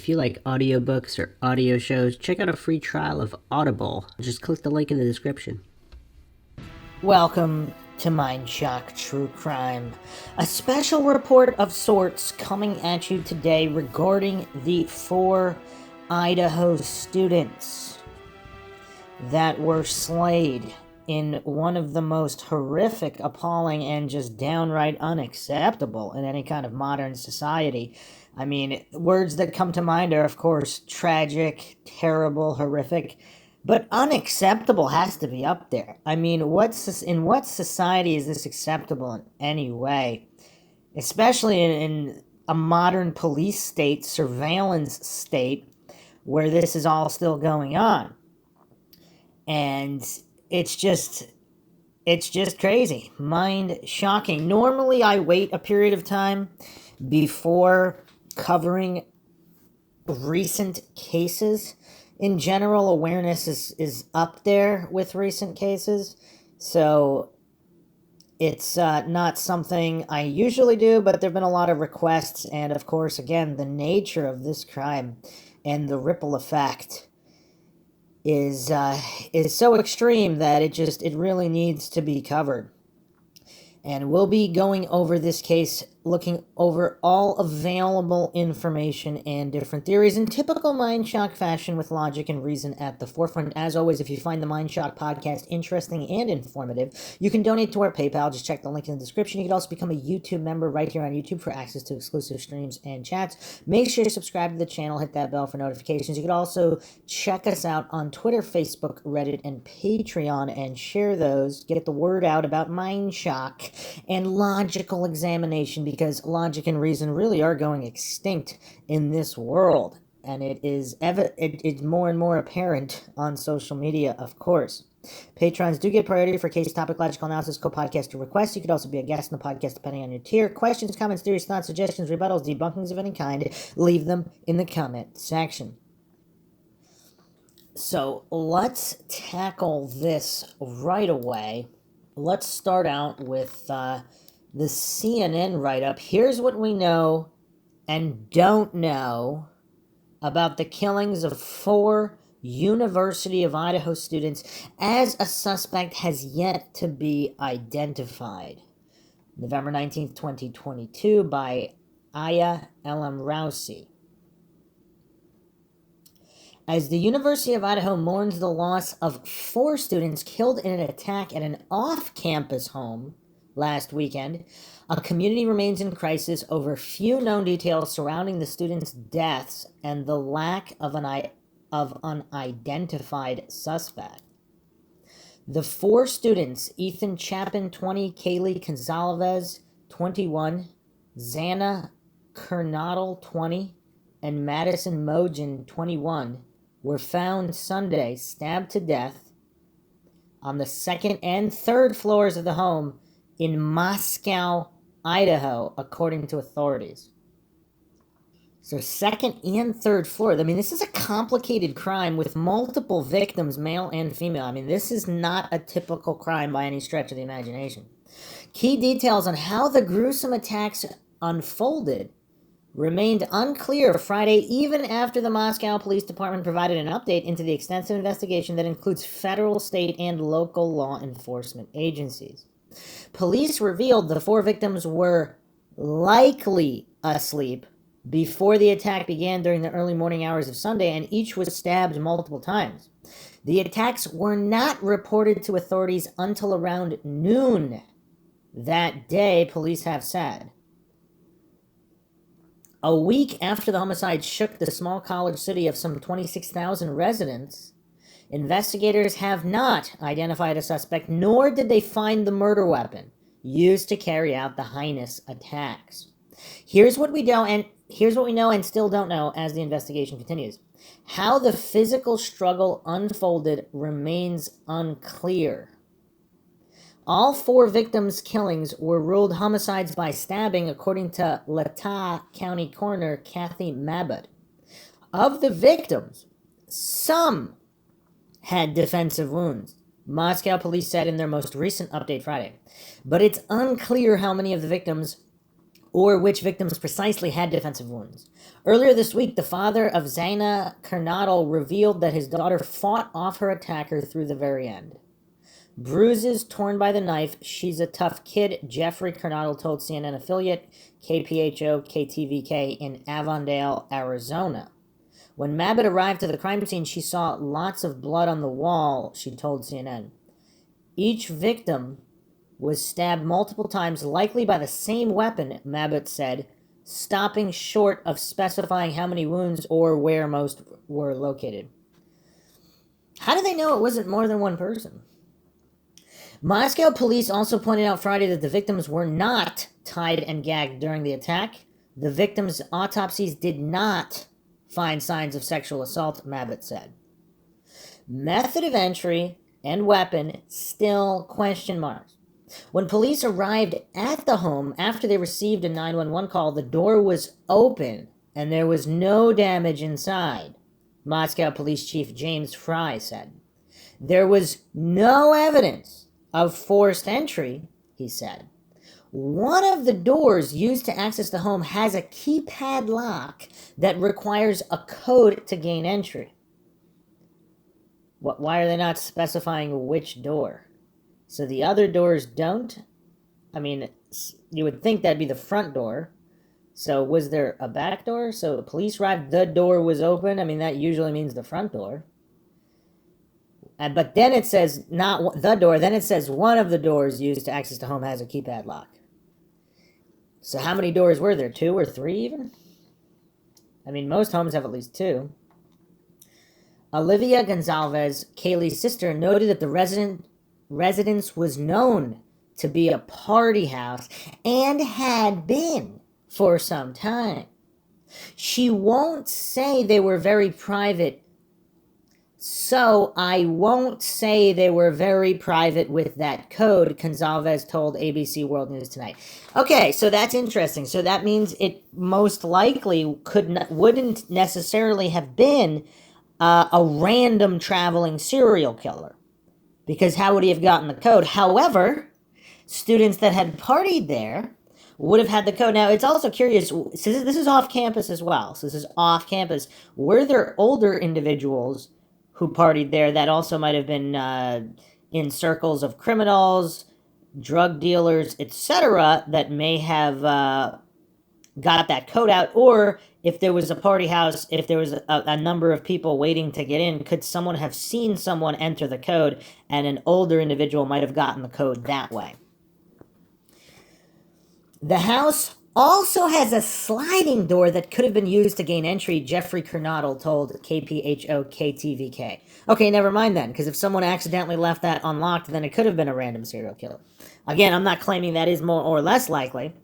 If you like audiobooks or audio shows, check out a free trial of Audible. Just click the link in the description. Welcome to Mindshock True Crime, a special report of sorts coming at you today regarding the 4 Idaho students that were slayed in one of the most horrific, appalling, and just downright unacceptable in any kind of modern society. I mean, words that come to mind are, of course, tragic, terrible, horrific, but unacceptable has to be up there. I mean, in what society is this acceptable in any way? Especially in a modern police state, surveillance state, where this is all still going on. And it's just crazy, mind shocking. Normally I wait a period of time before covering recent cases. In general, awareness is up there with recent cases, so it's not something I usually do, but there have been a lot of requests, and of course, again, the nature of this crime and the ripple effect is so extreme that it really needs to be covered. And we'll be going over this case, looking over all available information and different theories in typical Mindshock fashion with logic and reason at the forefront. As always, if you find the Mindshock podcast interesting and informative, you can donate to our PayPal. Just check the link in the description. You can also become a YouTube member right here on YouTube for access to exclusive streams and chats. Make sure to subscribe to the channel, hit that bell for notifications. You can also check us out on Twitter, Facebook, Reddit, and Patreon and share those. Get the word out about Mindshock and logical examination, because logic and reason really are going extinct in this world, and it's more and more apparent on social media, of course. Patrons do get priority for case topic logical analysis, co-podcaster requests. You could also be a guest in the podcast depending on your tier. Questions, comments, theories, thoughts, suggestions, rebuttals, debunkings of any kind, leave them in the comment section. So let's tackle this right away. Let's start out with the CNN write-up. Here's what we know and don't know about the killings of 4 University of Idaho students, as a suspect has yet to be identified. November 19th, 2022, by Aya Elam Rousey. As the University of Idaho mourns the loss of 4 students killed in an attack at an off-campus home last weekend, a community remains in crisis over few known details surrounding the students' deaths and the lack of an unidentified suspect. The 4 students, Ethan Chapin, 20, Kaylee Gonzalez, 21, Xana Kernodle, 20, and Madison Mogen, 21, were found Sunday stabbed to death on the 2nd and 3rd floors of the home in Moscow, Idaho, according to authorities. So 2nd and 3rd floor. I mean, this is a complicated crime with multiple victims, male and female. I mean, this is not a typical crime by any stretch of the imagination. Key details on how the gruesome attacks unfolded remained unclear Friday, even after the Moscow Police Department provided an update into the extensive investigation that includes federal, state, and local law enforcement agencies. Police revealed the 4 victims were likely asleep before the attack began during the early morning hours of Sunday, and each was stabbed multiple times. The attacks were not reported to authorities until around noon that day, police have said. A week after the homicide shook the small college city of some 26,000 residents, investigators have not identified a suspect, nor did they find the murder weapon used to carry out the heinous attacks. Here's what we know and still don't know as the investigation continues. How the physical struggle unfolded remains unclear. All 4 victims' killings were ruled homicides by stabbing, according to Latah County Coroner Kathy Mabott. Of the victims, some had defensive wounds, Moscow police said in their most recent update Friday. But it's unclear how many of the victims or which victims precisely had defensive wounds. Earlier this week, the father of Zaina Kernadal revealed that his daughter fought off her attacker through the very end. Bruises torn by the knife. She's a tough kid, Jeffrey Kernadal told CNN affiliate KPHO KTVK in Avondale, Arizona. When Mabbitt arrived to the crime scene, she saw lots of blood on the wall, she told CNN. Each victim was stabbed multiple times, likely by the same weapon, Mabbitt said, stopping short of specifying how many wounds or where most were located. How do they know it wasn't more than one person? Moscow police also pointed out Friday that the victims were not tied and gagged during the attack. The victims' autopsies did not find signs of sexual assault, Mabbitt said. Method of entry and weapon still question marks. When police arrived at the home after they received a 911 call, the door was open and there was no damage inside, Moscow Police Chief James Fry said. There was no evidence of forced entry, he said. One of the doors used to access the home has a keypad lock that requires a code to gain entry. Why are they not specifying which door? So the other doors don't? I mean, you would think that'd be the front door. So was there a back door? So the police arrived, the door was open. I mean, that usually means the front door. But then it says not the door. Then it says one of the doors used to access the home has a keypad lock. So how many doors were there? 2 or 3 even? I mean, most homes have at least 2. Olivia Gonzalez, Kaylee's sister, noted that the residence was known to be a party house and had been for some time. She won't say they were very private, so I won't say they were very private with that code, Gonzalez told ABC World News Tonight. Okay, so that's interesting. So that means it most likely wouldn't necessarily have been a random traveling serial killer, because how would he have gotten the code? However, students that had partied there would have had the code. Now, it's also curious, this is off campus as well. So this is off campus. Were there older individuals who partied there that also might have been in circles of criminals, drug dealers, etc., that may have got that code out? Or if there was a party house, if there was a number of people waiting to get in, could someone have seen someone enter the code and an older individual might have gotten the code that way? The house also has a sliding door that could have been used to gain entry, Jeffrey Kernadal told KPHO KTVK. Okay, never mind then, because if someone accidentally left that unlocked, then it could have been a random serial killer. Again, I'm not claiming that is more or less likely.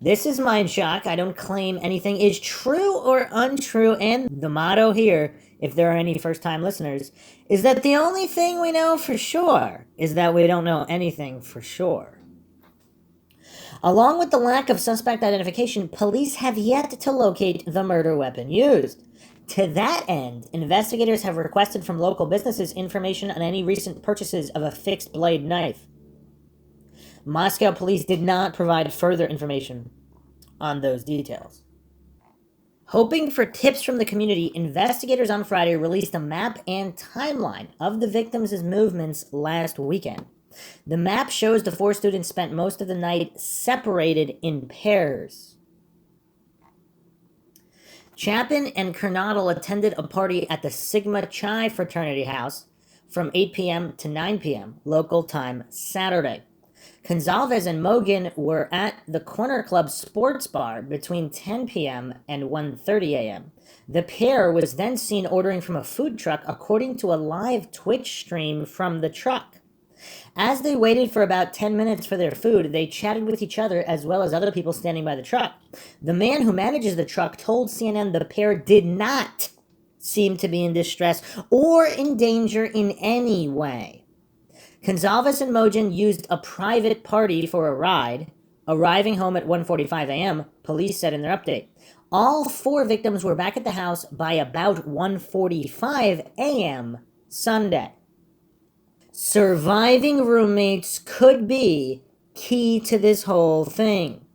This is Mindshock. I don't claim anything is true or untrue, and the motto here, if there are any first-time listeners, is that the only thing we know for sure is that we don't know anything for sure. Along with the lack of suspect identification, police have yet to locate the murder weapon used. To that end, investigators have requested from local businesses information on any recent purchases of a fixed-blade knife. Moscow police did not provide further information on those details. Hoping for tips from the community, investigators on Friday released a map and timeline of the victims' movements last weekend. The map shows the 4 students spent most of the night separated in pairs. Chapin and Kernadal attended a party at the Sigma Chi fraternity house from 8 p.m. to 9 p.m. local time Saturday. Gonzalez and Mogan were at the Corner Club sports bar between 10 p.m. and 1:30 a.m. The pair was then seen ordering from a food truck, according to a live Twitch stream from the truck. As they waited for about 10 minutes for their food, they chatted with each other as well as other people standing by the truck. The man who manages the truck told CNN the pair did not seem to be in distress or in danger in any way. Gonzalez and Mogan used a private party for a ride, arriving home at 1:45 a.m., police said in their update. All 4 victims were back at the house by about 1:45 a.m. Sunday. Surviving roommates could be key to this whole thing.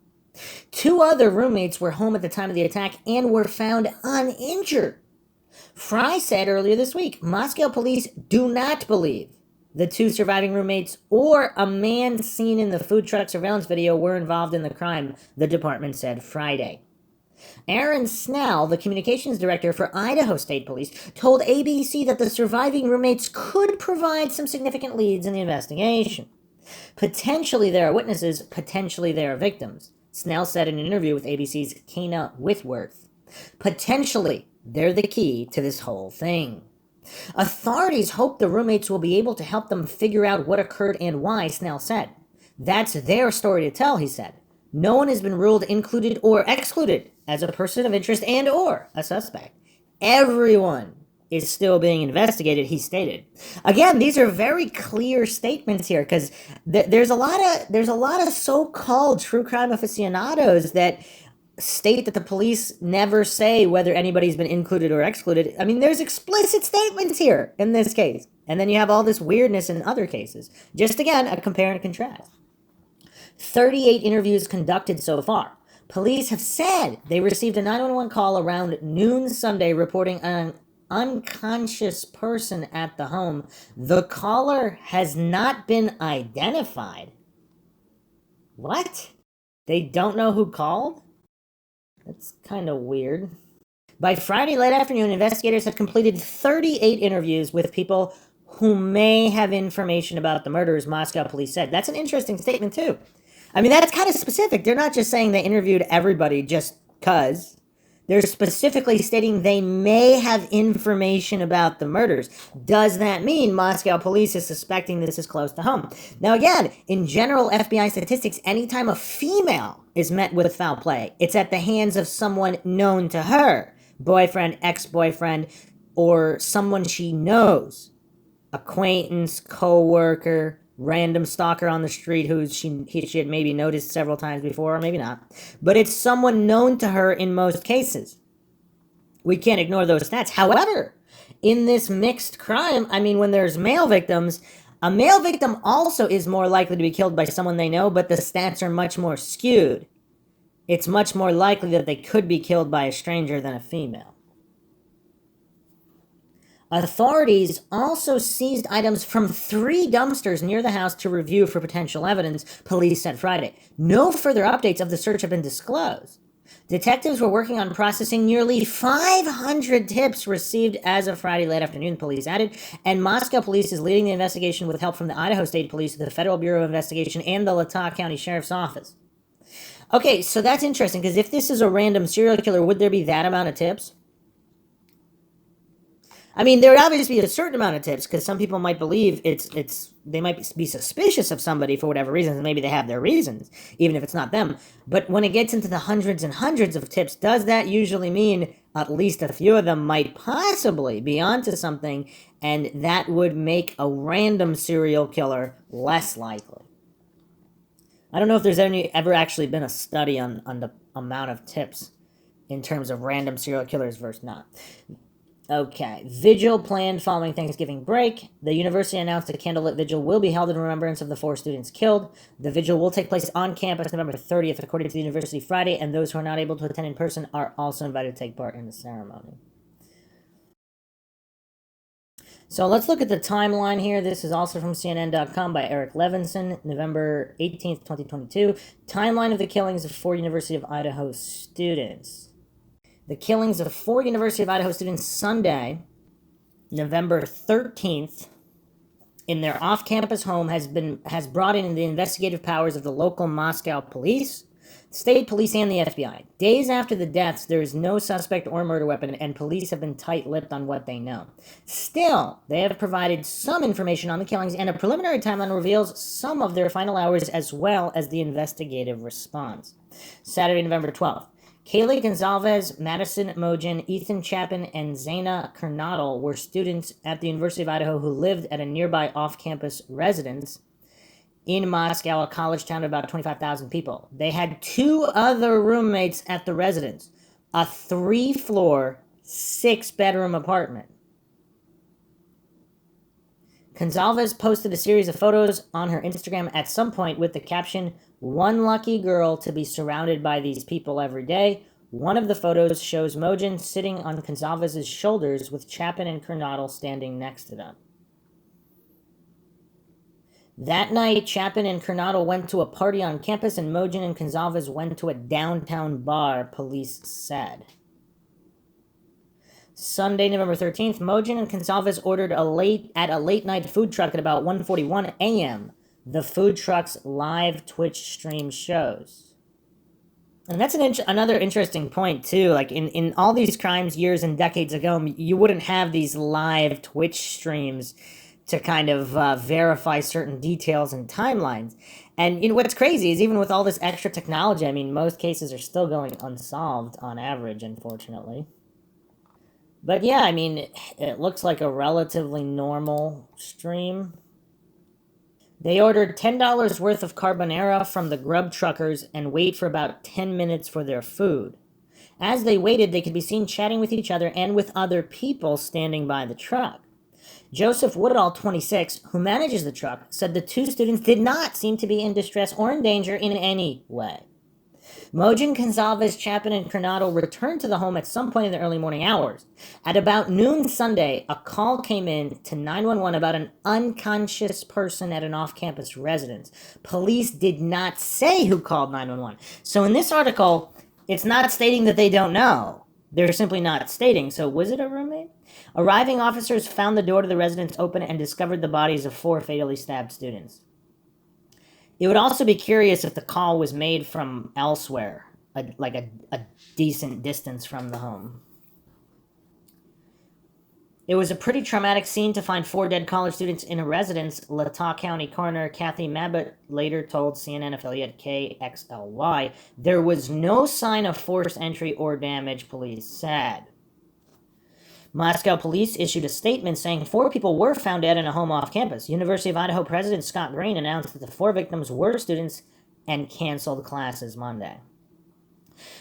Two other roommates were home at the time of the attack and were found uninjured. Fry said earlier this week, Moscow police do not believe the two surviving roommates or a man seen in the food truck surveillance video were involved in the crime, the department said Friday. Aaron Snell, the communications director for Idaho State Police, told ABC that the surviving roommates could provide some significant leads in the investigation. Potentially there are witnesses, potentially there are victims, Snell said in an interview with ABC's Kana Whitworth. Potentially, they're the key to this whole thing. Authorities hope the roommates will be able to help them figure out what occurred and why, Snell said. That's their story to tell, he said. No one has been ruled included or excluded as a person of interest and or a suspect. Everyone is still being investigated, he stated. Again, these are very clear statements here because there's a lot of so-called true crime aficionados that state that the police never say whether anybody's been included or excluded. I mean, there's explicit statements here in this case. And then you have all this weirdness in other cases. Just again, a compare and contrast. 38 interviews conducted so far. Police have said they received a 911 call around noon Sunday reporting an unconscious person at the home. The caller has not been identified. What? They don't know who called? That's kind of weird. By Friday late afternoon, investigators had completed 38 interviews with people who may have information about the murders, Moscow police said. That's an interesting statement, too. I mean, that's kind of specific. They're not just saying they interviewed everybody just because. They're specifically stating they may have information about the murders. Does that mean Moscow police is suspecting this is close to home? Now, again, in general FBI statistics, anytime a female is met with foul play, it's at the hands of someone known to her, boyfriend, ex-boyfriend, or someone she knows, acquaintance, co-worker, random stalker on the street who she had maybe noticed several times before, or maybe not. But it's someone known to her in most cases. We can't ignore those stats. However, in this mixed crime, I mean, when there's male victims, a male victim also is more likely to be killed by someone they know, but the stats are much more skewed. It's much more likely that they could be killed by a stranger than a female. Authorities also seized items from 3 dumpsters near the house to review for potential evidence, police said Friday. No further updates of the search have been disclosed. Detectives were working on processing nearly 500 tips received as of Friday late afternoon, police added, and Moscow police is leading the investigation with help from the Idaho State Police, the Federal Bureau of Investigation, and the Latah County Sheriff's Office. Okay, so that's interesting, because if this is a random serial killer, would there be that amount of tips? I mean, there would obviously be a certain amount of tips, because some people might believe they might be suspicious of somebody for whatever reasons, and maybe they have their reasons, even if it's not them. But when it gets into the hundreds and hundreds of tips, does that usually mean at least a few of them might possibly be onto something, and that would make a random serial killer less likely? I don't know if there's ever actually been a study on the amount of tips in terms of random serial killers versus not. Okay, vigil planned following Thanksgiving break. The university announced a candlelit vigil will be held in remembrance of the 4 students killed. The vigil will take place on campus November 30th, according to the university Friday, and those who are not able to attend in person are also invited to take part in the ceremony. So let's look at the timeline here. This is also from CNN.com by Eric Levinson, November 18th, 2022. Timeline of the killings of 4 University of Idaho students. The killings of 4 University of Idaho students Sunday, November 13th, in their off-campus home has brought in the investigative powers of the local Moscow police, state police, and the FBI. Days after the deaths, there is no suspect or murder weapon, and police have been tight-lipped on what they know. Still, they have provided some information on the killings, and a preliminary timeline reveals some of their final hours as well as the investigative response. Saturday, November 12th. Kaylee Gonzalez, Madison Mogen, Ethan Chapin, and Zaina Kernodle were students at the University of Idaho who lived at a nearby off-campus residence in Moscow, a college town of about 25,000 people. They had 2 other roommates at the residence, a 3-floor, 6-bedroom apartment. Gonzalez posted a series of photos on her Instagram at some point with the caption, "One lucky girl to be surrounded by these people every day." One of the photos shows Mogen sitting on Gonzalez's shoulders with Chapin and Kernodle standing next to them. That night, Chapin and Kernodle went to a party on campus, and Mogen and Gonzalez went to a downtown bar, police said. Sunday, November 13th, Mogen and Gonzalez ordered at a late-night food truck at about 1:41 a.m. The food truck's live Twitch stream shows. And that's another interesting point, too. Like, in all these crimes years and decades ago, you wouldn't have these live Twitch streams to kind of verify certain details and timelines. And what's crazy is even with all this extra technology, I mean, most cases are still going unsolved on average, unfortunately. But yeah, I mean, it looks like a relatively normal stream. They ordered $10 worth of carbonara from the grub truckers and wait for about 10 minutes for their food. As they waited, they could be seen chatting with each other and with other people standing by the truck. Joseph Woodall, 26, who manages the truck, said the two students did not seem to be in distress or in danger in any way. Mogen, Gonzalez, Chapin, and Kernodle returned to the home at some point in the early morning hours. At about noon Sunday, a call came in to 911 about an unconscious person at an off-campus residence. Police did not say who called 911. So in this article, it's not stating that they don't know. They're simply not stating. So was it a roommate? Arriving officers found the door to the residence open and discovered the bodies of 4 fatally stabbed students. It would also be curious if the call was made from elsewhere, like a decent distance from the home. It was a pretty traumatic scene to find 4 dead college students in a residence, Latah County Coroner Kathy Mabbutt later told CNN affiliate KXLY. There was no sign of forced entry or damage, police said. Moscow police issued a statement saying 4 people were found dead in a home off campus. University of Idaho President Scott Green announced that the 4 victims were students and canceled classes Monday.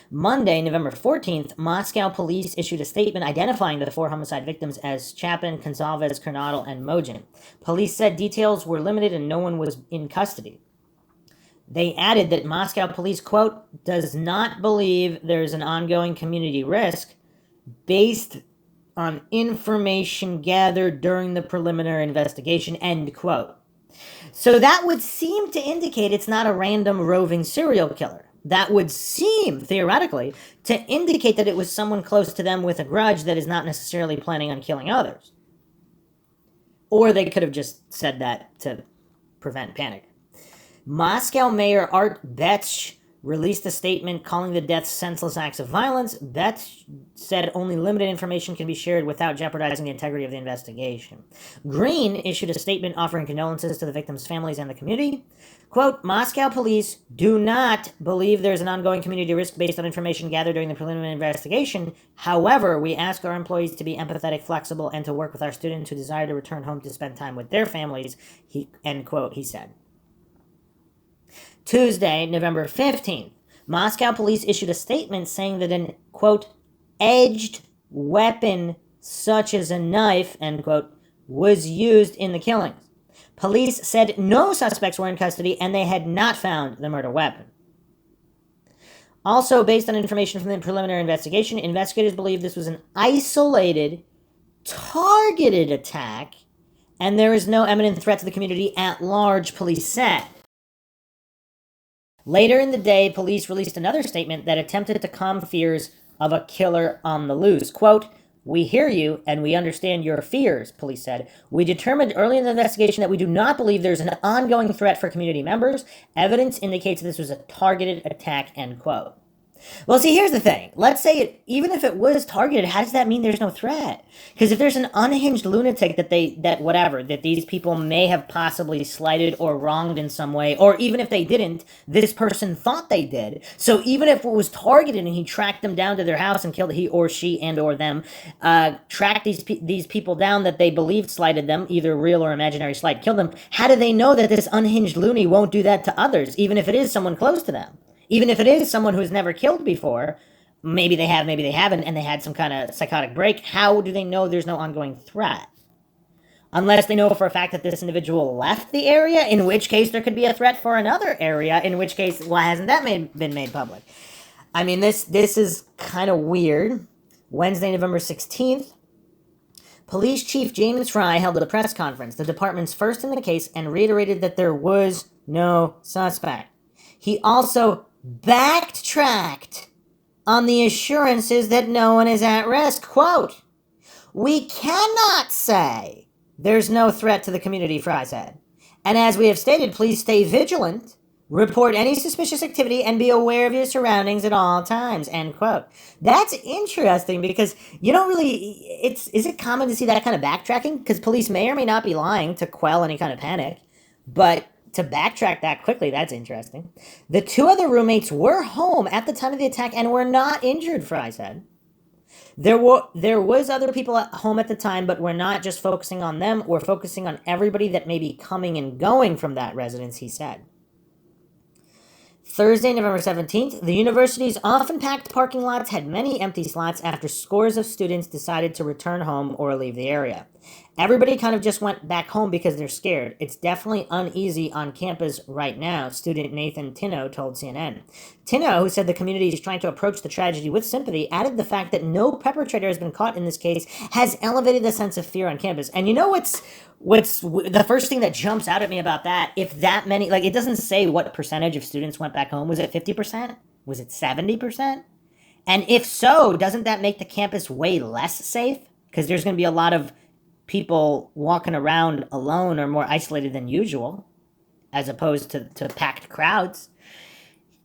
Monday, November 14th, Moscow police issued a statement identifying the 4 homicide victims as Chapin, Gonzalez, Kernodle, and Mogen. Police said details were limited and no one was in custody. They added that Moscow police, quote, does not believe there's an ongoing community risk based on information gathered during the preliminary investigation, end quote. So that would seem to indicate it's not a random roving serial killer. That would seem, theoretically, to indicate that it was someone close to them with a grudge that is not necessarily planning on killing others. Or they could have just said that to prevent panic. Moscow Mayor Art Betsch released a statement calling the deaths senseless acts of violence. Betsch said only limited information can be shared without jeopardizing the integrity of the investigation. Green issued a statement offering condolences to the victims' families and the community. Quote, Moscow police do not believe there's an ongoing community risk based on information gathered during the preliminary investigation. However, we ask our employees to be empathetic, flexible, and to work with our students who desire to return home to spend time with their families, end quote, he said. Tuesday, November 15th, Moscow police issued a statement saying that an, quote, edged weapon such as a knife, end quote, was used in the killings. Police said no suspects were in custody and they had not found the murder weapon. Also, based on information from the preliminary investigation, investigators believe this was an isolated, targeted attack, and there is no imminent threat to the community at large, police said. Later in the day, police released another statement that attempted to calm fears of a killer on the loose. Quote, we hear you and we understand your fears, police said. We determined early in the investigation that we do not believe there's an ongoing threat for community members. Evidence indicates this was a targeted attack, end quote. Well, see, here's the thing. Let's say even if it was targeted, how does that mean there's no threat? Because if there's an unhinged lunatic that these people may have possibly slighted or wronged in some way, or even if they didn't, this person thought they did. So even if it was targeted and he tracked them down to their house and killed, he or she and or them, tracked these people down that they believed slighted them, either real or imaginary slight, killed them, how do they know that this unhinged loony won't do that to others, even if it is someone close to them? Even if it is someone who's never killed before, maybe they have, maybe they haven't, and they had some kind of psychotic break, how do they know there's no ongoing threat? Unless they know for a fact that this individual left the area, in which case there could be a threat for another area, in which case, why hasn't that been made public? I mean, this is kind of weird. Wednesday, November 16th, Police Chief James Fry held a press conference, the department's first in the case, and reiterated that there was no suspect. He also backtracked on the assurances that no one is at risk. Quote, "We cannot say there's no threat to the community," Fry said. "And as we have stated, please stay vigilant, report any suspicious activity, and be aware of your surroundings at all times," end quote. That's interesting because you don't really, is it common to see that kind of backtracking? Because police may or may not be lying to quell any kind of panic, but to backtrack that quickly, that's interesting. The two other roommates were home at the time of the attack and were not injured, Fry said. There was other people at home at the time, but we're not just focusing on them. We're focusing on everybody that may be coming and going from that residence, he said. Thursday, November 17th, the university's often-packed parking lots had many empty slots after scores of students decided to return home or leave the area. Everybody kind of just went back home because they're scared. It's definitely uneasy on campus right now, student Nathan Tino told CNN. Tino, who said the community is trying to approach the tragedy with sympathy, added the fact that no perpetrator has been caught in this case has elevated the sense of fear on campus. And you know what's the first thing that jumps out at me about that? If that many, like, it doesn't say what percentage of students went back home. Was it 50%? Was it 70%? And if so, doesn't that make the campus way less safe? Because there's going to be a lot of people walking around alone or more isolated than usual, as opposed to packed crowds.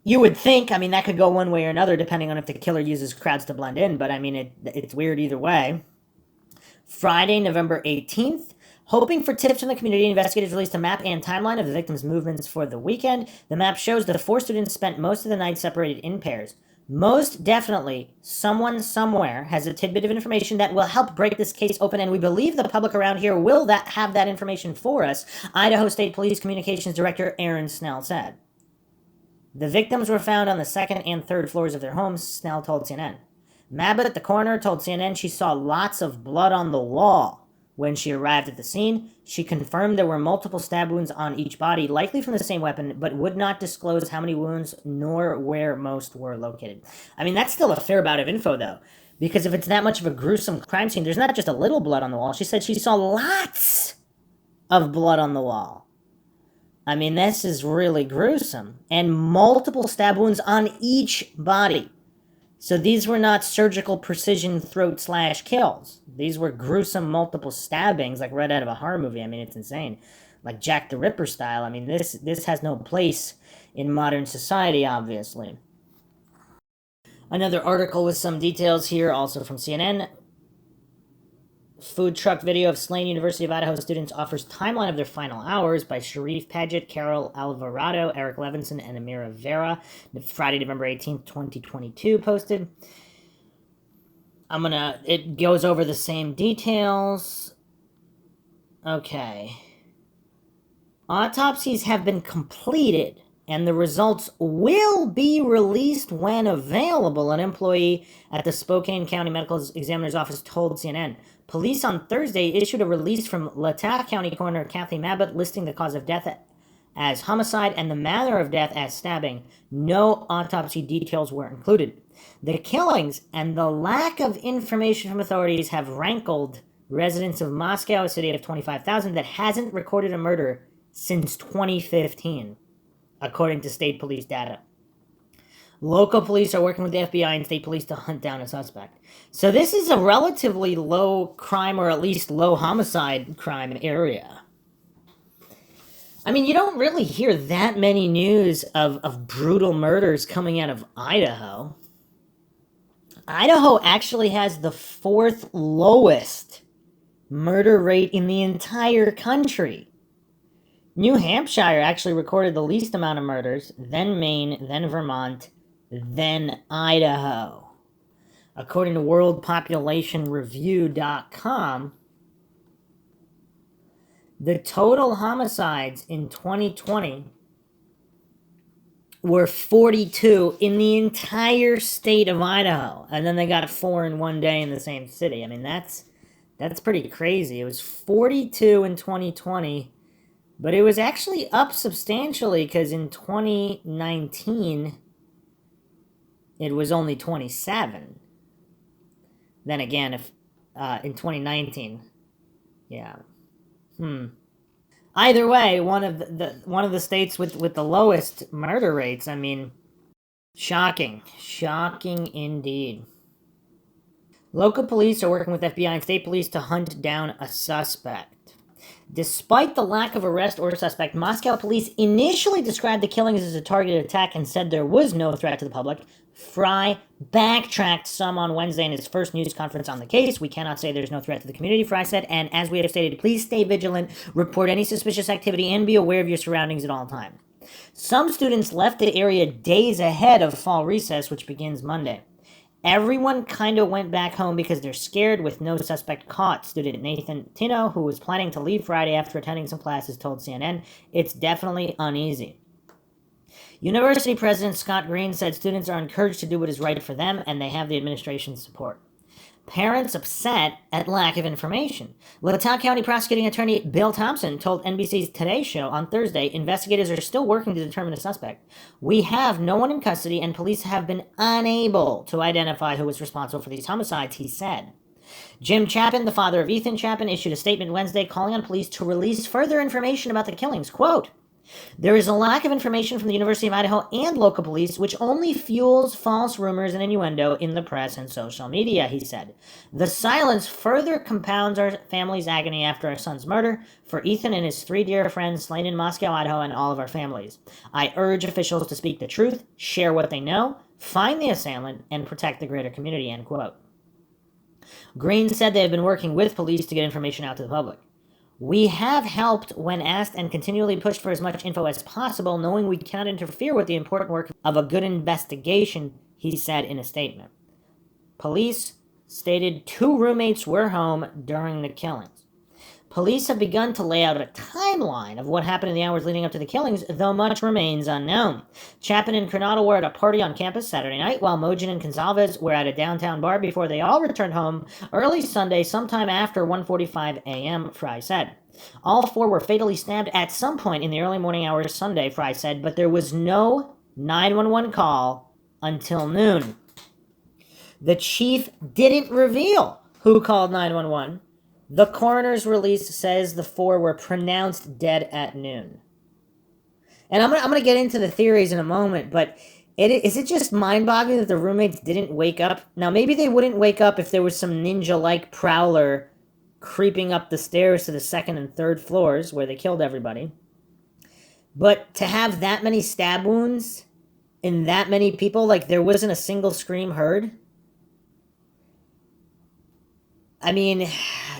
You would think, I mean, that could go one way or another depending on if the killer uses crowds to blend in, but I mean, it's weird either way. Friday, November 18th, hoping for tips from the community, investigators released a map and timeline of the victims' movements for the weekend. The map shows that the four students spent most of the night separated in pairs. Most definitely, someone somewhere has a tidbit of information that will help break this case open, and we believe the public around here will have that information for us, Idaho State Police Communications Director Aaron Snell said. The victims were found on the second and third floors of their homes, Snell told CNN. Mabott at the coroner told CNN she saw lots of blood on the wall. When she arrived at the scene, she confirmed there were multiple stab wounds on each body, likely from the same weapon, but would not disclose how many wounds nor where most were located. I mean, that's still a fair amount of info, though, because if it's that much of a gruesome crime scene, there's not just a little blood on the wall. She said she saw lots of blood on the wall. I mean, this is really gruesome. And multiple stab wounds on each body. So these were not surgical precision throat/kills. These were gruesome multiple stabbings, like right out of a horror movie. I mean, it's insane. Like Jack the Ripper style. I mean, this has no place in modern society, obviously. Another article with some details here, also from CNN. Food truck video of slain University of Idaho students offers timeline of their final hours by Sharif Paget, Carol Alvarado, Eric Levinson, and Amira Vera. Friday, November 18th, 2022 posted. It goes over the same details. Okay. Autopsies have been completed, and the results will be released when available, an employee at the Spokane County Medical Examiner's Office told CNN. Police on Thursday issued a release from Latah County Coroner Kathy Mabott listing the cause of death as homicide and the manner of death as stabbing. No autopsy details were included. The killings and the lack of information from authorities have rankled residents of Moscow, a city of 25,000 that hasn't recorded a murder since 2015, according to state police data. Local police are working with the FBI and state police to hunt down a suspect. So this is a relatively low crime, or at least low homicide crime area. I mean, you don't really hear that many news of brutal murders coming out of Idaho. Idaho actually has the fourth lowest murder rate in the entire country. New Hampshire actually recorded the least amount of murders, then Maine, then Vermont, then Idaho. According to worldpopulationreview.com, the total homicides in 2020 were 42 in the entire state of Idaho. And then they got 4 in one day in the same city. I mean, that's That's pretty crazy. It was 42 in 2020, but it was actually up substantially because in 2019 it was only 27. Then again, if in 2019, yeah. Either way, one of the states with the lowest murder rates. I mean, shocking, shocking indeed. Local police are working with FBI and state police to hunt down a suspect. Despite the lack of arrest or suspect, Moscow police initially described the killings as a targeted attack and said there was no threat to the public. Fry backtracked some on Wednesday in his first news conference on the case. We cannot say there's no threat to the community, Fry said, and as we have stated, please stay vigilant, report any suspicious activity, and be aware of your surroundings at all times. Some students left the area days ahead of fall recess, which begins Monday. Everyone kind of went back home because they're scared with no suspect caught, student Nathan Tino, who was planning to leave Friday after attending some classes, told CNN. It's definitely uneasy. University President Scott Green said students are encouraged to do what is right for them, and they have the administration's support. Parents upset at lack of information. Latah County Prosecuting Attorney Bill Thompson told NBC's Today Show on Thursday investigators are still working to determine a suspect. We have no one in custody, and police have been unable to identify who was responsible for these homicides, he said. Jim Chapin, the father of Ethan Chapin, issued a statement Wednesday calling on police to release further information about the killings. Quote, there is a lack of information from the University of Idaho and local police, which only fuels false rumors and innuendo in the press and social media, he said. The silence further compounds our family's agony after our son's murder, for Ethan and his 3 dear friends slain in Moscow, Idaho, and all of our families. I urge officials to speak the truth, share what they know, find the assailant, and protect the greater community, end quote. Green said they have been working with police to get information out to the public. We have helped when asked and continually pushed for as much info as possible, knowing we cannot interfere with the important work of a good investigation, he said in a statement. Police stated 2 roommates were home during the killings. Police have begun to lay out a timeline of what happened in the hours leading up to the killings, though much remains unknown. Chapin and Coronado were at a party on campus Saturday night, while Mogen and Gonzalez were at a downtown bar before they all returned home early Sunday, sometime after 1:45 a.m., Fry said. All 4 were fatally stabbed at some point in the early morning hours Sunday, Fry said, but there was no 911 call until noon. The chief didn't reveal who called 911. The coroner's release says the 4 were pronounced dead at noon. And I'm gonna get into the theories in a moment, but is it just mind-boggling that the roommates didn't wake up? Now, maybe they wouldn't wake up if there was some ninja-like prowler creeping up the stairs to the 2nd and 3rd floors where they killed everybody. But to have that many stab wounds in that many people, like there wasn't a single scream heard? I mean,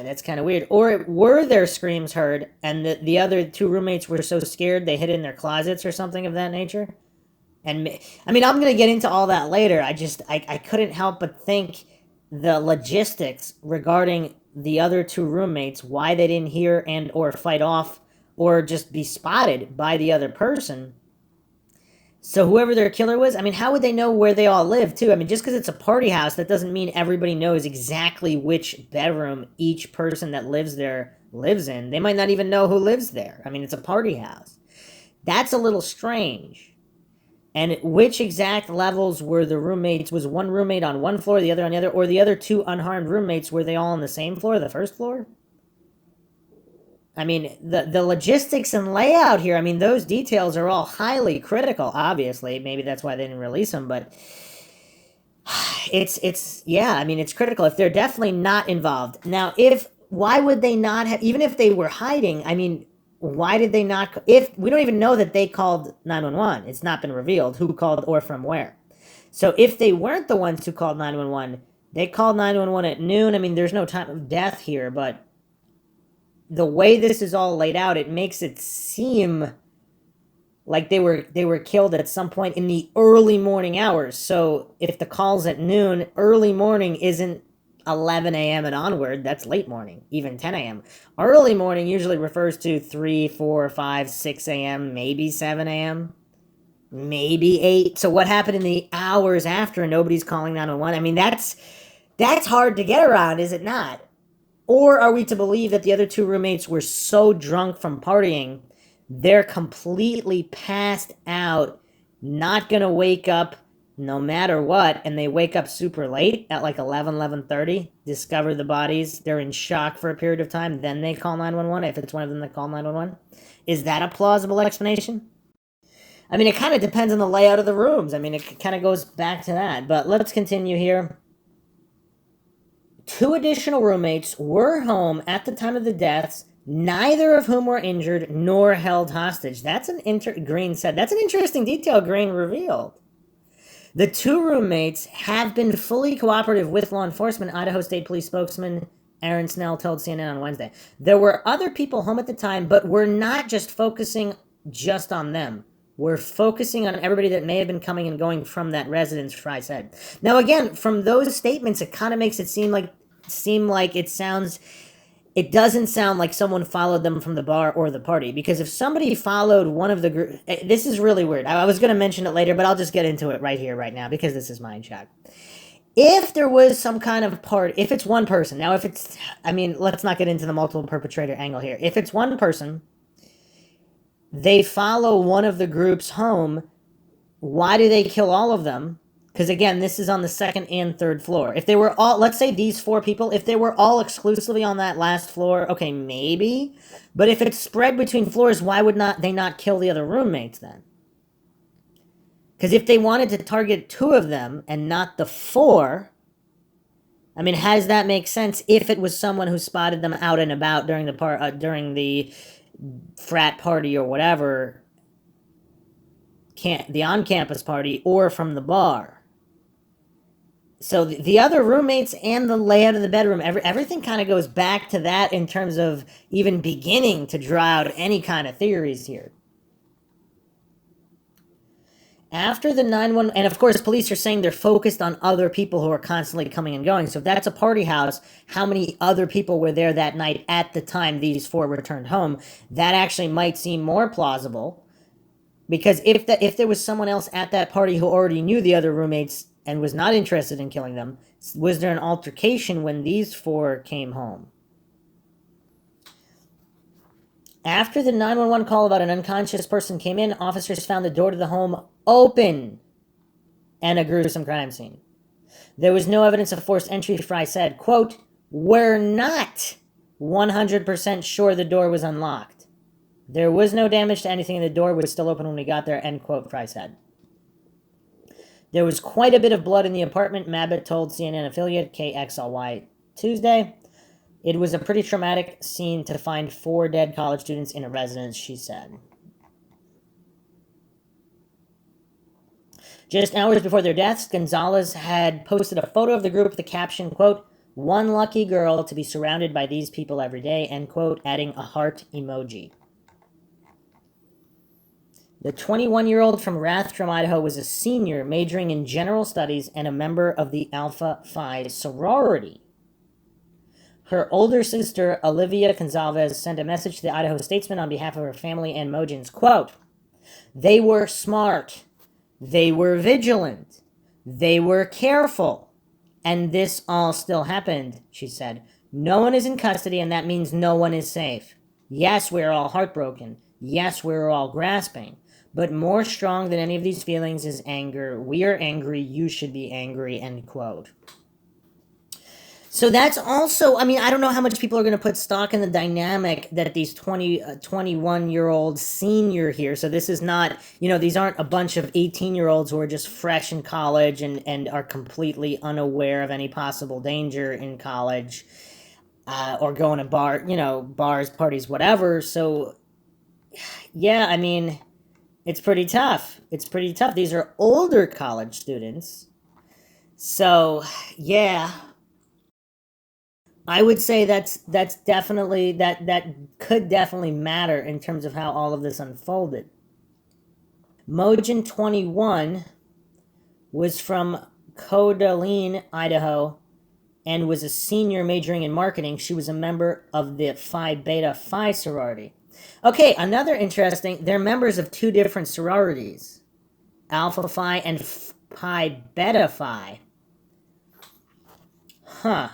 that's kind of weird. Or were there screams heard and the other 2 roommates were so scared they hid in their closets or something of that nature? And I mean, I'm going to get into all that later. I couldn't help but think the logistics regarding the other 2 roommates, why they didn't hear and or fight off or just be spotted by the other person. So whoever their killer was, I mean, how would they know where they all live, too? I mean, just because it's a party house, that doesn't mean everybody knows exactly which bedroom each person that lives there lives in. They might not even know who lives there. I mean, it's a party house. That's a little strange. And which exact levels were the roommates? Was one roommate on one floor, the other on the other? Or the other 2 unharmed roommates, were they all on the same floor, the first floor? I mean, the logistics and layout here, I mean, those details are all highly critical, obviously. Maybe that's why they didn't release them, but yeah, I mean, it's critical if they're definitely not involved. Now, why would they not have, even if they were hiding, I mean, why did they not, if, we don't even know that they called 911. It's not been revealed who called or from where. So if they weren't the ones who called 911, they called 911 at noon. I mean, there's no time of death here, but the way this is all laid out, it makes it seem like they were killed at some point in the early morning hours. So if the call's at noon, early morning isn't 11 a.m. and onward. That's late morning, even 10 a.m. Early morning usually refers to 3, 4, 5, 6 a.m., maybe 7 a.m., maybe 8. So what happened in the hours after nobody's calling 911? I mean, that's hard to get around, is it not? Or are we to believe that the other two roommates were so drunk from partying, they're completely passed out, not going to wake up no matter what, and they wake up super late at like 11:30, discover the bodies, they're in shock for a period of time, then they call 911, if it's one of them that call 911? Is that a plausible explanation? I mean, it kind of depends on the layout of the rooms. I mean, it kind of goes back to that. But let's continue here. 2 additional roommates were home at the time of the deaths, neither of whom were injured nor held hostage. That's Green said. That's an interesting detail Green revealed. The 2 roommates have been fully cooperative with law enforcement, Idaho State Police spokesman Aaron Snell told CNN on Wednesday. There were other people home at the time, but we're not just focusing just on them. We're focusing on everybody that may have been coming and going from that residence, Fry said. Now, again, from those statements, it kind of makes it seem like it doesn't sound like someone followed them from the bar or the party. Because if somebody followed one of the group, this is really weird. I was going to mention it later, but I'll just get into it right here, right now, because this is Mindshock. If there was some kind of part, if it's one person, now if it's, I mean, let's not get into the multiple perpetrator angle here. If it's one person, they follow one of the groups home, why do they kill all of them? Because again, this is on the 2nd and 3rd floor. If they were all, let's say these 4 people, if they were all exclusively on that last floor, okay, maybe. But if it's spread between floors, why would they not kill the other roommates then? Because if they wanted to target 2 of them and not the 4, I mean, how does that make sense if it was someone who spotted them out and about during the frat party or whatever, the on-campus party, or from the bar? So the other roommates and the layout of the bedroom, everything kind of goes back to that in terms of even beginning to draw out any kind of theories here. After the 911, and of course police are saying they're focused on other people who are constantly coming and going. So if that's a party house, how many other people were there that night at the time these 4 returned home? That actually might seem more plausible. Because if there was someone else at that party who already knew the other roommates and was not interested in killing them, was there an altercation when these 4 came home? After the 911 call about an unconscious person came in, officers found the door to the home open and a gruesome crime scene. There was no evidence of forced entry, Fry said. Quote, "We're not 100% sure the door was unlocked. There was no damage to anything and the door was still open when we got there," end quote, Fry said. There was quite a bit of blood in the apartment, Mabbitt told CNN affiliate KXLY Tuesday. It was a pretty traumatic scene to find 4 dead college students in a residence, she said. Just hours before their deaths, Gonzalez had posted a photo of the group with the caption, quote, "One lucky girl to be surrounded by these people every day," end quote, adding a heart emoji. The 21-year-old from Rathdrum, Idaho, was a senior majoring in general studies and a member of the Alpha Phi sorority. Her older sister, Olivia Gonzalez, sent a message to the Idaho Statesman on behalf of her family and Mojins. Quote, "They were smart. They were vigilant. They were careful. And this all still happened," she said. "No one is in custody, and that means no one is safe. Yes, we're all heartbroken. Yes, we're all grasping. But more strong than any of these feelings is anger. We are angry. You should be angry," end quote. So that's also, I mean, I don't know how much people are going to put stock in the dynamic that these 21-year-old senior here. So this is not, these aren't a bunch of 18-year-olds who are just fresh in college and are completely unaware of any possible danger in college or going to bars, parties, whatever. So, yeah, I mean, it's pretty tough. It's pretty tough. These are older college students. So, yeah, I would say that's definitely, that could definitely matter in terms of how all of this unfolded. Mojin 21 was from Coeur d'Alene, Idaho, and was a senior majoring in marketing. She was a member of the Phi Beta Phi sorority. Okay, another interesting, they're members of 2 different sororities, Alpha Phi and Pi Beta Phi. Huh.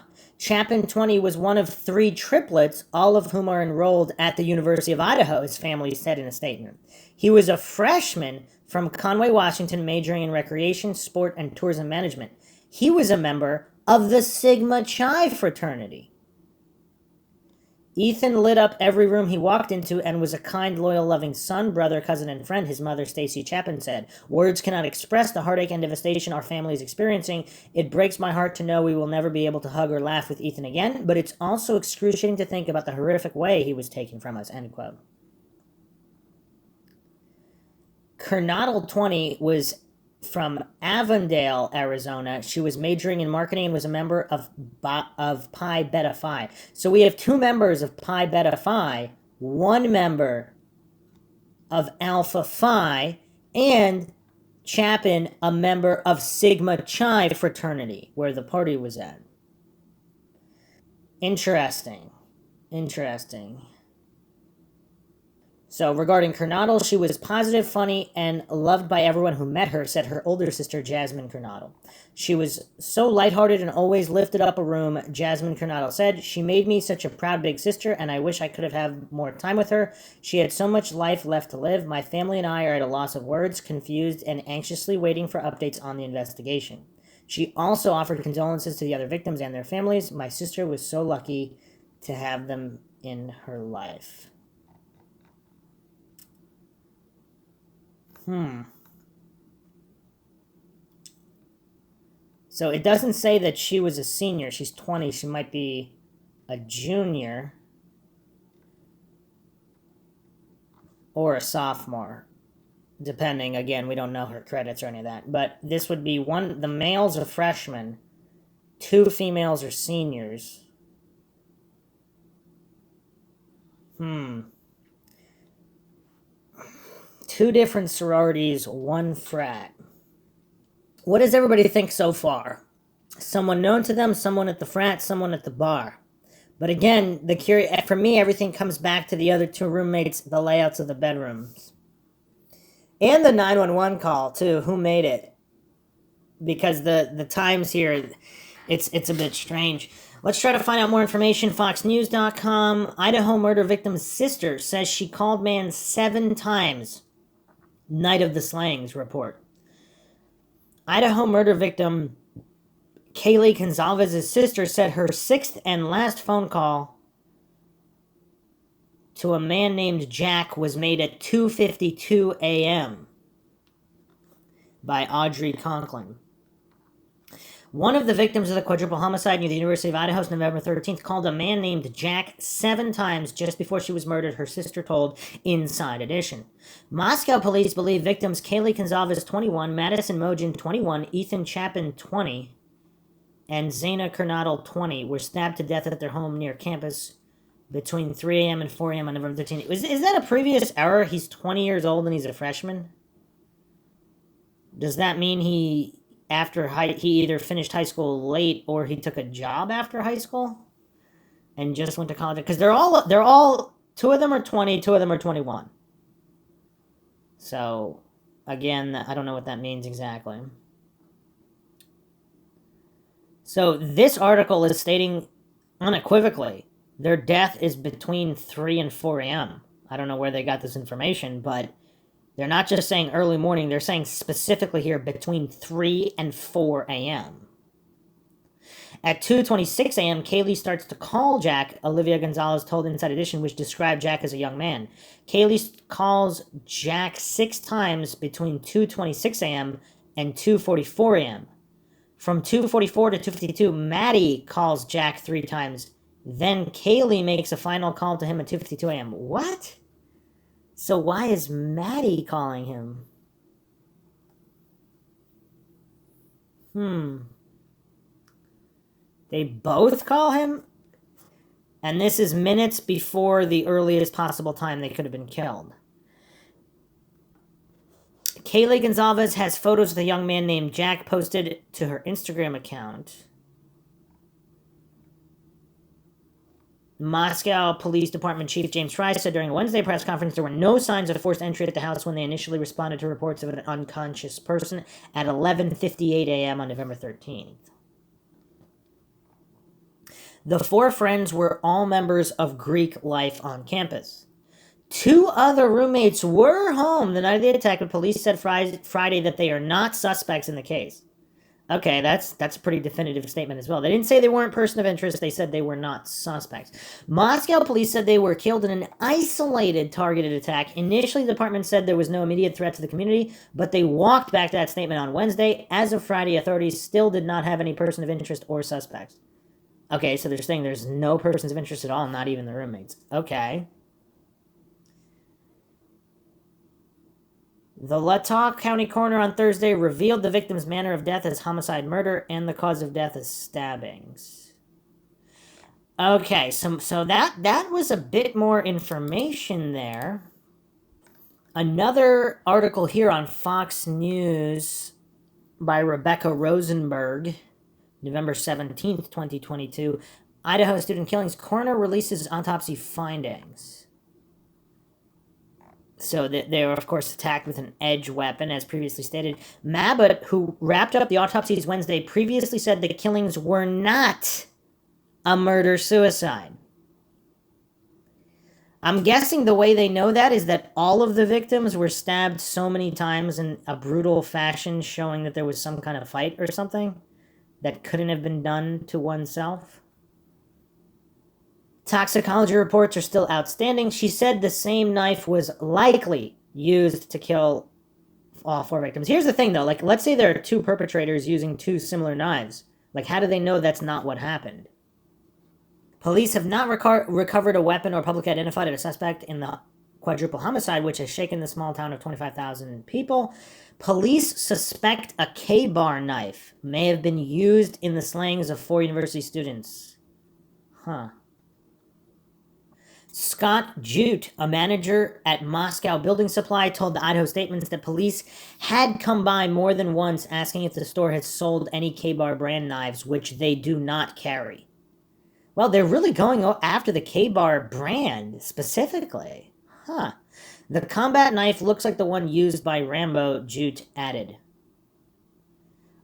Chapin 20 was one of 3 triplets, all of whom are enrolled at the University of Idaho, his family said in a statement. He was a freshman from Conway, Washington, majoring in recreation, sport, and tourism management. He was a member of the Sigma Chi fraternity. Ethan lit up every room he walked into and was a kind, loyal, loving son, brother, cousin, and friend, his mother, Stacy Chapin, said. Words cannot express the heartache and devastation our family is experiencing. It breaks my heart to know we will never be able to hug or laugh with Ethan again, but it's also excruciating to think about the horrific way he was taken from us, end quote. Kernodle 20 was from Avondale, Arizona. She was majoring in marketing and was a member of Pi Beta Phi. So we have 2 members of Pi Beta Phi, 1 member of Alpha Phi, and Chapin, a member of Sigma Chi fraternity, where the party was at. Interesting. So regarding Kernodle, she was positive, funny, and loved by everyone who met her, said her older sister, Jasmine Kernodle. She was so lighthearted and always lifted up a room, Jasmine Kernodle said. She made me such a proud big sister, and I wish I could have had more time with her. She had so much life left to live. My family and I are at a loss of words, confused, and anxiously waiting for updates on the investigation. She also offered condolences to the other victims and their families. My sister was so lucky to have them in her life. So it doesn't say that she was a senior. She's 20. She might be a junior or a sophomore, depending. Again, we don't know her credits or any of that. But this would be the males are freshmen, 2 females are seniors. 2 different sororities, 1 frat. What does everybody think so far? Someone known to them, someone at the frat, someone at the bar. But again, for me, everything comes back to the other 2 roommates, the layouts of the bedrooms. And the 911 call, too. Who made it? Because the times here, it's a bit strange. Let's try to find out more information. FoxNews.com. Idaho murder victim's sister says she called man 7 times. Night of the slayings report. Idaho murder victim Kaylee Gonzalez's sister said her 6th and last phone call to a man named Jack was made at 2:52 a.m. by Audrey Conklin. One of the victims of the quadruple homicide near the University of Idaho, November 13th, called a man named Jack 7 times just before she was murdered, her sister told Inside Edition. Moscow police believe victims Kaylee Gonzalez, 21, Madison Mogen, 21, Ethan Chapin, 20, and Zaina Kernodle, 20, were stabbed to death at their home near campus between 3 a.m. and 4 a.m. on November 13th. Is that a previous error? He's 20 years old and he's a freshman? Does that mean he either finished high school late or he took a job after high school and just went to college? Because they're all 2 of them are 20, 2 of them are 21. So again, I don't know what that means exactly. So this article is stating unequivocally their death is between 3 and 4 a.m. I don't know where they got this information, but they're not just saying early morning, they're saying specifically here between 3 and 4 a.m. At 2:26 a.m., Kaylee starts to call Jack, Olivia Gonzalez told Inside Edition, which described Jack as a young man. Kaylee calls Jack 6 times between 2:26 a.m. and 2:44 a.m. From 2:44 to 2:52, Maddie calls Jack 3 times. Then Kaylee makes a final call to him at 2:52 a.m. What? So why is Maddie calling him? They both call him? And this is minutes before the earliest possible time they could have been killed. Kaylee Gonzalez has photos of a young man named Jack posted to her Instagram account. Moscow Police Department Chief James Fry said during a Wednesday press conference there were no signs of forced entry at the house when they initially responded to reports of an unconscious person at 11:58 a.m. on November 13th. The 4 friends were all members of Greek life on campus. 2 other roommates were home the night of the attack, but police said Friday that they are not suspects in the case. Okay, that's a pretty definitive statement as well. They didn't say they weren't person of interest. They said they were not suspects. Moscow police said they were killed in an isolated targeted attack. Initially, the department said there was no immediate threat to the community, but they walked back that statement on Wednesday. As of Friday, authorities still did not have any person of interest or suspects. Okay, so they're saying there's no persons of interest at all, not even the roommates. Okay. The Latah County coroner on Thursday revealed the victim's manner of death as homicide murder and the cause of death as stabbings. Okay, so that was a bit more information there. Another article here on Fox News by Rebecca Rosenberg, November 17th, 2022. Idaho student killings, coroner releases autopsy findings. So they were, of course, attacked with an edge weapon, as previously stated. Mabot, who wrapped up the autopsies Wednesday, previously said the killings were not a murder-suicide. I'm guessing the way they know that is that all of the victims were stabbed so many times in a brutal fashion, showing that there was some kind of fight or something that couldn't have been done to oneself. Toxicology reports are still outstanding. She said the same knife was likely used to kill all 4 victims. Here's the thing, though. Like, let's say there are 2 perpetrators using 2 similar knives. Like, how do they know that's not what happened? Police have not recovered a weapon or publicly identified a suspect in the quadruple homicide, which has shaken the small town of 25,000 people. Police suspect a K-bar knife may have been used in the slayings of 4 university students. Huh. Scott Jute, a manager at Moscow Building Supply, told the Idaho Statements that police had come by more than once asking if the store had sold any K-bar brand knives, which they do not carry. Well, they're really going after the K-bar brand specifically. Huh. The combat knife looks like the one used by Rambo, Jute added.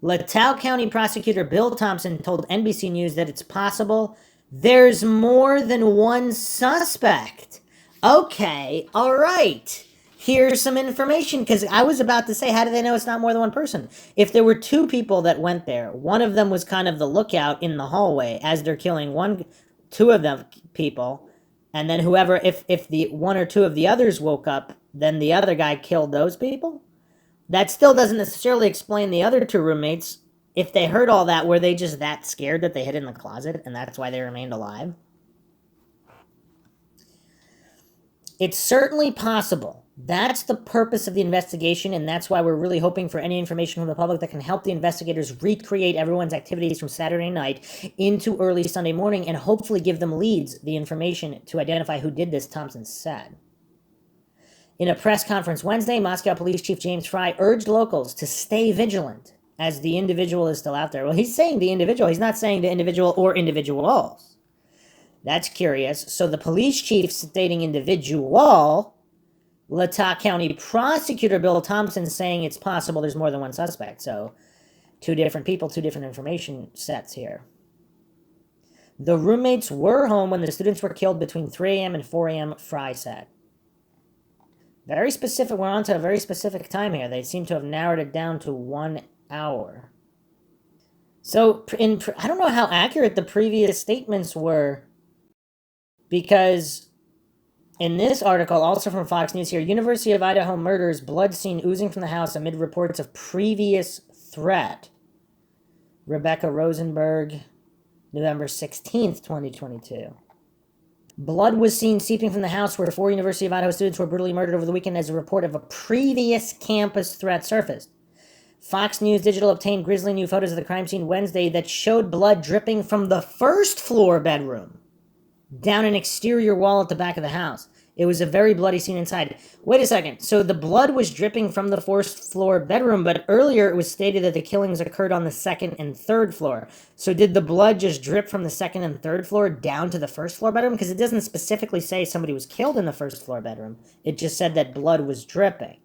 Latah County prosecutor Bill Thompson told NBC News that it's possible there's more than one suspect. Okay, all right. Here's some information, because I was about to say, how do they know it's not more than one person? If there were 2 people that went there, one of them was kind of the lookout in the hallway as they're killing 2 of them people, and then whoever, if the 1 or 2 of the others woke up, then the other guy killed those people? That still doesn't necessarily explain the other 2 roommates. If they heard all that, were they just that scared that they hid in the closet, and that's why they remained alive? It's certainly possible. That's the purpose of the investigation, and that's why we're really hoping for any information from the public that can help the investigators recreate everyone's activities from Saturday night into early Sunday morning and hopefully give them leads, the information to identify who did this, Thompson said. In a press conference Wednesday, Moscow Police Chief James Fry urged locals to stay vigilant as the individual is still out there. Well, he's saying the individual. He's not saying the individual or individuals. That's curious. So the police chief stating individual, Latah County prosecutor Bill Thompson saying it's possible there's more than one suspect. So 2 different people, 2 different information sets here. The roommates were home when the students were killed between 3 a.m. and 4 a.m., Fry said. Very specific. We're on to a very specific time here. They seem to have narrowed it down to 1 hour. So I don't know how accurate the previous statements were, because in this article, also from Fox News here, University of Idaho murders, blood seen oozing from the house amid reports of previous threat. Rebecca Rosenberg, November 16th, 2022. Blood was seen seeping from the house where 4 University of Idaho students were brutally murdered over the weekend as a report of a previous campus threat surfaced. Fox News Digital obtained grisly new photos of the crime scene Wednesday that showed blood dripping from the first floor bedroom down an exterior wall at the back of the house. It was a very bloody scene inside. Wait a second. So the blood was dripping from the first floor bedroom, but earlier it was stated that the killings occurred on the 2nd and 3rd floor. So did the blood just drip from the 2nd and 3rd floor down to the 1st floor bedroom? Because it doesn't specifically say somebody was killed in the 1st floor bedroom. It just said that blood was dripping.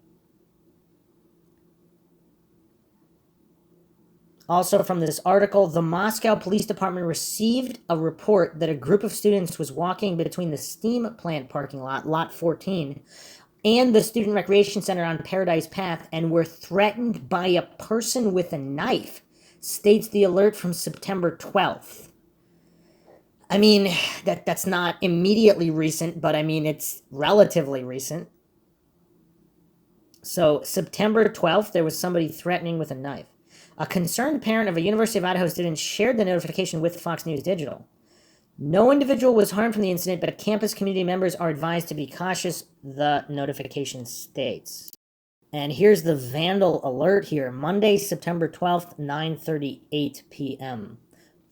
Also from this article, the Moscow Police Department received a report that a group of students was walking between the steam plant parking lot, lot 14, and the Student Recreation Center on Paradise Path and were threatened by a person with a knife, states the alert from September 12th. I mean, that's not immediately recent, but I mean, it's relatively recent. So, September 12th, there was somebody threatening with a knife. A concerned parent of a University of Idaho student shared the notification with Fox News Digital. No individual was harmed from the incident, but campus community members are advised to be cautious, the notification states. And here's the vandal alert here. Monday, September 12th, 9:38 p.m.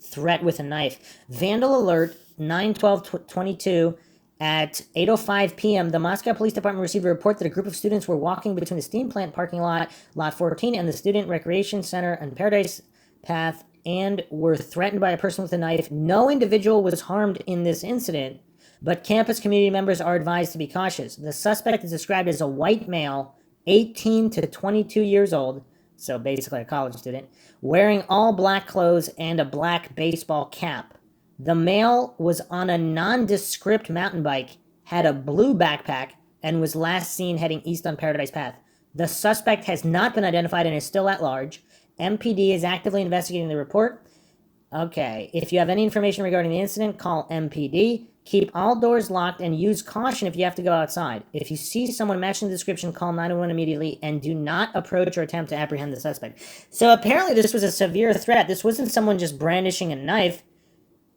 Threat with a knife. Vandal alert, 9/12/22. At 8:05 p.m., the Moscow Police Department received a report that a group of students were walking between the steam plant parking lot, lot 14, and the Student Recreation Center on Paradise Path and were threatened by a person with a knife. No individual was harmed in this incident, but campus community members are advised to be cautious. The suspect is described as a white male, 18 to 22 years old, so basically a college student, wearing all black clothes and a black baseball cap. The male was on a nondescript mountain bike, had a blue backpack, and was last seen heading east on Paradise Path. The suspect has not been identified and is still at large. MPD is actively investigating the report. Okay, if you have any information regarding the incident, call MPD. Keep all doors locked and use caution if you have to go outside. If you see someone matching the description, call 911 immediately and do not approach or attempt to apprehend the suspect. So apparently this was a severe threat. This wasn't someone just brandishing a knife.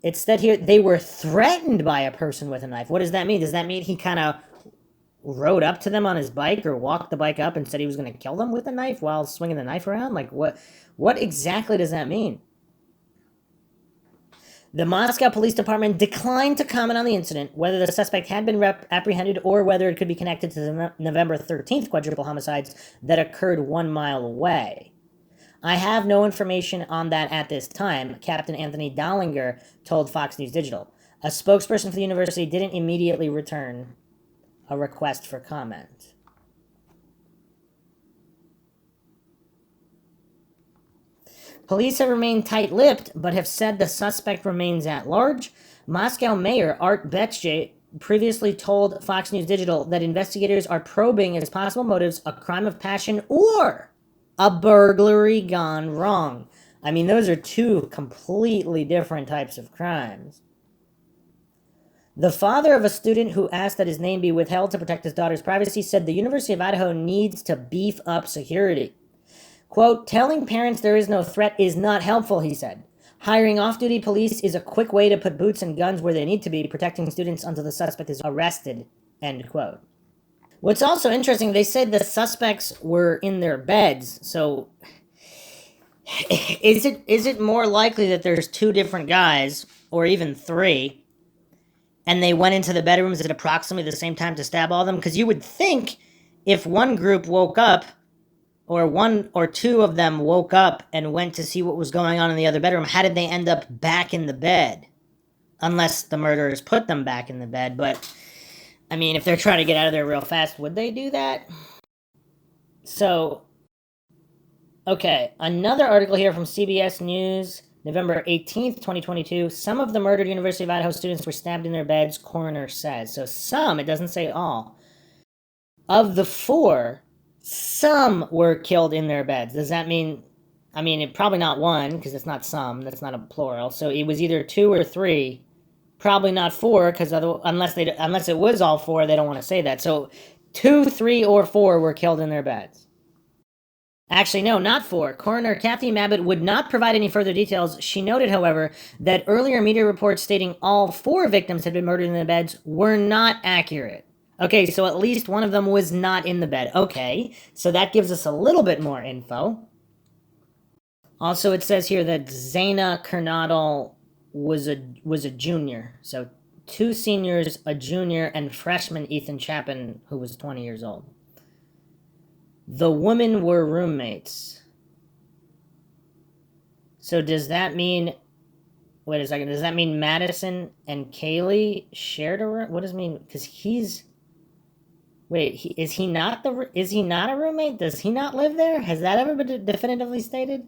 It's that here they were threatened by a person with a knife. What does that mean? Does that mean he kind of rode up to them on his bike or walked the bike up and said he was going to kill them with a knife while swinging the knife around? Like what exactly does that mean? The Moscow Police Department declined to comment on the incident, whether the suspect had been apprehended or whether it could be connected to the November 13th quadruple homicides that occurred 1 mile away. I have no information on that at this time, Captain Anthony Dollinger told Fox News Digital. A spokesperson for the university didn't immediately return a request for comment. Police have remained tight-lipped, but have said the suspect remains at large. Moscow Mayor Art Betsy previously told Fox News Digital that investigators are probing as possible motives a crime of passion or a burglary gone wrong. I mean, those are two completely different types of crimes. The father of a student who asked that his name be withheld to protect his daughter's privacy said the University of Idaho needs to beef up security. Quote, telling parents there is no threat is not helpful, he said. Hiring off-duty police is a quick way to put boots and guns where they need to be, protecting students until the suspect is arrested, end quote. What's also interesting, they said the suspects were in their beds, so is it more likely that there's two different guys, or even three, and they went into the bedrooms at approximately the same time to stab all of them? Because you would think if one group woke up, or one or two of them woke up and went to see what was going on in the other bedroom, how did they end up back in the bed? Unless the murderers put them back in the bed, but I mean, if they're trying to get out of there real fast, would they do that? So, okay, another article here from CBS News, November 18th, 2022. Some of the murdered University of Idaho students were stabbed in their beds, coroner says. So some, it doesn't say all. Of the four, some were killed in their beds. Does that mean, probably not one, because it's not some, that's not a plural. So it was either two or three. Probably not four, because unless it was all four, they don't want to say that. So 2, 3, or 4 were killed in their beds. Actually, no, not 4. Coroner Kathy Mabbitt would not provide any further details. She noted, however, that earlier media reports stating all 4 victims had been murdered in their beds were not accurate. Okay, so at least one of them was not in the bed. Okay, so that gives us a little bit more info. Also, it says here that Zaina Kernadal was a junior. So 2 seniors, a junior, and freshman Ethan Chapin, who was 20 years old. The women were roommates. So does that mean, wait a second, does that mean Madison and Kaylee shared a room? What does it mean? Because is he not a roommate? Does he not live there? Has that ever been definitively stated?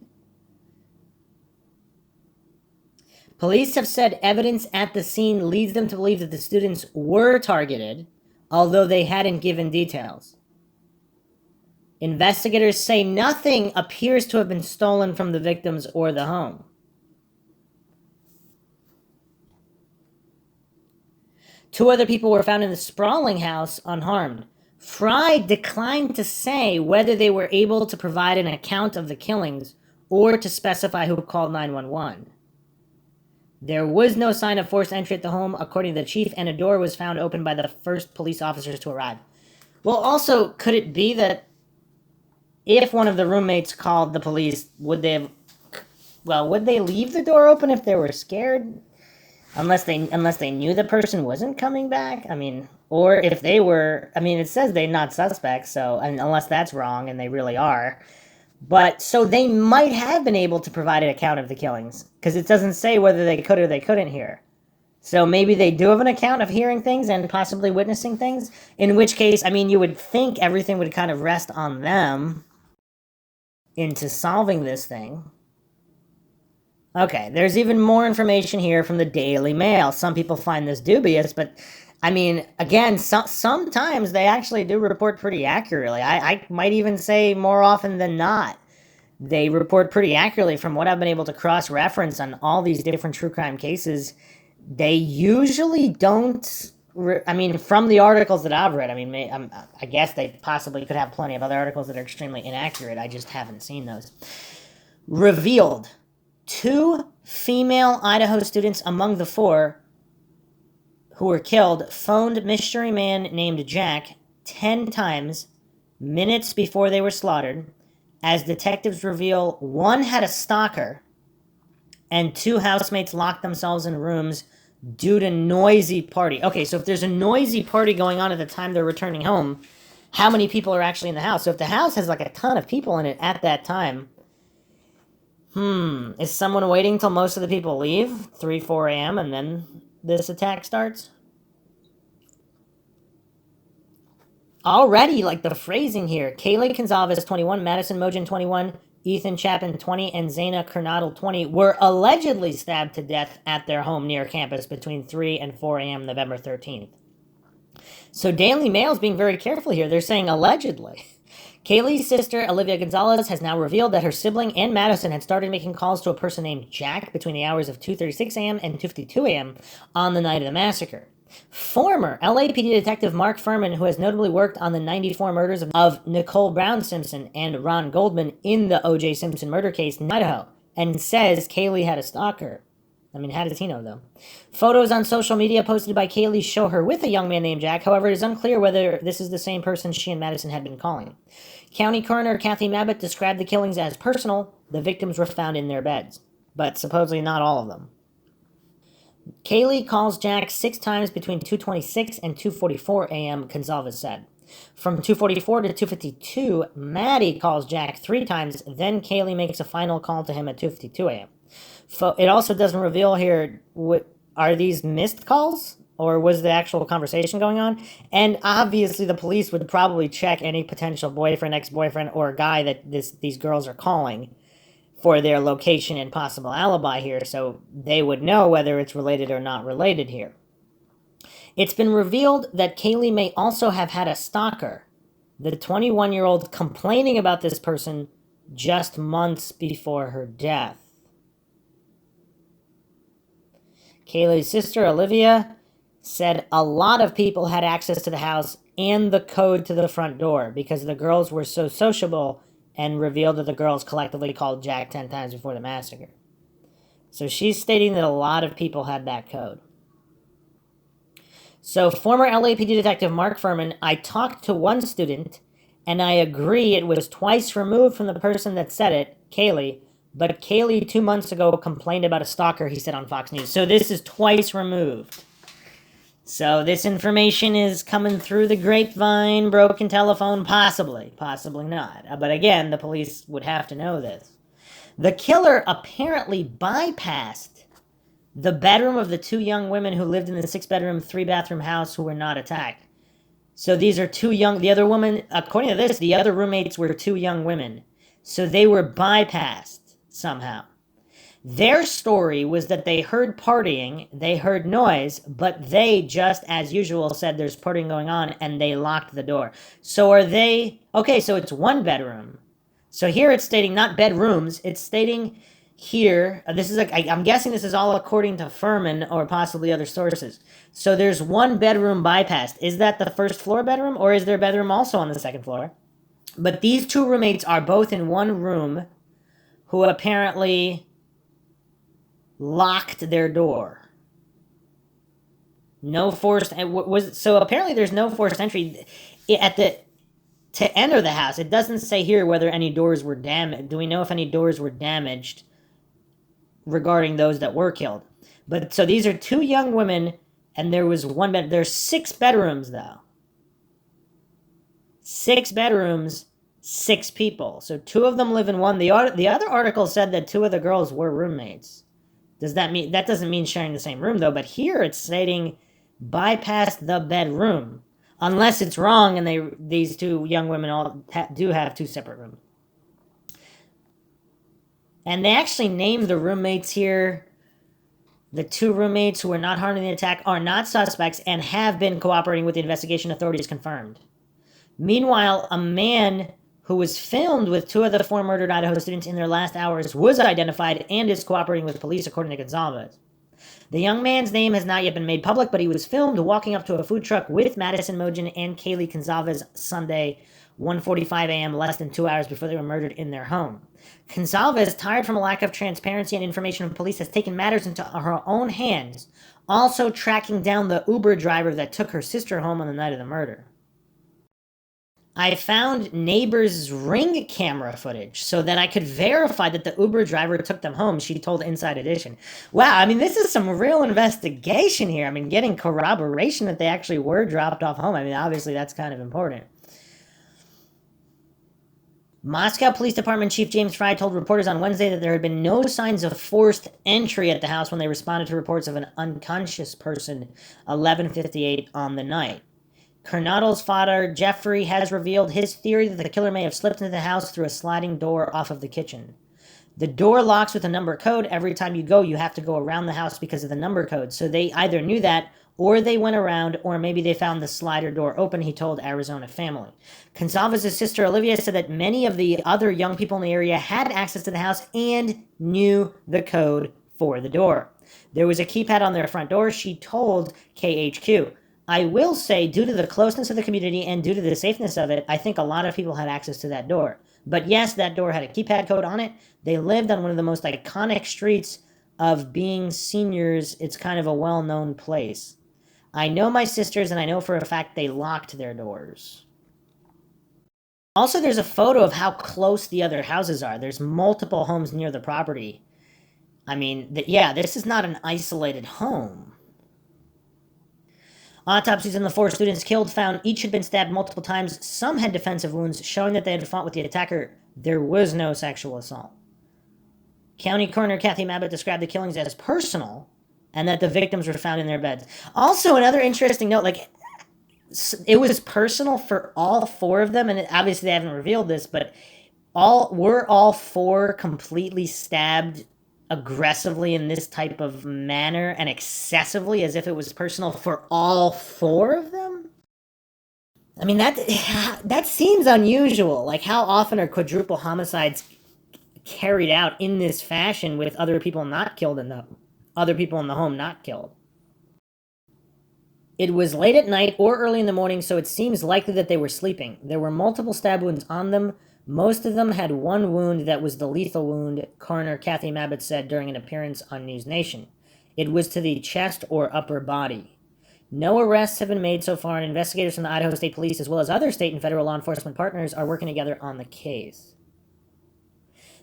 Police have said evidence at the scene leads them to believe that the students were targeted, although they hadn't given details. Investigators say nothing appears to have been stolen from the victims or the home. Two other people were found in the sprawling house unharmed. Fry declined to say whether they were able to provide an account of the killings or to specify who called 911. There was no sign of forced entry at the home, according to the chief, and a door was found open by the first police officers to arrive. Well, also, could it be that if one of the roommates called the police, would they leave the door open if they were scared? Unless they knew the person wasn't coming back? I mean, or if they were, I mean, it says they're not suspects, so, and unless that's wrong, and they really are. But, so they might have been able to provide an account of the killings, because it doesn't say whether they could or they couldn't hear. So maybe they do have an account of hearing things and possibly witnessing things, in which case, I mean, you would think everything would kind of rest on them into solving this thing. Okay, there's even more information here from the Daily Mail. Some people find this dubious, but I mean, again, sometimes they actually do report pretty accurately. I might even say more often than not, they report pretty accurately. From what I've been able to cross-reference on all these different true crime cases, they usually don't, I mean, from the articles that I've read, I mean, I guess they possibly could have plenty of other articles that are extremely inaccurate. I just haven't seen those. Revealed. 2 female Idaho students among the 4 who were killed phoned mystery man named Jack 10 times minutes before they were slaughtered. As detectives reveal, 1 had a stalker and 2 housemates locked themselves in rooms due to noisy party. Okay, so if there's a noisy party going on at the time they're returning home, how many people are actually in the house? So if the house has like a ton of people in it at that time, is someone waiting till most of the people leave, 3, 4 a.m., and then this attack starts? Already, like the phrasing here, Kaylee Gonzalez, 21, Madison Mogen, 21, Ethan Chapin, 20, and Zaina Kernadel, 20, were allegedly stabbed to death at their home near campus between 3 and 4 a.m. November 13th. So Daily Mail's being very careful here. They're saying allegedly. Kaylee's sister, Olivia Gonzalez, has now revealed that her sibling and Madison had started making calls to a person named Jack between the hours of 2:36 a.m. and 2:52 a.m. on the night of the massacre. Former LAPD detective Mark Furman, who has notably worked on the 94 murders of Nicole Brown Simpson and Ron Goldman in the O.J. Simpson murder case in Idaho, and says Kaylee had a stalker. I mean, how does he know, though? Photos on social media posted by Kaylee show her with a young man named Jack. However, it is unclear whether this is the same person she and Madison had been calling. County Coroner Kathy Mabbitt described the killings as personal. The victims were found in their beds, but supposedly not all of them. Kaylee calls Jack 6 times between 2:26 and 2:44 a.m., Gonzalez said. From 2:44 to 2:52, Maddie calls Jack 3 times, then Kaylee makes a final call to him at 2:52 a.m. It also doesn't reveal here, are these missed calls? Or was the actual conversation going on? And obviously the police would probably check any potential boyfriend, ex-boyfriend, or guy that these girls are calling for their location and possible alibi here, so they would know whether it's related or not related here. It's been revealed that Kaylee may also have had a stalker, the 21-year-old complaining about this person just months before her death. Kaylee's sister, Olivia, said a lot of people had access to the house and the code to the front door because the girls were so sociable, and revealed that the girls collectively called Jack 10 times before the massacre. So she's stating that a lot of people had that code. So former LAPD detective Mark Furman, I talked to one student, and I agree it was twice removed from the person that said it, Kaylee, but Kaylee 2 months ago complained about a stalker, he said on Fox News. So this is twice removed. So this information is coming through the grapevine, broken telephone, possibly not. But again, the police would have to know this. The killer apparently bypassed the bedroom of the 2 young women who lived in the 6-bedroom, 3-bathroom house who were not attacked. So these are 2 young, the other woman, according to this, the other roommates were 2 young women. So they were bypassed somehow. Their story was that they heard partying, they heard noise, but they, just as usual, said there's partying going on, and they locked the door. So are they... Okay, so it's one bedroom. So here it's stating not bedrooms, it's stating here, this is like, I'm guessing this is all according to Furman or possibly other sources. So there's one bedroom bypassed. Is that the first floor bedroom, or is there a bedroom also on the second floor? But these two roommates are both in one room who apparently locked their door. No forced... So apparently there's no forced entry to enter the house. It doesn't say here whether any doors were damaged. Do we know if any doors were damaged regarding those that were killed? But so these are two young women, and there was one bed. There's 6 bedrooms, though. 6 bedrooms, 6 people. So 2 of them live in one. The other article said that 2 of the girls were roommates. Does that mean... That doesn't mean sharing the same room, though. But here it's stating bypass the bedroom. Unless it's wrong and these 2 young women do have 2 separate rooms. And they actually named the roommates here. The 2 roommates who were not harmed in the attack are not suspects and have been cooperating with the investigation, authorities confirmed. Meanwhile, a man who was filmed with 2 of the 4 murdered Idaho students in their last hours was identified and is cooperating with police, according to Gonzalez. The young man's name has not yet been made public, but he was filmed walking up to a food truck with Madison Mogen and Kaylee Gonzalez Sunday, 1:45 a.m., less than 2 hours before they were murdered in their home. Gonzalez, tired from a lack of transparency and information from police, has taken matters into her own hands, also tracking down the Uber driver that took her sister home on the night of the murder. I found neighbors' Ring camera footage so that I could verify that the Uber driver took them home, she told Inside Edition. Wow, I mean, this is some real investigation here. I mean, getting corroboration that they actually were dropped off home. I mean, obviously that's kind of important. Moscow Police Department Chief James Fry told reporters on Wednesday that there had been no signs of forced entry at the house when they responded to reports of an unconscious person 11:58 on the night. Kernodle's father, Jeffrey, has revealed his theory that the killer may have slipped into the house through a sliding door off of the kitchen. The door locks with a number code. Every time you go, you have to go around the house because of the number code. So they either knew that, or they went around, or maybe they found the slider door open, he told Arizona Family. Gonzalez's sister, Olivia, said that many of the other young people in the area had access to the house and knew the code for the door. There was a keypad on their front door, she told KHQ. I will say, due to the closeness of the community and due to the safeness of it, I think a lot of people had access to that door. But yes, that door had a keypad code on it. They lived on one of the most iconic streets of being seniors. It's kind of a well-known place. I know my sisters, and I know for a fact they locked their doors. Also, there's a photo of how close the other houses are. There's multiple homes near the property. I mean, yeah, this is not an isolated home. Autopsies on the 4 students killed found each had been stabbed multiple times. Some had defensive wounds, showing that they had fought with the attacker. There was no sexual assault. County Coroner Kathy Mabbitt described the killings as personal, and that the victims were found in their beds. Also, another interesting note, like, it was personal for all 4 of them, and obviously they haven't revealed this, but all 4 completely stabbed aggressively in this type of manner and excessively, as if it was personal for all 4 of them? I mean, that seems unusual. Like, how often are quadruple homicides carried out in this fashion with other people not killed and other people in the home not killed? It was late at night or early in the morning, so it seems likely that they were sleeping. There were multiple stab wounds on them. Most of them had one wound that was the lethal wound, Coroner Kathy Mabbitt said during an appearance on News Nation. It was to the chest or upper body. No arrests have been made so far, and investigators from the Idaho State Police, as well as other state and federal law enforcement partners, are working together on the case.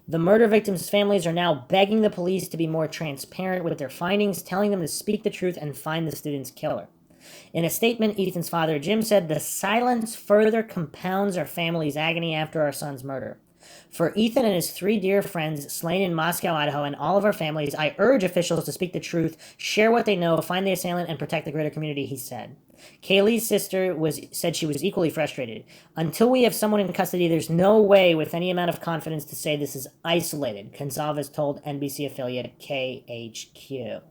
The murder victims' families are now begging the police to be more transparent with their findings, telling them to speak the truth and find the student's killer. In a statement, Ethan's father, Jim, said, "The silence further compounds our family's agony after our son's murder. For Ethan and his 3 dear friends slain in Moscow, Idaho, and all of our families, I urge officials to speak the truth, share what they know, find the assailant, and protect the greater community, he said. Kaylee's sister said she was equally frustrated. Until we have someone in custody, there's no way with any amount of confidence to say this is isolated, Gonzalez told NBC affiliate KHQ.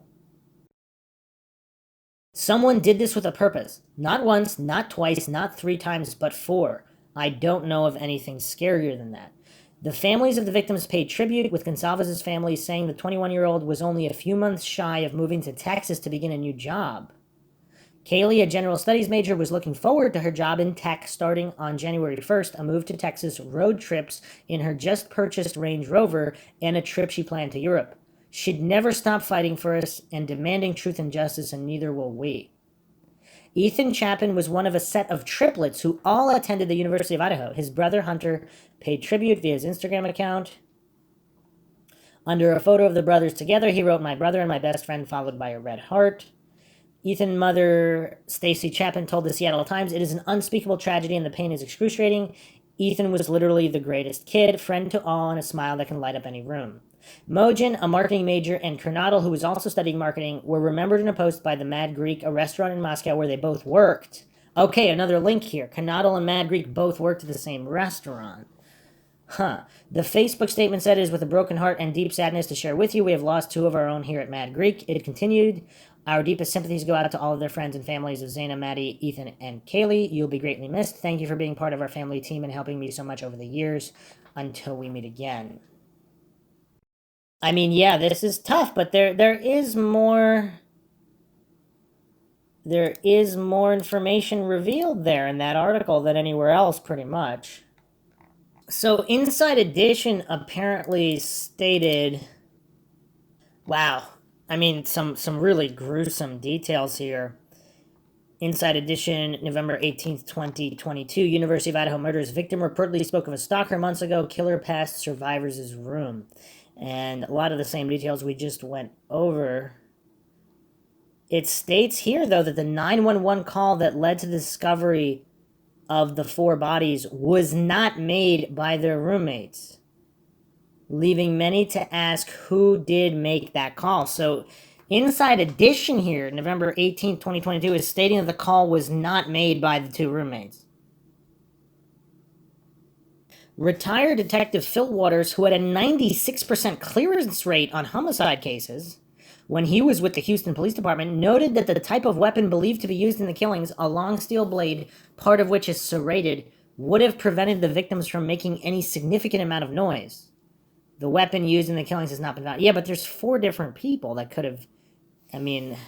Someone did this with a purpose. Not once, not twice, not 3 times, but 4. I don't know of anything scarier than that. The families of the victims paid tribute, with Gonzalez's family saying the 21-year-old was only a few months shy of moving to Texas to begin a new job. Kaylee, a general studies major, was looking forward to her job in tech starting on January 1st, a move to Texas, road trips in her just-purchased Range Rover, and a trip she planned to Europe. She'd never stop fighting for us and demanding truth and justice, and neither will we. Ethan Chapin was one of a set of triplets who all attended the University of Idaho. His brother Hunter paid tribute via his Instagram account. Under a photo of the brothers together, he wrote, "My brother and my best friend," followed by a red heart. Ethan's mother, Stacy Chapin, told the Seattle Times, "It is an unspeakable tragedy and the pain is excruciating. Ethan was literally the greatest kid, friend to all, and a smile that can light up any room." Mojin, a marketing major, and Kernadel, who was also studying marketing, were remembered in a post by the Mad Greek, a restaurant in Moscow where they both worked. Okay, another link here. Kernadel and Mad Greek both worked at the same restaurant. The Facebook statement said, "It is with a broken heart and deep sadness to share with you. We have lost 2 of our own here at Mad Greek." It continued, "Our deepest sympathies go out to all of their friends and families of Zaina, Maddie, Ethan, and Kaylee. You'll be greatly missed. Thank you for being part of our family team and helping me so much over the years. Until we meet again." I mean, yeah, this is tough, but there is more information revealed there in that article than anywhere else, pretty much. So Inside Edition apparently stated, wow, I mean, some really gruesome details here. Inside Edition, November 18th, 2022. University of Idaho murders victim reportedly spoke of a stalker months ago. Killer passed survivors' room. And a lot of the same details we just went over. It states here, though, that the 911 call that led to the discovery of the 4 bodies was not made by their roommates, leaving many to ask who did make that call. So Inside Edition here, November 18th, 2022, is stating that the call was not made by the 2 roommates. Retired Detective Phil Waters, who had a 96% clearance rate on homicide cases when he was with the Houston Police Department, noted that the type of weapon believed to be used in the killings, a long steel blade, part of which is serrated, would have prevented the victims from making any significant amount of noise. The weapon used in the killings has not been found. Yeah, but there's 4 different people that could have, I mean,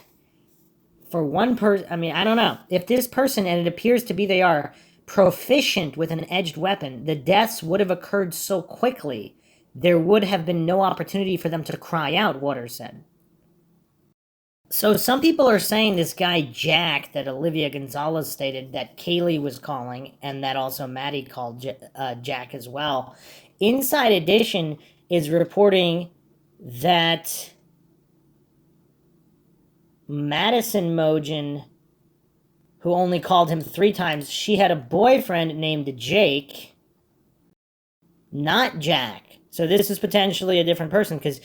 for one person, I mean, I don't know. If this person, and it appears to be they are, proficient with an edged weapon, the deaths would have occurred so quickly, there would have been no opportunity for them to cry out, Waters said. So some people are saying this guy Jack that Olivia Gonzalez stated that Kaylee was calling, and that also Maddie called Jack as well. Inside Edition is reporting that Madison Mojin, who only called him 3 times, she had a boyfriend named Jake, not Jack. So this is potentially a different person, because,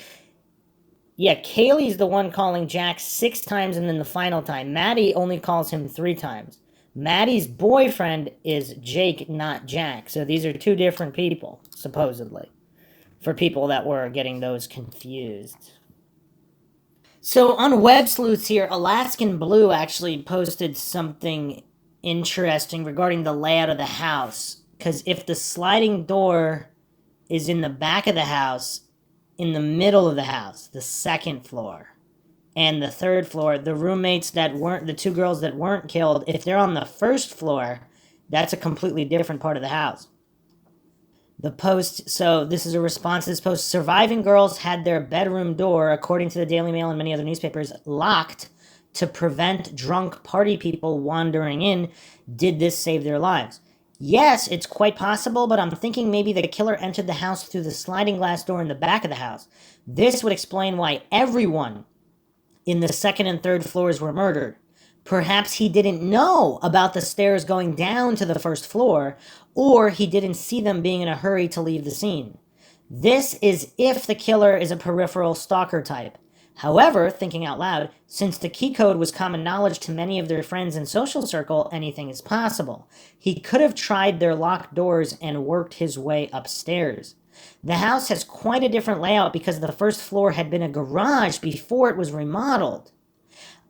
yeah, Kaylee's the one calling Jack 6 times, and then the final time. Maddie only calls him 3 times. Maddie's boyfriend is Jake, not Jack. So these are 2 different people, supposedly, for people that were getting those confused. So on Web Sleuths here, Alaskan Blue actually posted something interesting regarding the layout of the house. Because if the sliding door is in the back of the house, in the middle of the house, the 2nd floor, and the 3rd floor, the roommates that weren't, the 2 girls that weren't killed, if they're on the 1st floor, that's a completely different part of the house. The post, so this is a response to this post. Surviving girls had their bedroom door, according to the Daily Mail and many other newspapers, locked to prevent drunk party people wandering in. Did this save their lives? Yes, it's quite possible, but I'm thinking maybe the killer entered the house through the sliding glass door in the back of the house. This would explain why everyone in the 2nd and 3rd floors were murdered. Perhaps he didn't know about the stairs going down to the first floor, or he didn't see them being in a hurry to leave the scene. This is if the killer is a peripheral stalker type. However, thinking out loud, since the key code was common knowledge to many of their friends and social circle, anything is possible. He could have tried their locked doors and worked his way upstairs. The house has quite a different layout because the first floor had been a garage before it was remodeled.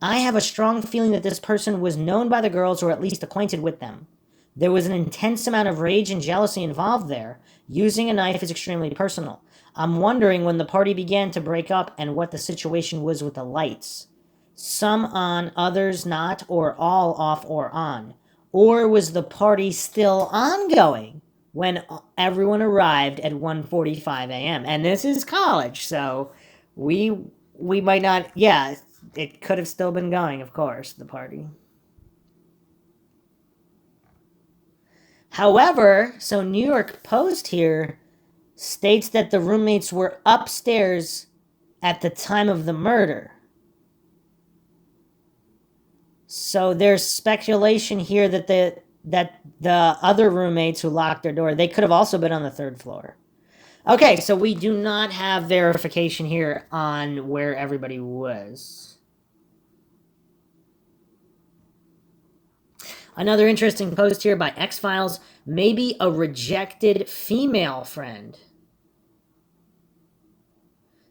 I have a strong feeling that this person was known by the girls or at least acquainted with them. There was an intense amount of rage and jealousy involved there. Using a knife is extremely personal. I'm wondering when the party began to break up and what the situation was with the lights. Some on, others not, or all off or on. Or was the party still ongoing when everyone arrived at 1:45 a.m.? And this is college, so we might not, yeah, it could have still been going, of course, the party. However, so New York Post here states that the roommates were upstairs at the time of the murder. So there's speculation here that the other roommates who locked their door, they could have also been on the third floor. Okay, so we do not have verification here on where everybody was. Another interesting post here by X-Files, maybe a rejected female friend.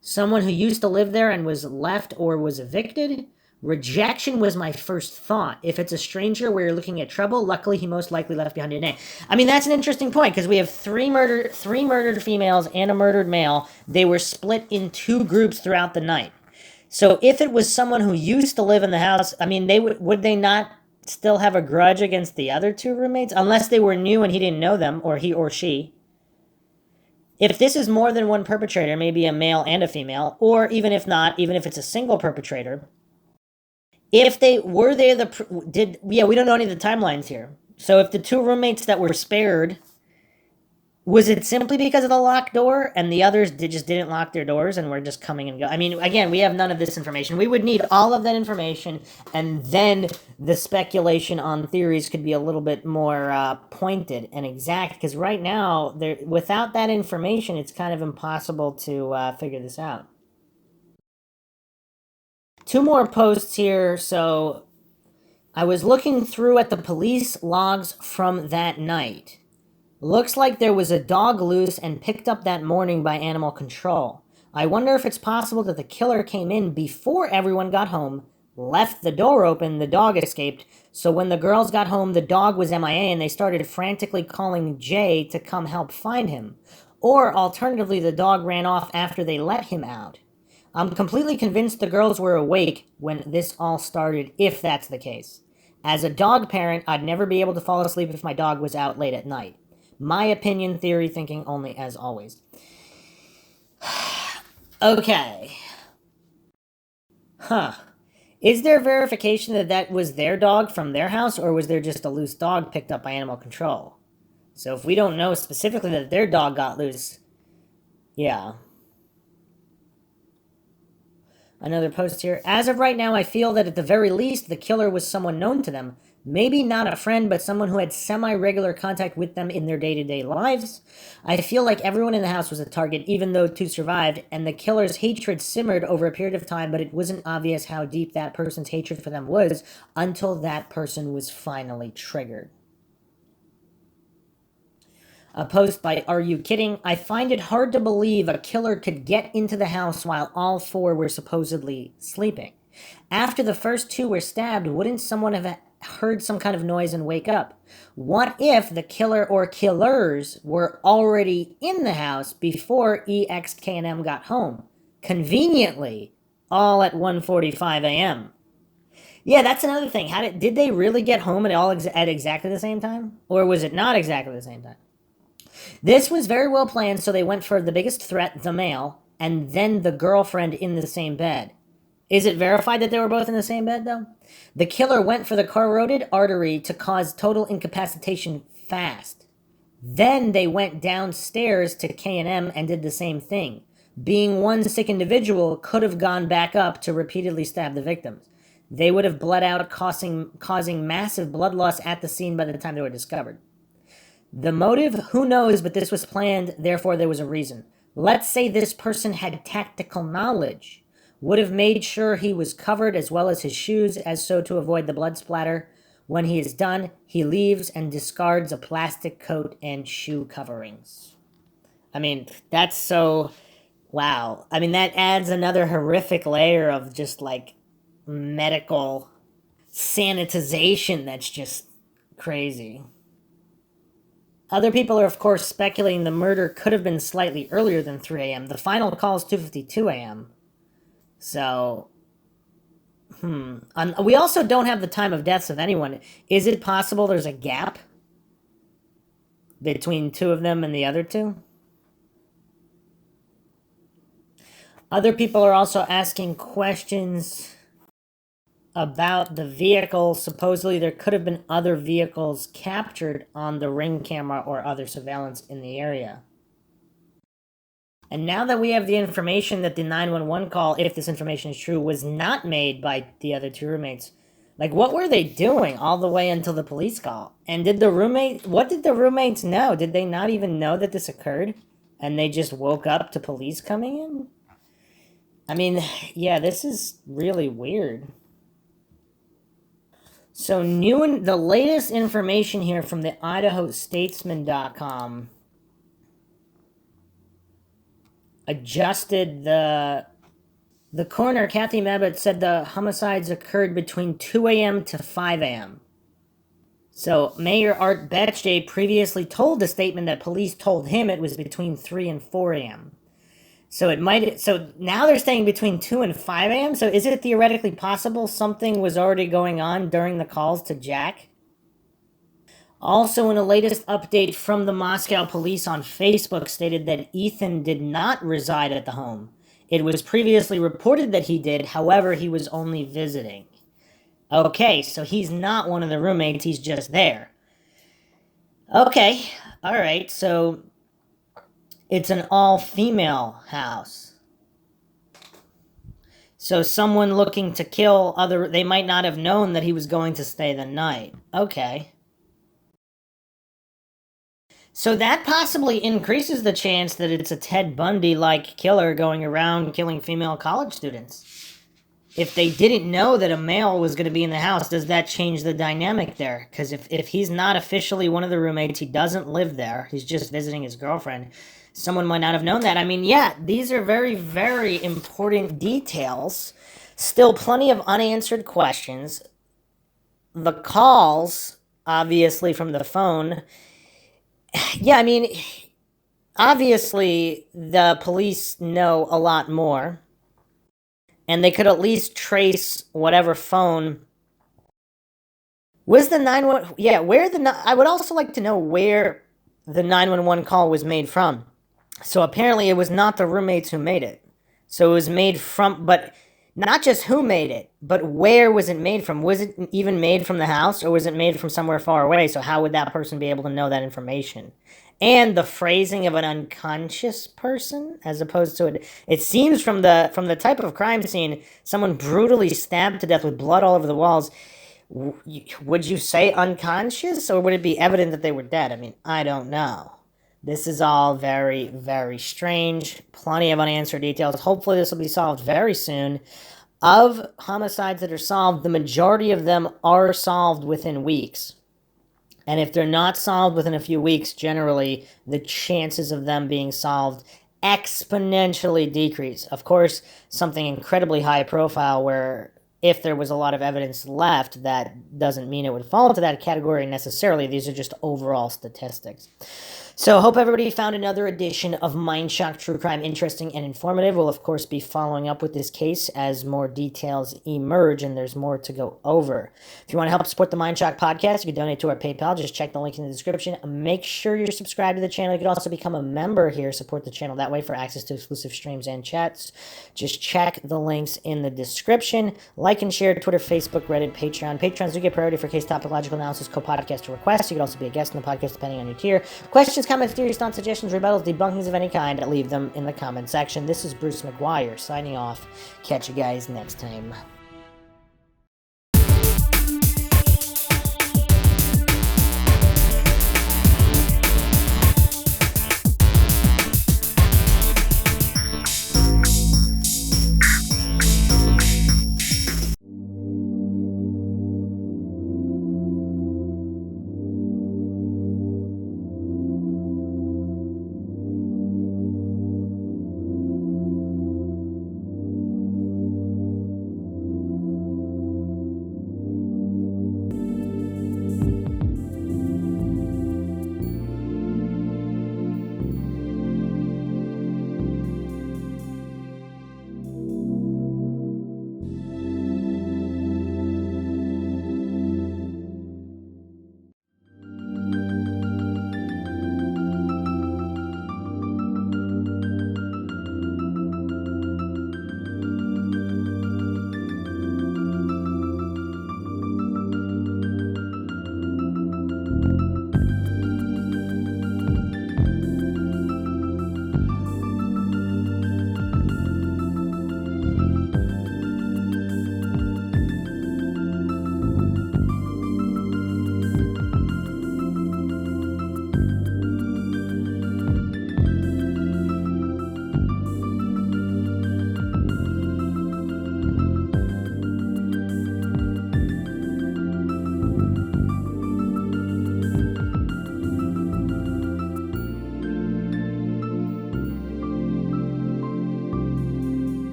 Someone who used to live there and was left or was evicted. Rejection was my first thought. If it's a stranger where you're looking at trouble, luckily he most likely left behind a name. I mean, that's an interesting point because we have three murdered females and a murdered male. They were split in two groups throughout the night. So if it was someone who used to live in the house, I mean, would they not still have a grudge against the other two roommates unless they were new and he didn't know them, or he or she? If this is more than one perpetrator, maybe a male and a female, or even if not, even if it's a single perpetrator, if they were they the we don't know any of the timelines here. So if the two roommates that were spared, was it simply because of the locked door and the others just didn't lock their doors and were just coming and go? I mean, again, we have none of this information. We would need all of that information, and then the speculation on theories could be a little bit more pointed and exact, because right now, without that information, it's kind of impossible to figure this out. Two more posts here. So I was looking through at the police logs from that night. Looks like there was a dog loose and picked up that morning by animal control. I wonder if it's possible that the killer came in before everyone got home, left the door open, the dog escaped, so when the girls got home, the dog was MIA and they started frantically calling Jay to come help find him. Or alternatively, the dog ran off after they let him out. I'm completely convinced the girls were awake when this all started, if that's the case. As a dog parent, I'd never be able to fall asleep if my dog was out late at night. My opinion, theory, thinking only, as always. Okay. Huh. Is there verification that that was their dog from their house, or was there just a loose dog picked up by animal control? So if we don't know specifically that their dog got loose, yeah. Another post here. As of right now, I feel that at the very least, the killer was someone known to them. Maybe not a friend, but someone who had semi-regular contact with them in their day-to-day lives. I feel like everyone in the house was a target, even though two survived, and the killer's hatred simmered over a period of time, but it wasn't obvious how deep that person's hatred for them was until that person was finally triggered. A post by Are You Kidding? I find it hard to believe a killer could get into the house while all four were supposedly sleeping. After the first two were stabbed, wouldn't someone have heard some kind of noise and wake up? What if the killer or killers were already in the house before EXK&M got home? Conveniently, all at 1:45 a.m. Yeah, that's another thing. Did they really get home at exactly the same time? Or was it not exactly the same time? This was very well planned, so they went for the biggest threat, the male, and then the girlfriend in the same bed. Is it verified that they were both in the same bed, though? The killer went for the carotid artery to cause total incapacitation fast. Then they went downstairs to K&M and did the same thing. Being one sick individual, could have gone back up to repeatedly stab the victims. They would have bled out, causing massive blood loss at the scene by the time they were discovered. The motive, who knows, but this was planned, therefore there was a reason. Let's say this person had tactical knowledge, would have made sure he was covered as well as his shoes, as so to avoid the blood splatter. When he is done, he leaves and discards a plastic coat and shoe coverings. I mean, that's so... Wow. I mean, that adds another horrific layer of just, like, medical sanitization that's just crazy. Other people are, of course, speculating the murder could have been slightly earlier than 3 a.m. The final call is 2:52 a.m. So, we also don't have the time of deaths of anyone. Is it possible there's a gap between two of them and the other two? Other people are also asking questions about the vehicle. Supposedly there could have been other vehicles captured on the Ring camera or other surveillance in the area. And now that we have the information that the 911 call, if this information is true, was not made by the other two roommates, like, what were they doing all the way until the police call? And what did the roommates know? Did they not even know that this occurred? And they just woke up to police coming in? I mean, yeah, this is really weird. So the latest information here from the IdahoStatesman.com adjusted the coroner, Kathy Mabbitt, said the homicides occurred between 2 a.m. to 5 a.m. So Mayor Art Betche previously told the statement that police told him it was between 3 and 4 a.m. So now they're saying between 2 and 5 a.m. So is it theoretically possible something was already going on during the calls to Jack? Also, in a latest update from the Moscow police on Facebook, stated that Ethan did not reside at the home. It was previously reported that he did, however, he was only visiting. Okay, so he's not one of the roommates, he's just there. Okay, alright, so it's an all-female house. So someone looking to kill they might not have known that he was going to stay the night. Okay. So that possibly increases the chance that it's a Ted Bundy-like killer going around killing female college students. If they didn't know that a male was going to be in the house, does that change the dynamic there? Because if he's not officially one of the roommates, he doesn't live there, he's just visiting his girlfriend, someone might not have known that. I mean, yeah, these are very, very important details. Still plenty of unanswered questions. The calls, obviously, from the phone. Yeah, I mean, obviously, the police know a lot more. And they could at least trace whatever phone. Was the 911... Yeah, I would also like to know where the 911 call was made from. So apparently it was not the roommates who made it. So it was made from... But not just who made it, but where was it made from? Was it even made from the house, or was it made from somewhere far away? So how would that person be able to know that information? And the phrasing of an unconscious person, as opposed to it seems from the type of crime scene, someone brutally stabbed to death with blood all over the walls. Would you say unconscious, or would it be evident that they were dead? I mean, I don't know. This is all very, very strange. Plenty of unanswered details. Hopefully this will be solved very soon. Of homicides that are solved, the majority of them are solved within weeks. And if they're not solved within a few weeks, generally, the chances of them being solved exponentially decrease. Of course, something incredibly high profile where if there was a lot of evidence left, that doesn't mean it would fall into that category necessarily. These are just overall statistics. So hope everybody found another edition of Mindshock True Crime interesting and informative. We'll, of course, be following up with this case as more details emerge and there's more to go over. If you want to help support the Mindshock podcast, you can donate to our PayPal. Just check the link in the description. Make sure you're subscribed to the channel. You can also become a member here, support the channel that way for access to exclusive streams and chats. Just check the links in the description. Like and share Twitter, Facebook, Reddit, Patreon. Patrons do get priority for case topological analysis, co-podcast requests. You can also be a guest in the podcast depending on your tier. Questions, comments, theories, thoughts, suggestions, rebuttals, debunkings of any kind, leave them in the comment section. This is Bruce McGuire signing off. Catch you guys next time.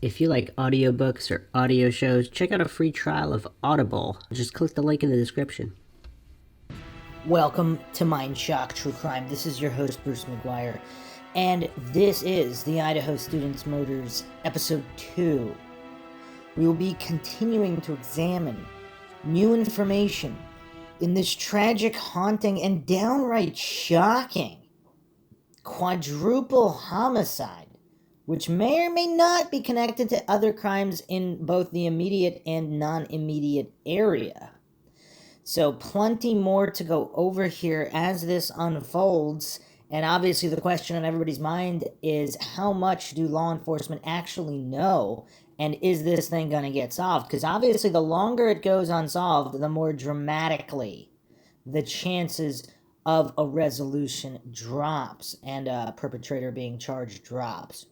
If you like audiobooks or audio shows, check out a free trial of Audible. Just click the link in the description. Welcome to Mindshock True Crime. This is your host, Bruce McGuire, and this is the Idaho Students Murders, Episode 2. We will be continuing to examine new information in this tragic, haunting, and downright shocking quadruple homicide, which may or may not be connected to other crimes in both the immediate and non-immediate area. So plenty more to go over here as this unfolds, and obviously the question on everybody's mind is, how much do law enforcement actually know, and is this thing going to get solved? Because obviously the longer it goes unsolved, the more dramatically the chances of a resolution drops and a perpetrator being charged drops.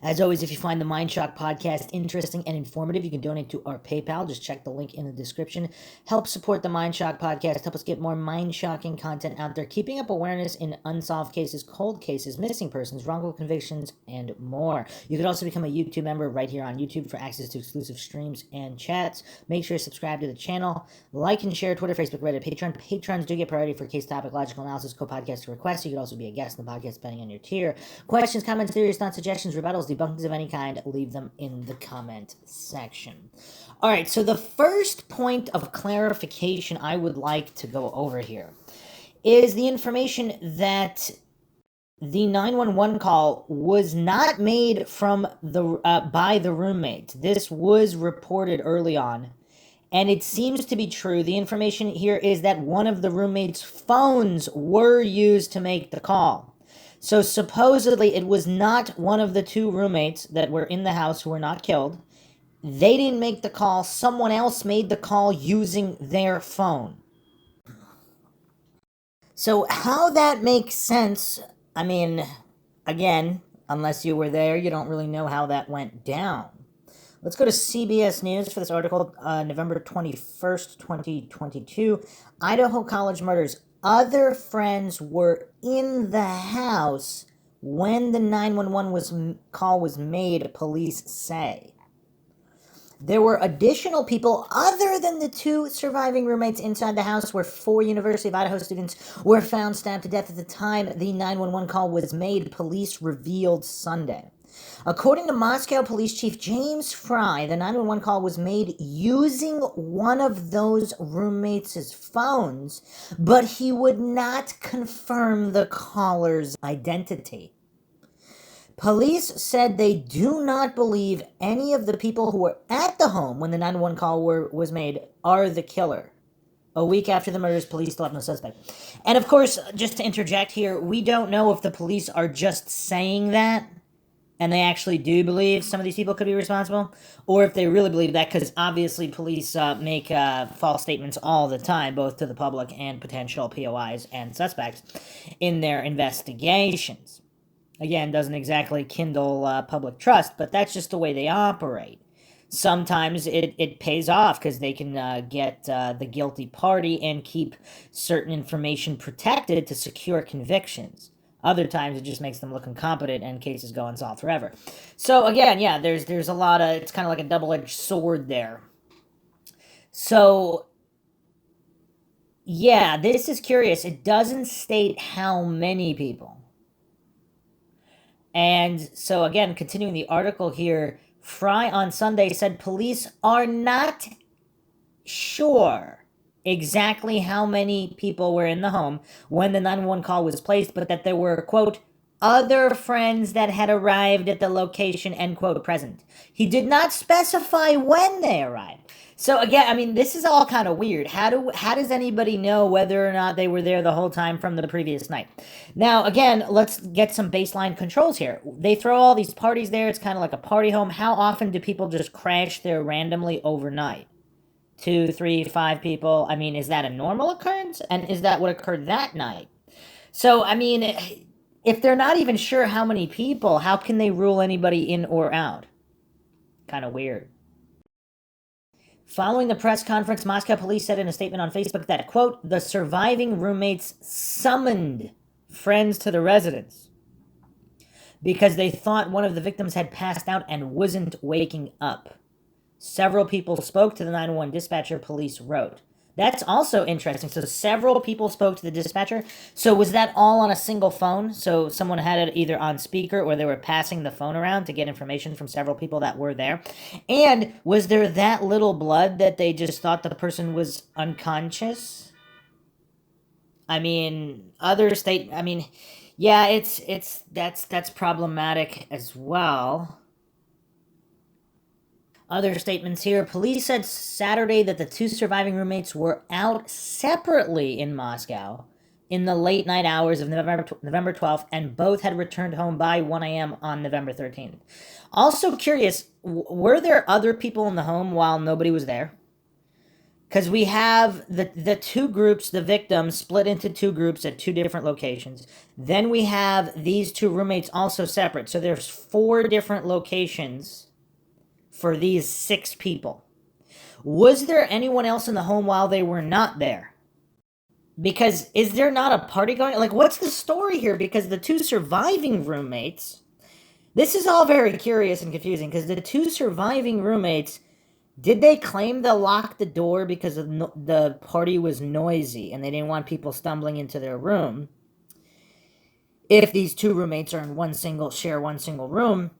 As always, if you find the Mindshock podcast interesting and informative, you can donate to our PayPal. Just check the link in the description. Help support the Mindshock podcast. Help us get more mind-shocking content out there, keeping up awareness in unsolved cases, cold cases, missing persons, wrongful convictions, and more. You could also become a YouTube member right here on YouTube for access to exclusive streams and chats. Make sure to subscribe to the channel. Like and share Twitter, Facebook, Reddit, Patreon. Patrons do get priority for case topic, logical analysis, co-podcast requests. You could also be a guest in the podcast depending on your tier. Questions, comments, theories, thoughts, suggestions, rebuttals, debunkings of any kind, leave them in the comment section. All right, so the first point of clarification I would like to go over here is the information that the 911 call was not made from the by the roommate. This was reported early on, and it seems to be true. The information here is that one of the roommate's phones were used to make the call. So supposedly it was not one of the two roommates that were in the house who were not killed. They didn't make the call. Someone else made the call using their phone. So how that makes sense, I mean, again, unless you were there, you don't really know how that went down. Let's go to CBS News for this article, November 21st, 2022. Idaho college murders. Other friends were in the house when the 911 call was made, police say. There were additional people other than the two surviving roommates inside the house, where 4 University of Idaho students were found stabbed to death at the time the 911 call was made, police revealed Sunday. According to Moscow Police Chief James Fry, the 911 call was made using one of those roommates' phones, but he would not confirm the caller's identity. Police said they do not believe any of the people who were at the home when the 911 call was made are the killer. A week after the murders, police still have no suspect. And of course, just to interject here, we don't know if the police are just saying that and they actually do believe some of these people could be responsible, or if they really believe that, because obviously police make false statements all the time, both to the public and potential POIs and suspects in their investigations. Again, doesn't exactly kindle public trust, but that's just the way they operate. Sometimes it pays off because they can get the guilty party and keep certain information protected to secure convictions. Other times it just makes them look incompetent and cases go unsolved forever. So again, yeah, there's a lot of, it's kind of like a double-edged sword there. So yeah, this is curious. It doesn't state how many people. And so again, continuing the article here, Fry on Sunday said police are not sure exactly how many people were in the home when the 911 call was placed, but that there were, quote, other friends that had arrived at the location, end quote, present. He did not specify when they arrived. So again, I mean, this is all kind of weird. How does anybody know whether or not they were there the whole time from the previous night? Now, again, let's get some baseline controls here. They throw all these parties there. It's kind of like a party home. How often do people just crash there randomly overnight? 2, 3, 5 people. I mean, is that a normal occurrence? And is that what occurred that night? So, I mean, if they're not even sure how many people, how can they rule anybody in or out? Kind of weird. Following the press conference, Moscow police said in a statement on Facebook that, quote, the surviving roommates summoned friends to the residence. because they thought one of the victims had passed out and wasn't waking up. Several people spoke to the 911 dispatcher, police wrote. That's also interesting. So several people spoke to the dispatcher. So was that all on a single phone? So someone had it either on speaker or they were passing the phone around to get information from several people that were there? And was there that little blood that they just thought the person was unconscious? I mean, yeah, that's problematic as well. Other statements here. Police said Saturday that the two surviving roommates were out separately in Moscow in the late night hours of November 12th, and both had returned home by 1 a.m. on November 13th. Also curious, were there other people in the home while nobody was there? Because we have the two groups, the victims, split into two groups at two different locations. Then we have these two roommates also separate. So there's 4 different locations for these 6 people. Was there anyone else in the home while they were not there? Because is there not a party going? Like, what's the story here? Because the 2 surviving roommates, this is all very curious and confusing, because the 2 surviving roommates, did they claim to lock the door because the party was noisy and they didn't want people stumbling into their room? If these 2 roommates are in share one single room,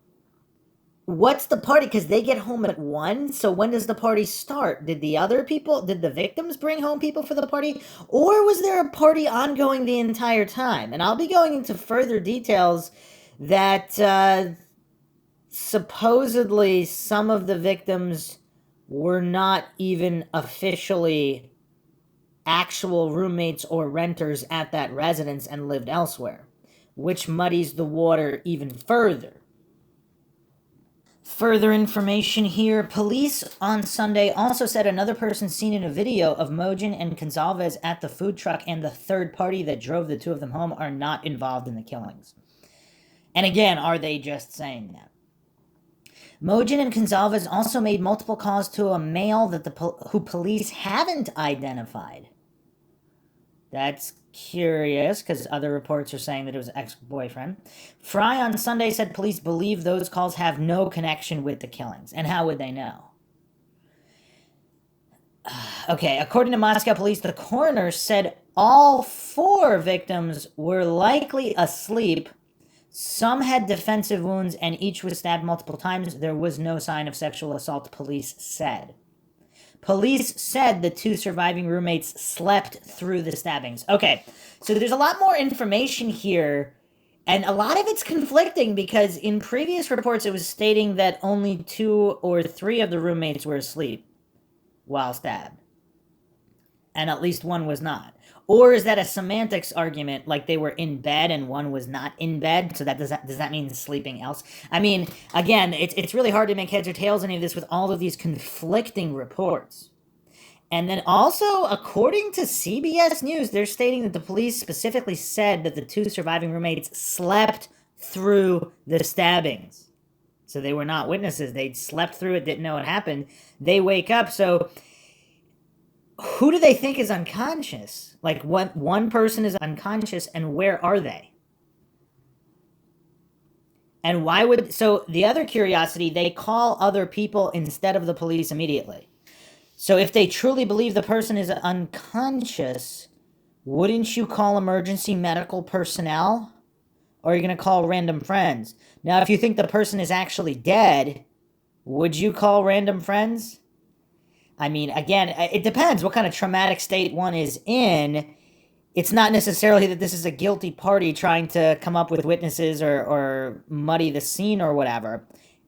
what's the party? Because they get home at 1, so when does the party start? Did the victims bring home people for the party? Or was there a party ongoing the entire time? And I'll be going into further details that supposedly some of the victims were not even officially actual roommates or renters at that residence and lived elsewhere, which muddies the water even further. Further information here. Police on Sunday also said another person seen in a video of Mojin and Gonzalez at the food truck and the third party that drove the 2 of them home are not involved in the killings. And again, are they just saying that? Mojin and Gonzalez also made multiple calls to a male who police haven't identified. That's curious, because other reports are saying that it was ex-boyfriend. Fry on Sunday said police believe those calls have no connection with the killings. And how would they know? Okay, according to Moscow police, the coroner said all 4 victims were likely asleep. Some had defensive wounds and each was stabbed multiple times. There was no sign of sexual assault, police said. Police said the 2 surviving roommates slept through the stabbings. Okay, so there's a lot more information here, and a lot of it's conflicting because in previous reports it was stating that only 2 or 3 of the roommates were asleep while stabbed, and at least 1 was not. Or is that a semantics argument, like they were in bed and 1 was not in bed? So does that mean sleeping else? I mean, again, it's really hard to make heads or tails any of this with all of these conflicting reports. And then also, according to CBS News, they're stating that the police specifically said that the 2 surviving roommates slept through the stabbings. So they were not witnesses. They slept through it, didn't know what happened. They wake up, so who do they think is unconscious? Like, one person is unconscious, and where are they? And so the other curiosity, they call other people instead of the police immediately. So if they truly believe the person is unconscious, wouldn't you call emergency medical personnel? Or are you going to call random friends? Now, if you think the person is actually dead, would you call random friends? I mean, again, it depends what kind of traumatic state one is in. It's not necessarily that this is a guilty party trying to come up with witnesses or muddy the scene or whatever.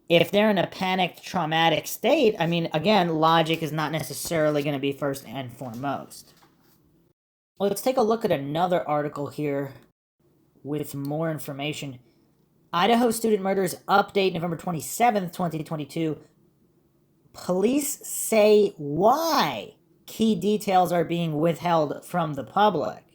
If they're in a panicked, traumatic state, I mean, again, logic is not necessarily going to be first and foremost. Well, let's take a look at another article here with more information. Idaho student murders update, November 27th, 2022. Police say why key details are being withheld from the public.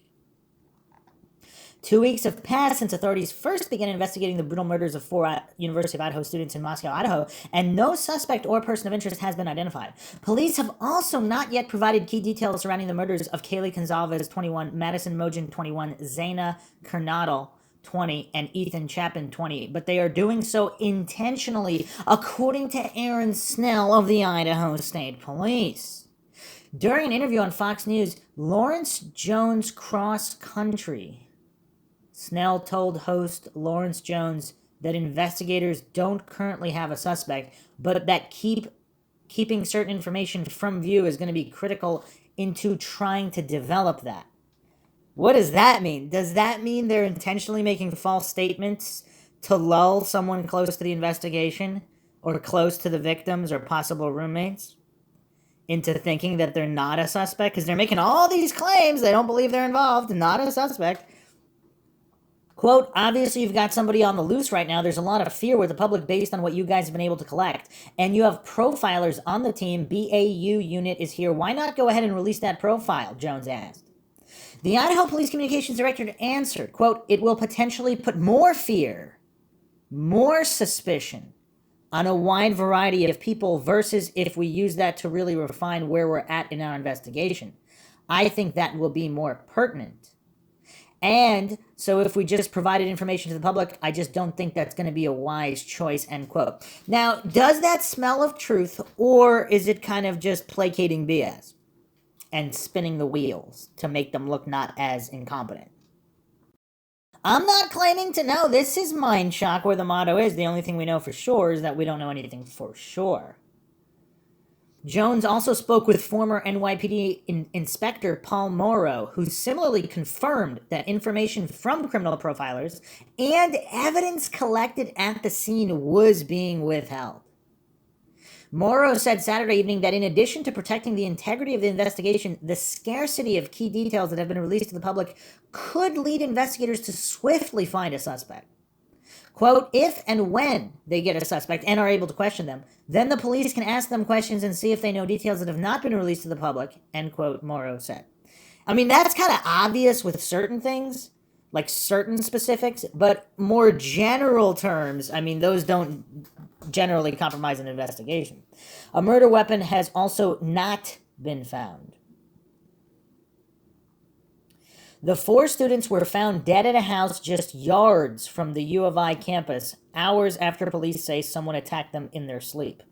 2 weeks have passed since authorities first began investigating the brutal murders of 4 University of Idaho students in Moscow, Idaho, and no suspect or person of interest has been identified. Police have also not yet provided key details surrounding the murders of Kaylee Gonzalez, 21, Madison Mojin, 21, Zaina Kernadal, 20, and Ethan Chapin, 20, but they are doing so intentionally, according to Aaron Snell of the Idaho State Police. During an interview on Fox News, Lawrence Jones Cross Country, Snell told host Lawrence Jones that investigators don't currently have a suspect, but that keeping certain information from view is going to be critical into trying to develop that. What does that mean? Does that mean they're intentionally making false statements to lull someone close to the investigation or close to the victims or possible roommates into thinking that they're not a suspect? Because they're making all these claims they don't believe they're involved, not a suspect. Quote, obviously you've got somebody on the loose right now. There's a lot of fear with the public based on what you guys have been able to collect. And you have profilers on the team. BAU unit is here. Why not go ahead and release that profile? Jones asked. The Idaho Police Communications Director answered, quote, it will potentially put more fear, more suspicion on a wide variety of people versus if we use that to really refine where we're at in our investigation. I think that will be more pertinent. And so if we just provided information to the public, I just don't think that's going to be a wise choice, end quote. Now, does that smell of truth, or is it kind of just placating BS and spinning the wheels to make them look not as incompetent? I'm not claiming to know. This is Mindshock, where the motto is, the only thing we know for sure is that we don't know anything for sure. Jones also spoke with former NYPD Inspector Paul Morrow, who similarly confirmed that information from criminal profilers and evidence collected at the scene was being withheld. Morrow said Saturday evening that in addition to protecting the integrity of the investigation, the scarcity of key details that have been released to the public could lead investigators to swiftly find a suspect. Quote, if and when they get a suspect and are able to question them, then the police can ask them questions and see if they know details that have not been released to the public, end quote, Morrow said. I mean, that's kind of obvious with certain things, like certain specifics, but more general terms, I mean, those don't generally compromise an investigation. A murder weapon has also not been found. The 4 students were found dead at a house just yards from the U of I campus, hours after police say someone attacked them in their sleep.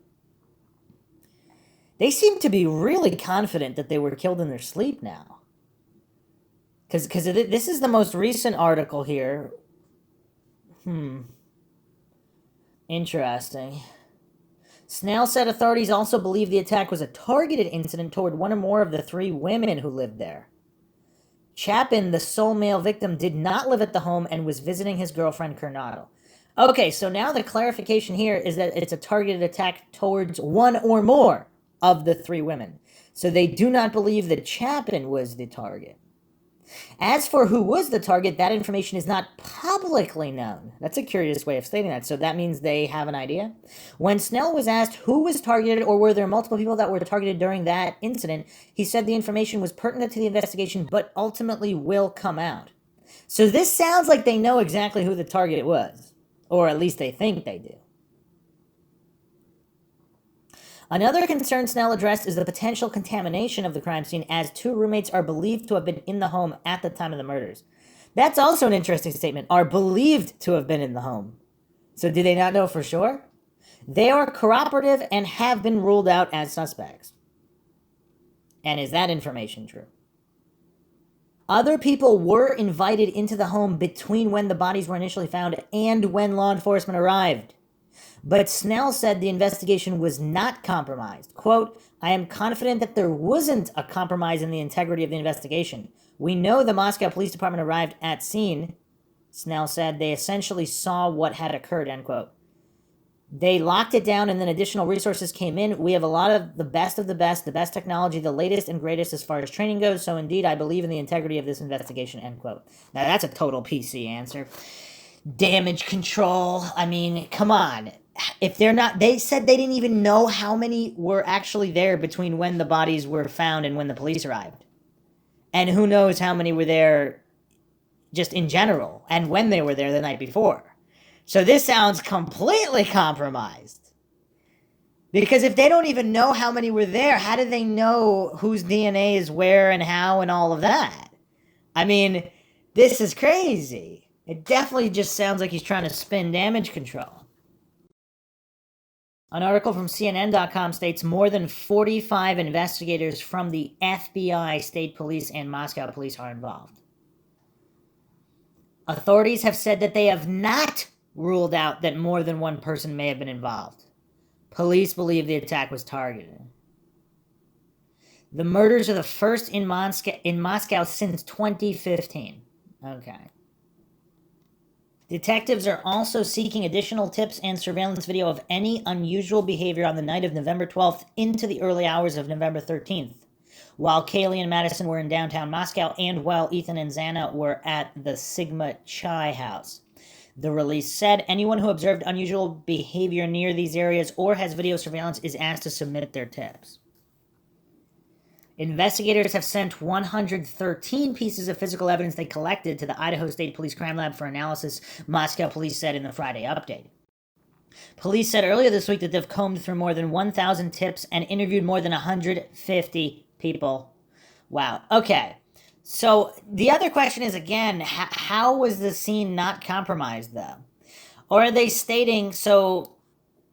They seem to be really confident that they were killed in their sleep now. Because this is the most recent article here. Interesting. Snell said authorities also believe the attack was a targeted incident toward one or more of the 3 women who lived there. Chapin, the sole male victim, did not live at the home and was visiting his girlfriend, Coronado. Okay, so now the clarification here is that it's a targeted attack towards one or more of the 3 women. So they do not believe that Chapin was the target. As for who was the target, that information is not publicly known. That's a curious way of stating that. So that means they have an idea. When Snell was asked who was targeted or were there multiple people that were targeted during that incident, he said the information was pertinent to the investigation but ultimately will come out. So this sounds like they know exactly who the target was, or at least they think they do. Another concern Snell addressed is the potential contamination of the crime scene, as 2 roommates are believed to have been in the home at the time of the murders. That's also an interesting statement. Are believed to have been in the home. So do they not know for sure? They are corroborative and have been ruled out as suspects. And is that information true? Other people were invited into the home between when the bodies were initially found and when law enforcement arrived. But Snell said the investigation was not compromised. Quote, I am confident that there wasn't a compromise in the integrity of the investigation. We know the Moscow Police Department arrived at scene. Snell said they essentially saw what had occurred, end quote. They locked it down and then additional resources came in. We have a lot of the best the best technology, the latest and greatest as far as training goes. So indeed, I believe in the integrity of this investigation, end quote. Now that's a total PC answer. Damage control. I mean, come on. If they're not, they said they didn't even know how many were actually there between when the bodies were found and when the police arrived. And who knows how many were there just in general and when they were there the night before. So this sounds completely compromised. Because if they don't even know how many were there, how do they know whose DNA is where and how and all of that? I mean, this is crazy. It definitely just sounds like he's trying to spin damage control. An article from CNN.com states more than 45 investigators from the FBI, state police, and Moscow police are involved. Authorities have said that they have not ruled out that more than one person may have been involved. Police believe the attack was targeted. The murders are the first in Moscow since 2015. Okay. Detectives are also seeking additional tips and surveillance video of any unusual behavior on the night of November 12th into the early hours of November 13th, while Kaylee and Madison were in downtown Moscow and while Ethan and Xana were at the Sigma Chai house. The release said anyone who observed unusual behavior near these areas or has video surveillance is asked to submit their tips. Investigators have sent 113 pieces of physical evidence they collected to the Idaho State Police Crime Lab for analysis, Moscow police said in the Friday update. Police said earlier this week that they've combed through more than 1,000 tips and interviewed more than 150 people. Wow. Okay. So the other question is, again, how was the scene not compromised, though? Or are they stating, so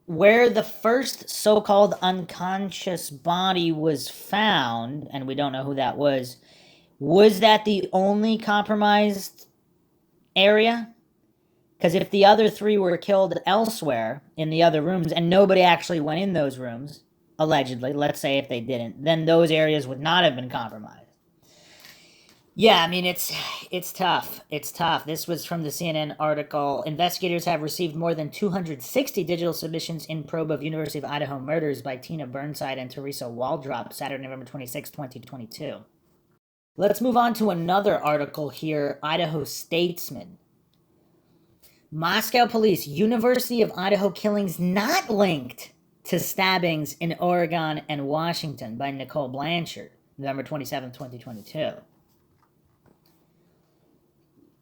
where the first so-called unconscious body was found, and we don't know who that was that the only compromised area? Because if the other three were killed elsewhere in the other rooms and nobody actually went in those rooms, allegedly, let's say if they didn't, then those areas would not have been compromised. Yeah, I mean, it's tough. It's tough. This was from the CNN article. Investigators have received more than 260 digital submissions in probe of University of Idaho murders by Tina Burnside and Teresa Waldrop, Saturday, November 26, 2022. Let's move on to another article here, Idaho Statesman. Moscow police, University of Idaho killings not linked to stabbings in Oregon and Washington by Nicole Blanchard, November 27, 2022.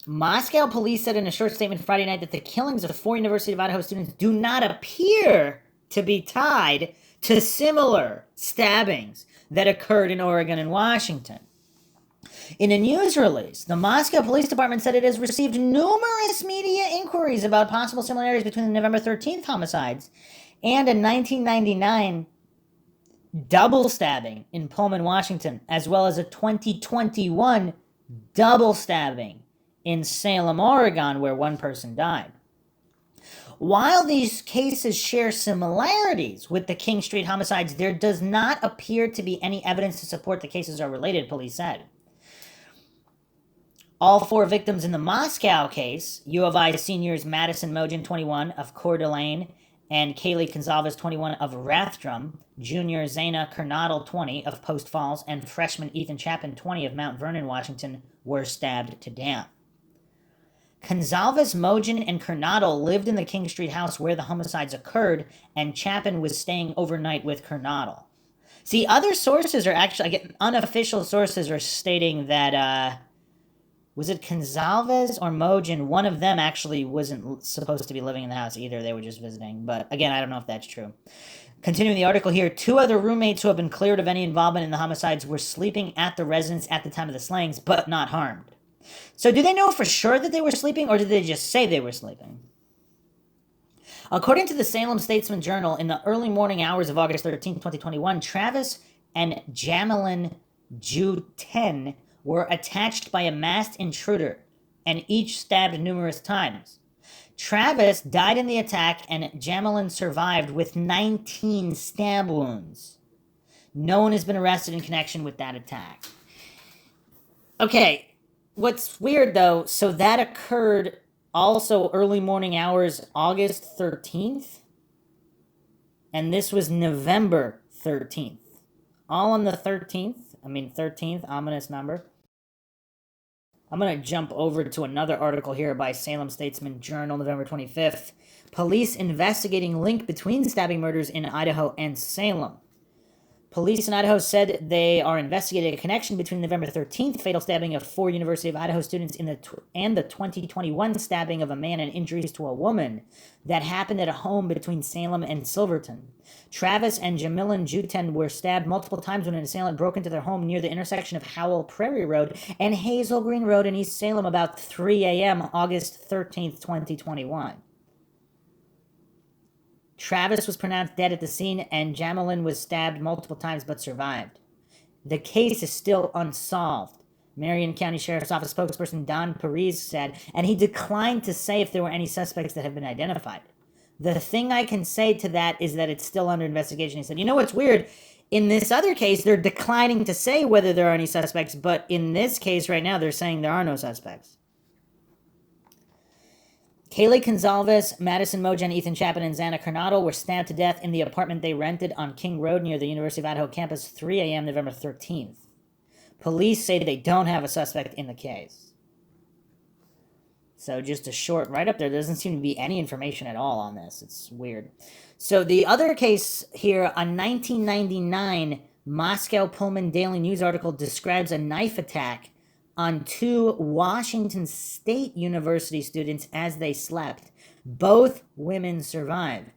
Moscow police said in a short statement Friday night that the killings of 4 University of Idaho students do not appear to be tied to similar stabbings that occurred in Oregon and Washington. In a news release, the Moscow Police Department said it has received numerous media inquiries about possible similarities between the November 13th homicides and a 1999 double stabbing in Pullman, Washington, as well as a 2021 double stabbing in Salem, Oregon, where one person died. While these cases share similarities with the King Street homicides, there does not appear to be any evidence to support the cases are related, police said. All 4 victims in the Moscow case, U of I seniors Madison Mogen, 21, of Coeur d'Alene, and Kaylee Gonzalez, 21, of Rathdrum, junior Xana Kernodle, 20, of Post Falls, and freshman Ethan Chapin, 20, of Mount Vernon, Washington, were stabbed to death. Gonzalez, Mogen, and Kernodle lived in the King Street house where the homicides occurred, and Chapin was staying overnight with Kernodle. See, other sources are actually, unofficial sources are stating that, was it Gonzalez or Mogen? One of them actually wasn't supposed to be living in the house either. They were just visiting. But again, I don't know if that's true. Continuing the article here, 2 other roommates who have been cleared of any involvement in the homicides were sleeping at the residence at the time of the slayings, but not harmed. So do they know for sure that they were sleeping, or did they just say they were sleeping? According to the Salem Statesman Journal, in the early morning hours of August 13, 2021, Travis and Jamelin Juten were attached by a masked intruder and each stabbed numerous times. Travis died in the attack and Jamelin survived with 19 stab wounds. No one has been arrested in connection with that attack. Okay, what's weird though, so that occurred also early morning hours, August 13th, and this was November 13th. All on the 13th, 13th, ominous number. I'm going to jump over to another article here by Salem Statesman Journal, November 25th. Police investigating link between stabbing murders in Idaho and Salem. Police in Idaho said they are investigating a connection between November 13th fatal stabbing of 4 University of Idaho students and the 2021 stabbing of a man and injuries to a woman that happened at a home between Salem and Silverton. Travis and Jamilin Juten were stabbed multiple times when an assailant broke into their home near the intersection of Howell Prairie Road and Hazel Green Road in East Salem about 3 a.m. August 13th, 2021. Travis was pronounced dead at the scene, and Jamelin was stabbed multiple times but survived. The case is still unsolved, Marion County Sheriff's Office spokesperson Don Perez said, and he declined to say if there were any suspects that have been identified. The thing I can say to that is that it's still under investigation. He said, you know what's weird? In this other case, they're declining to say whether there are any suspects, but in this case right now, they're saying there are no suspects. Kaylee Gonzalez, Madison Mojan, Ethan Chapin, and Xana Coronado were stabbed to death in the apartment they rented on King Road near the University of Idaho campus 3 a.m. November 13th. Police say they don't have a suspect in the case. So just a short write-up there. There doesn't seem to be any information at all on this. It's weird. So the other case here, a 1999 Moscow Pullman Daily News article describes a knife attack on 2 Washington State University students as they slept. Both women survived.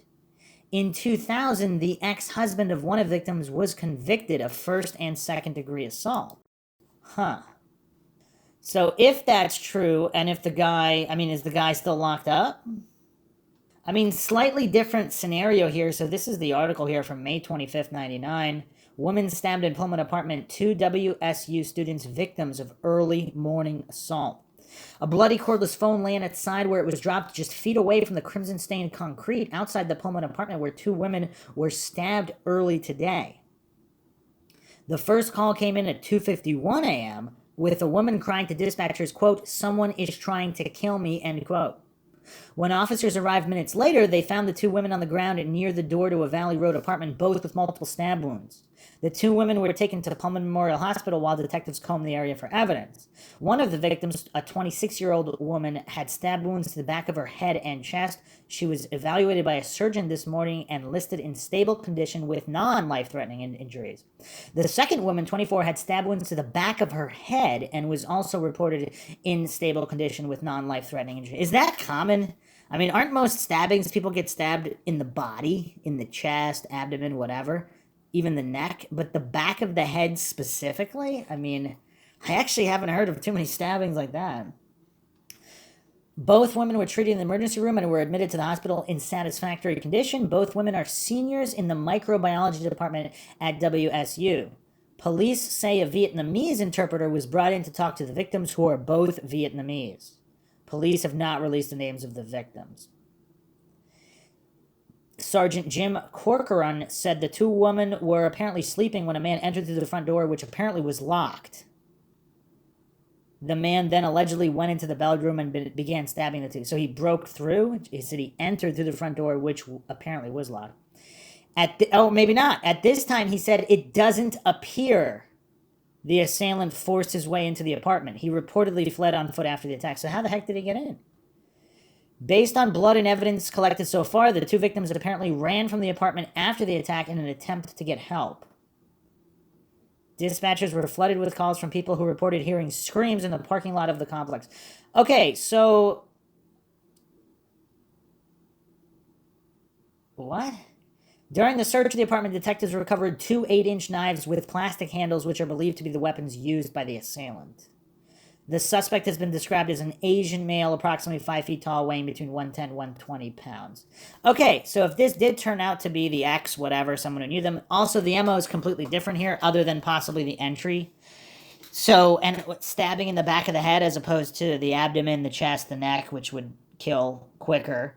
In 2000, the ex-husband of one of the victims was convicted of first and second degree assault. So if that's true, and if the guy, is the guy still locked up? Slightly different scenario here. So this is the article here from May 25th, 99. Woman stabbed in Pullman apartment, 2 WSU students victims of early morning assault. A bloody cordless phone lay on its side where it was dropped just feet away from the crimson-stained concrete outside the Pullman apartment where 2 women were stabbed early today. The first call came in at 2:51 a.m. with a woman crying to dispatchers, quote, "Someone is trying to kill me," end quote. When officers arrived minutes later, they found the 2 women on the ground near the door to a Valley Road apartment, both with multiple stab wounds. The 2 women were taken to Pullman Memorial Hospital while detectives combed the area for evidence. One of the victims, a 26-year-old woman, had stab wounds to the back of her head and chest. She was evaluated by a surgeon this morning and listed in stable condition with non-life-threatening injuries. The second woman, 24, had stab wounds to the back of her head and was also reported in stable condition with non-life-threatening injuries. Is that common? Aren't most stabbings people get stabbed in the body, in the chest, abdomen, whatever, even the neck, but the back of the head specifically? I actually haven't heard of too many stabbings like that. Both women were treated in the emergency room and were admitted to the hospital in satisfactory condition. Both women are seniors in the microbiology department at WSU. Police say a Vietnamese interpreter was brought in to talk to the victims, who are both Vietnamese. Police have not released the names of the victims. Sergeant Jim Corcoran said the 2 women were apparently sleeping when a man entered through the front door, which apparently was locked. The man then allegedly went into the bedroom and began stabbing the 2. So he broke through. He said he entered through the front door, which apparently was locked. Maybe not. At this time, he said it doesn't appear the assailant forced his way into the apartment. He reportedly fled on foot after the attack. So how the heck did he get in? Based on blood and evidence collected so far, the 2 victims apparently ran from the apartment after the attack in an attempt to get help. Dispatchers were flooded with calls from people who reported hearing screams in the parking lot of the complex. Okay, so... what? During the search of the apartment, detectives recovered 2 8-inch knives with plastic handles, which are believed to be the weapons used by the assailant. The suspect has been described as an Asian male, approximately 5 feet tall, weighing between 110 and 120 pounds. Okay, so if this did turn out to be the ex, whatever, someone who knew them, also the MO is completely different here, other than possibly the entry. So, and stabbing in the back of the head as opposed to the abdomen, the chest, the neck, which would kill quicker,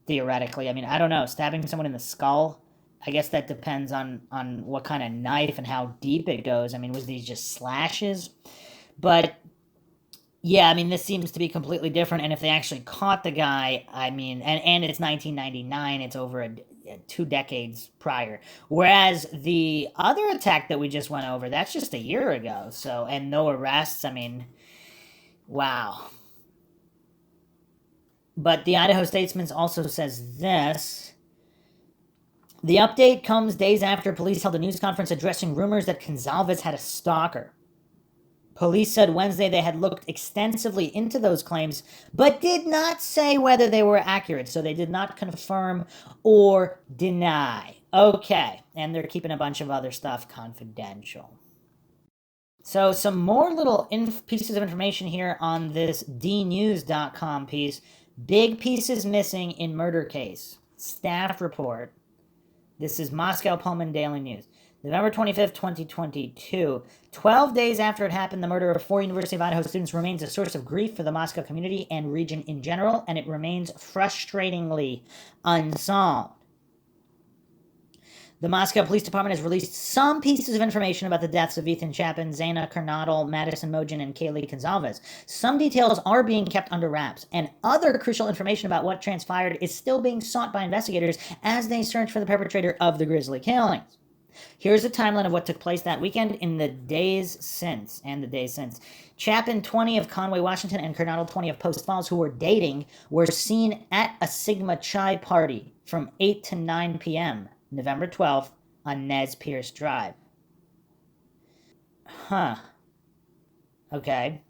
theoretically. I don't know, stabbing someone in the skull, I guess that depends on what kind of knife and how deep it goes. Was these just slashes? But... yeah, this seems to be completely different, and if they actually caught the guy, and it's 1999, it's over 2 decades prior. Whereas the other attack that we just went over, that's just a year ago, so, and no arrests, wow. But the Idaho Statesman also says this: The update comes days after police held a news conference addressing rumors that Gonzalez had a stalker. Police said Wednesday they had looked extensively into those claims, but did not say whether they were accurate, so they did not confirm or deny. Okay, and they're keeping a bunch of other stuff confidential. So some more little pieces of information here on this dnews.com piece. Big pieces missing in murder case. Staff report. This is Moscow Pullman Daily News. November 25th, 2022. 12 days after it happened, the murder of 4 University of Idaho students remains a source of grief for the Moscow community and region in general, and it remains frustratingly unsolved. The Moscow Police Department has released some pieces of information about the deaths of Ethan Chapin, Zana Kernodle, Madison Mogen, and Kaylee Gonzalez. Some details are being kept under wraps, and other crucial information about what transpired is still being sought by investigators as they search for the perpetrator of the grisly killings. Here's a timeline of what took place that weekend in the days since. Chapin, 20 of Conway, Washington, and Kernodle, 20 of Post Falls, who were dating, were seen at a Sigma Chi party from 8 to 9 p.m. November 12th on Nez Pierce Drive. Okay.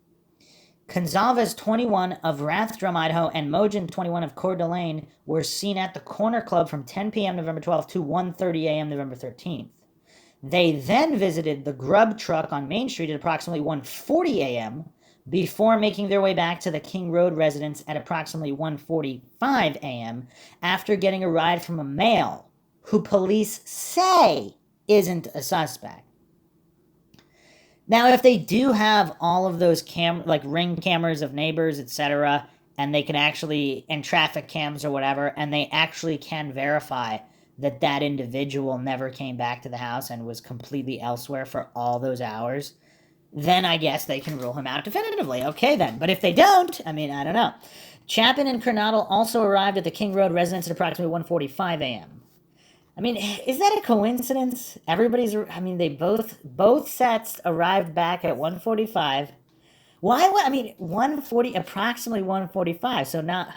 Gonzalez, 21 of Rathdrum, Idaho, and Mogen, 21 of Coeur d'Alene, were seen at the Corner Club from 10 p.m. November 12th to 1:30 a.m. November 13th. They then visited the Grub Truck on Main Street at approximately 1:40 a.m. before making their way back to the King Road residence at approximately 1:45 a.m. after getting a ride from a male who police say isn't a suspect. Now, if they do have all of those ring cameras of neighbors, etc., and they can actually, and traffic cams or whatever, and they actually can verify that that individual never came back to the house and was completely elsewhere for all those hours, then I guess they can rule him out definitively. Okay, then. But if they don't, I don't know. Chapin and Kernodle also arrived at the King Road residence at approximately 1:45 a.m. Is that a coincidence? They both sets arrived back at 1:45. Why? 1:40, approximately 1:45. So not,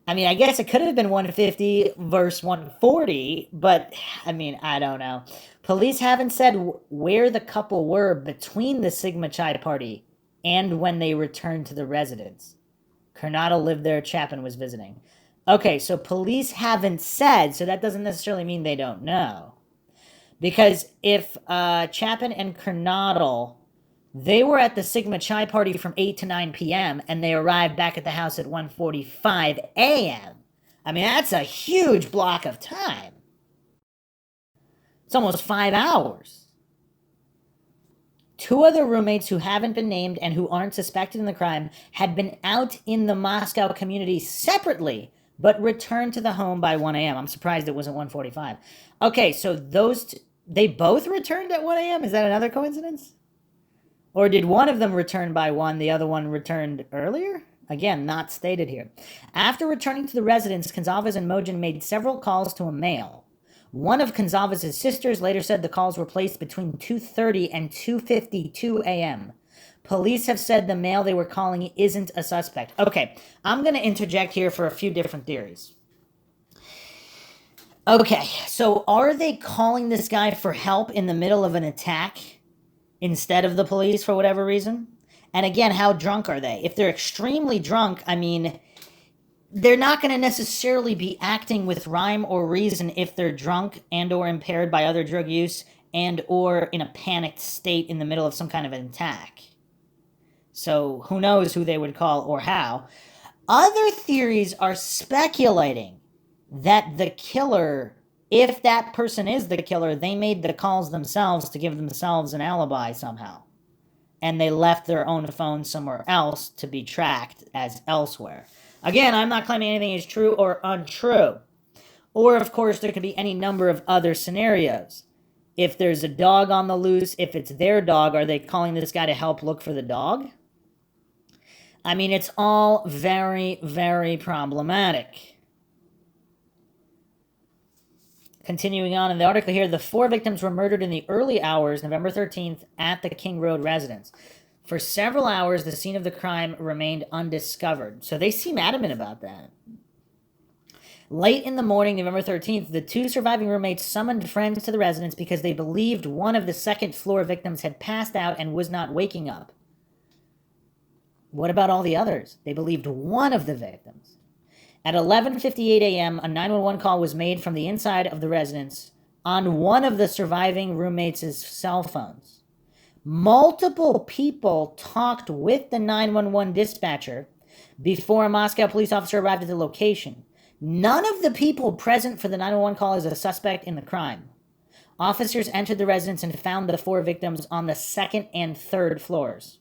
I guess it could have been 1:50 versus 1:40, but, I don't know. Police haven't said where the couple were between the Sigma Chi party and when they returned to the residence. Kernodle lived there, Chapin was visiting. Okay, so police haven't said, so that doesn't necessarily mean they don't know. Because if Chapin and Kernodle, they were at the Sigma Chi party from 8 to 9 p.m., and they arrived back at the house at 1:45 a.m., that's a huge block of time. It's almost 5 hours. 2 other roommates who haven't been named and who aren't suspected in the crime had been out in the Moscow community separately, but returned to the home by 1 a.m. I'm surprised it wasn't 1:45. Okay, so they both returned at 1 a.m.? Is that another coincidence? Or did one of them return by 1, the other one returned earlier? Again, not stated here. After returning to the residence, Gonzalez and Mogen made several calls to a male. One of Gonzalez's sisters later said the calls were placed between 2:30 and 2:52 a.m. Police have said the male they were calling isn't a suspect. Okay, I'm going to interject here for a few different theories. Okay, so are they calling this guy for help in the middle of an attack instead of the police for whatever reason? And again, how drunk are they? If they're extremely drunk, they're not going to necessarily be acting with rhyme or reason if they're drunk and or impaired by other drug use and or in a panicked state in the middle of some kind of an attack. So who knows who they would call or how. Other theories are speculating that the killer, if that person is the killer, they made the calls themselves to give themselves an alibi somehow. And they left their own phone somewhere else to be tracked as elsewhere. Again, I'm not claiming anything is true or untrue. Or, of course, there could be any number of other scenarios. If there's a dog on the loose, if it's their dog, are they calling this guy to help look for the dog? It's all very, very problematic. Continuing on in the article here, the 4 victims were murdered in the early hours, November 13th, at the King Road residence. For several hours, the scene of the crime remained undiscovered. So they seem adamant about that. Late in the morning, November 13th, the two surviving roommates summoned friends to the residence because they believed one of the second floor victims had passed out and was not waking up. What about all the others? They believed one of the victims. At 11:58 a.m., a 911 call was made from the inside of the residence on one of the surviving roommates' cell phones. Multiple people talked with the 911 dispatcher before a Moscow police officer arrived at the location. None of the people present for the 911 call is a suspect in the crime. Officers entered the residence and found the four victims on the second and third floors.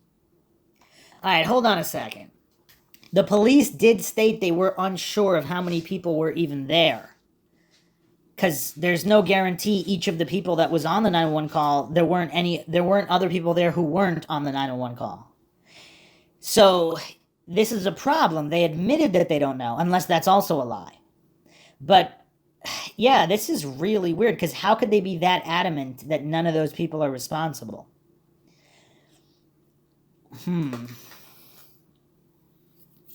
All right, hold on a second. The police did state they were unsure of how many people were even there. Because there's no guarantee each of the people that was on the 911 call, there weren't other people there who weren't on the 911 call. So this is a problem. They admitted that they don't know, unless that's also a lie. But yeah, this is really weird, because how could they be that adamant that none of those people are responsible?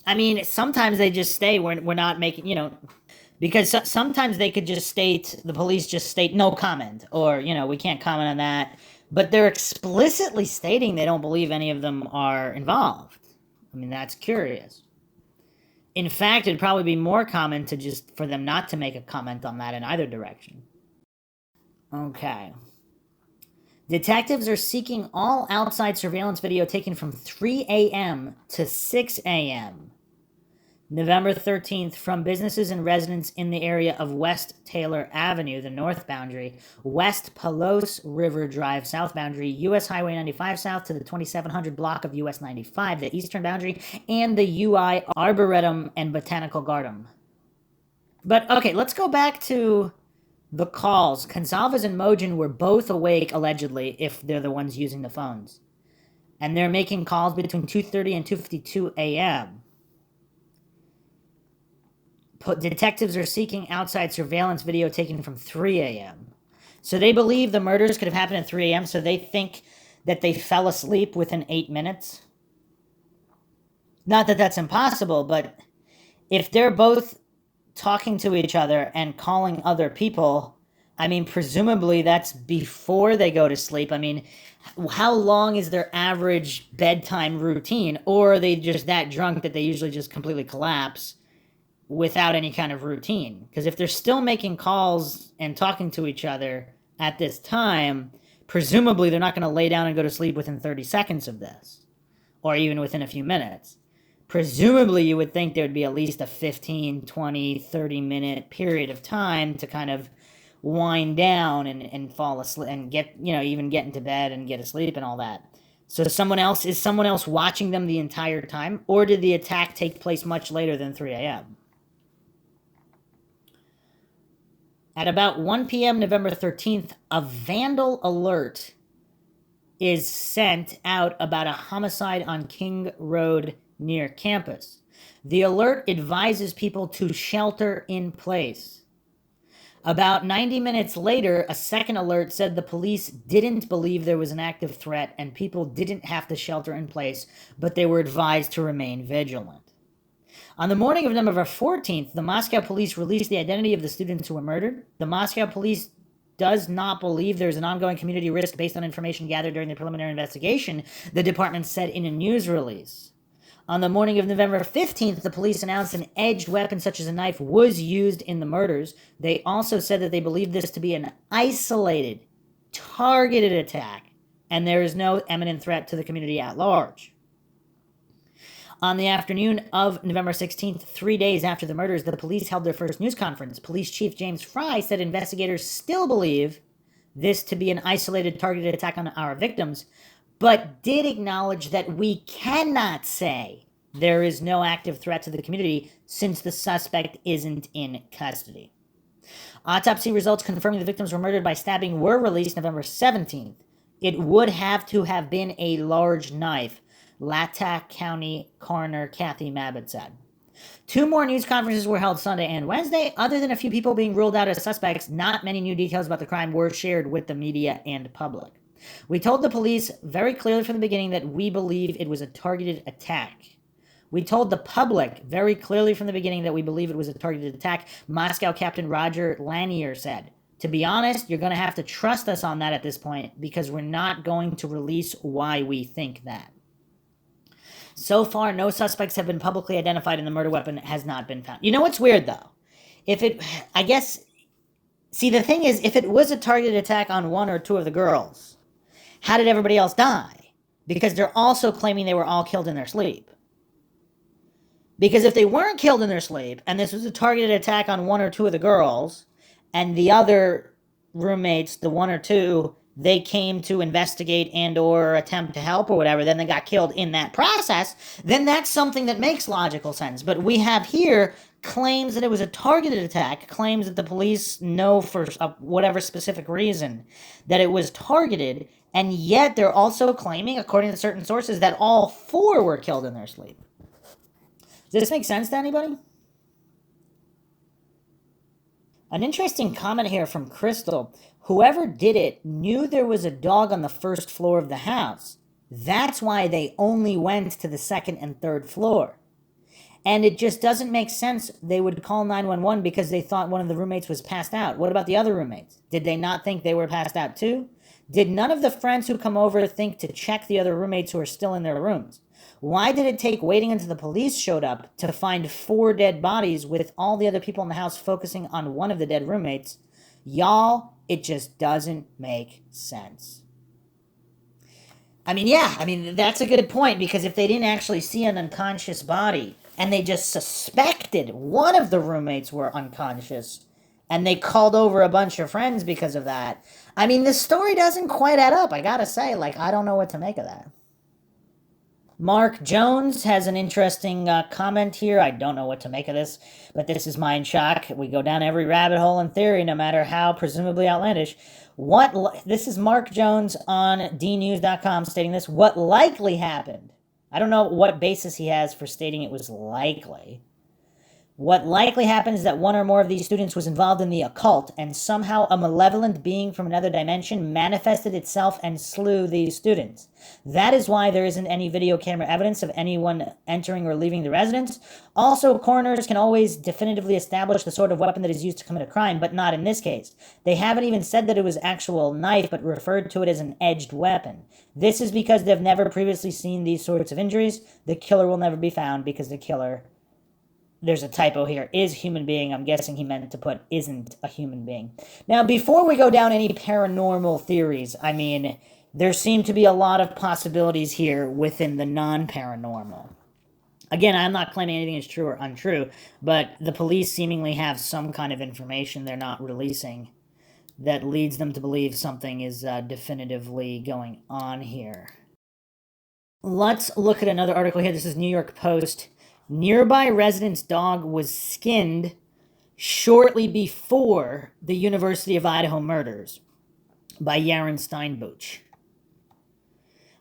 I mean, sometimes they just say we're not making, because sometimes they could just state, the police just state no comment, or, we can't comment on that. But they're explicitly stating they don't believe any of them are involved. I mean, that's curious. In fact, it'd probably be more common for them not to make a comment on that in either direction. Okay. Detectives are seeking all outside surveillance video taken from 3 a.m. to 6 a.m. November 13th, from businesses and residents in the area of West Taylor Avenue, the north boundary, West Palos River Drive, south boundary, U.S. Highway 95 south to the 2700 block of U.S. 95, the eastern boundary, and the UI Arboretum and Botanical Garden. But, okay, let's go back to the calls. Gonsalves and Mogen were both awake, allegedly, if they're the ones using the phones. And they're making calls between 2:30 and 2:52 a.m. Detectives are seeking outside surveillance video taken from 3 a.m. So they believe the murders could have happened at 3 a.m., so they think that they fell asleep within 8 minutes. Not that that's impossible, but if they're both talking to each other and calling other people, I mean, presumably that's before they go to sleep. I mean, how long is their average bedtime routine? Or are they just that drunk that they usually just completely collapse without any kind of routine? Because if they're still making calls and talking to each other at this time, presumably they're not going to lay down and go to sleep within 30 seconds of this, or even within a few minutes. Presumably you would think there would be at least a 15, 20, 30-minute period of time to kind of wind down and fall asleep and even get into bed and get asleep and all that. So is someone else watching them the entire time, or did the attack take place much later than 3 a.m.? At about 1 p.m. November 13th, a vandal alert is sent out about a homicide on King Road near campus. The alert advises people to shelter in place. About 90 minutes later, a second alert said the police didn't believe there was an active threat and people didn't have to shelter in place, but they were advised to remain vigilant. On the morning of November 14th, the Moscow police released the identity of the students who were murdered. The Moscow police does not believe there's an ongoing community risk based on information gathered during the preliminary investigation, the department said in a news release. On the morning of November 15th, the police announced an edged weapon such as a knife was used in the murders. They also said that they believe this to be an isolated, targeted attack, and there is no imminent threat to the community at large. On the afternoon of November 16th, 3 days after the murders, the police held their first news conference. Police Chief James Fry said investigators still believe this to be an isolated, targeted attack on our victims, but did acknowledge that we cannot say there is no active threat to the community since the suspect isn't in custody. Autopsy results confirming the victims were murdered by stabbing were released November 17th. It would have to have been a large knife, Latah County Coroner Kathy Mabbitt said. 2 more news conferences were held Sunday and Wednesday. Other than a few people being ruled out as suspects, not many new details about the crime were shared with the media and public. We told the police very clearly from the beginning that we believe it was a targeted attack. We told the public very clearly from the beginning that we believe it was a targeted attack, Moscow Captain Roger Lanier said. To be honest, you're going to have to trust us on that at this point because we're not going to release why we think that. So far, no suspects have been publicly identified and the murder weapon has not been found. You know what's weird, though? See, the thing is, if it was a targeted attack on one or two of the girls, how did everybody else die? Because they're also claiming they were all killed in their sleep. Because if they weren't killed in their sleep, and this was a targeted attack on one or two of the girls, and the other roommates, the one or two, they came to investigate and or attempt to help or whatever, then they got killed in that process, then that's something that makes logical sense. But we have here claims that it was a targeted attack, claims that the police know for whatever specific reason that it was targeted, and yet they're also claiming, according to certain sources, that all four were killed in their sleep. Does this make sense to anybody? An interesting comment here from Crystal. Whoever did it knew there was a dog on the first floor of the house. That's why they only went to the second and third floor. And it just doesn't make sense they would call 911 because they thought one of the roommates was passed out. What about the other roommates? Did they not think they were passed out too? Did none of the friends who come over think to check the other roommates who are still in their rooms? Why did it take waiting until the police showed up to find 4 dead bodies with all the other people in the house focusing on one of the dead roommates? Y'all, it just doesn't make sense. That's a good point, because if they didn't actually see an unconscious body and they just suspected one of the roommates were unconscious and they called over a bunch of friends because of that, this story doesn't quite add up. I gotta say, I don't know what to make of that. Mark Jones has an interesting comment here. I don't know what to make of this, but this is Mindshock. We go down every rabbit hole in theory, no matter how presumably outlandish. This is Mark Jones on dnews.com stating this. What likely happened? I don't know what basis he has for stating it was likely. What likely happened is that one or more of these students was involved in the occult, and somehow a malevolent being from another dimension manifested itself and slew these students. That is why there isn't any video camera evidence of anyone entering or leaving the residence. Also, coroners can always definitively establish the sort of weapon that is used to commit a crime, but not in this case. They haven't even said that it was actual knife, but referred to it as an edged weapon. This is because they've never previously seen these sorts of injuries. The killer will never be found because the killer... There's a typo here. Is human being. I'm guessing he meant to put isn't a human being. Now, before we go down any paranormal theories, there seem to be a lot of possibilities here within the non-paranormal. Again, I'm not claiming anything is true or untrue, but the police seemingly have some kind of information they're not releasing that leads them to believe something is definitively going on here. Let's look at another article here. This is New York Post. Nearby resident's dog was skinned shortly before the University of Idaho murders by Yaron Steinbuch.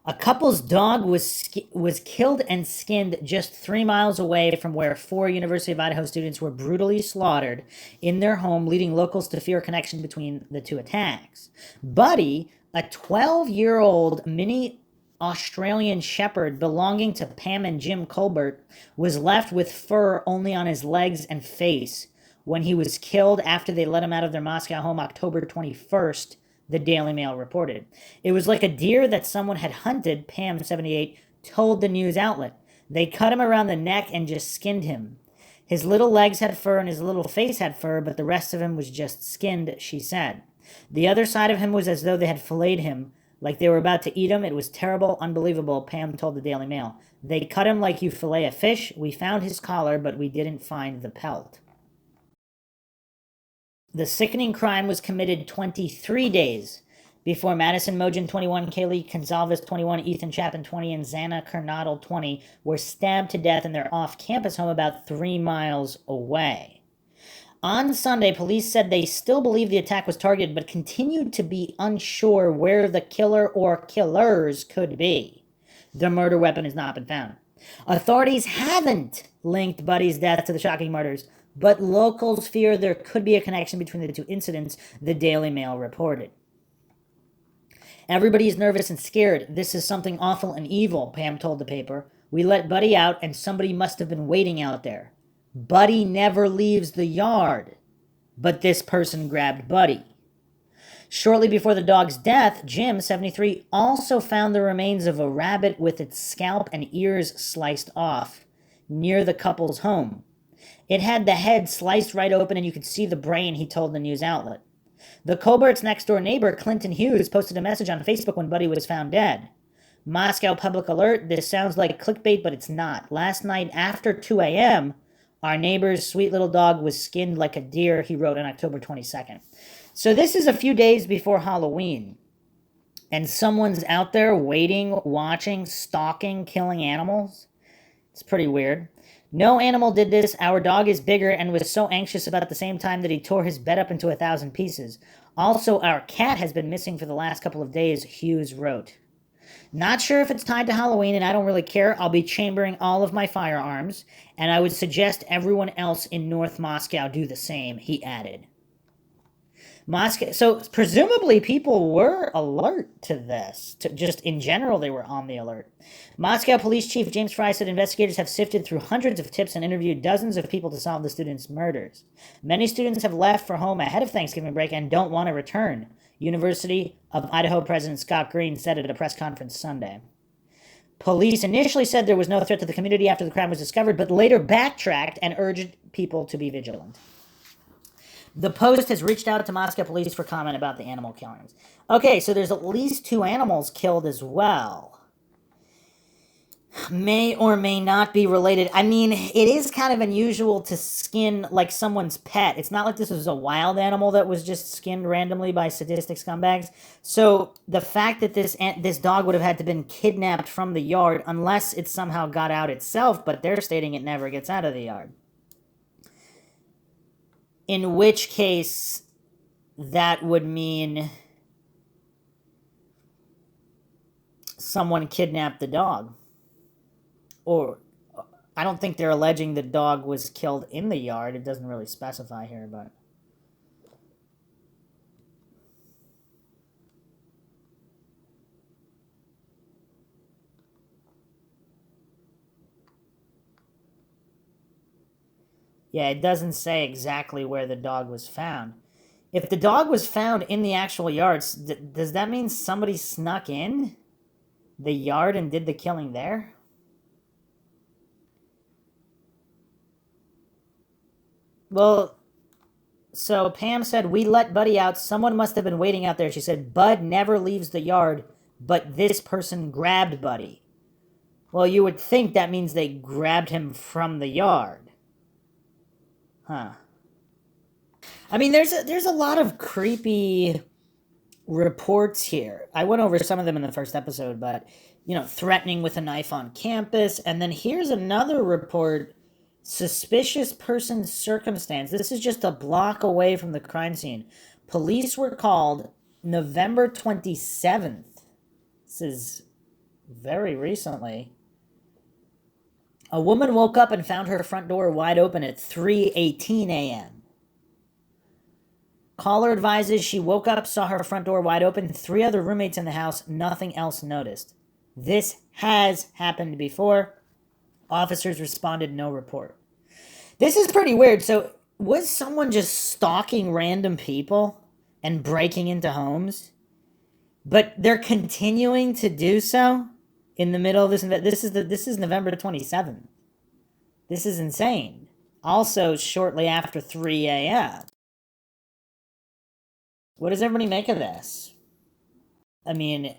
A couple's dog was killed and skinned just 3 miles away from where 4 University of Idaho students were brutally slaughtered in their home, leading locals to fear a connection between the two attacks. Buddy, a 12-year-old mini Australian Shepherd belonging to Pam and Jim Colbert, was left with fur only on his legs and face when he was killed after they let him out of their Moscow home October 21st, the Daily Mail reported. It was like a deer that someone had hunted, Pam, 78, told the news outlet. They cut him around the neck and just skinned him. His little legs had fur and his little face had fur, but the rest of him was just skinned, she said. The other side of him was as though they had filleted him, like they were about to eat him. It was terrible, unbelievable, Pam told the Daily Mail. They cut him like you fillet a fish. We found his collar, but we didn't find the pelt. The sickening crime was committed 23 days before Madison Mogen, 21, Kaylee Gonzalez, 21, Ethan Chapin, 20, and Xana Kernodle, 20, were stabbed to death in their off-campus home about 3 miles away. On Sunday, police said they still believe the attack was targeted, but continued to be unsure where the killer or killers could be. The murder weapon has not been found. Authorities haven't linked Buddy's death to the shocking murders, but locals fear there could be a connection between the two incidents, the Daily Mail reported. Everybody is nervous and scared. This is something awful and evil, Pam told the paper. We let Buddy out, and somebody must have been waiting out there. Buddy never leaves the yard, but this person grabbed Buddy. Shortly before the dog's death, Jim, 73, also found the remains of a rabbit with its scalp and ears sliced off near the couple's home. It had the head sliced right open, and you could see the brain, he told the news outlet. The Colbert's next-door neighbor, Clinton Hughes, posted a message on Facebook when Buddy was found dead. Moscow Public Alert, this sounds like clickbait, but it's not. Last night after 2 a.m., our neighbor's sweet little dog was skinned like a deer, he wrote on October 22nd. So this is a few days before Halloween, and someone's out there waiting, watching, stalking, killing animals. It's pretty weird. No animal did this. Our dog is bigger and was so anxious about the same time that he tore his bed up into 1,000 pieces. Also, our cat has been missing for the last couple of days, Hughes wrote. Not sure if it's tied to Halloween, and I don't really care. I'll be chambering all of my firearms, and I would suggest everyone else in North Moscow do the same, he added. Moscow, so presumably people were alert to this. Just in general, they were on the alert. Moscow Police Chief James Fry said investigators have sifted through hundreds of tips and interviewed dozens of people to solve the students' murders. Many students have left for home ahead of Thanksgiving break and don't want to return, University of Idaho President Scott Green said at a press conference Sunday. Police initially said there was no threat to the community after the crime was discovered, but later backtracked and urged people to be vigilant. The Post has reached out to Moscow police for comment about the animal killings. Okay, so there's at least 2 animals killed as well. May or may not be related. I mean, it is kind of unusual to skin like someone's pet. It's not like this was a wild animal that was just skinned randomly by sadistic scumbags. So the fact that this dog would have had to been kidnapped from the yard, unless it somehow got out itself, but they're stating it never gets out of the yard. In which case, that would mean someone kidnapped the dog. Or, I don't think they're alleging the dog was killed in the yard. It doesn't really specify here, but... yeah, it doesn't say exactly where the dog was found. If the dog was found in the actual yards, does that mean somebody snuck in the yard and did the killing there? Well, so Pam said, we let Buddy out. Someone must have been waiting out there. She said, Bud never leaves the yard, but this person grabbed Buddy. Well, you would think that means they grabbed him from the yard. Huh. I mean, there's a lot of creepy reports here. I went over some of them in the first episode, but, threatening with a knife on campus. And then here's another report, suspicious person circumstance. This is just a block away from the crime scene. Police were called November 27th. This is very recently. A woman woke up and found her front door wide open at 3:18 a.m. Caller advises she woke up, saw her front door wide open, 3 other roommates in the house, nothing else noticed. This has happened before. Officers responded, no report. This is pretty weird. So, was someone just stalking random people and breaking into homes? But they're continuing to do so in the middle of this. This is November 27th. This is insane. Also, shortly after 3 a.m. What does everybody make of this? I mean,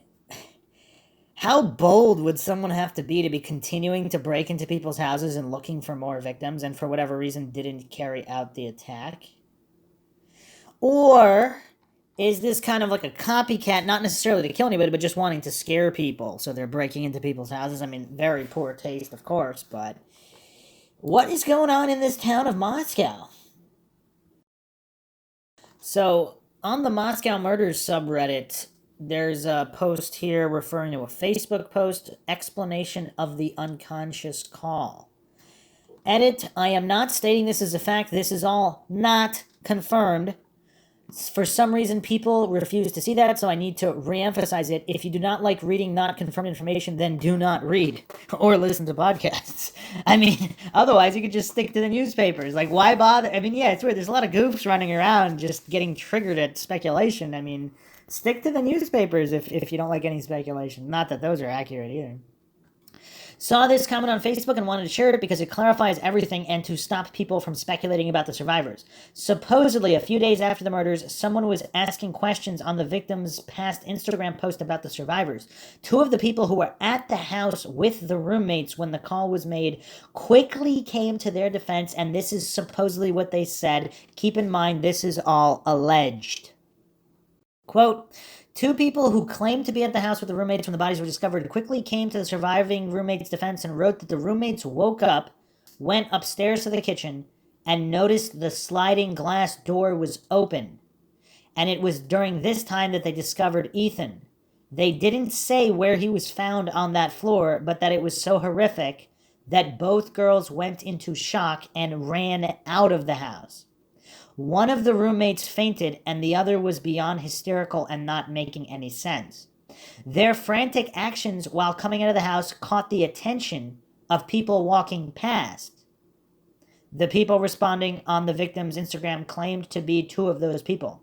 how bold would someone have to be continuing to break into people's houses and looking for more victims and for whatever reason didn't carry out the attack? Or is this kind of like a copycat, not necessarily to kill anybody, but just wanting to scare people, so they're breaking into people's houses? I mean, very poor taste, of course, but what is going on in this town of Moscow? So, on the Moscow Murders subreddit, there's a post here referring to a Facebook post, explanation of the unconscious call. Edit, I am not stating this as a fact. This is all not confirmed. For some reason, people refuse to see that, so I need to re-emphasize it. If you do not like reading not confirmed information, then do not read or listen to podcasts. I mean, otherwise you could just stick to the newspapers. Like, why bother? I mean, yeah, it's weird. There's a lot of goofs running around just getting triggered at speculation. I mean, stick to the newspapers if you don't like any speculation. Not that those are accurate either. Saw this comment on Facebook and wanted to share it because it clarifies everything and to stop people from speculating about the survivors. Supposedly, a few days after the murders, someone was asking questions on the victim's past Instagram post about the survivors. Two of the people who were at the house with the roommates when the call was made quickly came to their defense, and this is supposedly what they said. Keep in mind, this is all alleged. Quote, two people who claimed to be at the house with the roommates when the bodies were discovered quickly came to the surviving roommate's defense and wrote that the roommates woke up, went upstairs to the kitchen, and noticed the sliding glass door was open. And it was during this time that they discovered Ethan. They didn't say where he was found on that floor, but that it was so horrific that both girls went into shock and ran out of the house. One of the roommates fainted, and the other was beyond hysterical and not making any sense. Their frantic actions while coming out of the house caught the attention of people walking past. The people responding on the victim's Instagram claimed to be two of those people.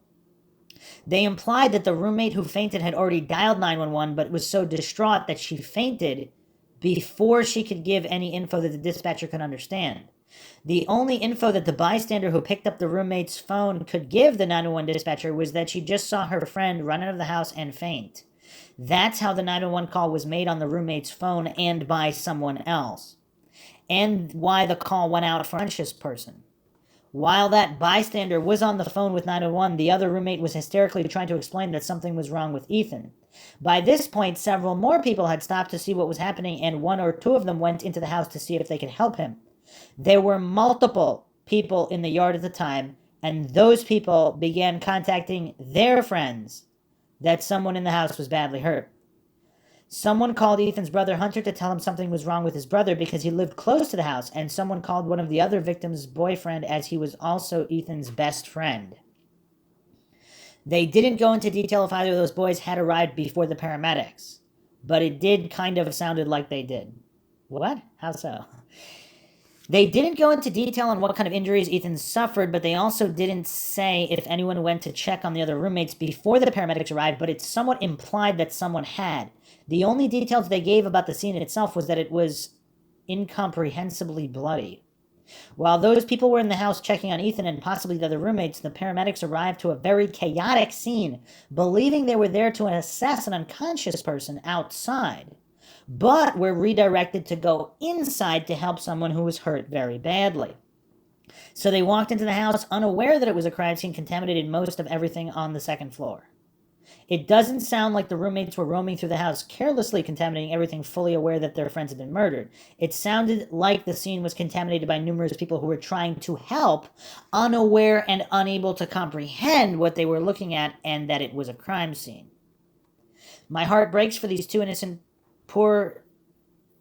They implied that the roommate who fainted had already dialed 911 but was so distraught that she fainted before she could give any info that the dispatcher could understand. The only info that the bystander who picked up the roommate's phone could give the 911 dispatcher was that she just saw her friend run out of the house and faint. That's how the 911 call was made on the roommate's phone and by someone else. And why the call went out for an unconscious person. While that bystander was on the phone with 911, the other roommate was hysterically trying to explain that something was wrong with Ethan. By this point, several more people had stopped to see what was happening, and one or two of them went into the house to see if they could help him. There were multiple people in the yard at the time, and those people began contacting their friends that someone in the house was badly hurt. Someone called Ethan's brother Hunter to tell him something was wrong with his brother because he lived close to the house, and someone called one of the other victims' boyfriend as he was also Ethan's best friend. They didn't go into detail if either of those boys had arrived before the paramedics, but it did kind of sounded like they did. What? How so? They didn't go into detail on what kind of injuries Ethan suffered, but they also didn't say if anyone went to check on the other roommates before the paramedics arrived, but it's somewhat implied that someone had. The only details they gave about the scene itself was that it was incomprehensibly bloody. While those people were in the house checking on Ethan and possibly the other roommates, the paramedics arrived to a very chaotic scene, believing they were there to assess an unconscious person outside, but were redirected to go inside to help someone who was hurt very badly. So they walked into the house unaware that it was a crime scene, contaminated most of everything on the second floor. It doesn't sound like the roommates were roaming through the house, carelessly contaminating everything, fully aware that their friends had been murdered. It sounded like the scene was contaminated by numerous people who were trying to help, unaware and unable to comprehend what they were looking at and that it was a crime scene. My heart breaks for these two poor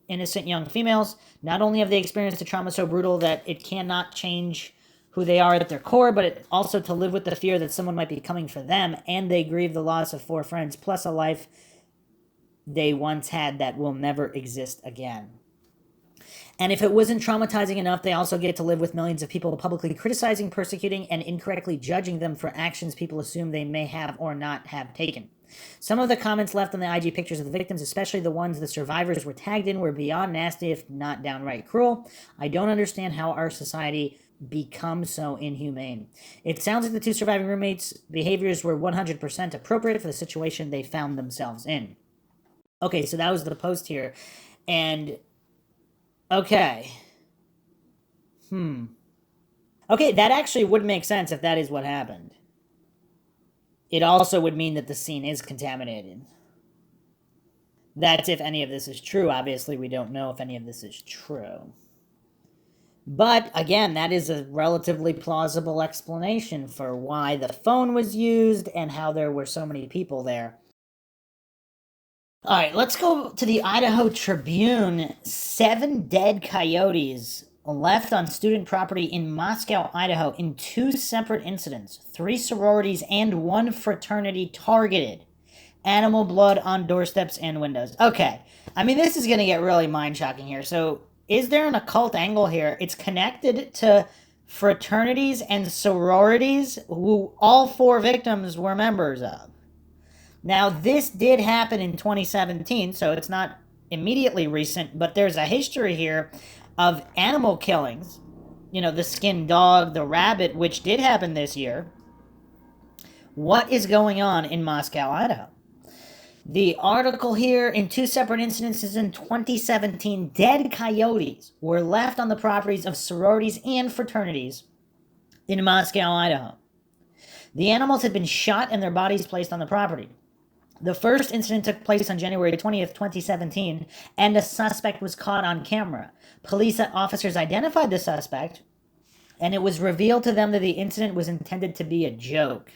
innocent young females. Not only have they experienced a trauma so brutal that it cannot change who they are at their core, but also to live with the fear that someone might be coming for them, and they grieve the loss of 4 friends, plus a life they once had that will never exist again. And if it wasn't traumatizing enough, they also get to live with millions of people publicly criticizing, persecuting, and incorrectly judging them for actions people assume they may have or not have taken. Some of the comments left on the IG pictures of the victims, especially the ones the survivors were tagged in, were beyond nasty, if not downright cruel. I don't understand how our society become so inhumane. It sounds like the two surviving roommates' behaviors were 100% appropriate for the situation they found themselves in. Okay, so that was the post here. And, okay. Okay, that actually would make sense if that is what happened. It also would mean that the scene is contaminated. That's if any of this is true. Obviously, we don't know if any of this is true. But, again, that is a relatively plausible explanation for why the phone was used and how there were so many people there. Alright, let's go to the Idaho Tribune. 7 dead coyotes left on student property in Moscow, Idaho, in 2 separate incidents. 3 sororities and 1 fraternity targeted. Animal blood on doorsteps and windows. Okay. I mean, this is going to get really mind-shocking here. So, is there an occult angle here? It's connected to fraternities and sororities who all 4 victims were members of. Now, this did happen in 2017, so it's not immediately recent, but there's a history here of animal killings. You know, the skinned dog, the rabbit, which did happen this year. What is going on in Moscow, Idaho? The article here, in 2 separate incidences in 2017, dead coyotes were left on the properties of sororities and fraternities in Moscow, Idaho. The animals had been shot and their bodies placed on the property. The first incident took place on January 20th, 2017, and a suspect was caught on camera. Police officers identified the suspect, and it was revealed to them that the incident was intended to be a joke.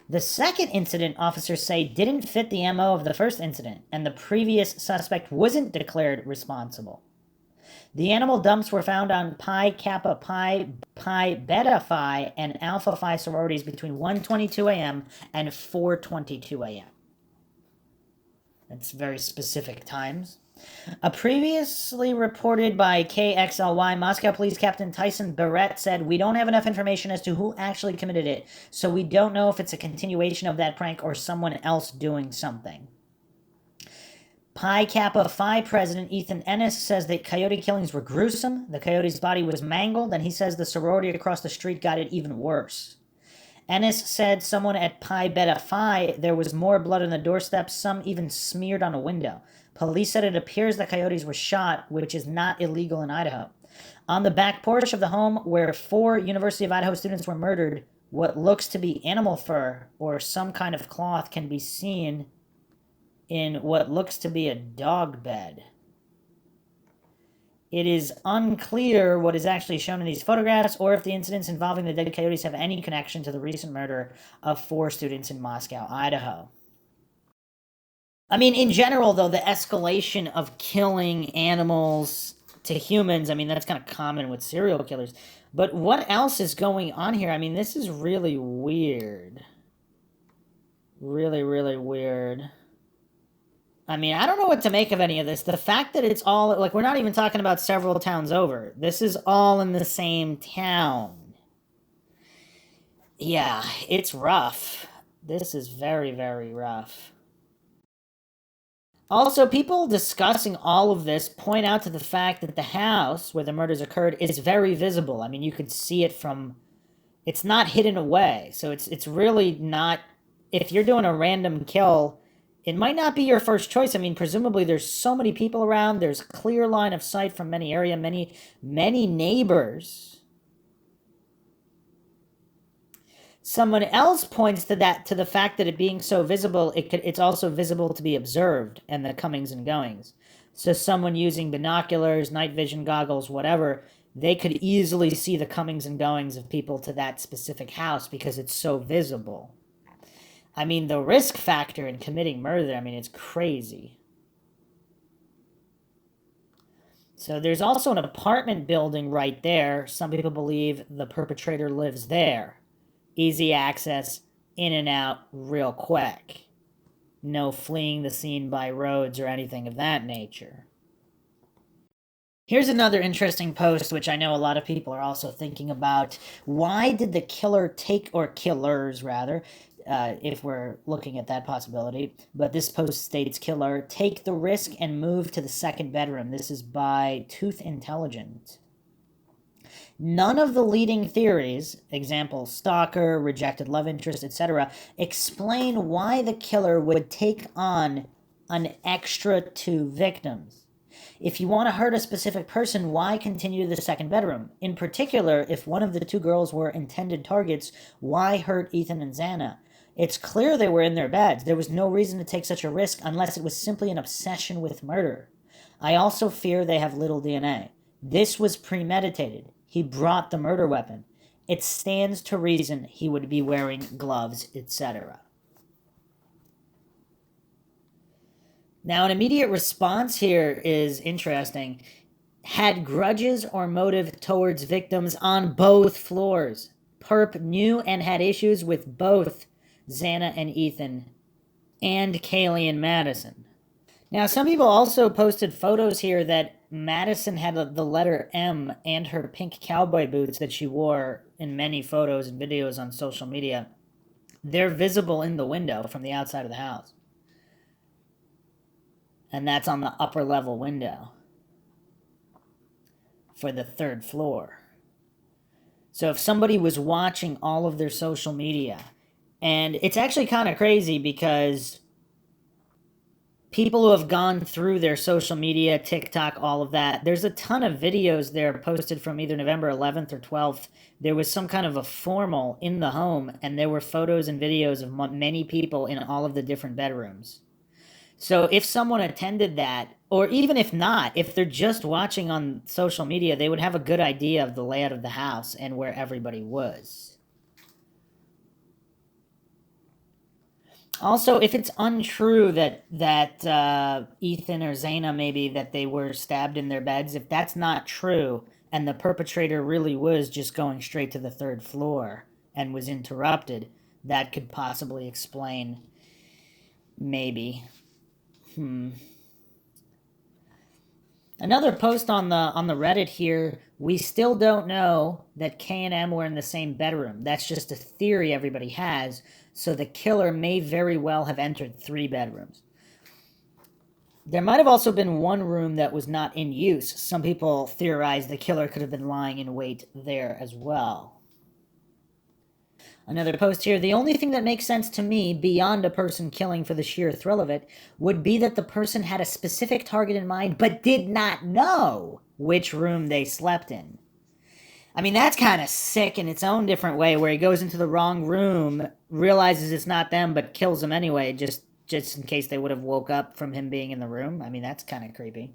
The second incident, officers say, didn't fit the MO of the first incident, and the previous suspect wasn't declared responsible. The animal dumps were found on Pi Kappa Pi Beta Phi and Alpha Phi sororities between 1:22 a.m. and 4:22 a.m. That's very specific times. A previously reported by KXLY, Moscow Police Captain Tyson Barrett said, "We don't have enough information as to who actually committed it, so we don't know if it's a continuation of that prank or someone else doing something." Pi Kappa Phi president Ethan Ennis says that coyote killings were gruesome, the coyote's body was mangled, and he says the sorority across the street got it even worse. Ennis said someone at Pi Beta Phi, there was more blood on the doorstep, some even smeared on a window. Police said it appears the coyotes were shot, which is not illegal in Idaho. On the back porch of the home where 4 University of Idaho students were murdered, what looks to be animal fur or some kind of cloth can be seen in what looks to be a dog bed. It is unclear what is actually shown in these photographs or if the incidents involving the dead coyotes have any connection to the recent murder of 4 students in Moscow, Idaho. I mean, in general, though, the escalation of killing animals to humans, I mean, that's kind of common with serial killers. But what else is going on here? I mean, this is really weird. Really, really weird. I mean, I don't know what to make of any of this. The fact that it's all, like, we're not even talking about several towns over. This is all in the same town. Yeah, it's rough. This is very, very rough. Also, people discussing all of this point out to the fact that the house where the murders occurred is very visible. I mean, you could see it from, it's not hidden away. So it's really not, if you're doing a random kill, it might not be your first choice. I mean, presumably there's so many people around. There's clear line of sight from many many neighbors. Someone else points to the fact that it being so visible, it's also visible to be observed and the comings and goings. So someone using binoculars, night vision goggles, whatever, they could easily see the comings and goings of people to that specific house because it's so visible. I mean, the risk factor in committing murder, I mean, it's crazy. So there's also an apartment building right there. Some people believe the perpetrator lives there. Easy access, in and out, real quick. No fleeing the scene by roads or anything of that nature. Here's another interesting post, which I know a lot of people are also thinking about. Why did the killer take, or killers rather, if we're looking at that possibility, but this post states killer, take the risk and move to the second bedroom. This is by Tooth Intelligent. None of the leading theories, example, stalker, rejected love interest, etc., explain why the killer would take on an extra 2 victims. If you want to hurt a specific person, why continue to the second bedroom? In particular, if one of the 2 girls were intended targets, why hurt Ethan and Xana? It's clear they were in their beds. There was no reason to take such a risk unless it was simply an obsession with murder. I also fear they have little DNA. This was premeditated. He brought the murder weapon. It stands to reason he would be wearing gloves, etc. Now, an immediate response here is interesting. had grudges or motive towards victims on both floors. Perp knew and had issues with both Xana and Ethan and Kaylee and Madison. Now, some people also posted photos here that Madison had the letter M and her pink cowboy boots that she wore in many photos and videos on social media. They're visible in the window from the outside of the house. And that's on the upper level window for the third floor. So if somebody was watching all of their social media, and it's actually kind of crazy because people who have gone through their social media, TikTok, all of that, there's a ton of videos there posted from either November 11th or 12th. There was some kind of a formal in the home, and there were photos and videos of many people in all of the different bedrooms. So if someone attended that, or even if not, if they're just watching on social media, they would have a good idea of the layout of the house and where everybody was. Also, if it's untrue that Ethan or Xana, maybe, that they were stabbed in their beds, if that's not true, and the perpetrator really was just going straight to the third floor and was interrupted, that could possibly explain, maybe. Another post on the Reddit here. We still don't know that K and M were in the same bedroom. That's just a theory everybody has. So the killer may very well have entered 3 bedrooms. There might have also been one room that was not in use. Some people theorize the killer could have been lying in wait there as well. Another post here. The only thing that makes sense to me, beyond a person killing for the sheer thrill of it, would be that the person had a specific target in mind, but did not know which room they slept in. I mean, that's kind of sick in its own different way, where he goes into the wrong room, realizes it's not them, but kills them anyway, just in case they would have woke up from him being in the room. I mean, that's kind of creepy.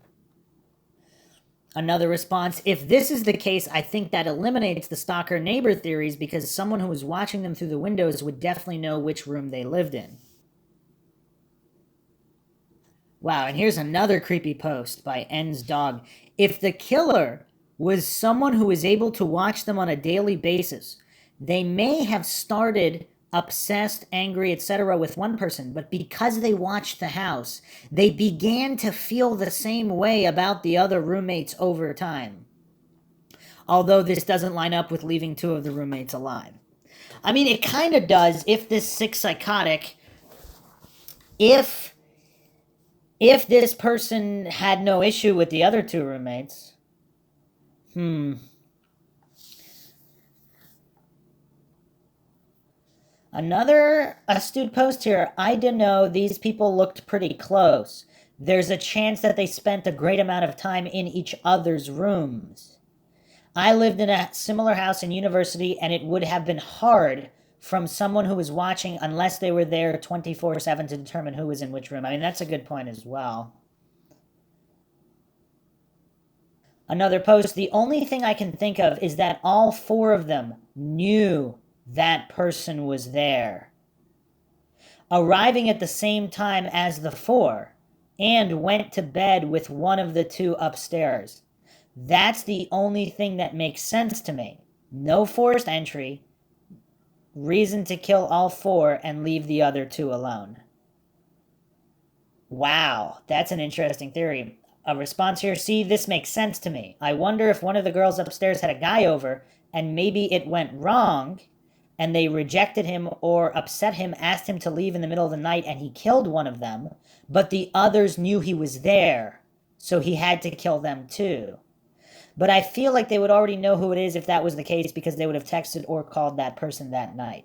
Another response, if this is the case, I think that eliminates the stalker neighbor theories because someone who was watching them through the windows would definitely know which room they lived in. Wow, and here's another creepy post by N's dog. If the killer was someone who was able to watch them on a daily basis, they may have started obsessed, angry, etc. with one person, but because they watched the house, they began to feel the same way about the other roommates over time. Although this doesn't line up with leaving 2 of the roommates alive. I mean, it kind of does if this sick psychotic, if this person had no issue with the other 2 roommates. Another astute post here. I don't know, these people looked pretty close. There's a chance that they spent a great amount of time in each other's rooms. I lived in a similar house in university, and it would have been hard from someone who was watching unless they were there 24/7 to determine who was in which room. I mean, that's a good point as well. Another post, the only thing I can think of is that all 4 of them knew that person was there, arriving at the same time as the 4, and went to bed with one of the 2 upstairs. That's the only thing that makes sense to me. No forced entry, reason to kill all 4 and leave the other 2 alone. Wow, that's an interesting theory. A response here, see, this makes sense to me. I wonder if one of the girls upstairs had a guy over, and maybe it went wrong, and they rejected him or upset him, asked him to leave in the middle of the night, and he killed one of them, but the others knew he was there, so he had to kill them too. But I feel like they would already know who it is if that was the case, because they would have texted or called that person that night.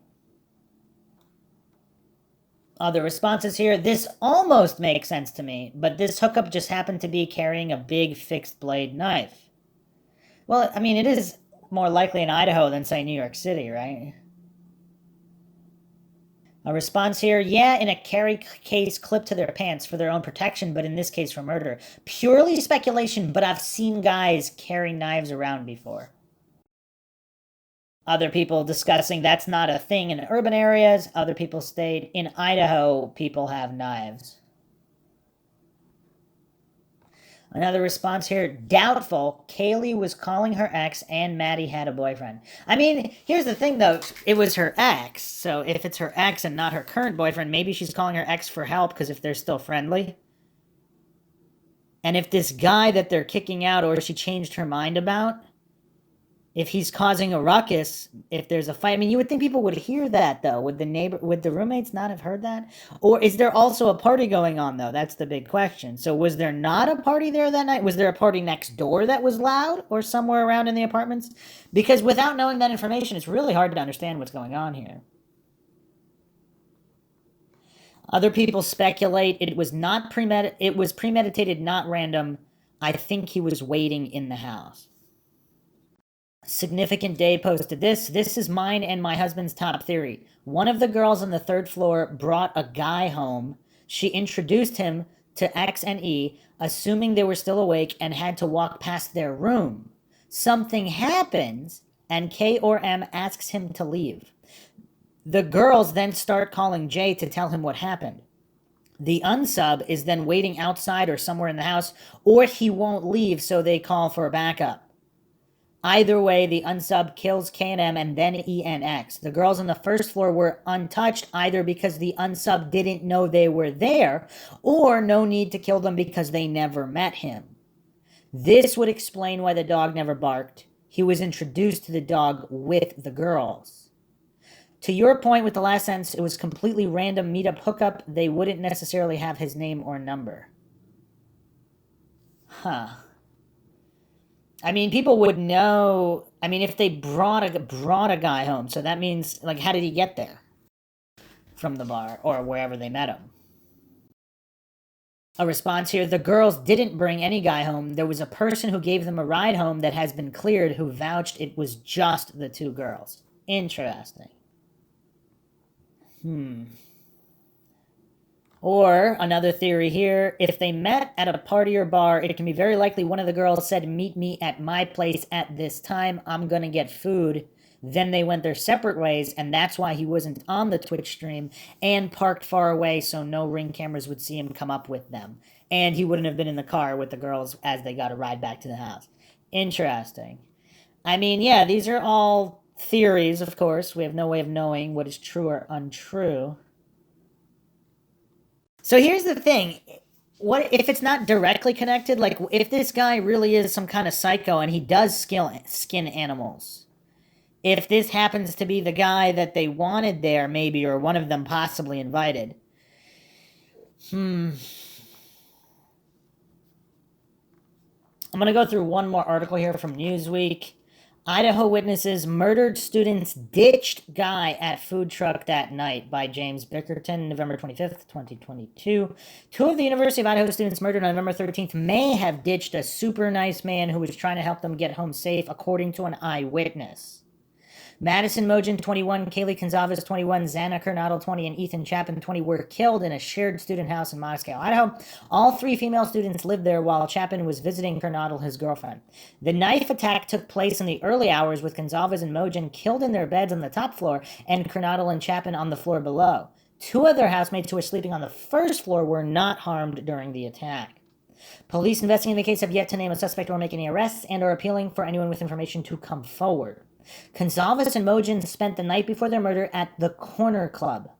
Other responses here, this almost makes sense to me, but this hookup just happened to be carrying a big fixed blade knife. Well, I mean, it is more likely in Idaho than, say, New York City, right? A response here, yeah, in a carry case clipped to their pants for their own protection, but in this case for murder. Purely speculation, but I've seen guys carry knives around before. Other people discussing that's not a thing in urban areas. Other people state in Idaho, people have knives. Another response here, doubtful. Kaylee was calling her ex and Maddie had a boyfriend. I mean, here's the thing though, it was her ex. So if it's her ex and not her current boyfriend, maybe she's calling her ex for help because if they're still friendly. And if this guy that they're kicking out or she changed her mind about, if he's causing a ruckus, if there's a fight, I mean, you would think people would hear that though. Would the roommates not have heard that? Or is there also a party going on though? That's the big question. So was there not a party there that night? Was there a party next door that was loud or somewhere around in the apartments? Because without knowing that information, it's really hard to understand what's going on here. Other people speculate it was premeditated, not random. I think he was waiting in the house. Significant Day posted this. This is mine and my husband's top theory. One of the girls on the third floor brought a guy home. She introduced him to X and E, assuming they were still awake, and had to walk past their room. Something happens, and K or M asks him to leave. The girls then start calling J to tell him what happened. The unsub is then waiting outside or somewhere in the house, or he won't leave, so they call for backup. Either way, the unsub kills K and M and then E and X. The girls on the first floor were untouched either because the unsub didn't know they were there, or no need to kill them because they never met him. This would explain why the dog never barked. He was introduced to the dog with the girls. To your point with the last sentence, it was completely random meetup hookup. They wouldn't necessarily have his name or number. Huh. I mean, people would know. I mean, if they brought a guy home, so that means, like, how did he get there? From the bar or wherever they met him. A response here, the girls didn't bring any guy home. There was a person who gave them a ride home that has been cleared who vouched it was just the two girls. Interesting. Or, another theory here, if they met at a party or bar, it can be very likely one of the girls said, meet me at my place at this time, I'm gonna get food. Then they went their separate ways, and that's why he wasn't on the Twitch stream and parked far away so no Ring cameras would see him come up with them. And he wouldn't have been in the car with the girls as they got a ride back to the house. Interesting. I mean, yeah, these are all theories, of course. We have no way of knowing what is true or untrue. So here's the thing. What if it's not directly connected? Like, if this guy really is some kind of psycho and he does skin animals, if this happens to be the guy that they wanted there, maybe, or one of them possibly invited. I'm going to go through one more article here from Newsweek. Idaho witnesses murdered students ditched guy at food truck that night by James Bickerton, November 25th, 2022. Two of the University of Idaho students murdered on November 13th may have ditched a super nice man who was trying to help them get home safe, according to an eyewitness. Madison Mogen, 21, Kaylee Gonzalez, 21, Xana Kernodle, 20, and Ethan Chapin, 20, were killed in a shared student house in Moscow, Idaho. All three female students lived there while Chapin was visiting Kernodle, his girlfriend. The knife attack took place in the early hours with Gonzalez and Mogen killed in their beds on the top floor and Kernodle and Chapin on the floor below. Two other housemates who were sleeping on the first floor were not harmed during the attack. Police investigating the case have yet to name a suspect or make any arrests and are appealing for anyone with information to come forward. Gonzalez and Mogen spent the night before their murder at the Corner Club.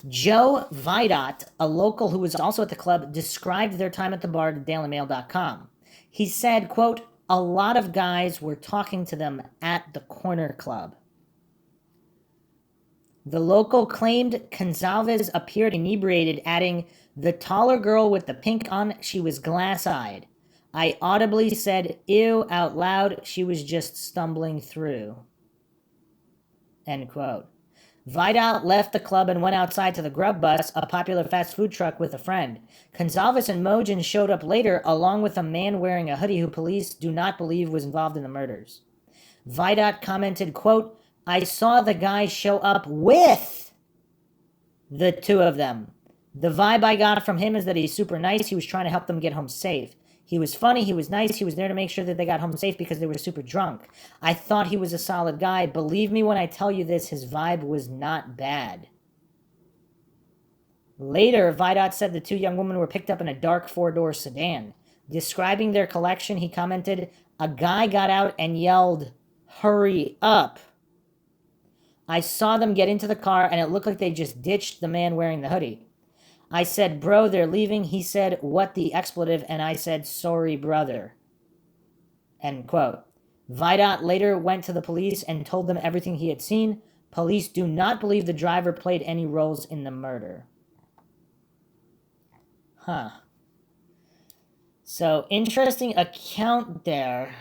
Joe Vidot, a local who was also at the club, described their time at the bar to DailyMail.com. He said, quote, a lot of guys were talking to them at the Corner Club. The local claimed Gonzalez appeared inebriated, adding, the taller girl with the pink on, she was glass-eyed. I audibly said, ew, out loud. She was just stumbling through. End quote. Vidal left the club and went outside to the Grub Bus, a popular fast food truck, with a friend. Gonzalez and Mogen showed up later, along with a man wearing a hoodie who police do not believe was involved in the murders. Vidot commented, quote, I saw the guy show up with the two of them. The vibe I got from him is that he's super nice. He was trying to help them get home safe. He was funny, he was nice, he was there to make sure that they got home safe because they were super drunk. I thought he was a solid guy. Believe me when I tell you this, his vibe was not bad. Later, Vidot said the two young women were picked up in a dark four-door sedan. Describing their collection, he commented, "A guy got out and yelled, 'Hurry up.' I saw them get into the car and it looked like they just ditched the man wearing the hoodie. I said, 'Bro, they're leaving.' He said, 'What the expletive?' And I said, 'Sorry, brother.'" End quote. Vidot later went to the police and told them everything he had seen. Police do not believe the driver played any roles in the murder. Huh. So, interesting account there.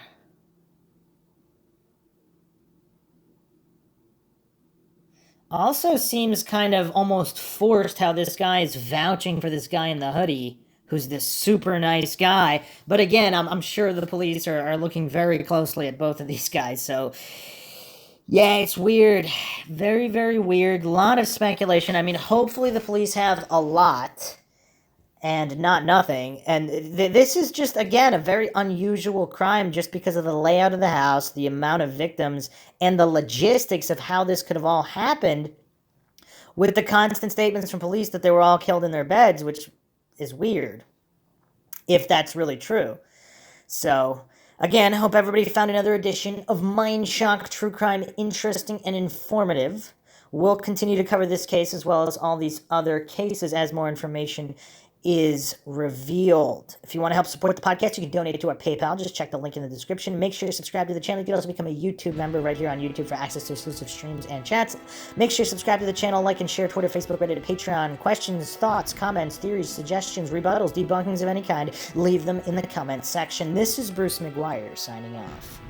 Also seems kind of almost forced how this guy is vouching for this guy in the hoodie, who's this super nice guy. But again, I'm sure the police are looking very closely at both of these guys. So, yeah, it's weird. Very, very weird. A lot of speculation. I mean, hopefully the police have a lot and not nothing. And this is just, again, a very unusual crime just because of the layout of the house, the amount of victims, and the logistics of how this could have all happened, with the constant statements from police that they were all killed in their beds, which is weird, if that's really true. So, again, hope everybody found another edition of Mindshock True Crime interesting and informative. We'll continue to cover this case as well as all these other cases as more information is revealed. If you want to help support the podcast, you can donate to our PayPal. Just check the link in the description. Make sure you subscribe to the channel. You can also become a YouTube member right here on YouTube for access to exclusive streams and chats. Make sure you subscribe to the channel, like and share Twitter, Facebook, Reddit, Patreon. Questions, thoughts, comments, theories, suggestions, rebuttals, debunkings of any kind, leave them in the comments section. This is Bruce McGuire signing off.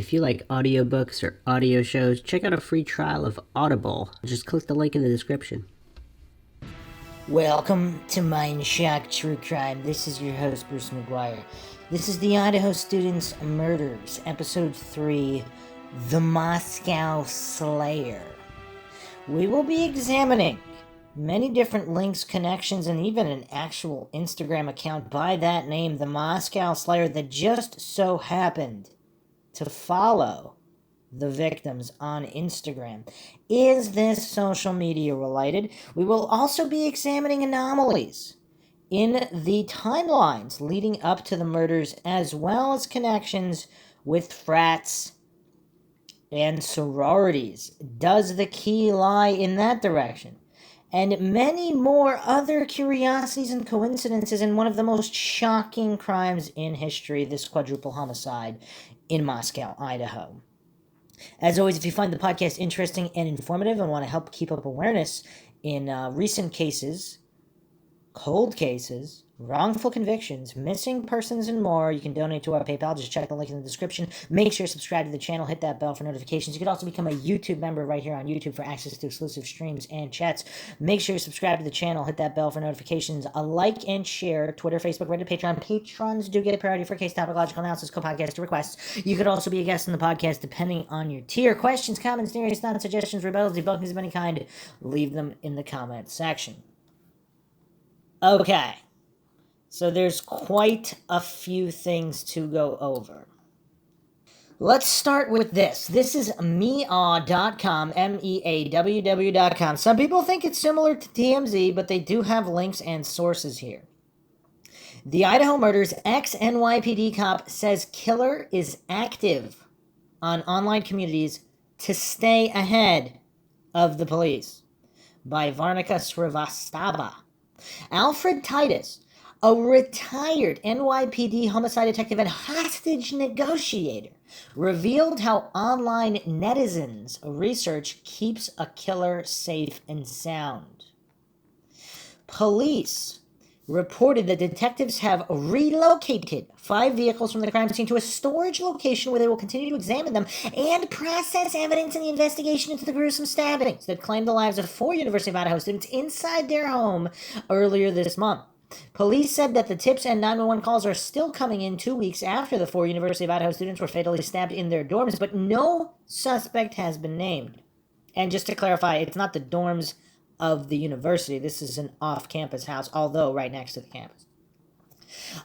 If you like audiobooks or audio shows, check out a free trial of Audible. Just click the link in the description. Welcome to Mindshock True Crime. This is your host, Bruce McGuire. This is the Idaho Students' Murders, Episode 3, The Moscow Slayer. We will be examining many different links, connections, and even an actual Instagram account by that name, The Moscow Slayer, that just so happened to follow the victims on Instagram. Is this social media related? We will also be examining anomalies in the timelines leading up to the murders, as well as connections with frats and sororities. Does the key lie in that direction? And many more other curiosities and coincidences in one of the most shocking crimes in history, this quadruple homicide in Moscow, Idaho. As always, if you find the podcast interesting and informative and want to help keep up awareness in recent cases, cold cases, wrongful convictions, missing persons, and more, you can donate to our PayPal. Just check the link in the description. Make sure to subscribe to the channel. Hit that bell for notifications. You can also become a YouTube member right here on YouTube for access to exclusive streams and chats. Make sure to subscribe to the channel. Hit that bell for notifications. A like and share. Twitter, Facebook, Reddit, Patreon. Patrons do get a priority for case topic, logical analysis, co-podcast requests. You could also be a guest on the podcast depending on your tier. Questions, comments, theories, thoughts, suggestions, rebuttals, debunkings of any kind, leave them in the comment section. Okay, so there's quite a few things to go over. Let's start with this. This is meaw.com, meaww.com. Some people think it's similar to TMZ, but they do have links and sources here. The Idaho murders, ex-NYPD cop says killer is active on online communities to stay ahead of the police, by Varnika Srivastava. Alfred Titus, a retired NYPD homicide detective and hostage negotiator, revealed how online netizens' research keeps a killer safe and sound. Police reported that detectives have relocated 5 vehicles from the crime scene to a storage location where they will continue to examine them and process evidence in the investigation into the gruesome stabbings that claimed the lives of 4 University of Idaho students inside their home earlier this month. Police said that the tips and 911 calls are still coming in 2 weeks after the 4 University of Idaho students were fatally stabbed in their dorms, but no suspect has been named. And just to clarify, it's not the dorms of the university. This is an off-campus house, although right next to the campus.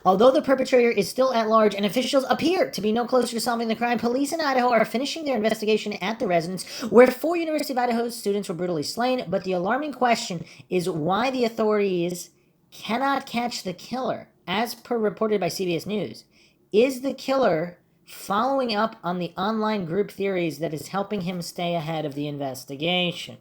Although the perpetrator is still at large and officials appear to be no closer to solving the crime, police in Idaho are finishing their investigation at the residence where 4 University of Idaho students were brutally slain. But the alarming question is why the authorities cannot catch the killer. As per reported by CBS News, is the killer following up on the online group theories that is helping him stay ahead of the investigation?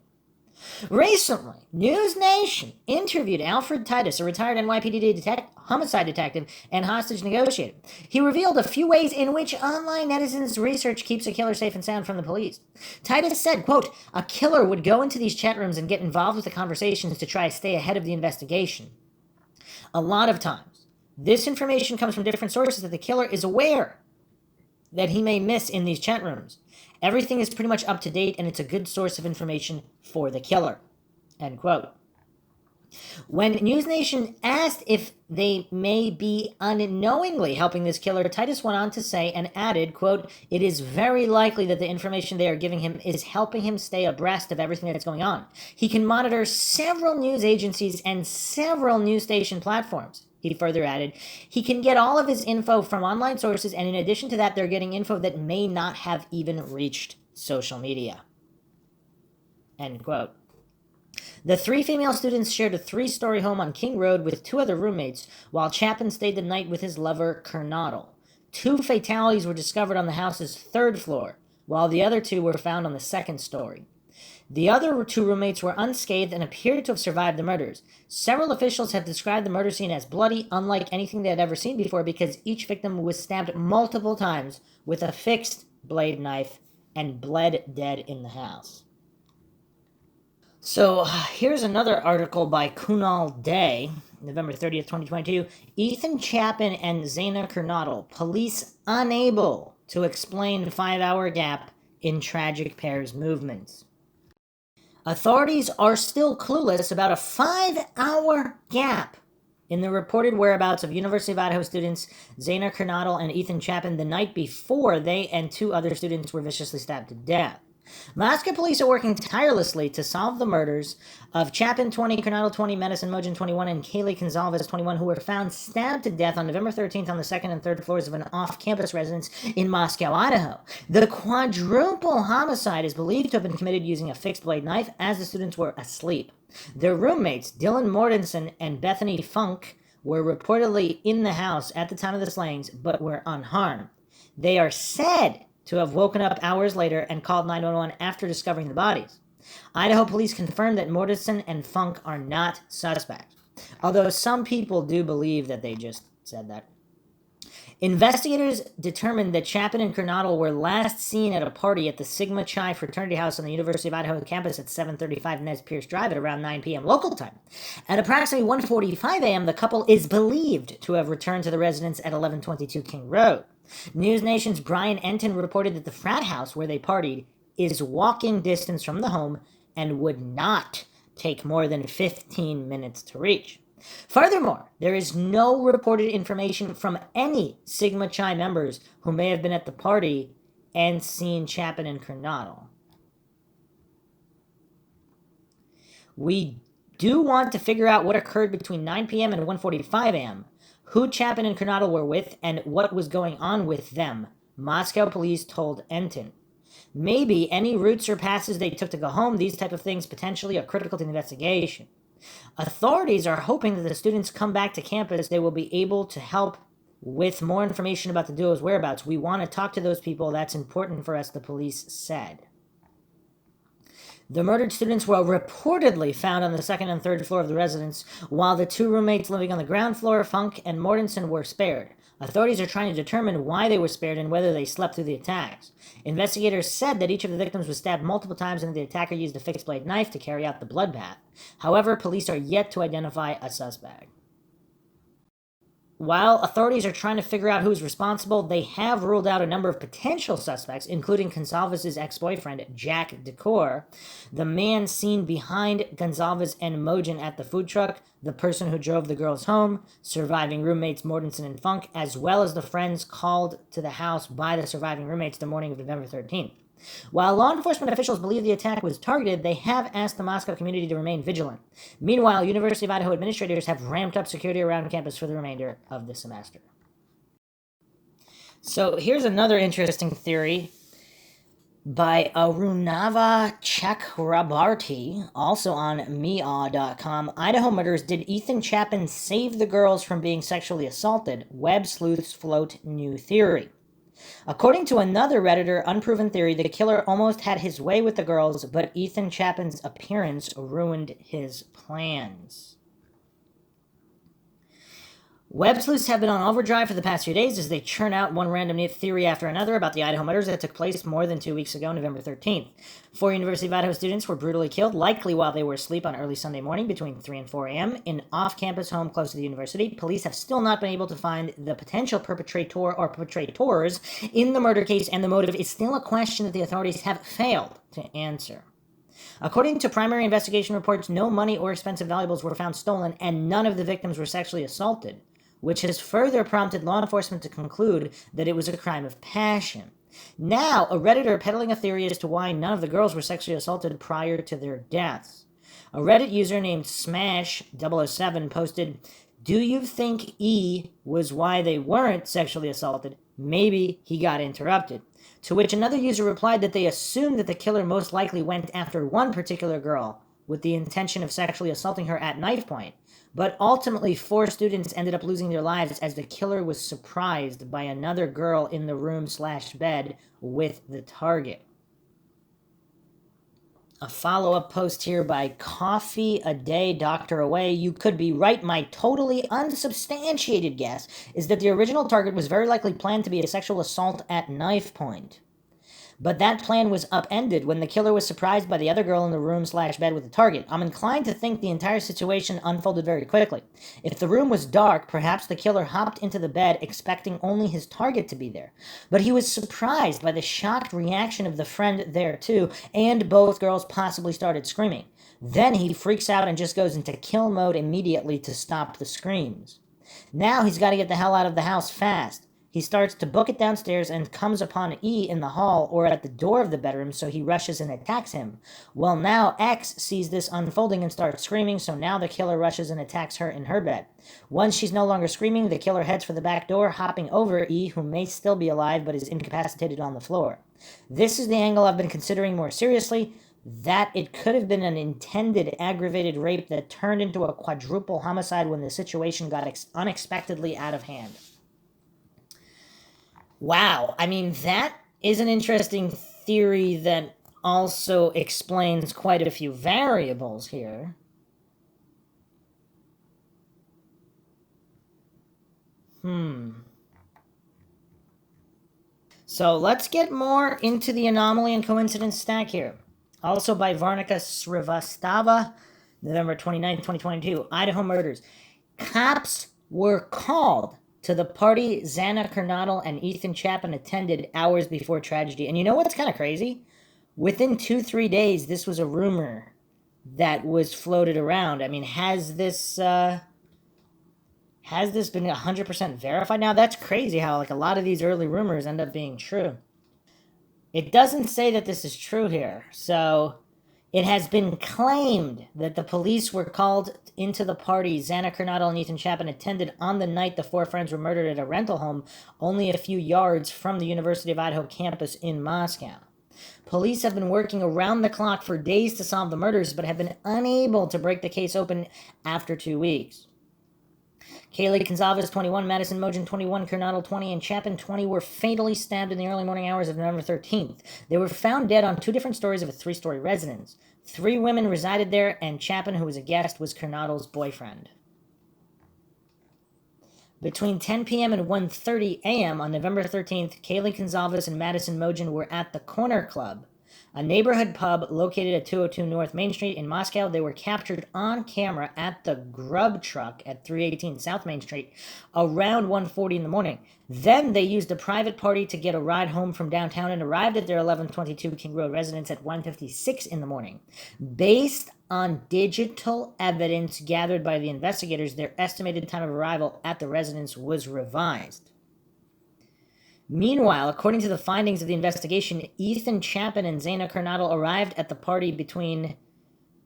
Recently, News Nation interviewed Alfred Titus, a retired NYPD homicide detective and hostage negotiator. He revealed a few ways in which online netizens' research keeps a killer safe and sound from the police. Titus said, quote, a killer would go into these chat rooms and get involved with the conversations to try to stay ahead of the investigation. A lot of times, this information comes from different sources that the killer is aware that he may miss in these chat rooms. Everything is pretty much up to date, and it's a good source of information for the killer. End quote. When News Nation asked if they may be unknowingly helping this killer, Titus went on to say and added, quote, it is very likely that the information they are giving him is helping him stay abreast of everything that's going on. He can monitor several news agencies and several news station platforms. He further added, he can get all of his info from online sources, and in addition to that, they're getting info that may not have even reached social media. End quote. The 3 female students shared a 3-story home on King Road with 2 other roommates, while Chapin stayed the night with his lover, Kernodle. 2 fatalities were discovered on the house's 3rd floor, while the other 2 were found on the 2nd story. The other 2 roommates were unscathed and appeared to have survived the murders. Several officials have described the murder scene as bloody, unlike anything they had ever seen before, because each victim was stabbed multiple times with a fixed blade knife and bled dead in the house. So here's another article by Kunal Day, November 30th, 2022. Ethan Chapin and Zaina Kernodle, police unable to explain 5-hour gap in tragic pairs movements. Authorities are still clueless about a 5-hour gap in the reported whereabouts of University of Idaho students Zaina Kernodle and Ethan Chapin the night before they and 2 other students were viciously stabbed to death. Moscow police are working tirelessly to solve the murders of Chapin 20, Kernodle 20, Madison Mogen 21, and Kaylee Gonzalez 21, who were found stabbed to death on November 13th on the 2nd and 3rd floors of an off-campus residence in Moscow, Idaho. The quadruple homicide is believed to have been committed using a fixed-blade knife as the students were asleep. Their roommates, Dylan Mortensen and Bethany Funk, were reportedly in the house at the time of the slayings, but were unharmed. They are said to have woken up hours later and called 911 after discovering the bodies. Idaho police confirmed that Mortensen and Funk are not suspects, although some people do believe that they just said that. Investigators determined that Chapin and Kernodle were last seen at a party at the Sigma Chi fraternity house on the University of Idaho campus at 735 Nez Perce Drive at around 9 p.m. local time. At approximately 1:45 a.m., the couple is believed to have returned to the residence at 1122 King Road. News Nation's Brian Enton reported that the frat house where they partied is walking distance from the home and would not take more than 15 minutes to reach. Furthermore, there is no reported information from any Sigma Chi members who may have been at the party and seen Chapin and Kernodle. We do want to figure out what occurred between 9 p.m. and 1:45 a.m., who Chapin and Kernodle were with, and what was going on with them, Moscow police told Enton. Maybe any routes or passes they took to go home, these type of things potentially are critical to the investigation. Authorities are hoping that the students come back to campus. They will be able to help with more information about the duo's whereabouts. We want to talk to those people. That's important for us, the police said. The murdered students were reportedly found on the 2nd and 3rd floor of the residence, while the 2 roommates living on the ground floor, Funk and Mortensen, were spared. Authorities are trying to determine why they were spared and whether they slept through the attacks. Investigators said that each of the victims was stabbed multiple times and that the attacker used a fixed-blade knife to carry out the bloodbath. However, police are yet to identify a suspect. While authorities are trying to figure out who's responsible, they have ruled out a number of potential suspects, including Gonzalez's ex-boyfriend, Jack Decor, the man seen behind Gonzalez and Mogen at the food truck, the person who drove the girls home, surviving roommates Mortensen and Funk, as well as the friends called to the house by the surviving roommates the morning of November 13th. While law enforcement officials believe the attack was targeted, they have asked the Moscow community to remain vigilant. Meanwhile, University of Idaho administrators have ramped up security around campus for the remainder of the semester. So here's another interesting theory by Arunava Chakrabarti, also on Mia.com. Idaho murders. Did Ethan Chapin save the girls from being sexually assaulted? Web sleuths float new theory. According to another Redditor, Unproven Theory, the killer almost had his way with the girls, but Ethan Chapin's appearance ruined his plans. Web sleuths have been on overdrive for the past few days as they churn out one random theory after another about the Idaho murders that took place more than 2 weeks ago, November 13th. 4 University of Idaho students were brutally killed, likely while they were asleep on early Sunday morning between 3 and 4 a.m. in off-campus home close to the university. Police have still not been able to find the potential perpetrator or perpetrators in the murder case, and the motive is still a question that the authorities have failed to answer. According to primary investigation reports, no money or expensive valuables were found stolen, and none of the victims were sexually assaulted, which has further prompted law enforcement to conclude that it was a crime of passion. Now, a Redditor peddling a theory as to why none of the girls were sexually assaulted prior to their deaths. A Reddit user named Smash007 posted, "Do you think E was why they weren't sexually assaulted? Maybe he got interrupted." To which another user replied that they assumed that the killer most likely went after one particular girl with the intention of sexually assaulting her at knife point. But ultimately, 4 students ended up losing their lives as the killer was surprised by another girl in the room/bed with the target. A follow-up post here by Coffee a Day Doctor Away. You could be right. My totally unsubstantiated guess is that the original target was very likely planned to be a sexual assault at knife point. But that plan was upended when the killer was surprised by the other girl in the room/bed with the target. I'm inclined to think the entire situation unfolded very quickly. If the room was dark, perhaps the killer hopped into the bed expecting only his target to be there. But he was surprised by the shocked reaction of the friend there too, and both girls possibly started screaming. Then he freaks out and just goes into kill mode immediately to stop the screams. Now he's got to get the hell out of the house fast. He starts to book it downstairs and comes upon E in the hall or at the door of the bedroom, so he rushes and attacks him. Well, now X sees this unfolding and starts screaming, so now the killer rushes and attacks her in her bed. Once she's no longer screaming, the killer heads for the back door, hopping over E, who may still be alive but is incapacitated on the floor. This is the angle I've been considering more seriously, that it could have been an intended aggravated rape that turned into a quadruple homicide when the situation got unexpectedly out of hand. Wow, I mean, that is an interesting theory that also explains quite a few variables here. So let's get more into the anomaly and coincidence stack here. Also by Varnika Srivastava, November 29, 2022, Idaho murders. Cops were called to the party Xana Kernodle and Ethan Chapin attended hours before tragedy. And you know what's kind of crazy? Within 2-3 days, this was a rumor that was floated around. I mean, has this been 100% verified now? That's crazy how like a lot of these early rumors end up being true. It doesn't say that this is true here. So it has been claimed that the police were called into the party Xana Kernodle and Ethan Chapin attended on the night the four friends were murdered at a rental home only a few yards from the University of Idaho campus in Moscow. Police have been working around the clock for days to solve the murders, but have been unable to break the case open after 2 weeks. Kaylee Gonzalez, 21, Madison Mogen, 21, Kernodle, 20, and Chapin, 20, were fatally stabbed in the early morning hours of November 13th. They were found dead on 2 different stories of a 3-story residence. 3 women resided there, and Chapin, who was a guest, was Kernodle's boyfriend. Between 10 p.m. and 1:30 a.m. on November 13th, Kaylee Gonzalez and Madison Mogen were at the Corner Club, a neighborhood pub located at 202 North Main Street in Moscow. They were captured on camera at the Grub Truck at 318 South Main Street around 1:40 in the morning. Then they used a private party to get a ride home from downtown and arrived at their 1122 King Road residence at 1:56 in the morning. Based on digital evidence gathered by the investigators, their estimated time of arrival at the residence was revised. Meanwhile, according to the findings of the investigation, Ethan Chapin and Xana Kernodle arrived at the party between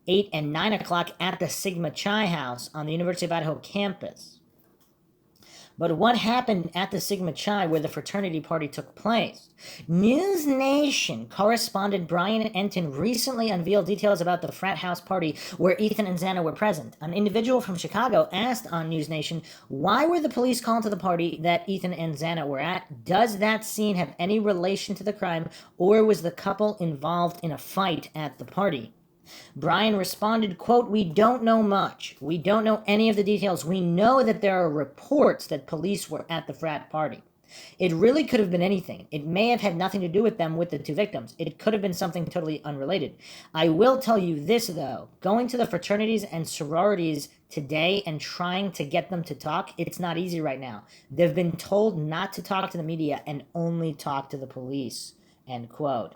8 and 9 o'clock at the Sigma Chi House on the University of Idaho campus. But what happened at the Sigma Chi where the fraternity party took place? News Nation correspondent Brian Enton recently unveiled details about the frat house party where Ethan and Xana were present. An individual from Chicago asked on News Nation, why were the police called to the party that Ethan and Xana were at? Does that scene have any relation to the crime, or was the couple involved in a fight at the party? Brian responded, quote, we don't know much. We don't know any of the details. We know that there are reports that police were at the frat party. It really could have been anything. It may have had nothing to do with them with the 2 victims. It could have been something totally unrelated. I will tell you this, though. Going to the fraternities and sororities today and trying to get them to talk, it's not easy right now. They've been told not to talk to the media and only talk to the police, end quote.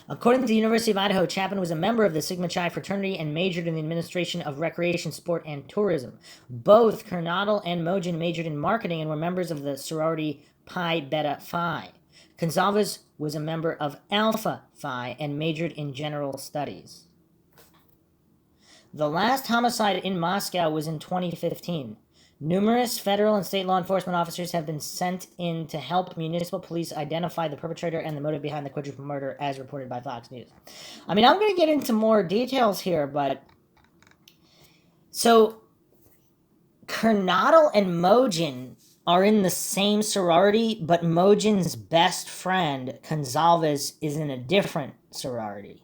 According to the University of Idaho, Chapin was a member of the Sigma Chi fraternity and majored in the administration of recreation, sport, and tourism. Both Kernodle and Mogen majored in marketing and were members of the sorority Pi Beta Phi. Gonzalez was a member of Alpha Phi and majored in general studies. The last homicide in Moscow was in 2015. Numerous federal and state law enforcement officers have been sent in to help municipal police identify the perpetrator and the motive behind the quadruple murder, as reported by Fox News. I mean, I'm going to get into more details here, but... So, Kernodle and Mogen are in the same sorority, but Mogen's best friend, Gonzalez, is in a different sorority.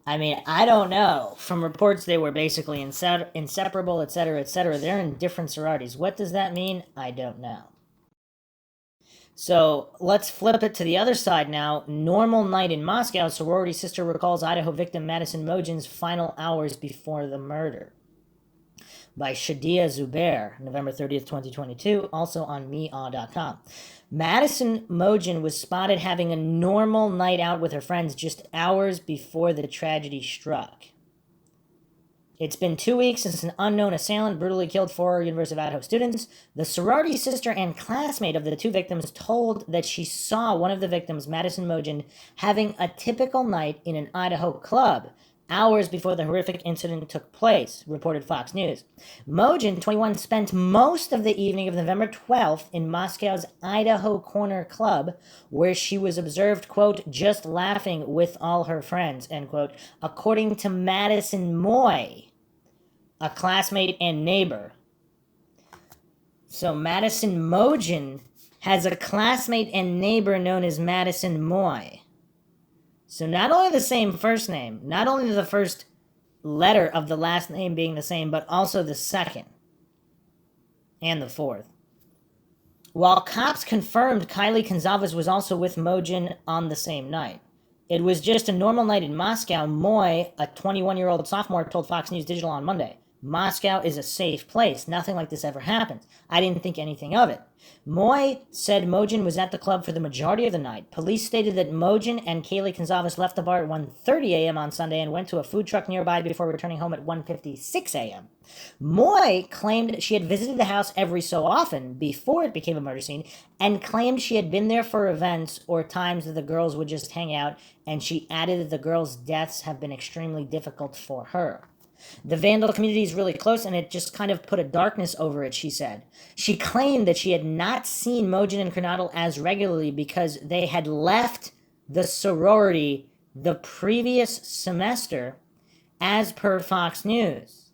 I mean, I don't know. From reports, they were basically inseparable, etc., etc. They're in different sororities. What does that mean? I don't know. So let's flip it to the other side now. Normal night in Moscow. Sorority sister recalls Idaho victim Madison Mogen's final hours before the murder. By Shadia Zubair, November 30th, 2022, also on meaw.com. Madison Mogen was spotted having a normal night out with her friends just hours before the tragedy struck. It's been 2 weeks since an unknown assailant brutally killed 4 University of Idaho students. The sorority sister and classmate of the 2 victims told that she saw one of the victims, Madison Mogen, having a typical night in an Idaho club hours before the horrific incident took place, reported Fox News. Mogen, 21, spent most of the evening of November 12th in Moscow's Idaho Corner Club, where she was observed, quote, just laughing with all her friends, end quote, according to Madison Moy, a classmate and neighbor. So Madison Mogen has a classmate and neighbor known as Madison Moy. So not only the same first name, not only the first letter of the last name being the same, but also the second and the fourth. While cops confirmed Kylie Gonzalez was also with Mogen on the same night. It was just a normal night in Moscow, Moy, a 21-year-old sophomore, told Fox News Digital on Monday. Moscow is a safe place. Nothing like this ever happens. I didn't think anything of it. Moy said Mogen was at the club for the majority of the night. Police stated that Mogen and Kaylee Gonzalez left the bar at 1:30 a.m. on Sunday and went to a food truck nearby before returning home at 1:56 a.m. Moy claimed she had visited the house every so often before it became a murder scene and claimed she had been there for events or times that the girls would just hang out, and she added that the girls' deaths have been extremely difficult for her. The Vandal community is really close, and it just kind of put a darkness over it, she said. She claimed that she had not seen Mogen and Kernodle as regularly because they had left the sorority the previous semester, as per Fox News.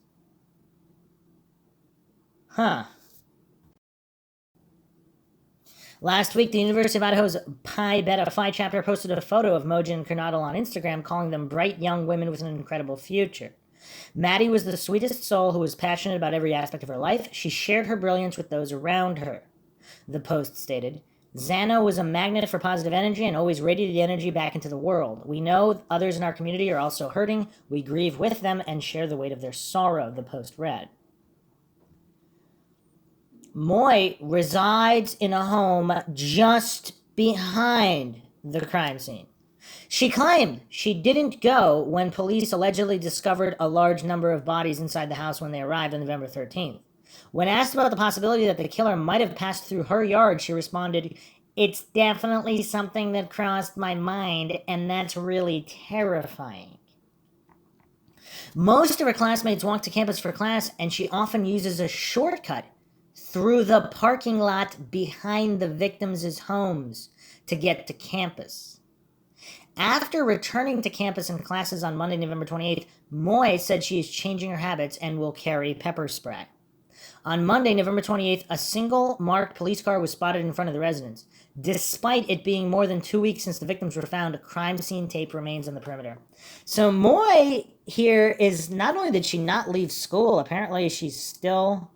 Last week, the University of Idaho's Pi Beta Phi chapter posted a photo of Mogen and Kernodle on Instagram, calling them bright young women with an incredible future. Maddie was the sweetest soul who was passionate about every aspect of her life. She shared her brilliance with those around her, the post stated. Xana was a magnet for positive energy and always radiated the energy back into the world. We know others in our community are also hurting. We grieve with them and share the weight of their sorrow, the post read. Moy resides in a home just behind the crime scene. She claimed she didn't go when police allegedly discovered a large number of bodies inside the house when they arrived on November 13th. When asked about the possibility that the killer might have passed through her yard, she responded, "It's definitely something that crossed my mind, and that's really terrifying." Most of her classmates walk to campus for class, and she often uses a shortcut through the parking lot behind the victims' homes to get to campus. After returning to campus and classes on Monday, November 28th, Moy said she is changing her habits and will carry pepper spray. On Monday, November 28th, a single marked police car was spotted in front of the residence. Despite it being more than 2 weeks since the victims were found, crime scene tape remains on the perimeter. So Moy here is, not only did she not leave school, apparently she's still,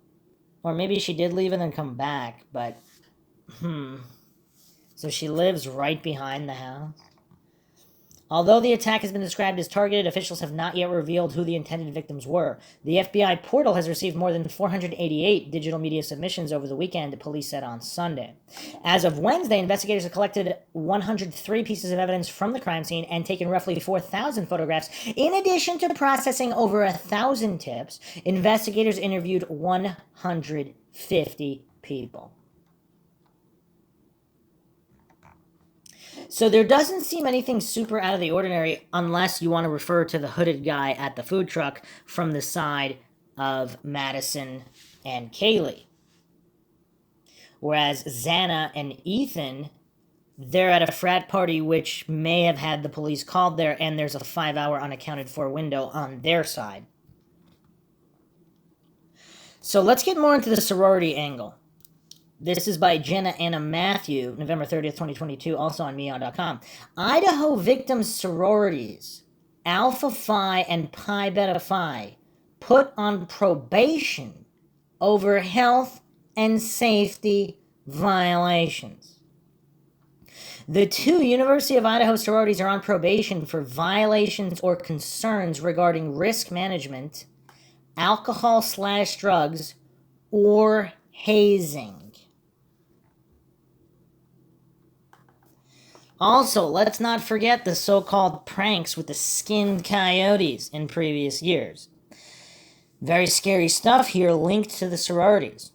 or maybe she did leave and then come back, but, so she lives right behind the house. Although the attack has been described as targeted, officials have not yet revealed who the intended victims were. The FBI portal has received more than 488 digital media submissions over the weekend, police said on Sunday. As of Wednesday, investigators have collected 103 pieces of evidence from the crime scene and taken roughly 4,000 photographs. In addition to processing over 1,000 tips, investigators interviewed 150 people. So there doesn't seem anything super out of the ordinary unless you want to refer to the hooded guy at the food truck from the side of Madison and Kaylee. Whereas Xana and Ethan, they're at a frat party which may have had the police called there, and there's a 5-hour unaccounted for window on their side. So let's get more into the sorority angle. This is by Jenna Anna Matthew, November 30th, 2022, also on meow.com. Idaho victims sororities, Alpha Phi and Pi Beta Phi, put on probation over health and safety violations. The two University of Idaho sororities are on probation for violations or concerns regarding risk management, alcohol/drugs, or hazing. Also, let's not forget the so-called pranks with the skinned coyotes in previous years. Very scary stuff here linked to the sororities.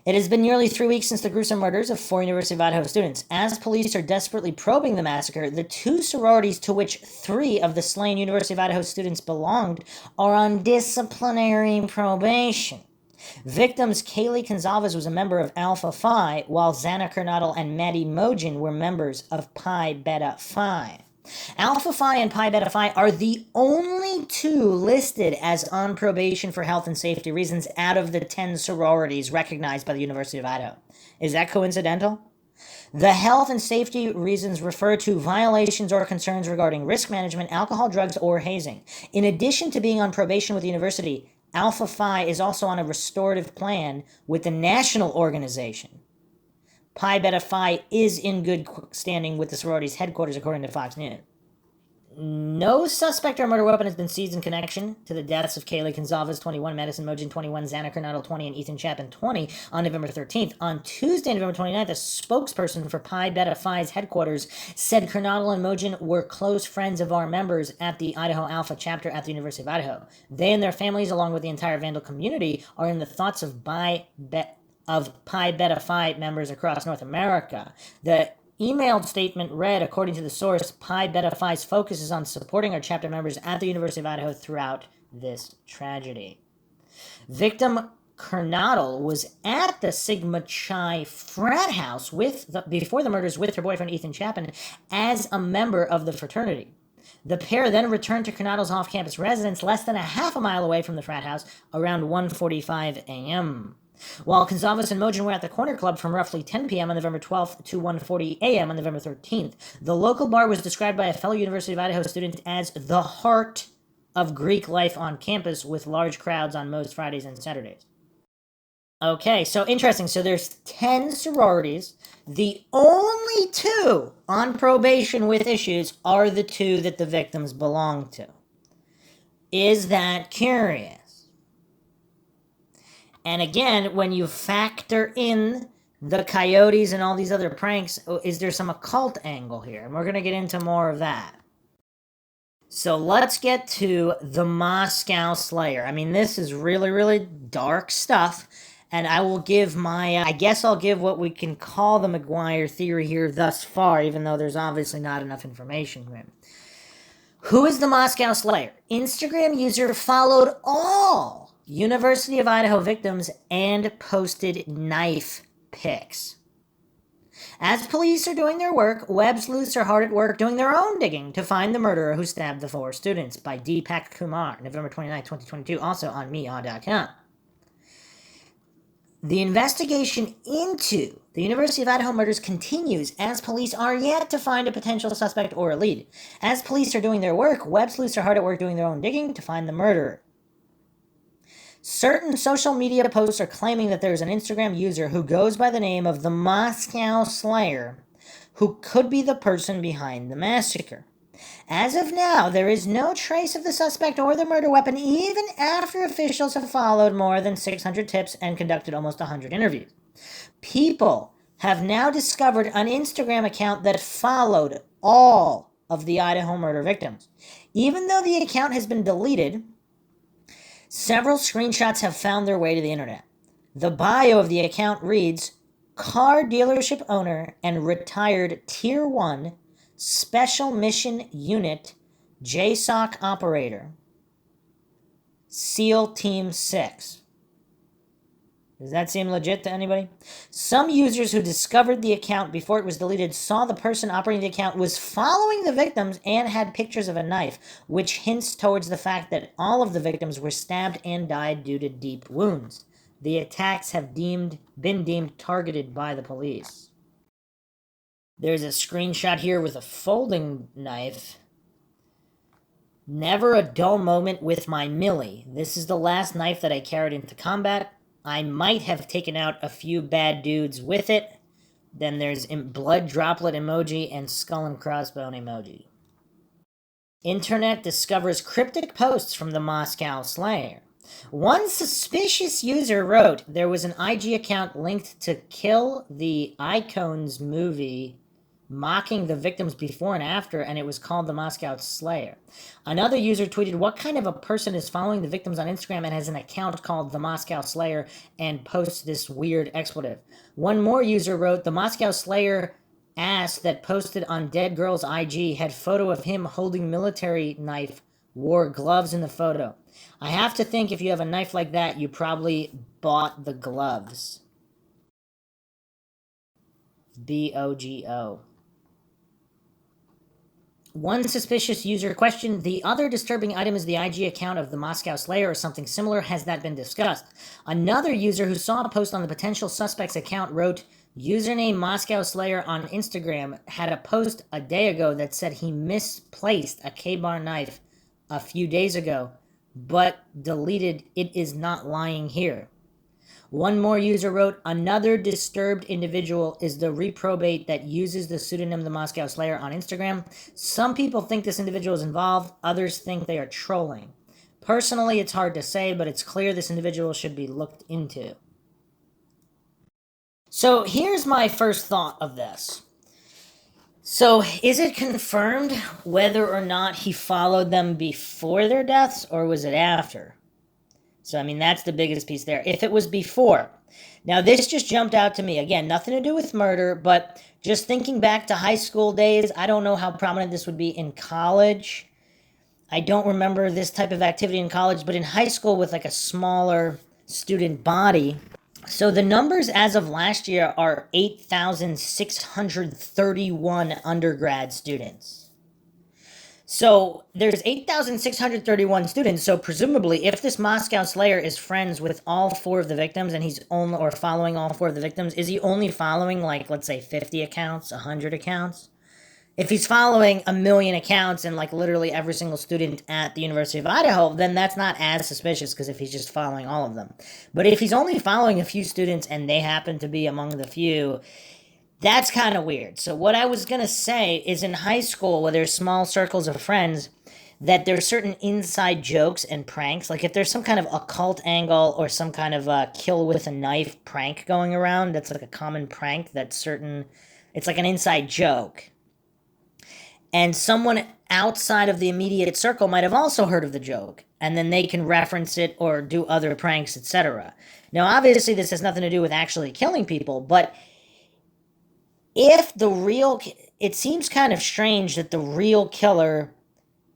It has been nearly 3 weeks since the gruesome murders of 4 University of Idaho students. As police are desperately probing the massacre, the 2 sororities to which 3 of the slain University of Idaho students belonged are on disciplinary probation. Victims Kaylee Gonzalez was a member of Alpha Phi, while Xana Kernodle and Maddie Mogen were members of Pi Beta Phi. Alpha Phi and Pi Beta Phi are the only 2 listed as on probation for health and safety reasons out of the 10 sororities recognized by the University of Idaho. Is that coincidental? The health and safety reasons refer to violations or concerns regarding risk management, alcohol, drugs, or hazing. In addition to being on probation with the university, Alpha Phi is also on a restorative plan with the national organization. Pi Beta Phi is in good standing with the sorority's headquarters, according to Fox News. No suspect or murder weapon has been seized in connection to the deaths of Kaylee Gonzalez, 21, Madison Mogen, 21, Xana Kernodle, 20, and Ethan Chapin, 20, on November 13th. On Tuesday, November 29th, a spokesperson for Pi Beta Phi's headquarters said Kernodle and Mogen were close friends of our members at the Idaho Alpha chapter at the University of Idaho. They and their families, along with the entire Vandal community, are in the thoughts of Pi Beta Phi members across North America. The emailed statement read, according to the source, Pi Beta Phi's focus is on supporting our chapter members at the University of Idaho throughout this tragedy. Victim Kernodle was at the Sigma Chi frat house before the murders with her boyfriend Ethan Chapin as a member of the fraternity. The pair then returned to Kernodle's off-campus residence less than a half a mile away from the frat house around 1:45 a.m. While Gonzalez and Mogen were at the Corner Club from roughly 10 p.m. on November 12th to 1:40 a.m. on November 13th. The local bar was described by a fellow University of Idaho student as the heart of Greek life on campus, with large crowds on most Fridays and Saturdays. Okay, so interesting. So there's 10 sororities. The only 2 on probation with issues are the 2 that the victims belong to. Is that curious? And again, when you factor in the coyotes and all these other pranks, is there some occult angle here? And we're going to get into more of that. So let's get to the Moscow Slayer. I mean, this is really, really dark stuff. And I will give I guess I'll give what we can call the McGuire theory here thus far, even though there's obviously not enough information for him. Who is the Moscow Slayer? Instagram user followed all University of Idaho victims and posted knife pics. As police are doing their work, web sleuths are hard at work doing their own digging to find the murderer who stabbed the 4 students, by Deepak Kumar, November 29, 2022, also on meaw.com. The investigation into the University of Idaho murders continues as police are yet to find a potential suspect or a lead. As police are doing their work, web sleuths are hard at work doing their own digging to find the murderer. Certain social media posts are claiming that there's an Instagram user who goes by the name of the Moscow Slayer who could be the person behind the massacre. As of now, there is no trace of the suspect or the murder weapon, even after officials have followed more than 600 tips and conducted almost 100 interviews. People have now discovered an Instagram account that followed all of the Idaho murder victims. Even though the account has been deleted, several screenshots have found their way to the internet. The bio of the account reads, car dealership owner and retired Tier 1 Special Mission Unit JSOC operator, SEAL Team 6. Does that seem legit to anybody? Some users who discovered the account before it was deleted saw the person operating the account was following the victims and had pictures of a knife, which hints towards the fact that all of the victims were stabbed and died due to deep wounds. The attacks have been deemed targeted by the police. There's a screenshot here with a folding knife. Never a dull moment with my Millie. This is the last knife that I carried into combat. I might have taken out a few bad dudes with it, Then there's blood droplet emoji and skull and crossbone emoji. Internet discovers cryptic posts from the Moscow Slayer. One suspicious user wrote there was an IG account linked to Kill the Icons movie mocking the victims before and after, and it was called the Moscow Slayer. Another user tweeted, what kind of a person is following the victims on Instagram and has an account called the Moscow Slayer and posts this weird expletive? One more user wrote, the Moscow Slayer ass that posted on Dead Girl's IG had photo of him holding military knife, wore gloves in the photo. I have to think if you have a knife like that, you probably bought the gloves. BOGO. One suspicious user questioned, the other disturbing item is the IG account of the Moscow Slayer or something similar. Has that been discussed? Another user who saw a post on the potential suspect's account wrote, username Moscow Slayer on Instagram had a post a day ago that said he misplaced a K-bar knife a few days ago, but deleted it is not lying here. One more user wrote, another disturbed individual is the reprobate that uses the pseudonym the Moscow Slayer on Instagram. Some people think this individual is involved, others think they are trolling. Personally, it's hard to say, but it's clear this individual should be looked into. So here's my first thought of this. So is it confirmed whether or not he followed them before their deaths, or was it after? So, I mean, that's the biggest piece there. If it was before. Now, this just jumped out to me. Again, nothing to do with murder, but just thinking back to high school days, I don't know how prominent this would be in college. I don't remember this type of activity in college, but in high school with like a smaller student body. So the numbers as of last year are 8,631 undergrad students. So there's 8,631 students. So presumably, if this Moscow Slayer is friends with all four of the victims and he's only or following all four of the victims, is he only following like, let's say 50 accounts, 100 accounts? If he's following 1,000,000 accounts and like literally every single student at the University of Idaho, then that's not as suspicious because if he's just following all of them. But if he's only following a few students and they happen to be among the few, that's kind of weird. So what I was going to say is in high school, where there's small circles of friends, that there's certain inside jokes and pranks. Like if there's some kind of occult angle or some kind of kill with a knife prank going around, that's like a common prank that's certain, it's like an inside joke. And someone outside of the immediate circle might have also heard of the joke, and then they can reference it or do other pranks, etc. Now, obviously, this has nothing to do with actually killing people, but if the real, it seems kind of strange that the real killer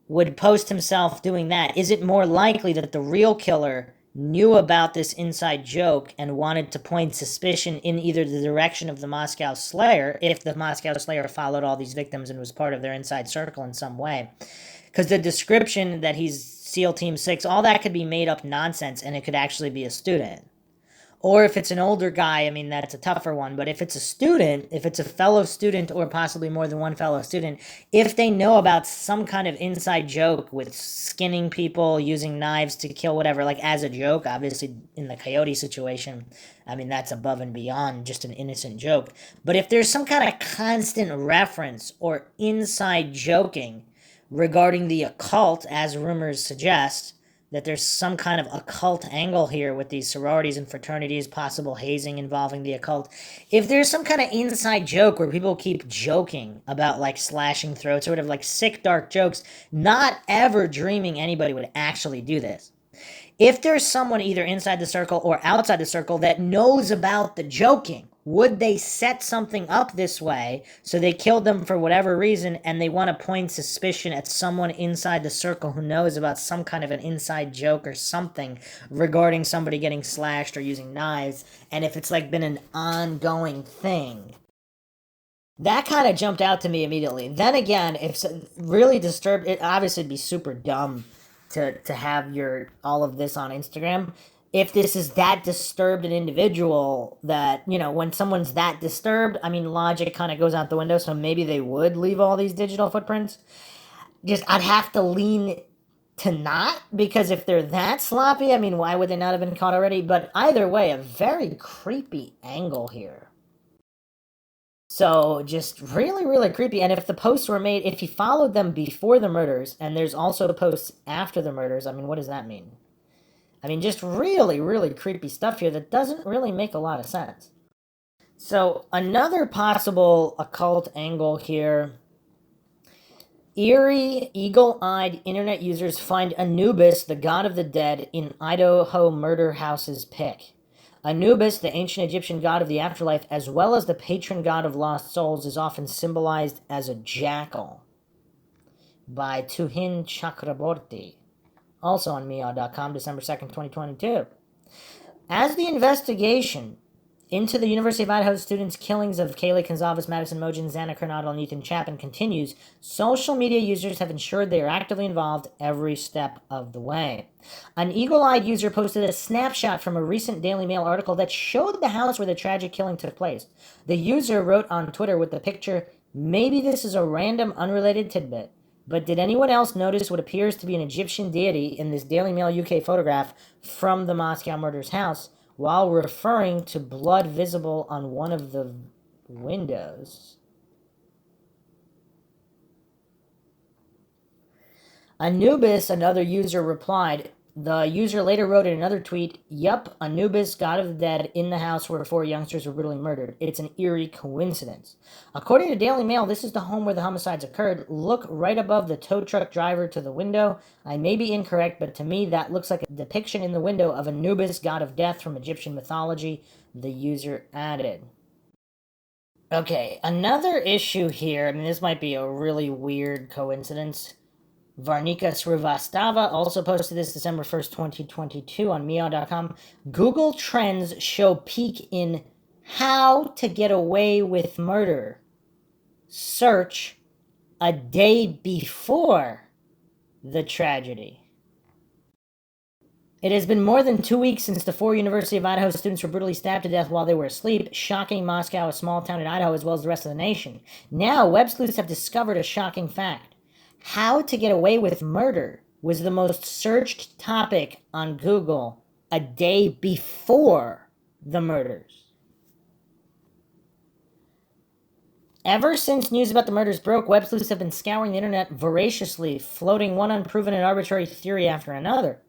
would post himself doing that. Is it more likely that the real killer knew about this inside joke and wanted to point suspicion in either the direction of the Moscow Slayer, if the Moscow Slayer followed all these victims and was part of their inside circle in some way? Because the description that he's SEAL Team 6, all that could be made up nonsense, and it could actually be a student. Or if it's an older guy, I mean, that's a tougher one. But if it's a student, if it's a fellow student or possibly more than one fellow student, if they know about some kind of inside joke with skinning people, using knives to kill whatever, like as a joke, obviously in the coyote situation, I mean, that's above and beyond just an innocent joke. But if there's some kind of constant reference or inside joking regarding the occult, as rumors suggest, that there's some kind of occult angle here with these sororities and fraternities, possible hazing involving the occult. If there's some kind of inside joke where people keep joking about like slashing throats or whatever, like sick, dark jokes, not ever dreaming anybody would actually do this. If there's someone either inside the circle or outside the circle that knows about the joking, would they set something up this way so they killed them for whatever reason and they want to point suspicion at someone inside the circle who knows about some kind of an inside joke or something regarding somebody getting slashed or using knives, and if it's like been an ongoing thing? That kind of jumped out to me immediately. Then again, if really disturbed, it obviously would be super dumb to have your all of this on Instagram. If this is that disturbed an individual that, you know, when someone's that disturbed, I mean, logic kind of goes out the window, so maybe they would leave all these digital footprints. Just, I'd have to lean to not, because if they're that sloppy, I mean, why would they not have been caught already? But either way, a very creepy angle here. So just really, really creepy. And if the posts were made, if he followed them before the murders, and there's also the posts after the murders, I mean, what does that mean? I mean, just really, really creepy stuff here that doesn't really make a lot of sense. So another possible occult angle here. Eerie, eagle-eyed internet users find Anubis, the god of the dead, in Idaho murder house's pick. Anubis, the ancient Egyptian god of the afterlife, as well as the patron god of lost souls, is often symbolized as a jackal by Tuhin Chakraborty. Also on Meow.com, December 2nd, 2022. As the investigation into the University of Idaho students' killings of Kaylee Gonzalez, Madison Mogen, Xana Kernodle, and Ethan Chapin continues, social media users have ensured they are actively involved every step of the way. An eagle-eyed user posted a snapshot from a recent Daily Mail article that showed the house where the tragic killing took place. The user wrote on Twitter with the picture, "Maybe this is a random, unrelated tidbit, but did anyone else notice what appears to be an Egyptian deity in this Daily Mail UK photograph from the Moscow murder's house?" while referring to blood visible on one of the windows. Anubis, another user, replied. The user later wrote in another tweet, "Yup, Anubis, god of the dead, in the house where 4 youngsters were brutally murdered. It's an eerie coincidence." According to Daily Mail, this is the home where the homicides occurred. Look right above the tow truck driver to the window. I may be incorrect, but to me that looks like a depiction in the window of Anubis, god of death from Egyptian mythology, the user added. Okay, another issue here, I mean, this might be a really weird coincidence. Varnika Srivastava also posted this December 1st, 2022 on Meow.com. Google Trends show peak in how to get away with murder. Search a day before the tragedy. It has been more than 2 weeks since the 4 University of Idaho students were brutally stabbed to death while they were asleep, shocking Moscow, a small town in Idaho, as well as the rest of the nation. Now, web sleuths have discovered a shocking fact. How to get away with murder was the most searched topic on Google a day before the murders. Ever since news about the murders broke, web sleuths have been scouring the internet voraciously, floating one unproven and arbitrary theory after another.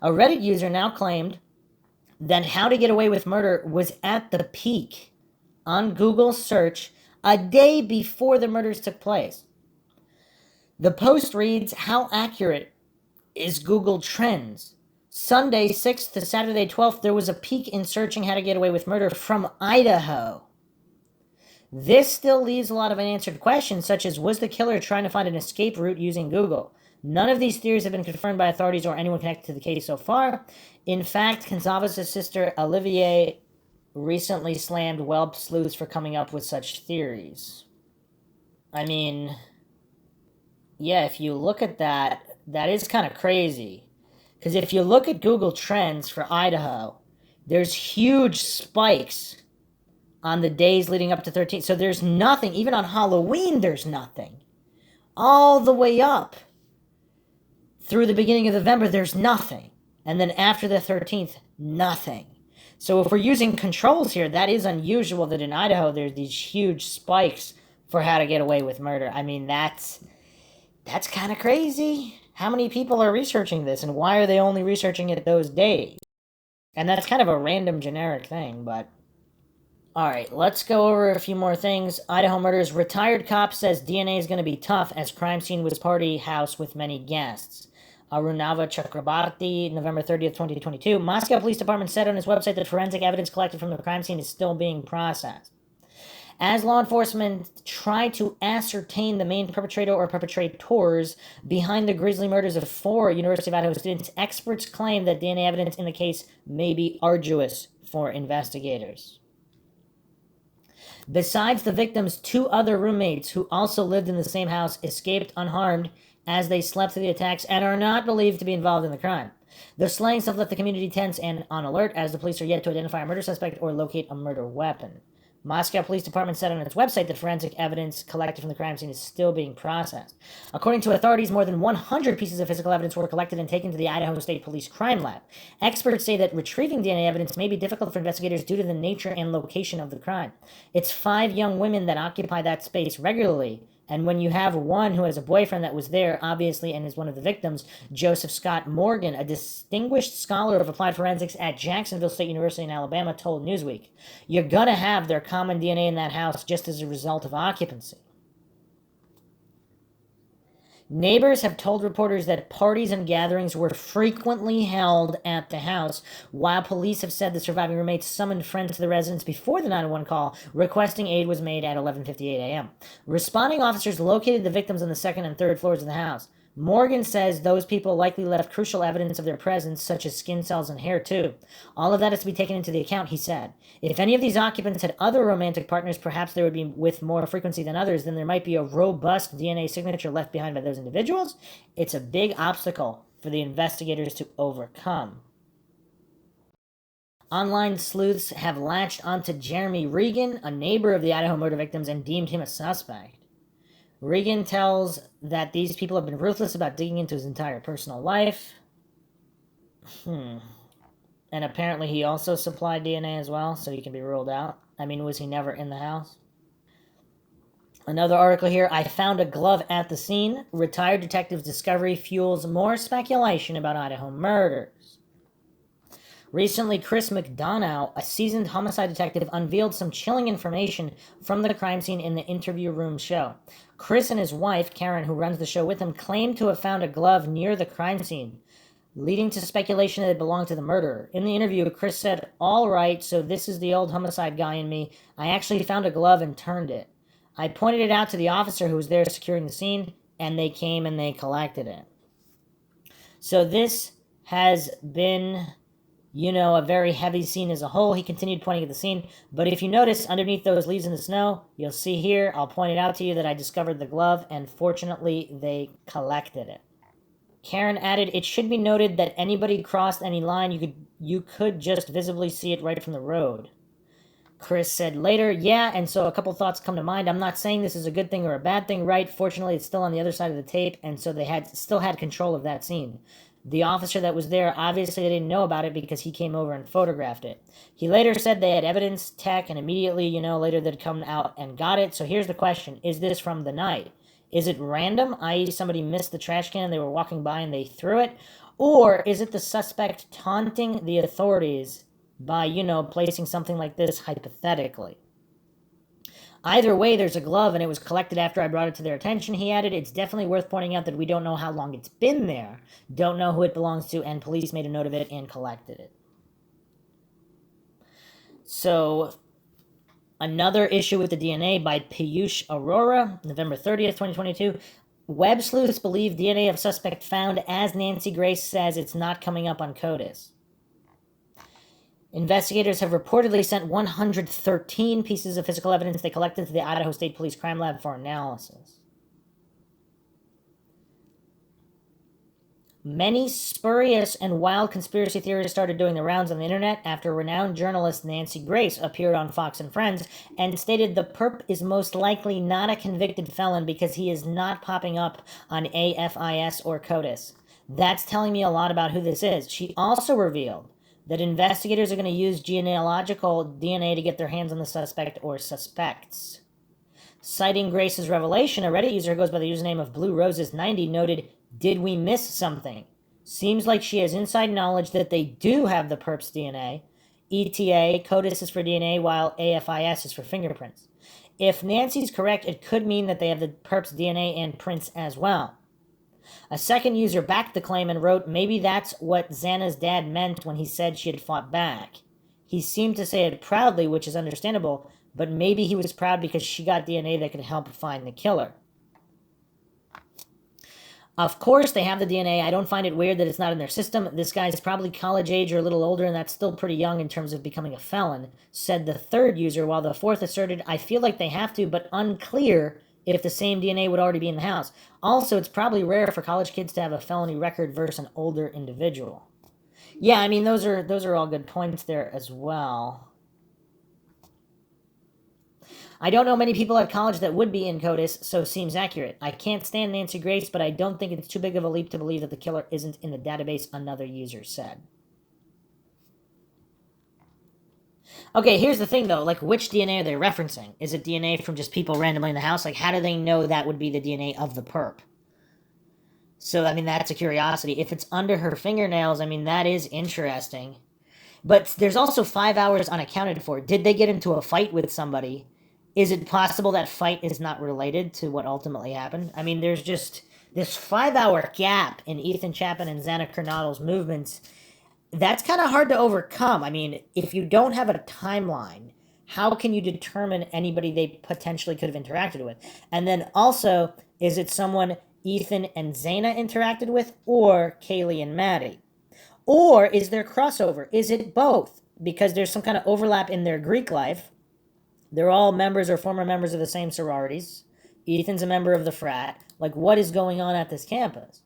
A Reddit user now claimed that how to get away with murder was at the peak on Google search a day before the murders took place. The post reads, "How accurate is Google Trends? Sunday 6th to Saturday 12th, there was a peak in searching how to get away with murder from Idaho. This still leaves a lot of unanswered questions, such as, was the killer trying to find an escape route using Google? None of these theories have been confirmed by authorities or anyone connected to the case so far. In fact, Gonzalez's sister, Olivier, recently slammed web sleuths for coming up with such theories." I mean, yeah, if you look at that, that is kind of crazy. Because if you look at Google Trends for Idaho, there's huge spikes on the days leading up to 13. So there's nothing. Even on Halloween, there's nothing. All the way up through the beginning of November, there's nothing. And then after the 13th, nothing. So if we're using controls here, that is unusual that in Idaho there's these huge spikes for how to get away with murder. I mean, that's kind of crazy. How many people are researching this, and why are they only researching it those days? And that's kind of a random generic thing, but... Alright, let's go over a few more things. Idaho murders. Retired cop says DNA is going to be tough as crime scene was party house with many guests. Arunava Chakrabarti, November 30th, 2022. Moscow Police Department said on its website that forensic evidence collected from the crime scene is still being processed. As law enforcement try to ascertain the main perpetrator or perpetrators behind the grisly murders of 4 University of Idaho students, experts claim that DNA evidence in the case may be arduous for investigators. Besides the victims, 2 other roommates who also lived in the same house escaped unharmed as they slept through the attacks and are not believed to be involved in the crime. The slayings have left the community tense and on alert as the police are yet to identify a murder suspect or locate a murder weapon. Moscow Police Department said on its website that forensic evidence collected from the crime scene is still being processed. According to authorities, more than 100 pieces of physical evidence were collected and taken to the Idaho State Police Crime Lab. Experts say that retrieving DNA evidence may be difficult for investigators due to the nature and location of the crime. It's 5 young women that occupy that space regularly. And when you have one who has a boyfriend that was there, obviously, and is one of the victims, Joseph Scott Morgan, a distinguished scholar of applied forensics at Jacksonville State University in Alabama, told Newsweek, you're going to have their common DNA in that house just as a result of occupancy. Neighbors have told reporters that parties and gatherings were frequently held at the house, while police have said the surviving roommates summoned friends to the residence before the 911 call, requesting aid was made at 11:58 a.m. Responding officers located the victims on the second and third floors of the house. Morgan says those people likely left crucial evidence of their presence, such as skin cells and hair, too. All of that is to be taken into the account, he said. If any of these occupants had other romantic partners, perhaps they would be with more frequency than others, then there might be a robust DNA signature left behind by those individuals. It's a big obstacle for the investigators to overcome. Online sleuths have latched onto Jeremy Regan, a neighbor of the Idaho murder victims, and deemed him a suspect. Regan tells that these people have been ruthless about digging into his entire personal life. And apparently he also supplied DNA as well, so he can be ruled out. I mean, was he never in the house? Another article here, I found a glove at the scene. Retired detective's discovery fuels more speculation about Idaho murders. Recently, Chris McDonough, a seasoned homicide detective, unveiled some chilling information from the crime scene in the Interview Room show. Chris and his wife, Karen, who runs the show with him, claimed to have found a glove near the crime scene, leading to speculation that it belonged to the murderer. In the interview, Chris said, all right, so this is the old homicide guy in me. I actually found a glove and turned it. I pointed it out to the officer who was there securing the scene, and they came and they collected it. So this has been, a very heavy scene as a whole. He continued pointing at the scene, but if you notice underneath those leaves in the snow, you'll see here, I'll point it out to you that I discovered the glove, and fortunately, they collected it. Karen added, it should be noted that anybody crossed any line, you could just visibly see it right from the road. Chris said later, yeah, and so a couple thoughts come to mind. I'm not saying this is a good thing or a bad thing, right? Fortunately, it's still on the other side of the tape, and so they still had control of that scene. The officer that was there, obviously they didn't know about it because he came over and photographed it. He later said they had evidence, tech, and immediately, later they'd come out and got it. So here's the question. Is this from the night? Is it random, i.e. somebody missed the trash can, they were walking by and they threw it? Or is it the suspect taunting the authorities by, placing something like this hypothetically? Either way, there's a glove, and it was collected after I brought it to their attention, he added. It's definitely worth pointing out that we don't know how long it's been there, don't know who it belongs to, and police made a note of it and collected it. So, another issue with the DNA by Piyush Arora, November 30th, 2022. Web sleuths believe DNA of suspect found as Nancy Grace says it's not coming up on CODIS. Investigators have reportedly sent 113 pieces of physical evidence they collected to the Idaho State Police Crime Lab for analysis. Many spurious and wild conspiracy theories started doing the rounds on the internet after renowned journalist Nancy Grace appeared on Fox and Friends and stated the perp is most likely not a convicted felon because he is not popping up on AFIS or CODIS. That's telling me a lot about who this is. She also revealed that investigators are going to use genealogical DNA to get their hands on the suspect or suspects. Citing Grace's revelation, a Reddit user who goes by the username of BlueRoses90 noted, did we miss something? Seems like she has inside knowledge that they do have the perp's DNA. ETA, CODIS is for DNA, while AFIS is for fingerprints. If Nancy's correct, it could mean that they have the perp's DNA and prints as well. A second user backed the claim and wrote, maybe that's what Xana's dad meant when he said she had fought back. He seemed to say it proudly, which is understandable, but maybe he was proud because she got DNA that could help find the killer. Of course, they have the DNA. I don't find it weird that it's not in their system. This guy's probably college age or a little older, and that's still pretty young in terms of becoming a felon, said the third user, while the fourth asserted, I feel like they have to, but unclear if the same DNA would already be in the house. Also, it's probably rare for college kids to have a felony record versus an older individual. Yeah, I mean, those are all good points there as well. I don't know many people at college that would be in CODIS, so seems accurate. I can't stand Nancy Grace, but I don't think it's too big of a leap to believe that the killer isn't in the database, another user said. Okay, here's the thing though, like which DNA are they referencing? Is it DNA from just people randomly in the house? Like how do they know that would be the DNA of the perp? So, I mean, that's a curiosity. If it's under her fingernails, I mean, that is interesting. But there's also 5 hours unaccounted for. Did they get into a fight with somebody? Is it possible that fight is not related to what ultimately happened? I mean, there's just this 5 hour gap in Ethan Chapman and Xana Kernodle's movements. That's kind of hard to overcome. I mean, if you don't have a timeline, how can you determine anybody they potentially could have interacted with? And then also, is it someone Ethan and Xana interacted with, or Kaylee and Maddie? Or is there crossover? Is it both? Because there's some kind of overlap in their Greek life. They're all members or former members of the same sororities. Ethan's a member of the frat. Like, what is going on at this campus?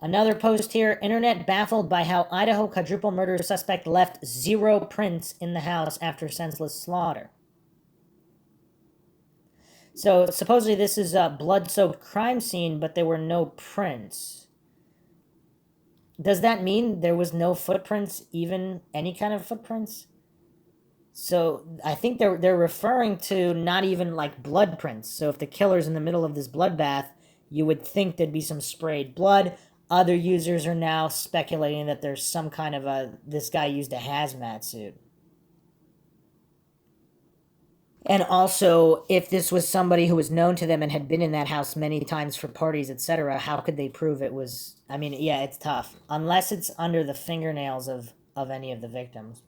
Another post here, internet baffled by how Idaho quadruple murder suspect left 0 prints in the house after senseless slaughter. So supposedly this is a blood-soaked crime scene, but there were no prints. Does that mean there was no footprints, even any kind of footprints? So I think they're referring to not even like blood prints. So if the killer's in the middle of this bloodbath, you would think there'd be some sprayed blood. Other users are now speculating that there's some kind of this guy used a hazmat suit. And also, if this was somebody who was known to them and had been in that house many times for parties, etc., how could they prove it was... I mean, yeah, it's tough. Unless it's under the fingernails of any of the victims.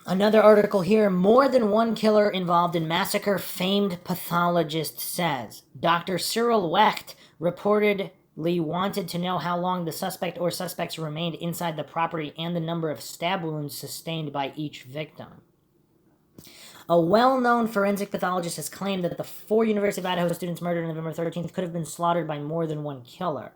Another article here, more than one killer involved in massacre, famed pathologist says. Dr. Cyril Wecht reportedly wanted to know how long the suspect or suspects remained inside the property and the number of stab wounds sustained by each victim. A well-known forensic pathologist has claimed that the 4 University of Idaho students murdered on November 13th could have been slaughtered by more than one killer.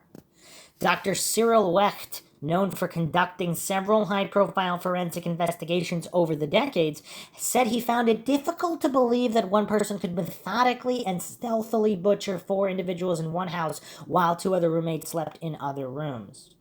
Dr. Cyril Wecht, known for conducting several high-profile forensic investigations over the decades, said he found it difficult to believe that one person could methodically and stealthily butcher 4 individuals in one house while 2 other roommates slept in other rooms.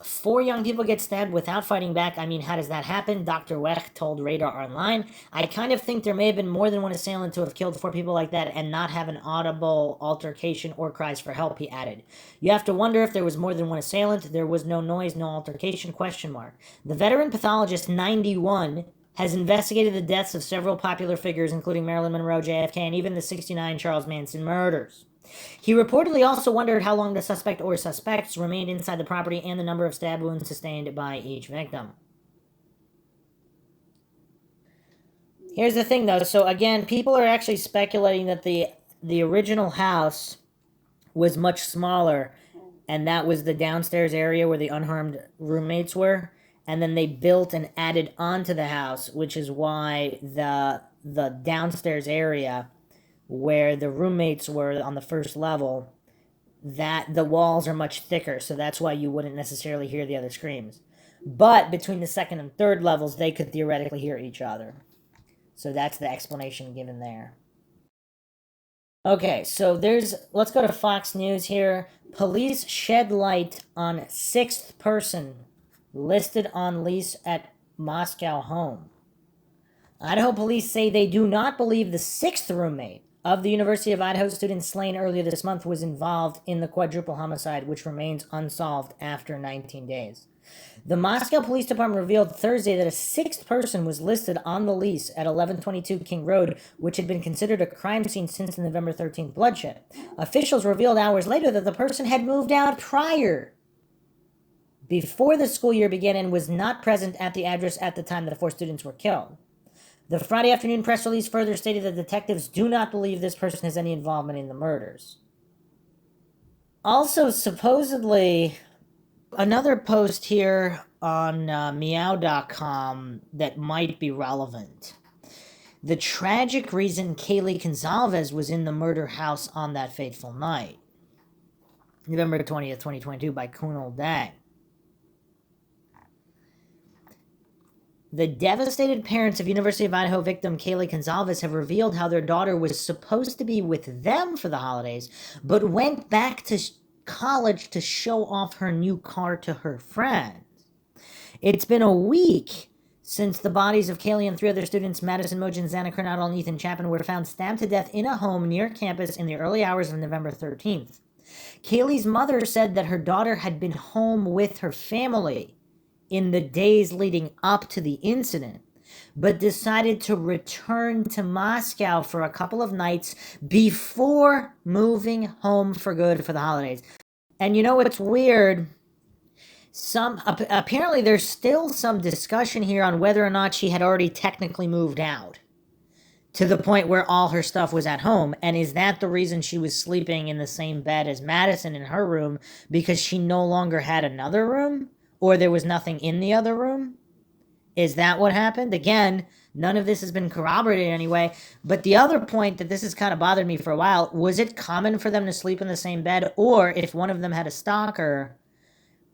4 young people get stabbed without fighting back. I mean, how does that happen? Dr. Wecht told Radar Online. I kind of think there may have been more than one assailant to have killed 4 people like that and not have an audible altercation or cries for help, he added. You have to wonder if there was more than one assailant. There was no noise, no altercation, question mark. The veteran pathologist, 91, has investigated the deaths of several popular figures, including Marilyn Monroe, JFK, and even the 1969 Charles Manson murders. He reportedly also wondered how long the suspect or suspects remained inside the property and the number of stab wounds sustained by each victim. Here's the thing, though. So, again, people are actually speculating that the original house was much smaller, and that was the downstairs area where the unharmed roommates were. And then they built and added onto the house, which is why the downstairs area where the roommates were on the first level, that the walls are much thicker, so that's why you wouldn't necessarily hear the other screams. But between the second and third levels, they could theoretically hear each other. So that's the explanation given there. Okay, so let's go to Fox News here. Police shed light on 6th person listed on lease at Moscow home. Idaho police say they do not believe the 6th roommate of the University of Idaho student slain earlier this month was involved in the quadruple homicide, which remains unsolved after 19 days. The Moscow Police Department revealed Thursday that a 6th person was listed on the lease at 1122 King Road, which had been considered a crime scene since the November 13th bloodshed. Officials revealed hours later that the person had moved out before the school year began, and was not present at the address at the time the 4 students were killed. The Friday afternoon press release further stated that detectives do not believe this person has any involvement in the murders. Also, supposedly, another post here on meow.com that might be relevant. The tragic reason Kaylee Gonzalez was in the murder house on that fateful night. November 20th, 2022 by Kunal Dang. The devastated parents of University of Idaho victim Kaylee Gonzalez have revealed how their daughter was supposed to be with them for the holidays, but went back to college to show off her new car to her friends. It's been a week since the bodies of Kaylee and 3 other students, Madison Mojin, Xana Coronado, and Ethan Chapman, were found stabbed to death in a home near campus in the early hours of November 13th. Kaylee's mother said that her daughter had been home with her family in the days leading up to the incident, but decided to return to Moscow for a couple of nights before moving home for good for the holidays. And you know what's weird? Apparently there's still some discussion here on whether or not she had already technically moved out to the point where all her stuff was at home. And is that the reason she was sleeping in the same bed as Madison in her room, because she no longer had another room, or there was nothing in the other room? Is that what happened? Again, none of this has been corroborated anyway. But the other point that this has kind of bothered me for a while, was it common for them to sleep in the same bed? Or if one of them had a stalker,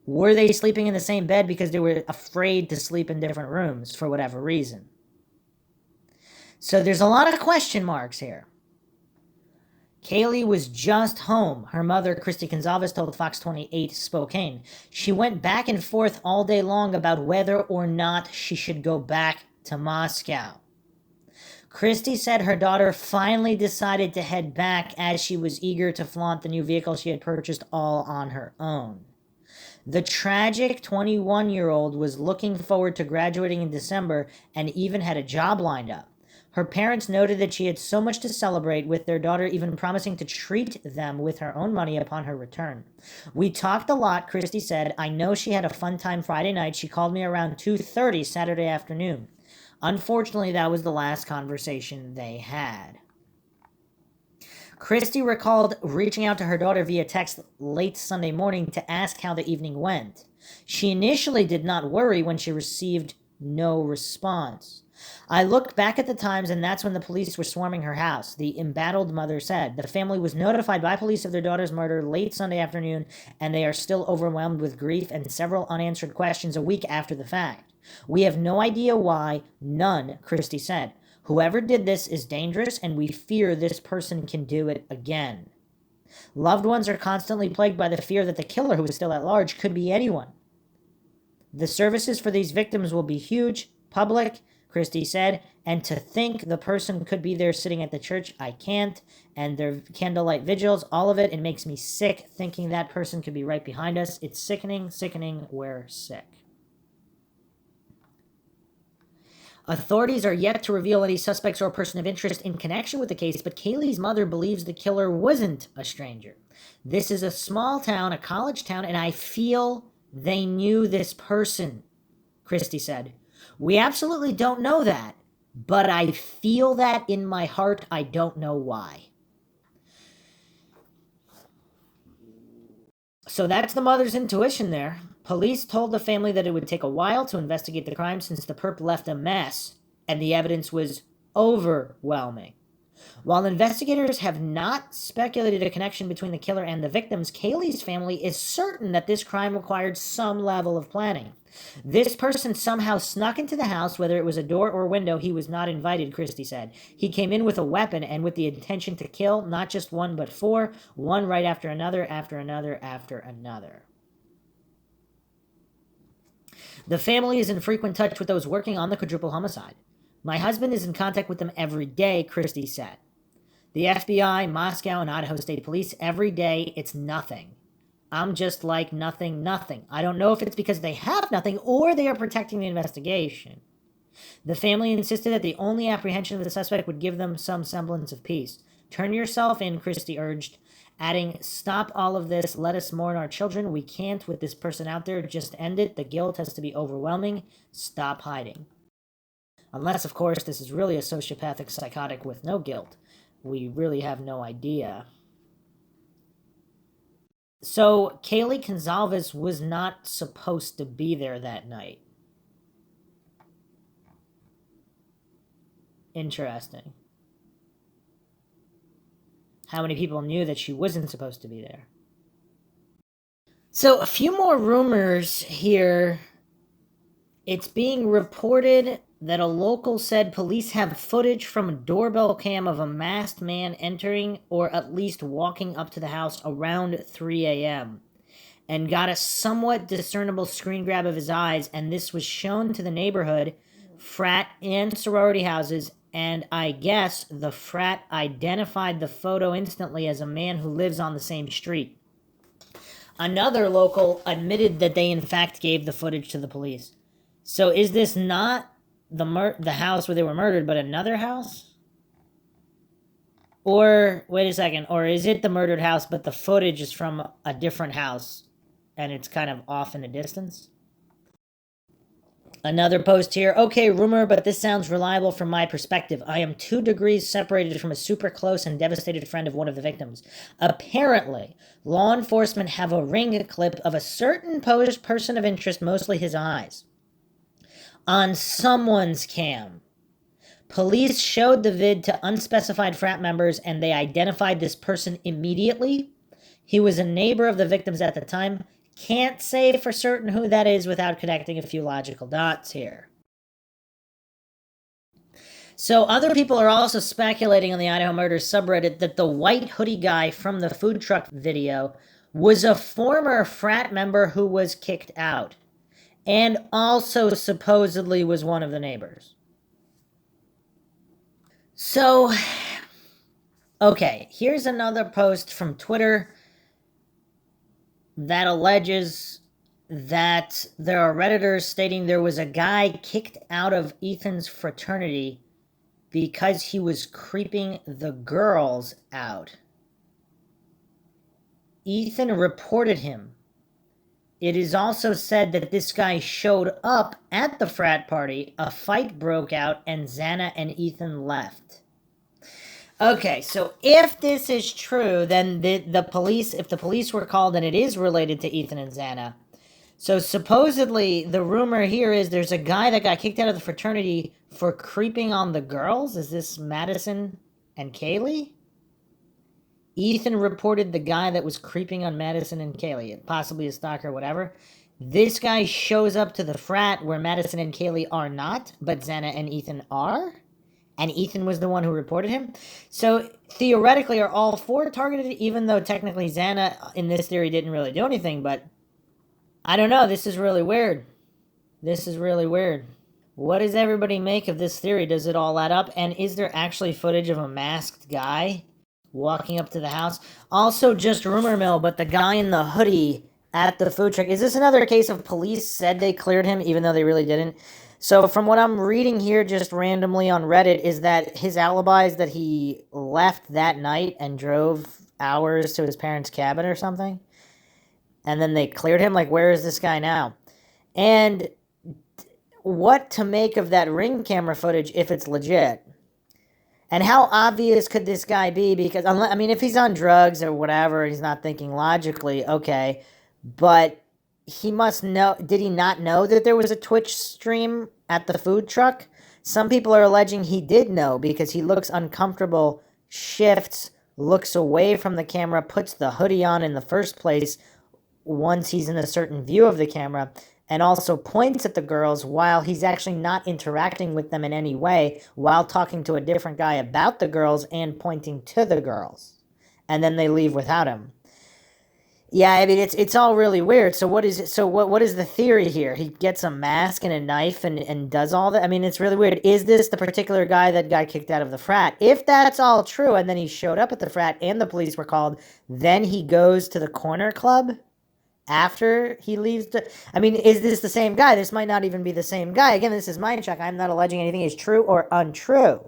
were they sleeping in the same bed because they were afraid to sleep in different rooms for whatever reason? So there's a lot of question marks here. Kaylee was just home, her mother, Christy Gonzalez, told Fox 28 Spokane. She went back and forth all day long about whether or not she should go back to Moscow. Christy said her daughter finally decided to head back as she was eager to flaunt the new vehicle she had purchased all on her own. The tragic 21-year-old was looking forward to graduating in December and even had a job lined up. Her parents noted that she had so much to celebrate, with their daughter even promising to treat them with her own money upon her return. We talked a lot, Christy said. I know she had a fun time Friday night. She called me around 2:30 Saturday afternoon. Unfortunately, that was the last conversation they had. Christy recalled reaching out to her daughter via text late Sunday morning to ask how the evening went. She initially did not worry when she received no response. I looked back at the times, and that's when the police were swarming her house, the embattled mother said. The family was notified by police of their daughter's murder late Sunday afternoon, and they are still overwhelmed with grief and several unanswered questions a week after the fact. We have no idea why, none, Christy said. Whoever did this is dangerous, and we fear this person can do it again. Loved ones are constantly plagued by the fear that the killer, who is still at large, could be anyone. The services for these victims will be huge, public, Christy said, and to think the person could be there sitting at the church, I can't, and their candlelight vigils, all of it, it makes me sick thinking that person could be right behind us. It's sickening, sickening, we're sick. Authorities are yet to reveal any suspects or person of interest in connection with the case, but Kaylee's mother believes the killer wasn't a stranger. This is a small town, a college town, and I feel they knew this person, Christy said. We absolutely don't know that, but I feel that in my heart. I don't know why. So that's the mother's intuition there. Police told the family that it would take a while to investigate the crime since the perp left a mess, and the evidence was overwhelming. While investigators have not speculated a connection between the killer and the victims, Kaylee's family is certain that this crime required some level of planning. This person somehow snuck into the house, whether it was a door or window. He was not invited, Christy said. He came in with a weapon and with the intention to kill, not just one but four, one right after another, after another, after another. The family is in frequent touch with those working on the quadruple homicide. My husband is in contact with them every day, Christy said. The FBI, Moscow, and Idaho State Police, every day, it's nothing. I'm just like nothing, nothing. I don't know if it's because they have nothing or they are protecting the investigation. The family insisted that the only apprehension of the suspect would give them some semblance of peace. Turn yourself in, Christy urged, adding, stop all of this, let us mourn our children. We can't with this person out there. Just end it. The guilt has to be overwhelming. Stop hiding. Unless, of course, this is really a sociopathic psychotic with no guilt. We really have no idea. So, Kaylee Gonzalez was not supposed to be there that night. Interesting. How many people knew that she wasn't supposed to be there? So, a few more rumors here It's being reported that a local said police have footage from a doorbell cam of a masked man entering or at least walking up to the house around 3 a.m. and got a somewhat discernible screen grab of his eyes, and this was shown to the neighborhood, frat and sorority houses, and I guess the frat identified the photo instantly as a man who lives on the same street. Another local admitted that they in fact gave the footage to the police. So is this not the house where they were murdered, but another house? Or wait a second, or is it the murdered house, but the footage is from a different house, and it's kind of off in the distance? Another post here. Okay, rumor, but this sounds reliable from my perspective. I am 2 degrees separated from a super close and devastated friend of one of the victims. Apparently, law enforcement have a ring clip of a certain person of interest, mostly his eyes, on someone's cam. Police showed the vid to unspecified frat members, and they identified this person immediately. He was a neighbor of the victims at the time. Can't say for certain who that is without connecting a few logical dots here. So other people are also speculating on the Idaho Murders subreddit that the white hoodie guy from the food truck video was a former frat member who was kicked out, and also supposedly was one of the neighbors. So, okay, here's another post from Twitter that alleges that there are Redditors stating there was a guy kicked out of Ethan's fraternity because he was creeping the girls out. Ethan reported him. It is also said that this guy showed up at the frat party, a fight broke out, and Xana and Ethan left. Okay, so if this is true, then the police, if the police were called and it is related to Ethan and Xana, so supposedly the rumor here is there's a guy that got kicked out of the fraternity for creeping on the girls. Is this Madison and Kaylee? Ethan reported the guy that was creeping on Madison and Kaylee, possibly a stalker, whatever. This guy shows up to the frat where Madison and Kaylee are not, but Xana and Ethan are? And Ethan was the one who reported him? So theoretically, are all 4 targeted, even though technically Xana in this theory didn't really do anything, but I don't know. This is really weird. This is really weird. What does everybody make of this theory? Does it all add up? And is there actually footage of a masked guy walking up to the house? Also, just rumor mill, but the guy in the hoodie at the food truck, is this another case of police said they cleared him even though they really didn't? So from what I'm reading here just randomly on Reddit is that his alibi is that he left that night and drove hours to his parents' cabin or something. And then they cleared him. Like, where is this guy now? And what to make of that ring camera footage if it's legit? And how obvious could this guy be? Because, I mean, if he's on drugs or whatever, he's not thinking logically, okay. But he must know, did he not know that there was a Twitch stream at the food truck? Some people are alleging he did know because he looks uncomfortable, shifts, looks away from the camera, puts the hoodie on in the first place once he's in a certain view of the camera, and also points at the girls while he's actually not interacting with them in any way, while talking to a different guy about the girls and pointing to the girls. And then they leave without him. Yeah, I mean, it's all really weird. So what is it? So what is the theory here? He gets a mask and a knife and does all that? I mean, it's really weird. Is this the particular guy that got kicked out of the frat? If that's all true, and then he showed up at the frat and the police were called, then he goes to the corner club after he leaves. I mean, is this the same guy? This might not even be the same guy. Again, this is Mindshock. I'm not alleging anything is true or untrue.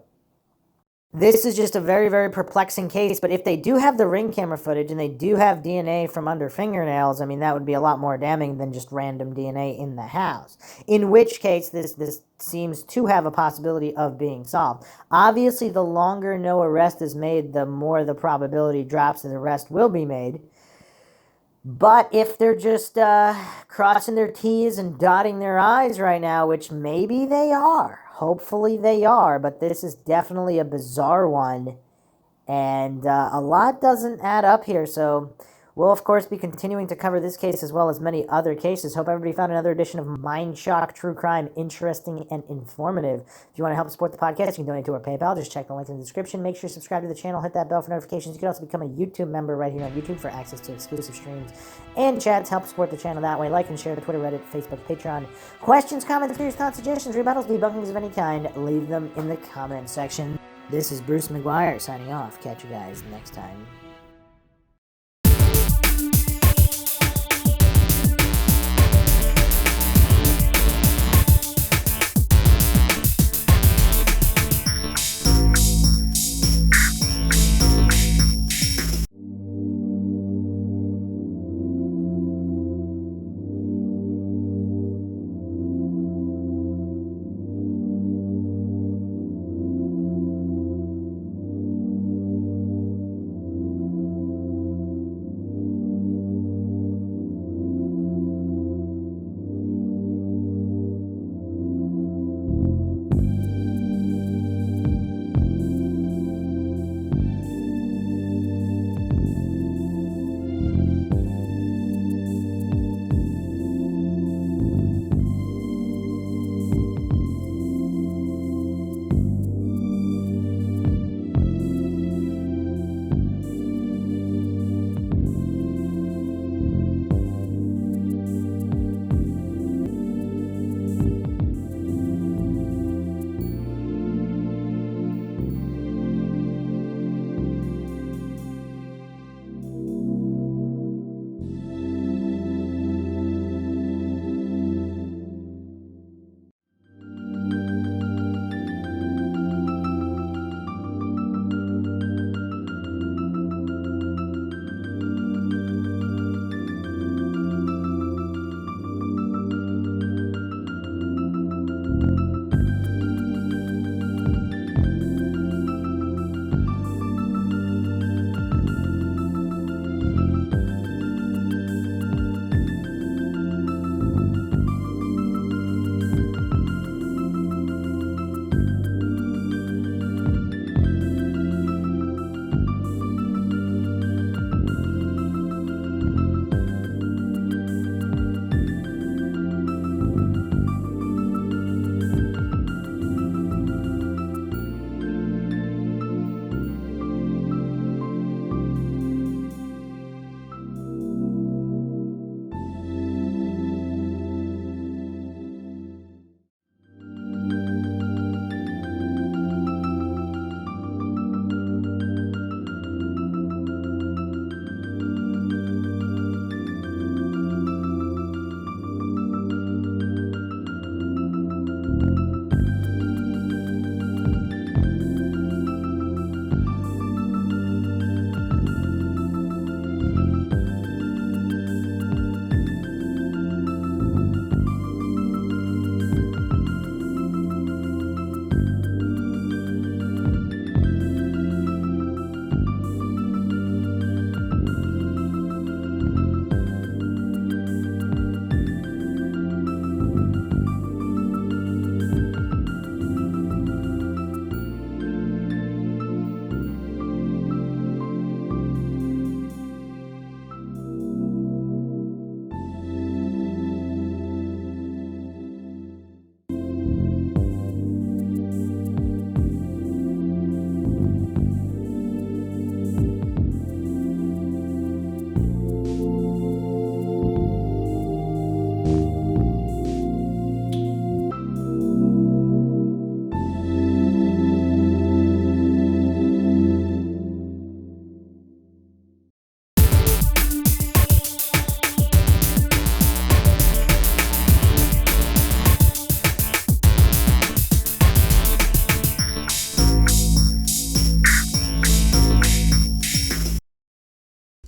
This is just a very, very perplexing case, but if they do have the ring camera footage and they do have DNA from under fingernails, I mean, that would be a lot more damning than just random DNA in the house. In which case, this seems to have a possibility of being solved. Obviously, the longer no arrest is made, the more the probability drops that arrest will be made. But if they're just crossing their T's and dotting their I's right now, which maybe they are, hopefully they are, but this is definitely a bizarre one, and a lot doesn't add up here. So We'll, of course, be continuing to cover this case as well as many other cases. Hope everybody found another edition of Mindshock True Crime interesting and informative. If you want to help support the podcast, you can donate to our PayPal. Just check the link in the description. Make sure you subscribe to the channel. Hit that bell for notifications. You can also become a YouTube member right here on YouTube for access to exclusive streams and chats. Help support the channel that way. Like and share the Twitter, Reddit, Facebook, Patreon. Questions, comments, theories, thoughts, suggestions, rebuttals, debunkings of any kind, leave them in the comment section. This is Bruce McGuire signing off. Catch you guys next time.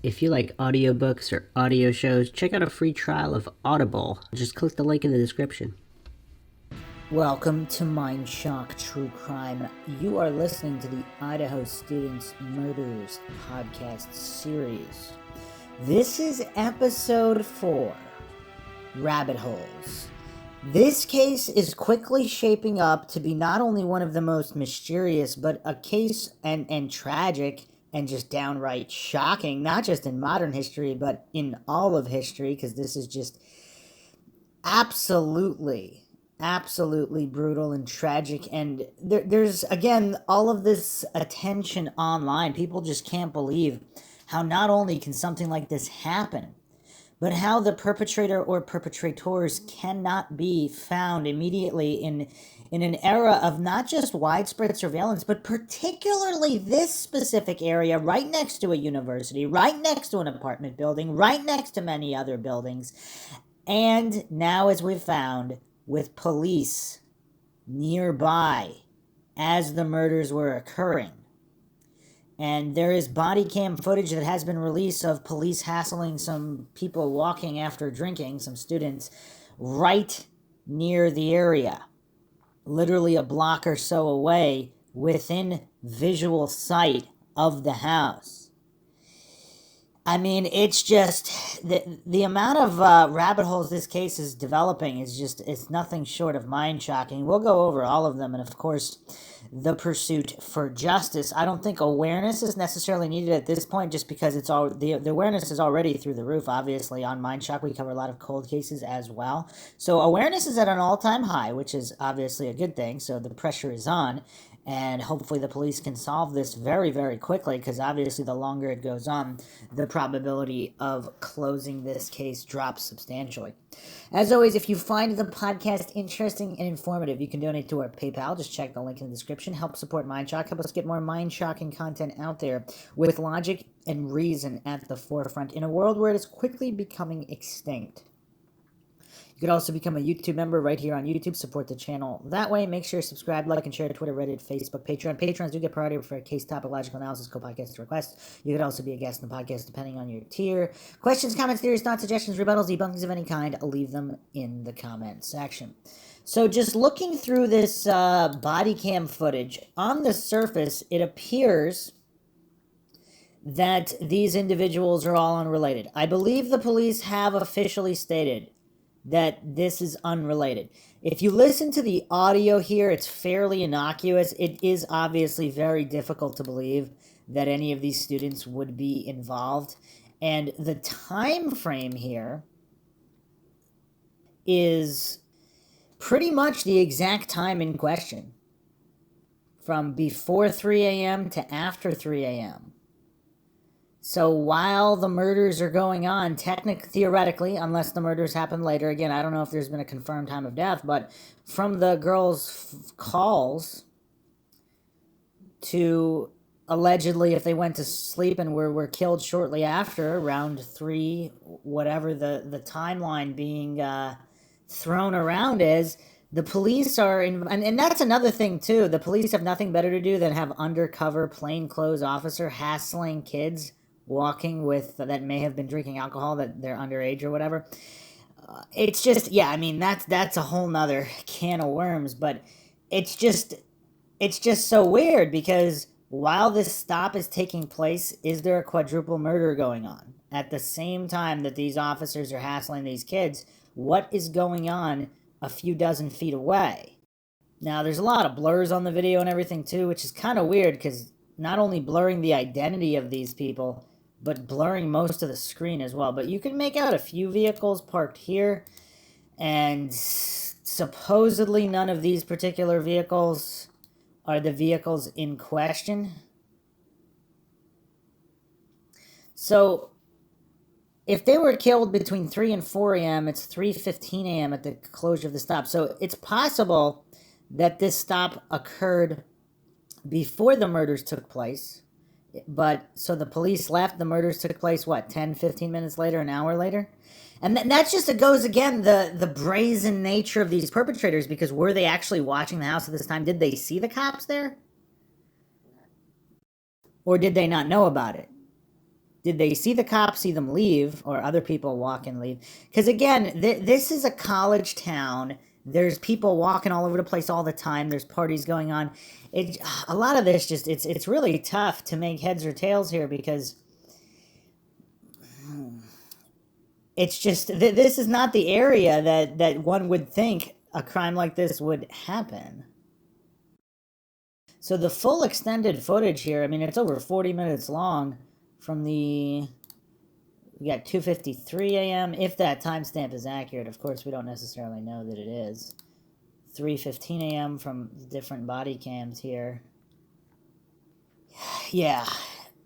If you like audiobooks or audio shows, check out a free trial of Audible. Just click the link in the description. Welcome to Mindshock True Crime. You are listening to the Idaho Students Murders podcast series. This is episode 4, Rabbit Holes. This case is quickly shaping up to be not only one of the most mysterious, but a case and tragic and just downright shocking, not just in modern history, but in all of history, because this is just absolutely brutal and tragic. And there's, again, all of this attention online. People just can't believe how not only can something like this happen, but how the perpetrator or perpetrators cannot be found immediately in an era of not just widespread surveillance, but particularly this specific area right next to a university, right next to an apartment building, right next to many other buildings. And now, as we've found, with police nearby as the murders were occurring. And there is body cam footage that has been released of police hassling some people walking after drinking, some students, right near the area, literally a block or so away, within visual sight of the house. I mean, it's just the amount of rabbit holes this case is developing is just, it's nothing short of mind-shocking. We'll go over all of them, and of course, the pursuit for justice. I don't think awareness is necessarily needed at this point, just because it's all the awareness is already through the roof. Obviously, on Mindshock, we cover a lot of cold cases as well. So awareness is at an all-time high, which is obviously a good thing. So the pressure is on. And hopefully the police can solve this very, very quickly, because obviously the longer it goes on, the probability of closing this case drops substantially. As always, if you find the podcast interesting and informative, you can donate to our PayPal. Just check the link in the description. Help support Mindshock. Help us get more mind-shocking content out there with logic and reason at the forefront in a world where it is quickly becoming extinct. You could also become a YouTube member right here on YouTube. Support the channel that way. Make sure to subscribe, like, and share to Twitter, Reddit, Facebook, Patreon. Patrons do get priority for a case topic, logical analysis, co-podcast requests. You could also be a guest in the podcast depending on your tier. Questions, comments, theories, thoughts, suggestions, rebuttals, debunkings of any kind, leave them in the comment section. So just looking through this body cam footage, on the surface, it appears that these individuals are all unrelated. I believe the police have officially stated that this is unrelated. If you listen to the audio here, it's fairly innocuous. It is obviously very difficult to believe that any of these students would be involved. And the time frame here is pretty much the exact time in question, from before 3 a.m. to after 3 a.m. So while the murders are going on, theoretically, unless the murders happen later, again, I don't know if there's been a confirmed time of death, but from the girls' calls to allegedly if they went to sleep and were killed shortly after, around 3, whatever the timeline being thrown around is, the police are and that's another thing too. The police have nothing better to do than have undercover plainclothes officer hassling kids walking with that may have been drinking alcohol, that they're underage or whatever. It's just, yeah, I mean, that's a whole nother can of worms, but it's just so weird, because while this stop is taking place, is there a quadruple murder going on at the same time that these officers are hassling these kids? What is going on a few dozen feet away? Now, there's a lot of blurs on the video and everything too, which is kind of weird, because not only blurring the identity of these people, but blurring most of the screen as well. But you can make out a few vehicles parked here, and supposedly none of these particular vehicles are the vehicles in question. So if they were killed between 3 and 4 a.m., it's 3:15 a.m. at the closure of the stop. So it's possible that this stop occurred before the murders took place. But so the police left, the murders took place, what, 10, 15 minutes later, an hour later? And that's just, it goes again, the brazen nature of these perpetrators, because were they actually watching the house at this time? Did they see the cops there? Or did they not know about it? Did they see the cops, see them leave, or other people walk and leave? Because again, this is a college town. There's people walking all over the place all the time. There's parties going on. A lot of this just, it's really tough to make heads or tails here, because it's just, this is not the area that one would think a crime like this would happen. So the full extended footage here, I mean, it's over 40 minutes long from we got 2:53 a.m. If that timestamp is accurate. Of course, we don't necessarily know that it is. 3:15 a.m. from different body cams here. Yeah,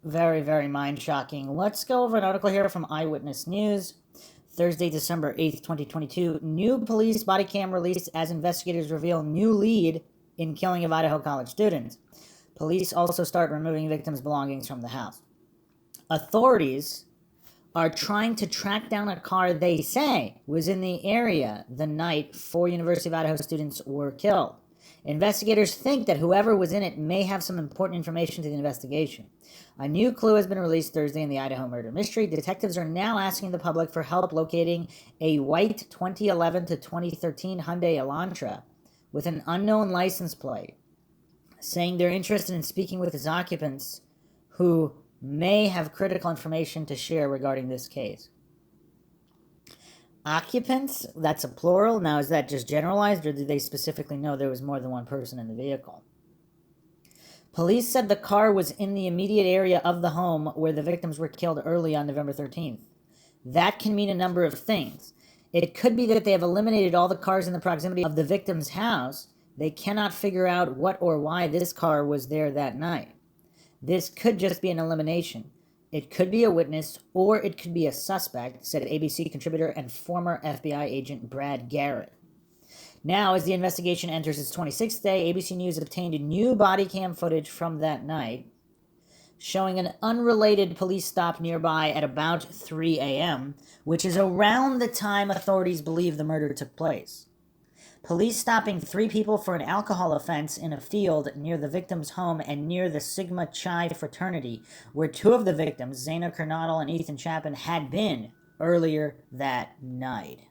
very, very mind-shocking. Let's go over an article here from Eyewitness News. Thursday, December 8th, 2022. New police body cam released as investigators reveal new lead in killing of Idaho college students. Police also start removing victims' belongings from the house. Authorities are trying to track down a car they say was in the area the night 4 University of Idaho students were killed. Investigators think that whoever was in it may have some important information to the investigation. A new clue has been released Thursday in the Idaho murder mystery. Detectives are now asking the public for help locating a white 2011 to 2013 Hyundai Elantra with an unknown license plate, saying they're interested in speaking with its occupants who may have critical information to share regarding this case. Occupants, that's a plural. Now, is that just generalized, or did they specifically know there was more than one person in the vehicle? Police said the car was in the immediate area of the home where the victims were killed early on November 13th. That can mean a number of things. It could be that they have eliminated all the cars in the proximity of the victim's house. They cannot figure out what or why this car was there that night. This could just be an elimination. It could be a witness, or it could be a suspect, said ABC contributor and former FBI agent Brad Garrett. Now, as the investigation enters its 26th day, ABC News obtained new body cam footage from that night, showing an unrelated police stop nearby at about 3 a.m., which is around the time authorities believe the murder took place. Police stopping 3 people for an alcohol offense in a field near the victim's home and near the Sigma Chi fraternity, where 2 of the victims, Zaina Kernodle and Ethan Chapin, had been earlier that night.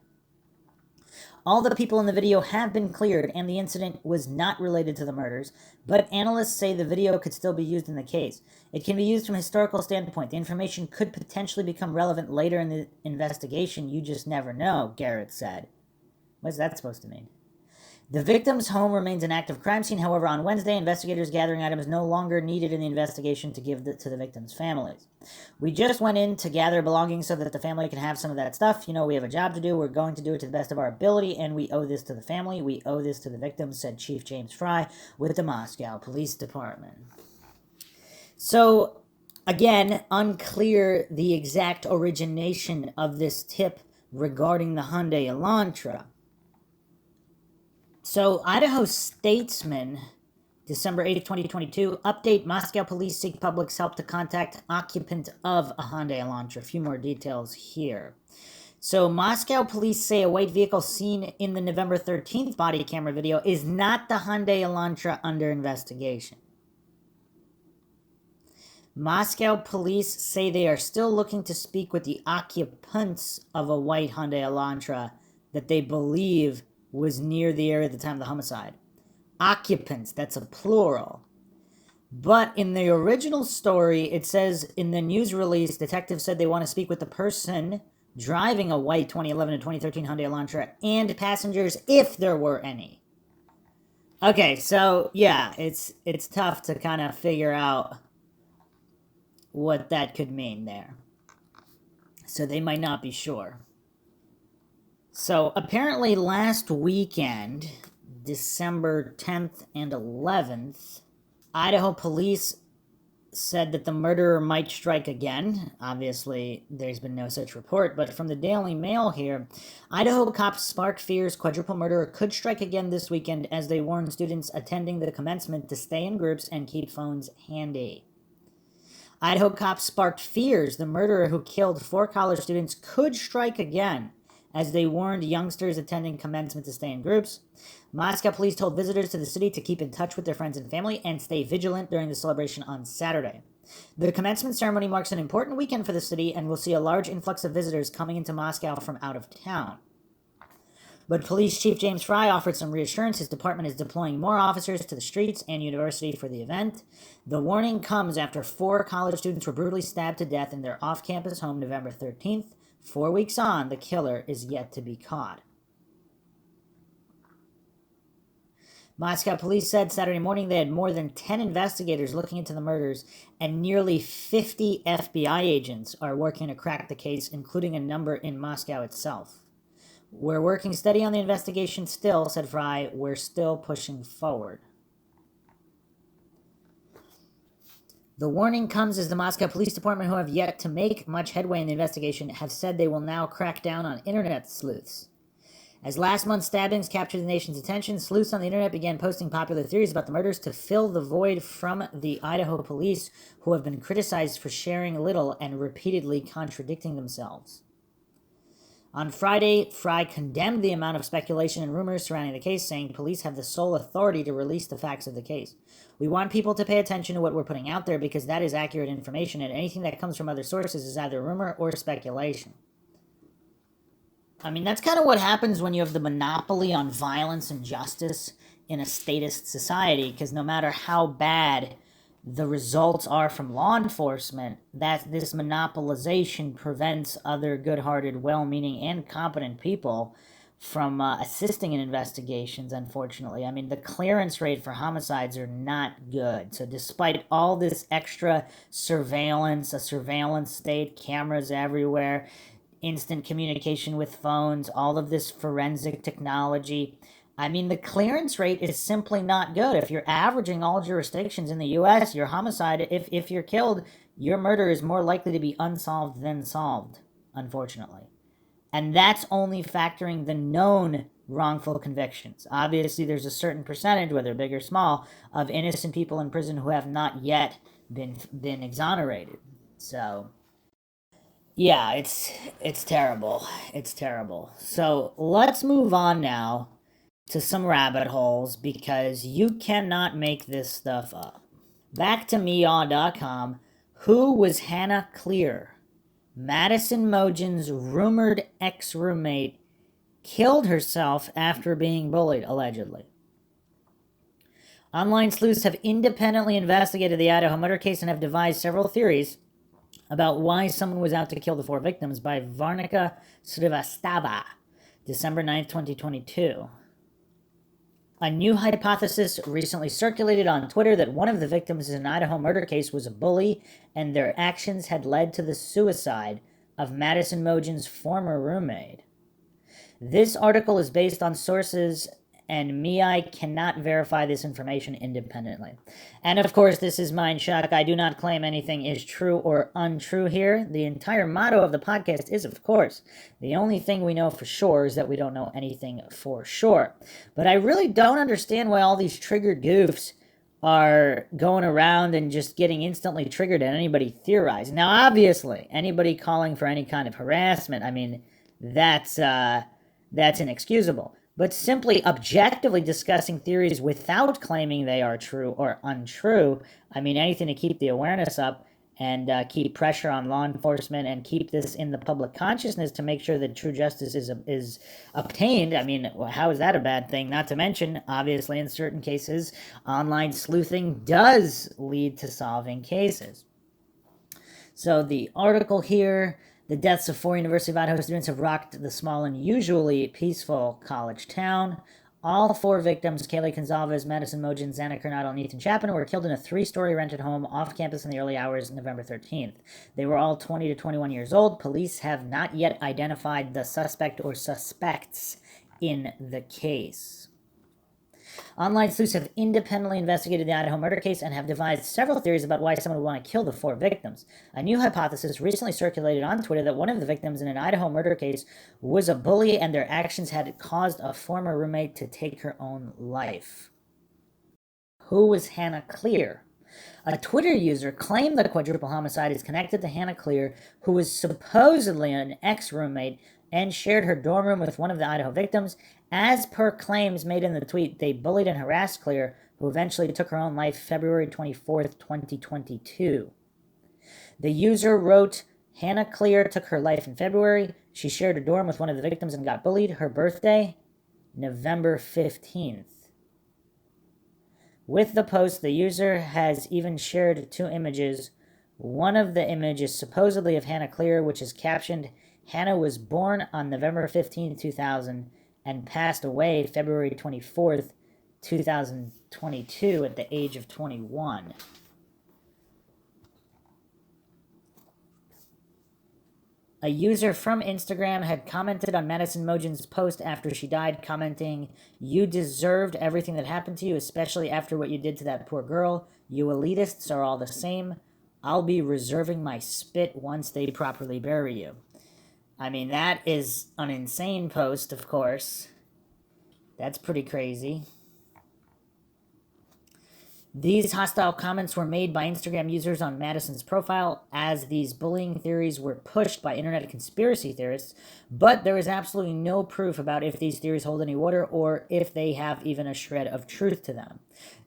All the people in the video have been cleared, and the incident was not related to the murders, but analysts say the video could still be used in the case. It can be used from a historical standpoint. The information could potentially become relevant later in the investigation. You just never know, Garrett said. What's that supposed to mean? The victim's home remains an active crime scene. However, on Wednesday, investigators gathering items no longer needed in the investigation to give to the victims' families. We just went in to gather belongings so that the family can have some of that stuff. You know, we have a job to do. We're going to do it to the best of our ability, and we owe this to the family. We owe this to the victims, said Chief James Fry with the Moscow Police Department. So, again, unclear the exact origination of this tip regarding the Hyundai Elantra. So, Idaho Statesman, December 8th, 2022, update: Moscow police seek public's help to contact occupant of a Hyundai Elantra. A few more details here. So, Moscow police say a white vehicle seen in the November 13th body camera video is not the Hyundai Elantra under investigation. Moscow police say they are still looking to speak with the occupants of a white Hyundai Elantra that they believe was near the area at the time of the homicide. Occupants, that's a plural. But in the original story, it says in the news release, detectives said they want to speak with the person driving a white 2011 and 2013 Hyundai Elantra and passengers, if there were any. Okay, so yeah, it's tough to kind of figure out what that could mean there. So they might not be sure. So apparently last weekend, December 10th and 11th, Idaho police said that the murderer might strike again. Obviously, there's been no such report, but from the Daily Mail here, Idaho cops spark fears quadruple murderer could strike again this weekend as they warn students attending the commencement to stay in groups and keep phones handy. Idaho cops sparked fears the murderer who killed 4 college students could strike again as they warned youngsters attending commencement to stay in groups. Moscow police told visitors to the city to keep in touch with their friends and family and stay vigilant during the celebration on Saturday. The commencement ceremony marks an important weekend for the city and will see a large influx of visitors coming into Moscow from out of town. But Police Chief James Fry offered some reassurance. His department is deploying more officers to the streets and university for the event. The warning comes after 4 college students were brutally stabbed to death in their off-campus home November 13th. 4 weeks on, the killer is yet to be caught. Moscow police said Saturday morning they had more than 10 investigators looking into the murders, and nearly 50 FBI agents are working to crack the case, including a number in Moscow itself. We're working steady on the investigation still, said Fry. We're still pushing forward. The warning comes as the Moscow Police Department, who have yet to make much headway in the investigation, have said they will now crack down on internet sleuths. As last month's stabbings captured the nation's attention, sleuths on the internet began posting popular theories about the murders to fill the void from the Idaho police, who have been criticized for sharing little and repeatedly contradicting themselves. On Friday, Fry condemned the amount of speculation and rumors surrounding the case, saying police have the sole authority to release the facts of the case. We want people to pay attention to what we're putting out there because that is accurate information, and anything that comes from other sources is either rumor or speculation. I mean, that's kind of what happens when you have the monopoly on violence and justice in a statist society, because no matter how bad the results are from law enforcement, that this monopolization prevents other good-hearted, well-meaning, and competent people from assisting in investigations, unfortunately. I mean, the clearance rate for homicides are not good. So despite all this extra surveillance, a surveillance state, cameras everywhere, instant communication with phones, all of this forensic technology, I mean, the clearance rate is simply not good. If you're averaging all jurisdictions in the U.S., your homicide, if you're killed, your murder is more likely to be unsolved than solved, unfortunately. And that's only factoring the known wrongful convictions. Obviously, there's a certain percentage, whether big or small, of innocent people in prison who have not yet been exonerated. So, yeah, it's terrible. It's terrible. So let's move on now to some rabbit holes because you cannot make this stuff up. Back to meaw.com. Who was Hannah Clear? Madison Mogen's rumored ex-roommate killed herself after being bullied, allegedly. Online sleuths have independently investigated the Idaho murder case and have devised several theories about why someone was out to kill the 4 victims by Varnica Srivastava, December 9th, 2022. A new hypothesis recently circulated on Twitter that one of the victims in an Idaho murder case was a bully, and their actions had led to the suicide of Madison Mogen's former roommate. This article is based on sources, and I cannot verify this information independently. And of course, this is Mindshock. I do not claim anything is true or untrue here. The entire motto of the podcast is, of course, the only thing we know for sure is that we don't know anything for sure. But I really don't understand why all these triggered goofs are going around and just getting instantly triggered at anybody theorizing. Now, obviously, anybody calling for any kind of harassment, I mean, that's inexcusable. But simply objectively discussing theories without claiming they are true or untrue, I mean, anything to keep the awareness up and keep pressure on law enforcement and keep this in the public consciousness to make sure that true justice is obtained. I mean, how is that a bad thing? Not to mention, obviously, in certain cases, online sleuthing does lead to solving cases. So the article here, the deaths of 4 University of Idaho students have rocked the small and usually peaceful college town. All 4 victims, Kaylee Gonzalez, Madison Mogen, Xana Coronado, and Ethan Chapin, were killed in a 3-story rented home off campus in the early hours of November 13th. They were all 20 to 21 years old. Police have not yet identified the suspect or suspects in the case. Online sleuths have independently investigated the Idaho murder case and have devised several theories about why someone would want to kill the 4 victims. A new hypothesis recently circulated on Twitter that one of the victims in an Idaho murder case was a bully and their actions had caused a former roommate to take her own life. Who was Hannah Clear? A Twitter user claimed the quadruple homicide is connected to Hannah Clear, who was supposedly an ex-roommate and shared her dorm room with one of the Idaho victims. As per claims made in the tweet, they bullied and harassed Clear, who eventually took her own life February 24th, 2022. The user wrote, Hannah Clear took her life in February. She shared a dorm with one of the victims and got bullied. Her birthday, November 15th. With the post, the user has even shared 2 images. One of the images supposedly of Hannah Clear, which is captioned, Hannah was born on November 15, 2000, and passed away February 24th, 2022 at the age of 21. A user from Instagram had commented on Madison Mogen's post after she died, commenting, "You deserved everything that happened to you, especially after what you did to that poor girl. You elitists are all the same. I'll be reserving my spit once they properly bury you." I mean, that is an insane post, of course. That's pretty crazy. These hostile comments were made by Instagram users on Madison's profile as these bullying theories were pushed by internet conspiracy theorists, but there is absolutely no proof about if these theories hold any water or if they have even a shred of truth to them.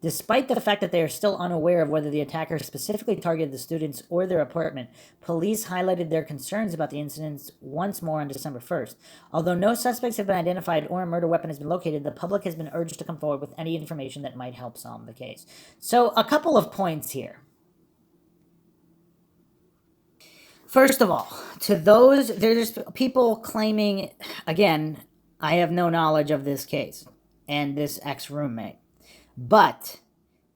Despite the fact that they are still unaware of whether the attacker specifically targeted the students or their apartment, police highlighted their concerns about the incidents once more on December 1st. Although no suspects have been identified or a murder weapon has been located, the public has been urged to come forward with any information that might help solve the case. So, a couple of points here. First of all, to those, there's people claiming, again, I have no knowledge of this case and this ex-roommate, but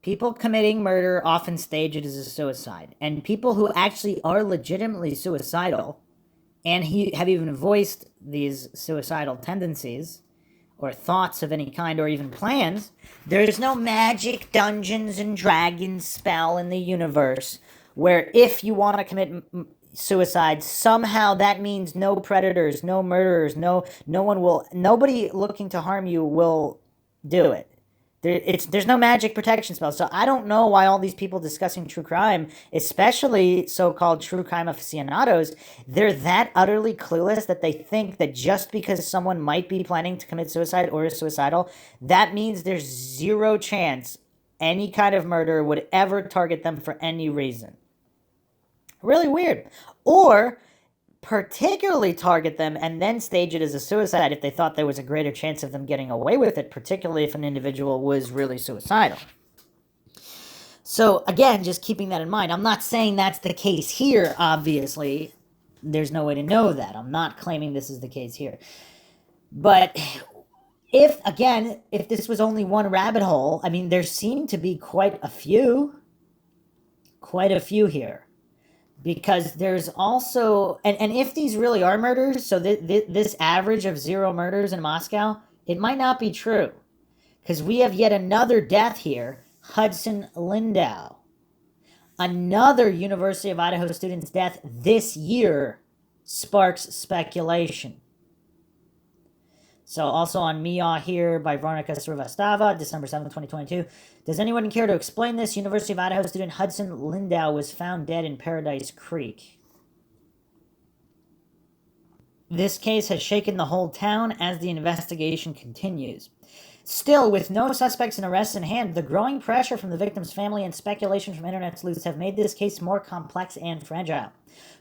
people committing murder often stage it as a suicide, and people who actually are legitimately suicidal and have even voiced these suicidal tendencies or thoughts of any kind or even plans, there's no magic Dungeons and Dragons spell in the universe where if you want to commit suicide, somehow that means no predators, no murderers, nobody looking to harm you will do it. There's no magic protection spell. So I don't know why all these people discussing true crime, especially so-called true crime aficionados, they're that utterly clueless that they think that just because someone might be planning to commit suicide or is suicidal, that means there's zero chance any kind of murder would ever target them for any reason. Really weird. Or particularly target them and then stage it as a suicide if they thought there was a greater chance of them getting away with it, particularly if an individual was really suicidal. So again, just keeping that in mind, I'm not saying that's the case here, obviously. There's no way to know that. I'm not claiming this is the case here. But if this was only one rabbit hole, I mean, there seem to be quite a few here. Because there's also, and if these really are murders, so this average of 0 murders in Moscow, it might not be true. Because we have yet another death here, Hudson Lindau. Another University of Idaho student's death this year sparks speculation. So also on Mia here by Varnika Srivastava, December 7th, 2022. Does anyone care to explain this? University of Idaho student Hudson Lindau was found dead in Paradise Creek. This case has shaken the whole town as the investigation continues. Still, with no suspects and arrests in hand, the growing pressure from the victim's family and speculation from internet sleuths have made this case more complex and fragile.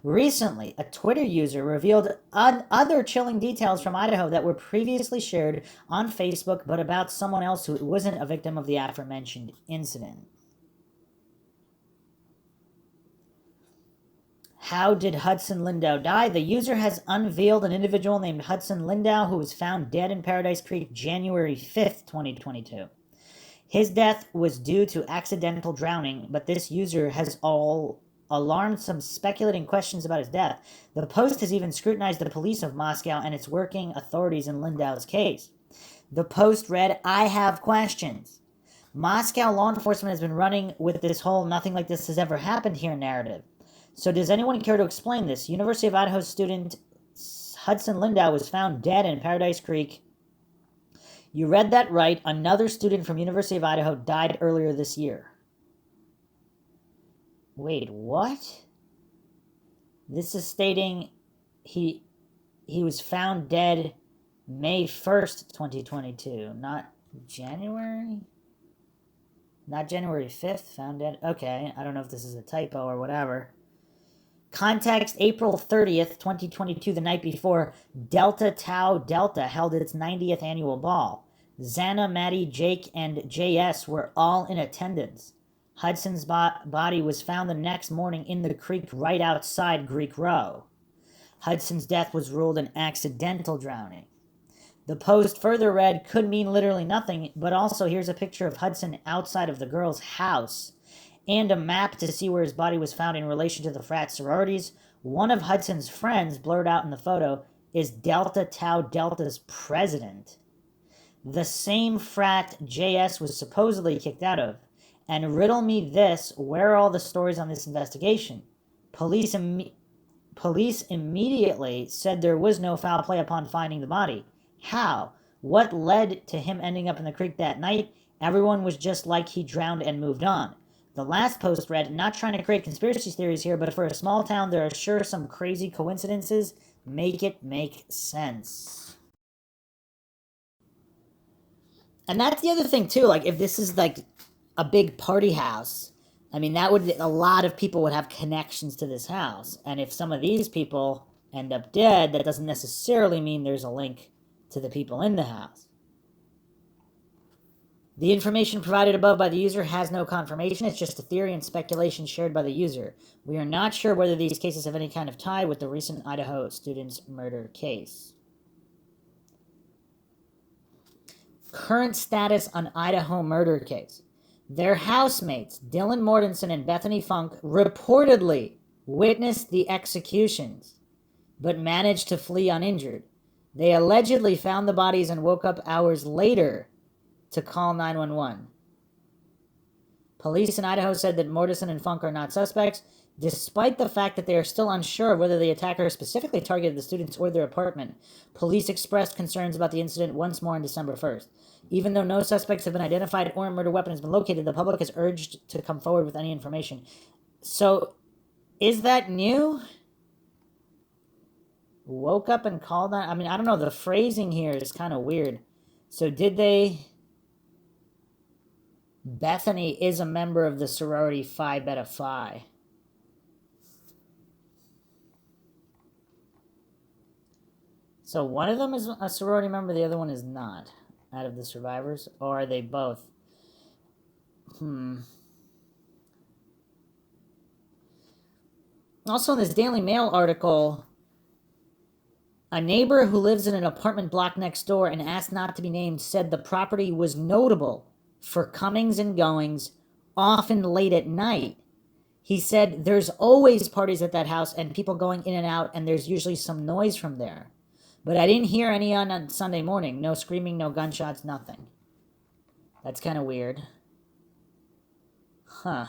Recently, a Twitter user revealed other chilling details from Idaho that were previously shared on Facebook, but about someone else who wasn't a victim of the aforementioned incident. How did Hudson Lindau die? The user has unveiled an individual named Hudson Lindau who was found dead in Paradise Creek January 5th, 2022. His death was due to accidental drowning, but this user has alarmed some speculating questions about his death. The post has even scrutinized the police of Moscow and its working authorities in Lindau's case. The post read, "I have questions." Moscow law enforcement has been running with this whole "nothing like this has ever happened here" narrative. So does anyone care to explain this? University of Idaho student Hudson Lindau was found dead in Paradise Creek. You read that right. Another student from University of Idaho died earlier this year. Wait, what? This is stating he was found dead May 1st, 2022, not January? Not January 5th, found dead? Okay, I don't know if this is a typo or whatever. Context, April 30th, 2022, the night before, Delta Tau Delta held its 90th annual ball. Xana, Maddie, Jake, and JS were all in attendance. Hudson's body was found the next morning in the creek right outside Greek Row. Hudson's death was ruled an accidental drowning. The post further read, could mean literally nothing, but also here's a picture of Hudson outside of the girl's house and a map to see where his body was found in relation to the frat sororities. One of Hudson's friends, blurred out in the photo, is Delta Tau Delta's president, the same frat JS was supposedly kicked out of. And riddle me this, where are all the stories on this investigation? Police immediately said there was no foul play upon finding the body. How? What led to him ending up in the creek that night? Everyone was just like he drowned and moved on. The last post read, not trying to create conspiracy theories here, but for a small town, there are sure some crazy coincidences. Make it make sense. And that's the other thing, too. Like, if this is, like, a big party house, I mean, a lot of people would have connections to this house. And if some of these people end up dead, that doesn't necessarily mean there's a link to the people in the house. The information provided above by the user has no confirmation. It's just a theory and speculation shared by the user. We are not sure whether these cases have any kind of tie with the recent Idaho student's murder case. Current status on Idaho murder case. Their housemates, Dylan Mortensen and Bethany Funk, reportedly witnessed the executions, but managed to flee uninjured. They allegedly found the bodies and woke up hours later to call 911. Police in Idaho said that Mortensen and Funk are not suspects, despite the fact that they are still unsure of whether the attacker specifically targeted the students or their apartment. Police expressed concerns about the incident once more on December 1st. Even though no suspects have been identified or a murder weapon has been located, the public is urged to come forward with any information. So, is that new? Woke up and called on... I mean, I don't know. The phrasing here is kind of weird. So, did they... Bethany is a member of the sorority Phi Beta Phi. So one of them is a sorority member, the other one is not, out of the survivors? Or are they both? Also in this Daily Mail article, a neighbor who lives in an apartment block next door and asked not to be named said the property was notable for comings and goings, often late at night. He said there's always parties at that house and people going in and out, and there's usually some noise from there. But I didn't hear any on Sunday morning. No screaming, no gunshots, nothing. That's kind of weird. Huh.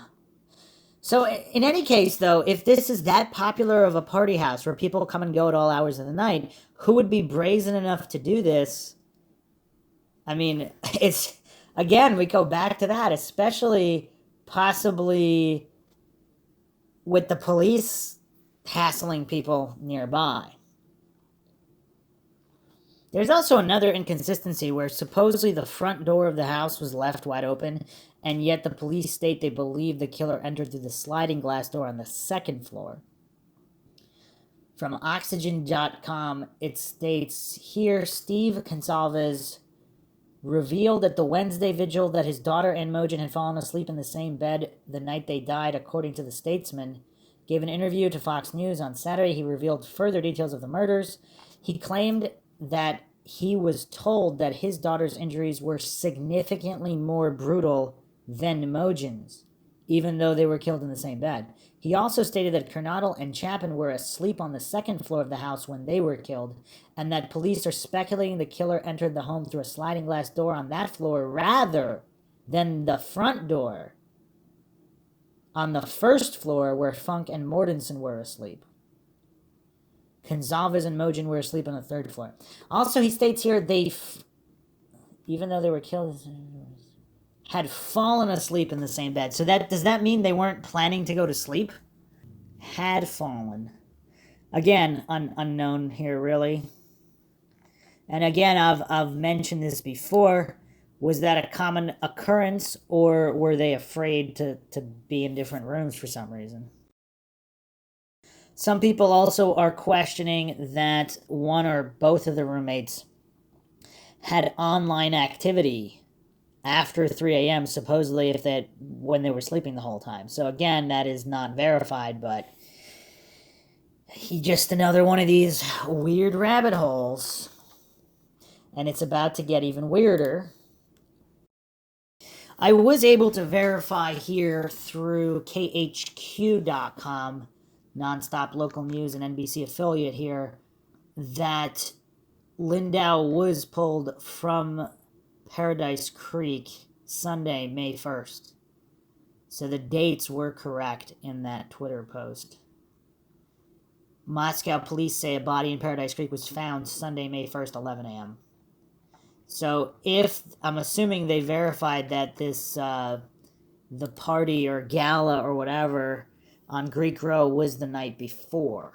So in any case, though, if this is that popular of a party house where people come and go at all hours of the night, who would be brazen enough to do this? I mean, it's... Again, we go back to that, especially possibly with the police hassling people nearby. There's also another inconsistency where supposedly the front door of the house was left wide open, and yet the police state they believe the killer entered through the sliding glass door on the second floor. From Oxygen.com, it states here, Steve Consalves revealed at the Wednesday vigil that his daughter and Imogen had fallen asleep in the same bed the night they died, according to the Statesman. Gave an interview to Fox News on Saturday. He revealed further details of the murders. He claimed that he was told that his daughter's injuries were significantly more brutal than Imogen's, even though they were killed in the same bed. He also stated that Kernodle and Chapin were asleep on the second floor of the house when they were killed, and that police are speculating the killer entered the home through a sliding glass door on that floor rather than the front door on the first floor where Funk and Mortensen were asleep. Gonzalez and Imogen were asleep on the third floor. Also, he states here even though they were killed, had fallen asleep in the same bed. So does that mean they weren't planning to go to sleep? Had fallen. Again, unknown here, really. And again, I've mentioned this before. Was that a common occurrence, or were they afraid to be in different rooms for some reason? Some people also are questioning that one or both of the roommates had online activity after 3 a.m., supposedly when they were sleeping the whole time. So again, that is not verified, but just another one of these weird rabbit holes. And it's about to get even weirder. I was able to verify here through KHQ.com, nonstop local news and NBC affiliate here, that Lindau was pulled from Paradise Creek Sunday, May 1st. So the dates were correct in that Twitter post. Moscow police say a body in Paradise Creek was found Sunday, May 1st, 11 a.m. So if, I'm assuming they verified that this, the party or gala or whatever on Greek Row was the night before.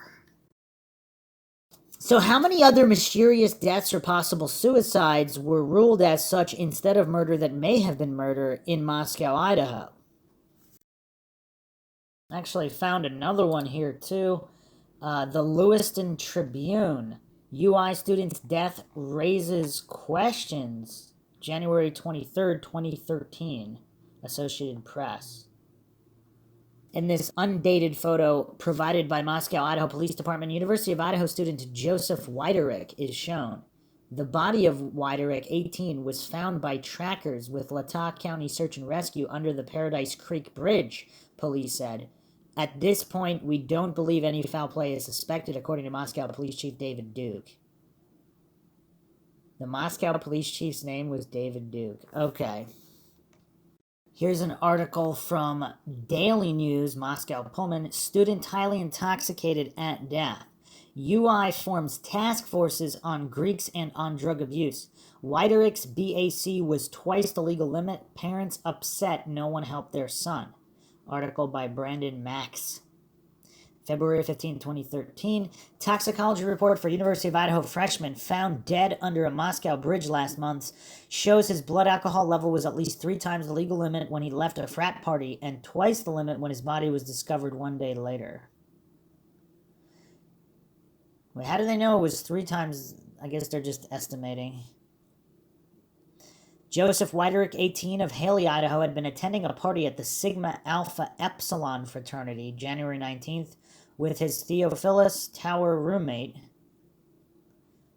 So how many other mysterious deaths or possible suicides were ruled as such instead of murder that may have been murder in Moscow, Idaho? Actually found another one here too. The Lewiston Tribune. UI student's death raises questions. January 23rd, 2013. Associated Press. In this undated photo provided by Moscow, Idaho Police Department, University of Idaho student Joseph Weiderich is shown. The body of Weiderich, 18, was found by trackers with Latah County Search and Rescue under the Paradise Creek Bridge, police said. At this point, we don't believe any foul play is suspected, according to Moscow Police Chief David Duke. The Moscow Police Chief's name was David Duke. Okay. Here's an article from Daily News, Moscow Pullman. Student highly intoxicated at death. UI forms task forces on Greeks and on drug abuse. Weiterich's BAC was twice the legal limit. Parents upset no one helped their son. Article by Brandon Max. February 15, 2013. Toxicology report for University of Idaho freshman found dead under a Moscow bridge last month shows his blood alcohol level was at least 3 times the legal limit when he left a frat party and twice the limit when his body was discovered 1 day later. Wait, how do they know it was 3 times? I guess they're just estimating. Joseph Weiderich, 18, of Haley, Idaho, had been attending a party at the Sigma Alpha Epsilon fraternity, January 19th, with his Theophilus Tower roommate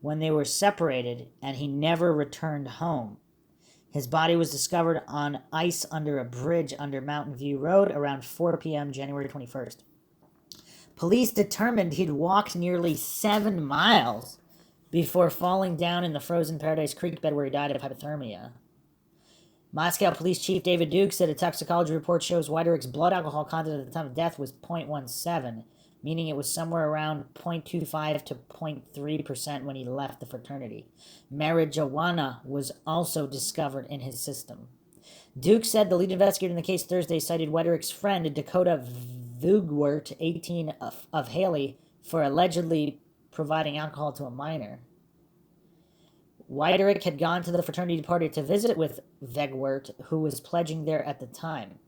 when they were separated, and he never returned home. His body was discovered on ice under a bridge under Mountain View Road around 4 p.m. January 21st. Police determined he'd walked nearly 7 miles before falling down in the frozen Paradise Creek bed where he died of hypothermia. Moscow Police Chief David Duke said a toxicology report shows Weiderach's blood alcohol content at the time of death was 0.17, meaning it was somewhere around 0.25 to 0.3% when he left the fraternity. Marijuana was also discovered in his system. Duke said the lead investigator in the case Thursday cited Weiderach's friend, Dakota Vugwert, 18, of Haley, for allegedly providing alcohol to a minor. Weiderich had gone to the fraternity party to visit with Vegwert, who was pledging there at the time.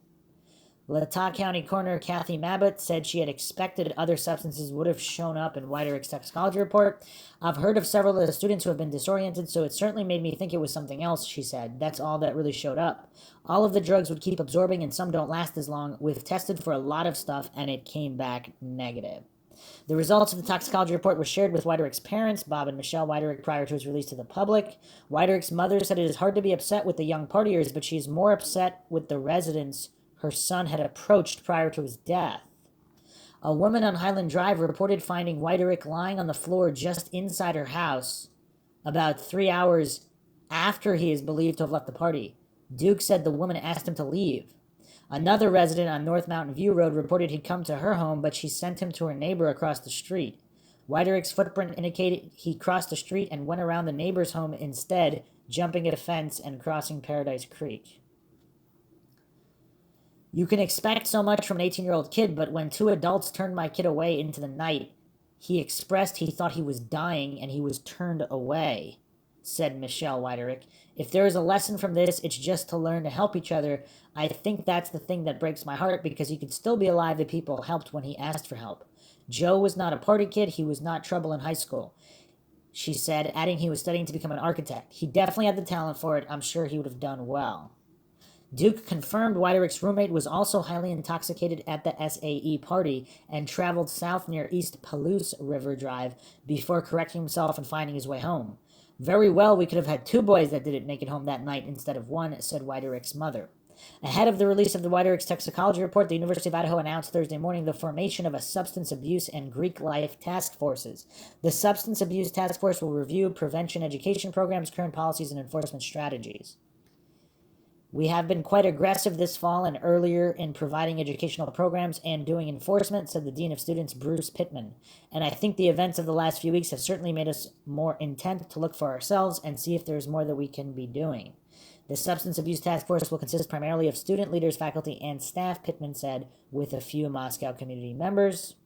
Latah County Coroner Kathy Mabbutt said she had expected other substances would have shown up in Weiderich's toxicology report. I've heard of several of the students who have been disoriented, so it certainly made me think it was something else, she said. That's all that really showed up. All of the drugs would keep absorbing and some don't last as long. We've tested for a lot of stuff and it came back negative. The results of the toxicology report were shared with Weiderich's parents, Bob and Michelle Weiderich, prior to its release to the public. Weiderich's mother said it is hard to be upset with the young partiers, but she is more upset with the residents her son had approached prior to his death. A woman on Highland Drive reported finding Weiderich lying on the floor just inside her house about 3 hours after he is believed to have left the party. Duke said the woman asked him to leave. Another resident on North Mountain View Road reported he'd come to her home, but she sent him to her neighbor across the street. Weiderich's footprint indicated he crossed the street and went around the neighbor's home instead, jumping a fence and crossing Paradise Creek. You can expect so much from an 18-year-old kid, but when 2 adults turned my kid away into the night, he expressed he thought he was dying and he was turned away, said Michelle Weiderich. If there is a lesson from this, it's just to learn to help each other. I think that's the thing that breaks my heart, because he could still be alive if people helped when he asked for help. Joe was not a party kid. He was not trouble in high school, she said, adding he was studying to become an architect. He definitely had the talent for it. I'm sure he would have done well. Duke confirmed Weiderich's roommate was also highly intoxicated at the SAE party and traveled south near East Palouse River Drive before correcting himself and finding his way home. Very well, we could have had 2 boys that didn't make it home that night instead of 1, said Weiderich's mother. Ahead of the release of the Weiderich's toxicology report, the University of Idaho announced Thursday morning the formation of a substance abuse and Greek life task forces. The substance abuse task force will review prevention education programs, current policies, and enforcement strategies. We have been quite aggressive this fall and earlier in providing educational programs and doing enforcement, said the Dean of Students, Bruce Pittman. And I think the events of the last few weeks have certainly made us more intent to look for ourselves and see if there's more that we can be doing. The Substance Abuse Task Force will consist primarily of student leaders, faculty, and staff, Pittman said, with a few Moscow community members.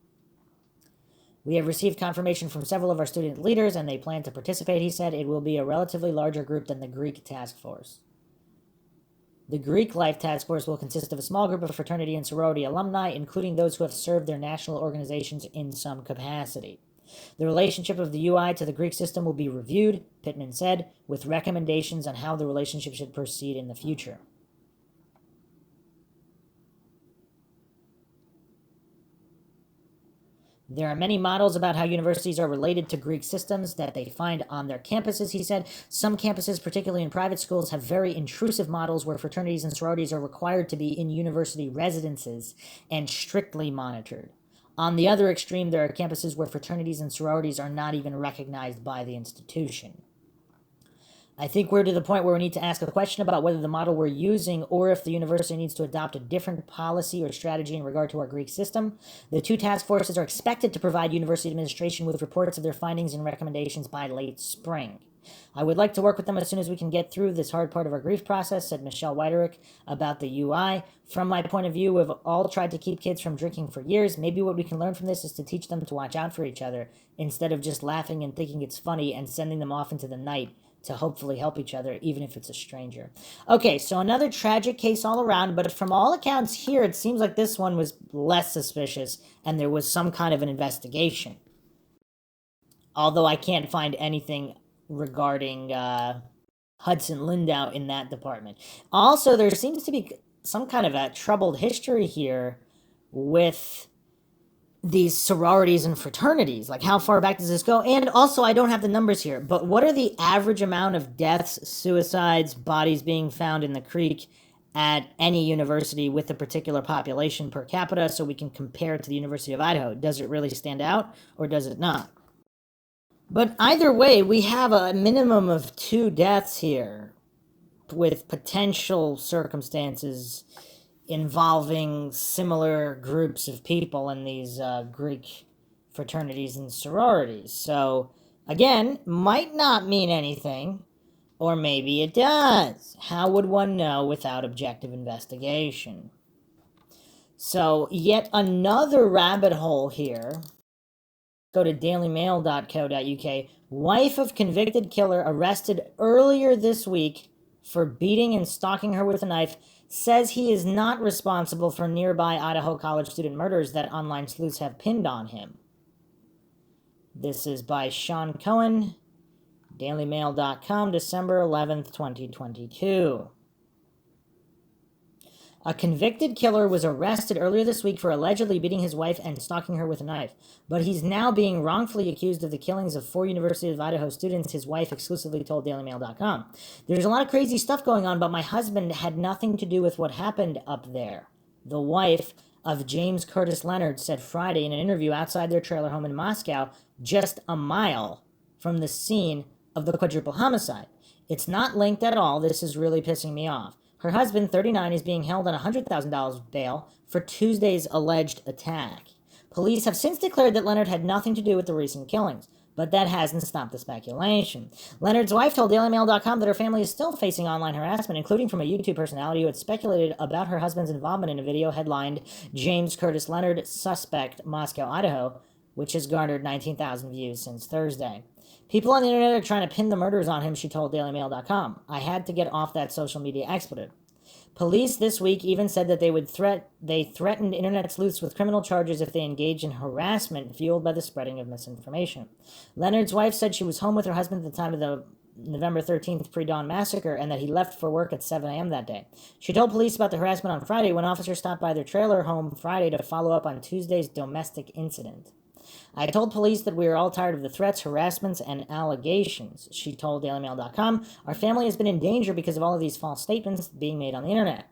We have received confirmation from several of our student leaders, and they plan to participate, he said. It will be a relatively larger group than the Greek task force. The Greek Life Task Force will consist of a small group of fraternity and sorority alumni, including those who have served their national organizations in some capacity. The relationship of the UI to the Greek system will be reviewed, Pittman said, with recommendations on how the relationship should proceed in the future. There are many models about how universities are related to Greek systems that they find on their campuses, he said. Some campuses, particularly in private schools, have very intrusive models where fraternities and sororities are required to be in university residences and strictly monitored. On the other extreme, there are campuses where fraternities and sororities are not even recognized by the institution. I think we're to the point where we need to ask a question about whether the model we're using or if the university needs to adopt a different policy or strategy in regard to our Greek system. The 2 task forces are expected to provide university administration with reports of their findings and recommendations by late spring. I would like to work with them as soon as we can get through this hard part of our grief process, said Michelle Weiderich about the UI. From my point of view, we've all tried to keep kids from drinking for years. Maybe what we can learn from this is to teach them to watch out for each other instead of just laughing and thinking it's funny and sending them off into the night to hopefully help each other, even if it's a stranger. Okay, so another tragic case all around, but from all accounts here, it seems like this one was less suspicious and there was some kind of an investigation. Although I can't find anything regarding Hudson Lindau in that department. Also, there seems to be some kind of a troubled history here with these sororities and fraternities. Like, how far back does this go? And also, I don't have the numbers here, but what are the average amount of deaths, suicides, bodies being found in the creek at any university with a particular population per capita so we can compare it to the University of Idaho? Does it really stand out or does it not? But either way, we have a minimum of 2 deaths here with potential circumstances involving similar groups of people in these Greek fraternities and sororities. So, again, might not mean anything, or maybe it does. How would one know without objective investigation? So, yet another rabbit hole here. Go to dailymail.co.uk. Wife of convicted killer arrested earlier this week for beating and stalking her with a knife says he is not responsible for nearby Idaho college student murders that online sleuths have pinned on him. This is by Sean Cohen, dailymail.com, December 11th, 2022. A convicted killer was arrested earlier this week for allegedly beating his wife and stalking her with a knife, but he's now being wrongfully accused of the killings of 4 University of Idaho students, his wife exclusively told dailymail.com. There's a lot of crazy stuff going on, but my husband had nothing to do with what happened up there, the wife of James Curtis Leonard said Friday in an interview outside their trailer home in Moscow, just a mile from the scene of the quadruple homicide. It's not linked at all. This is really pissing me off. Her husband, 39, is being held on $100,000 bail for Tuesday's alleged attack. Police have since declared that Leonard had nothing to do with the recent killings, but that hasn't stopped the speculation. Leonard's wife told DailyMail.com that her family is still facing online harassment, including from a YouTube personality who had speculated about her husband's involvement in a video headlined James Curtis Leonard, Suspect, Moscow, Idaho, which has garnered 19,000 views since Thursday. People on the internet are trying to pin the murders on him, she told DailyMail.com. I had to get off that social media expletive. Police this week even said that they threatened internet sleuths with criminal charges if they engaged in harassment fueled by the spreading of misinformation. Leonard's wife said she was home with her husband at the time of the November 13th pre-dawn massacre and that he left for work at 7 a.m. that day. She told police about the harassment on Friday when officers stopped by their trailer home Friday to follow up on Tuesday's domestic incident. I told police that we are all tired of the threats, harassments, and allegations, she told DailyMail.com. Our family has been in danger because of all of these false statements being made on the internet.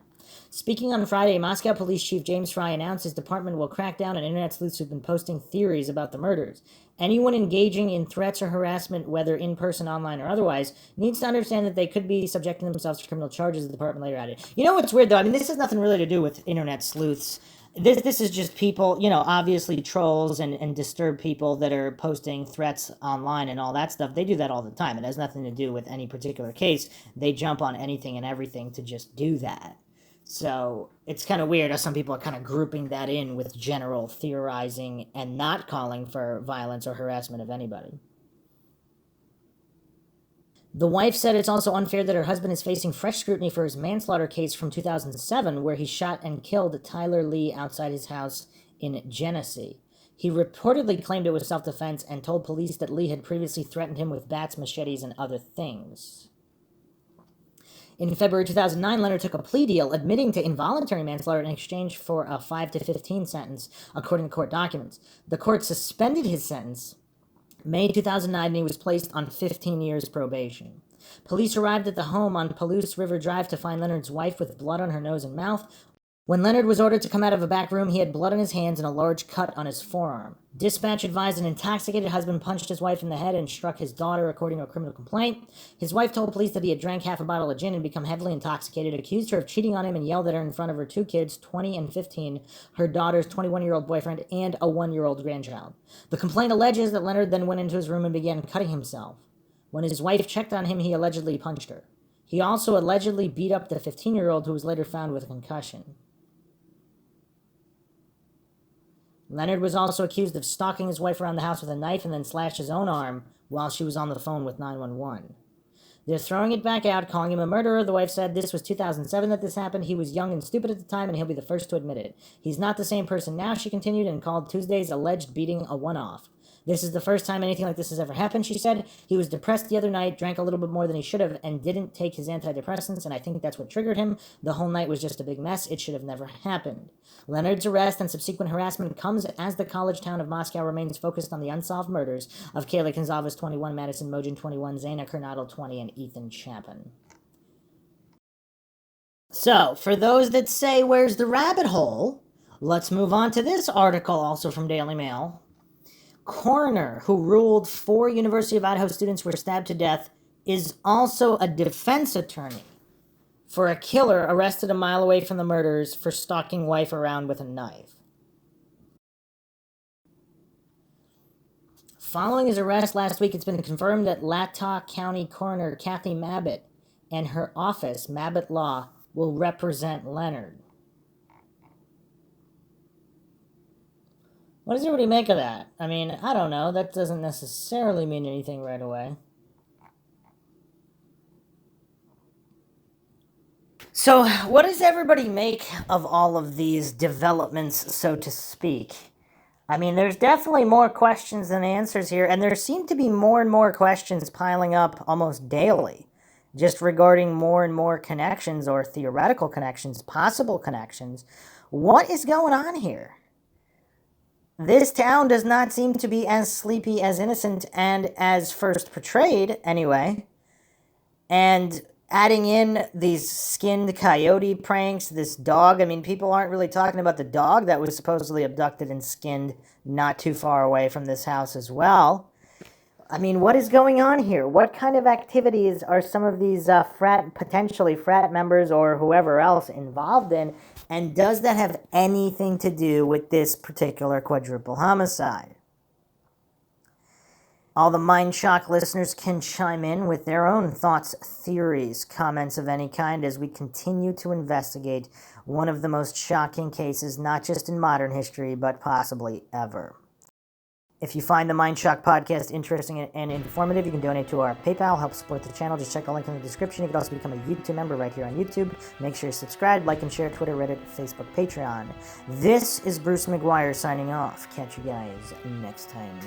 Speaking on Friday, Moscow Police Chief James Fry announced his department will crack down on internet sleuths who've been posting theories about the murders. Anyone engaging in threats or harassment, whether in person, online, or otherwise, needs to understand that they could be subjecting themselves to criminal charges, the department later added. You know what's weird, though? I mean, this has nothing really to do with internet sleuths. This is just people, obviously trolls and disturbed people that are posting threats online and all that stuff. They do that all the time. It has nothing to do with any particular case. They jump on anything and everything to just do that. So it's kind of weird how some people are kind of grouping that in with general theorizing and not calling for violence or harassment of anybody. The wife said it's also unfair that her husband is facing fresh scrutiny for his manslaughter case from 2007, where he shot and killed Tyler Lee outside his house in Genesee. He reportedly claimed it was self-defense and told police that Lee had previously threatened him with bats, machetes, and other things. In February 2009, Leonard took a plea deal admitting to involuntary manslaughter in exchange for a 5 to 15 sentence, according to court documents. The court suspended his sentence May 2009, and he was placed on 15 years probation. Police arrived at the home on Palouse River Drive to find Leonard's wife with blood on her nose and mouth. When Leonard was ordered to come out of a back room, he had blood on his hands and a large cut on his forearm. Dispatch advised an intoxicated husband punched his wife in the head and struck his daughter, according to a criminal complaint. His wife told police that he had drank half a bottle of gin and become heavily intoxicated, accused her of cheating on him, and yelled at her in front of her two kids, 20 and 15, her daughter's 21-year-old boyfriend, and a 1-year-old grandchild. The complaint alleges that Leonard then went into his room and began cutting himself. When his wife checked on him, he allegedly punched her. He also allegedly beat up the 15-year-old, who was later found with a concussion. Leonard was also accused of stalking his wife around the house with a knife and then slashed his own arm while she was on the phone with 911. They're throwing it back out, calling him a murderer. The wife said this was 2007 that this happened. He was young and stupid at the time, and he'll be the first to admit it. He's not the same person now, she continued, and called Tuesday's alleged beating a one-off. This is the first time anything like this has ever happened, she said. He was depressed the other night, drank a little bit more than he should have, and didn't take his antidepressants, and I think that's what triggered him. The whole night was just a big mess. It should have never happened. Leonard's arrest and subsequent harassment comes as the college town of Moscow remains focused on the unsolved murders of Kayla Gonzalez, 21, Madison Mogen, 21, Zaina Kernadel, 20, and Ethan Chapin. So, for those that say, where's the rabbit hole? Let's move on to this article, also from Daily Mail. Coroner who ruled 4 University of Idaho students were stabbed to death is also a defense attorney for a killer arrested a mile away from the murders for stalking wife around with a knife. Following his arrest last week, it's been confirmed that Latah County Coroner Kathy Mabbitt and her office, Mabbitt Law, will represent Leonard. What does everybody make of that? I mean, I don't know. That doesn't necessarily mean anything right away. So, what does everybody make of all of these developments, so to speak? I mean, there's definitely more questions than answers here, and there seem to be more and more questions piling up almost daily, just regarding more and more connections or theoretical connections, possible connections. What is going on here? This town does not seem to be as sleepy, as innocent, and as first portrayed, anyway. And adding in these skinned coyote pranks, this dog, I mean, people aren't really talking about the dog that was supposedly abducted and skinned not too far away from this house as well. I mean, what is going on here? What kind of activities are some of these potentially frat members or whoever else involved in? And does that have anything to do with this particular quadruple homicide? All the Mindshock listeners can chime in with their own thoughts, theories, comments of any kind as we continue to investigate one of the most shocking cases, not just in modern history, but possibly ever. If you find the Mindshock podcast interesting and informative, you can donate to our PayPal, help support the channel. Just check the link in the description. You can also become a YouTube member right here on YouTube. Make sure you subscribe, like, and share Twitter, Reddit, Facebook, Patreon. This is Bruce McGuire signing off. Catch you guys next time.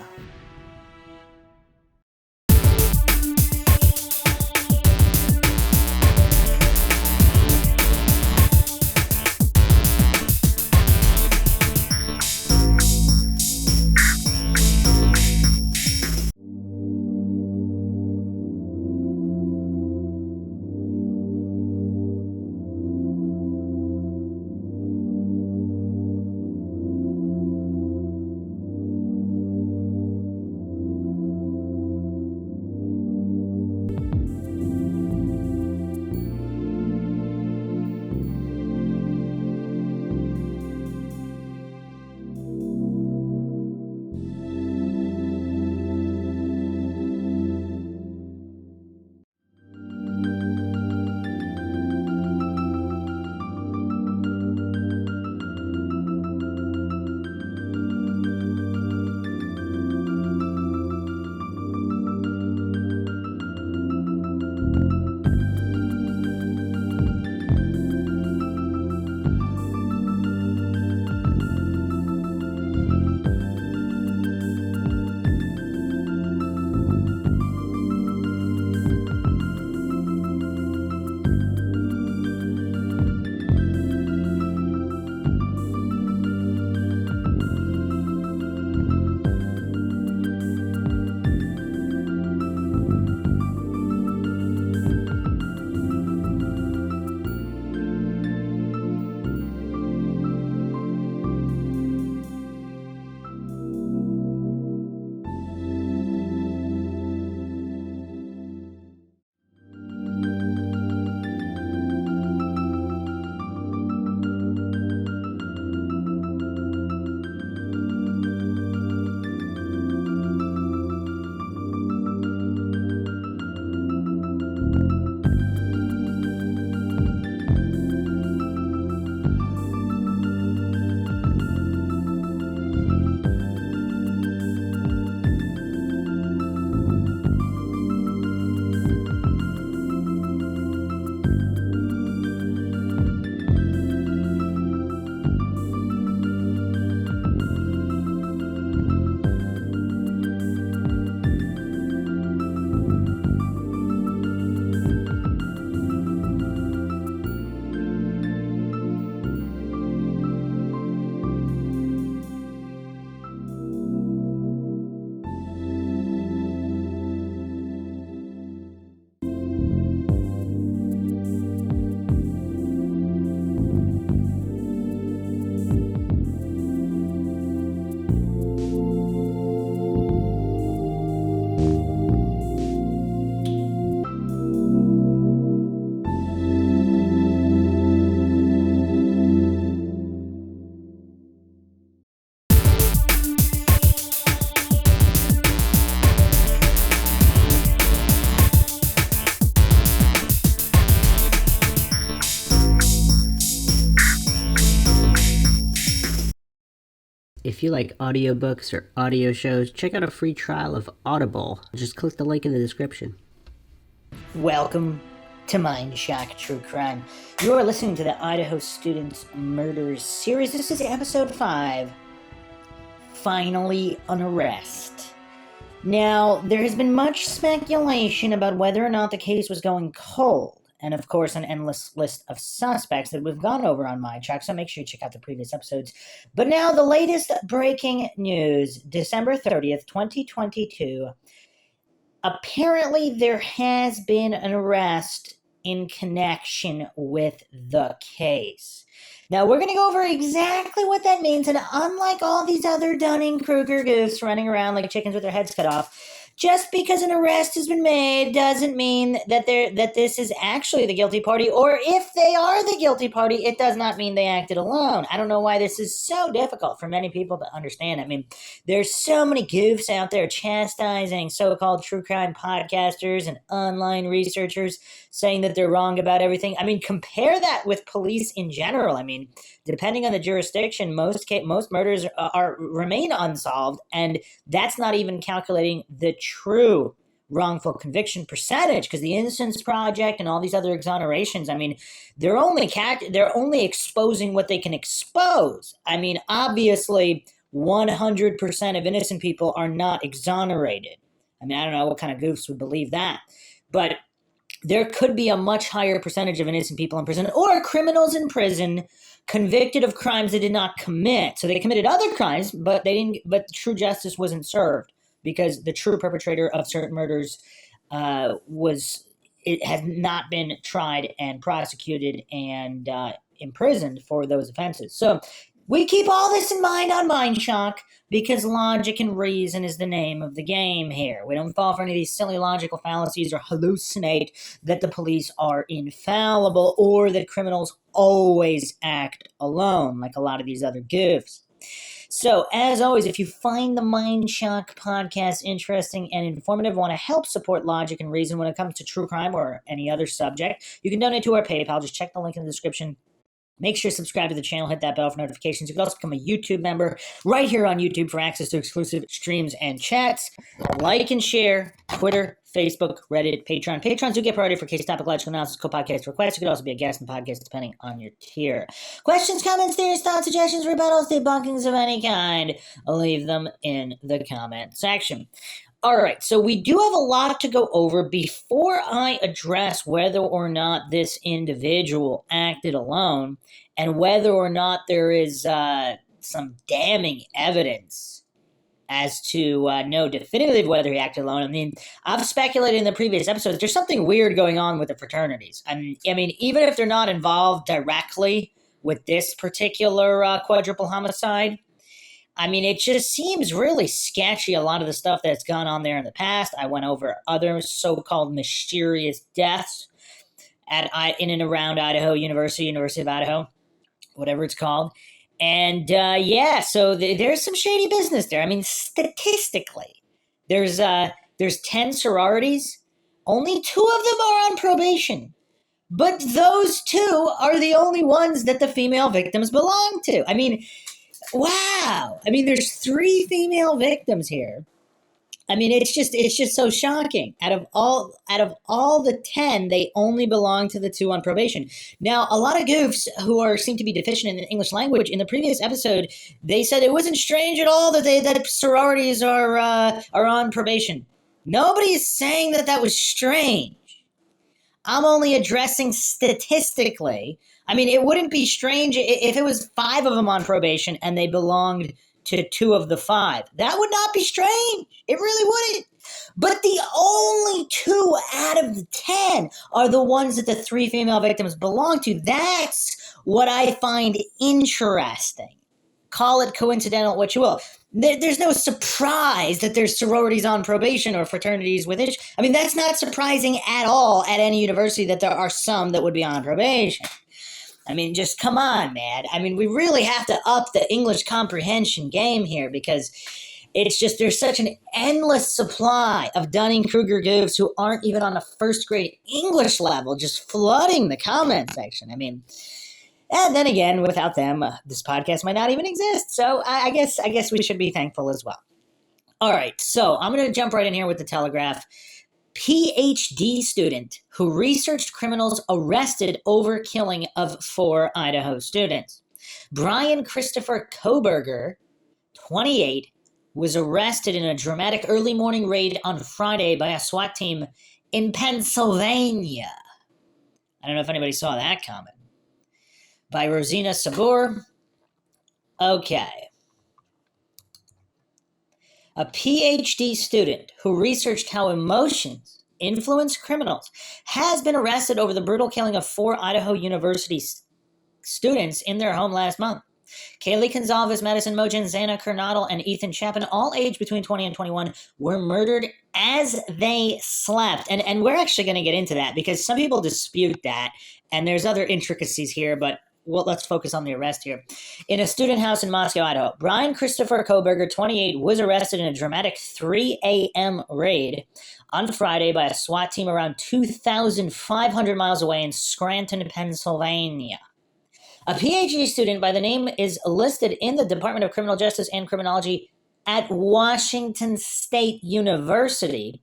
you like audiobooks or audio shows, check out a free trial of Audible. Just click the link in the description. Welcome to Mindshock True Crime. You are listening to the Idaho Students Murders series. This is episode 5, Finally an Arrest. Now, there has been much speculation about whether or not the case was going cold, and of course an endless list of suspects that we've gone over on Mindshock, so make sure you check out the previous episodes. But now the latest breaking news, December 30th, 2022. Apparently, there has been an arrest in connection with the case. Now, we're going to go over exactly what that means, and unlike all these other Dunning-Kruger goofs running around like chickens with their heads cut off, just because an arrest has been made doesn't mean that this is actually the guilty party, or if they are the guilty party, it does not mean they acted alone. I don't know why this is so difficult for many people to understand. I mean, there's so many goofs out there chastising so-called true crime podcasters and online researchers, saying that they're wrong about everything. I mean, compare that with police in general. I mean, depending on the jurisdiction, most murders remain unsolved, and that's not even calculating the true wrongful conviction percentage, because the Innocence Project and all these other exonerations, I mean, they're only exposing what they can expose. I mean, obviously, 100% of innocent people are not exonerated. I mean, I don't know what kind of goofs would believe that, but there could be a much higher percentage of innocent people in prison, or criminals in prison convicted of crimes they did not commit. So they committed other crimes, but true justice wasn't served, because the true perpetrator of certain murders has not been tried and prosecuted and imprisoned for those offenses. So we keep all this in mind on Mindshock, because logic and reason is the name of the game here. We don't fall for any of these silly logical fallacies or hallucinate that the police are infallible or that criminals always act alone, like a lot of these other goofs. So, as always, if you find the Mindshock podcast interesting and informative, want to help support logic and reason when it comes to true crime or any other subject, you can donate to our PayPal. Just check the link in the description. Make sure to subscribe to the channel, hit that bell for notifications. You can also become a YouTube member right here on YouTube for access to exclusive streams and chats. Like and share, Twitter, Facebook, Reddit, Patreon. Patrons do get priority for case topic logical analysis, co-podcast requests. You could also be a guest in the podcast depending on your tier. Questions, comments, theories, thoughts, suggestions, rebuttals, debunkings of any kind, leave them in the comment section. All right, so we do have a lot to go over before I address whether or not this individual acted alone and whether or not there is some damning evidence as to know definitively whether he acted alone. I mean, I've speculated in the previous episodes, there's something weird going on with the fraternities. I mean, even if they're not involved directly with this particular quadruple homicide, I mean, it just seems really sketchy, a lot of the stuff that's gone on there in the past. I went over other so-called mysterious deaths in and around Idaho, University of Idaho, whatever it's called. And so there's some shady business there. I mean, statistically, there's 10 sororities. Only 2 of them are on probation. But those 2 are the only ones that the female victims belong to. I mean, wow. I mean, there's 3 female victims here. I mean, it's just so shocking. Out of all the 10, they only belong to the 2 on probation. Now, a lot of goofs who seem to be deficient in the English language, in the previous episode, they said it wasn't strange at all that sororities are on probation. Nobody's saying that was strange. I'm only addressing statistically. I mean, it wouldn't be strange if it was 5 of them on probation and they belonged to 2 of the 5. That would not be strange. It really wouldn't. But the only 2 out of the 10 are the ones that the 3 female victims belong to. That's what I find interesting. Call it coincidental, what you will. There's no surprise that there's sororities on probation or fraternities with it. I mean, that's not surprising at all at any university that there are some that would be on probation. I mean, just come on, man. I mean, we really have to up the English comprehension game here, because it's just there's such an endless supply of Dunning-Kruger goofs who aren't even on a first-grade English level, just flooding the comment section. I mean, And then again, without them, this podcast might not even exist. So I guess we should be thankful as well. All right, so I'm going to jump right in here with the Telegraph. PhD student who researched criminals arrested over killing of 4 Idaho students. Brian Christopher Koberger, 28, was arrested in a dramatic early morning raid on Friday by a SWAT team in Pennsylvania. I don't know if anybody saw that coming. By Rosina Sabur. Okay. A PhD student who researched how emotions influence criminals has been arrested over the brutal killing of 4 Idaho University students in their home last month. Kaylee Gonzalez, Madison Mogen, Xana Kernodle, and Ethan Chapin, all aged between 20 and 21, were murdered as they slept. And we're actually going to get into that because some people dispute that, and there's other intricacies here, but let's focus on the arrest here. In a student house in Moscow, Idaho, Brian Christopher Koberger, 28, was arrested in a dramatic 3 a.m. raid on Friday by a SWAT team around 2,500 miles away in Scranton, Pennsylvania. A PhD student by the name is listed in the Department of Criminal Justice and Criminology at Washington State University,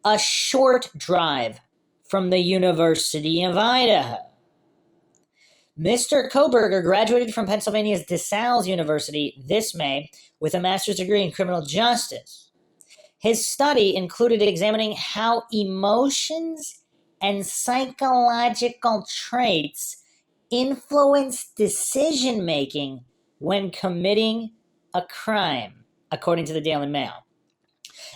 a short drive from the University of Idaho. Mr. Koberger graduated from Pennsylvania's DeSales University this May with a master's degree in criminal justice. His study included examining how emotions and psychological traits influence decision-making when committing a crime, according to the Daily Mail.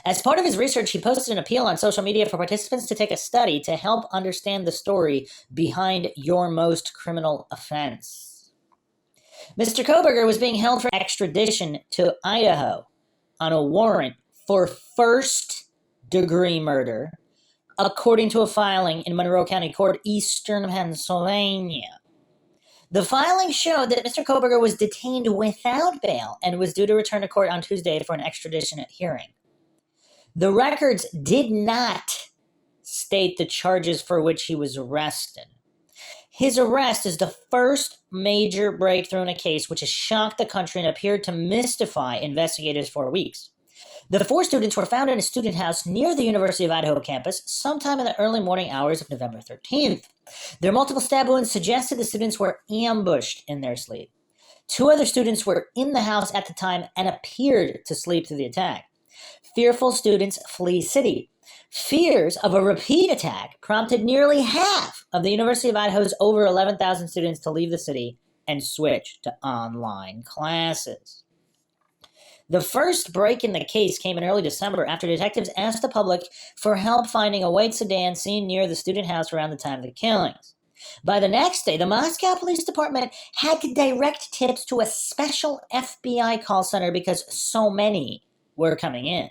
As part of his research, he posted an appeal on social media for participants to take a study to help understand the story behind your most criminal offense. Mr. Koberger was being held for extradition to Idaho on a warrant for first-degree murder, according to a filing in Monroe County Court, Eastern Pennsylvania. The filing showed that Mr. Koberger was detained without bail and was due to return to court on Tuesday for an extradition hearing. The records did not state the charges for which he was arrested. His arrest is the first major breakthrough in a case which has shocked the country and appeared to mystify investigators for weeks. The 4 students were found in a student house near the University of Idaho campus sometime in the early morning hours of November 13th. Their multiple stab wounds suggested the students were ambushed in their sleep. 2 other students were in the house at the time and appeared to sleep through the attack. Fearful students flee city. Fears of a repeat attack prompted nearly half of the University of Idaho's over 11,000 students to leave the city and switch to online classes. The first break in the case came in early December after detectives asked the public for help finding a white sedan seen near the student house around the time of the killings. By the next day, the Moscow Police Department had to direct tips to a special FBI call center because so many were coming in.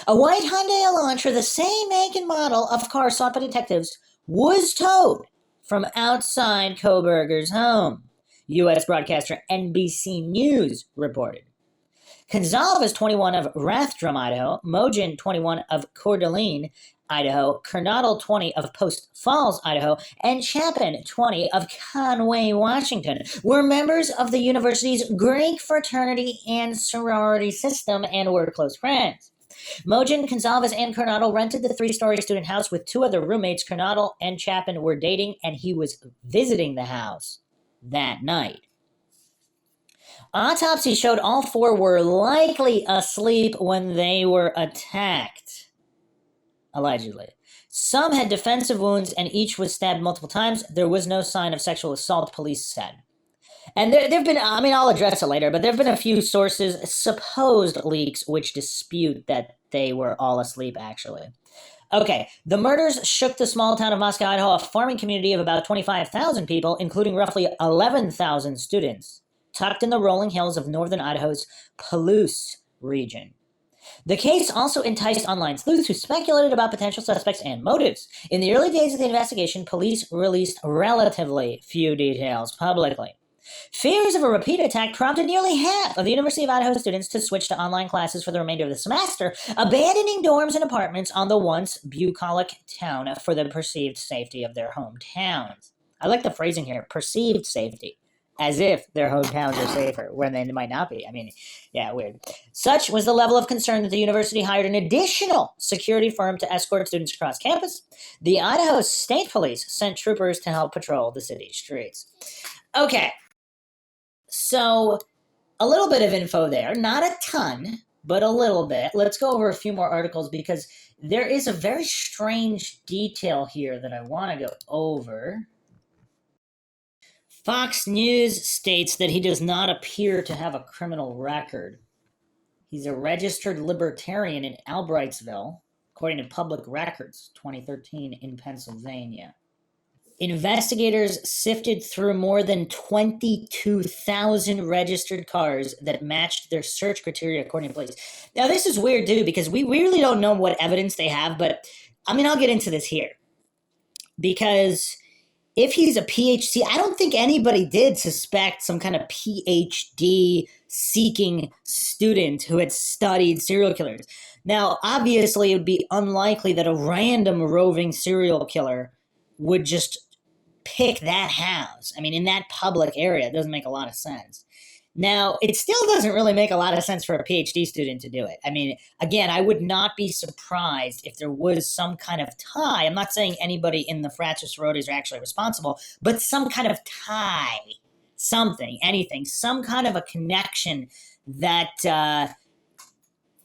A white Hyundai Elantra, the same make and model of car sought by detectives, was towed from outside Koberger's home, U.S. broadcaster NBC News reported. Gonzalez, 21, of Rathdrum, Idaho, Mogen, 21, of Coeur d'Alene, Idaho, Kernodle, 20, of Post Falls, Idaho, and Chapin, 20, of Conway, Washington, were members of the university's Greek fraternity and sorority system and were close friends. Mogen, Gonzalez, and Kernodle rented the 3-story student house with 2 other roommates. Kernodle and Chapin were dating, and he was visiting the house that night. Autopsy showed all 4 were likely asleep when they were attacked, allegedly. Some had defensive wounds and each was stabbed multiple times. There was no sign of sexual assault, police said. And there have been, I'll address it later, but there have been a few sources, supposed leaks, which dispute that they were all asleep, actually. Okay, the murders shook the small town of Moscow, Idaho, a farming community of about 25,000 people, including roughly 11,000 students, tucked in the rolling hills of northern Idaho's Palouse region. The case also enticed online sleuths who speculated about potential suspects and motives. In the early days of the investigation, police released relatively few details publicly. Fears of a repeat attack prompted nearly half of the University of Idaho students to switch to online classes for the remainder of the semester, abandoning dorms and apartments on the once bucolic town for the perceived safety of their hometowns. I like the phrasing here, perceived safety. as if their hometowns are safer when they might not be. I mean, yeah, weird. Such was the level of concern that the university hired an additional security firm to escort students across campus. The Idaho State Police sent troopers to help patrol the city's streets. Okay, so a little bit of info there, not a ton, but a little bit. Let's go over a few more articles because there is a very strange detail here that I want to go over. Fox News states that he does not appear to have a criminal record. He's a registered libertarian in Albrightsville, according to Public Records 2013 in Pennsylvania. Investigators sifted through more than 22,000 registered cars that matched their search criteria, according to police. Now, this is weird, too, because we really don't know what evidence they have, but I mean, I'll get into this here. Because if he's a PhD, I don't think anybody did suspect some kind of PhD seeking student who had studied serial killers. Now, obviously, it would be unlikely that a random roving serial killer would just pick that house. I mean, in that public area, it doesn't make a lot of sense. Now, it still doesn't really make a lot of sense for a PhD student to do it. I mean, again, I would not be surprised if there was some kind of tie. I'm not saying anybody in the frats or sororities are actually responsible, but some kind of tie, something, anything, some kind of a connection that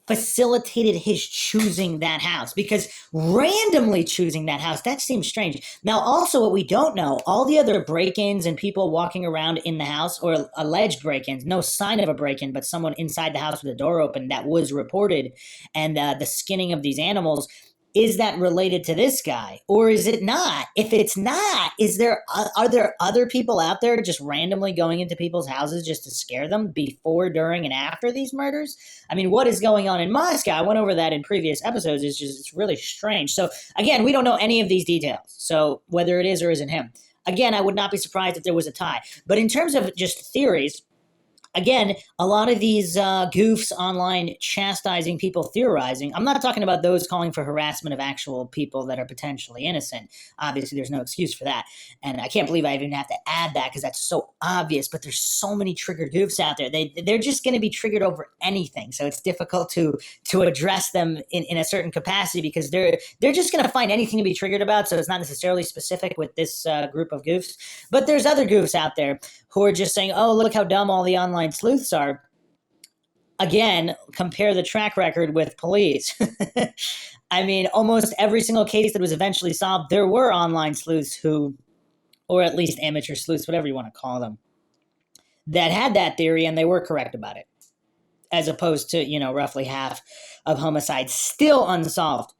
facilitated his choosing that house, because randomly choosing that house, that seems strange. Now, also, what we don't know, all the other break-ins and people walking around in the house, or alleged break-ins, no sign of a break-in, but someone inside the house with the door open, that was reported, and the skinning of these animals, is that related to this guy, or is it not? If it's not, are there other people out there just randomly going into people's houses just to scare them before, during, and after these murders? I mean, what is going on in Moscow? I went over that in previous episodes. It's really strange. So again, we don't know any of these details. So whether it is or isn't him, again, I would not be surprised if there was a tie. But in terms of just theories, again, a lot of these goofs online chastising people, theorizing. I'm not talking about those calling for harassment of actual people that are potentially innocent. Obviously, there's no excuse for that. And I can't believe I even have to add that because that's so obvious. But there's so many triggered goofs out there. They're just going to be triggered over anything. So it's difficult to address them in a certain capacity because they're just going to find anything to be triggered about. So it's not necessarily specific with this group of goofs. But there's other goofs out there who are just saying, oh, look how dumb all the online sleuths are. Again, compare the track record with police. I mean, almost every single case that was eventually solved, there were online sleuths who, or at least amateur sleuths, whatever you want to call them, that had that theory and they were correct about it. As opposed to, roughly half of homicides still unsolved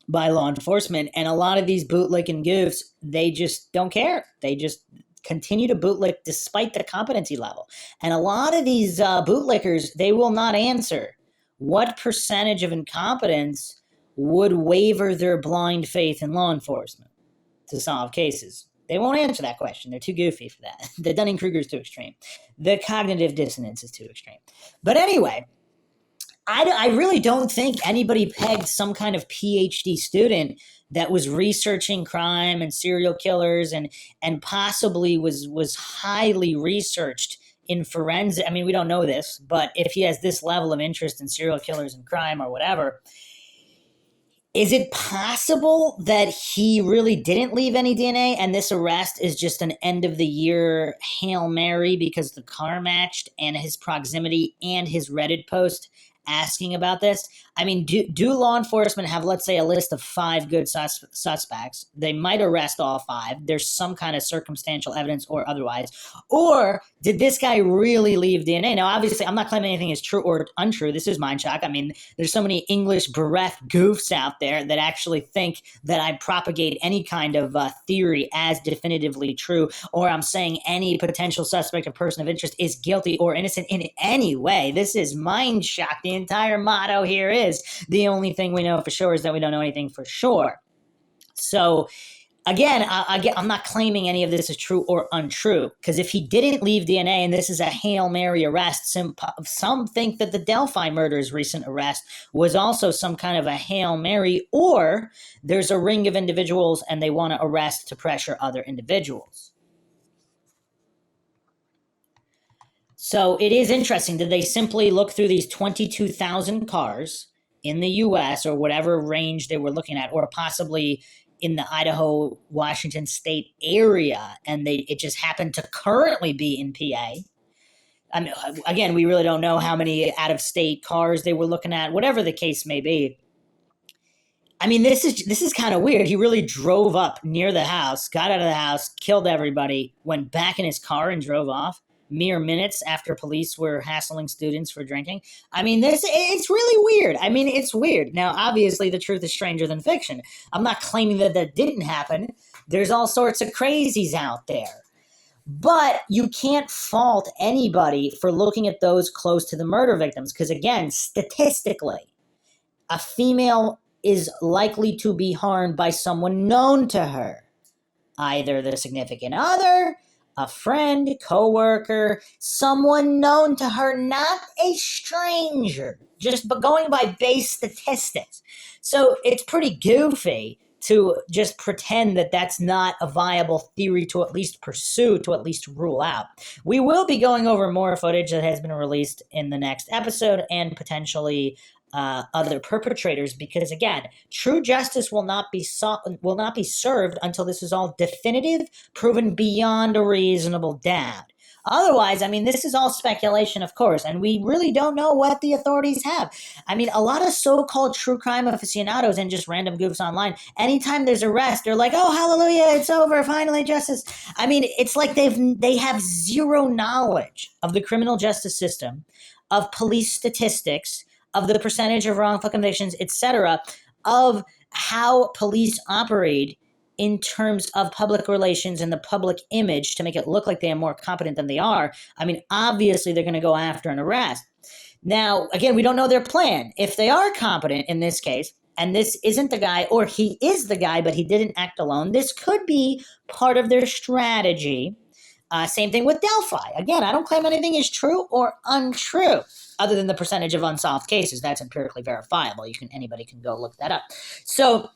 by law enforcement. And a lot of these bootlicking goofs, they just don't care. They just continue to bootlick despite the competency level. And a lot of these bootlickers, they will not answer what percentage of incompetence would waver their blind faith in law enforcement to solve cases. They won't answer that question. They're too goofy for that. The Dunning-Kruger is too extreme. The cognitive dissonance is too extreme. But anyway, I really don't think anybody pegged some kind of PhD student that was researching crime and serial killers and possibly was highly researched in forensic. I mean, we don't know this, but if he has this level of interest in serial killers and crime or whatever, is it possible that he really didn't leave any DNA and this arrest is just an end of the year Hail Mary because the car matched and his proximity and his Reddit post asking about this? I mean, do law enforcement have, let's say, a list of 5 good suspects? They might arrest all 5. There's some kind of circumstantial evidence or otherwise. Or did this guy really leave DNA? Now, obviously, I'm not claiming anything is true or untrue. This is Mindshock. I mean, there's so many English breath goofs out there that actually think that I propagate any kind of theory as definitively true, or I'm saying any potential suspect or person of interest is guilty or innocent in any way. This is Mindshock. The entire motto here is the only thing we know for sure is that we don't know anything for sure. So again, I'm not claiming any of this is true or untrue, because if he didn't leave DNA and this is a Hail Mary arrest, some think that the Delphi murder's recent arrest was also some kind of a Hail Mary, or there's a ring of individuals and they want to arrest to pressure other individuals. So it is interesting. Did they simply look through these 22,000 cars in the US or whatever range they were looking at, or possibly in the Idaho, Washington state area, and it just happened to currently be in PA? I mean, again, we really don't know how many out of state cars they were looking at, whatever the case may be. I mean, this is kind of weird. He really drove up near the house, got out of the house, killed everybody, went back in his car and drove off mere minutes after police were hassling students for drinking. I mean, this it's really weird. I mean, it's weird. Now, obviously, the truth is stranger than fiction. I'm not claiming that that didn't happen. There's all sorts of crazies out there. But you can't fault anybody for looking at those close to the murder victims because, again, statistically, a female is likely to be harmed by someone known to her, either the significant other, a friend, coworker, someone known to her, not a stranger, just going by base statistics. So it's pretty goofy to just pretend that that's not a viable theory to at least pursue, to at least rule out. We will be going over more footage that has been released in the next episode and potentially other perpetrators, because again, true justice will not be served until this is all definitive, proven beyond a reasonable doubt. Otherwise, I mean, this is all speculation, of course, and we really don't know what the authorities have. I mean, a lot of so-called true crime aficionados and just random goofs online, anytime there's arrest, they're like, "Oh, hallelujah, it's over, finally justice." I mean, it's like they have zero knowledge of the criminal justice system, of police statistics, of the percentage of wrongful convictions, etc., of how police operate in terms of public relations and the public image to make it look like they are more competent than they are. I mean, obviously, they're going to go after an arrest. Now, again, we don't know their plan. If they are competent in this case, and this isn't the guy, or he is the guy, but he didn't act alone, this could be part of their strategy. Same thing with Delphi. Again, I don't claim anything is true or untrue, other than the percentage of unsolved cases. That's empirically verifiable. Anybody can go look that up. So,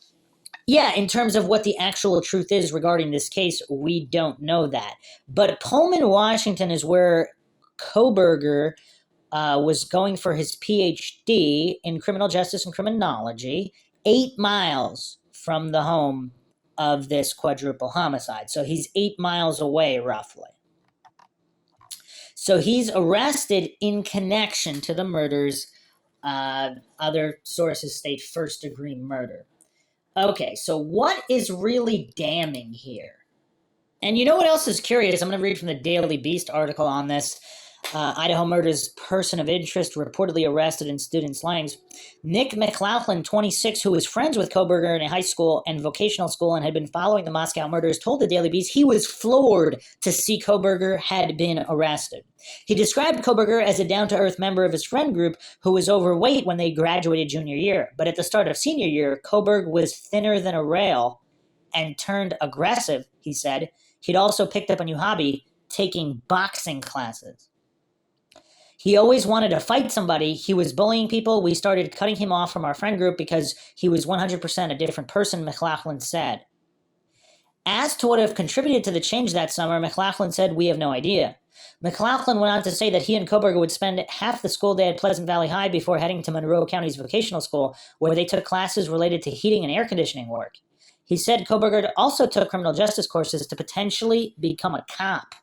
yeah, in terms of what the actual truth is regarding this case, we don't know that. But Pullman, Washington is where Koberger was going for his PhD in criminal justice and criminology, 8 miles from the home of this quadruple homicide. So he's 8 miles away, roughly. So he's arrested in connection to the murders. Other sources state first-degree murder. Okay, so what is really damning here? And you know what else is curious? I'm going to read from the Daily Beast article on this. Idaho murders person of interest reportedly arrested in student slayings. Nick McLaughlin, 26, who was friends with Koberger in a high school and vocational school and had been following the Moscow murders, told the Daily Beast he was floored to see Koberger had been arrested. He described Koberger as a down-to-earth member of his friend group who was overweight when they graduated junior year. But at the start of senior year, Koberger was thinner than a rail and turned aggressive, he said. He'd also picked up a new hobby, taking boxing classes. He always wanted to fight somebody. He was bullying people. We started cutting him off from our friend group because he was 100% a different person, McLaughlin said. Asked to what have contributed to the change that summer, McLaughlin said, "We have no idea." McLaughlin went on to say that he and Koberger would spend half the school day at Pleasant Valley High before heading to Monroe County's vocational school, where they took classes related to heating and air conditioning work. He said Koberger also took criminal justice courses to potentially become a cop.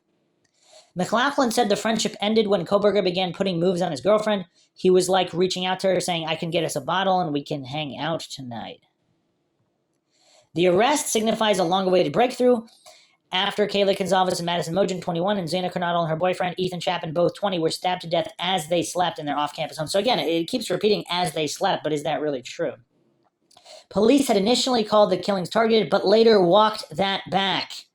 McLaughlin said the friendship ended when Koberger began putting moves on his girlfriend. He was like reaching out to her saying, "I can get us a bottle and we can hang out tonight." The arrest signifies a long-awaited breakthrough after Kayla Gonzalez and Madison Mogen, 21, and Xana Coronado and her boyfriend, Ethan Chapin, both 20, were stabbed to death as they slept in their off-campus home. So again, it keeps repeating as they slept, but is that really true? Police had initially called the killings targeted, but later walked that back,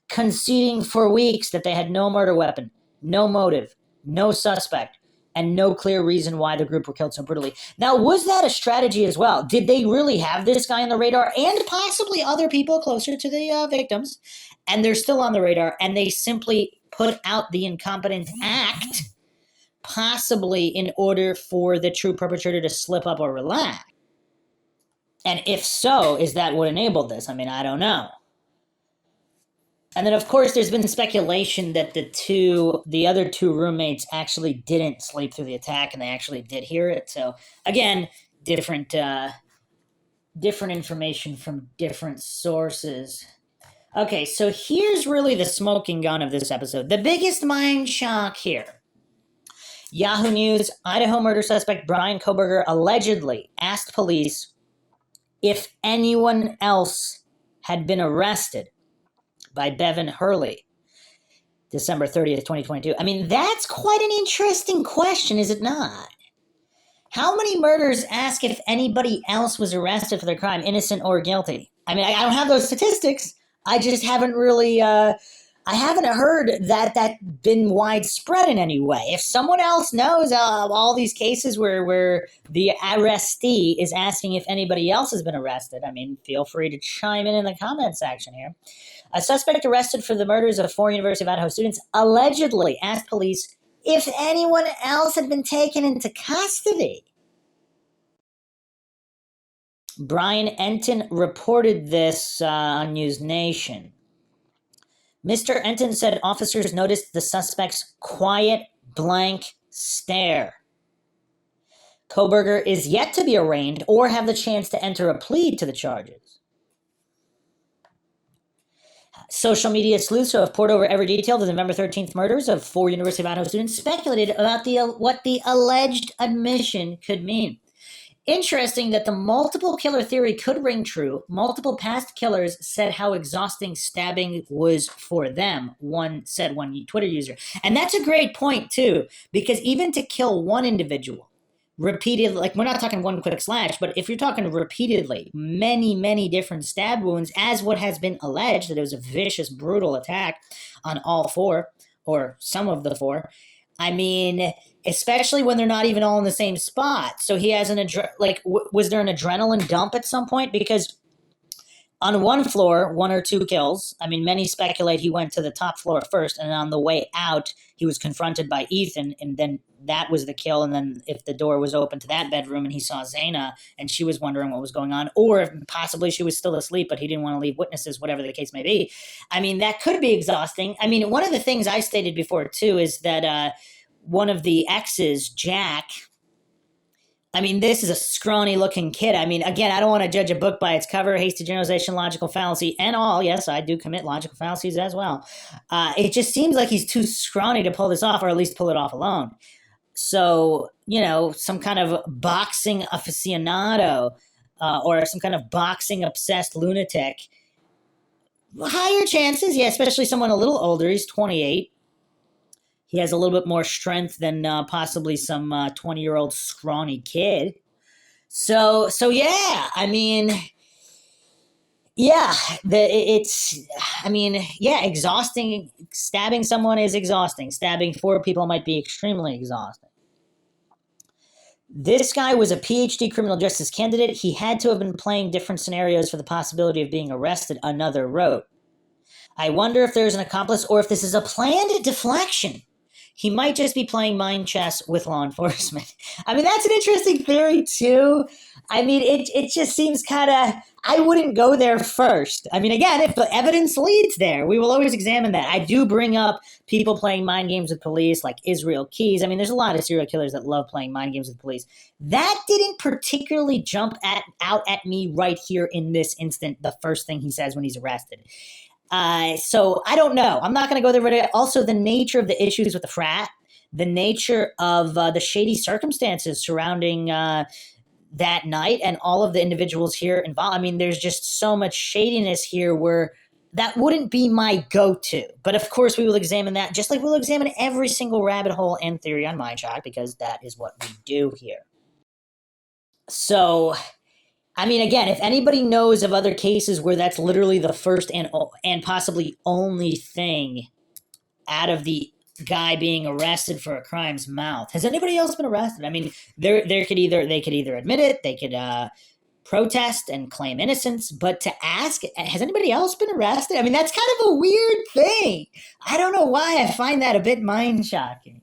conceding for weeks that they had no murder weapon, no motive, no suspect, and no clear reason why the group were killed so brutally. Now, was that a strategy as well? Did they really have this guy on the radar and possibly other people closer to the victims, and they're still on the radar, and they simply put out the incompetent act, possibly in order for the true perpetrator to slip up or relax? And if so, is that what enabled this? I mean, I don't know. And then, of course, there's been speculation that the other two roommates actually didn't sleep through the attack, and they actually did hear it. So again, different information from different sources. Okay, so here's really the smoking gun of this episode. The biggest mind shock here. Yahoo News, Idaho murder suspect Brian Koberger allegedly asked police if anyone else had been arrested by Bevan Hurley, December 30th, 2022. I mean, that's quite an interesting question, is it not? How many murders ask if anybody else was arrested for their crime, innocent or guilty? I mean, I don't have those statistics. I just haven't really, I haven't heard that been widespread in any way. If someone else knows all these cases where the arrestee is asking if anybody else has been arrested, I mean, feel free to chime in the comment section here. A suspect arrested for the murders of 4 University of Idaho students allegedly asked police if anyone else had been taken into custody. Brian Enton reported this on News Nation. Mr. Enton said officers noticed the suspect's quiet, blank stare. Koberger is yet to be arraigned or have the chance to enter a plea to the charges. Social media sleuths who have poured over every detail of the November 13th murders of 4 University of Idaho students speculated about what the alleged admission could mean. Interesting that the multiple killer theory could ring true. Multiple past killers said how exhausting stabbing was for them, one Twitter user. And that's a great point, too, because even to kill one individual repeatedly, like we're not talking one quick slash, but if you're talking repeatedly, many different stab wounds, as what has been alleged, that it was a vicious, brutal attack on all 4, or some of the 4, I mean, especially when they're not even all in the same spot. So he has was there an adrenaline dump at some point? Because on one floor, 1 or 2 kills. I mean, many speculate he went to the top floor first, and on the way out, he was confronted by Ethan, and then that was the kill. And then if the door was open to that bedroom and he saw Zaina, and she was wondering what was going on, or if possibly she was still asleep, but he didn't want to leave witnesses, whatever the case may be. I mean, that could be exhausting. I mean, one of the things I stated before, too, is that one of the exes, Jack, I mean, this is a scrawny looking kid. I mean, again, I don't want to judge a book by its cover, hasty generalization, logical fallacy, and all. Yes, I do commit logical fallacies as well. It just seems like he's too scrawny to pull this off, or at least pull it off alone. So, some kind of boxing aficionado or some kind of boxing obsessed lunatic. Higher chances, yeah, especially someone a little older. He's 28. He has a little bit more strength than possibly some 20-year-old scrawny kid. So yeah, I mean, yeah, exhausting. Stabbing someone is exhausting. Stabbing 4 people might be extremely exhausting. This guy was a PhD criminal justice candidate. He had to have been playing different scenarios for the possibility of being arrested, another wrote. I wonder if there's an accomplice or if this is a planned deflection. He might just be playing mind chess with law enforcement. I mean, that's an interesting theory, too. I mean, it just seems kind of, I wouldn't go there first. I mean, again, if the evidence leads there, we will always examine that. I do bring up people playing mind games with police, like Israel Keys. I mean, there's a lot of serial killers that love playing mind games with police. That didn't particularly jump out at me right here in this instant, the first thing he says when he's arrested. So I don't know. I'm not going to go there. But also the nature of the issues with the frat, the nature of the shady circumstances surrounding that night and all of the individuals here involved. I mean, there's just so much shadiness here where that wouldn't be my go-to. But of course, we will examine that just like we'll examine every single rabbit hole and theory on Mindshock, because that is what we do here. So, I mean, again, if anybody knows of other cases where that's literally the first and possibly only thing out of the guy being arrested for a crime's mouth, has anybody else been arrested? I mean, they could either admit it, they could protest and claim innocence, but to ask, has anybody else been arrested? I mean, that's kind of a weird thing. I don't know why I find that a bit mind-shocking.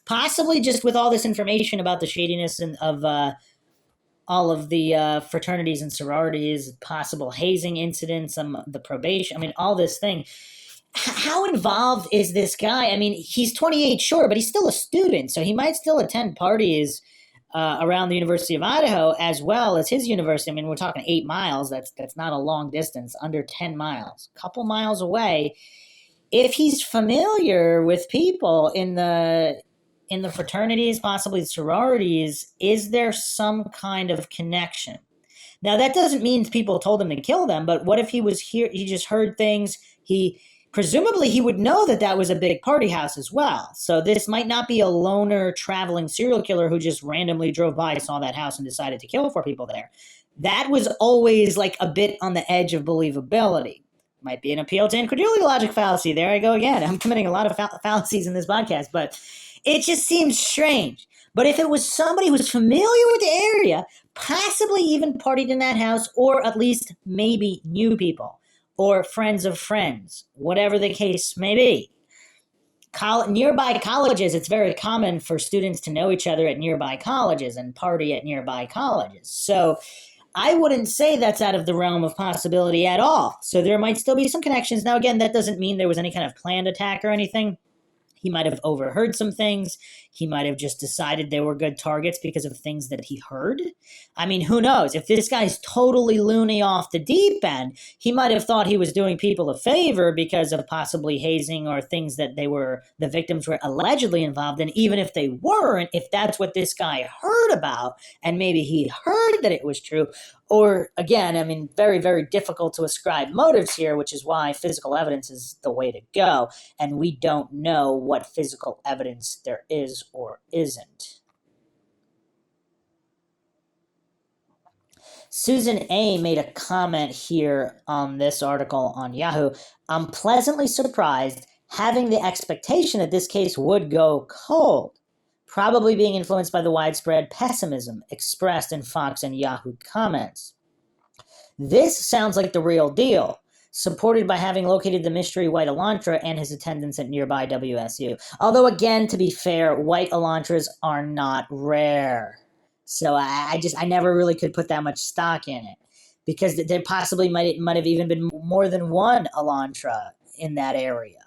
Possibly just with all this information about the shadiness of all of the fraternities and sororities, possible hazing incidents, the probation. I mean, all this thing. how involved is this guy? I mean, he's 28, sure, but he's still a student, so he might still attend parties around the University of Idaho as well as his university. I mean, we're talking 8 miles. That's not a long distance, under 10 miles, a couple miles away. If he's familiar with people in the fraternities, possibly the sororities, is there some kind of connection? Now, that doesn't mean people told him to kill them, but what if he was here, he just heard things, he presumably he would know that that was a big party house as well. So this might not be a loner traveling serial killer who just randomly drove by, saw that house, and decided to kill 4 people there. That was always like a bit on the edge of believability. Might be an appeal to incredulity logic fallacy. There I go again. I'm committing a lot of fallacies in this podcast, but it just seems strange. But if it was somebody who's familiar with the area, possibly even partied in that house, or at least maybe knew people, or friends of friends, whatever the case may be. Nearby colleges, it's very common for students to know each other at nearby colleges and party at nearby colleges. So I wouldn't say that's out of the realm of possibility at all. So there might still be some connections. Now, again, that doesn't mean there was any kind of planned attack or anything. He might have overheard some things. He might have just decided they were good targets because of things that he heard. I mean, who knows? If this guy's totally loony off the deep end, he might have thought he was doing people a favor because of possibly hazing or things that the victims were allegedly involved in. Even if they weren't, if that's what this guy heard about, and maybe he heard that it was true, or again, I mean, very, very difficult to ascribe motives here, which is why physical evidence is the way to go. And we don't know what physical evidence there is or isn't. Susan A. made a comment here on this article on Yahoo. I'm pleasantly surprised, having the expectation that this case would go cold, probably being influenced by the widespread pessimism expressed in Fox and Yahoo comments. This sounds like the real deal, supported by having located the mystery White Elantra and his attendance at nearby WSU. Although, again, to be fair, White Elantras are not rare. So I never really could put that much stock in it, because there possibly might have even been more than one Elantra in that area.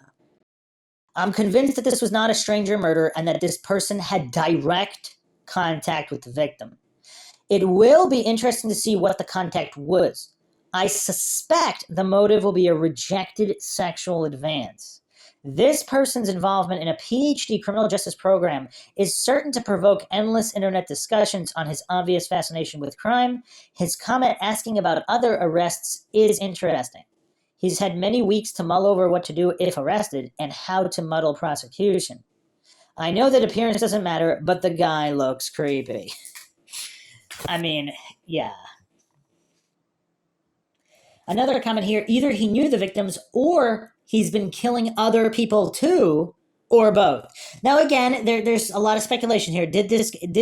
I'm convinced that this was not a stranger murder and that this person had direct contact with the victim. It will be interesting to see what the contact was. I suspect the motive will be a rejected sexual advance. This person's involvement in a PhD criminal justice program is certain to provoke endless internet discussions on his obvious fascination with crime. His comment asking about other arrests is interesting. He's had many weeks to mull over what to do if arrested and how to muddle prosecution. I know that appearance doesn't matter, but the guy looks creepy. I mean, yeah. Another comment here, either he knew the victims or he's been killing other people too, or both. Now, again, there's a lot of speculation here.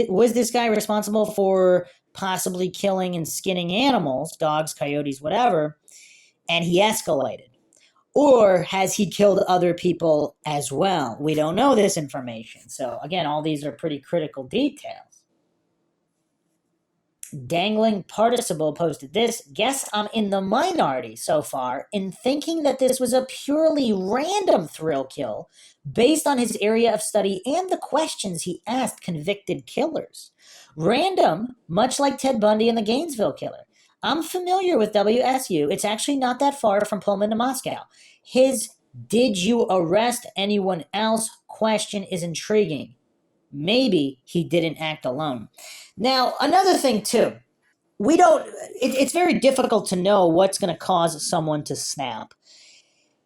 Was this guy responsible for possibly killing and skinning animals, dogs, coyotes, whatever, and he escalated? Or has he killed other people as well? We don't know this information. So, again, all these are pretty critical details. Dangling Participle posted this. Guess I'm in the minority so far in thinking that this was a purely random thrill kill based on his area of study and the questions he asked convicted killers. Random, much like Ted Bundy and the Gainesville killer. I'm familiar with WSU. It's actually not that far from Pullman to Moscow. His "did you arrest anyone else?" question is intriguing. Maybe he didn't act alone. Now, another thing too, it's very difficult to know what's going to cause someone to snap.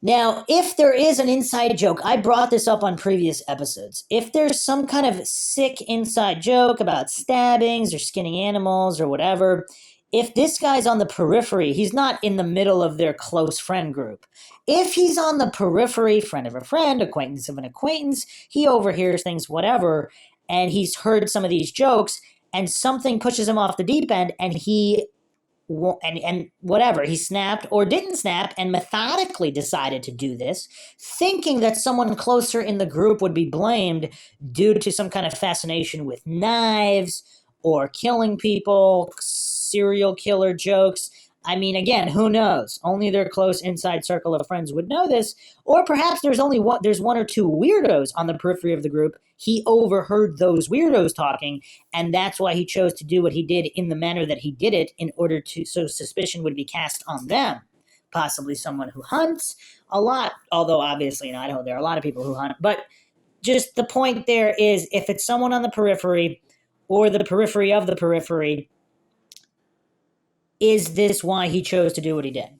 Now, if there is an inside joke, I brought this up on previous episodes. If there's some kind of sick inside joke about stabbings or skinning animals or whatever, if this guy's on the periphery, he's not in the middle of their close friend group. If he's on the periphery, friend of a friend, acquaintance of an acquaintance, he overhears things, whatever, and he's heard some of these jokes, and something pushes him off the deep end, and he snapped or didn't snap and methodically decided to do this, thinking that someone closer in the group would be blamed due to some kind of fascination with knives or killing people, serial killer jokes. I mean, again, who knows? Only their close inside circle of friends would know this, or perhaps there's one or two weirdos on the periphery of the group. He overheard those weirdos talking, and that's why he chose to do what he did in the manner that he did it, in order to so suspicion would be cast on them. Possibly someone who hunts a lot, although obviously in Idaho there are a lot of people who hunt. But just the point there is, if it's someone on the periphery or the periphery of the periphery, is this why he chose to do what he did?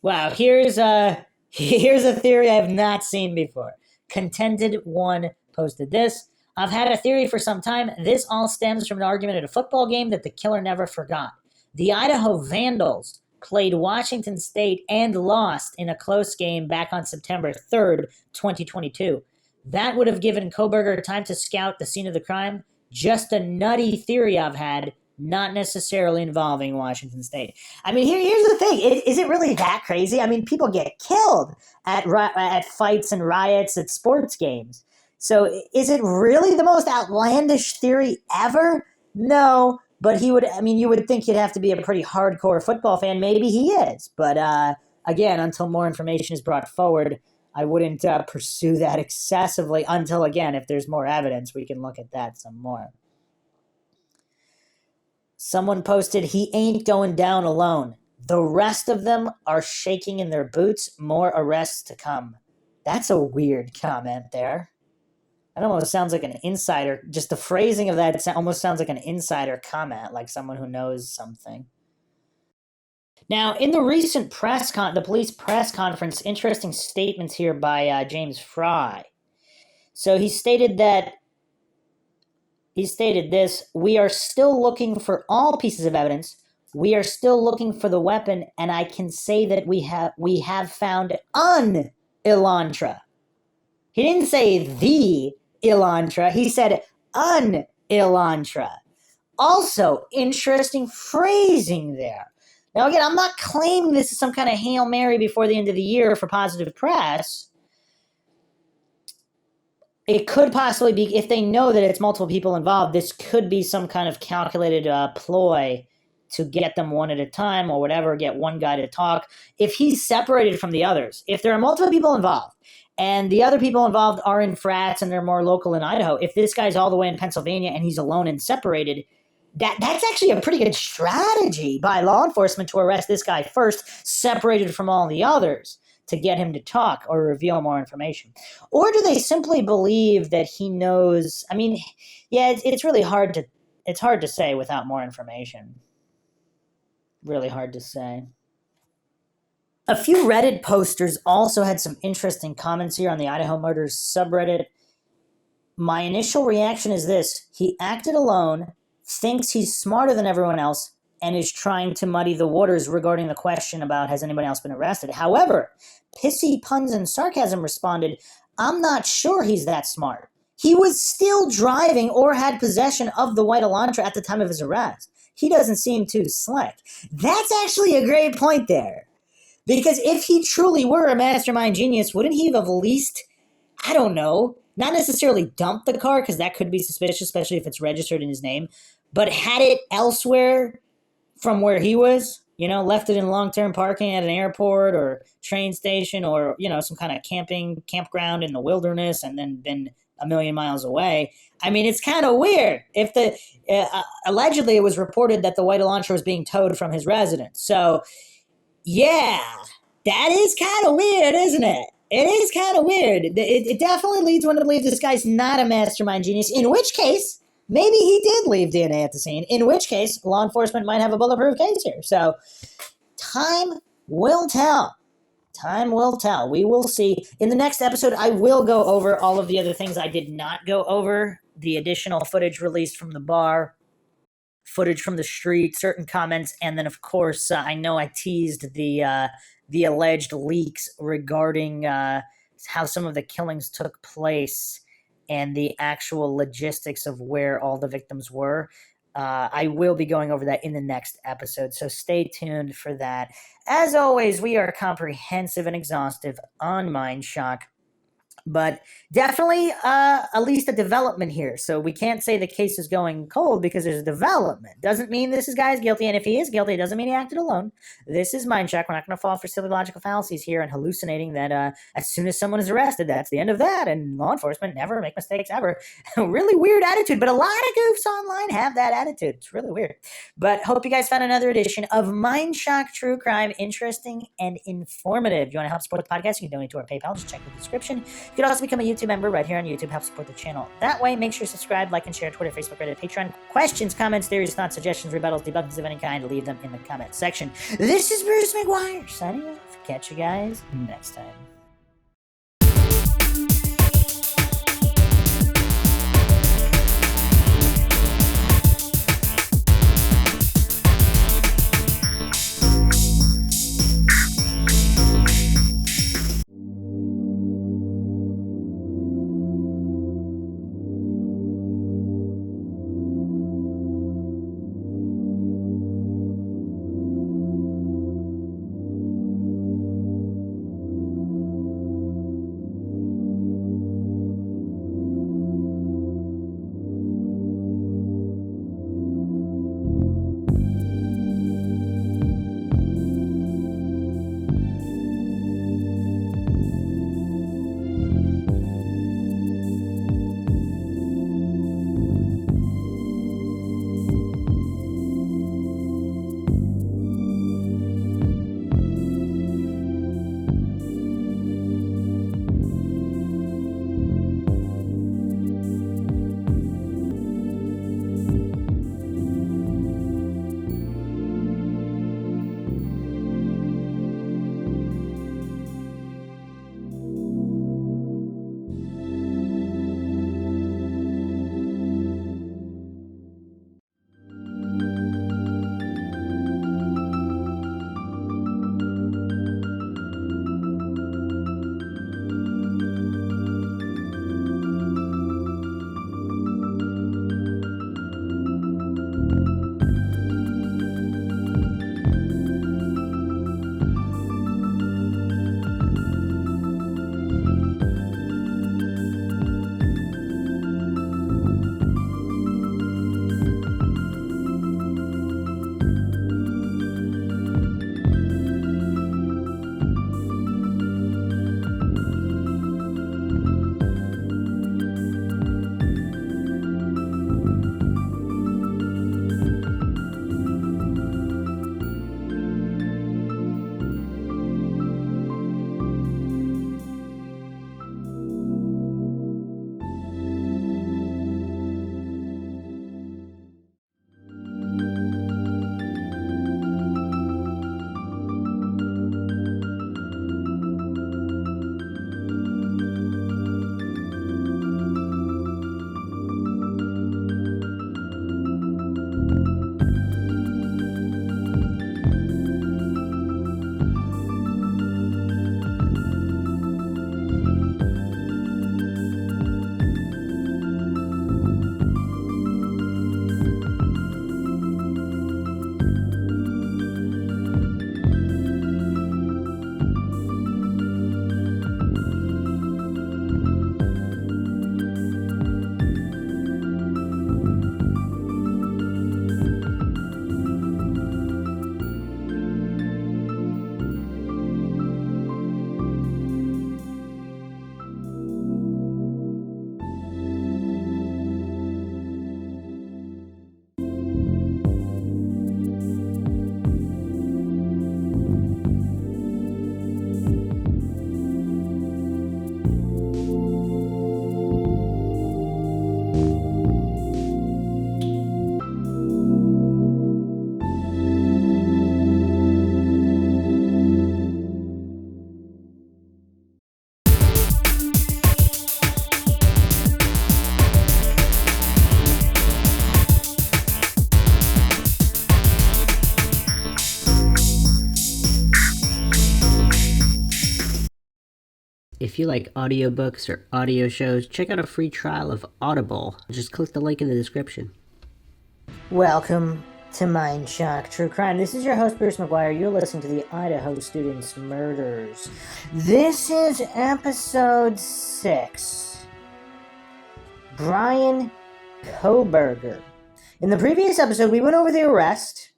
Wow, here's a theory I have not seen before. Contented One posted this. I've had a theory for some time. This all stems from an argument at a football game that the killer never forgot. The Idaho Vandals played Washington State and lost in a close game back on September 3rd, 2022. That would have given Koberger time to scout the scene of the crime. Just a nutty theory I've had, not necessarily involving Washington State. I mean, here's the thing. Is it really that crazy? I mean, people get killed at fights and riots at sports games. So is it really the most outlandish theory ever? No, but you would think he'd have to be a pretty hardcore football fan. Maybe he is. But again, until more information is brought forward, I wouldn't pursue that excessively until, again, if there's more evidence, we can look at that some more. Someone posted, he ain't going down alone. The rest of them are shaking in their boots. More arrests to come. That's a weird comment there. It almost sounds like an insider. Just the phrasing of that almost sounds like an insider comment, like someone who knows something. Now, in the recent the police press conference, interesting statements here by James Fry. So he stated this: we are still looking for all pieces of evidence. We are still looking for the weapon, and I can say that we have found an Elantra. He didn't say the Elantra. He said an Elantra. Also, interesting phrasing there. Now, again, I'm not claiming this is some kind of Hail Mary before the end of the year for positive press. It could possibly be, if they know that it's multiple people involved, this could be some kind of calculated ploy to get them one at a time or whatever, get one guy to talk. If he's separated from the others, if there are multiple people involved, and the other people involved are in frats and they're more local in Idaho, if this guy's all the way in Pennsylvania and he's alone and separated, that's actually a pretty good strategy by law enforcement to arrest this guy first, separated from all the others, to get him to talk or reveal more information. Or do they simply believe that he knows? I mean, yeah, it's really hard to say without more information. Really hard to say. A few Reddit posters also had some interesting comments here on the Idaho Murders subreddit. My initial reaction is this: he acted alone, thinks he's smarter than everyone else, and is trying to muddy the waters regarding the question about has anybody else been arrested. However, Pissy Puns and Sarcasm responded, I'm not sure he's that smart. He was still driving or had possession of the white Elantra at the time of his arrest. He doesn't seem too slick. That's actually a great point there. Because if he truly were a mastermind genius, wouldn't he have at least, I don't know, not necessarily dumped the car, because that could be suspicious, especially if it's registered in his name, but had it elsewhere from where he was, left it in long-term parking at an airport or train station or, some kind of campground in the wilderness, and then been a million miles away. I mean, it's kind of weird. If allegedly it was reported that the white Elantra was being towed from his residence. So, yeah, that is kind of weird, isn't it? It is kind of weird. It definitely leads one to believe this guy's not a mastermind genius, in which case maybe he did leave DNA at the scene, in which case law enforcement might have a bulletproof case here. So time will tell. Time will tell. We will see. In the next episode, I will go over all of the other things I did not go over. The additional footage released from the bar, footage from the street, certain comments, and then, of course, I know I teased the alleged leaks regarding how some of the killings took place and the actual logistics of where all the victims were. I will be going over that in the next episode, so stay tuned for that. As always, we are comprehensive and exhaustive on Mindshock. But definitely at least a development here. So we can't say the case is going cold because there's a development. Doesn't mean this guy's guilty. And if he is guilty, it doesn't mean he acted alone. This is Mindshock. We're not going to fall for silly logical fallacies here and hallucinating that as soon as someone is arrested, that's the end of that. And law enforcement never make mistakes ever. Really weird attitude. But a lot of goofs online have that attitude. It's really weird. But hope you guys found another edition of Mindshock True Crime interesting and informative. If you want to help support the podcast, you can donate to our PayPal. Just check the description. You can also become a YouTube member right here on YouTube. Help support the channel that way. Make sure to subscribe, like, and share Twitter, Facebook, Reddit, Patreon. Questions, comments, theories, thoughts, suggestions, rebuttals, debunkings of any kind, leave them in the comment section. This is Bruce McGuire signing off. Catch you guys next time. If you like audiobooks or audio shows, check out a free trial of Audible. Just click the link in the description. Welcome to Mindshock True Crime. This is your host, Bruce McGuire. You're listening to the Idaho Students' Murders. This is episode 6. Brian Kohberger. In the previous episode, we went over the arrest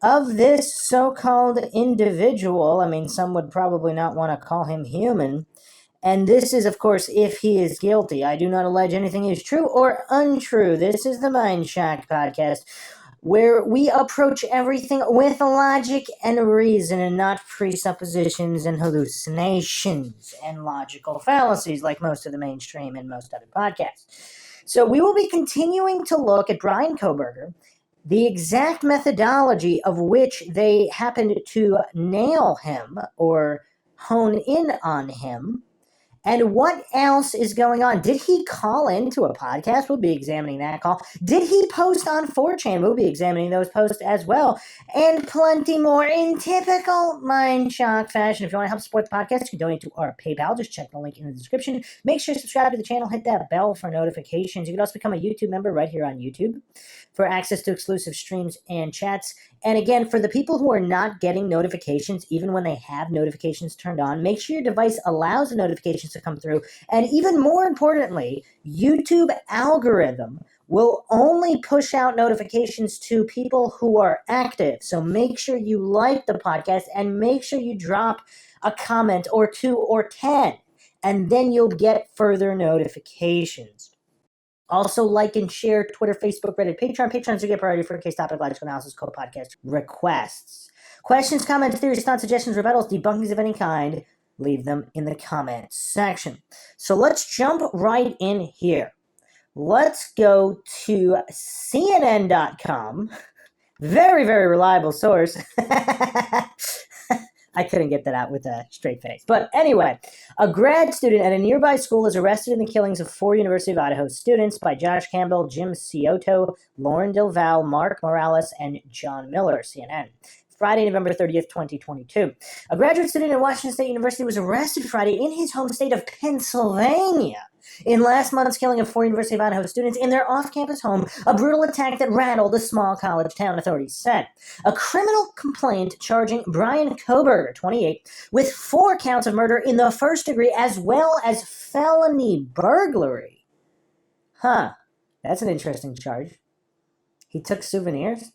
of this so-called individual. I mean, some would probably not want to call him human. And this is, of course, if he is guilty. I do not allege anything is true or untrue. This is the Mindshock podcast, where we approach everything with logic and reason and not presuppositions and hallucinations and logical fallacies like most of the mainstream and most other podcasts. So we will be continuing to look at Brian Kohberger, the exact methodology of which they happened to nail him or hone in on him. And what else is going on? Did he call into a podcast? We'll be examining that call. Did he post on 4chan? We'll be examining those posts as well. And plenty more in typical Mindshock fashion. If you want to help support the podcast, you can donate to our PayPal. Just check the link in the description. Make sure to subscribe to the channel. Hit that bell for notifications. You can also become a YouTube member right here on YouTube for access to exclusive streams and chats. And again, for the people who are not getting notifications, even when they have notifications turned on, make sure your device allows the notifications to come through. And even more importantly, YouTube algorithm will only push out notifications to people who are active. So make sure you like the podcast and make sure you drop a comment or 2 or 10, and then you'll get further notifications. Also, like and share Twitter, Facebook, Reddit, Patreon. Patrons do get priority for case topic, logical analysis, co-podcast requests. Questions, comments, theories, thoughts, suggestions, rebuttals, debunkings of any kind, leave them in the comments section. So let's jump right in here. Let's go to CNN.com. Very, very reliable source. I couldn't get that out with a straight face. But anyway, a grad student at a nearby school is arrested in the killings of 4 University of Idaho students by Josh Campbell, Jim Scioto, Lauren Dilval, Mark Morales, and John Miller, CNN. Friday, November 30th, 2022. A graduate student at Washington State University was arrested Friday in his home state of Pennsylvania in last month's killing of 4 University of Idaho students in their off-campus home, a brutal attack that rattled a small college town, authorities said. A criminal complaint charging Brian Kohberger, 28, with 4 counts of murder in the first degree as well as felony burglary. That's an interesting charge. He took souvenirs?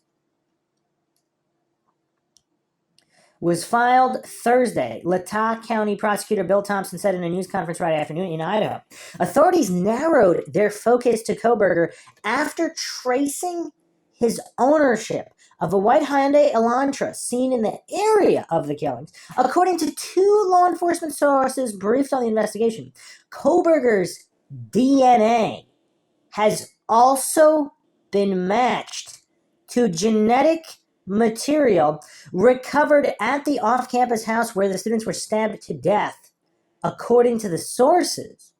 Was filed Thursday. Latah County Prosecutor Bill Thompson said in a news conference Friday afternoon in Idaho. Authorities narrowed their focus to Kohberger after tracing his ownership of a white Hyundai Elantra seen in the area of the killings. According to 2 law enforcement sources briefed on the investigation, Kohberger's DNA has also been matched to genetic material recovered at the off-campus house where the students were stabbed to death, according to the sources.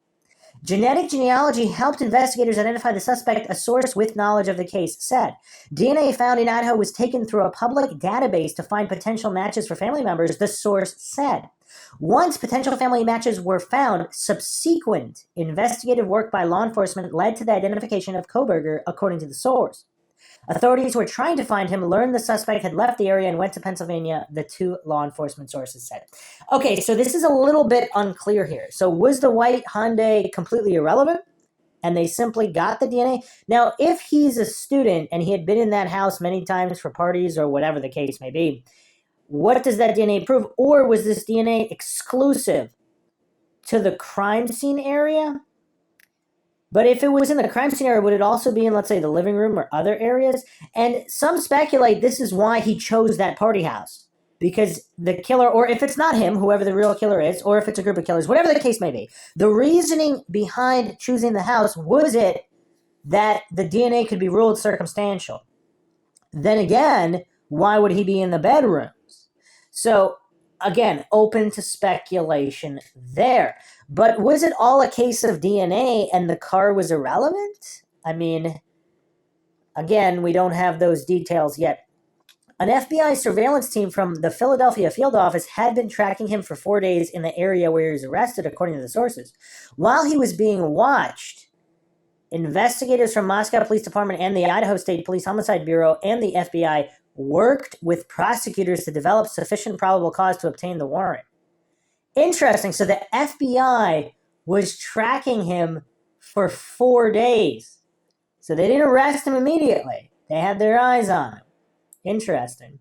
Genetic genealogy helped investigators identify the suspect, a source with knowledge of the case said. DNA found in Idaho was taken through a public database to find potential matches for family members, the source said. Once potential family matches were found, subsequent investigative work by law enforcement led to the identification of Kohberger, according to the source. Authorities were trying to find him, learned the suspect had left the area and went to Pennsylvania, the 2 law enforcement sources said. Okay, so this is a little bit unclear here. So was the white Hyundai completely irrelevant? And they simply got the DNA? Now, if he's a student and he had been in that house many times for parties or whatever the case may be, what does that DNA prove? Or was this DNA exclusive to the crime scene area? But if it was in the crime scene area, would it also be in, let's say, the living room or other areas? And some speculate this is why he chose that party house. Because the killer, or if it's not him, whoever the real killer is, or if it's a group of killers, whatever the case may be, the reasoning behind choosing the house was it that the DNA could be ruled circumstantial. Then again, why would he be in the bedrooms? So, again, open to speculation there. But was it all a case of DNA and the car was irrelevant? I mean, again, we don't have those details yet. An FBI surveillance team from the Philadelphia field office had been tracking him for 4 days in the area where he was arrested, according to the sources. While he was being watched, Investigators from Moscow Police Department and the Idaho State Police Homicide Bureau and the FBI worked with prosecutors to develop sufficient probable cause to obtain the warrant. Interesting. So the FBI was tracking him for 4 days. So they didn't arrest him immediately. They had their eyes on him. Interesting.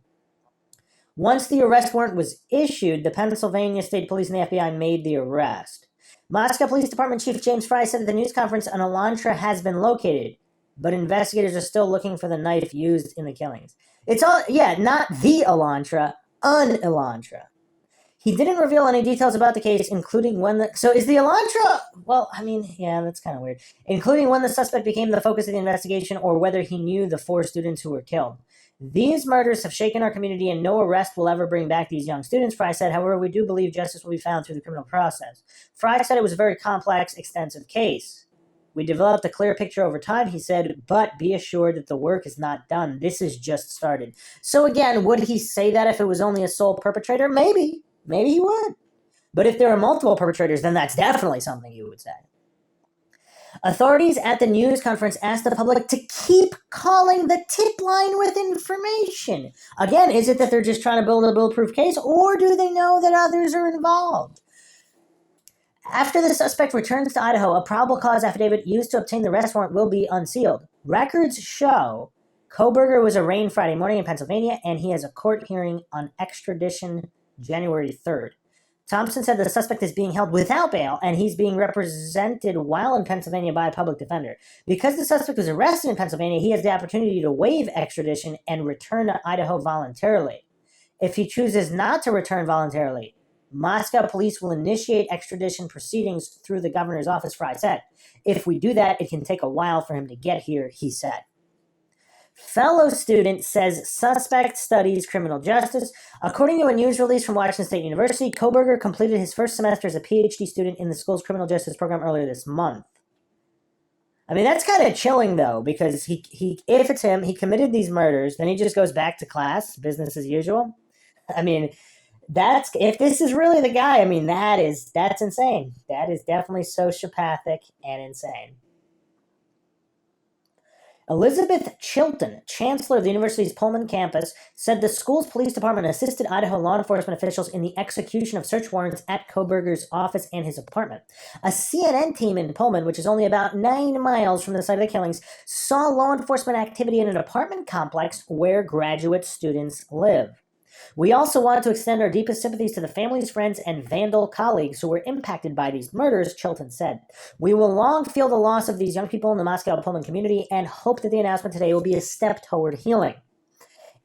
Once the arrest warrant was issued, the Pennsylvania State Police and the FBI made the arrest. Moscow Police Department Chief James Fry said at the news conference an Elantra has been located, but investigators are still looking for the knife used in the killings. It's all, not the Elantra, an Elantra. He didn't reveal any details about the case, including so is the Elantra, that's kind of weird, including when the suspect became the focus of the investigation or whether he knew the 4 students who were killed. These murders have shaken our community and no arrest will ever bring back these young students, Fry said. However, we do believe justice will be found through the criminal process. Fry said it was a very complex, extensive case. We developed a clear picture over time, he said, but be assured that the work is not done. This has just started. So again, would he say that if it was only a sole perpetrator? Maybe. Maybe he would. But if there are multiple perpetrators, then that's definitely something he would say. Authorities at the news conference asked the public to keep calling the tip line with information. Again, is it that they're just trying to build a bulletproof case, or do they know that others are involved? After the suspect returns to Idaho, a probable cause affidavit used to obtain the arrest warrant will be unsealed. Records show Kohberger was arraigned Friday morning in Pennsylvania, and he has a court hearing on extradition January 3rd. Thompson said the suspect is being held without bail, and he's being represented while in Pennsylvania by a public defender. Because the suspect was arrested in Pennsylvania, he has the opportunity to waive extradition and return to Idaho voluntarily. If he chooses not to return voluntarily, Moscow police will initiate extradition proceedings through the governor's office, Fry said. If we do that, it can take a while for him to get here, he said. Fellow student says suspect studies criminal justice. According to a news release from Washington State University, Kohberger completed his first semester as a PhD student in the school's criminal justice program earlier this month. I mean, that's kind of chilling, though, because he if it's him, he committed these murders, then he just goes back to class, business as usual. I mean, if this is really the guy, I mean, that's insane. That is definitely sociopathic and insane. Elizabeth Chilton, chancellor of the university's Pullman campus, said the school's police department assisted Idaho law enforcement officials in the execution of search warrants at Kohberger's office and his apartment. A CNN team in Pullman, which is only about 9 miles from the site of the killings, saw law enforcement activity in an apartment complex where graduate students live. We also want to extend our deepest sympathies to the families, friends, and vandal colleagues who were impacted by these murders, Chilton said. We will long feel the loss of these young people in the Moscow Pullman community and hope that the announcement today will be a step toward healing.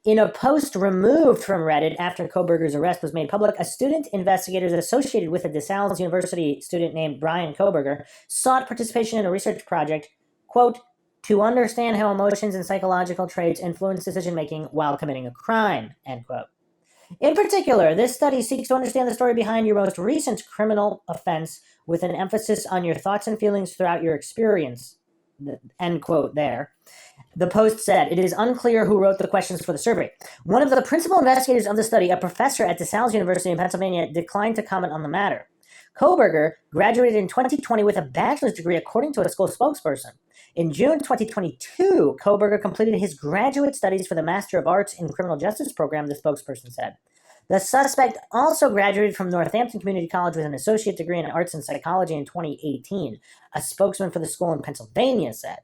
In a post removed from Reddit after Kohberger's arrest was made public, a student investigators associated with a DeSales University student named Brian Kohberger sought participation in a research project, quote, to understand how emotions and psychological traits influence decision-making while committing a crime, end quote. In particular, this study seeks to understand the story behind your most recent criminal offense with an emphasis on your thoughts and feelings throughout your experience. End quote there. The post said, it is unclear who wrote the questions for the survey. One of the principal investigators of the study, a professor at DeSales University in Pennsylvania, declined to comment on the matter. Kohberger graduated in 2020 with a bachelor's degree, according to a school spokesperson. In June 2022, Kohberger completed his graduate studies for the Master of Arts in Criminal Justice program, the spokesperson said. The suspect also graduated from Northampton Community College with an associate degree in arts and psychology in 2018, a spokesman for the school in Pennsylvania said.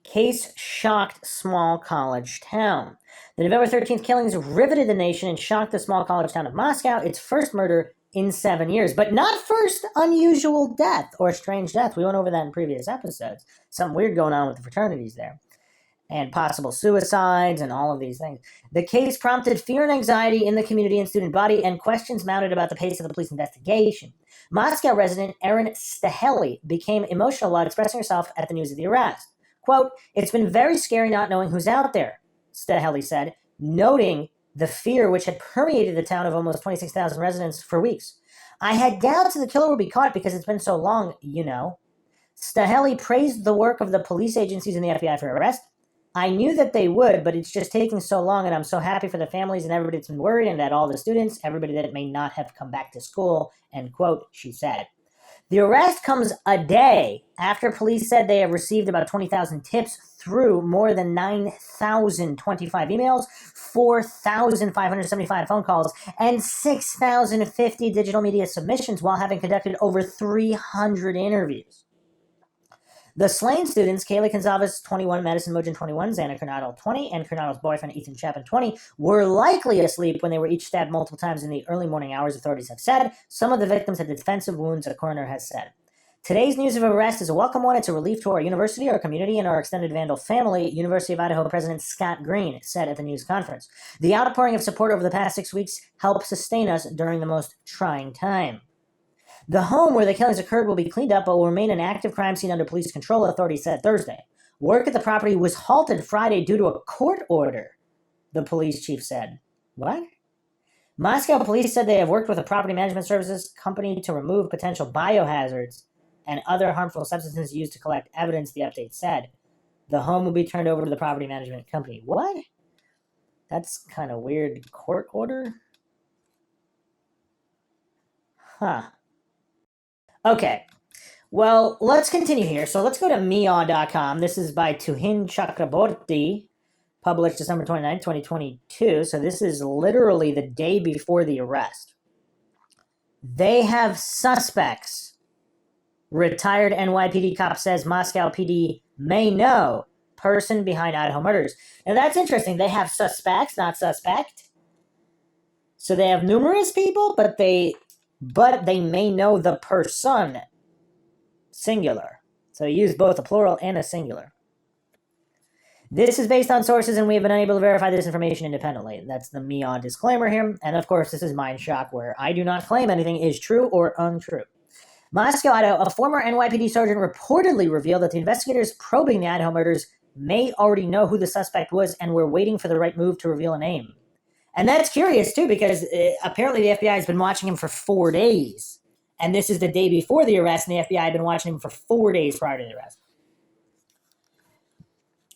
Case shocked small college town. The November 13th killings riveted the nation and shocked the small college town of Moscow, its first murder in 7 years, but not first unusual death or strange death. We went over that in previous episodes. Something weird going on with the fraternities there. And possible suicides and all of these things. The case prompted fear and anxiety in the community and student body and questions mounted about the pace of the police investigation. Moscow resident Erin Staheli became emotional while expressing herself at the news of the arrest. Quote, it's been very scary not knowing who's out there, Staheli said, noting the fear which had permeated the town of almost 26,000 residents for weeks. I had doubts that the killer would be caught because it's been so long, you know. Staheli praised the work of the police agencies and the FBI for arrest. I knew that they would, but it's just taking so long, and I'm so happy for the families and everybody that's been worried, and that all the students, everybody that may not have come back to school, end quote, she said. The arrest comes a day after police said they have received about 20,000 tips through more than 9,025 emails, 4,575 phone calls, and 6,050 digital media submissions while having conducted over 300 interviews. The slain students, Kaylee Gonzalez, 21, Madison Mogen, 21, Xana Coronado, 20, and Coronado's boyfriend, Ethan Chapin, 20, were likely asleep when they were each stabbed multiple times in the early morning hours, authorities have said. Some of the victims had defensive wounds, a coroner has said. Today's news of arrest is a welcome one. It's a relief to our university, our community, and our extended Vandal family, University of Idaho President Scott Green said at the news conference. The outpouring of support over the past 6 weeks helped sustain us during the most trying time. The home where the killings occurred will be cleaned up but will remain an active crime scene under police control, authorities said Thursday. Work at the property was halted Friday due to a court order, the police chief said. What? Moscow police said they have worked with a property management services company to remove potential biohazards and other harmful substances used to collect evidence, the update said. The home will be turned over to the property management company. What? That's kind of weird. Court order? Huh. Okay, well, let's continue here. So let's go to Meow.com. This is by Tuhin Chakraborty, published December 29, 2022. So this is literally the day before the arrest. They have suspects. Retired NYPD cop says Moscow PD may know person behind Idaho murders. Now that's interesting. They have suspects, not suspect. So they have numerous people, but they may know the person, singular. So you use both a plural and a singular. This is based on sources, and we have been unable to verify this information independently. That's the Meon disclaimer here. And of course, this is Mindshock, where I do not claim anything is true or untrue. Moscow, Idaho, a former NYPD sergeant reportedly revealed that the investigators probing the Idaho murders may already know who the suspect was and were waiting for the right move to reveal a name. And that's curious, too, because apparently the FBI has been watching him for 4 days. And this is the day before the arrest, and the FBI had been watching him for 4 days prior to the arrest.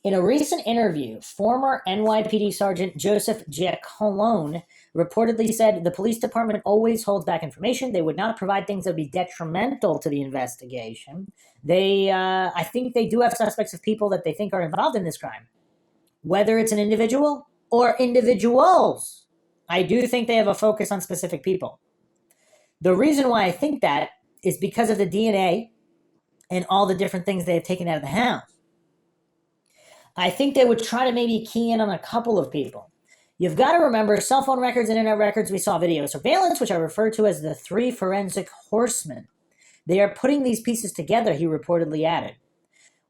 In a recent interview, former NYPD Sergeant Joseph Giacolone reportedly said the police department always holds back information. They would not provide things that would be detrimental to the investigation. I think they do have suspects of people that they think are involved in this crime. Whether it's an individual or individuals, I do think they have a focus on specific people. The reason why I think that is because of the DNA and all the different things they have taken out of the house. I think they would try to maybe key in on a couple of people. You've got to remember cell phone records, internet records, we saw video surveillance, which I refer to as the 3 forensic horsemen. They are putting these pieces together, he reportedly added.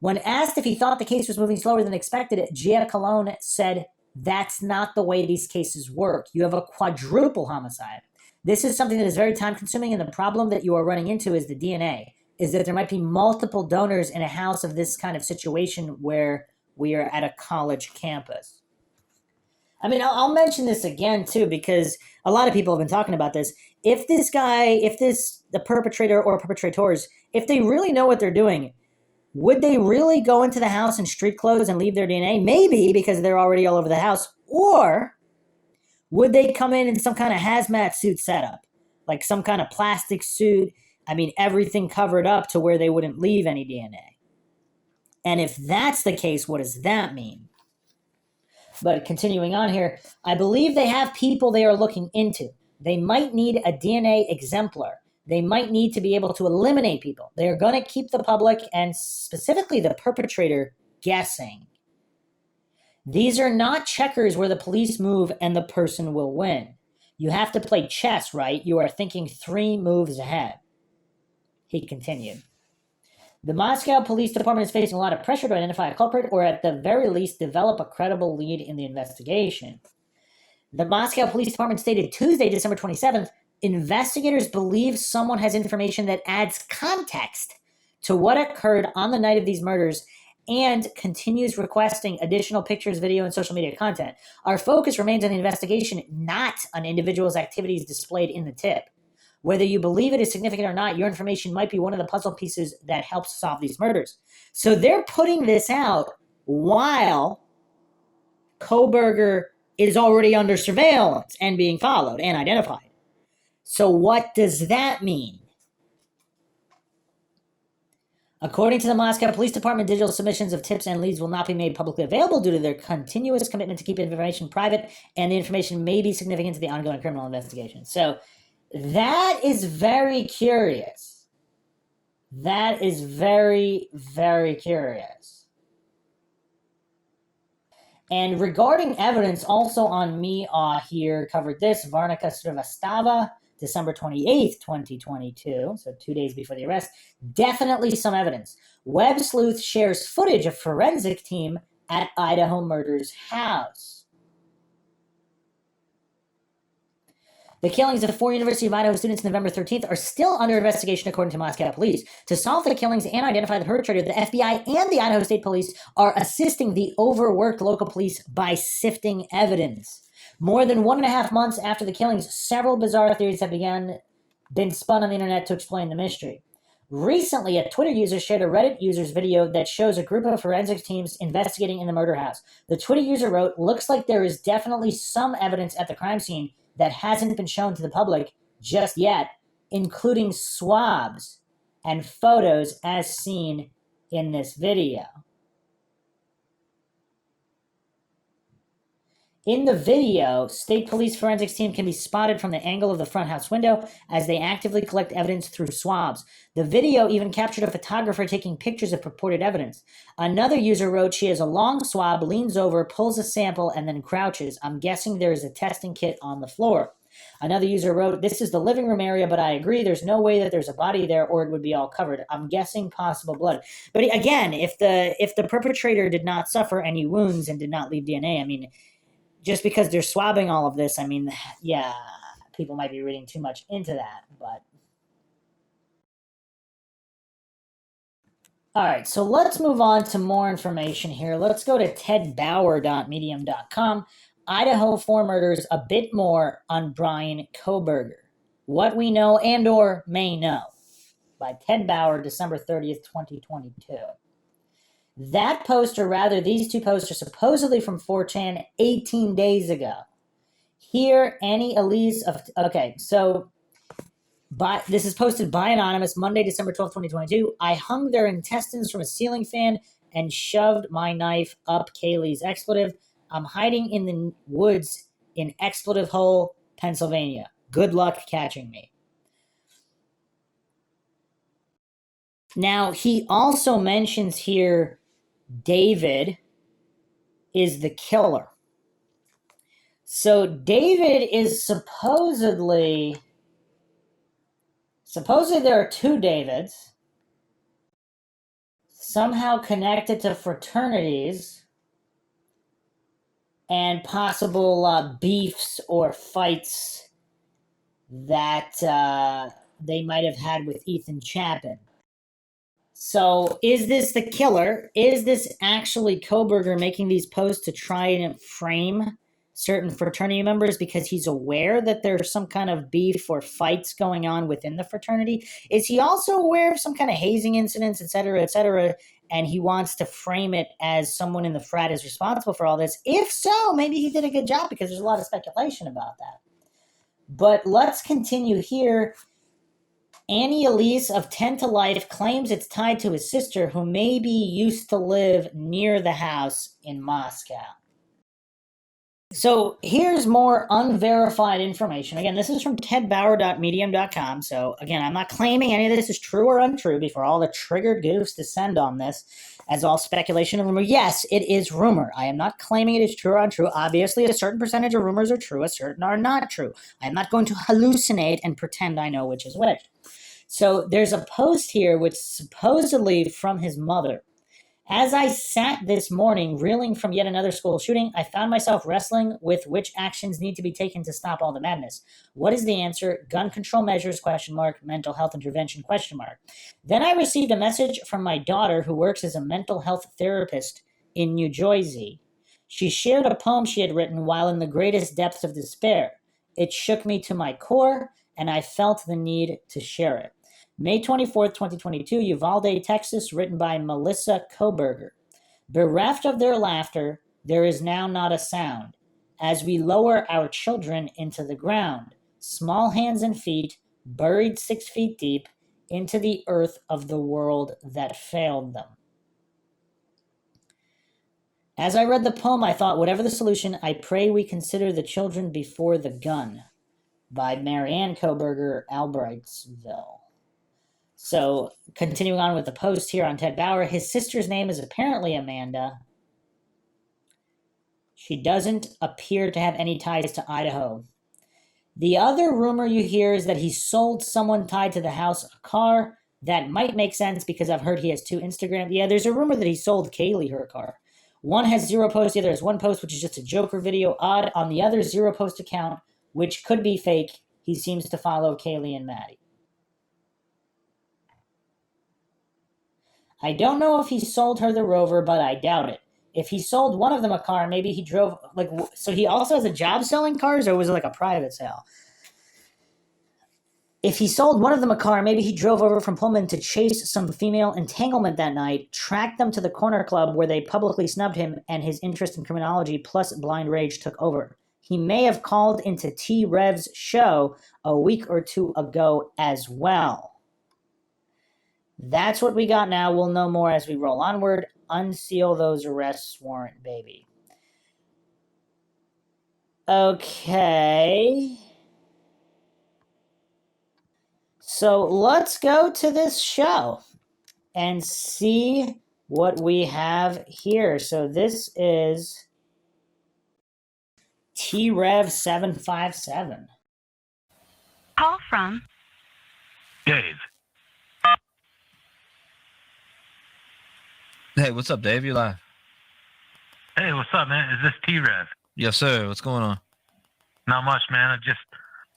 When asked if he thought the case was moving slower than expected, Giacolone said, that's not the way these cases work. You have a quadruple homicide. This is something that is very time-consuming, and the problem that you are running into is the DNA, is that there might be multiple donors in a house of this kind of situation where we are at a college campus. I mean, I'll mention this again, too, because a lot of people have been talking about this. If the perpetrator or perpetrators, if they really know what they're doing, would they really go into the house in street clothes and leave their DNA? Maybe, because they're already all over the house. Or would they come in some kind of hazmat suit setup? Like some kind of plastic suit? I mean, everything covered up to where they wouldn't leave any DNA. And if that's the case, what does that mean? But continuing on here, I believe they have people they are looking into. They might need a DNA exemplar. They might need to be able to eliminate people. They are going to keep the public and specifically the perpetrator guessing. These are not checkers where the police move and the person will win. You have to play chess, right? You are thinking 3 moves ahead. He continued. The Moscow Police Department is facing a lot of pressure to identify a culprit or at the very least develop a credible lead in the investigation. The Moscow Police Department stated Tuesday, December 27th, investigators believe someone has information that adds context to what occurred on the night of these murders and continues requesting additional pictures, video, and social media content. Our focus remains on the investigation, not on individuals' activities displayed in the tip. Whether you believe it is significant or not, your information might be one of the puzzle pieces that helps solve these murders. So they're putting this out while Koberger is already under surveillance and being followed and identified. So what does that mean? According to the Moscow Police Department, digital submissions of tips and leads will not be made publicly available due to their continuous commitment to keep information private, and the information may be significant to the ongoing criminal investigation. So that is very curious. That is very, very curious. And regarding evidence, also on Me here covered this, Varnica Srivastava, December 28th, 2022, so 2 days before the arrest, definitely some evidence. Web Sleuth shares footage of forensic team at Idaho murder's house. The killings of 4 University of Idaho students November 13th are still under investigation, according to Moscow police. To solve the killings and identify the perpetrator, the FBI and the Idaho State Police are assisting the overworked local police by sifting evidence. More than 1.5 months after the killings, several bizarre theories have been spun on the internet to explain the mystery. Recently, a Twitter user shared a Reddit user's video that shows a group of forensic teams investigating in the murder house. The Twitter user wrote, "Looks like there is definitely some evidence at the crime scene that hasn't been shown to the public just yet, including swabs and photos as seen in this video." In the video, State Police forensics team can be spotted from the angle of the front house window as they actively collect evidence through swabs. The video even captured a photographer taking pictures of purported evidence. Another user wrote, "She has a long swab, leans over, pulls a sample, and then crouches. I'm guessing there is a testing kit on the floor." Another user wrote, "This is the living room area, but I agree there's no way that there's a body there or it would be all covered. I'm guessing possible blood." But again, if the perpetrator did not suffer any wounds and did not leave DNA, I mean, just because they're swabbing all of this, I mean, yeah, people might be reading too much into that, but. All right, so let's move on to more information here. Let's go to tedbauer.medium.com. Idaho 4 murders, a bit more on Brian Kohberger. What we know and or may know, by Ted Bauer, December 30th, 2022. That post, or rather these two posts, are supposedly from 4chan 18 days ago. Here, Annie Elise of, okay, so this is posted by Anonymous, Monday, December 12th, 2022. "I hung their intestines from a ceiling fan and shoved my knife up Kaylee's expletive. I'm hiding in the woods in Expletive Hole, Pennsylvania. Good luck catching me." Now, he also mentions here David is the killer. So David is supposedly there are 2 Davids, somehow connected to fraternities and possible beefs or fights that they might have had with Ethan Chapin. So is this the killer? Is this actually Kohberger making these posts to try and frame certain fraternity members because he's aware that there's some kind of beef or fights going on within the fraternity? Is he also aware of some kind of hazing incidents, et cetera, and he wants to frame it as someone in the frat is responsible for all this? If so, maybe he did a good job, because there's a lot of speculation about that. But let's continue here. Annie Elise of 10 to Life claims it's tied to his sister, who maybe used to live near the house in Moscow. So here's more unverified information. Again, this is from tedbauer.medium.com. So again, I'm not claiming any of this is true or untrue before all the triggered goofs descend on this as all speculation and rumor. Yes, it is rumor. I am not claiming it is true or untrue. Obviously, a certain percentage of rumors are true, a certain are not true. I'm not going to hallucinate and pretend I know which is which. So there's a post here which is supposedly from his mother. "As I sat this morning reeling from yet another school shooting, I found myself wrestling with which actions need to be taken to stop all the madness. What is the answer? Gun control measures, ? Mental health intervention, ? Then I received a message from my daughter, who works as a mental health therapist in New Jersey. She shared a poem she had written while in the greatest depths of despair. It shook me to my core, and I felt the need to share it." May 24th, 2022, Uvalde, Texas, written by Melissa Kohberger. "Bereft of their laughter, there is now not a sound. As we lower our children into the ground, small hands and feet, buried 6 feet deep, into the earth of the world that failed them. As I read the poem, I thought, whatever the solution, I pray we consider the children before the gun, by Marianne Koberger, Albrightsville. So, continuing on with the post here on Ted Bauer, his sister's name is apparently Amanda. She doesn't appear to have any ties to Idaho. The other rumor you hear is that he sold someone tied to the house a car. That might make sense because I've heard he has 2 Instagram. Yeah, there's a rumor that he sold Kaylee her car. One has 0 posts, the other has 1 post, which is just a Joker video. Odd, on the other 0 post account, which could be fake, he seems to follow Kaylee and Maddie. I don't know if he sold her the Rover, but I doubt it. If he sold one of them a car, maybe he drove, so he also has a job selling cars, or was it like a private sale? If he sold one of them a car, maybe he drove over from Pullman to chase some female entanglement that night, tracked them to the corner club where they publicly snubbed him, and his interest in criminology plus blind rage took over. He may have called into T-Rev's show a week or 2 ago as well. That's what we got now. We'll know more as we roll onward. Unseal those arrest warrant, baby. Okay. So let's go to this show and see what we have here. So this is T-Rev 757. Call from Dave. Hey, what's up, Dave? You live? Hey, what's up, man? Is this T-Rev? Yes, sir. What's going on? Not much, man.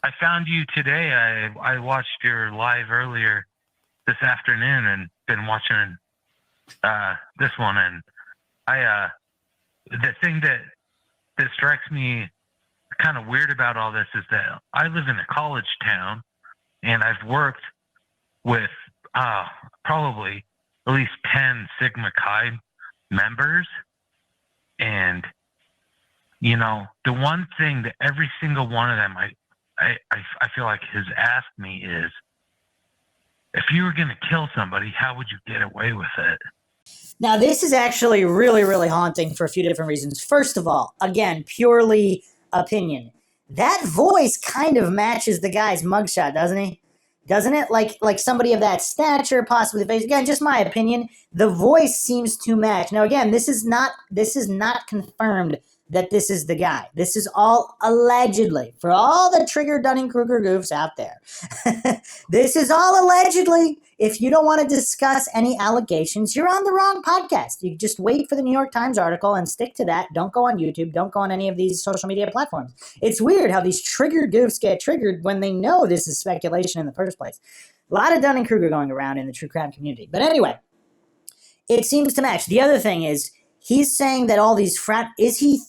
I found you today. I watched your live earlier this afternoon and been watching this one. And the thing that strikes me kind of weird about all this is that I live in a college town, and I've worked with probably at least 10 Sigma Chi members. And, you know, the one thing that every single one of them I feel like has asked me is, if you were going to kill somebody, how would you get away with it? Now, this is actually really, really haunting for a few different reasons. First of all, again, purely opinion. That voice kind of matches the guy's mugshot, doesn't he? Doesn't it? Like somebody of that stature, possibly the face. Again, just my opinion. The voice seems to match. Now, again, this is not confirmed that this is the guy. This is all allegedly. For all the Trigger Dunning-Kruger goofs out there. This is all allegedly. If you don't want to discuss any allegations, you're on the wrong podcast. You just wait for the New York Times article and stick to that. Don't go on YouTube. Don't go on any of these social media platforms. It's weird how these triggered goofs get triggered when they know this is speculation in the first place. A lot of Dunning-Kruger going around in the true crime community. But anyway, it seems to match. The other thing is, he's saying that all these is he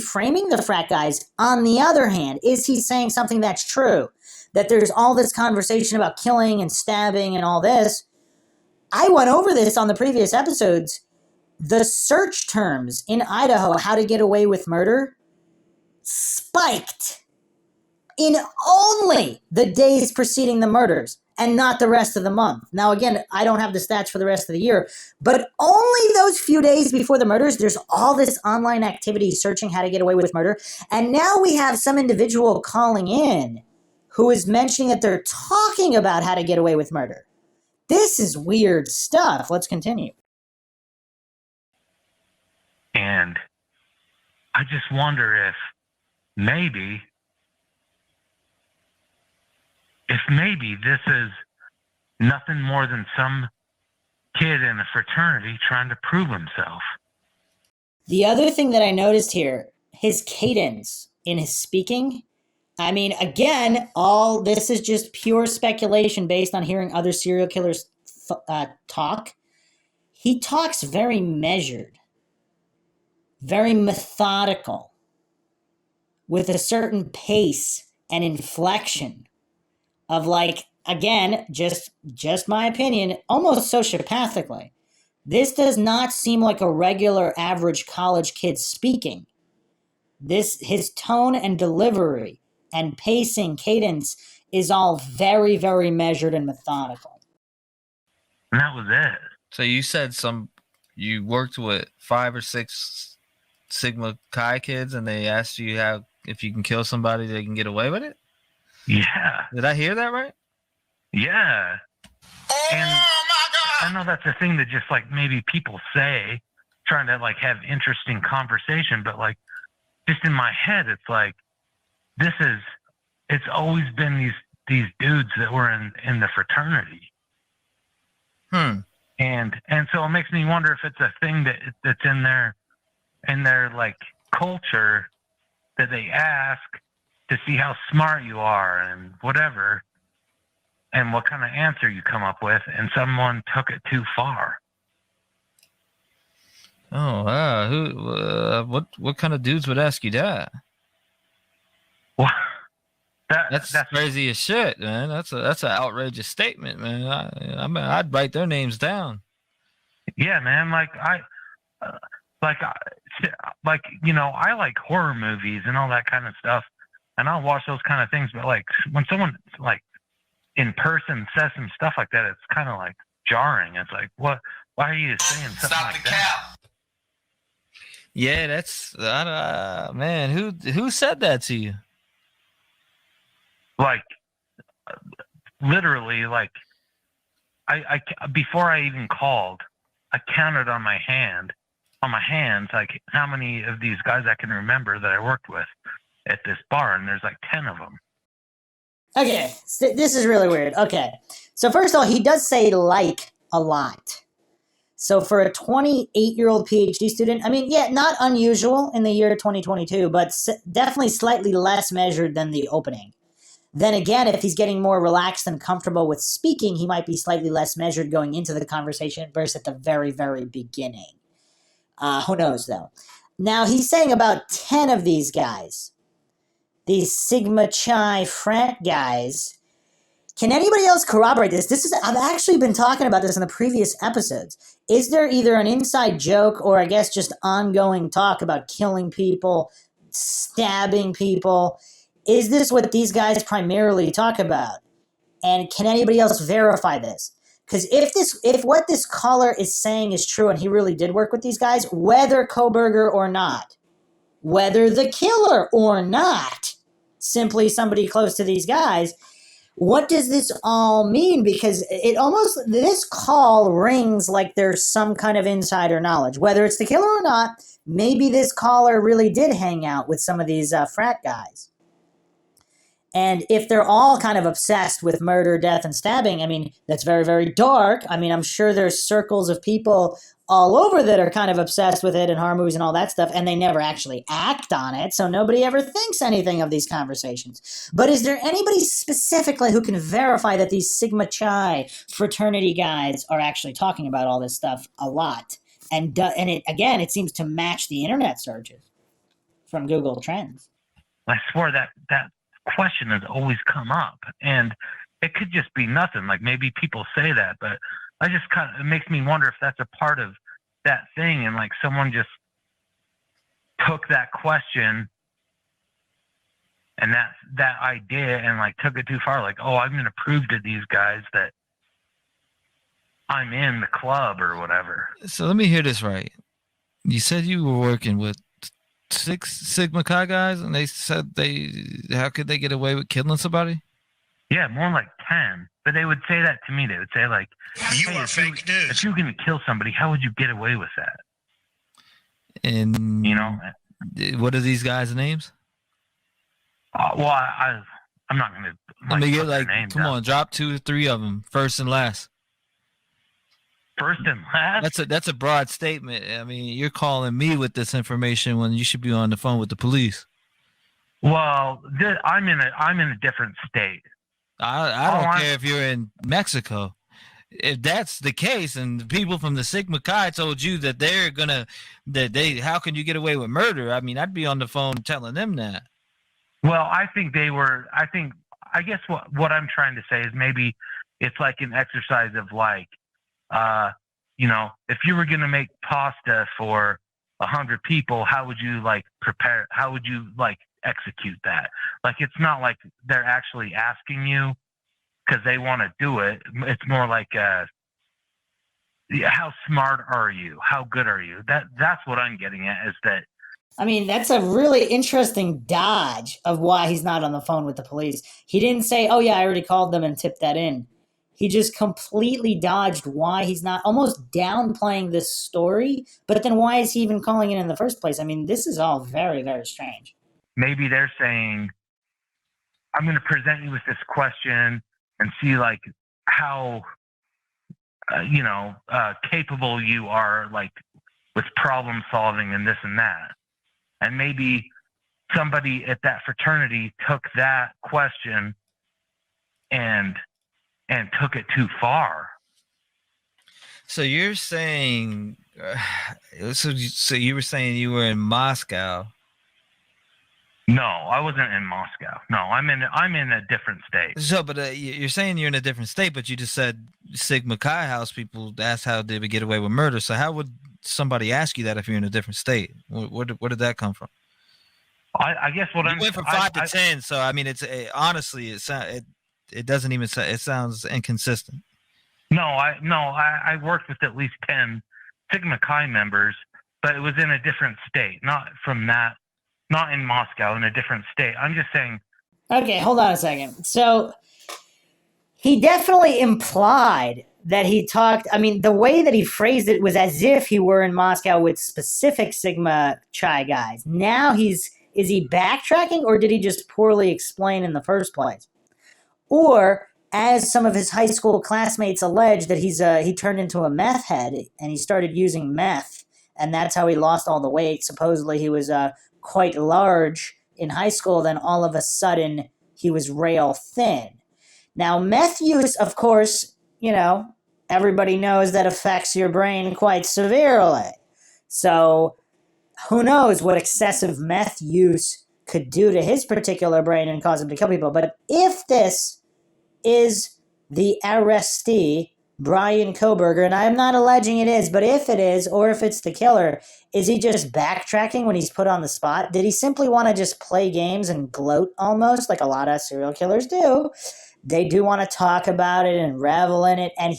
framing the frat guys? On the other hand, is he saying something that's true? That there's all this conversation about killing and stabbing and all this. I went over this on the previous episodes. The search terms in Idaho, how to get away with murder, spiked in only the days preceding the murders and not the rest of the month. Now, again, I don't have the stats for the rest of the year, but only those few days before the murders, there's all this online activity searching how to get away with murder. And now we have some individual calling in who is mentioning that they're talking about how to get away with murder. This is weird stuff. Let's continue. And I just wonder if maybe this is nothing more than some kid in a fraternity trying to prove himself. The other thing that I noticed here, his cadence in his speaking. I mean, again, all this is just pure speculation based on hearing other serial killers talk. He talks very measured, very methodical, with a certain pace and inflection of, like, again, just my opinion, almost sociopathically. This does not seem like a regular average college kid speaking. His tone and delivery and pacing, cadence is all very, very measured and methodical. And that was it. So you said you worked with 5 or 6 Sigma Chi kids, and they asked you if you can kill somebody, they can get away with it. Yeah. Did I hear that right? Yeah. And I know that's a thing that just like maybe people say, trying to like have interesting conversation, but like just in my head, it's like it's always been these dudes that were in the fraternity. And so it makes me wonder if it's a thing that's in their like culture, that they ask to see how smart you are and whatever, and what kind of answer you come up with, and someone took it too far. Oh, wow. What kind of dudes would ask you that? Well, that's crazy as shit, man. That's an outrageous statement, man. I mean, I'd write their names down. Yeah, man. Like you know, I like horror movies and all that kind of stuff, and I'll watch those kind of things. But like when someone like in person says some stuff like that, it's kind of like jarring. It's like, what? Why are you saying something like that? Yeah, that's man. Who said that to you? Like literally, like I before I even called, I counted on my hands, like how many of these guys I can remember that I worked with at this bar, and there's like 10 of them. Okay, this is really weird. Okay, so first of all, he does say like a lot. So for a 28-year-old PhD student, I mean, yeah, not unusual in the year 2022, but definitely slightly less measured than the opening. Then again, if he's getting more relaxed and comfortable with speaking, he might be slightly less measured going into the conversation versus at the very, very beginning. Who knows, though? Now, he's saying about 10 of these guys, these Sigma Chi frat guys. Can anybody else corroborate this? I've actually been talking about this in the previous episodes. Is there either an inside joke or I guess just ongoing talk about killing people, stabbing people? Is this what these guys primarily talk about? And can anybody else verify this? Because if what this caller is saying is true and he really did work with these guys, whether Koberger or not, whether the killer or not, simply somebody close to these guys, what does this all mean? Because this call rings like there's some kind of insider knowledge. Whether it's the killer or not, maybe this caller really did hang out with some of these frat guys. And if they're all kind of obsessed with murder, death, and stabbing, I mean, that's very, very dark. I mean, I'm sure there's circles of people all over that are kind of obsessed with it and horror movies and all that stuff, and they never actually act on it, so nobody ever thinks anything of these conversations. But is there anybody specifically who can verify that these Sigma Chi fraternity guys are actually talking about all this stuff a lot? And it seems to match the internet searches from Google Trends. I swear that question has always come up, and it could just be nothing. Like maybe people say that, but it makes me wonder if that's a part of that thing, and like someone just took that question and that idea and like took it too far. Like, oh, I'm going to prove to these guys that I'm in the club or whatever. So let me hear this right. You said you were working with 6 Sigma Chi guys, and they said how could they get away with killing somebody? Yeah, more like 10. But they would say that to me. They would say like, "You are fake news. If you were going to kill somebody, how would you get away with that?" And you know, what are these guys' names? Well, I'm not going to. Let me get come on, drop 2 or 3 of them, first and last. First and last. That's a broad statement. I mean, you're calling me with this information when you should be on the phone with the police. Well, I'm in a different state. I don't care if you're in Mexico. If that's the case, and the people from the Sigma Chi told you that how can you get away with murder? I mean, I'd be on the phone telling them that. Well, I guess what I'm trying to say is maybe it's like an exercise of like, you know, if you were going to make pasta for 100 people, how would you like prepare? How would you like execute that. Like, it's not like they're actually asking you because they want to do it. It's more like, how smart are you? How good are you? That's what I'm getting at, is that. I mean, that's a really interesting dodge of why he's not on the phone with the police. He didn't say, oh, yeah, I already called them and tipped that in. He just completely dodged why he's not, almost downplaying this story. But then why is he even calling it in the first place? I mean, this is all very, very strange. Maybe they're saying, I'm going to present you with this question and see like how, capable you are, like, with problem solving and this and that. And maybe somebody at that fraternity took that question and took it too far. So you're saying, so you were saying you were in Moscow. No, I wasn't in Moscow. No, I'm in a different state. So, but you're saying you're in a different state, but you just said Sigma Chi House people. That's how they would get away with murder. So how would somebody ask you that if you're in a different state? Where did that come from? I guess what you I'm went from 5 to 10. So I mean, honestly, it doesn't even say, it sounds inconsistent. No, I worked with at least 10 Sigma Chi members, but it was in a different state, not in Moscow, in a different state. I'm just saying. Okay, hold on a second. So he definitely implied that he talked, I mean, the way that he phrased it was as if he were in Moscow with specific Sigma Chi guys. Now is he backtracking, or did he just poorly explain in the first place? Or, as some of his high school classmates allege, that he turned into a meth head and he started using meth, and that's how he lost all the weight. Supposedly he was quite large in high school, then all of a sudden he was rail thin. Now, meth use, of course, everybody knows that affects your brain quite severely. So who knows what excessive meth use could do to his particular brain and cause him to kill people. But if this is the arrestee, Brian Koberger, and I'm not alleging it is, but if it is, or if it's the killer, is he just backtracking when he's put on the spot? Did he simply want to just play games and gloat almost, like a lot of serial killers do? They do want to talk about it and revel in it, and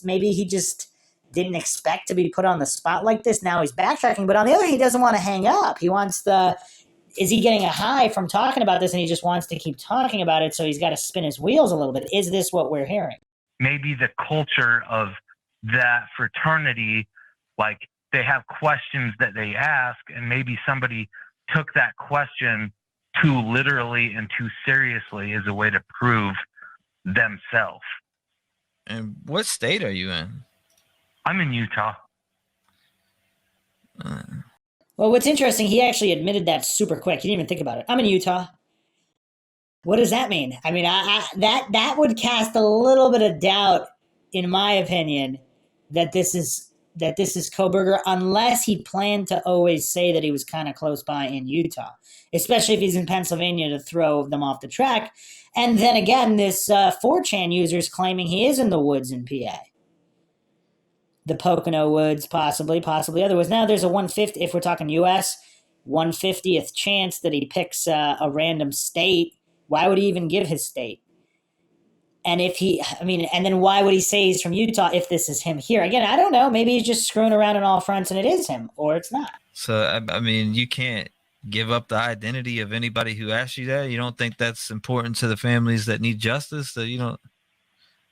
maybe he just didn't expect to be put on the spot like this. Now he's backtracking, but on the other hand, he doesn't want to hang up. Is he getting a high from talking about this, and he just wants to keep talking about it, so he's got to spin his wheels a little bit? Is this what we're hearing? Maybe the culture of that fraternity, like, they have questions that they ask, and maybe somebody took that question too literally and too seriously as a way to prove themselves. And what state are you in? I'm in Utah. Well, what's interesting, he actually admitted that super quick. He didn't even think about it. I'm in Utah. What does that mean? I mean, that would cast a little bit of doubt, in my opinion, that this is Koberger, unless he planned to always say that he was kind of close by in Utah, especially if he's in Pennsylvania to throw them off the track. And then again, this 4chan user is claiming he is in the woods in PA. The Pocono Woods, possibly other woods. Now there's a 150, if we're talking U.S., 150th chance that he picks a random state. Why would he even give his state? And and then why would he say he's from Utah if this is him here? Again, I don't know. Maybe he's just screwing around on all fronts and it is him, or it's not. So, I mean, you can't give up the identity of anybody who asks you that? You don't think that's important to the families that need justice? That,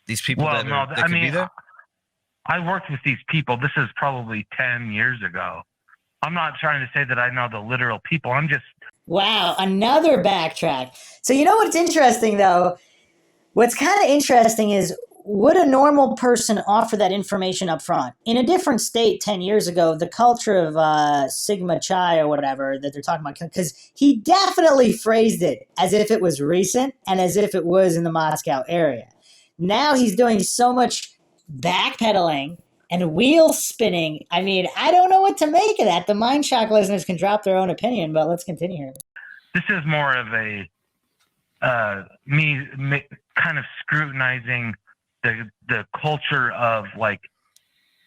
these people that could be there? I worked with these people. This is probably 10 years ago. I'm not trying to say that I know the literal people. I'm just... Wow, another backtrack. So you know what's interesting, though? What's kind of interesting is, would a normal person offer that information up front? In a different state 10 years ago, the culture of Sigma Chi or whatever that they're talking about, because he definitely phrased it as if it was recent and as if it was in the Moscow area. Now he's doing so much backpedaling and wheel spinning. I mean, I don't know what to make of that. The Mindshock listeners can drop their own opinion, but let's continue here. This is more of a me kind of scrutinizing the culture of, like,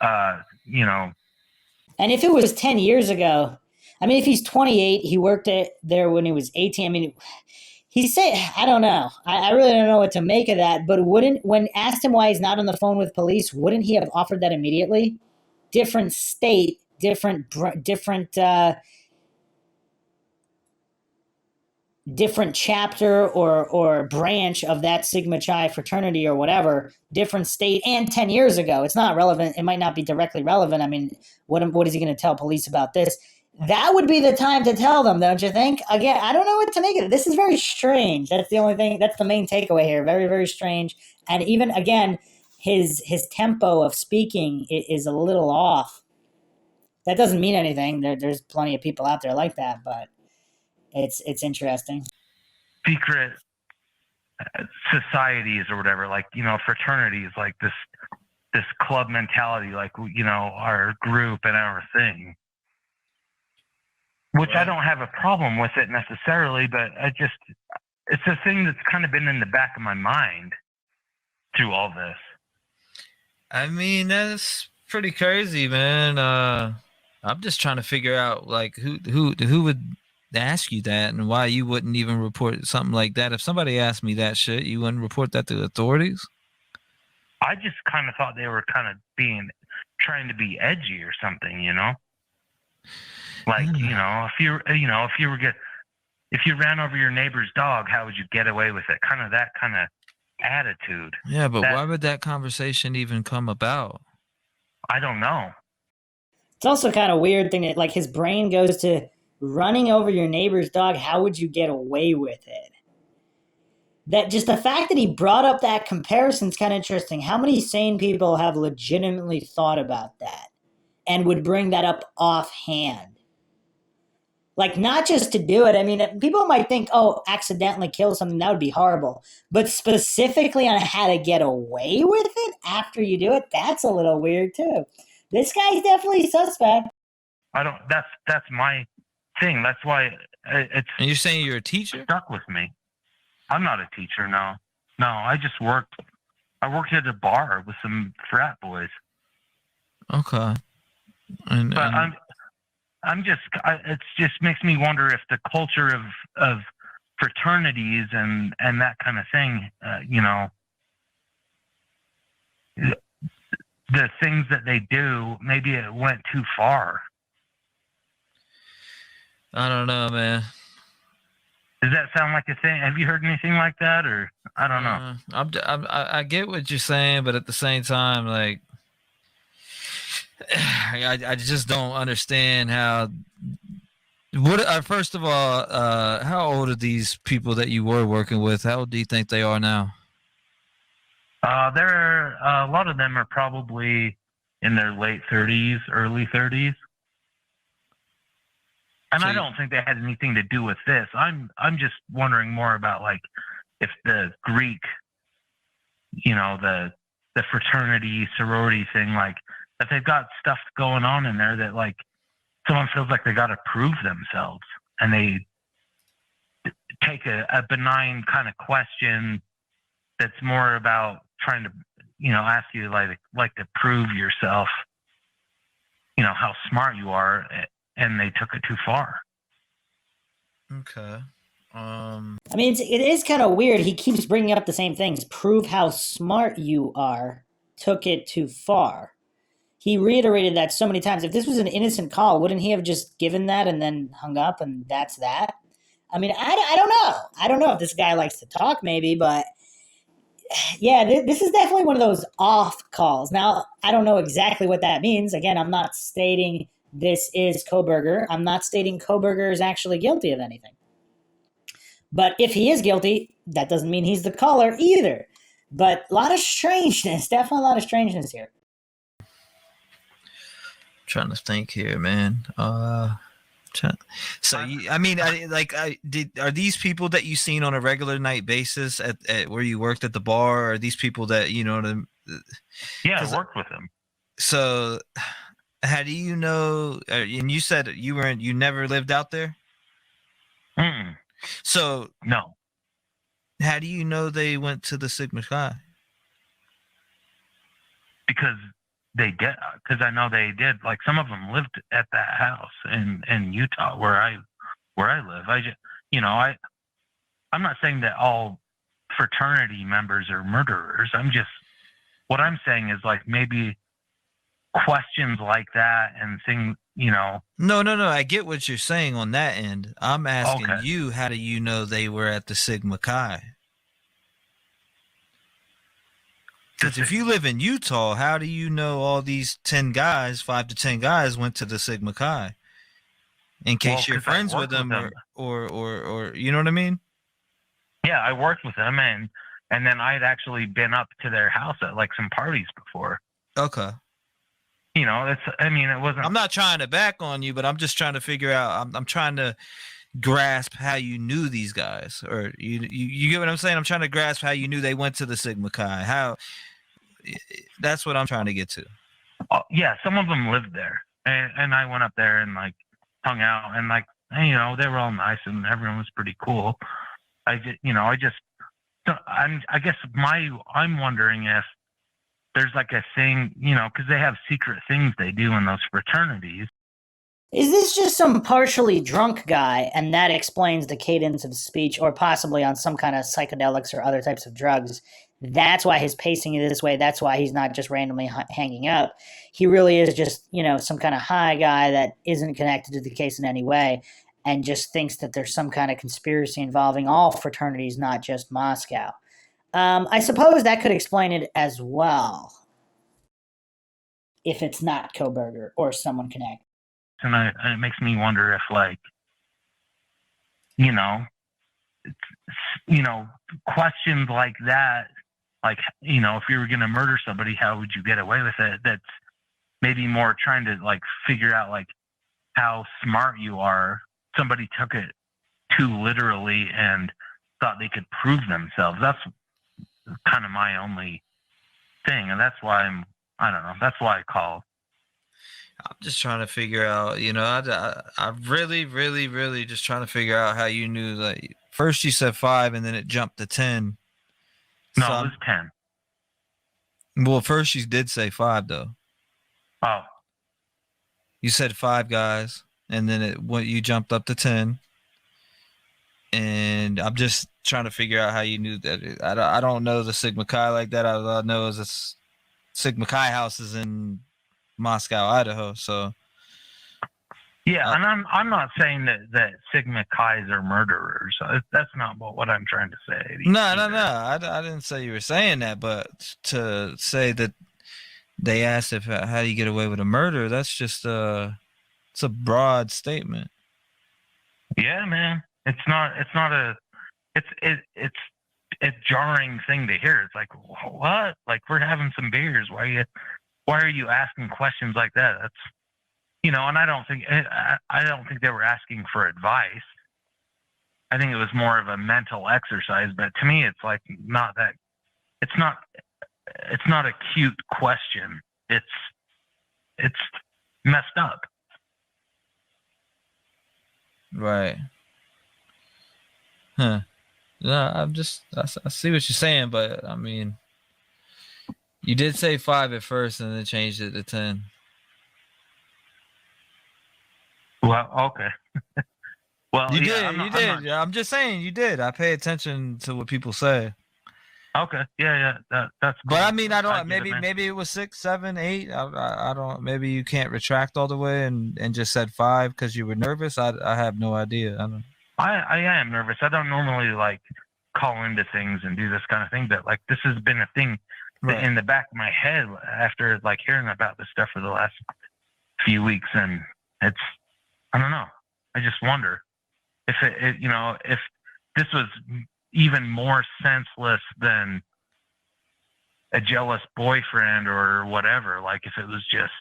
And if it was 10 years ago, I mean, if he's 28, he worked there when he was 18. I mean, he said, I don't know. I really don't know what to make of that. But when asked him why he's not on the phone with police, wouldn't he have offered that immediately? Different state, different chapter or branch of that Sigma Chi fraternity or whatever, different state, and 10 years ago. It's not relevant. It might not be directly relevant. I mean, what is he going to tell police about this? That would be the time to tell them, don't you think? Again, I don't know what to make of it. This is very strange. That's the only thing. That's the main takeaway here. Very, very strange. And even, again, his tempo of speaking is a little off. That doesn't mean anything. There's plenty of people out there like that, but it's interesting. Secret societies or whatever, like, fraternities, like this club mentality, like, our group and our thing, which right. I don't have a problem with it necessarily, but it's a thing that's kind of been in the back of my mind through all this. I mean, that's pretty crazy, man. I'm just trying to figure out, like, who would ask you that and why you wouldn't even report something like that. If somebody asked me that shit, you wouldn't report that to the authorities? I just kind of thought they were kind of trying to be edgy or something, like, if you ran over your neighbor's dog, how would you get away with it? Kind of that kind of attitude. Yeah, but why would that conversation even come about? I don't know. It's also kind of weird thing that, like, his brain goes to running over your neighbor's dog. How would you get away with it? That just the fact that he brought up that comparison is kind of interesting. How many sane people have legitimately thought about that and would bring that up offhand? Like, not just to do it. I mean, people might think, oh, accidentally kill something, that would be horrible. But specifically on how to get away with it after you do it, that's a little weird too. This guy's definitely suspect. That's my thing. That's why it's. And you're saying you're a teacher? Stuck with me. I'm not a teacher, no. No, I worked at a bar with some frat boys. Okay. It just makes me wonder if the culture of fraternities and that kind of thing, the things that they do, maybe it went too far. I don't know, man. Does that sound like a thing? Have you heard anything like that, or I don't know? I get what you're saying, but at the same time, like, I just don't understand how. First of all, how old are these people that you were working with? How old do you think they are now? A lot of them are probably in their late 30s, early 30s. And I don't think they had anything to do with this. I'm just wondering more about, like, if the Greek, the fraternity, sorority thing, like, that they've got stuff going on in there that, like, someone feels like they got to prove themselves, and they take a benign kind of question that's more about trying to, ask you like to prove yourself, how smart you are. And they took it too far. Okay. I mean, it is kind of weird. He keeps bringing up the same things. Prove how smart you are. Took it too far. He reiterated that so many times. If this was an innocent call, wouldn't he have just given that and then hung up and that's that? I mean, I don't know. I don't know if this guy likes to talk maybe, but yeah, this is definitely one of those off calls. Now, I don't know exactly what that means. Again, I'm not stating this is Kohberger. I'm not stating Kohberger is actually guilty of anything. But if he is guilty, that doesn't mean he's the caller either. But a lot of strangeness, definitely a lot of strangeness here. Trying to think here, man. Are these people that you seen on a regular night basis at where you worked at the bar? Or are these people that Yeah, I worked with them. So, how do you know? And you said you never lived out there. Mm-mm. So no. How do you know they went to the Sigma Chi? Because they did, because I know they did. Like some of them lived at that house in Utah where I live. I just, I'm not saying that all fraternity members are murderers. What I'm saying is like maybe questions like that and things, No. I get what you're saying on that end. I'm asking Okay. you, how do you know they were at the Sigma Chi? Because if you live in Utah, how do you know all these 10 guys, 5 to 10 guys, went to the Sigma Chi? In case you're 'cause I friends with worked them, them. or you know what I mean? Yeah, I worked with them, and then I'd actually been up to their house at like some parties before. Okay. It wasn't. I'm not trying to back on you, but I'm just trying to figure out. I'm trying to grasp how you knew these guys, or you get what I'm saying? I'm trying to grasp how you knew they went to the Sigma Chi. How that's what I'm trying to get to. Yeah, some of them lived there, and I went up there and like hung out, and like they were all nice and everyone was pretty cool. I guess I'm wondering if there's like a thing, because they have secret things they do in those fraternities. Is this just some partially drunk guy, and that explains the cadence of speech, or possibly on some kind of psychedelics or other types of drugs? That's why his pacing is this way. That's why he's not just randomly hanging up. He really is just, some kind of high guy that isn't connected to the case in any way, and just thinks that there's some kind of conspiracy involving all fraternities, not just Moscow. I suppose that could explain it as well, if it's not Koberger or someone connected. And it makes me wonder if like, you know, questions like that, like, if you were going to murder somebody, how would you get away with it? That's maybe more trying to like figure out like how smart you are. Somebody took it too literally and thought they could prove themselves. That's kind of my only thing. And that's why I don't know. That's why I call. I'm just trying to figure out, I really, really, really just trying to figure out how you knew that. First you said 5 and then it jumped to 10. No, it was 10. Well, first you did say 5 though. Oh. You said 5 guys and then you jumped up to 10. And I'm just trying to figure out how you knew that. I don't know the Sigma Chi like that. All I know is it's Sigma Chi house is in Moscow, Idaho. So yeah, and I'm not saying that Sigma Chi's are murderers. That's not what I'm trying to say. No. I didn't say you were saying that, but to say that they asked how do you get away with a murder, that's just it's a broad statement. Yeah, man. It's a jarring thing to hear. It's like, what? Like, we're having some beers. Why are you asking questions like that? That's, and I don't think they were asking for advice. I think it was more of a mental exercise. But to me, it's like not that. It's not a cute question. It's messed up. Right. Huh. No, I see what you're saying, but I mean, you did say 5 at first and then changed it to 10. Well, okay. Well, you yeah, did. I'm just saying you did. I pay attention to what people say. Okay. Yeah. That's cool. But I mean, I don't. Maybe it was 6, 7, 8. I don't. Maybe you can't retract all the way and just said 5 because you were nervous. I have no idea. I don't. I am nervous. I don't normally like call into things and do this kind of thing, but like this has been a thing in the back of my head after like hearing about this stuff for the last few weeks, and I don't know. I just wonder if if this was even more senseless than a jealous boyfriend or whatever. Like if it was just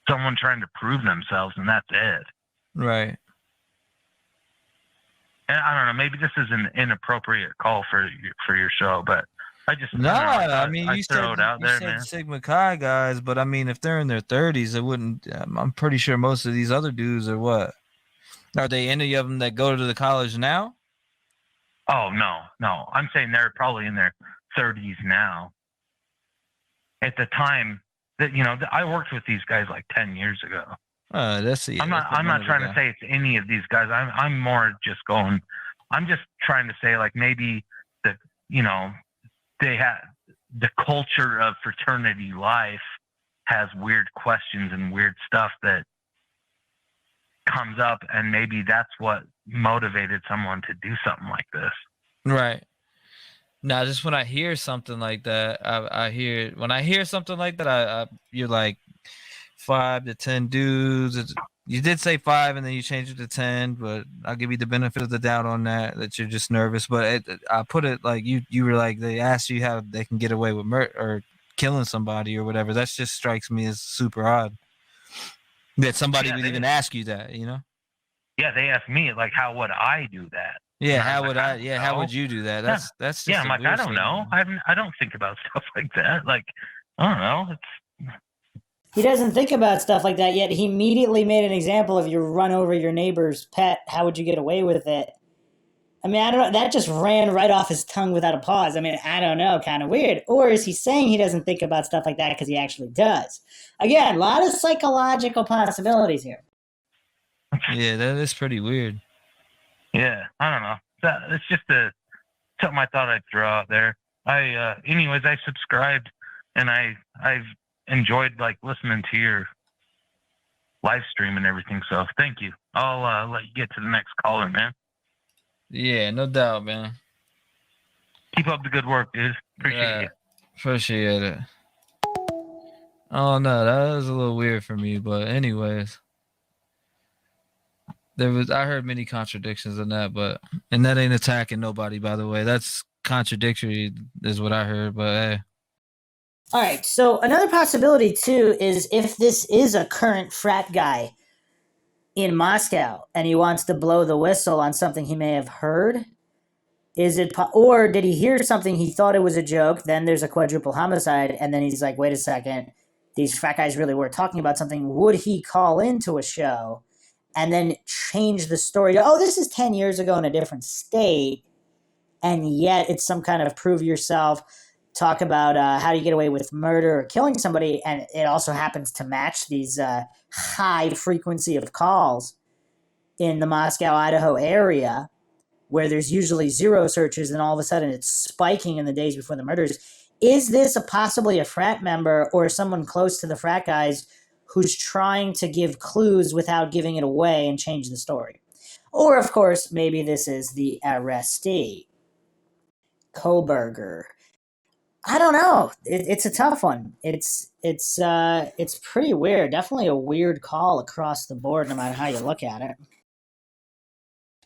someone trying to prove themselves and that's it. Right. And I don't know. Maybe this is an inappropriate call for your show, but I just I mean, you throw it out there, man. Sigma Chi guys, but I mean, if they're in their 30s, it wouldn't. I'm pretty sure most of these other dudes are what? Are they any of them that go to the college now? Oh no. I'm saying they're probably in their 30s now, at the time that, I worked with these guys like 10 years ago. I'm not trying to say it's any of these guys. I'm more just going, I'm just trying to say, like, maybe that, they have the culture of fraternity life has weird questions and weird stuff that comes up, and maybe that's what motivated someone to do something like this. Right. Now, just when I hear something like that, you're like 5 to 10 dudes. You did say 5, and then you changed it to 10, but I'll give you the benefit of the doubt on that you're just nervous. But I put it like you were like, they asked you how they can get away with murder or killing somebody or whatever. That just strikes me as super odd that somebody would even ask you that, Yeah, they asked me, like, how would I do that? Yeah, how would you do that? That's just I'm like, I don't know. I don't think about stuff like that. Like, I don't know. He doesn't think about stuff like that, yet he immediately made an example of you run over your neighbor's pet. How would you get away with it? I mean, I don't know. That just ran right off his tongue without a pause. I mean, I don't know. Kind of weird. Or is he saying he doesn't think about stuff like that because he actually does? Again, a lot of psychological possibilities here. Yeah, that is pretty weird. Yeah, I don't know. It's just something I thought I'd throw out there. Anyways, I subscribed, and I've enjoyed, like, listening to your live stream and everything. So thank you. I'll let you get to the next caller, man. Yeah, no doubt, man. Keep up the good work, dude. Appreciate you. Appreciate it. Oh no, that was a little weird for me, but anyways. I heard many contradictions in that, and that ain't attacking nobody, by the way. That's contradictory is what I heard, but hey. All right, so another possibility too is if this is a current frat guy in Moscow and he wants to blow the whistle on something he may have heard, or did he hear something, he thought it was a joke, then there's a quadruple homicide, and then he's like, wait a second, these frat guys really were talking about something. Would he call into a show and then change the story to, oh, this is 10 years ago in a different state, and yet it's some kind of prove yourself, talk about how do you get away with murder or killing somebody, and it also happens to match these high frequency of calls in the Moscow, Idaho area, where there's usually zero searches, and all of a sudden it's spiking in the days before the murders. Is this possibly a frat member or someone close to the frat guys who's trying to give clues without giving it away and change the story? Or, of course, maybe this is the arrestee. Koberger. I don't know. It's a tough one. It's pretty weird. Definitely a weird call across the board, no matter how you look at it.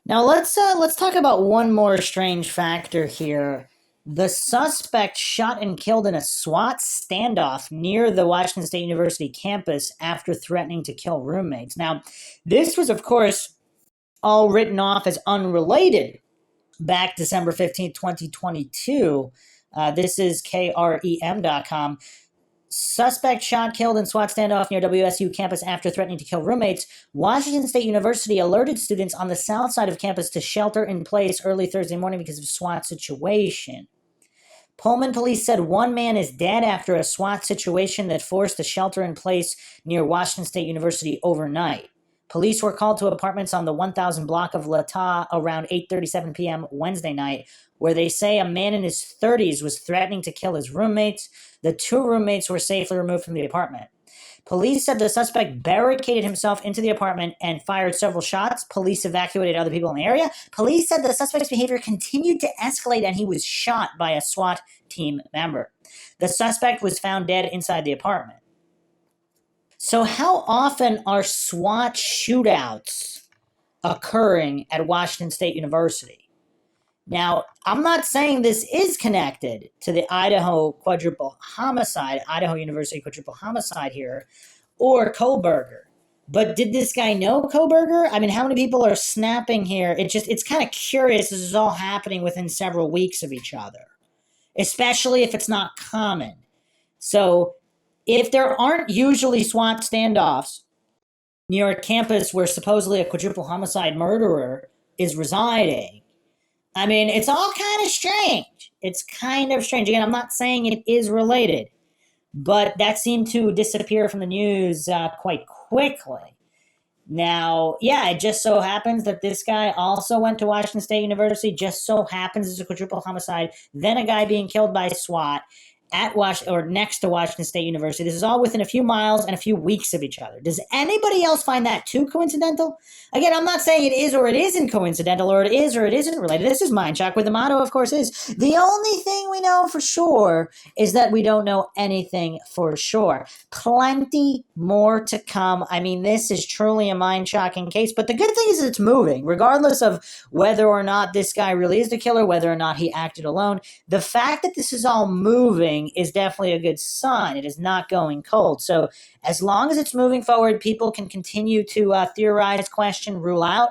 Now let's talk about one more strange factor here. The suspect shot and killed in a SWAT standoff near the Washington State University campus after threatening to kill roommates. Now, this was, of course, all written off as unrelated back December 15th, 2022. This is KREM.com. Suspect shot, killed in SWAT standoff near WSU campus after threatening to kill roommates. Washington State University alerted students on the south side of campus to shelter in place early Thursday morning because of SWAT situation. Pullman police said one man is dead after a SWAT situation that forced a shelter in place near Washington State University overnight. Police were called to apartments on the 1000 block of Lata around 8:37 p.m. Wednesday night, where they say a man in his 30s was threatening to kill his roommates. The two roommates were safely removed from the apartment. Police said the suspect barricaded himself into the apartment and fired several shots. Police evacuated other people in the area. Police said the suspect's behavior continued to escalate and he was shot by a SWAT team member. The suspect was found dead inside the apartment. So how often are SWAT shootouts occurring at Washington State University? Now, I'm not saying this is connected to the Idaho University quadruple homicide here, or Koberger. But did this guy know Koberger? I mean, how many people are snapping here? It's kind of curious. This is all happening within several weeks of each other, especially if it's not common. So if there aren't usually SWAT standoffs near a campus where supposedly a quadruple homicide murderer is residing, I mean, it's all kind of strange. It's kind of strange. Again, I'm not saying it is related, but that seemed to disappear from the news quite quickly. Now, yeah, it just so happens that this guy also went to Washington State University. Just so happens it's a quadruple homicide. Then a guy being killed by SWAT at next to Washington State University. This is all within a few miles and a few weeks of each other. Does anybody else find that too coincidental? Again, I'm not saying it is or it isn't coincidental, or it is or it isn't related. This is Mindshock, where the motto, of course, is the only thing we know for sure is that we don't know anything for sure. Plenty more to come. I mean, this is truly a mind-shocking case, but the good thing is it's moving, regardless of whether or not this guy really is the killer, whether or not he acted alone. The fact that this is all moving is definitely a good sign. It is not going cold. So as long as it's moving forward, people can continue to theorize, question, rule out,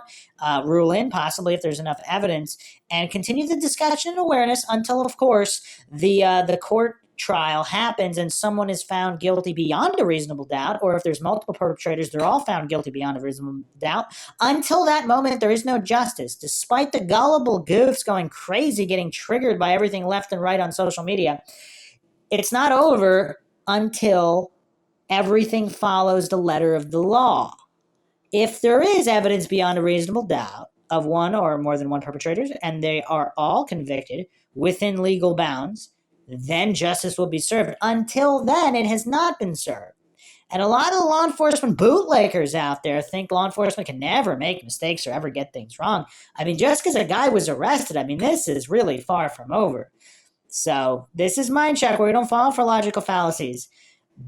rule in, possibly if there's enough evidence, and continue the discussion and awareness until, of course, the court trial happens and someone is found guilty beyond a reasonable doubt, or if there's multiple perpetrators, they're all found guilty beyond a reasonable doubt. Until that moment, there is no justice. Despite the gullible goofs going crazy, getting triggered by everything left and right on social media, it's not over until everything follows the letter of the law. If there is evidence beyond a reasonable doubt of one or more than one perpetrators, and they are all convicted within legal bounds, then justice will be served. Until then, it has not been served. And a lot of the law enforcement bootlickers out there think law enforcement can never make mistakes or ever get things wrong. I mean, just because a guy was arrested, I mean, this is really far from over. So this is Mindshock, where we don't fall for logical fallacies.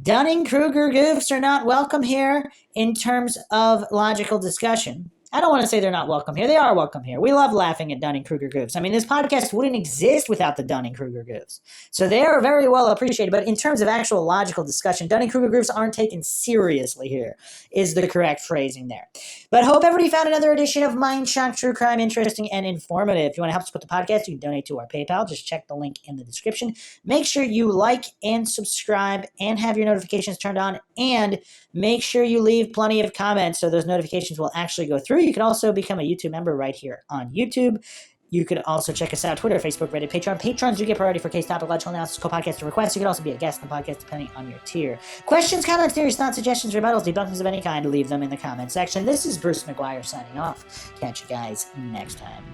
Dunning-Kruger goofs are not welcome here in terms of logical discussion. I don't want to say they're not welcome here. They are welcome here. We love laughing at Dunning-Kruger goofs. I mean, this podcast wouldn't exist without the Dunning-Kruger goofs. So they are very well appreciated. But in terms of actual logical discussion, Dunning-Kruger goofs aren't taken seriously here, is the correct phrasing there. But hope everybody found another edition of Mindshock True Crime interesting and informative. If you want to help support the podcast, you can donate to our PayPal. Just check the link in the description. Make sure you like and subscribe and have your notifications turned on. And make sure you leave plenty of comments so those notifications will actually go through. You can also become a YouTube member right here on YouTube. You can also check us out Twitter, Facebook, Reddit, Patreon. Patrons do get priority for case topic, logical analysis, co-podcast, and requests. You can also be a guest on the podcast depending on your tier. Questions, comments, theories, thoughts, suggestions, rebuttals, debunkings of any kind, leave them in the comment section. This is Bruce McGuire signing off. Catch you guys next time.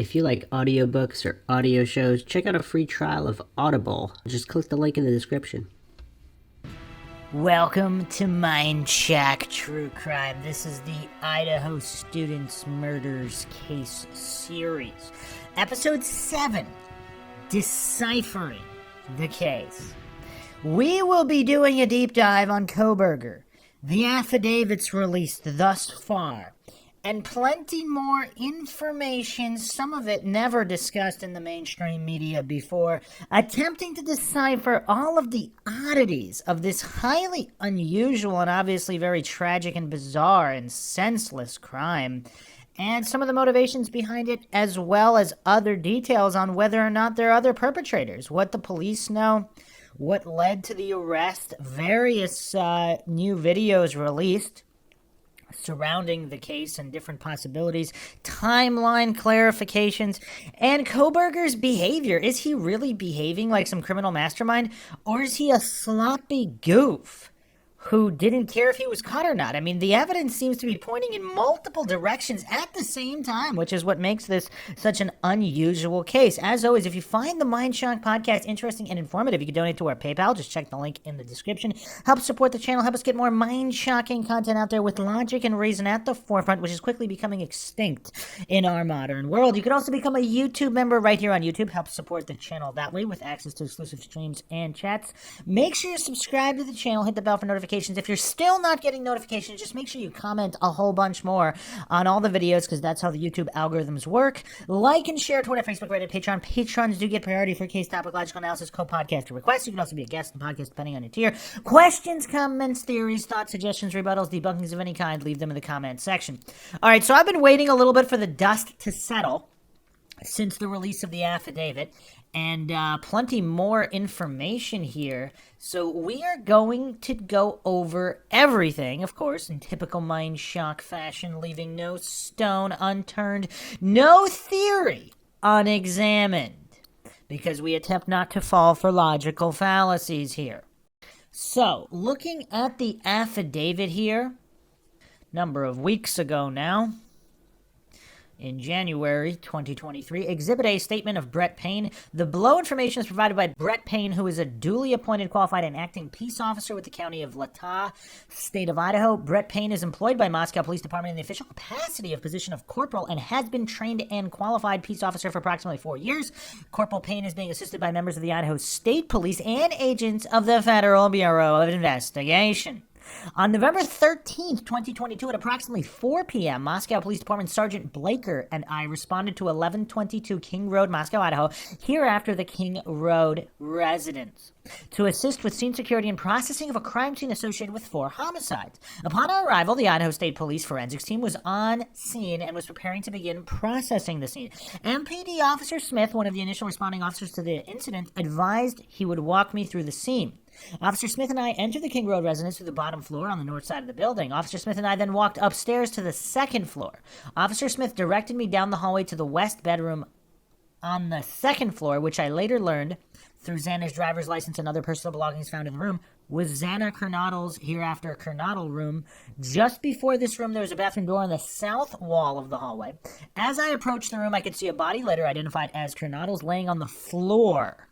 If you like audiobooks or audio shows, check out a free trial of Audible. Just click the link in the description. Welcome to Mindshock True Crime. This is the Idaho Students Murders Case Series. Episode 7, Deciphering the Case. We will be doing a deep dive on Kohberger, the affidavits released thus far, and plenty more information, some of it never discussed in the mainstream media before, attempting to decipher all of the oddities of this highly unusual and obviously very tragic and bizarre and senseless crime, and some of the motivations behind it, as well as other details on whether or not there are other perpetrators, what the police know, what led to the arrest, various new videos released surrounding the case and different possibilities, timeline clarifications, and Kohberger's behavior. Is he really behaving like some criminal mastermind, or is he a sloppy goof who didn't care if he was caught or not? I mean, the evidence seems to be pointing in multiple directions at the same time, which is what makes this such an unusual case. As always, if you find the Mindshock podcast interesting and informative, you can donate to our PayPal. Just check the link in the description. Help support the channel. Help us get more mind-shocking content out there with logic and reason at the forefront, which is quickly becoming extinct in our modern world. You can also become a YouTube member right here on YouTube. Help support the channel that way with access to exclusive streams and chats. Make sure you subscribe to the channel. Hit the bell for notifications. If you're still not getting notifications, just make sure you comment a whole bunch more on all the videos, because that's how the YouTube algorithms work. Like and share Twitter, Facebook, Reddit, Patreon. Patrons do get priority for case topic, logical analysis, co-podcast, or requests. You can also be a guest in the podcast depending on your tier. Questions, comments, theories, thoughts, suggestions, rebuttals, debunkings of any kind, leave them in the comment section. All right, so I've been waiting a little bit for the dust to settle since the release of the affidavit, and plenty more information here. So we are going to go over everything, of course, in typical Mindshock fashion, leaving no stone unturned, no theory unexamined, because we attempt not to fall for logical fallacies here. So, looking at the affidavit here, number of weeks ago now, in January 2023, Exhibit A, statement of Brett Payne. The below information is provided by Brett Payne, who is a duly appointed, qualified, and acting peace officer with the county of Latah, state of Idaho. Brett Payne is employed by Moscow Police Department in the official capacity of position of corporal and has been trained and qualified peace officer for approximately 4 years. Corporal Payne is being assisted by members of the Idaho State Police and agents of the Federal Bureau of Investigation. On November 13th, 2022, at approximately 4 p.m., Moscow Police Department Sergeant Blaker and I responded to 1122 King Road, Moscow, Idaho, hereafter the King Road residence, to assist with scene security and processing of a crime scene associated with 4 homicides. Upon our arrival, the Idaho State Police forensics team was on scene and was preparing to begin processing the scene. MPD Officer Smith, one of the initial responding officers to the incident, advised he would walk me through the scene. Officer Smith and I entered the King Road residence through the bottom floor on the north side of the building. Officer Smith and I then walked upstairs to the second floor. Officer Smith directed me down the hallway to the west bedroom on the second floor, which I later learned, through Xana's driver's license and other personal belongings found in the room, was Xana Kernodle's, hereafter Kernodle room. Just before this room, there was a bathroom door on the south wall of the hallway. As I approached the room, I could see a body later identified as Kernodle's laying on the floor.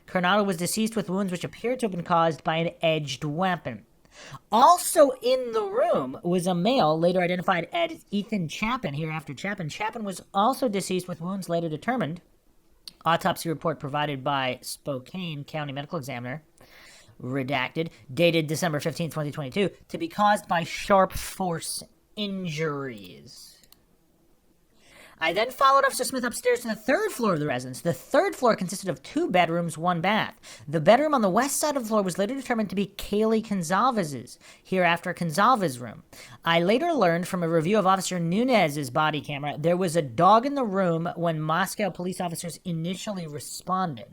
Kernodle was deceased with wounds which appeared to have been caused by an edged weapon. Also in the room was a male, later identified as Ethan Chapin, hereafter Chapin. Chapin was also deceased with wounds later determined, autopsy report provided by Spokane County Medical Examiner, redacted, dated December 15, 2022, to be caused by sharp force injuries. I then followed Officer Smith upstairs to the third floor of the residence. The third floor consisted of 2 bedrooms, 1 bath. The bedroom on the west side of the floor was later determined to be Kaylee Gonzalez's, hereafter Gonzalez's room. I later learned from a review of Officer Nunez's body camera there was a dog in the room when Moscow police officers initially responded.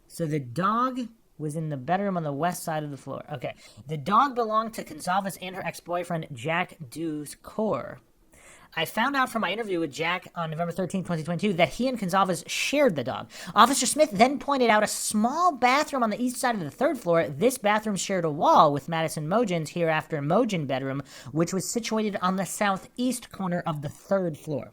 So the dog was in the bedroom on the west side of the floor. Okay. The dog belonged to Gonzalez and her ex-boyfriend, Jack Duzcore. I found out from my interview with Jack on November 13, 2022, that he and Gonzalez shared the dog. Officer Smith then pointed out a small bathroom on the east side of the third floor. This bathroom shared a wall with Madison Mogen's, hereafter Mogen bedroom, which was situated on the southeast corner of the third floor.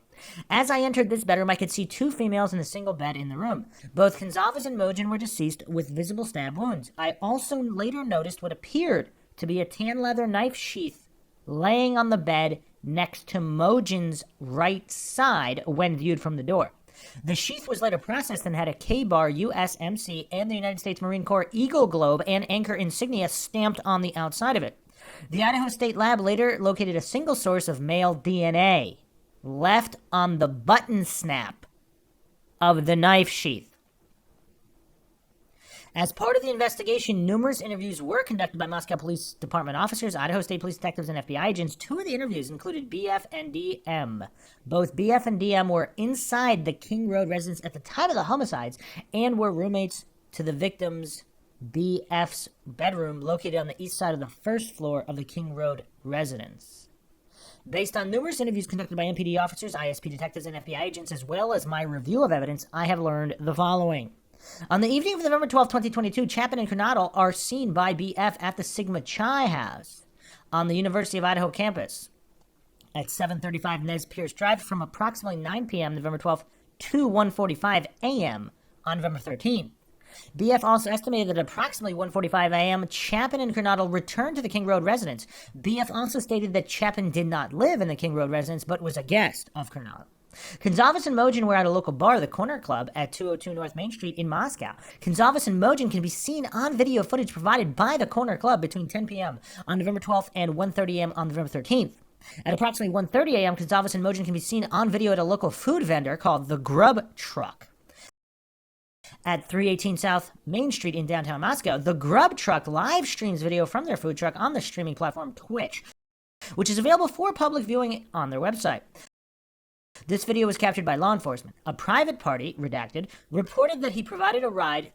As I entered this bedroom, I could see two females in a single bed in the room. Both Gonzalez and Mojin were deceased with visible stab wounds. I also later noticed what appeared to be a tan leather knife sheath laying on the bed next to Mojin's right side when viewed from the door. The sheath was later processed and had a K-bar, USMC, and the United States Marine Corps Eagle Globe and anchor insignia stamped on the outside of it. The Idaho State Lab later located a single source of male DNA left on the button snap of the knife sheath. As part of the investigation, numerous interviews were conducted by Moscow Police Department officers, Idaho State Police detectives, and FBI agents. Two of the interviews included BF and DM. Both BF and DM were inside the King Road residence at the time of the homicides and were roommates to the victim's BF's bedroom located on the east side of the first floor of the King Road residence. Based on numerous interviews conducted by MPD officers, ISP detectives, and FBI agents, as well as my review of evidence, I have learned the following. On the evening of November 12, 2022, Chapin and Kernodle are seen by BF at the Sigma Chi House on the University of Idaho campus at 735 Nez Pierce Drive from approximately 9 p.m. November 12th to 1:45 a.m. on November 13th. BF also estimated that at approximately 1:45 a.m., Chapin and Kernodle returned to the King Road residence. BF also stated that Chapin did not live in the King Road residence, but was a guest of Kernodle. Gonzalez and Mojin were at a local bar, the Corner Club, at 202 North Main Street in Moscow. Gonzalez and Mojin can be seen on video footage provided by the Corner Club between 10 p.m. on November 12th and 1:30 a.m. on November 13th. At approximately 1:30 a.m., Gonzalez and Mojin can be seen on video at a local food vendor called The Grub Truck at 318 South Main Street in downtown Moscow. The Grub Truck live streams video from their food truck on the streaming platform Twitch, which is available for public viewing on their website. This video was captured by law enforcement. A private party, redacted, reported that he provided a ride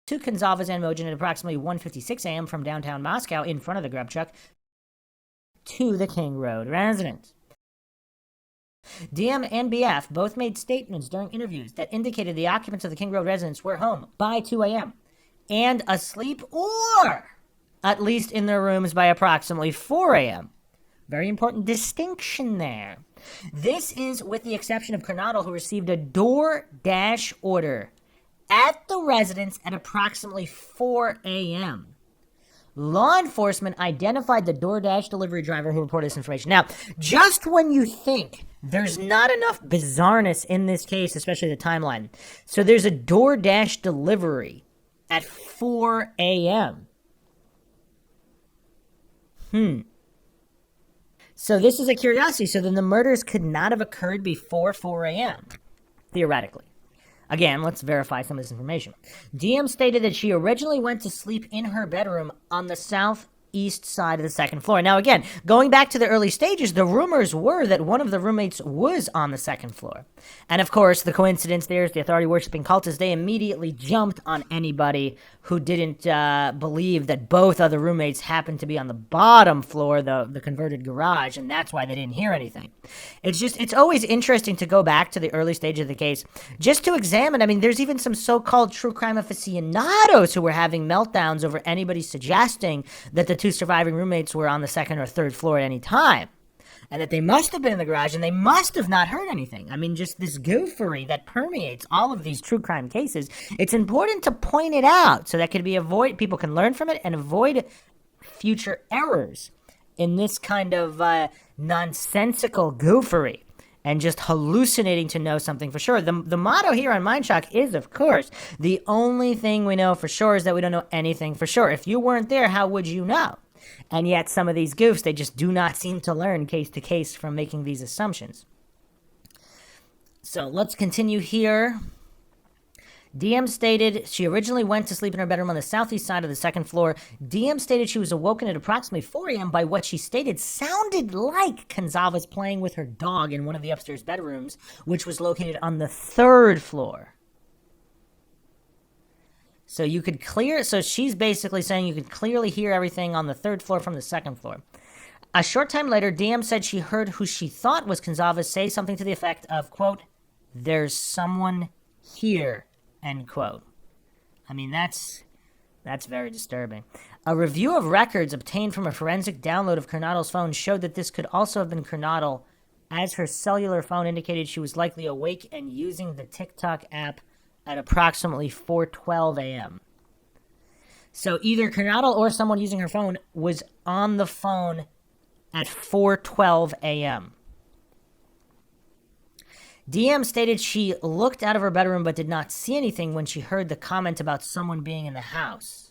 to Gonzalez and Mojin at approximately 1:56 a.m. from downtown Moscow in front of the Grub Truck to the King Road residence. DM and BF both made statements during interviews that indicated the occupants of the King Road residence were home by 2 a.m. and asleep or at least in their rooms by approximately 4 a.m. Very important distinction there. This is with the exception of Kernodle, who received a DoorDash order at the residence at approximately 4 a.m. Law enforcement identified the DoorDash delivery driver who reported this information. Now, just when you think there's not enough bizarreness in this case, especially the timeline, so there's a DoorDash delivery at 4 a.m. So this is a curiosity. So then the murders could not have occurred before 4 a.m., theoretically. Again, let's verify some of this information. DM stated that she originally went to sleep in her bedroom on the southeast side of the second floor. Now, again, going back to the early stages, the rumors were that one of the roommates was on the second floor. And of course, the coincidence there is the authority-worshipping cultists, they immediately jumped on anybody who didn't believe that both other roommates happened to be on the bottom floor, the converted garage, and that's why they didn't hear anything. It's always interesting to go back to the early stage of the case just to examine. I mean, there's even some so-called true crime aficionados who were having meltdowns over anybody suggesting that the two surviving roommates were on the second or third floor at any time, and that they must have been in the garage and they must have not heard anything. I mean, just this goofery that permeates all of these true crime cases. It's important to point it out so that people can learn from it and avoid future errors in this kind of nonsensical goofery and just hallucinating to know something for sure. The motto here on Mindshock is, of course, the only thing we know for sure is that we don't know anything for sure. If you weren't there, how would you know? And yet some of these goofs, they just do not seem to learn case to case from making these assumptions. So let's continue here. DM stated she originally went to sleep in her bedroom on the southeast side of the second floor. DM stated she was awoken at approximately 4 a.m. by what she stated sounded like Gonzalez playing with her dog in one of the upstairs bedrooms, which was located on the third floor. So she's basically saying you could clearly hear everything on the third floor from the second floor. A short time later, DM said she heard who she thought was Gonzalez say something to the effect of, quote, "There's someone here," end quote. I mean, that's very disturbing. A review of records obtained from a forensic download of Kernodle's phone showed that this could also have been Kernodle as her cellular phone indicated she was likely awake and using the TikTok app at approximately 4:12 a.m. So either Kernodle or someone using her phone was on the phone at 4:12 a.m. DM stated she looked out of her bedroom but did not see anything when she heard the comment about someone being in the house.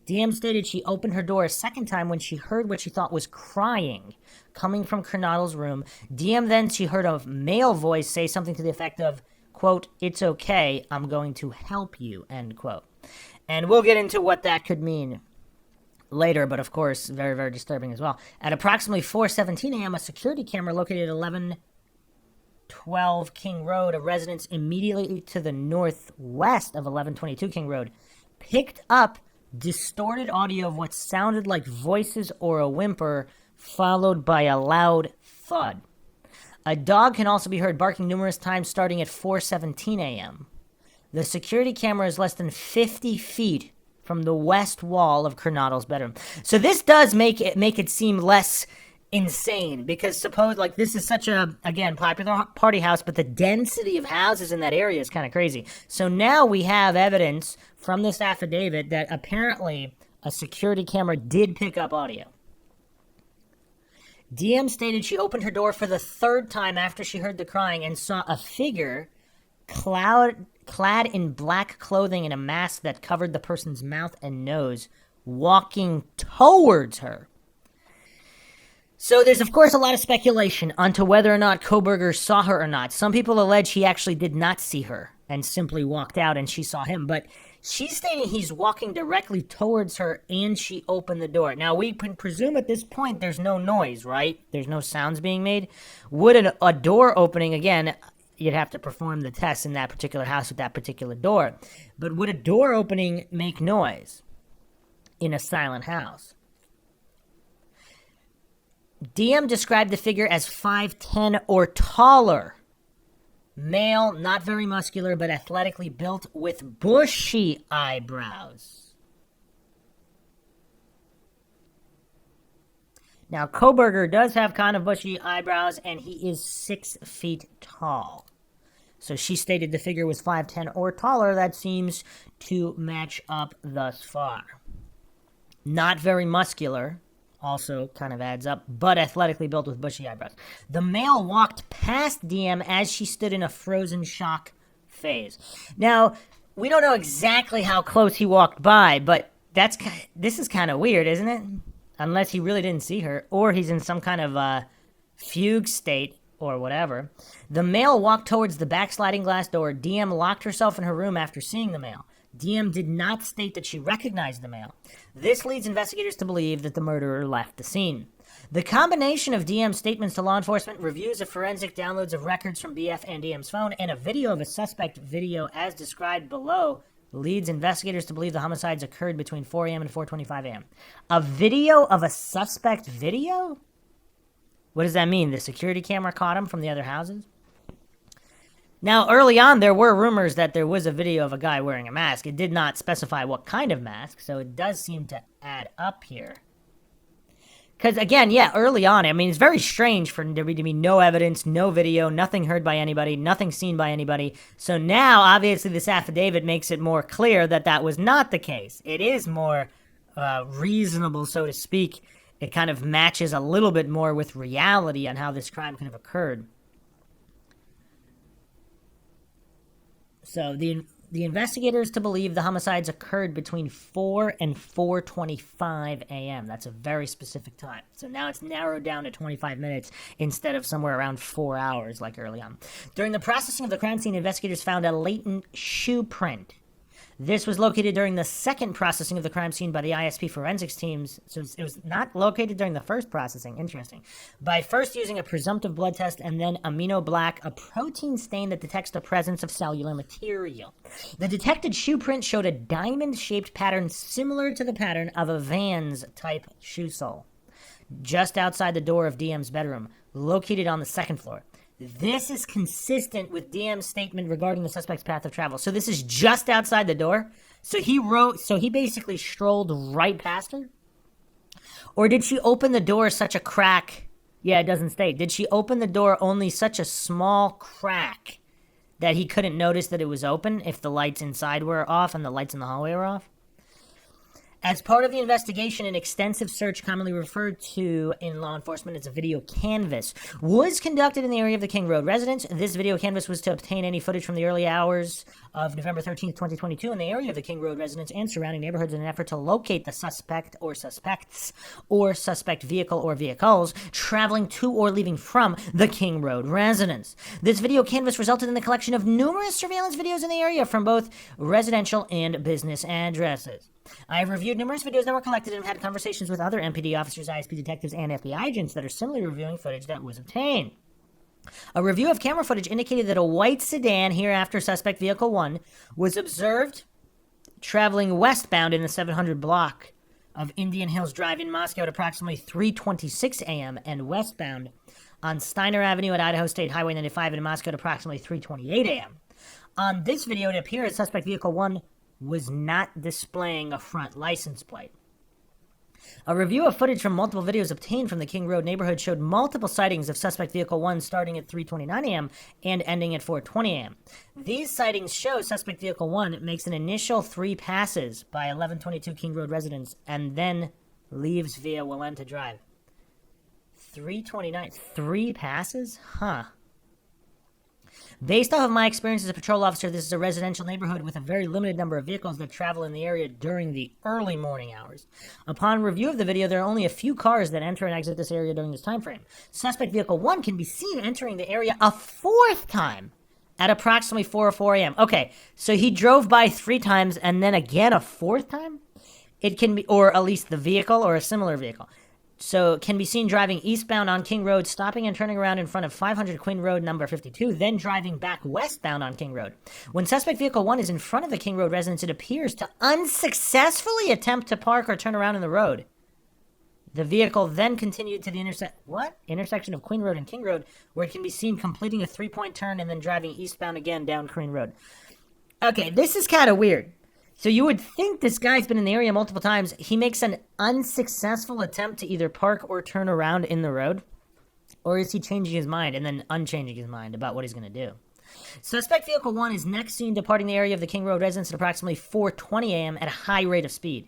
DM stated she opened her door a second time when she heard what she thought was crying coming from Kernodle's room. DM then she heard a male voice say something to the effect of, quote, "It's okay, I'm going to help you," end quote. And we'll get into what that could mean later, but of course, very, very disturbing as well. At approximately 4:17 a.m., a security camera located at 1112 King Road, a residence immediately to the northwest of 1122 King Road, picked up distorted audio of what sounded like voices or a whimper, followed by a loud thud. A dog can also be heard barking numerous times starting at 4:17 a.m. The security camera is less than 50 feet from the west wall of Kernodle's bedroom. So this does make it seem less insane, because suppose, like, this is such a, again, popular party house, but the density of houses in that area is kind of crazy. So now we have evidence from this affidavit that apparently a security camera did pick up audio. DM stated she opened her door for the third time after she heard the crying and saw a figure clad in black clothing and a mask that covered the person's mouth and nose walking towards her. So there's, of course, a lot of speculation onto whether or not Kohberger saw her or not. Some people allege he actually did not see her and simply walked out and she saw him. But she's stating he's walking directly towards her and she opened the door. Now, we can presume at this point there's no noise, right? There's no sounds being made. Would a door opening, again, you'd have to perform the test in that particular house with that particular door. But would a door opening make noise in a silent house? DM described the figure as 5'10" or taller. Male, not very muscular, but athletically built with bushy eyebrows. Now, Kohberger does have kind of bushy eyebrows, and he is 6 feet tall. So she stated the figure was 5'10" or taller. That seems to match up thus far. Not very muscular. Also kind of adds up, but athletically built with bushy eyebrows. The male walked past DM as she stood in a frozen shock phase. Now, we don't know exactly how close he walked by, but this is kind of weird, isn't it? Unless he really didn't see her, or he's in some kind of fugue state or whatever. The male walked towards the backsliding glass door. DM locked herself in her room after seeing the male. DM did not state that she recognized the male. This leads investigators to believe that the murderer left the scene. The combination of DM's statements to law enforcement, reviews of forensic downloads of records from BF and DM's phone, and a video of a suspect video as described below leads investigators to believe the homicides occurred between 4 a.m. and 4:25 a.m. A video of a suspect video? What does that mean? The security camera caught him from the other houses? Now, early on, there were rumors that there was a video of a guy wearing a mask. It did not specify what kind of mask, so it does seem to add up here. Because, again, yeah, early on, I mean, it's very strange for there to be no evidence, no video, nothing heard by anybody, nothing seen by anybody. So now, obviously, this affidavit makes it more clear that that was not the case. It is more reasonable, so to speak. It kind of matches a little bit more with reality on how this crime could have occurred. So the investigators to believe the homicides occurred between 4 and 4:25 a.m. That's a very specific time. So now it's narrowed down to 25 minutes instead of somewhere around 4 hours like early on. During the processing of the crime scene, investigators found a latent shoe print. This was located during the second processing of the crime scene by the ISP forensics teams. So it was not located during the first processing. Interesting. By first using a presumptive blood test and then amino black, a protein stain that detects the presence of cellular material. The detected shoe print showed a diamond-shaped pattern similar to the pattern of a Vans-type shoe sole, just outside the door of DM's bedroom, located on the second floor. This is consistent with DM's statement regarding the suspect's path of travel. So this is just outside the door? So he basically strolled right past her? Or did she open the door such a crack Yeah, it doesn't state. Did she open the door only such a small crack that he couldn't notice that it was open if the lights inside were off and the lights in the hallway were off? As part of the investigation, an extensive search, commonly referred to in law enforcement as a video canvass, was conducted in the area of the King Road residence. This video canvass was to obtain any footage from the early hours of November 13th, 2022 in the area of the King Road residence and surrounding neighborhoods in an effort to locate the suspect or suspects or suspect vehicle or vehicles traveling to or leaving from the King Road residence. This video canvass resulted in the collection of numerous surveillance videos in the area from both residential and business addresses. I have reviewed numerous videos that were collected and have had conversations with other MPD officers, ISP detectives, and FBI agents that are similarly reviewing footage that was obtained. A review of camera footage indicated that a white sedan, hereafter suspect vehicle 1, was observed traveling westbound in the 700 block of Indian Hills Drive in Moscow at approximately 3:26 a.m. and westbound on Steiner Avenue at Idaho State Highway 95 in Moscow at approximately 3:28 a.m. On this video, it appears suspect vehicle 1 was not displaying a front license plate. A review of footage from multiple videos obtained from the King Road neighborhood showed multiple sightings of suspect vehicle 1 starting at 3:29 a.m. and ending at 4:20 a.m. These sightings show suspect vehicle 1 makes an initial 3 passes by 1122 King Road residents and then leaves via Walenta Drive. 3:29, 3 passes? Huh. Based off of my experience as a patrol officer, this is a residential neighborhood with a very limited number of vehicles that travel in the area during the early morning hours. Upon review of the video, there are only a few cars that enter and exit this area during this time frame. Suspect vehicle 1 can be seen entering the area a 4th time at approximately 4:04 a.m. Okay, so he drove by 3 times and then again a 4th time? It can be, or at least the vehicle or a similar vehicle. So can be seen driving eastbound on King Road, stopping and turning around in front of 500 Quinn Road, number 52, then driving back westbound on King Road. When suspect vehicle 1 is in front of the King Road residence, it appears to unsuccessfully attempt to park or turn around in the road. The vehicle then continued to the intersection of Queen Road and King Road, where it can be seen completing a 3-point turn and then driving eastbound again down Queen Road. Okay, this is kind of weird. So you would think this guy's been in the area multiple times. He makes an unsuccessful attempt to either park or turn around in the road. Or is he changing his mind and then unchanging his mind about what he's going to do? Suspect vehicle 1 is next seen departing the area of the King Road residence at approximately 4:20 a.m. at a high rate of speed.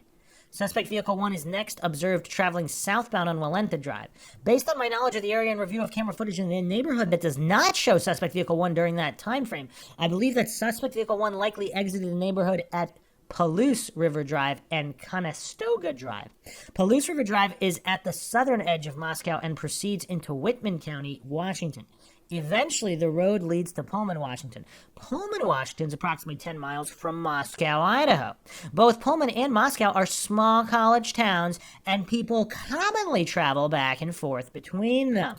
Suspect vehicle 1 is next observed traveling southbound on Walenta Drive. Based on my knowledge of the area and review of camera footage in the neighborhood that does not show suspect vehicle 1 during that time frame, I believe that suspect vehicle 1 likely exited the neighborhood at Palouse River Drive and Conestoga Drive. Palouse River Drive is at the southern edge of Moscow and proceeds into Whitman County, Washington. Eventually, the road leads to Pullman, Washington. Pullman, Washington is approximately 10 miles from Moscow, Idaho. Both Pullman and Moscow are small college towns, and people commonly travel back and forth between them.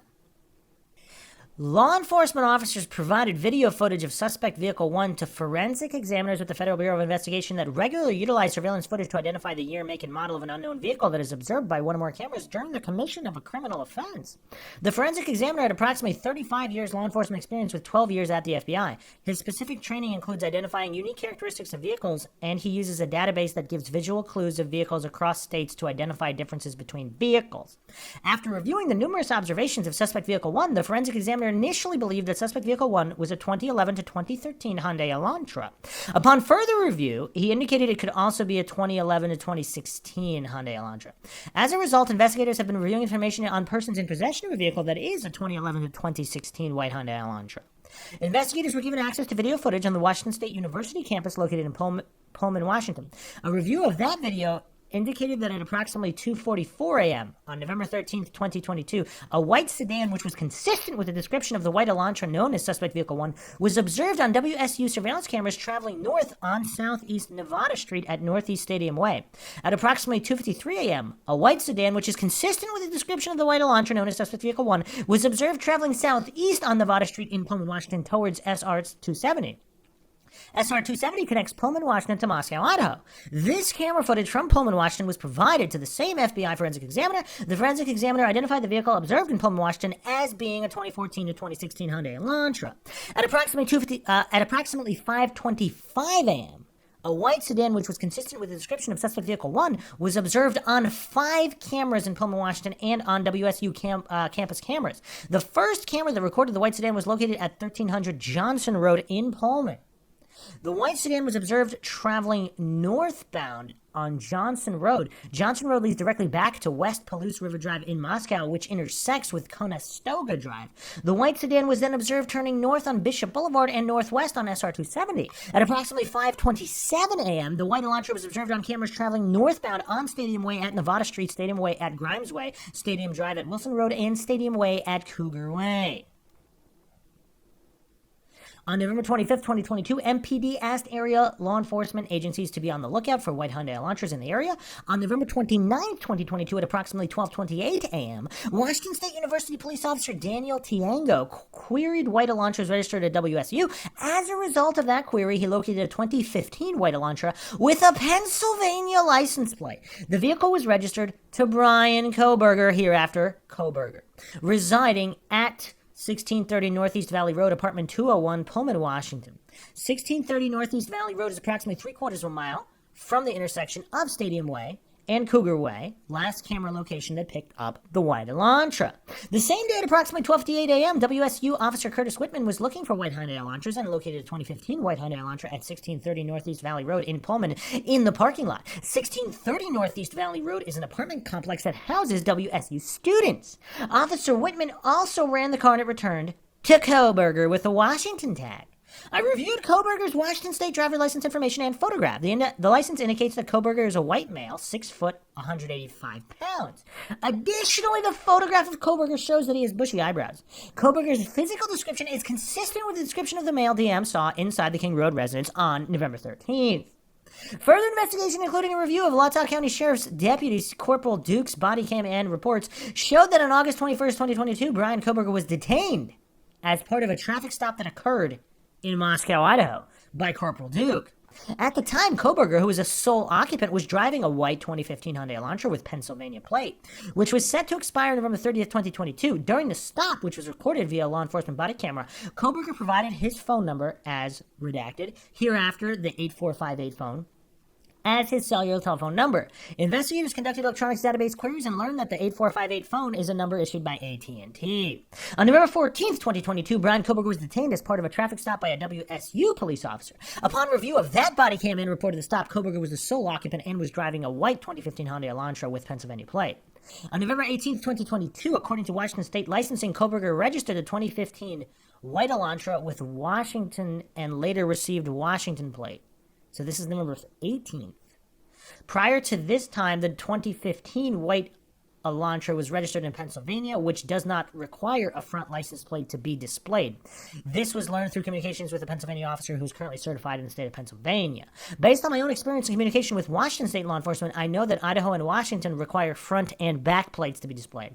Law enforcement officers provided video footage of suspect vehicle 1 to forensic examiners with the Federal Bureau of Investigation that regularly utilize surveillance footage to identify the year, make, and model of an unknown vehicle that is observed by one or more cameras during the commission of a criminal offense. The forensic examiner had approximately 35 years law enforcement experience with 12 years at the FBI. His specific training includes identifying unique characteristics of vehicles, and he uses a database that gives visual clues of vehicles across states to identify differences between vehicles. After reviewing the numerous observations of suspect vehicle 1, the forensic examiner initially believed that suspect vehicle 1 was a 2011 to 2013 Hyundai Elantra. Upon further review, he indicated it could also be a 2011 to 2016 Hyundai Elantra. As a result, investigators have been reviewing information on persons in possession of a vehicle that is a 2011 to 2016 white Hyundai Elantra. Investigators were given access to video footage on the Washington State University campus located in Pullman, Washington. A review of that video indicated that at approximately 2:44 a.m. on November 13th, 2022, a white sedan, which was consistent with the description of the white Elantra known as suspect vehicle 1, was observed on WSU surveillance cameras traveling north on Southeast Nevada Street at Northeast Stadium Way. At approximately 2:53 a.m., a white sedan, which is consistent with the description of the white Elantra known as suspect vehicle 1, was observed traveling southeast on Nevada Street in Pullman, Washington towards SR 270. SR 270 connects Pullman, Washington to Moscow, Idaho. This camera footage from Pullman, Washington was provided to the same FBI forensic examiner. The forensic examiner identified the vehicle observed in Pullman, Washington as being a 2014 to 2016 Hyundai Elantra. At approximately 5:25 a.m., A white sedan, which was consistent with the description of suspect vehicle 1, was observed on 5 cameras in Pullman, Washington, and on WSU campus cameras. The first camera that recorded the white sedan was located at 1300 Johnson Road in Pullman. The white sedan was observed traveling northbound on Johnson Road. Johnson Road leads directly back to West Palouse River Drive in Moscow, which intersects with Conestoga Drive. The white sedan was then observed turning north on Bishop Boulevard and northwest on SR 270. At approximately 5:27 a.m., the white Elantra was observed on cameras traveling northbound on Stadium Way at Nevada Street, Stadium Way at Grimes Way, Stadium Drive at Wilson Road, and Stadium Way at Cougar Way. On November 25th, 2022, MPD asked area law enforcement agencies to be on the lookout for white Hyundai Elantras in the area. On November 29th, 2022, at approximately 12:28 a.m., Washington State University police officer Daniel Tiango queried white Elantras registered at WSU. As a result of that query, he located a 2015 white Elantra with a Pennsylvania license plate. The vehicle was registered to Brian Koberger, hereafter Koberger, residing at 1630 Northeast Valley Road, apartment 201, Pullman, Washington. 1630 Northeast Valley Road is approximately 3/4 of a mile from the intersection of Stadium Way and Cougar Way, last camera location that picked up the white Elantra. The same day at approximately 12:58 a.m., WSU officer Curtis Whitman was looking for white Hyundai Elantras and located a 2015 white Hyundai Elantra at 1630 Northeast Valley Road in Pullman in the parking lot. 1630 Northeast Valley Road is an apartment complex that houses WSU students. Officer Whitman also ran the car and it returned to Koberger with a Washington tag. I reviewed Koberger's Washington State driver license information and photograph. The license indicates that Koberger is a white male, 6 foot, 185 pounds. Additionally, the photograph of Koberger shows that he has bushy eyebrows. Koberger's physical description is consistent with the description of the male DM saw inside the King Road residence on November 13th. Further investigation, including a review of Latah County Sheriff's Deputy Corporal Duke's body cam and reports, showed that on August 21st, 2022, Brian Koberger was detained as part of a traffic stop that occurred in Moscow, Idaho, by Corporal Duke. At the time, Koberger, who was a sole occupant, was driving a white 2015 Hyundai Elantra with Pennsylvania plate, which was set to expire November 30th, 2022. During the stop, which was recorded via law enforcement body camera, Koberger provided his phone number as redacted, hereafter the 8458 phone, as his cellular telephone number. Investigators conducted electronics database queries and learned that the 8458 phone is a number issued by AT&T. On November 14th, 2022, Brian Koberger was detained as part of a traffic stop by a WSU police officer. Upon review of that body cam and report of the stop, Koberger was the sole occupant and was driving a white 2015 Hyundai Elantra with Pennsylvania plate. On November 18th, 2022, according to Washington State licensing, Koberger registered a 2015 white Elantra with Washington and later received Washington plate. So this is November 18th. Prior to this time, the 2015 white Elantra was registered in Pennsylvania, which does not require a front license plate to be displayed. This was learned through communications with a Pennsylvania officer who is currently certified in the state of Pennsylvania. Based on my own experience in communication with Washington state law enforcement, I know that Idaho and Washington require front and back plates to be displayed.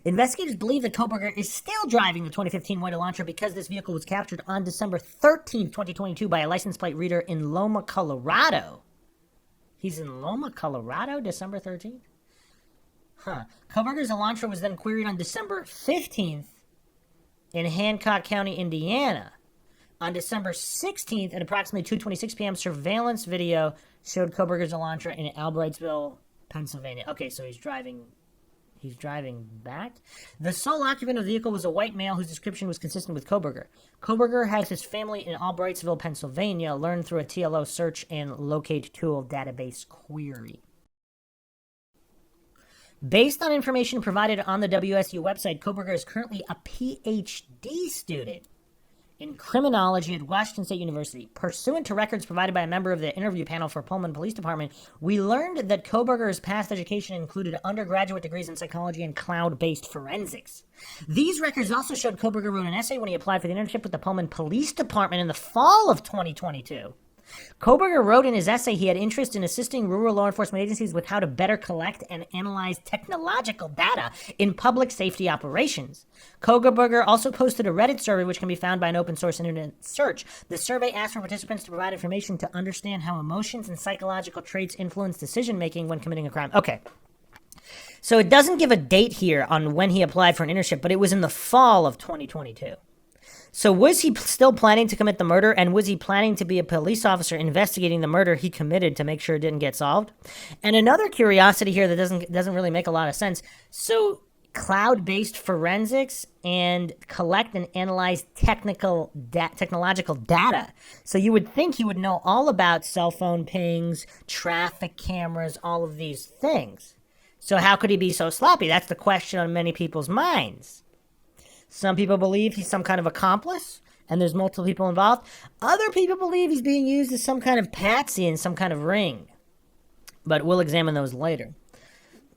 Investigators believe that Koberger is still driving the 2015 white Elantra because this vehicle was captured on December 13th, 2022 by a license plate reader in Loma, Colorado. He's in Loma, Colorado, December 13th? Koberger's Elantra was then queried on December 15th in Hancock County, Indiana. On December 16th at approximately 2:26 p.m., surveillance video showed Koberger's Elantra in Albrightsville, Pennsylvania. Okay, so he's driving back. The sole occupant of the vehicle was a white male whose description was consistent with Koberger. Koberger has his family in Albrightsville, Pennsylvania, learned through a TLO search and locate tool database query. Based on information provided on the WSU website, Koberger is currently a PhD student in criminology at Washington State University. Pursuant to records provided by a member of the interview panel for Pullman Police Department, we learned that Koberger's past education included undergraduate degrees in psychology and cloud-based forensics. These records also showed Koberger wrote an essay when he applied for the internship with the Pullman Police Department in the fall of 2022. Koberger wrote in his essay he had interest in assisting rural law enforcement agencies with how to better collect and analyze technological data in public safety operations. Koberger also posted a Reddit survey which can be found by an open source internet search. The survey asked for participants to provide information to understand how emotions and psychological traits influence decision making when committing a crime. Okay. So it doesn't give a date here on when he applied for an internship, but it was in the fall of 2022. So was he still planning to commit the murder, and was he planning to be a police officer investigating the murder he committed to make sure it didn't get solved? And another curiosity here that doesn't really make a lot of sense. So cloud-based forensics and collect and analyze technological data. So you would think he would know all about cell phone pings, traffic cameras, all of these things. So how could he be so sloppy? That's the question on many people's minds. Some people believe he's some kind of accomplice, and there's multiple people involved. Other people believe he's being used as some kind of patsy in some kind of ring. But we'll examine those later.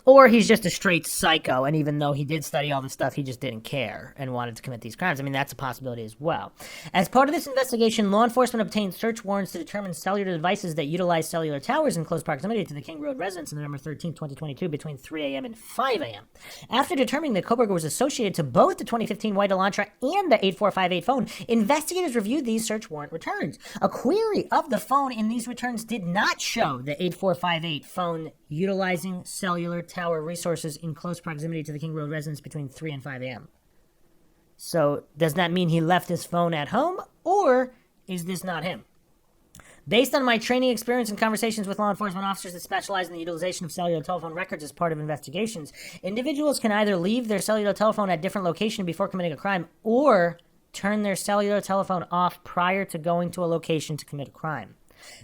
Or he's just a straight psycho, and even though he did study all this stuff, he just didn't care and wanted to commit these crimes. I mean, that's a possibility as well. As part of this investigation, law enforcement obtained search warrants to determine cellular devices that utilize cellular towers in close proximity to the King Road residence on November 13, 2022, between 3 a.m. and 5 a.m. After determining that Koberger was associated to both the 2015 white Elantra and the 8458 phone, investigators reviewed these search warrant returns. A query of the phone in these returns did not show the 8458 phone utilizing cellular tower resources in close proximity to the King Road residence between 3 and 5 a.m. So, does that mean he left his phone at home, or is this not him? Based on my training experience and conversations with law enforcement officers that specialize in the utilization of cellular telephone records as part of investigations, individuals can either leave their cellular telephone at different location before committing a crime, or turn their cellular telephone off prior to going to a location to commit a crime.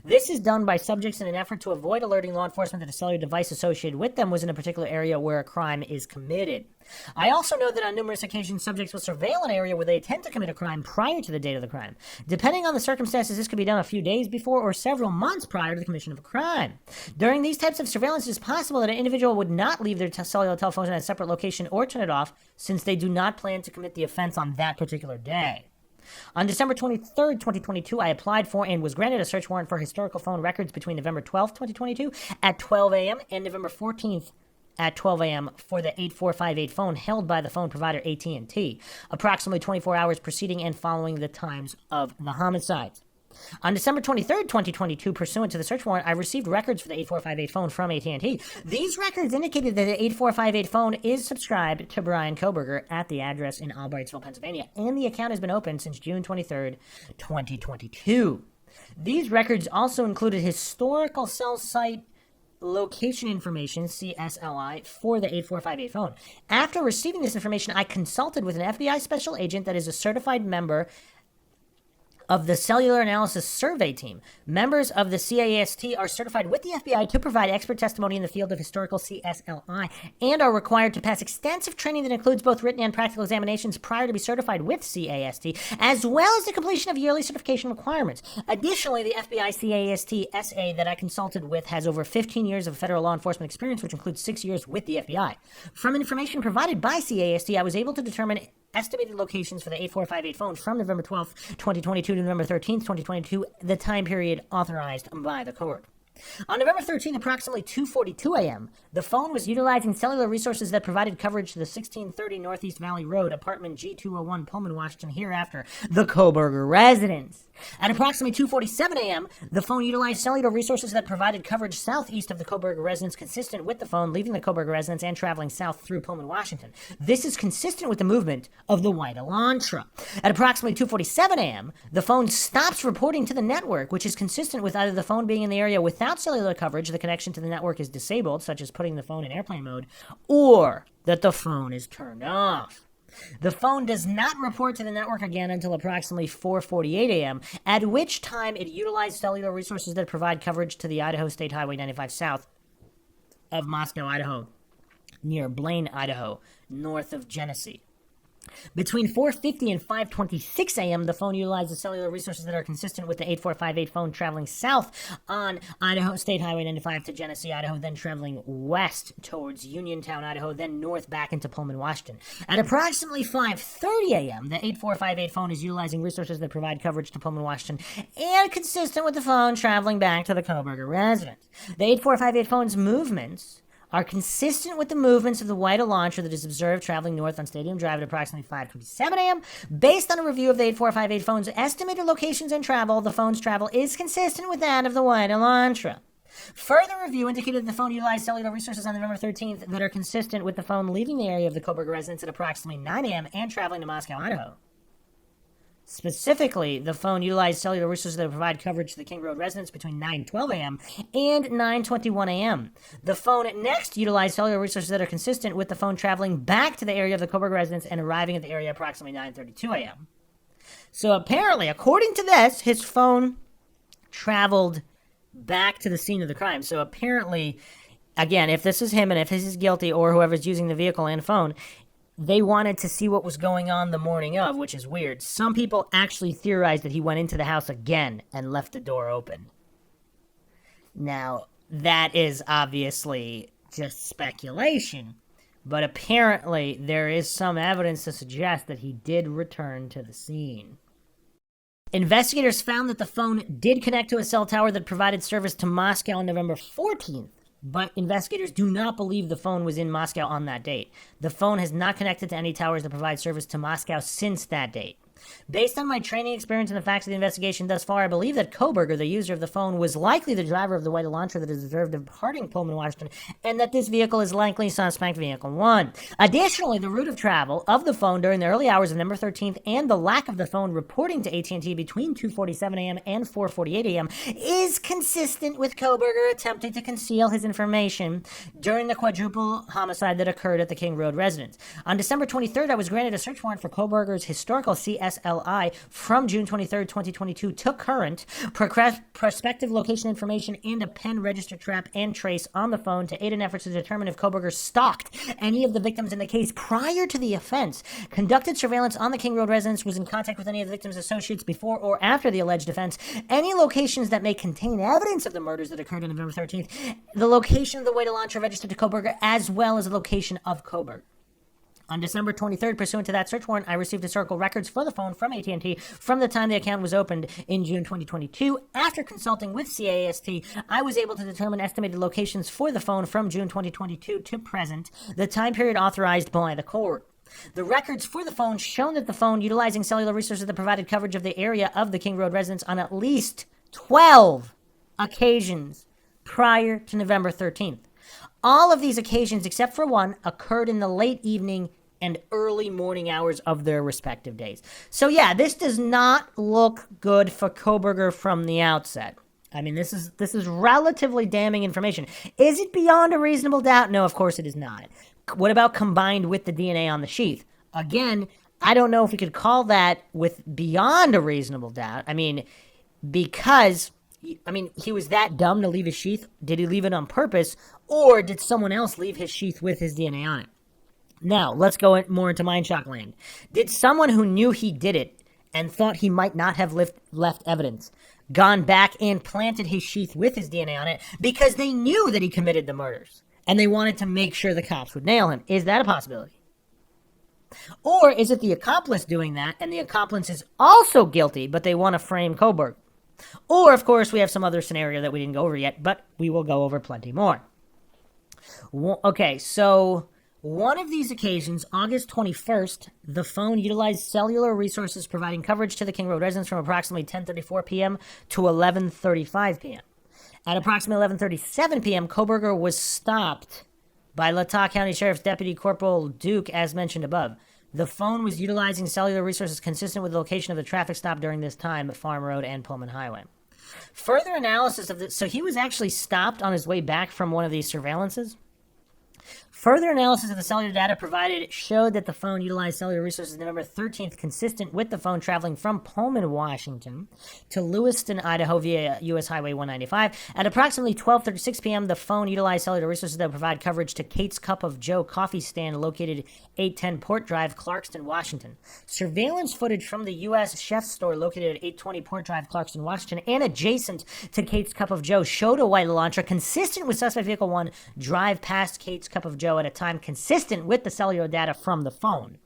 This is done by subjects in an effort to avoid alerting law enforcement that a cellular device associated with them was in a particular area where a crime is committed. I also know that on numerous occasions, subjects will surveil an area where they intend to commit a crime prior to the date of the crime. Depending on the circumstances, this could be done a few days before or several months prior to the commission of a crime. During these types of surveillance, it is possible that an individual would not leave their cellular telephone in a separate location or turn it off, since they do not plan to commit the offense on that particular day. On December 23, 2022, I applied for and was granted a search warrant for historical phone records between November 12, 2022 at 12 a.m. and November 14th at 12 a.m. for the 8458 phone held by the phone provider AT&T, approximately 24 hours preceding and following the times of the homicides. On December 23, 2022, pursuant to the search warrant, I received records for the 8458 phone from AT&T. These records indicated that the 8458 phone is subscribed to Brian Koberger at the address in Albrightsville, Pennsylvania, and the account has been open since June 23, 2022. These records also included historical cell site location information, CSLI, for the 8458 phone. After receiving this information, I consulted with an FBI special agent that is a certified member of the Cellular Analysis Survey Team. Members of the CAST are certified with the FBI to provide expert testimony in the field of historical CSLI and are required to pass extensive training that includes both written and practical examinations prior to be certified with CAST, as well as the completion of yearly certification requirements. Additionally, the FBI CAST SA that I consulted with has over 15 years of federal law enforcement experience, which includes 6 years with the FBI. From information provided by CAST, I was able to determine estimated locations for the 8458 phone from November 12th, 2022 to November 13th, 2022, the time period authorized by the court. On November 13th, approximately 2:42 a.m., the phone was utilizing cellular resources that provided coverage to the 1630 Northeast Valley Road, apartment G201, Pullman, Washington, hereafter the Koberger residence. At approximately 2:47 a.m., the phone utilized cellular resources that provided coverage southeast of the Koberger residence, consistent with the phone leaving the Koberger residence and traveling south through Pullman, Washington. This is consistent with the movement of the white Elantra. At approximately 2:47 a.m., the phone stops reporting to the network, which is consistent with either the phone being in the area without cellular coverage, the connection to the network is disabled, such as putting the phone in airplane mode, or that the phone is turned off. The phone does not report to the network again until approximately 4:48 a.m., at which time it utilized cellular resources that provide coverage to the Idaho State Highway 95 south of Moscow, Idaho, near Blaine, Idaho, north of Genesee. Between 4:50 and 5:26 a.m., the phone utilizes cellular resources that are consistent with the 8458 phone traveling south on Idaho State Highway 95 to Genesee, Idaho, then traveling west towards Uniontown, Idaho, then north back into Pullman, Washington. At approximately 5:30 a.m., the 8458 phone is utilizing resources that provide coverage to Pullman, Washington, and consistent with the phone traveling back to the Koberger residence. The 8458 phone's movements are consistent with the movements of the white Elantra that is observed traveling north on Stadium Drive at approximately 5:27 a.m. Based on a review of the 8458 phone's estimated locations and travel, the phone's travel is consistent with that of the white Elantra. Further review indicated that the phone utilized cellular resources on November 13th that are consistent with the phone leaving the area of the Koberger residence at approximately 9 a.m. and traveling to Moscow, Idaho. Specifically, the phone utilized cellular resources that provide coverage to the King Road residents between 9:12 a.m. and 9:21 a.m. The phone next utilized cellular resources that are consistent with the phone traveling back to the area of the Coburg residence and arriving at the area approximately 9:32 a.m. So apparently, according to this, his phone traveled back to the scene of the crime. So apparently, again, if this is him and if this is guilty or whoever's using the vehicle and phone, they wanted to see what was going on the morning of, which is weird. Some people actually theorized that he went into the house again and left the door open. Now, that is obviously just speculation, but apparently there is some evidence to suggest that he did return to the scene. Investigators found that the phone did connect to a cell tower that provided service to Moscow on November 14th. But investigators do not believe the phone was in Moscow on that date. The phone has not connected to any towers that provide service to Moscow since that date. Based on my training experience and the facts of the investigation thus far, I believe that Koberger, the user of the phone, was likely the driver of the white Elantra that is observed departing Pullman, Washington, and that this vehicle is likely suspect vehicle 1. Additionally, the route of travel of the phone during the early hours of November 13th and the lack of the phone reporting to AT&T between 2:47 a.m. and 4:48 a.m. is consistent with Koberger attempting to conceal his information during the quadruple homicide that occurred at the King Road residence. On December 23rd, I was granted a search warrant for Koberger's historical CSLI from June 23rd, 2022 to current, prospective location information, and a pen register trap and trace on the phone to aid in efforts to determine if Koberger stalked any of the victims in the case prior to the offense, conducted surveillance on the King Road residence, was in contact with any of the victims' associates before or after the alleged offense, any locations that may contain evidence of the murders that occurred on November 13th, the location of the white Elantra registered to Koberger, as well as the location of Koberger. On December 23rd, pursuant to that search warrant, I received historical records for the phone from AT&T from the time the account was opened in June 2022. After consulting with CAST, I was able to determine estimated locations for the phone from June 2022 to present, the time period authorized by the court. The records for the phone shown that the phone, utilizing cellular resources that provided coverage of the area of the King Road residence on at least 12 occasions prior to November 13th. All of these occasions, except for one, occurred in the late evening and early morning hours of their respective days. So yeah, this does not look good for Koberger from the outset. I mean, this is relatively damning information. Is it beyond a reasonable doubt? No, of course it is not. What about combined with the DNA on the sheath? Again, I don't know if we could call that with beyond a reasonable doubt. I mean, because he was that dumb to leave his sheath. Did he leave it on purpose, or did someone else leave his sheath with his DNA on it? Now, let's go more into Mindshock land. Did someone who knew he did it and thought he might not have left evidence gone back and planted his sheath with his DNA on it because they knew that he committed the murders and they wanted to make sure the cops would nail him? Is that a possibility? Or is it the accomplice doing that and the accomplice is also guilty, but they want to frame Koberger? Or, of course, we have some other scenario that we didn't go over yet, but we will go over plenty more. Okay, so one of these occasions, August 21st, the phone utilized cellular resources providing coverage to the King Road residence from approximately 10:34 p.m. to 11:35 p.m. At approximately 11:37 p.m., Koberger was stopped by Latah County Sheriff's Deputy Corporal Duke, as mentioned above. The phone was utilizing cellular resources consistent with the location of the traffic stop during this time at Farm Road and Pullman Highway. Further analysis of this, so he was actually stopped on his way back from one of these surveillances. Further analysis of the cellular data provided showed that the phone utilized cellular resources November 13th, consistent with the phone traveling from Pullman, Washington, to Lewiston, Idaho via U.S. Highway 195. At approximately 12:36 p.m., the phone utilized cellular resources that provide coverage to Kate's Cup of Joe coffee stand located 810 Port Drive, Clarkston, Washington. Surveillance footage from the U.S. Chef's store located at 820 Port Drive, Clarkston, Washington, and adjacent to Kate's Cup of Joe showed a white Elantra consistent with suspect vehicle 1 drive past Kate's Cup of Joe at a time consistent with the cellular data from the phone.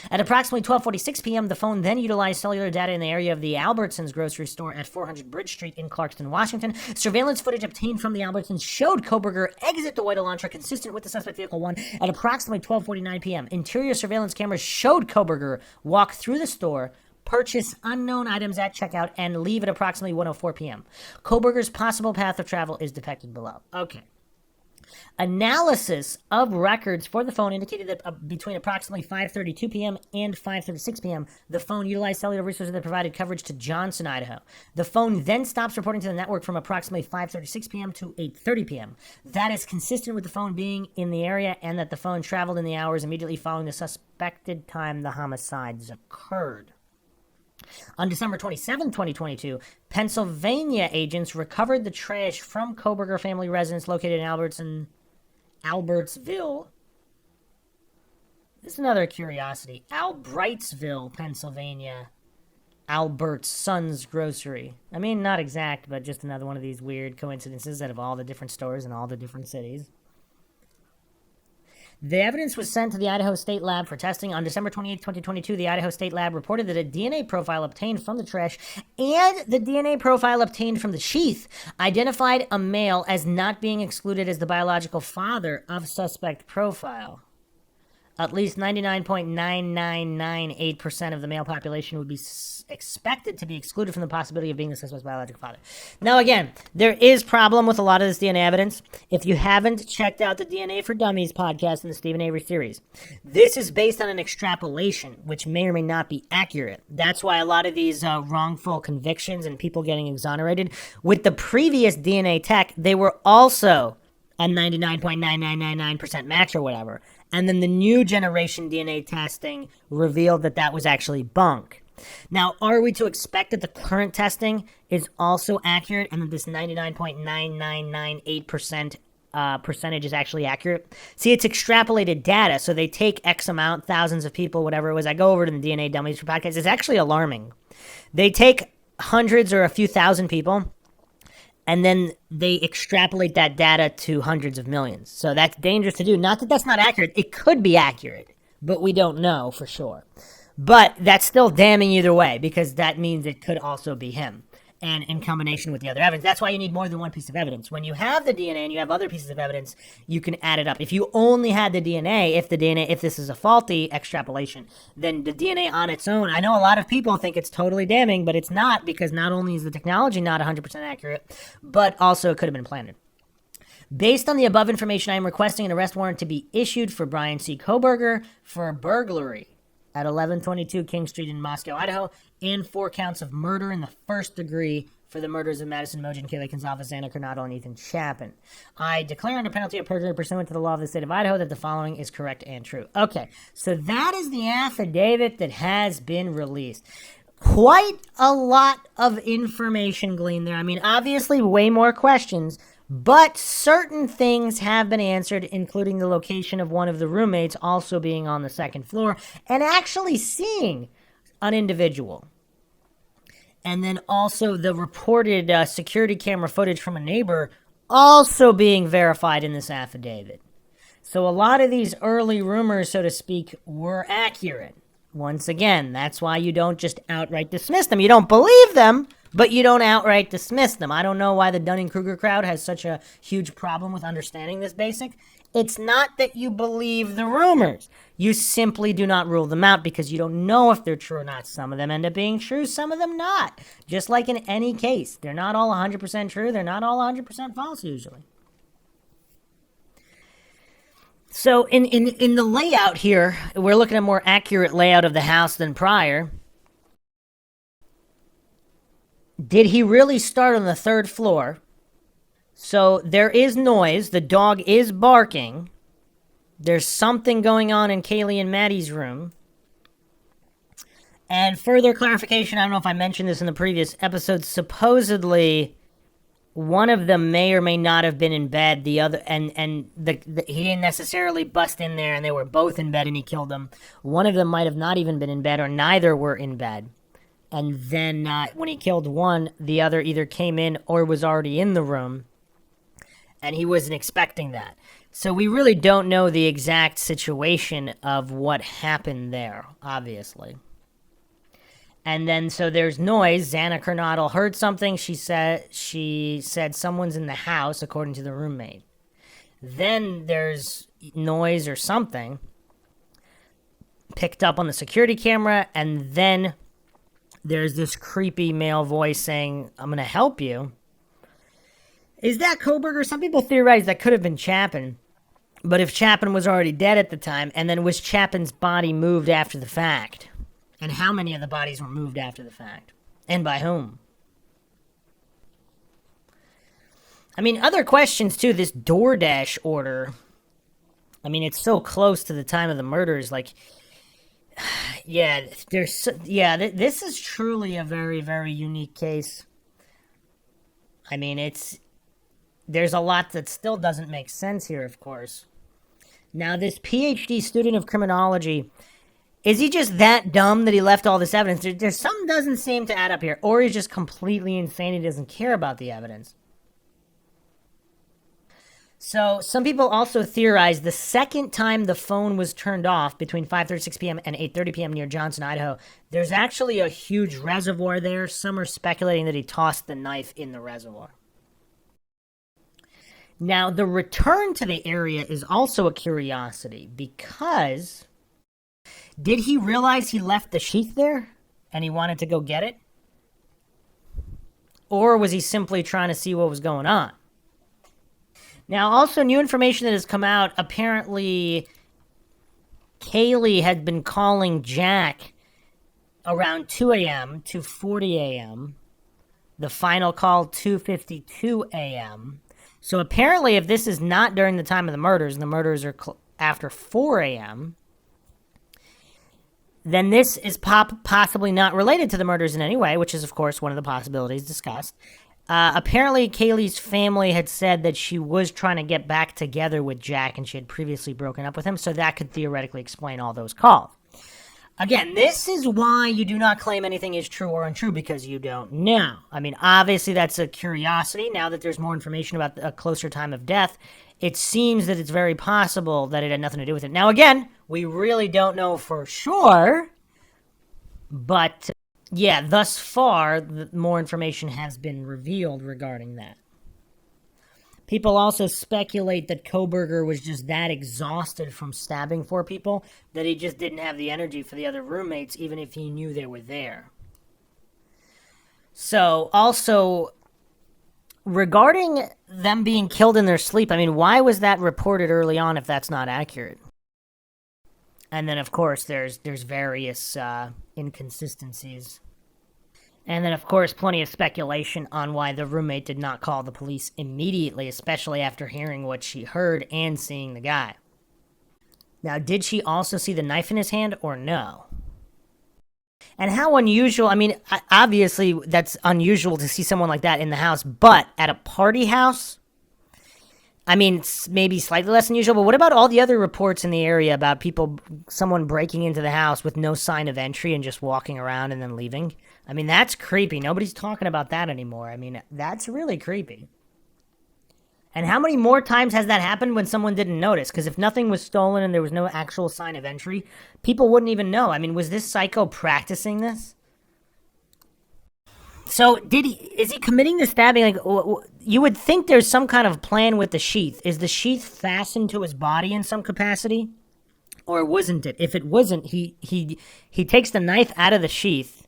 At approximately 12:46 p.m., the phone then utilized cellular data in the area of the Albertsons grocery store at 400 Bridge Street in Clarkston, Washington. Surveillance footage obtained from the Albertsons showed Koberger exit the white Elantra consistent with the suspect vehicle 1 at approximately 12:49 p.m. Interior surveillance cameras showed Koberger walk through the store, purchase unknown items at checkout, and leave at approximately 1:04 p.m. Koberger's possible path of travel is depicted below. Okay. Analysis of records for the phone indicated that between approximately 5:32 p.m. and 5:36 p.m., the phone utilized cellular resources that provided coverage to Johnson, Idaho. The phone then stops reporting to the network from approximately 5:36 p.m. to 8:30 p.m. That is consistent with the phone being in the area and that the phone traveled in the hours immediately following the suspected time the homicides occurred. On December 27, 2022, Pennsylvania agents recovered the trash from Koberger family residence located in Albertsville. This is another curiosity. Albrightsville, Pennsylvania. Albert's Son's Grocery. I mean, not exact, but just another one of these weird coincidences out of all the different stores in all the different cities. The evidence was sent to the Idaho State Lab for testing. On December 28, 2022, the Idaho State Lab reported that a DNA profile obtained from the trash and the DNA profile obtained from the sheath identified a male as not being excluded as the biological father of suspect profile. At least 99.9998% of the male population would be expected to be excluded from the possibility of being the suspect's biological father. Now, again, there is problem with a lot of this DNA evidence. If you haven't checked out the DNA for Dummies podcast in the Stephen Avery series, this is based on an extrapolation, which may or may not be accurate. That's why a lot of these wrongful convictions and people getting exonerated, with the previous DNA tech, they were also a 99.9999% match or whatever. And then the new generation DNA testing revealed that that was actually bunk. Now, are we to expect that the current testing is also accurate and that this 99.9998% percentage is actually accurate? See, it's extrapolated data, so they take X amount, thousands of people, whatever it was. I go over to the DNA Dummies for podcast. It's actually alarming. They take hundreds or a few thousand people, and then they extrapolate that data to hundreds of millions. So that's dangerous to do. Not that that's not accurate. It could be accurate, but we don't know for sure. But that's still damning either way, because that means it could also be him. And in combination with the other evidence. That's why you need more than one piece of evidence. When you have the DNA and you have other pieces of evidence, you can add it up. If you only had the DNA, if this is a faulty extrapolation, then the DNA on its own, I know a lot of people think it's totally damning, but it's not, because not only is the technology not 100% accurate, but also it could have been planted. Based on the above information, I am requesting an arrest warrant to be issued for Brian C. Koberger for burglary at 1122 King Street in Moscow, Idaho, and 4 counts of murder in the first degree for the murders of Madison Mogen, Kaylee Gonzalez, Anna Coronado, and Ethan Chapin. I declare under penalty of perjury pursuant to the law of the state of Idaho that the following is correct and true. Okay, so that is the affidavit that has been released. Quite a lot of information gleaned there. I mean, obviously way more questions, but certain things have been answered, including the location of one of the roommates also being on the second floor and actually seeing an individual. And then also the reported security camera footage from a neighbor also being verified in this affidavit. So a lot of these early rumors, so to speak, were accurate. Once again, that's why you don't just outright dismiss them. You don't believe them, but you don't outright dismiss them. I don't know why the Dunning-Kruger crowd has such a huge problem with understanding this basic. It's not that you believe the rumors. You simply do not rule them out because you don't know if they're true or not. Some of them end up being true, some of them not. Just like in any case. They're not all 100% true. They're not all 100% false usually. So in the layout here, we're looking at a more accurate layout of the house than prior. Did he really start on the 3rd floor? So there is noise. The dog is barking. There's something going on in Kaylee and Maddie's room. And further clarification, I don't know if I mentioned this in the previous episode, supposedly one of them may or may not have been in bed. The other, he didn't necessarily bust in there, and they were both in bed, and he killed them. One of them might have not even been in bed, or neither were in bed. And then when he killed one, the other either came in or was already in the room, and he wasn't expecting that. So we really don't know the exact situation of what happened there, obviously. And then, so there's noise. Xana Kernodle heard something. She said someone's in the house, according to the roommate. Then there's noise or something picked up on the security camera, and then there's this creepy male voice saying, "I'm going to help you." Is that Koberger? Some people theorize that could have been Chapin. But if Chapin was already dead at the time, and then was Chapin's body moved after the fact? And how many of the bodies were moved after the fact? And by whom? I mean, other questions too. This DoorDash order. I mean, it's so close to the time of the murders. Like, yeah, this is truly a very, very unique case. I mean, there's a lot that still doesn't make sense here, of course. Now, this PhD student of criminology, is he just that dumb that he left all this evidence? There's something doesn't seem to add up here. Or he's just completely insane. He doesn't care about the evidence. So, some people also theorize the second time the phone was turned off between 5:36 p.m. and 8:30 p.m. near Johnson, Idaho, there's actually a huge reservoir there. Some are speculating that he tossed the knife in the reservoir. Now, the return to the area is also a curiosity because did he realize he left the sheath there and he wanted to go get it? Or was he simply trying to see what was going on? Now, also new information that has come out, apparently Kaylee had been calling Jack around 2 a.m. to 40 a.m. The final call, 2:52 a.m. So apparently if this is not during the time of the murders, and the murders are after 4 a.m., then this is possibly not related to the murders in any way, which is, of course, one of the possibilities discussed. Apparently, Kaylee's family had said that she was trying to get back together with Jack, and she had previously broken up with him, so that could theoretically explain all those calls. Again, this is why you do not claim anything is true or untrue, because you don't know. I mean, obviously, that's a curiosity. Now that there's more information about a closer time of death, it seems that it's very possible that it had nothing to do with it. Now, again, we really don't know for sure, but yeah, thus far, more information has been revealed regarding that. People also speculate that Koberger was just that exhausted from stabbing 4 people that he just didn't have the energy for the other roommates, even if he knew they were there. So, also, regarding them being killed in their sleep, I mean, why was that reported early on if that's not accurate? And then, of course, there's various inconsistencies. And then, of course, plenty of speculation on why the roommate did not call the police immediately, especially after hearing what she heard and seeing the guy. Now, did she also see the knife in his hand or no? And how unusual, I mean, obviously that's unusual to see someone like that in the house, but at a party house? I mean, it's maybe slightly less unusual, but what about all the other reports in the area about someone breaking into the house with no sign of entry and just walking around and then leaving? I mean, that's creepy. Nobody's talking about that anymore. I mean, that's really creepy. And how many more times has that happened when someone didn't notice? Because if nothing was stolen and there was no actual sign of entry, people wouldn't even know. I mean, was this psycho practicing this? So, is he committing the stabbing? Like, you would think there's some kind of plan with the sheath. Is the sheath fastened to his body in some capacity? Or wasn't it? If it wasn't, he takes the knife out of the sheath.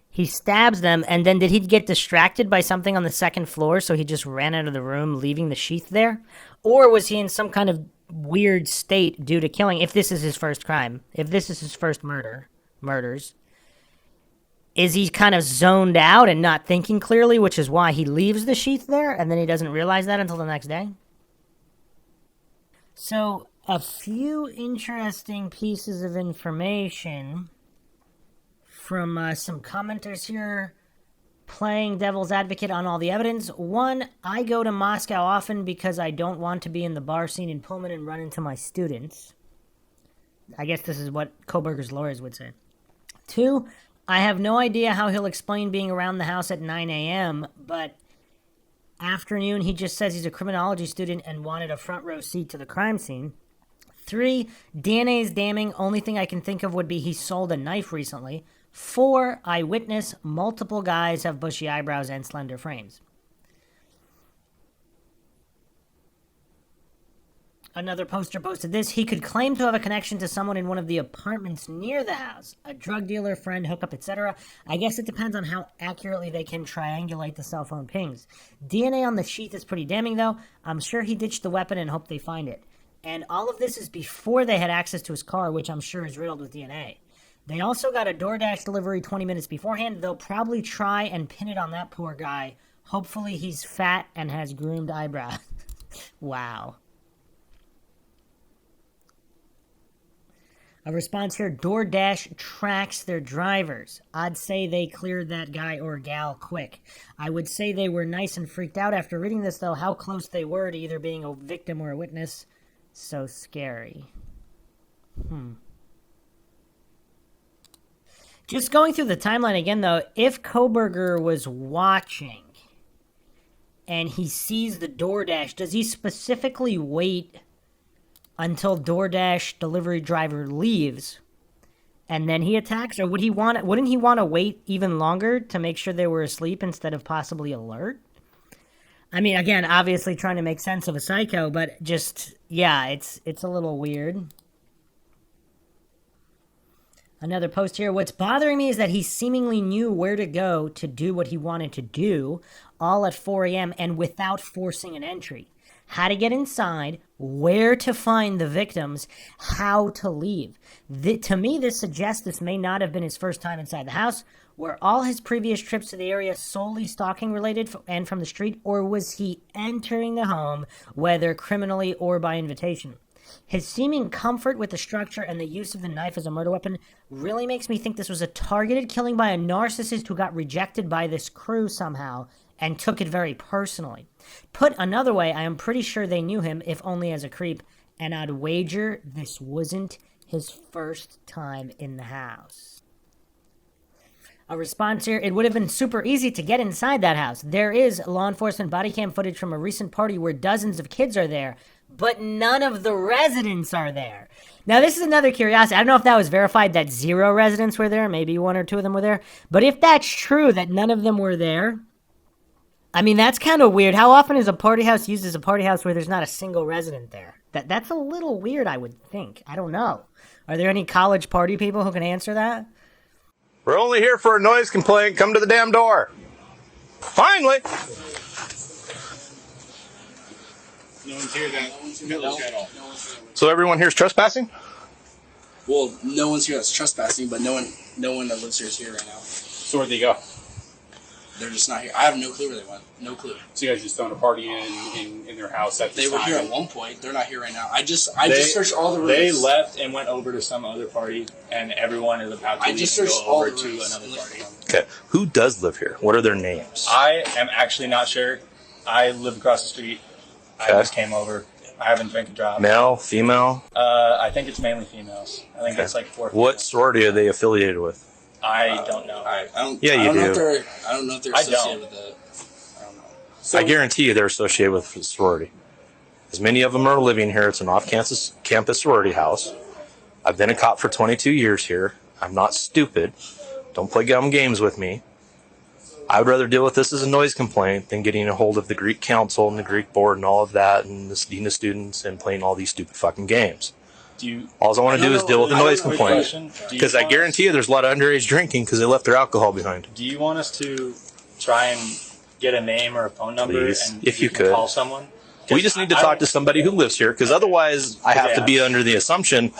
He stabs them, and then did he get distracted by something on the second floor, so he just ran out of the room, leaving the sheath there? Or was he in some kind of weird state due to killing, if this is his first crime, if this is his first murders? Is he kind of zoned out and not thinking clearly, which is why he leaves the sheath there, and then he doesn't realize that until the next day? So, a few interesting pieces of information from some commenters here playing devil's advocate on all the evidence. One, I go to Moscow often because I don't want to be in the bar scene in Pullman and run into my students. I guess this is what Koberger's lawyers would say. Two, I have no idea how he'll explain being around the house at 9 a.m., but afternoon he just says he's a criminology student and wanted a front row seat to the crime scene. 3, DNA is damning. Only thing I can think of would be he sold a knife recently. 4, eyewitness, multiple guys have bushy eyebrows and slender frames. Another poster posted this. He could claim to have a connection to someone in one of the apartments near the house. A drug dealer, friend, hookup, etc. I guess it depends on how accurately they can triangulate the cell phone pings. DNA on the sheath is pretty damning, though. I'm sure he ditched the weapon and hoped they find it. And all of this is before they had access to his car, which I'm sure is riddled with DNA. They also got a DoorDash delivery 20 minutes beforehand. They'll probably try and pin it on that poor guy. Hopefully he's fat and has groomed eyebrows. Wow. A response here, DoorDash tracks their drivers. I'd say they cleared that guy or gal quick. I would say they were nice and freaked out after reading this, though, how close they were to either being a victim or a witness. So scary. Just going through the timeline again, though, if Koberger was watching and he sees the DoorDash, does he specifically wait until DoorDash delivery driver leaves and then he attacks? Or wouldn't he want to wait even longer to make sure they were asleep instead of possibly alert? I mean, again, obviously trying to make sense of a psycho, but just, yeah, it's a little weird. Another post here. What's bothering me is that he seemingly knew where to go to do what he wanted to do, all at 4 a.m. and without forcing an entry. How to get inside, where to find the victims, how to leave. To me, this suggests this may not have been his first time inside the house. Were all his previous trips to the area solely stalking related and from the street, or was he entering the home, whether criminally or by invitation? His seeming comfort with the structure and the use of the knife as a murder weapon really makes me think this was a targeted killing by a narcissist who got rejected by this crew somehow and took it very personally. Put another way, I am pretty sure they knew him, if only as a creep, and I'd wager this wasn't his first time in the house. A response here, it would have been super easy to get inside that house. There is law enforcement body cam footage from a recent party where dozens of kids are there, but none of the residents are there. Now, this is another curiosity. I don't know if that was verified that 0 residents were there. Maybe 1 or 2 of them were there. But if that's true, that none of them were there, I mean, that's kind of weird. How often is a party house used as a party house where there's not a single resident there? That's a little weird, I would think. I don't know. Are there any college party people who can answer that? We're only here for a noise complaint. Come to the damn door. Finally. No one's here at all. So everyone here's trespassing? Well, no one's here that's trespassing, but no one that lives here is here right now. So where'd they go? They're just not here. I have no clue where they went. No clue. So you guys just throwing a party in their house at this They were time? here at one point. They're not here right now. I just searched all the rooms. They left and went over to some other party, and everyone is about to leave and go over to another party. Okay. Who does live here? What are their names? I am actually not sure. I live across the street. I just came over. I haven't drank a drop. Male, female? I think it's mainly females. I think it's like 4 females. What sorority are they affiliated with? I don't know. I don't Yeah, I you don't know do. if I don't know if they're associated with it. I don't know. So, I guarantee you they're associated with the sorority. As many of them are living here. It's an off-campus sorority house. I've been a cop for 22 years here. I'm not stupid. Don't play dumb games with me. I would rather deal with this as a noise complaint than getting a hold of the Greek council and the Greek board and all of that and the dean of students and playing all these stupid fucking games. All I want to do is deal with the noise complaint. Because I guarantee you there's a lot of underage drinking because they left their alcohol behind. Do you want us to try and get a name or a phone number? Please, and if you can could. call someone? We just need to talk to somebody who lives here, because otherwise I have to be under the assumption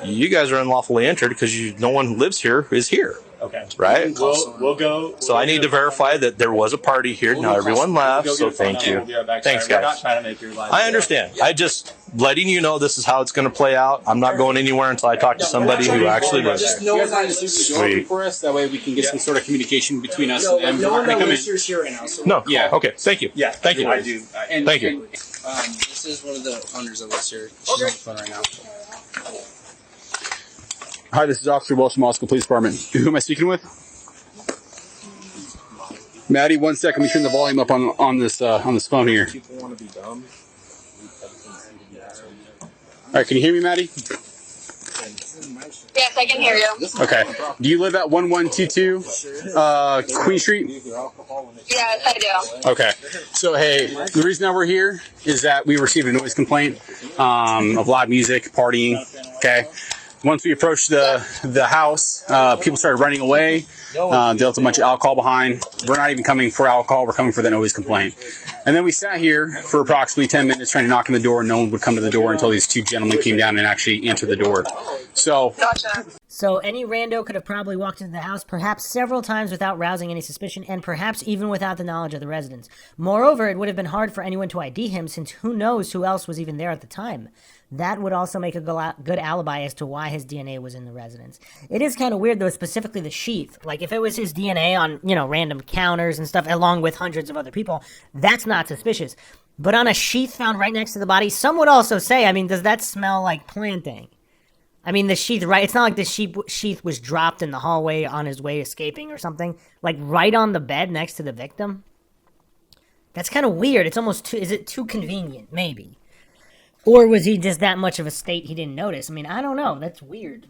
you guys are unlawfully entered because no one who lives here is here. Okay. Right? We'll go. So I need to verify that there was a party here. Now everyone left, so thank you. Thanks, We're not guys. trying to make your life. I understand. I just letting you know this is how it's going to play out. I'm not going anywhere until I talk to somebody who actually lives Just there. no You one guys that want to Sweet. for us? That way we can get some sort of communication between us no and them. one that Come in. lives here is here right now. So No. Yeah. Okay. Thank you. Yeah. Thank you. I do. Thank you. this is one of the owners that lives here. She's on the phone right now. Hi, this is Officer Welsh from Moscow Police Department. Who am I speaking with? Maddie, 1 second. Let me turn the volume up on this phone here. People want to be dumb. All right, can you hear me, Maddie? Yes, I can hear you. Okay. Do you live at 1122 Queen Street? Yes, I do. Okay. So, hey, the reason that we're here is that we received a noise complaint of loud music, partying. Okay. Once we approached the house, people started running away. They left a bunch of alcohol behind. We're not even coming for alcohol. We're coming for the noise complaint. And then we sat here for approximately 10 minutes trying to knock on the door. No one would come to the door until these two gentlemen came down and actually answered the door. So any rando could have probably walked into the house perhaps several times without rousing any suspicion, and perhaps even without the knowledge of the residents. Moreover, it would have been hard for anyone to ID him, since who knows who else was even there at the time. That would also make a good alibi as to why his DNA was in the residence. It is kind of weird, though, specifically the sheath. Like, if it was his DNA on, random counters and stuff, along with hundreds of other people, that's not suspicious. But on a sheath found right next to the body, some would also say, does that smell like planting? The sheath, right? It's not like the sheath was dropped in the hallway on his way escaping or something. Like, right on the bed next to the victim? That's kind of weird. It's almost is it too convenient? Maybe. Or was he just that much of a state he didn't notice? I don't know. That's weird.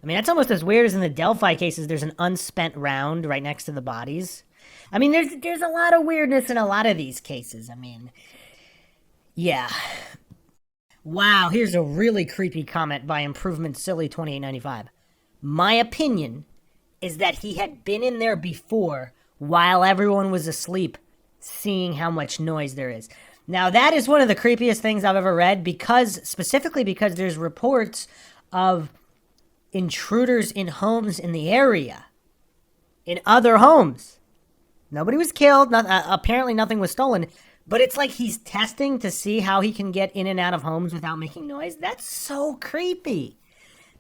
That's almost as weird as in the Delphi cases. There's an unspent round right next to the bodies. There's a lot of weirdness in a lot of these cases. Yeah. Wow, here's a really creepy comment by Improvement Silly 2895. My opinion is that he had been in there before while everyone was asleep, seeing how much noise there is. Now, that is one of the creepiest things I've ever read, specifically because there's reports of intruders in homes in the area, in other homes. Nobody was killed, apparently nothing was stolen, but it's like he's testing to see how he can get in and out of homes without making noise. That's so creepy.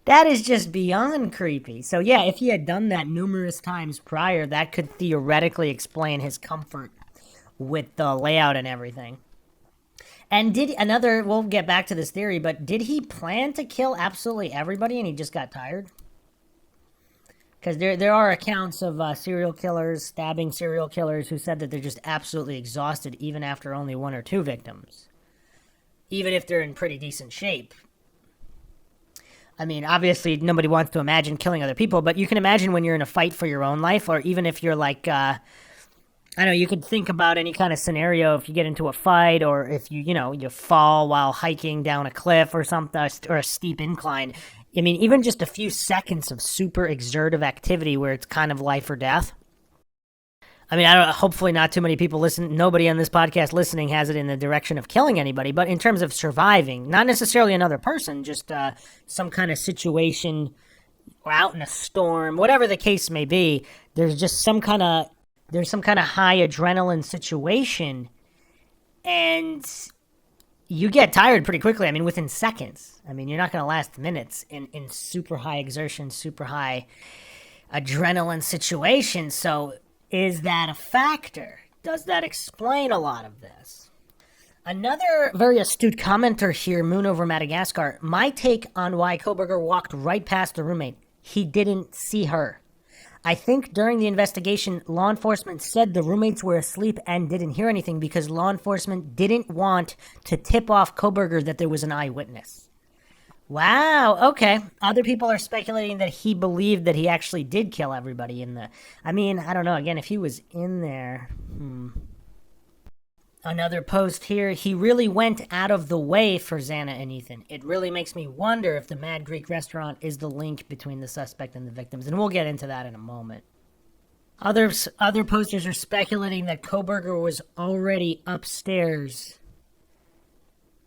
That is just beyond creepy. So yeah, if he had done that numerous times prior, that could theoretically explain his comfort with the layout and everything. And we'll get back to this theory, but did he plan to kill absolutely everybody and he just got tired? Because there are accounts of stabbing serial killers who said that they're just absolutely exhausted even after only one or two victims. Even if they're in pretty decent shape. Obviously nobody wants to imagine killing other people, but you can imagine when you're in a fight for your own life, or even if you're like, you could think about any kind of scenario if you get into a fight, or if you fall while hiking down a cliff or something, or a steep incline. Even just a few seconds of super exertive activity where it's kind of life or death. Hopefully not too many people listen. Nobody on this podcast listening has it in the direction of killing anybody, but in terms of surviving, not necessarily another person, just some kind of situation, or out in a storm, whatever the case may be, there's just some kind of high adrenaline situation, and you get tired pretty quickly. Within seconds. You're not going to last minutes in super high exertion, super high adrenaline situations. So is that a factor? Does that explain a lot of this? Another very astute commenter here, Moon over Madagascar, my take on why Koberger walked right past the roommate. He didn't see her. I think during the investigation, law enforcement said the roommates were asleep and didn't hear anything because law enforcement didn't want to tip off Koberger that there was an eyewitness. Wow, okay. Other people are speculating that he believed that he actually did kill everybody in the... I don't know. Again, if he was in there... Another post here. He really went out of the way for Xana and Ethan. It really makes me wonder if the Mad Greek restaurant is the link between the suspect and the victims, and we'll get into that in a moment. Other posters are speculating that Koberger was already upstairs,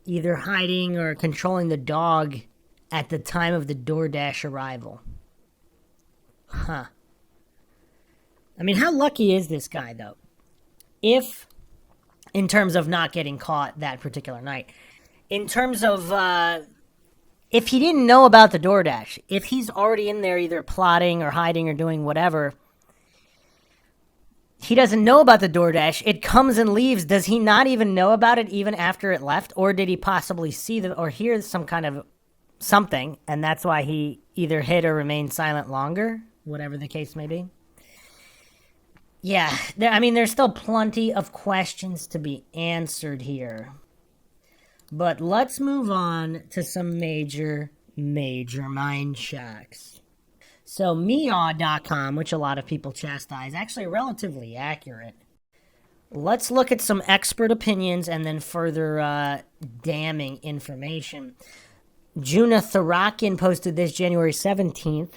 either hiding or controlling the dog at the time of the DoorDash arrival. Huh. How lucky is this guy, though? In terms of not getting caught that particular night. In terms of, if he didn't know about the DoorDash, if he's already in there either plotting or hiding or doing whatever, he doesn't know about the DoorDash, it comes and leaves, does he not even know about it even after it left? Or did he possibly see or hear some kind of something, and that's why he either hid or remained silent longer? Whatever the case may be. Yeah, there's still plenty of questions to be answered here. But let's move on to some major major mind shocks. So meaw.com, which a lot of people chastise, actually relatively accurate. Let's look at some expert opinions and then further damning information. Juna Tharakin posted this January 17th.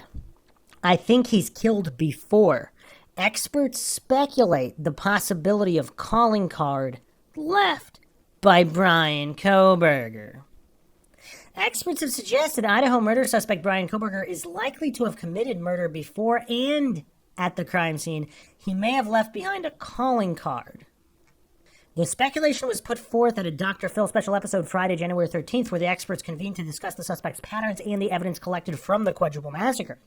I think he's killed before. Experts speculate the possibility of calling card left by Bryan Kohberger. Experts have suggested Idaho murder suspect Bryan Kohberger is likely to have committed murder before and at the crime scene. He may have left behind a calling card. The speculation was put forth at a Dr. Phil special episode Friday, January 13th, where the experts convened to discuss the suspect's patterns and the evidence collected from the quadruple massacre.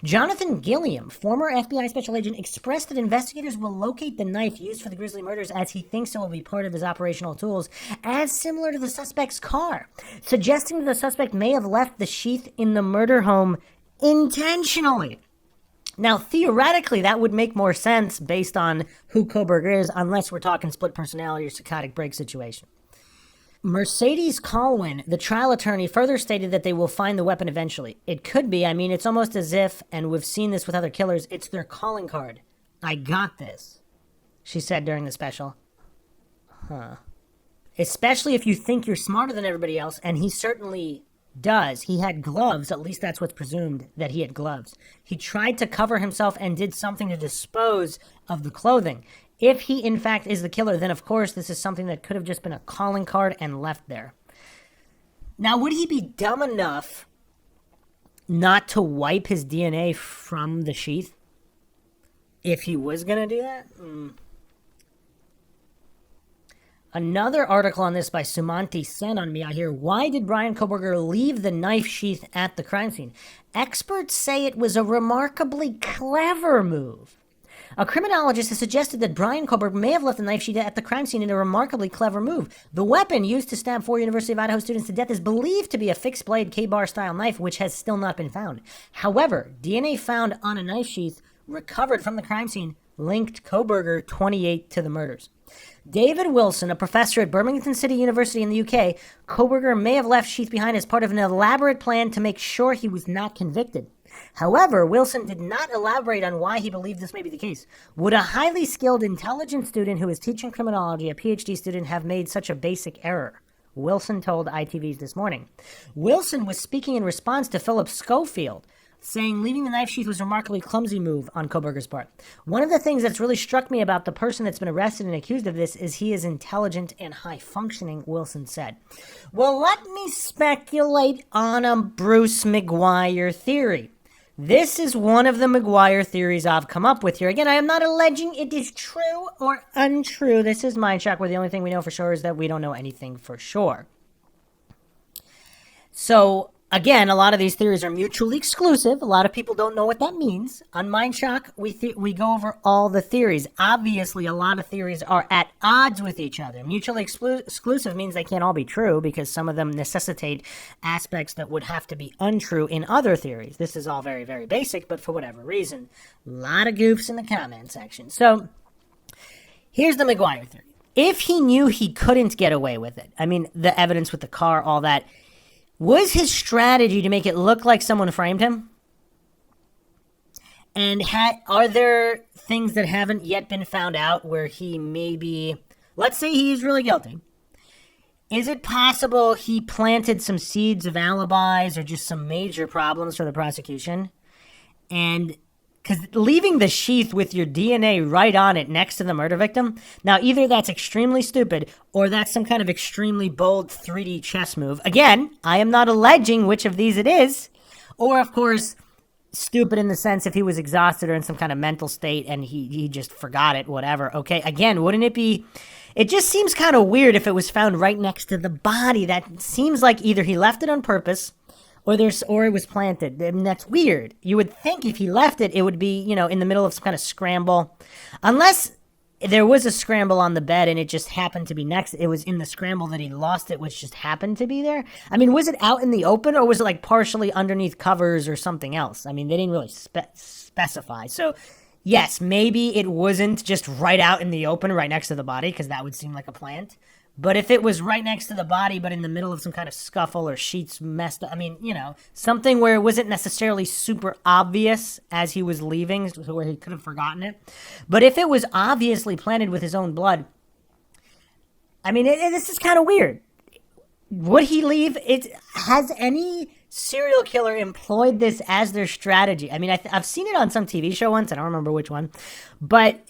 Jonathan Gilliam, former FBI special agent, expressed that investigators will locate the knife used for the grisly murders as he thinks it will be part of his operational tools, as similar to the suspect's car, suggesting that the suspect may have left the sheath in the murder home intentionally. Now, theoretically, that would make more sense based on who Kohberger is, unless we're talking split personality or psychotic break situation. Mercedes Colwyn, the trial attorney, further stated that they will find the weapon eventually. It could be, it's almost as if, and we've seen this with other killers, it's their calling card. I got this, she said during the special. Especially if you think you're smarter than everybody else, and he certainly does. He had gloves, at least that's what's presumed, that he had gloves. He tried to cover himself and did something to dispose of the clothing. If he, in fact, is the killer, then of course this is something that could have just been a calling card and left there. Now, would he be dumb enough not to wipe his DNA from the sheath? If he was going to do that? Another article on this by Sumanti Sen on Meow here. Why did Bryan Kohberger leave the knife sheath at the crime scene? Experts say it was a remarkably clever move. A criminologist has suggested that Bryan Kohberger may have left the knife sheath at the crime scene in a remarkably clever move. The weapon used to stab 4 University of Idaho students to death is believed to be a fixed-blade K-bar style knife, which has still not been found. However, DNA found on a knife sheath recovered from the crime scene linked Kohberger 28 to the murders. David Wilson, a professor at Birmingham City University in the UK, Kohberger may have left sheath behind as part of an elaborate plan to make sure he was not convicted. However, Wilson did not elaborate on why he believed this may be the case. Would a highly skilled, intelligent student who is teaching criminology, a PhD student, have made such a basic error? Wilson told ITV's This Morning. Wilson was speaking in response to Philip Schofield, saying leaving the knife sheath was a remarkably clumsy move on Kohberger's part. One of the things that's really struck me about the person that's been arrested and accused of this is he is intelligent and high-functioning, Wilson said. Well, let me speculate on a Bruce McGuire theory. This is one of the McGuire theories I've come up with here. Again, I am not alleging it is true or untrue. This is Mindshock, where the only thing we know for sure is that we don't know anything for sure. So, again, a lot of these theories are mutually exclusive. A lot of people don't know what that means. On Mindshock, we go over all the theories. Obviously, a lot of theories are at odds with each other. Mutually exclusive means they can't all be true because some of them necessitate aspects that would have to be untrue in other theories. This is all very, very basic, but for whatever reason, a lot of goofs in the comment section. So, here's the McGuire theory. If he knew he couldn't get away with it, the evidence with the car, all that, was his strategy to make it look like someone framed him? And are there things that haven't yet been found out where he maybe, let's say he's really guilty. Is it possible he planted some seeds of alibis or just some major problems for the prosecution? And because leaving the sheath with your DNA right on it next to the murder victim, now either that's extremely stupid or that's some kind of extremely bold 3D chess move. Again, I am not alleging which of these it is. Or, of course, stupid in the sense if he was exhausted or in some kind of mental state and he just forgot it, whatever. Okay, again, wouldn't it be... It just seems kind of weird if it was found right next to the body. That seems like either he left it on purpose or it was planted. That's weird. You would think if he left it, it would be, in the middle of some kind of scramble. Unless there was a scramble on the bed and it just happened to be next. It was in the scramble that he lost it, which just happened to be there. Was it out in the open or was it like partially underneath covers or something else? They didn't really specify. So, yes, maybe it wasn't just right out in the open right next to the body because that would seem like a plant. But if it was right next to the body, but in the middle of some kind of scuffle or sheets messed up, I mean, something where it wasn't necessarily super obvious as he was leaving, so where he could have forgotten it. But if it was obviously planted with his own blood, I mean, this is kind of weird. Would he leave? Has any serial killer employed this as their strategy? I mean, I've seen it on some TV show once. I don't remember which one. But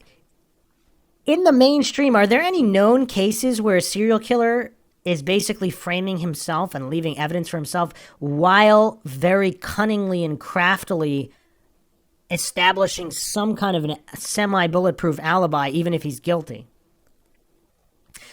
in the mainstream, are there any known cases where a serial killer is basically framing himself and leaving evidence for himself while very cunningly and craftily establishing some kind of a semi-bulletproof alibi, even if he's guilty?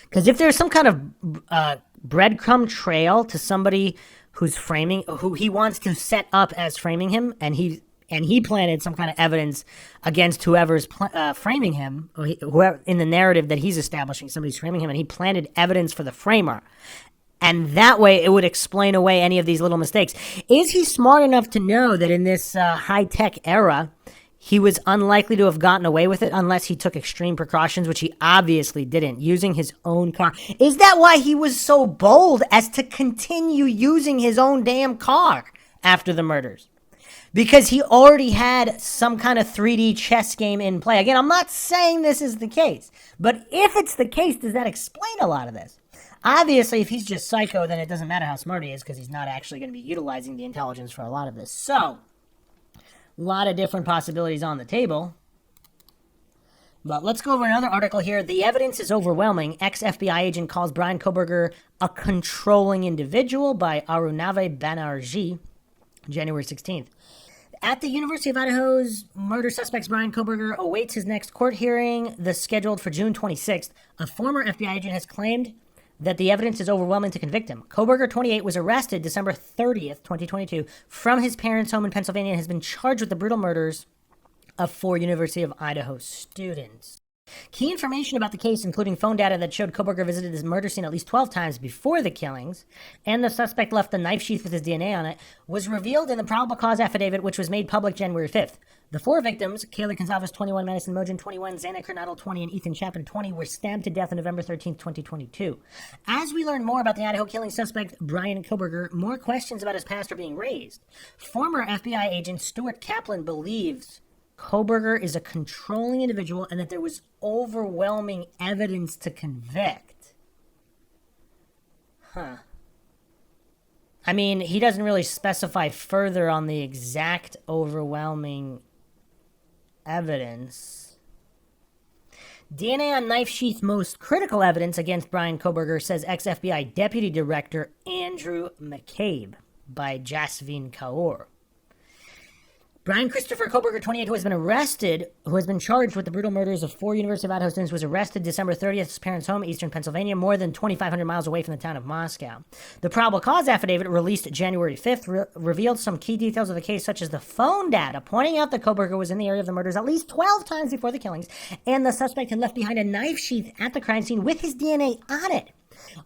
Because if there's some kind of breadcrumb trail to somebody who he wants to set up as framing him, and he planted some kind of evidence against whoever's framing him, or whoever in the narrative that he's establishing, somebody's framing him, and he planted evidence for the framer. And that way, it would explain away any of these little mistakes. Is he smart enough to know that in this high-tech era, he was unlikely to have gotten away with it unless he took extreme precautions, which he obviously didn't, using his own car? Is that why he was so bold as to continue using his own damn car after the murders? Because he already had some kind of 3D chess game in play. Again, I'm not saying this is the case, but if it's the case, does that explain a lot of this? Obviously, if he's just psycho, then it doesn't matter how smart he is, because he's not actually going to be utilizing the intelligence for a lot of this. So, a lot of different possibilities on the table. But let's go over another article here. The evidence is overwhelming. Ex-FBI agent calls Brian Koberger a controlling individual, by Arunave Banerjee, January 16th. At the University of Idaho's murder suspects, Brian Koberger awaits his next court hearing, scheduled for June 26th. A former FBI agent has claimed that the evidence is overwhelming to convict him. Koberger, 28, was arrested December 30th, 2022, from his parents' home in Pennsylvania and has been charged with the brutal murders of 4 University of Idaho students. Key information about the case, including phone data that showed Koberger visited his murder scene at least 12 times before the killings, and the suspect left a knife sheath with his DNA on it, was revealed in the probable cause affidavit, which was made public January 5th. The 4 victims, Kayla Gonzalez, 21, Madison Mogen, 21, Xana Coronado, 20, and Ethan Chapin, 20, were stabbed to death on November 13th, 2022. As we learn more about the Idaho killing suspect, Brian Koberger, more questions about his past are being raised. Former FBI agent Stuart Kaplan believes Koberger is a controlling individual and that there was overwhelming evidence to convict. I mean, he doesn't really specify further on the exact overwhelming evidence. DNA on knife sheath, most critical evidence against Brian Koberger, says ex-FBI Deputy Director Andrew McCabe, by Jasveen Kaur. Brian Christopher Koberger, 28, who has been charged with the brutal murders of 4 University of Idaho students, was arrested December 30th at his parents' home, Eastern Pennsylvania, more than 2,500 miles away from the town of Moscow. The probable cause affidavit, released January 5th, revealed some key details of the case, such as the phone data, pointing out that Koberger was in the area of the murders at least 12 times before the killings, and the suspect had left behind a knife sheath at the crime scene with his DNA on it.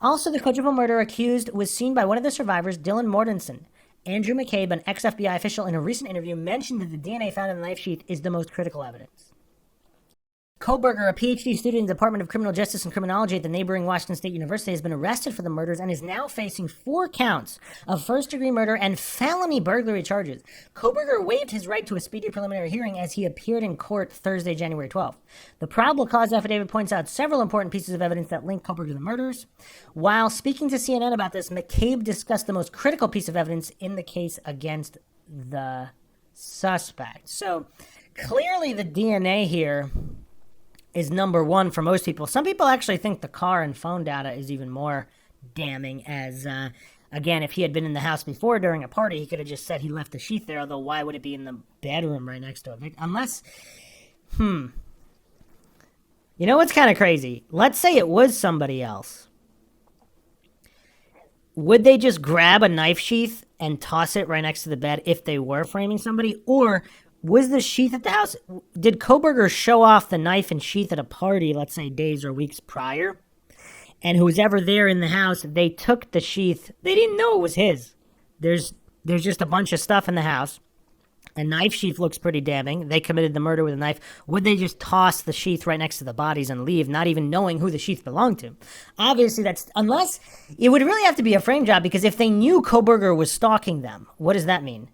Also, the quadruple murder accused was seen by one of the survivors, Dylan Mortensen. Andrew McCabe, an ex-FBI official, in a recent interview mentioned that the DNA found in the knife sheath is the most critical evidence. Koberger, a PhD student in the Department of Criminal Justice and Criminology at the neighboring Washington State University, has been arrested for the murders and is now facing 4 counts of first-degree murder and felony burglary charges. Koberger waived his right to a speedy preliminary hearing as he appeared in court Thursday, January 12th. The probable cause affidavit points out several important pieces of evidence that link Koberger to the murders. While speaking to CNN about this, McCabe discussed the most critical piece of evidence in the case against the suspect. So, clearly the DNA here is number one for most people. Some people actually think the car and phone data is even more damning, as, again, if he had been in the house before during a party, he could have just said he left the sheath there, although why would it be in the bedroom right next to it? Unless, You know what's kind of crazy? Let's say it was somebody else. Would they just grab a knife sheath and toss it right next to the bed if they were framing somebody? Or was the sheath at the house? Did Koberger show off the knife and sheath at a party, let's say days or weeks prior? And who was ever there in the house, they took the sheath. They didn't know it was his. There's just a bunch of stuff in the house. A knife sheath looks pretty damning. They committed the murder with a knife. Would they just toss the sheath right next to the bodies and leave, not even knowing who the sheath belonged to? Obviously, that's... Unless... It would really have to be a frame job, because if they knew Kohberger was stalking them, what does that mean?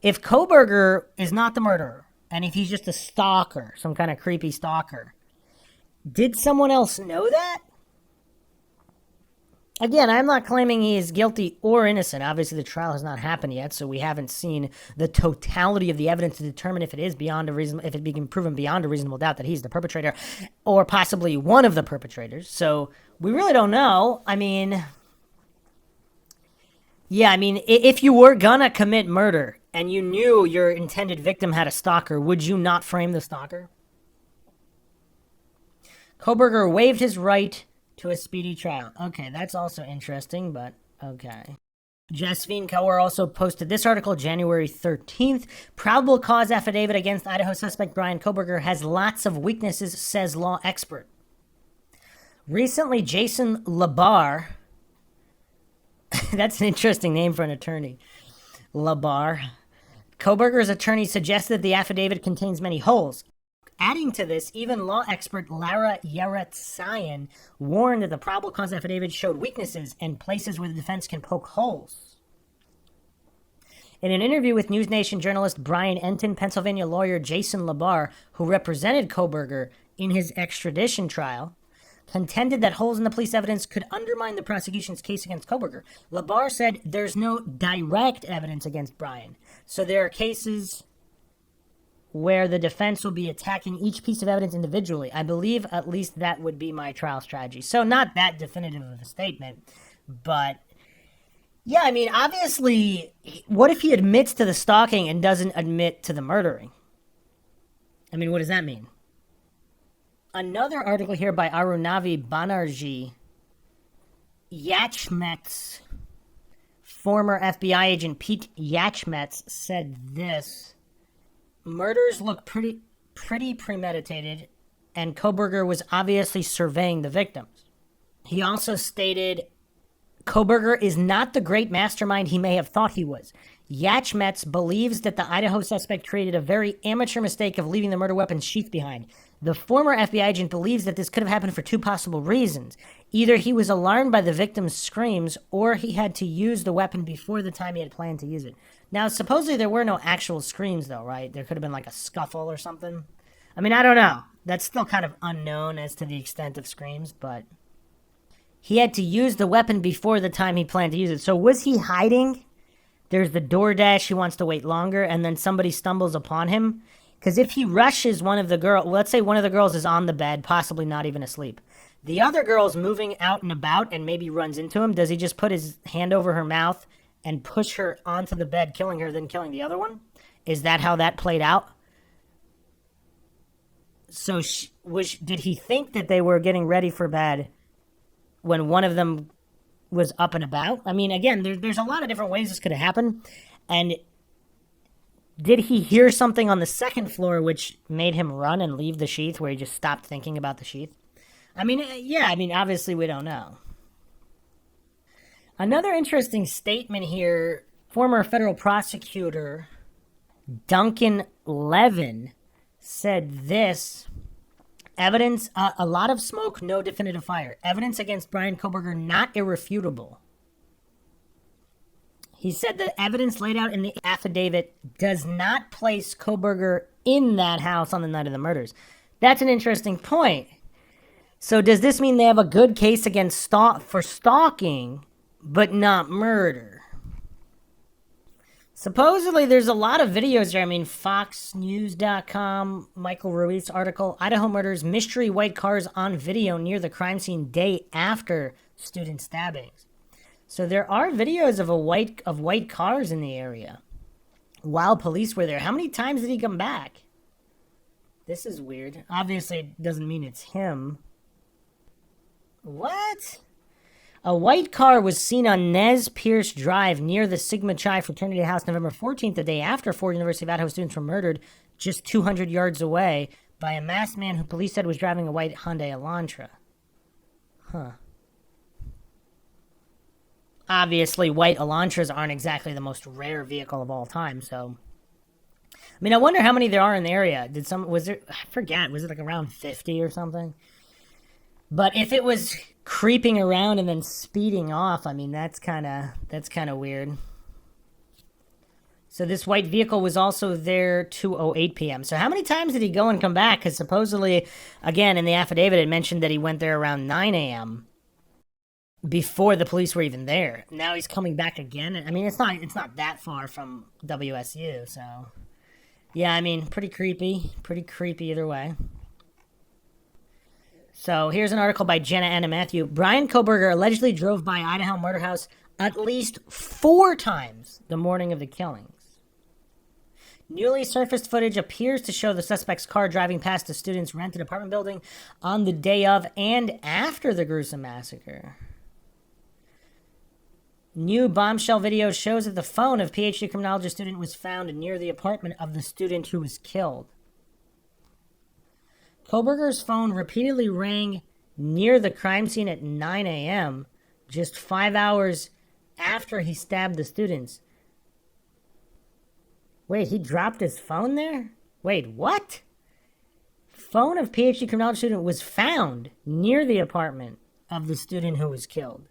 If Kohberger is not the murderer, and if he's just a stalker, some kind of creepy stalker, did someone else know that? Again, I'm not claiming he is guilty or innocent. Obviously, the trial has not happened yet, so we haven't seen the totality of the evidence to determine if it is beyond a reason, if it can proven beyond a reasonable doubt that he's the perpetrator, or possibly one of the perpetrators. So we really don't know. I mean, yeah, I mean, if you were gonna commit murder and you knew your intended victim had a stalker, would you not frame the stalker? Kohberger waived his right to a speedy trial. Okay, that's also interesting, but okay. Jasveen Kaur also posted this article January 13th. Probable cause affidavit against Idaho suspect Brian Kohberger has lots of weaknesses, says law expert. Recently, Jason Labar, that's an interesting name for an attorney, Labar. Kohberger's attorney suggested the affidavit contains many holes. Adding to this, even law expert Lara Yaretsayan warned that the probable cause affidavit showed weaknesses and places where the defense can poke holes. In an interview with News Nation journalist Brian Enton, Pennsylvania lawyer Jason Labar, who represented Kohberger in his extradition trial, contended that holes in the police evidence could undermine the prosecution's case against Kohberger. Labar said there's no direct evidence against Brian, so there are cases where the defense will be attacking each piece of evidence individually. I believe at least that would be my trial strategy. So not that definitive of a statement, but yeah, I mean, obviously, what if he admits to the stalking and doesn't admit to the murdering? I mean, what does that mean? Another article here by Arunavi Banerjee. Yachmet's former FBI agent Pete Yachmetz said this: murders look pretty premeditated, and Kohberger was obviously surveying the victims. He also stated, Kohberger is not the great mastermind he may have thought he was. Yachmetz believes that the Idaho suspect created a very amateur mistake of leaving the murder weapon sheath behind. The former FBI agent believes that this could have happened for two possible reasons. Either he was alarmed by the victim's screams, or he had to use the weapon before the time he had planned to use it. Now, supposedly there were no actual screams, though, right? There could have been like a scuffle or something. I mean, I don't know. That's still kind of unknown as to the extent of screams, but he had to use the weapon before the time he planned to use it. So was he hiding? There's the DoorDash, he wants to wait longer, and then somebody stumbles upon him. Because if he rushes one of the girls, let's say one of the girls is on the bed, possibly not even asleep. The other girl's moving out and about and maybe runs into him. Does he just put his hand over her mouth and push her onto the bed, killing her, then killing the other one? Is that how that played out? So did he think that they were getting ready for bed when one of them was up and about? I mean, again, there's a lot of different ways this could have happened. And did he hear something on the second floor which made him run and leave the sheath, where he just stopped thinking about the sheath? I mean, yeah, I mean, obviously we don't know. Another interesting statement here, former federal prosecutor Duncan Levin said this: evidence, a lot of smoke, no definitive fire. Evidence against Brian Kohberger not irrefutable. He said the evidence laid out in the affidavit does not place Kohberger in that house on the night of the murders. That's an interesting point. So does this mean they have a good case against for stalking, but not murder? Supposedly, there's a lot of videos there. I mean, FoxNews.com, Michael Ruiz article, Idaho murders, mystery white cars on video near the crime scene day after student stabbings. So there are videos of white cars in the area while police were there. How many times did he come back? This is weird. Obviously, it doesn't mean it's him. What? A white car was seen on Nez Pierce Drive near the Sigma Chi Fraternity House November 14th, the day after 4 University of Idaho students were murdered just 200 yards away by a masked man who police said was driving a white Hyundai Elantra. Huh. Obviously, white Elantras aren't exactly the most rare vehicle of all time, so I mean, I wonder how many there are in the area. Was there, I forget, was it like around 50 or something? But if it was creeping around and then speeding off, I mean, that's kind of weird. So this white vehicle was also there 2:08 p.m. So how many times did he go and come back? Because supposedly, again, in the affidavit, it mentioned that he went there around 9 a.m. before the police were even there. Now he's coming back again. I mean, it's not that far from WSU, so yeah, I mean, pretty creepy either way. So here's an article by Jenna Anna Matthew. Brian Koberger allegedly drove by Idaho murder house at least 4 times the morning of the killings. Newly surfaced footage appears to show the suspect's car driving past the student's rented apartment building on the day of and after the gruesome massacre. New bombshell video shows that the phone of PhD criminology student was found near the apartment of the student who was killed. Koberger's phone repeatedly rang near the crime scene at 9 a.m., just 5 hours after he stabbed the students. Wait, he dropped his phone there? Wait, what? Phone of PhD criminology student was found near the apartment of the student who was killed.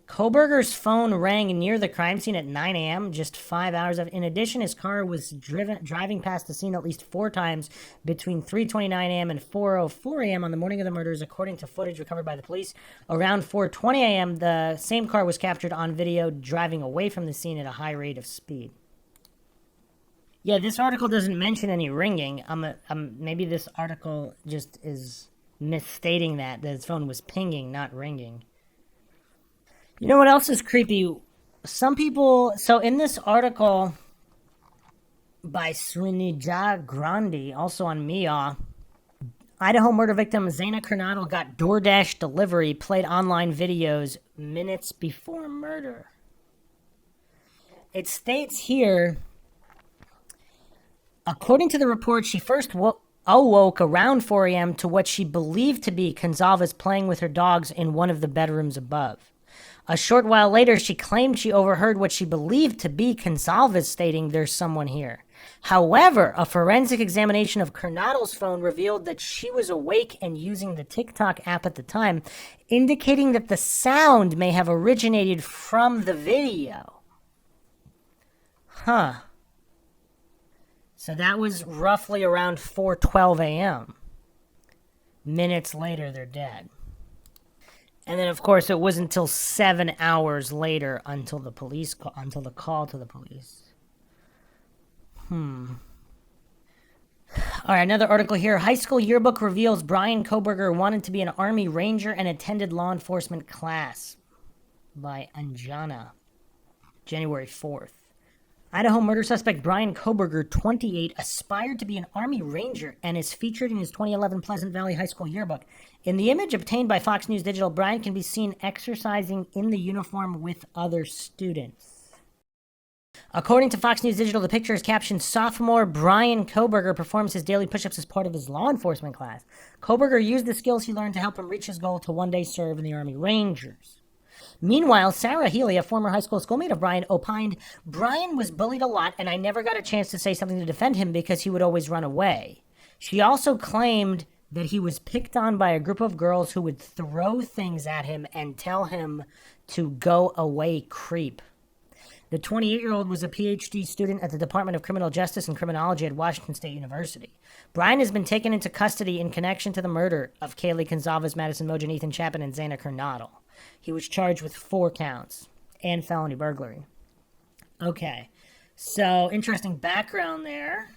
Koberger's phone rang near the crime scene at 9 a.m., just 5 hours. In addition, his car was driving past the scene at least 4 times between 3:29 a.m. and 4:04 a.m. on the morning of the murders, according to footage recovered by the police. Around 4:20 a.m., the same car was captured on video driving away from the scene at a high rate of speed. Yeah, this article doesn't mention any ringing. Maybe this article just is misstating that his phone was pinging, not ringing. You know what else is creepy? Some people... So in this article by Srinija Grandi, also on Mia, Idaho murder victim Zana Kernodle got DoorDash delivery, played online videos minutes before murder. It states here... According to the report, she first awoke around 4 a.m. to what she believed to be Gonzalez playing with her dogs in one of the bedrooms above. A short while later, she claimed she overheard what she believed to be Gonzalez stating, "There's someone here." However, a forensic examination of Kernodle's phone revealed that she was awake and using the TikTok app at the time, indicating that the sound may have originated from the video. Huh. So that was roughly around 4:12 a.m. Minutes later, they're dead. And then, of course, it wasn't until 7 hours later until the call to the police. All right, another article here. High school yearbook reveals Brian Koberger wanted to be an Army Ranger and attended law enforcement class. By Anjana, January 4th. Idaho murder suspect Brian Koberger, 28, aspired to be an Army Ranger and is featured in his 2011 Pleasant Valley High School yearbook. In the image obtained by Fox News Digital, Brian can be seen exercising in the uniform with other students. According to Fox News Digital, the picture is captioned, "Sophomore Brian Koberger performs his daily push-ups as part of his law enforcement class. Koberger used the skills he learned to help him reach his goal to one day serve in the Army Rangers." Meanwhile, Sarah Healy, a former high school schoolmate of Brian, opined, "Brian was bullied a lot and I never got a chance to say something to defend him because he would always run away." She also claimed that he was picked on by a group of girls who would throw things at him and tell him to go away, creep. The 28-year-old was a PhD student at the Department of Criminal Justice and Criminology at Washington State University. Brian has been taken into custody in connection to the murder of Kaylee Gonzalez, Madison Mogen, Ethan Chapin, and Zana Kernodle. He was charged with 4 counts and felony burglary. Okay, so interesting background there.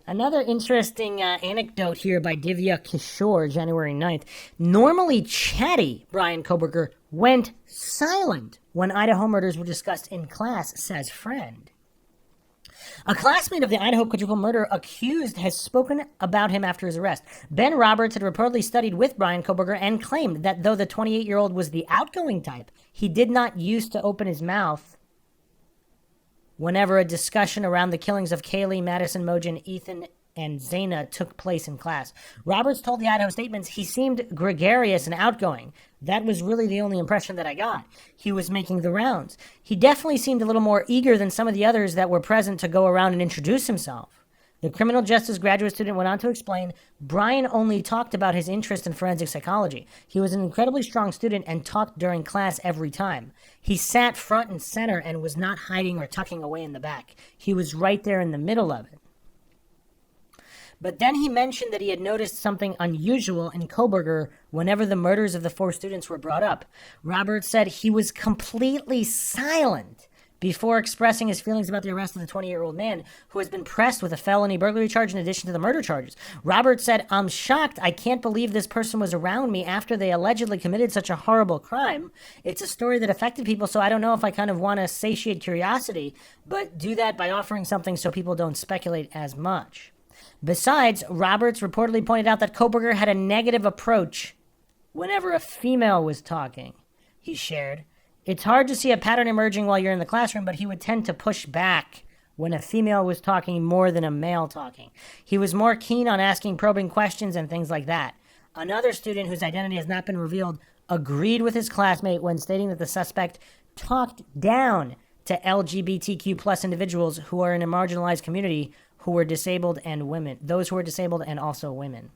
Another interesting anecdote here by Divya Kishore, January 9th. Normally chatty Brian Koberger went silent when Idaho murders were discussed in class, says friend. A classmate of the Idaho quadruple murder accused has spoken about him after his arrest. Ben Roberts had reportedly studied with Brian Koberger and claimed that though the 28-year-old was the outgoing type, he did not use to open his mouth whenever a discussion around the killings of Kaylee, Madison Mogen, Ethan, and Zaina took place in class. Roberts told the Idaho Statements he seemed gregarious and outgoing. That was really the only impression that I got. He was making the rounds. He definitely seemed a little more eager than some of the others that were present to go around and introduce himself. The criminal justice graduate student went on to explain, Brian only talked about his interest in forensic psychology. He was an incredibly strong student and talked during class every time. He sat front and center and was not hiding or tucking away in the back. He was right there in the middle of it. But then he mentioned that he had noticed something unusual in Koberger whenever the murders of the 4 students were brought up. Roberts said he was completely silent before expressing his feelings about the arrest of the 20-year-old man who has been pressed with a felony burglary charge in addition to the murder charges. Roberts said, I'm shocked. I can't believe this person was around me after they allegedly committed such a horrible crime. It's a story that affected people, so I don't know if I kind of want to satiate curiosity, but do that by offering something so people don't speculate as much. Besides, Roberts reportedly pointed out that Koberger had a negative approach whenever a female was talking. He shared, it's hard to see a pattern emerging while you're in the classroom, but he would tend to push back when a female was talking more than a male talking. He was more keen on asking probing questions and things like that. Another student whose identity has not been revealed agreed with his classmate when stating that the suspect talked down to LGBTQ plus individuals who are in a marginalized community who were disabled and women, those who were disabled and also women.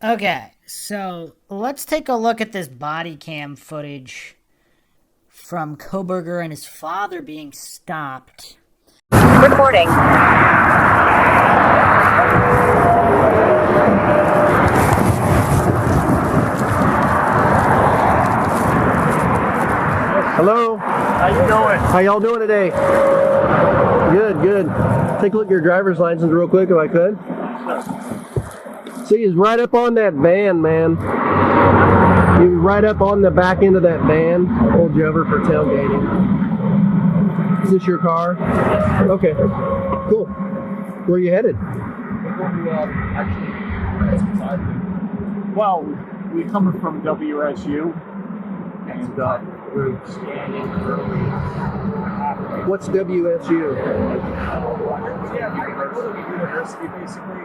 Okay, so let's take a look at this body cam footage from Koberger and his father being stopped. Recording. Hello. How you doing? How y'all doing today? Good, good. Take a look at your driver's license real quick if I could. See, he's right up on that van, man. He was right up on the back end of that van. Pulled you over for tailgating. Is this your car? Okay, cool. Where are you headed? Well, we're coming from WSU, and we're standing early. What's WSU? Yeah, I go to the university basically.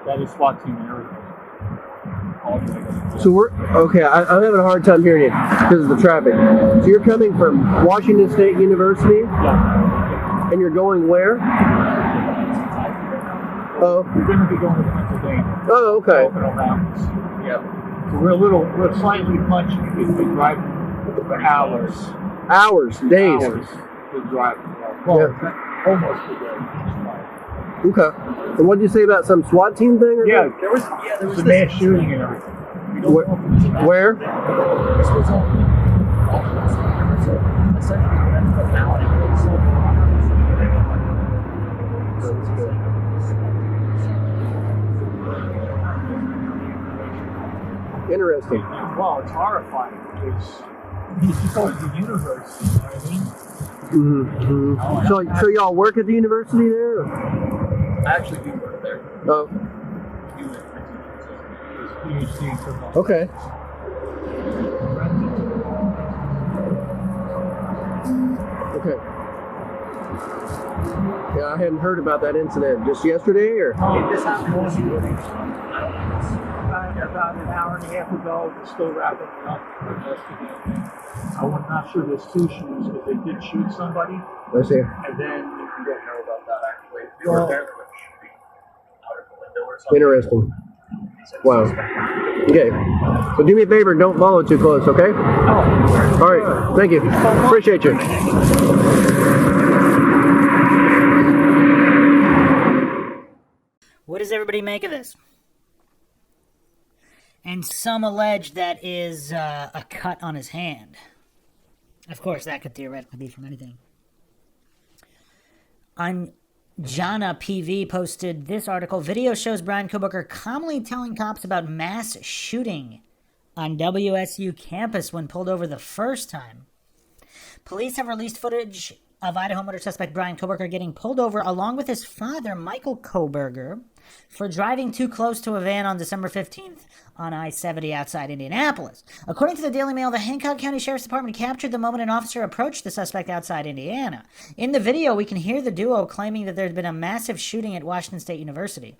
That is SWAT team area. So we're okay. I'm having a hard time hearing you because of the traffic. So you're coming from Washington State University, yeah, and you're going where? Oh, we're going to be going to Pennsylvania. Oh, okay. Yeah, so we're slightly punchy because we're driving for hours. Hours, days. Hours to drive. Well, yeah. Almost a day. Okay. And what did you say about some SWAT team thing? Or yeah, there was a mass shooting and everything. Where? This was Interesting. Well, it's horrifying because these people at the university, you know what I mean? Mm-hmm. So y'all work at the university there? Or? I actually do work there. Oh. Okay. Okay. Yeah, I hadn't heard about that incident. Just yesterday, or? This happened about an hour and a half ago. We're still wrapping it up for investigating. I'm not sure there's 2 shooters, but they did shoot somebody. I see. And then you don't know about that actually. They were there for shooting out of the window or something. Interesting. Wow. Okay. So do me a favor, don't follow too close, okay? Oh. All right. Thank you. Appreciate you. What does everybody make of this? And some allege that is a cut on his hand. Of course, that could theoretically be from anything. On Jana PV posted this article. Video shows Brian Koberger calmly telling cops about mass shooting on WSU campus when pulled over the first time. Police have released footage of Idaho murder suspect Brian Koberger getting pulled over along with his father, Michael Koberger, for driving too close to a van on December 15th on I-70 outside Indianapolis. According to the Daily Mail, the Hancock County Sheriff's Department captured the moment an officer approached the suspect outside Indiana. In the video, we can hear the duo claiming that there's been a massive shooting at Washington State University.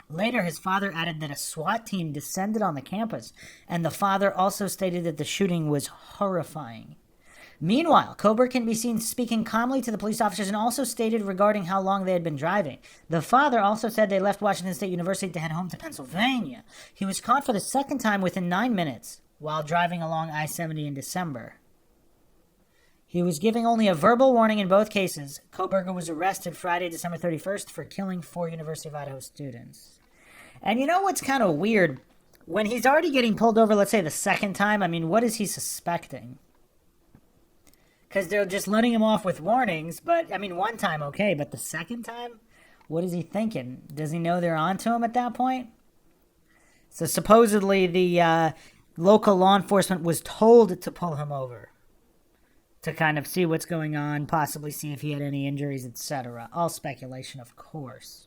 Later, his father added that a SWAT team descended on the campus, and the father also stated that the shooting was horrifying. Meanwhile, Coburg can be seen speaking calmly to the police officers and also stated regarding how long they had been driving. The father also said they left Washington State University to head home to Pennsylvania. He was caught for the second time within 9 minutes while driving along I-70 in December. He was giving only a verbal warning in both cases. Koberger was arrested Friday, December 31st for killing 4 University of Idaho students. And you know what's kind of weird? When he's already getting pulled over, let's say the second time, I mean, what is he suspecting? Because they're just letting him off with warnings, but, I mean, one time, okay, but the second time? What is he thinking? Does he know they're onto him at that point? So supposedly the local law enforcement was told to pull him over to kind of see what's going on, possibly see if he had any injuries, etc. All speculation, of course.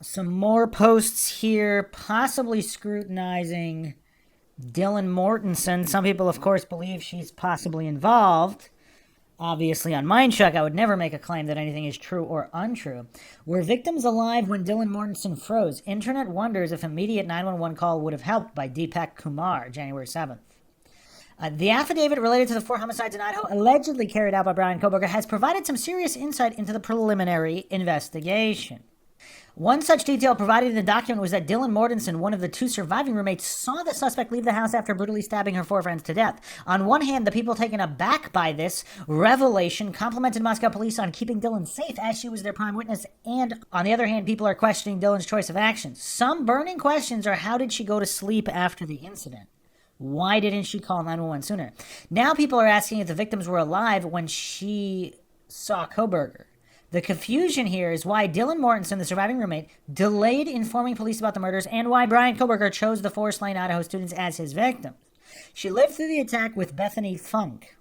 Some more posts here, possibly scrutinizing Dylan Mortensen. Some people, of course, believe she's possibly involved. Obviously, on Mindshock, I would never make a claim that anything is true or untrue. Were victims alive when Dylan Mortensen froze? Internet wonders if immediate 911 call would have helped, by Deepak Kumar, January 7th. The affidavit related to the 4 homicides in Idaho, allegedly carried out by Brian Koberger, has provided some serious insight into the preliminary investigation. One such detail provided in the document was that Dylan Mortensen, one of the 2 surviving roommates, saw the suspect leave the house after brutally stabbing her 4 friends to death. On one hand, the people taken aback by this revelation complimented Moscow police on keeping Dylan safe, as she was their prime witness, and on the other hand, people are questioning Dylan's choice of actions. Some burning questions are: how did she go to sleep after the incident? Why didn't she call 911 sooner? Now people are asking if the victims were alive when she saw Koberger. The confusion here is why Dylan Mortensen, the surviving roommate, delayed informing police about the murders, and why Brian Koberger chose the 4 slain Idaho students as his victims. She lived through the attack with Bethany Funk.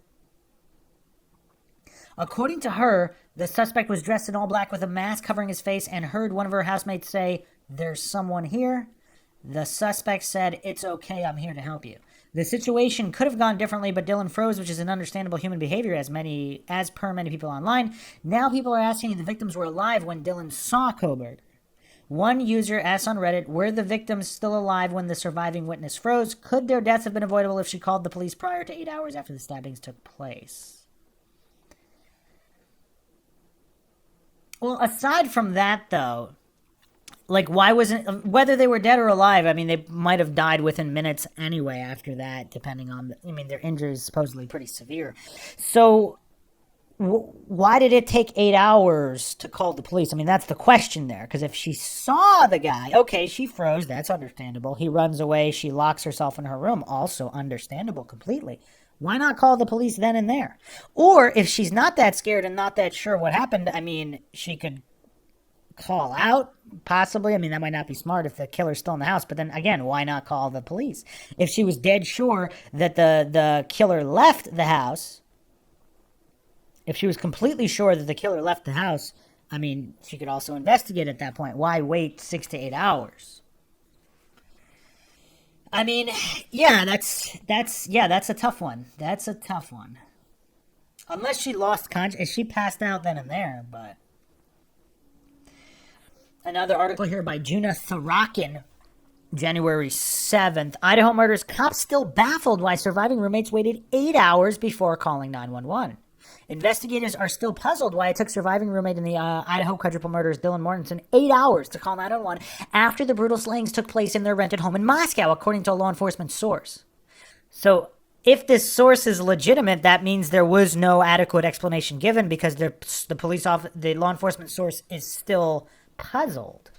According to her, the suspect was dressed in all black with a mask covering his face and heard one of her housemates say, "There's someone here." The suspect said, "It's okay, I'm here to help you." The situation could have gone differently, but Dylan froze, which is an understandable human behavior as per many people online. Now people are asking if the victims were alive when Dylan saw Koberger. One user asked on Reddit, were the victims still alive when the surviving witness froze? Could their deaths have been avoidable if she called the police prior to 8 hours after the stabbings took place? Well, aside from that, though, like, why wasn't, whether they were dead or alive, I mean, they might have died within minutes anyway after that, depending on, their injuries supposedly pretty severe. So, why did it take 8 hours to call the police? I mean, that's the question there, because if she saw the guy, okay, she froze, that's understandable. He runs away, she locks herself in her room, also understandable completely. Why not call the police then and there? Or, if she's not that scared and not that sure what happened, I mean, she could call out, possibly. I mean, that might not be smart if the killer's still in the house, but then again, why not call the police? If she was dead sure that the killer left the house, if she was completely sure that the killer left the house, I mean, she could also investigate at that point. Why wait 6 to 8 hours? I mean, yeah, that's a tough one. That's a tough one. Unless she lost consciousness, she passed out then and there, but another article here by Juna Tharakin, January 7th. Idaho murders. Cops still baffled why surviving roommates waited 8 hours before calling 911. Investigators are still puzzled why it took surviving roommate in the Idaho quadruple murders, Dylan Mortensen, 8 hours to call 911 after the brutal slayings took place in their rented home in Moscow, according to a law enforcement source. So, if this source is legitimate, that means there was no adequate explanation given, because the law enforcement source is still puzzled.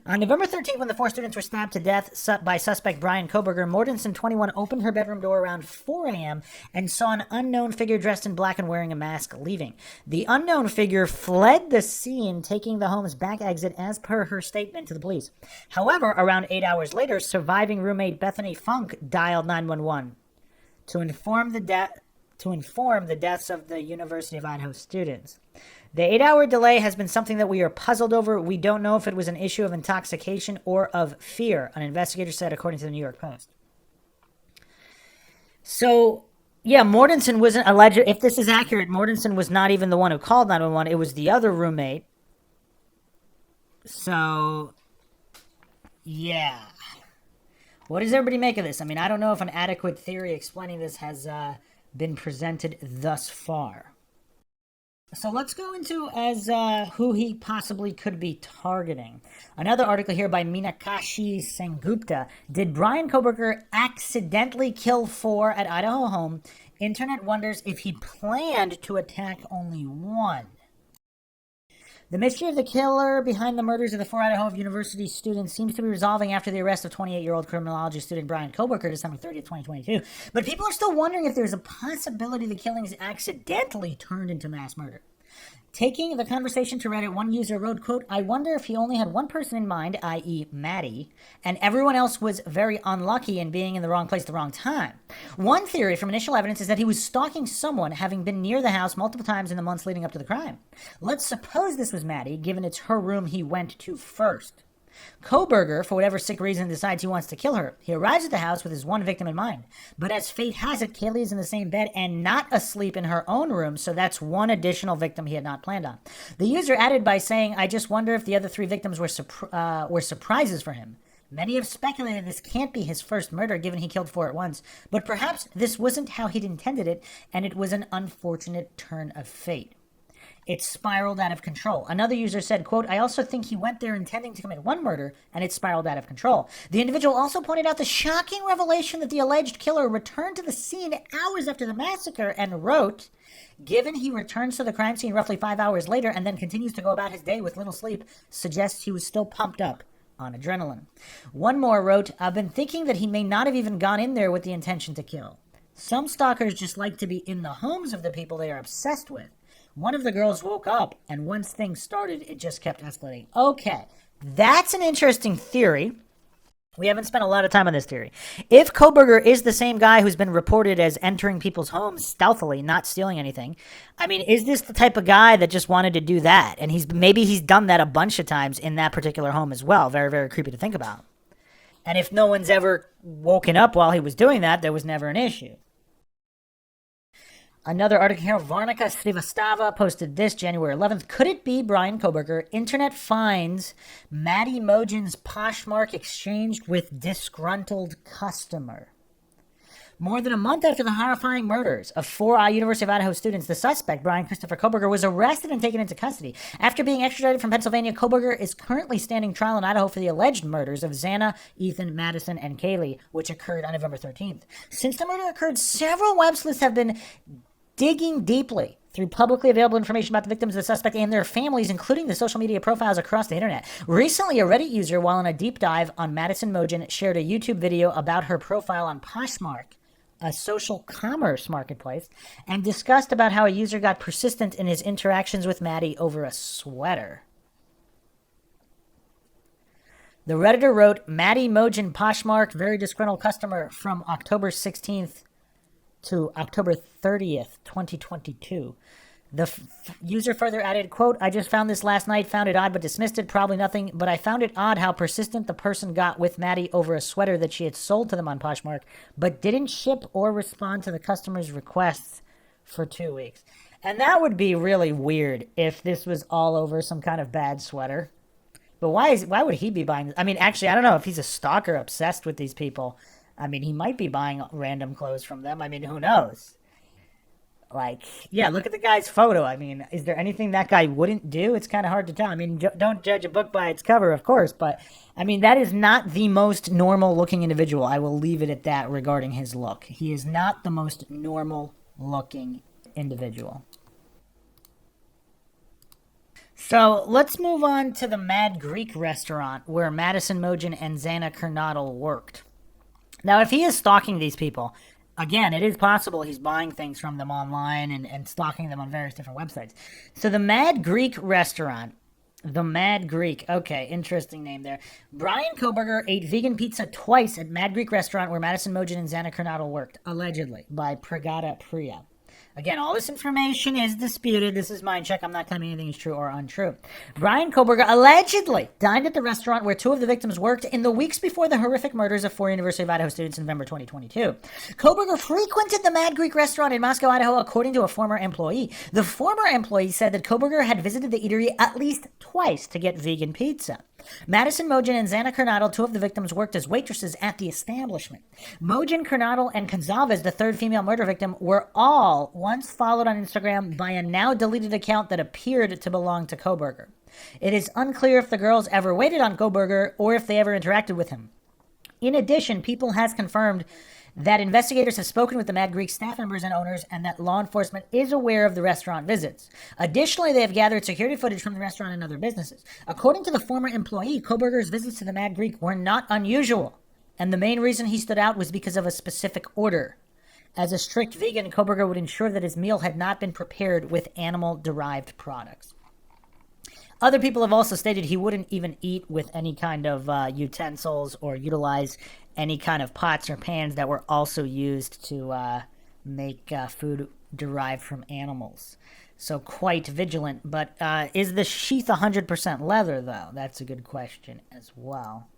On November 13th, when the 4 students were stabbed to death by suspect Brian Koberger, Mortensen, 21, opened her bedroom door around 4 a.m. and saw an unknown figure dressed in black and wearing a mask leaving. The unknown figure fled the scene, taking the home's back exit, as per her statement to the police. However, around 8 hours later, surviving roommate Bethany Funk dialed 911 to inform the deaths of the University of Idaho students. The 8-hour delay has been something that we are puzzled over. We don't know if it was an issue of intoxication or of fear, an investigator said, according to the New York Post. So, yeah, Mortensen wasn't alleged. If this is accurate, Mortensen was not even the one who called 911. It was the other roommate. So, yeah. What does everybody make of this? I mean, I don't know if an adequate theory explaining this has been presented thus far. So let's go into who he possibly could be targeting. Another article here by Meenakshi Sengupta. Did Brian Koberger accidentally kill 4 at Idaho home? Internet wonders if he planned to attack only 1. The mystery of the killer behind the murders of the 4 Idaho University students seems to be resolving after the arrest of 28-year-old criminology student Brian Koberger December 30th, 2022. But people are still wondering if there's a possibility the killings accidentally turned into mass murder. Taking the conversation to Reddit, one user wrote, quote, I wonder if he only had one person in mind, i.e. Maddie, and everyone else was very unlucky in being in the wrong place at the wrong time. One theory from initial evidence is that he was stalking someone, having been near the house multiple times in the months leading up to the crime. Let's suppose this was Maddie, given it's her room he went to first. Koberger, for whatever sick reason, decides he wants to kill her. He arrives at the house with his one victim in mind. But as fate has it, Kaylee is in the same bed and not asleep in her own room, so that's one additional victim he had not planned on. The user added by saying, I just wonder if the other 3 victims were surprises for him. Many have speculated this can't be his first murder, given he killed 4 at once, but perhaps this wasn't how he'd intended it, and it was an unfortunate turn of fate. It spiraled out of control. Another user said, quote, I also think he went there intending to commit 1 murder, and it spiraled out of control. The individual also pointed out the shocking revelation that the alleged killer returned to the scene hours after the massacre and wrote, given he returns to the crime scene roughly 5 hours later and then continues to go about his day with little sleep, suggests he was still pumped up on adrenaline. One more wrote, I've been thinking that he may not have even gone in there with the intention to kill. Some stalkers just like to be in the homes of the people they are obsessed with. One of the girls woke up, and once things started, it just kept escalating. Okay, that's an interesting theory. We haven't spent a lot of time on this theory. If Koberger is the same guy who's been reported as entering people's homes stealthily, not stealing anything, I mean, is this the type of guy that just wanted to do that? And maybe he's done that a bunch of times in that particular home as well. Very, very creepy to think about. And if no one's ever woken up while he was doing that, there was never an issue. Another article here, Varnika Srivastava posted this January 11th. Could it be Brian Koberger? Internet finds Maddie Mogen's Poshmark exchanged with disgruntled customer. More than a month after the horrifying murders of 4 University of Idaho students, the suspect, Brian Christopher Koberger, was arrested and taken into custody. After being extradited from Pennsylvania, Koberger is currently standing trial in Idaho for the alleged murders of Xana, Ethan, Madison, and Kaylee, which occurred on November 13th. Since the murder occurred, several web sleuths have been digging deeply through publicly available information about the victims of the suspect and their families, including the social media profiles across the internet. Recently, a Reddit user, while on a deep dive on Madison Mogen, shared a YouTube video about her profile on Poshmark, a social commerce marketplace, and discussed about how a user got persistent in his interactions with Maddie over a sweater. The Redditor wrote, Maddie Mogen Poshmark, very disgruntled customer from October 16th to October 30th, 2022. The user further added, quote, I just found this last night, found it odd but dismissed it, probably nothing, but I found it odd how persistent the person got with Maddie over a sweater that she had sold to them on Poshmark, but didn't ship or respond to the customer's requests for 2 weeks. And that would be really weird if this was all over some kind of bad sweater. But why would he be buying this? I mean, actually, I don't know if he's a stalker obsessed with these people. I mean, he might be buying random clothes from them. I mean, who knows? Like, yeah, look at the guy's photo. I mean, is there anything that guy wouldn't do? It's kind of hard to tell. I mean, don't judge a book by its cover, of course. But, I mean, that is not the most normal-looking individual. I will leave it at that regarding his look. He is not the most normal-looking individual. So, let's move on to the Mad Greek restaurant where Madison Mogen and Xana Kernodle worked. Now, if he is stalking these people, again, it is possible he's buying things from them online and stalking them on various different websites. So the Mad Greek restaurant, the Mad Greek, okay, interesting name there. Brian Koberger ate vegan pizza twice at Mad Greek restaurant where Madison Mogen and Xana Kernodle worked, allegedly, by Pragata Priya. Again, all this information is disputed. This is Mindcheck. I'm not claiming anything is true or untrue. Brian Koberger allegedly dined at the restaurant where 2 of the victims worked in the weeks before the horrific murders of 4 University of Idaho students in November 2022. Koberger frequented the Mad Greek restaurant in Moscow, Idaho, according to a former employee. The former employee said that Koberger had visited the eatery at least twice to get vegan pizza. Madison Mogen and Xana Kernadel, 2 of the victims, worked as waitresses at the establishment. Mogen, Kernadel, and Gonzalez, the 3rd female murder victim, were all once followed on Instagram by a now-deleted account that appeared to belong to Koberger. It is unclear if the girls ever waited on Koberger or if they ever interacted with him. In addition, People has confirmed that investigators have spoken with the Mad Greek staff members and owners and that law enforcement is aware of the restaurant visits. Additionally, they have gathered security footage from the restaurant and other businesses. According to the former employee, Koberger's visits to the Mad Greek were not unusual, and the main reason he stood out was because of a specific order. As a strict vegan, Koberger would ensure that his meal had not been prepared with animal-derived products. Other people have also stated he wouldn't even eat with any kind of utensils or utilize any kind of pots or pans that were also used to make food derived from animals. So quite vigilant. But is the sheath 100% leather, though? That's a good question as well.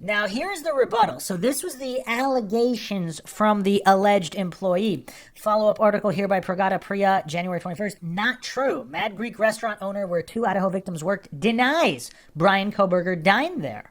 Now, here's the rebuttal. So this was the allegations from the alleged employee. Follow-up article here by Pragata Priya, January 21st. Not true. Mad Greek restaurant owner where 2 Idaho victims worked denies Brian Koberger dined there.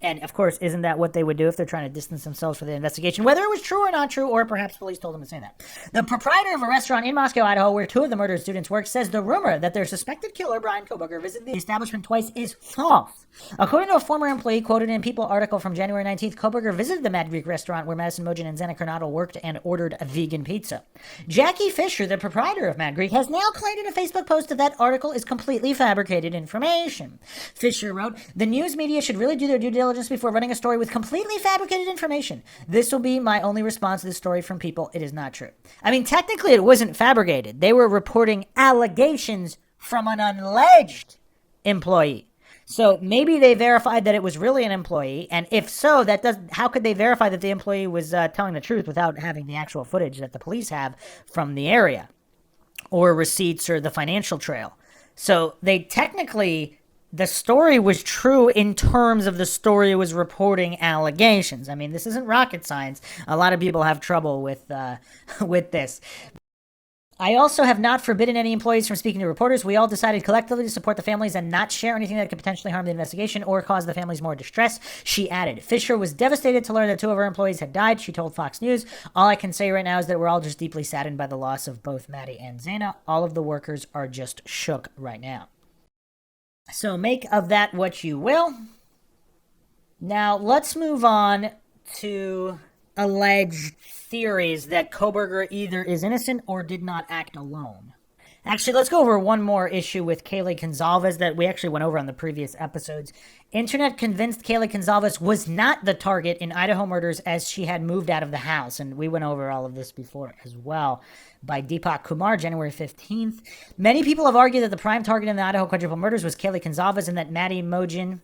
And, of course, isn't that what they would do if they're trying to distance themselves from the investigation, whether it was true or not true, or perhaps police told them to say that? The proprietor of a restaurant in Moscow, Idaho, where 2 of the murdered students worked, says the rumor that their suspected killer, Brian Koberger, visited the establishment twice is false. According to a former employee quoted in People article from January 19th, Koberger visited the Mad Greek restaurant where Madison Mogen and Xana Kernadel worked and ordered a vegan pizza. Jackie Fisher, the proprietor of Mad Greek, has now claimed in a Facebook post that that article is completely fabricated information. Fisher wrote, "The news media should really do their due diligence before running a story with completely fabricated information. This will be my only response to this story from People. It is not true." I mean, technically it wasn't fabricated. They were reporting allegations from an alleged employee. So maybe they verified that it was really an employee, and if so, how could they verify that the employee was telling the truth without having the actual footage that the police have from the area, or receipts, or the financial trail? So they technically, the story was true in terms of the story was reporting allegations. I mean, this isn't rocket science. A lot of people have trouble with this. I also have not forbidden any employees from speaking to reporters. We all decided collectively to support the families and not share anything that could potentially harm the investigation or cause the families more distress, she added. Fisher was devastated to learn that 2 of her employees had died, she told Fox News. "All I can say right now is that we're all just deeply saddened by the loss of both Maddie and Xana. All of the workers are just shook right now." So make of that what you will. Now let's move on to alleged theories that Koberger either is innocent or did not act alone. Actually, let's go over one more issue with Kaylee Gonzalez that we actually went over on the previous episodes. Internet convinced Kaylee Gonzalez was not the target in Idaho murders as she had moved out of the house. And we went over all of this before as well. By Deepak Kumar, January 15th. Many people have argued that the prime target in the Idaho quadruple murders was Kaylee Gonzalez and that Maddie Mogen,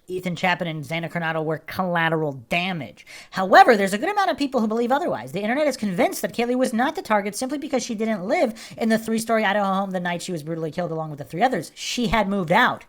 Ethan Chapin, and Xana Kernadel were collateral damage. However, there's a good amount of people who believe otherwise. The internet is convinced that Kaylee was not the target simply because she didn't live in the 3-story Idaho home the night she was brutally killed along with the 3 others. She had moved out.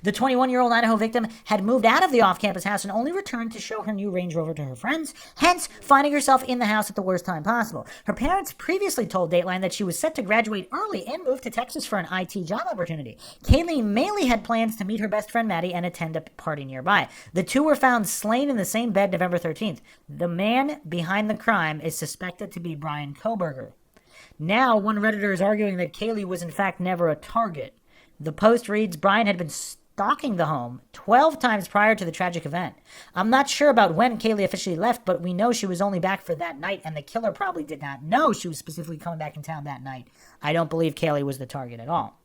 The 21-year-old Idaho victim had moved out of the off-campus house and only returned to show her new Range Rover to her friends, hence finding herself in the house at the worst time possible. Her parents previously told Dateline that she was set to graduate early and move to Texas for an IT job opportunity. Kaylee mainly had plans to meet her best friend Maddie and attend a party nearby. The 2 were found slain in the same bed November 13th. The man behind the crime is suspected to be Brian Koberger. Now, one Redditor is arguing that Kaylee was in fact never a target. The post reads, Brian had been stalking the home 12 times prior to the tragic event. I'm not sure about when Kaylee officially left, but we know she was only back for that night, and the killer probably did not know she was specifically coming back in town that night. I don't believe Kaylee was the target at all.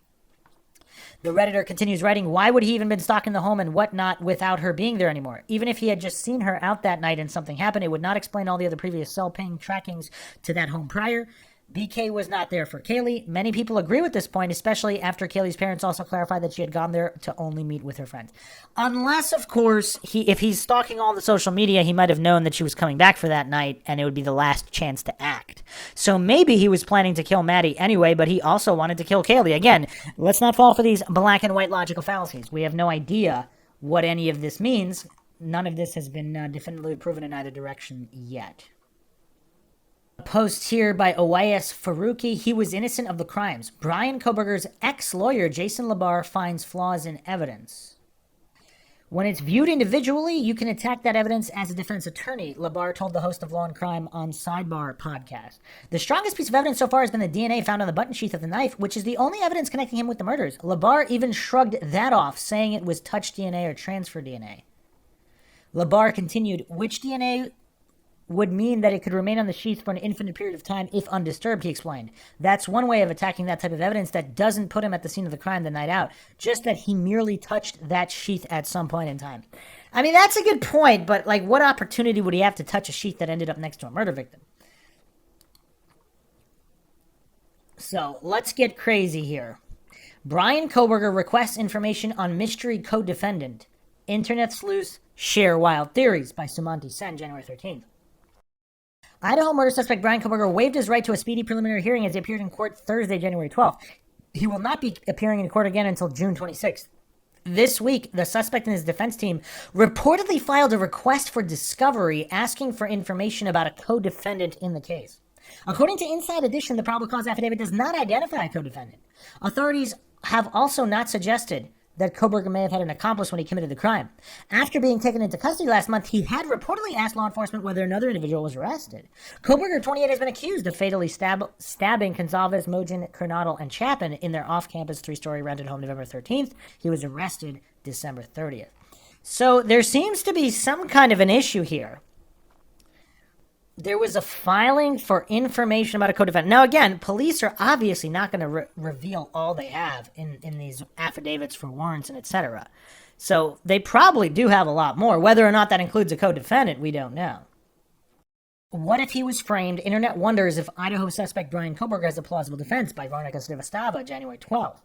The Redditor continues writing, why would he even been stalking the home and whatnot without her being there anymore? Even if he had just seen her out that night and something happened, it would not explain all the other previous cell ping trackings to that home prior. BK was not there for Kaylee. Many people agree with this point, especially after Kaylee's parents also clarified that she had gone there to only meet with her friends. Unless, of course, if he's stalking all the social media, he might have known that she was coming back for that night, and it would be the last chance to act. So maybe he was planning to kill Maddie anyway, but he also wanted to kill Kaylee. Again, let's not fall for these black and white logical fallacies. We have no idea what any of this means. None of this has been definitively proven in either direction yet. A post here by Owais Faruqi. He was innocent of the crimes. Brian Koberger's ex-lawyer, Jason Labar, finds flaws in evidence. When it's viewed individually, you can attack that evidence as a defense attorney, Labar told the host of Law and Crime on Sidebar podcast. The strongest piece of evidence so far has been the DNA found on the button sheath of the knife, which is the only evidence connecting him with the murders. Labar even shrugged that off, saying it was touch DNA or transfer DNA. Labar continued, which DNA would mean that it could remain on the sheath for an infinite period of time if undisturbed, he explained. That's one way of attacking that type of evidence that doesn't put him at the scene of the crime the night out, just that he merely touched that sheath at some point in time. I mean, that's a good point, but like, what opportunity would he have to touch a sheath that ended up next to a murder victim? So, let's get crazy here. Brian Koberger requests information on mystery co-defendant. Internet sleuths share wild theories by Sumanti Sen, January 13th. Idaho murder suspect Brian Koberger waived his right to a speedy preliminary hearing as he appeared in court Thursday, January 12th. He will not be appearing in court again until June 26th. This week, the suspect and his defense team reportedly filed a request for discovery asking for information about a co-defendant in the case. According to Inside Edition, the probable cause affidavit does not identify a co-defendant. Authorities have also not suggested that Koberger may have had an accomplice when he committed the crime. After being taken into custody last month, he had reportedly asked law enforcement whether another individual was arrested. Koberger, 28, has been accused of fatally stabbing Gonzalez, Mogen, Kernodle, and Chapin in their off-campus three-story rented home November 13th. He was arrested December 30th. So there seems to be some kind of an issue here. There was a filing for information about a co-defendant. Now, again, police are obviously not going to reveal all they have in these affidavits for warrants and etc. So they probably do have a lot more. Whether or not that includes a co-defendant, we don't know. What if he was framed? Internet wonders if Idaho suspect Brian Koberger has a plausible defense by Veronica Srivastava, January 12th.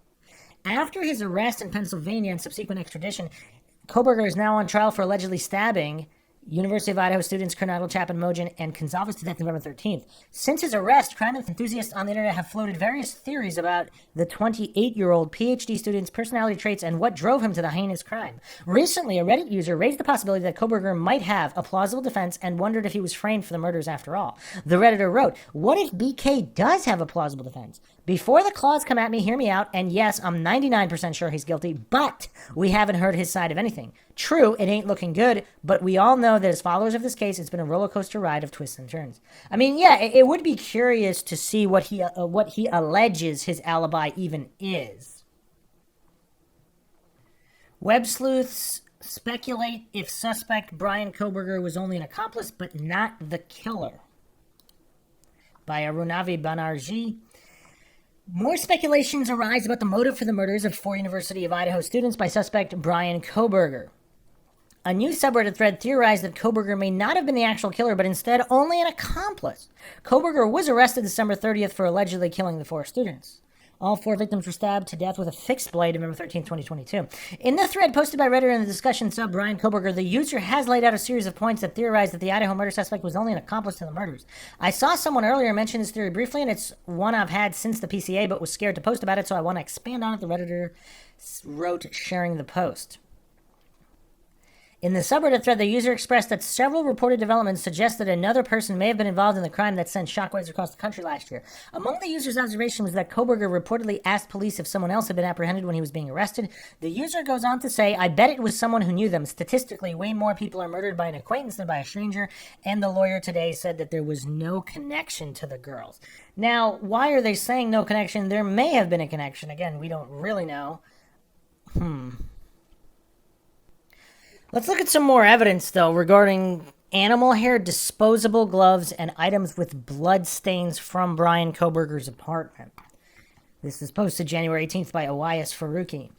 After his arrest in Pennsylvania and subsequent extradition, Koberger is now on trial for allegedly stabbing University of Idaho students Kernodle, Chapin, Mogen, and Gonzalez to death November 13th. Since his arrest, crime enthusiasts on the internet have floated various theories about the 28-year-old PhD student's personality traits and what drove him to the heinous crime. Recently, a Reddit user raised the possibility that Koberger might have a plausible defense and wondered if he was framed for the murders after all. The Redditor wrote, what if BK does have a plausible defense? Before the claws come at me, hear me out, and yes, I'm 99% sure he's guilty, but we haven't heard his side of anything. True, it ain't looking good, but we all know that as followers of this case, it's been a roller coaster ride of twists and turns. I mean, yeah, it would be curious to see what he alleges his alibi even is. Web sleuths speculate if suspect Brian Koberger was only an accomplice, but not the killer. By Arunavi Banerjee. More speculations arise about the motive for the murders of 4 University of Idaho students by suspect Brian Koberger. A new subreddit thread theorized that Koberger may not have been the actual killer, but instead only an accomplice. Koberger was arrested December 30th for allegedly killing the 4 students. All 4 victims were stabbed to death with a fixed blade November 13, 2022. In the thread posted by Reddit in the discussion sub Brian Koberger, the user has laid out a series of points that theorize that the Idaho murder suspect was only an accomplice to the murders. I saw someone earlier mention this theory briefly, and it's one I've had since the PCA, but was scared to post about it, so I want to expand on it, the Redditor wrote, sharing the post. In the subreddit thread, the user expressed that several reported developments suggest that another person may have been involved in the crime that sent shockwaves across the country last year. Among the user's observations was that Koberger reportedly asked police if someone else had been apprehended when he was being arrested. The user goes on to say, I bet it was someone who knew them. Statistically, way more people are murdered by an acquaintance than by a stranger, and the lawyer today said that there was no connection to the girls. Now, why are they saying no connection? There may have been a connection. Again, we don't really know. Let's look at some more evidence, though, regarding animal hair, disposable gloves, and items with blood stains from Brian Koberger's apartment. This is posted January 18th by Owais Faruqi.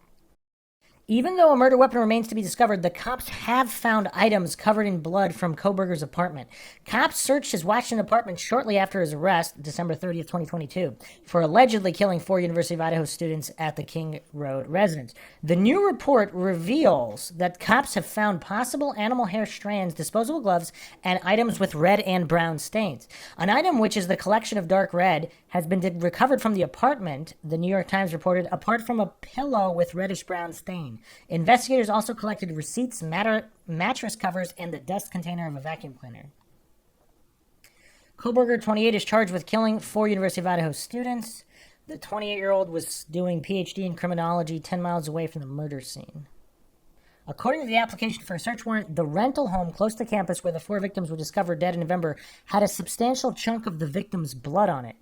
Even though a murder weapon remains to be discovered, the cops have found items covered in blood from Koberger's apartment. Cops searched his Washington apartment shortly after his arrest, December 30th, 2022, for allegedly killing 4 University of Idaho students at the King Road residence. The new report reveals that cops have found possible animal hair strands, disposable gloves, and items with red and brown stains. An item, which is the collection of dark red, has been recovered from the apartment, the New York Times reported, apart from a pillow with reddish-brown stain. Investigators also collected receipts, mattress covers, and the dust container of a vacuum cleaner. Koberger, 28, is charged with killing 4 University of Idaho students. The 28-year-old was doing PhD in criminology 10 miles away from the murder scene. According to the application for a search warrant, the rental home close to campus where the 4 victims were discovered dead in November had a substantial chunk of the victims' blood on it,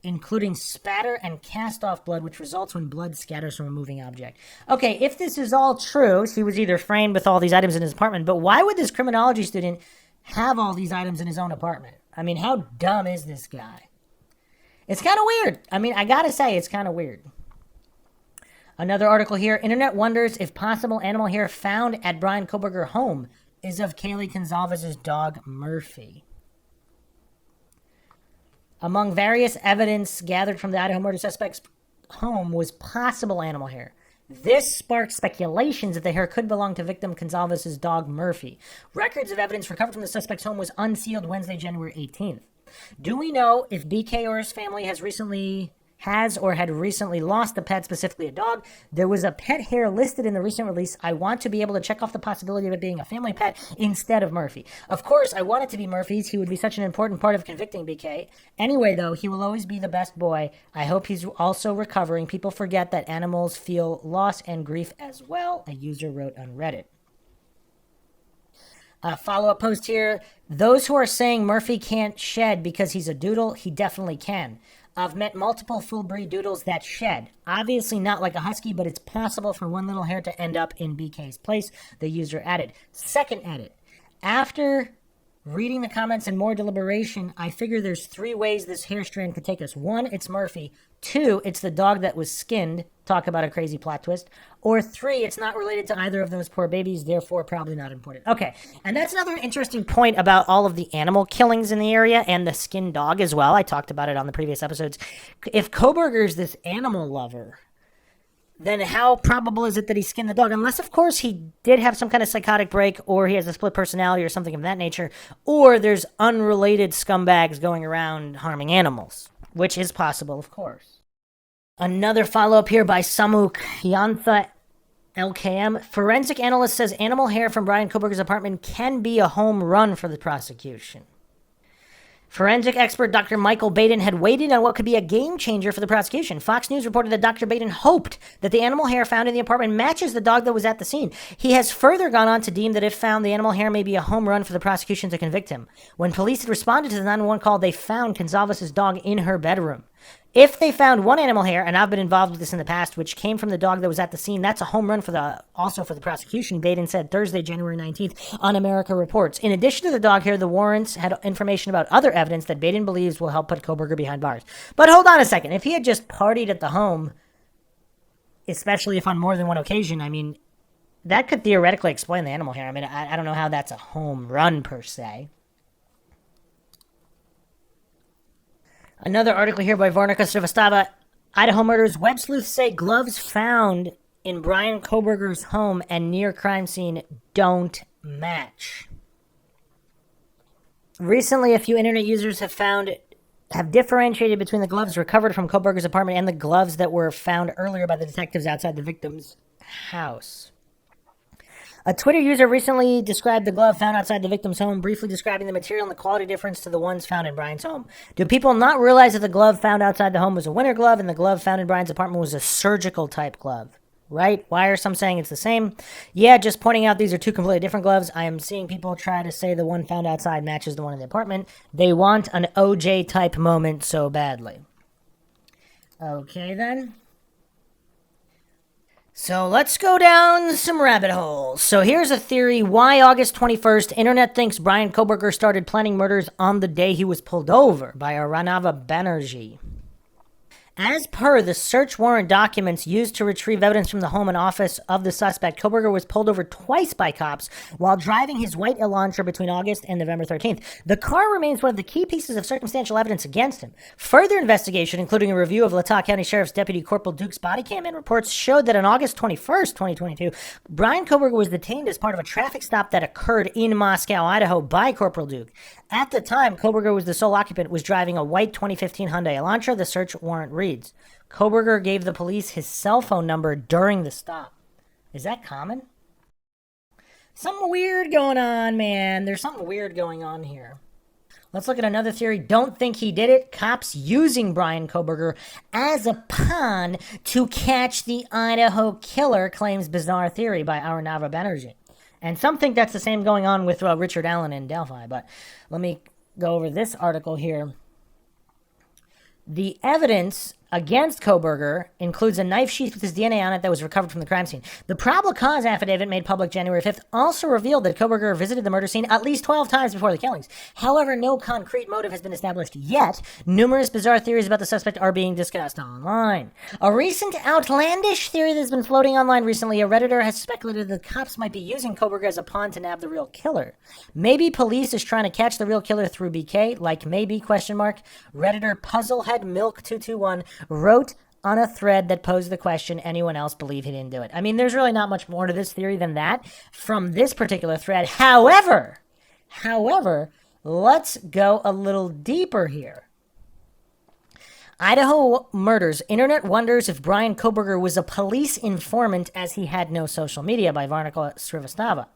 including spatter and cast-off blood, which results when blood scatters from a moving object. Okay, if this is all true, he was either framed with all these items in his apartment, but why would this criminology student have all these items in his own apartment? I mean, how dumb is this guy? It's kind of weird. I mean, I gotta say, it's kind of weird. Another article here, Internet wonders if possible animal hair found at Brian Koberger home is of Kaylee Gonzalez's dog, Murphy. Among various evidence gathered from the Idaho murder suspect's home was possible animal hair. This sparked speculations that the hair could belong to victim Gonzalez's dog, Murphy. Records of evidence recovered from the suspect's home was unsealed Wednesday, January 18th. Do we know if BK or his family had recently lost a pet, specifically a dog? There was a pet hair listed in the recent release. I want to be able to check off the possibility of it being a family pet instead of Murphy. Of course, I want it to be Murphy's. He would be such an important part of convicting BK. Anyway, though, he will always be the best boy. I hope he's also recovering. People forget that animals feel loss and grief as well, a user wrote on Reddit. Follow-up post here. Those who are saying Murphy can't shed because he's a doodle, he definitely can. I've met multiple full-breed doodles that shed. Obviously not like a husky, but it's possible for one little hair to end up in BK's place, the user added. Second edit. After reading the comments and more deliberation, I figure there's 3 ways this hair strand could take us. 1, it's Murphy. 2, it's the dog that was skinned. Talk about a crazy plot twist. Or 3, it's not related to either of those poor babies, therefore probably not important. Okay, and that's another interesting point about all of the animal killings in the area and the skinned dog as well. I talked about it on the previous episodes. If Koberger's this animal lover, then how probable is it that he skinned the dog? Unless, of course, he did have some kind of psychotic break, or he has a split personality or something of that nature, or there's unrelated scumbags going around harming animals, which is possible, of course. Another follow-up here by Samuk Yantha LKM. Forensic analyst says animal hair from Brian Koberger's apartment can be a home run for the prosecution. Forensic expert Dr. Michael Baden had weighed in on what could be a game changer for the prosecution. Fox News reported that Dr. Baden hoped that the animal hair found in the apartment matches the dog that was at the scene. He has further gone on to deem that if found, the animal hair may be a home run for the prosecution to convict him. When police had responded to the 911 call, they found Gonzalez's dog in her bedroom. If they found one animal hair, and I've been involved with this in the past, which came from the dog that was at the scene, that's a home run also for the prosecution, Baden said Thursday, January 19th on America Reports. In addition to the dog hair, the warrants had information about other evidence that Baden believes will help put Koberger behind bars. But hold on a second. If he had just partied at the home, especially if on more than one occasion, I mean, that could theoretically explain the animal hair. I mean, I don't know how that's a home run per se. Another article here by Varnica Srivastava. Idaho murders. Web sleuths say gloves found in Brian Koberger's home and near crime scene don't match. Recently, a few internet users have differentiated between the gloves recovered from Koberger's apartment and the gloves that were found earlier by the detectives outside the victim's house. A Twitter user recently described the glove found outside the victim's home, briefly describing the material and the quality difference to the ones found in Brian's home. Do people not realize that the glove found outside the home was a winter glove and the glove found in Brian's apartment was a surgical type glove? Right? Why are some saying it's the same? Yeah, just pointing out these are 2 completely different gloves. I am seeing people try to say the one found outside matches the one in the apartment. They want an OJ type moment so badly. Okay then. So let's go down some rabbit holes. So here's a theory why August 21st, internet thinks Brian Koberger started planning murders on the day he was pulled over by Aranava Banerjee. As per the search warrant documents used to retrieve evidence from the home and office of the suspect, Koberger was pulled over twice by cops while driving his white Elantra between August and November 13th. The car remains one of the key pieces of circumstantial evidence against him. Further investigation, including a review of Latah County Sheriff's Deputy Corporal Duke's body cam and reports, showed that on August 21st, 2022, Brian Koberger was detained as part of a traffic stop that occurred in Moscow, Idaho by Corporal Duke. At the time, Koberger was the sole occupant, was driving a white 2015 Hyundai Elantra. The search warrant reads, Koberger gave the police his cell phone number during the stop. Is that common? Something weird going on, man. There's something weird going on here. Let's look at another theory. Don't think he did it. Cops using Brian Koberger as a pawn to catch the Idaho killer, claims bizarre theory by our Nava Banerjee. And some think that's the same going on with Richard Allen in Delphi. But let me go over this article here. The evidence against Koberger includes a knife sheath with his DNA on it that was recovered from the crime scene. The probable cause affidavit made public January 5th also revealed that Koberger visited the murder scene at least 12 times before the killings. However, no concrete motive has been established yet. Numerous bizarre theories about the suspect are being discussed online. A recent outlandish theory that's been floating online recently, a Redditor has speculated that cops might be using Koberger as a pawn to nab the real killer. Maybe police is trying to catch the real killer through BK, like maybe, question mark. Redditor Puzzlehead Milk 221 wrote on a thread that posed the question, anyone else believe he didn't do it? I mean, there's really not much more to this theory than that from this particular thread. However, let's go a little deeper here. Idaho murders. Internet wonders if Brian Koberger was a police informant as he had no social media, by Varnica Srivastava.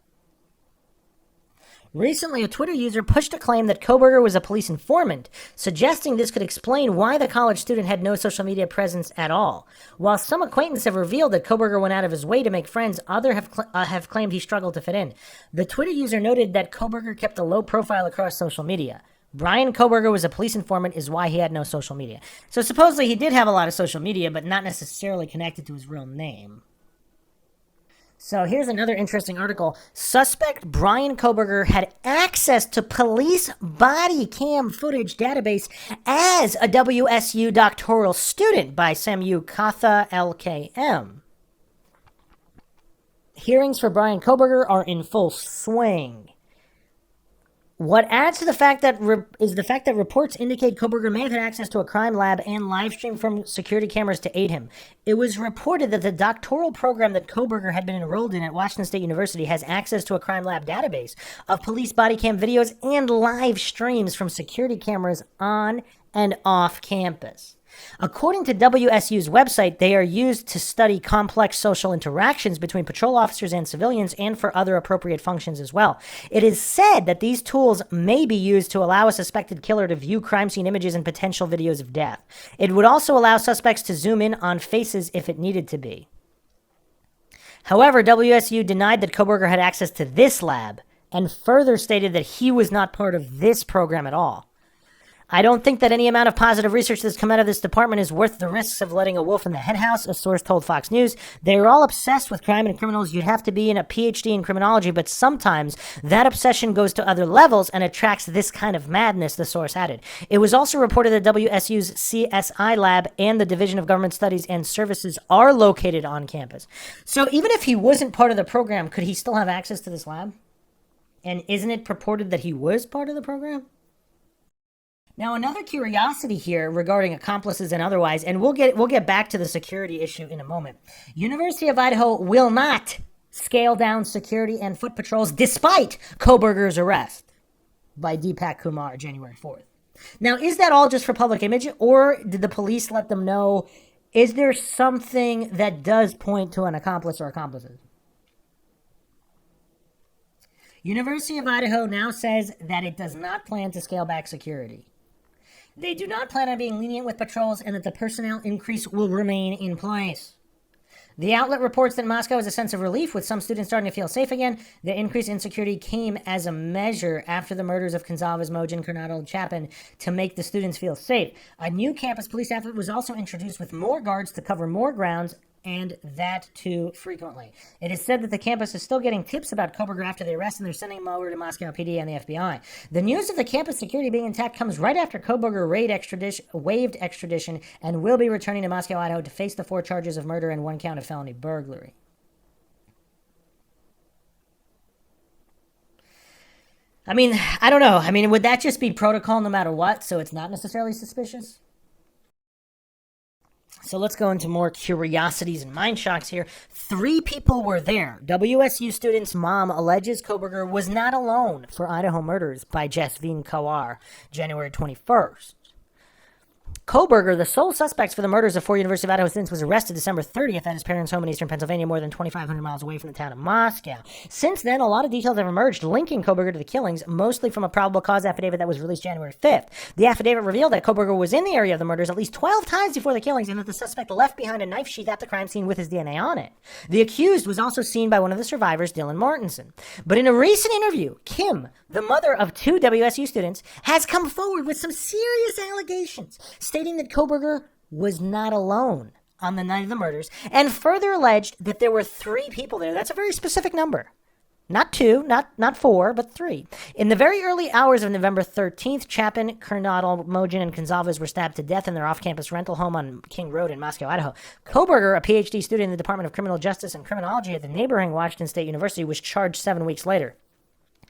Recently, a Twitter user pushed a claim that Koberger was a police informant, suggesting this could explain why the college student had no social media presence at all. While some acquaintances have revealed that Koberger went out of his way to make friends, others have claimed he struggled to fit in. The Twitter user noted that Koberger kept a low profile across social media. Brian Koberger was a police informant is why he had no social media. So supposedly he did have a lot of social media, but not necessarily connected to his real name. So here's another interesting article. Suspect Brian Koberger had access to police body cam footage database as a WSU doctoral student, by Samu Katha LKM. Hearings for Brian Koberger are in full swing. What adds to the fact that is the fact that reports indicate Koberger may have had access to a crime lab and live stream from security cameras to aid him. It was reported that the doctoral program that Koberger had been enrolled in at Washington State University has access to a crime lab database of police body cam videos and live streams from security cameras on and off campus. According to WSU's website, they are used to study complex social interactions between patrol officers and civilians and for other appropriate functions as well. It is said that these tools may be used to allow a suspected killer to view crime scene images and potential videos of death. It would also allow suspects to zoom in on faces if it needed to be. However, WSU denied that Koberger had access to this lab and further stated that he was not part of this program at all. I don't think that any amount of positive research that's come out of this department is worth the risks of letting a wolf in the henhouse, a source told Fox News. They're all obsessed with crime and criminals. You'd have to be in a PhD in criminology, but sometimes that obsession goes to other levels and attracts this kind of madness, the source added. It was also reported that WSU's CSI lab and the Division of Government Studies and Services are located on campus. So even if he wasn't part of the program, could he still have access to this lab? And isn't it purported that he was part of the program? Now, another curiosity here regarding accomplices and otherwise, and we'll get back to the security issue in a moment. University of Idaho will not scale down security and foot patrols despite Koberger's arrest by Deepak Kumar January 4th. Now, is that all just for public image, or did the police let them know, is there something that does point to an accomplice or accomplices? University of Idaho now says that it does not plan to scale back security. They do not plan on being lenient with patrols and that the personnel increase will remain in place. The outlet reports that Moscow has a sense of relief, with some students starting to feel safe again. The increase in security came as a measure after the murders of Gonzalez, Mojin, Coronado, and Chapin to make the students feel safe. A new campus police outfit was also introduced with more guards to cover more grounds and that too frequently. It is said that the campus is still getting tips about Koberger after the arrest, and they're sending him over to Moscow PD and the FBI. The news of the campus security being intact comes right after Koberger waived extradition and will be returning to Moscow, Idaho to face the 4 charges of murder and 1 count of felony burglary. I mean, I don't know. I mean, would that just be protocol no matter what, so it's not necessarily suspicious? So let's go into more curiosities and mind shocks here. 3 people were there. WSU student's mom alleges Koberger was not alone for Idaho murders by Jasveen Kawar, January 21st. Koberger, the sole suspect for the murders of 4 University of Idaho students, was arrested December 30th at his parents' home in eastern Pennsylvania, more than 2,500 miles away from the town of Moscow. Since then, a lot of details have emerged linking Koberger to the killings, mostly from a probable cause affidavit that was released January 5th. The affidavit revealed that Koberger was in the area of the murders at least 12 times before the killings, and that the suspect left behind a knife sheath at the crime scene with his DNA on it. The accused was also seen by one of the survivors, Dylan Mortensen. But in a recent interview, Kim, the mother of 2 WSU students, has come forward with some serious allegations, stating that Koberger was not alone on the night of the murders, and further alleged that there were 3 people there. That's a very specific number. Not 2, not 4, but 3. In the very early hours of November 13th, Chapin, Kernodle, Mogen, and Gonzalez were stabbed to death in their off-campus rental home on King Road in Moscow, Idaho. Koberger, a PhD student in the Department of Criminal Justice and Criminology at the neighboring Washington State University, was charged 7 weeks later.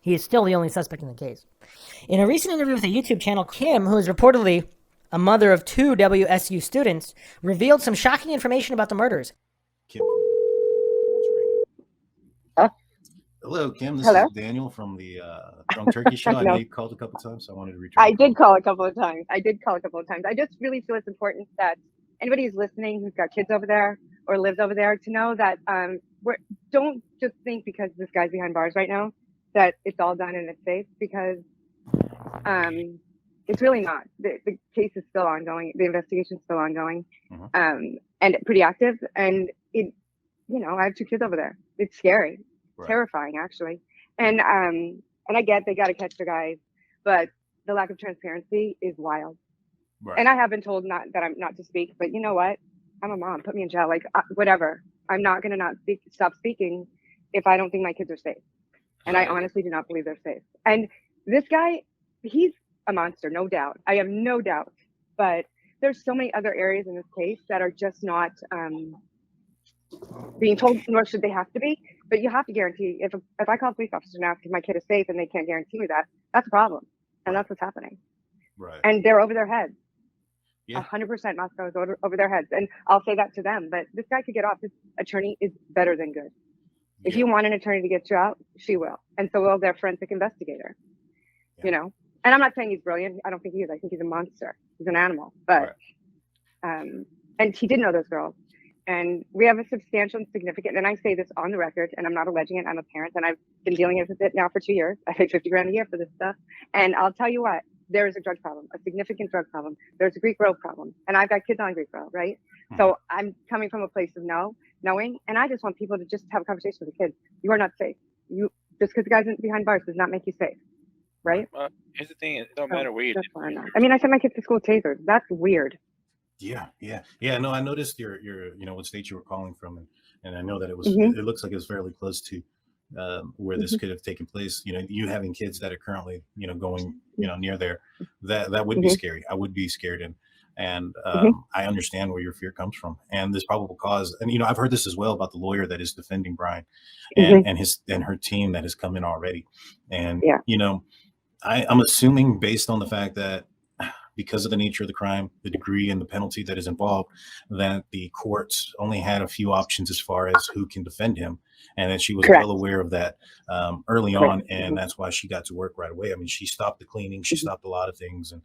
He is still the only suspect in the case. In a recent interview with a YouTube channel, Kim, who is reportedly a mother of 2 WSU students, revealed some shocking information about the murders. Kim. Hello, Kim. This Hello? is Daniel from the Drunk Turkey Show. I know you called a couple times, so I wanted to return. I did call a couple of times. I just really feel it's important that anybody who's listening who's got kids over there or lives over there to know that don't just think because this guy's behind bars right now that it's all done and it's safe, because it's really not. The case is still ongoing. The investigation is still ongoing, and pretty active. And I have 2 kids over there. It's scary, terrifying, actually. And I get they got to catch the guys, but the lack of transparency is wild. Right. And I have been told that I'm not to speak, but you know what? I'm a mom. Put me in jail, like whatever. I'm not gonna stop speaking if I don't think my kids are safe. And I honestly do not believe they're safe. And this guy, he's a monster, no doubt. I have no doubt. But there's so many other areas in this case that are just not being told, nor should they have to be. But you have to guarantee, if I call a police officer and ask if my kid is safe and they can't guarantee me that, that's a problem. And that's what's happening. Right. And they're over their heads. 100% Moscow is over their heads. And I'll say that to them. But this guy could get off. This attorney is better than good. If you want an attorney to get you out, she will. And so will their forensic investigator. And I'm not saying he's brilliant. I don't think he is. I think he's a monster. He's an animal. But, and he did know those girls. And we have a substantial and significant, and I say this on the record, and I'm not alleging it. I'm a parent, and I've been dealing with it now for 2 years. I pay $50,000 a year for this stuff. And I'll tell you what, there is a drug problem, a significant drug problem. There's a Greek road problem. And I've got kids on Greek road, right? Mm-hmm. So I'm coming from a place of knowing, and I just want people to just have a conversation with the kids. You are not safe. Just because the guy's behind bars does not make you safe, right? Here's the thing: it don't matter where you live. I mean, I sent my kids to school with tasers. That's weird. Yeah. No, I noticed your what state you were calling from, and I know that it was. Mm-hmm. It looks like it was fairly close to where this could have taken place. You having kids that are currently going near there, that would be scary. I would be scared, and I understand where your fear comes from, and this probable cause. And I've heard this as well about the lawyer that is defending Brian, and her team that has come in already, and I'm assuming based on the fact that, because of the nature of the crime, the degree and the penalty that is involved, that the courts only had a few options as far as who can defend him, and that she was well aware of that early on, and that's why she got to work right away. I mean, she stopped the cleaning, she stopped a lot of things, and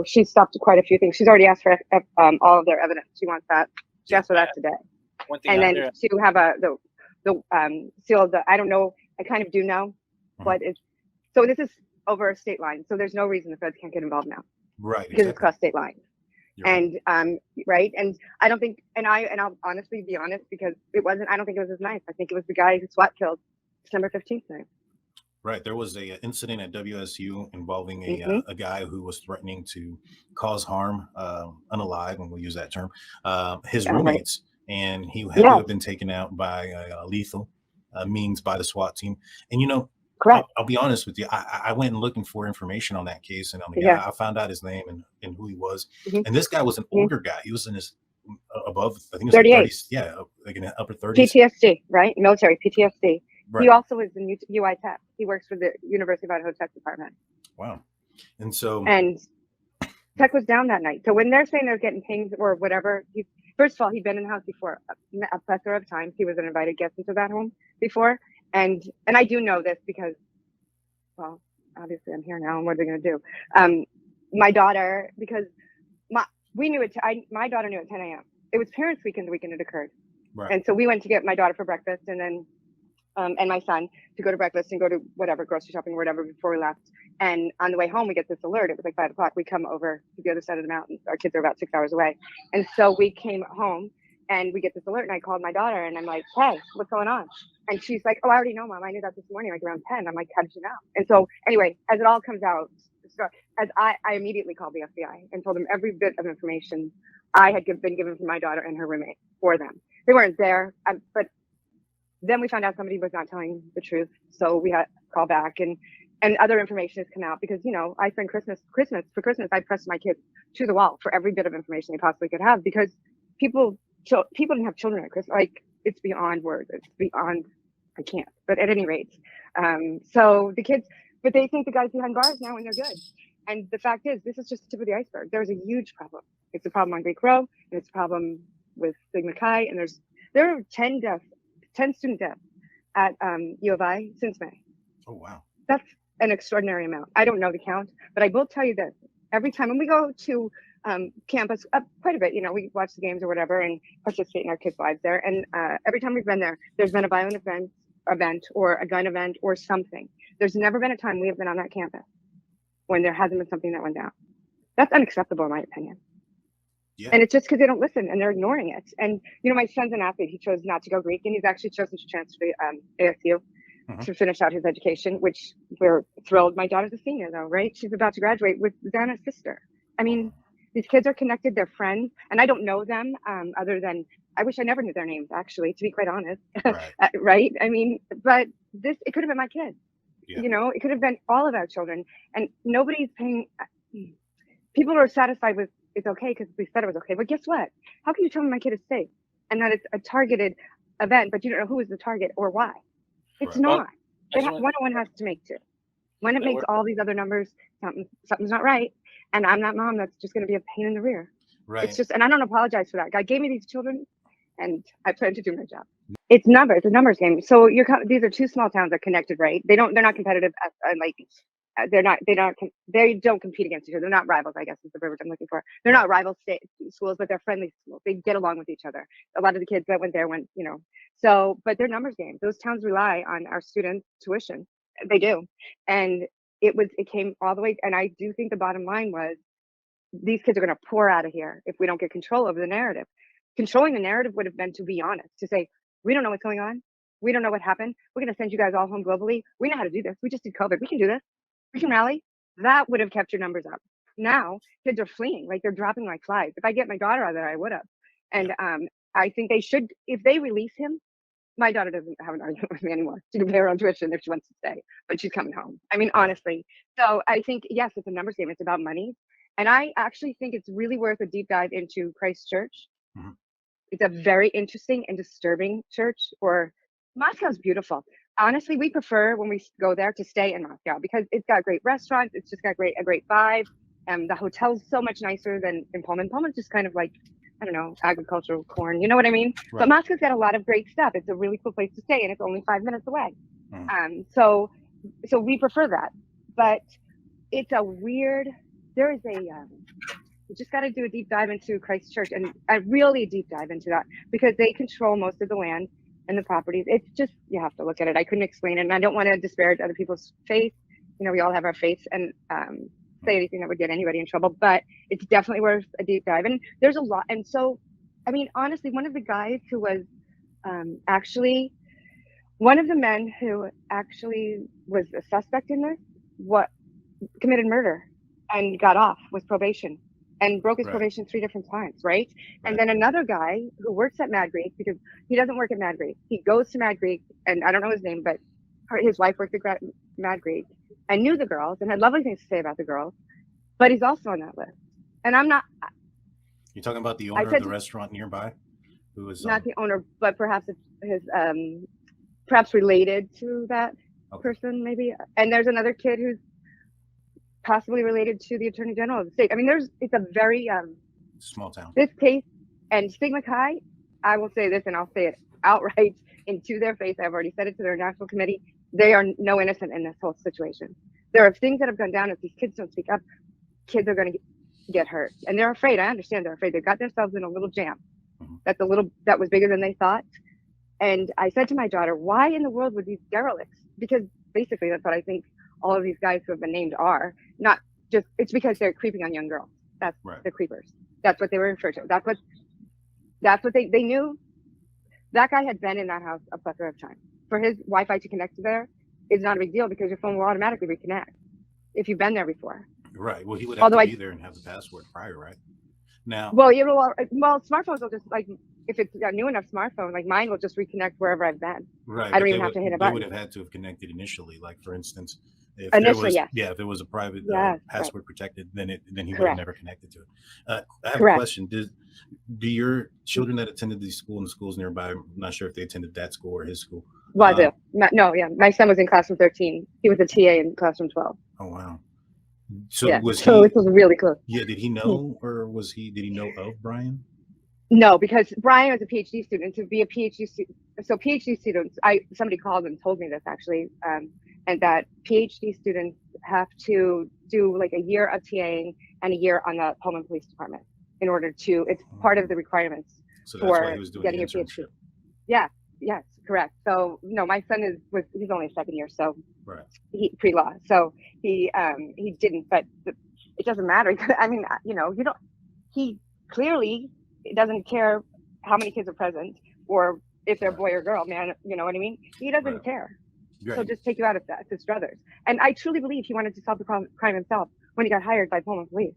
she stopped quite a few things. She's already asked for all of their evidence. She wants that. She asked for that today, and then to have seal the. I don't know. I kind of do know what is. So this is over a state line. So there's no reason the feds can't get involved now. Right. Because it's crossed state lines. And right. And I don't think, and I'll honestly be honest, because I don't think it was his knife. I think it was the guy who SWAT killed December 15th night. Right. There was a incident at WSU involving a guy who was threatening to cause harm, unalive, when we use that term, his roommates. and he had to have been taken out by lethal means by the SWAT team. And I'll be honest with you, I went and looking for information on that case, and I found out his name and who he was. And this guy was an older guy. He was in his above, I think it was 38. Like 30s, like in the upper 30s. PTSD, right? Military PTSD. Right. He also is in UI Tech. He works for the University of Idaho Tech Department. Wow. And Tech was down that night. So when they're saying they're getting pings or whatever, first of all, he'd been in the house before a plethora of times. He was an invited guest into that home before. And I do know this because, well, obviously I'm here now, and what are they going to do? My daughter, because we knew it. My daughter knew at 10 a.m. It was Parents' Weekend the weekend it occurred. Right. And so we went to get my daughter for breakfast, and then and my son to go to breakfast and go to whatever grocery shopping or whatever before we left. And on the way home, we get this alert. It was like 5 o'clock. We come over to the other side of the mountains. Our kids are about 6 hours away, and so we came home and we get this alert. And I called my daughter and I'm like, "Hey, what's going on?" And she's like, "Oh, I already know, Mom. I knew that this morning, like around 10." I'm like, "How did you know?" And so anyway, as it all comes out, as I immediately called the FBI and told them every bit of information I had been given from my daughter and her roommate for them. They weren't there, but then we found out somebody was not telling the truth. So we had to call back and other information has come out because, I spend Christmas, I pressed my kids to the wall for every bit of information they possibly could have because people didn't have children at Christmas. Like, it's beyond words. It's beyond, I can't. But at any rate, so the kids, but they think the guy's behind bars now and they're good. And the fact is, this is just the tip of the iceberg. There's a huge problem. It's a problem on Greek Row, and it's a problem with Sigma Chi, and there are 10 student deaths at U of I since May. Oh, wow. That's an extraordinary amount. I don't know the count, but I will tell you this. Every time when we go to campus, quite a bit, we watch the games or whatever and participate in our kids' lives there. And every time we've been there, there's been a violent event or a gun event or something. There's never been a time we have been on that campus when there hasn't been something that went down. That's unacceptable in my opinion. Yeah. And it's just because they don't listen and they're ignoring it. And, my son's an athlete. He chose not to go Greek, and he's actually chosen to transfer to ASU to finish out his education, which we're thrilled. My daughter's a senior, though, right? She's about to graduate with Xana's sister. I mean, these kids are connected. They're friends. And I don't know them other than I wish I never knew their names, actually, to be quite honest. Right. Right? I mean, but it could have been my kids. Yeah. It could have been all of our children. And nobody's paying. People are satisfied with it's okay because we said it was okay. But guess what? How can you tell me my kid is safe and that it's a targeted event, but you don't know who is the target or why? It's not. One has to make two. When it makes all these other numbers, something's not right. And I'm not Mom. That's just going to be a pain in the rear. Right. It's just, and I don't apologize for that. God gave me these children, and I plan to do my job. It's numbers. It's a numbers game. So these are two small towns that are connected, right? They're not competitive they don't compete against each other. They're not rivals, I guess is the word I'm looking for. They're not rival state schools, but they're friendly schools. They get along with each other. A lot of the kids that went there went, so, but they're numbers games. Those towns rely on our students' tuition. They do. And it came all the way. And I do think the bottom line was these kids are going to pour out of here if we don't get control over the narrative. Controlling the narrative would have been to be honest, to say, we don't know what's going on. We don't know what happened. We're going to send you guys all home globally. We know how to do this. We just did COVID. We can do this. We can rally. That would have kept your numbers up. Now kids are fleeing, like they're dropping like flies. If I get my daughter out of there, I would have. And I think they should, if they release him, my daughter doesn't have an argument with me anymore. She can pay her own tuition if she wants to stay, but she's coming home. I mean, honestly. So I think, yes, it's a numbers game. It's about money. And I actually think it's really worth a deep dive into Christ Church. Mm-hmm. It's a very interesting and disturbing church. Or Moscow's beautiful. Honestly, we prefer when we go there to stay in Moscow because it's got great restaurants. It's just got a great vibe. And the hotel's so much nicer than in Pullman. Pullman's just kind of like, I don't know, agricultural corn. You know what I mean? Right. But Moscow's got a lot of great stuff. It's a really cool place to stay, and it's only 5 minutes away. So we prefer that. But it's a weird. There is a. You just got to do a deep dive into Christ Church, and a really deep dive into that because they control most of the land and the properties. It's just, you have to look at it. I couldn't explain it, and I don't want to disparage other people's faith. We all have our faiths, and say anything that would get anybody in trouble, but it's definitely worth a deep dive. And there's a lot. And so, I mean, honestly, one of the guys who was actually one of the men who actually was a suspect in this, committed murder and got off with probation. and broke his probation 3 different times, right? And then another guy who works at Mad Greek, because he doesn't work at Mad Greek. He goes to Mad Greek, and I don't know his name, but his wife worked at Mad Greek and knew the girls and had lovely things to say about the girls, but he's also on that list. And I'm not. You're talking about the owner of the restaurant nearby? Who is not the owner, but perhaps it's his, perhaps related to that person, maybe. And there's another kid who's possibly related to the Attorney General of the state. I mean, it's a very small town. This case and Stigma Chi, I will say this, and I'll say it outright into their face. I've already said it to their national committee. They are no innocent in this whole situation. There are things that have gone down. If these kids don't speak up, kids are going to get hurt, and they're afraid. I understand they're afraid. They got themselves in a little jam. That was bigger than they thought. And I said to my daughter, why in the world would these derelicts? Because basically that's what I think all of these guys who have been named are. Not just, it's because they're creeping on young girls. That's the creepers. That's what they were referred to. That's what they knew. That guy had been in that house a plethora of times. For his Wi-Fi to connect to there is not a big deal because your phone will automatically reconnect if you've been there before. Right. Well, he would have to be there and have the password prior, right? Now. Well, smartphones will just, like, if it's a new enough smartphone, like mine will just reconnect wherever I've been. Right. I don't even have to hit a button. They would have had to have connected initially. Like, for instance, if if it was a private password protected, then he would have never connected to it. I have a question. Do your children that attended the schools nearby, I'm not sure if they attended that school or his school. Well, I do. My son was in classroom 13. He was a TA in classroom 12. Oh, wow. So it was really close. Yeah. Did he know, or did he know of Brian? No, because Brian was a PhD student. To be a PhD student, so PhD students, somebody called and told me this actually, and that PhD students have to do like a year of TAing and a year on the Pullman Police Department in order to. It's part of the requirements for getting a PhD. Yeah. Yes, correct. So no, my son he's only a second year, so he pre-law, so he didn't, but it doesn't matter. I mean, he clearly doesn't care how many kids are present or if they're boy or girl, man, you know what I mean? He doesn't care. He'll just take you out of that. It's his brothers. And I truly believe he wanted to solve the crime himself when he got hired by Pullman Police.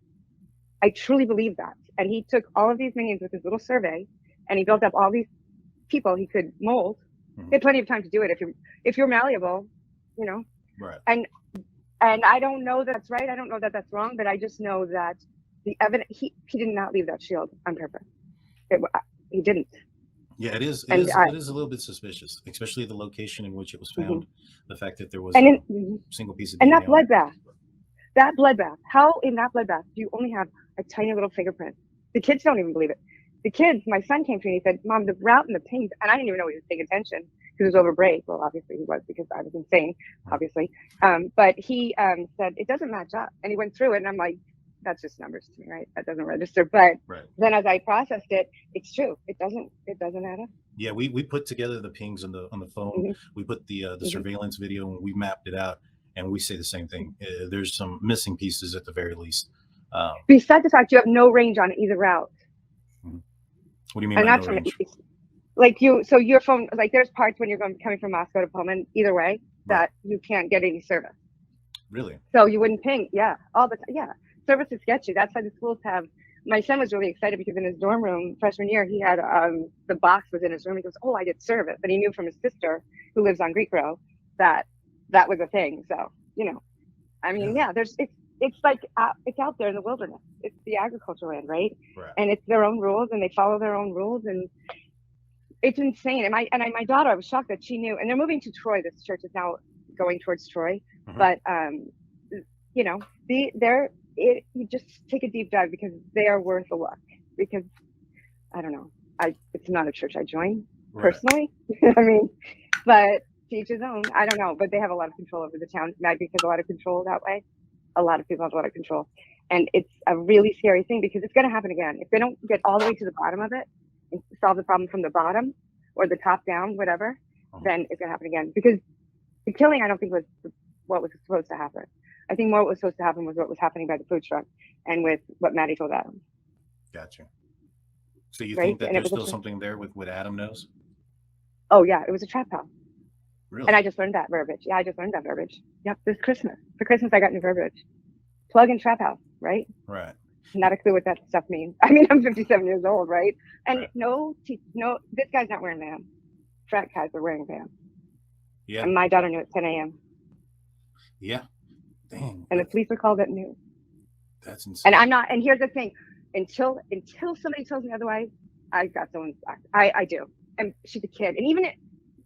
I truly believe that. And he took all of these minions with his little survey and he built up all these people he could mold. He had plenty of time to do it if you're malleable, Right. And I don't know that's right. I don't know that that's wrong, but I just know that the evidence he did not leave that shield on purpose. He didn't. Yeah, it is. It is a little bit suspicious, especially the location in which it was found. The fact that there was a single piece of DNA. And that bloodbath. How in that bloodbath do you only have a tiny little fingerprint? The kids don't even believe it. The kids, my son came to me and he said, "Mom, the route and the pings," and I didn't even know he was paying attention because it was over break. Well, obviously he was because I was insane, obviously. But he said, "It doesn't match up." And he went through it and I'm like, that's just numbers to me, right? That doesn't register. But then as I processed it, it's true. It doesn't add up. Yeah, we put together the pings on the phone. We put the surveillance video and we mapped it out, and we say the same thing. There's some missing pieces at the very least. Besides the fact you have no range on either route. What do you mean by no range? Like your phone, like there's parts when you're coming from Moscow to Pullman, either way, that you can't get any service. Really? So you wouldn't ping. Yeah, all the time. Yeah. Services get you. That's why the schools have. My son was really excited because in his dorm room freshman year, he had the box was in his room. He goes, "Oh, I get service," and he knew from his sister who lives on Greek Row that was a thing. So I mean, it's like it's out there in the wilderness. It's the agricultural land, right? And it's their own rules, and they follow their own rules, and it's insane. And my daughter, I was shocked that she knew. And they're moving to Troy. This church is now going towards Troy, but you just take a deep dive because they are worth a look. Because I don't know, it's not a church I join personally. I mean, but to each his own. I don't know, but they have a lot of control over the town. Mad Greek has a lot of control that way. A lot of people have a lot of control, and it's a really scary thing because it's going to happen again if they don't get all the way to the bottom of it and solve the problem from the bottom or the top down, whatever. Then it's going to happen again because the killing I don't think was what was supposed to happen. I think more what was supposed to happen was what was happening by the food truck and with what Maddie told Adam. Gotcha. So you think that there's still something there with what Adam knows? Oh yeah, it was a trap house. Really? And I just learned that verbiage. Yeah, I just learned that verbiage. Yep, this Christmas. For Christmas, I got new verbiage. Plug and trap house, right? Right. Not a clue what that stuff means. I mean, I'm 57 years old, right? And no, this guy's not wearing Vans. Frat guys are wearing Vans. Yeah. And my daughter knew at 10 a.m. Yeah. Dang. And the police were called at noon. That's insane. And I'm not. And here's the thing: until somebody tells me otherwise, I got someone's back. I do. And she's a kid, and even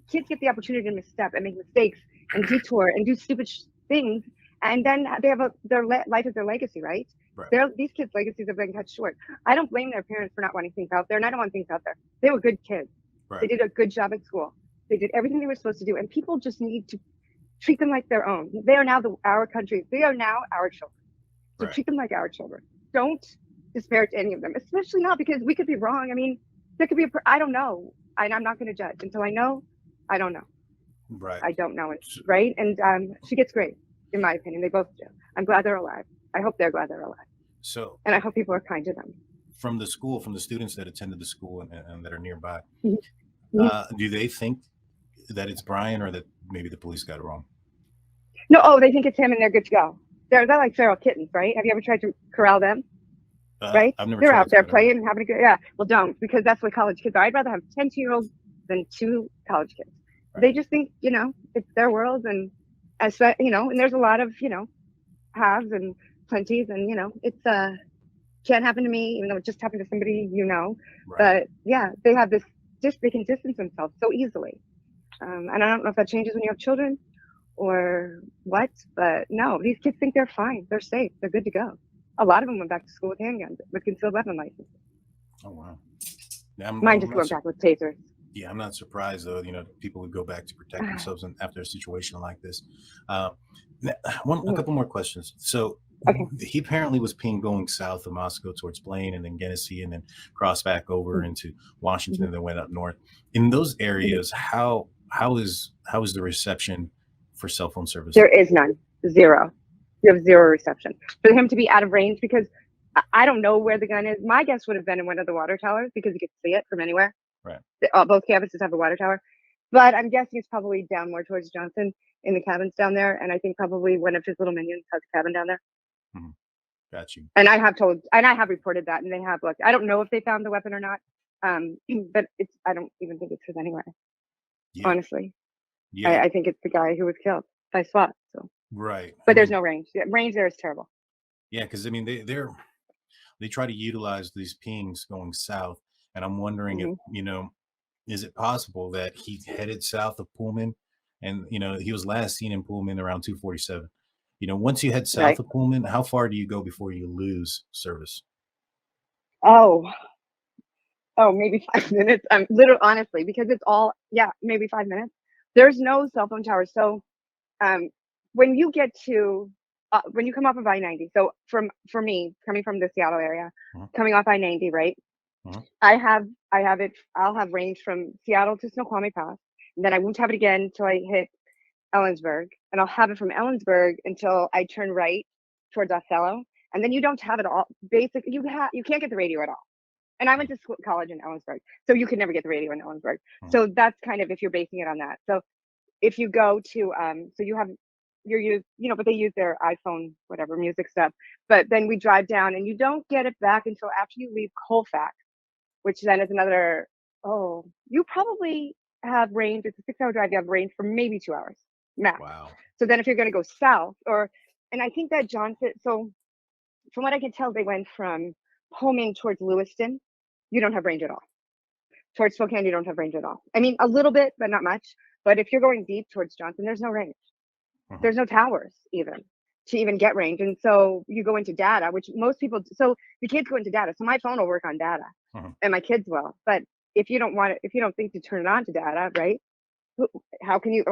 kids get the opportunity to misstep and make mistakes and detour and do stupid things, and then they have their life is their legacy, right? These kids' legacies have been cut short. I don't blame their parents for not wanting things out there, and I don't want things out there. They were good kids. They did a good job at school. They did everything they were supposed to do, and people just need to treat them like their own. They are now our country. They are now our children. So treat them like our children. Don't disparage any of them, especially not because we could be wrong. I mean, there could be I don't know, and I'm not going to judge until I know. I don't know. Right. I don't know it. Right. And she gets great, in my opinion. They both do. I'm glad they're alive. I hope they're glad they're alive. So. And I hope people are kind to them. From the students that attended the school and that are nearby, Mm-hmm. Do they think that it's Brian, or that maybe the police got it wrong? No. Oh, they think it's him, and they're good to go. They're like feral kittens, right? Have you ever tried to corral them? Right? I've never. They're out there playing and having a good. Yeah. Well, don't, because that's what college kids are. I'd rather have 10 2-year-olds than 2 college kids. Right. They just think, it's their world, and and there's a lot of haves and plenties, and it's can't happen to me, even though it just happened to somebody Right. But yeah, they have this. They can distance themselves so easily, and I don't know if that changes when you have children or what, but no, these kids think they're fine, they're safe, they're good to go. A lot of them went back to school with handguns, with concealed weapon licenses. Oh wow. Mine just went back with tasers. Yeah, I'm not surprised though. People would go back to protect themselves after a situation like this. A couple more questions. So he apparently was peeing going south of Moscow towards Blaine, and then Genesee, and then crossed back over into Washington, and then went up north. In those areas, how is the reception for cell phone service? There is none. Zero. You have zero reception. For him to be out of range, because I don't know where the gun is. My guess would have been in one of the water towers, because you could see it from anywhere. Right. Both campuses have a water tower. But I'm guessing it's probably down more towards Johnson, in the cabins down there. And I think probably one of his little minions has a cabin down there. Mm-hmm. Got you. And I have reported that, and they have looked. I don't know if they found the weapon or not. But I don't even think it's his anyway. Yeah. Honestly. Yeah. I think it's the guy who was killed by SWAT. So. Right. But there's no range. Range there is terrible. Yeah, because I mean they try to utilize these pings going south, and I'm wondering if is it possible that he headed south of Pullman, and he was last seen in Pullman around 247. Once you head south of Pullman, how far do you go before you lose service? Oh, maybe 5 minutes. I'm honestly, because it's all maybe 5 minutes. There's no cell phone towers. So when you get to when you come off of I-90, so for me, coming from the Seattle area, coming off I-90, right? I'll have range from Seattle to Snoqualmie Pass, and then I won't have it again until I hit Ellensburg, and I'll have it from Ellensburg until I turn right towards Othello, and then you don't have it all. Basically, you can't get the radio at all. And I went to college in Ellensburg, so you could never get the radio in Ellensburg. So that's kind of if you're basing it on that. So if you go to so you have but they use their iPhone, whatever, music stuff. But then we drive down, and you don't get it back until after you leave Colfax, which then is another, you probably have range. It's a 6-hour drive. You have range for maybe 2 hours max. Wow. So then if you're going to go south, and I think that Johnson, so from what I can tell, they went from Pullman towards Lewiston. You don't have range at all. Towards Spokane, you don't have range at all. I mean, a little bit, but not much. But if you're going deep towards Johnson, there's no range. There's no towers even to even get range. And so you go into data, which most people, so the kids go into data. So my phone will work on data and my kids will. But if you don't think to turn it on to data, right? How can you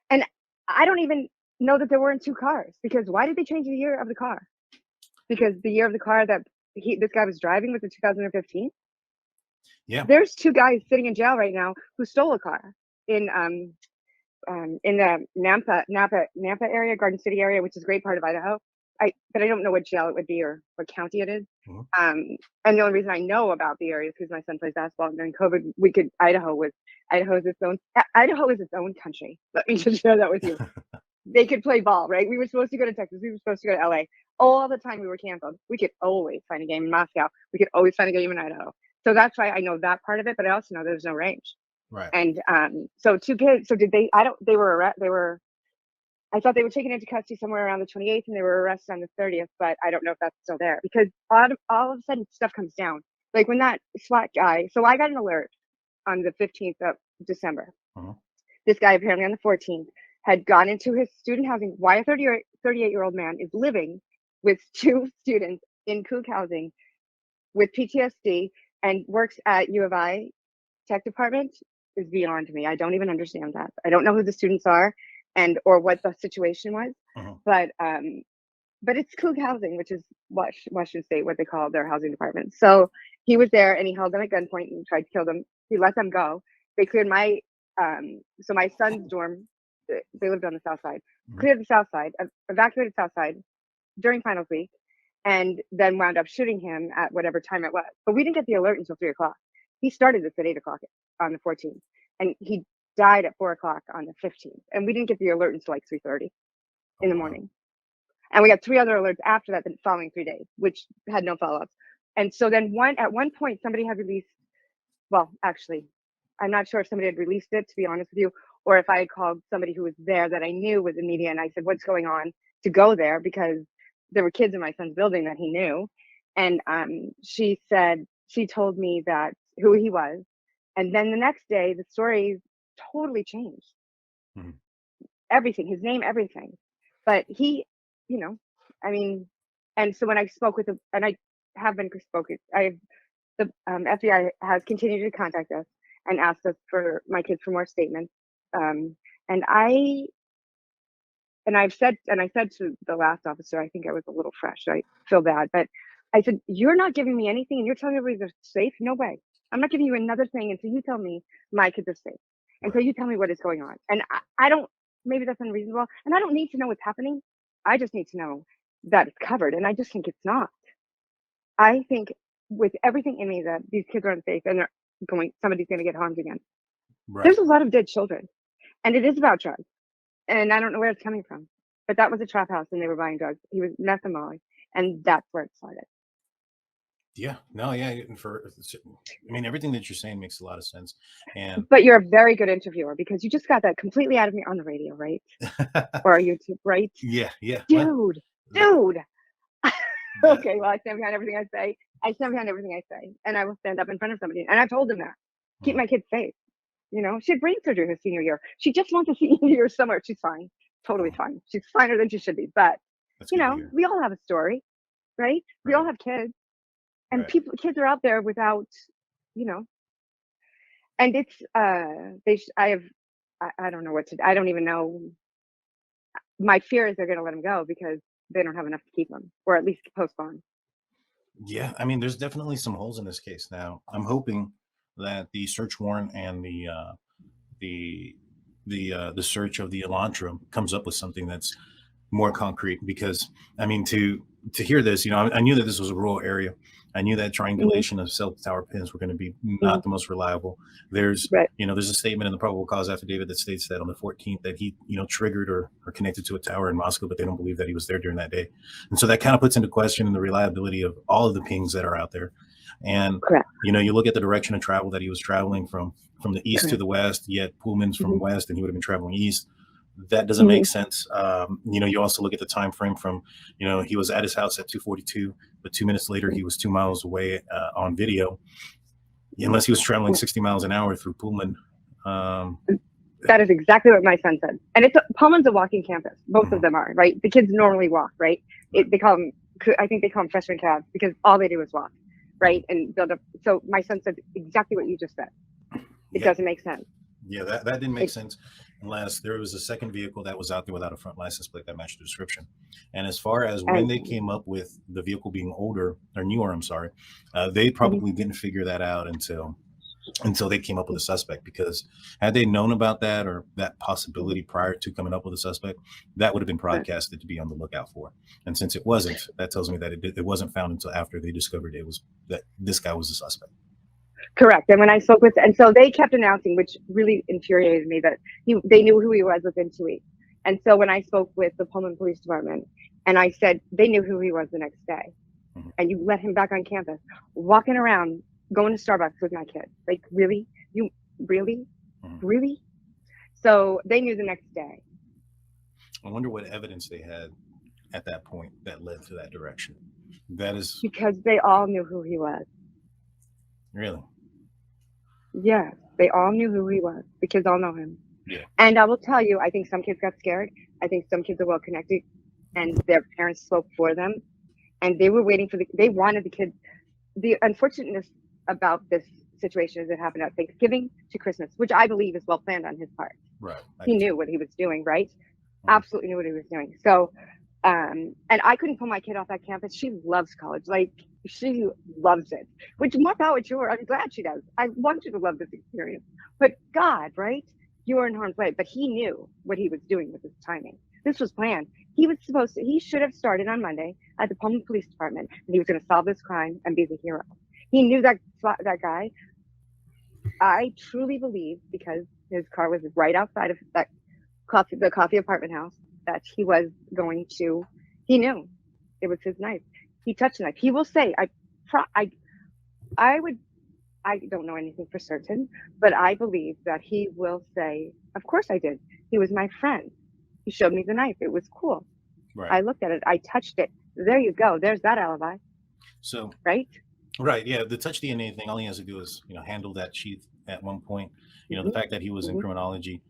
and I don't even know that there weren't 2 cars, because why did they change the year of the car? Because the year of the car that this guy was driving was in 2015. Yeah. There's 2 guys sitting in jail right now who stole a car in the Nampa area, Garden City area, which is a great part of Idaho. But I don't know what jail it would be or what county it is. And the only reason I know about the area is because my son plays basketball, and during COVID, Idaho is its own country. Let me just share that with you. they could play ball, right? We were supposed to go to Texas. We were supposed to go to LA. All the time we were canceled. We could always find a game in Moscow. We could always find a game in Idaho. So that's why I know that part of it, but I also know there's no range. Right. And so two kids. So did they? They were. I thought they were taken into custody somewhere around the 28th, and they were arrested on the 30th. But I don't know if that's still there because all of a sudden stuff comes down. Like when that SWAT guy. So I got an alert on the 15th of December. This guy apparently on the 14th had gone into his student housing. Why a 38-year-old man is living with two students in kook housing with PTSD and works at U of I tech department is beyond me. I don't even understand that. I don't know who the students are and or what the situation was, but it's kook housing, which is Washington State, what they call their housing department. So he was there and he held them at gunpoint and tried to kill them. He let them go. They cleared my so my son's dorm. They lived on the south side. Cleared the south side, evacuated south side during finals week, and then wound up shooting him at whatever time it was. But we didn't get the alert until 3:00. He started this at 8:00 on the 14th, and he died at 4:00 on the 15th. And we didn't get the alert until like 3:30 in the morning. And we got 3 other alerts after that the following 3 days, which had no follow-ups. And so then at one point somebody had released. Well, actually, I'm not sure if somebody had released it, to be honest with you, or if I had called somebody who was there that I knew was in media, and I said, "What's going on?" to go there because there were kids in my son's building that he knew. And she told me that who he was. And then the next day, the story totally changed. Everything, his name, everything. But he, and so when I spoke with him, and I have been spoken, the FBI has continued to contact us and asked us for my kids for more statements. I said to the last officer, I think I was a little fresh. I feel bad, but I said, "You're not giving me anything, and you're telling everybody they're safe. No way. I'm not giving you another thing until you tell me my kids are safe. Until you tell me what is going on." And I don't. Maybe that's unreasonable, and I don't need to know what's happening. I just need to know that it's covered, and I just think it's not. I think with everything in me that these kids are unsafe and somebody's going to get harmed again. Right. There's a lot of dead children, and it is about drugs. And I don't know where it's coming from, but that was a trap house and they were buying drugs. He was meth and Molly, and that's where it started. Yeah, no, yeah. Everything that you're saying makes a lot of sense. But you're a very good interviewer because you just got that completely out of me on the radio, right? Or YouTube, right? Yeah. Dude. Okay, well, I stand behind everything I say. And I will stand up in front of somebody. And I told him that. Keep my kids safe. She had brain surgery her senior year. She just wants a senior year somewhere. She's fine. Totally fine. She's finer than she should be. But, we all have a story, right? We all have kids. And kids are out there without, and it's, I don't know what to, I don't even know. My fear is they're going to let them go because they don't have enough to keep them, or at least postpone. Yeah. There's definitely some holes in this case. Now, I'm hoping that the search warrant and the search of the Elantra comes up with something that's more concrete, because to hear this, I knew that this was a rural area. I knew that triangulation of cell tower pins were going to be not the most reliable. There's there's a statement in the probable cause affidavit that states that on the 14th that he triggered or connected to a tower in Moscow, but they don't believe that he was there during that day. And so that kind of puts into question the reliability of all of the pings that are out there. And you look at the direction of travel that he was traveling from the east to the west, yet Pullman's from west and he would have been traveling east. That doesn't make sense. You also look at the time frame from, he was at his house at 2:42, but 2 minutes later he was 2 miles away on video. Unless he was traveling 60 miles an hour through Pullman. That is exactly what my son said. And Pullman's a walking campus. Both of them are, right? The kids normally walk, right? They call them, I think they call them freshman cabs because all they do is walk, right? And build up. So my son said exactly what you just said. It doesn't make sense. Yeah, that didn't make sense unless there was a second vehicle that was out there without a front license plate that matched the description. And as far as when they came up with the vehicle being newer, they probably didn't figure that out until they came up with a suspect, because had they known about that or that possibility prior to coming up with a suspect, that would have been broadcasted to be on the lookout for. And since it wasn't, that tells me that it wasn't found until after they discovered that this guy was a suspect. Correct. And when I spoke and so they kept announcing, which really infuriated me, that they knew who he was within 2 weeks. And so when I spoke with the Pullman Police Department and I said they knew who he was the next day, and you let him back on campus, walking around, going to Starbucks with my kid. Like, really? You really? Really? So they knew the next day. I wonder what evidence they had at that point that led to that direction. That is because they all knew who he was. Really? Yes, they all knew who he was. The kids all know him. Yeah. And I will tell you, I think some kids got scared. I think some kids are well connected, and their parents spoke for them, and they were waiting for they wanted the kids. The unfortunateness about this situation is it happened at Thanksgiving to Christmas, which I believe is well planned on his part. Right. He knew what he was doing, right? Absolutely knew what he was doing. So, and I couldn't pull my kid off that campus. She loves college. Like, she loves it, which more power to her. I'm glad she does. I want you to love this experience. But God, right? You are in harm's way. But he knew what he was doing with his timing. This was planned. He should have started on Monday at the Pullman Police Department, and he was going to solve this crime and be the hero. He knew that guy. I truly believe, because his car was right outside of the coffee apartment house, that he was going to, he knew it was his knife. He touched the knife. He will say, I don't know anything for certain, but I believe that he will say, of course I did. He was my friend. He showed me the knife. It was cool. Right. I looked at it. I touched it. There you go. There's that alibi. So, right. Right. Yeah. The touch DNA thing, all he has to do is, handle that sheath at one point. The fact that he was in criminology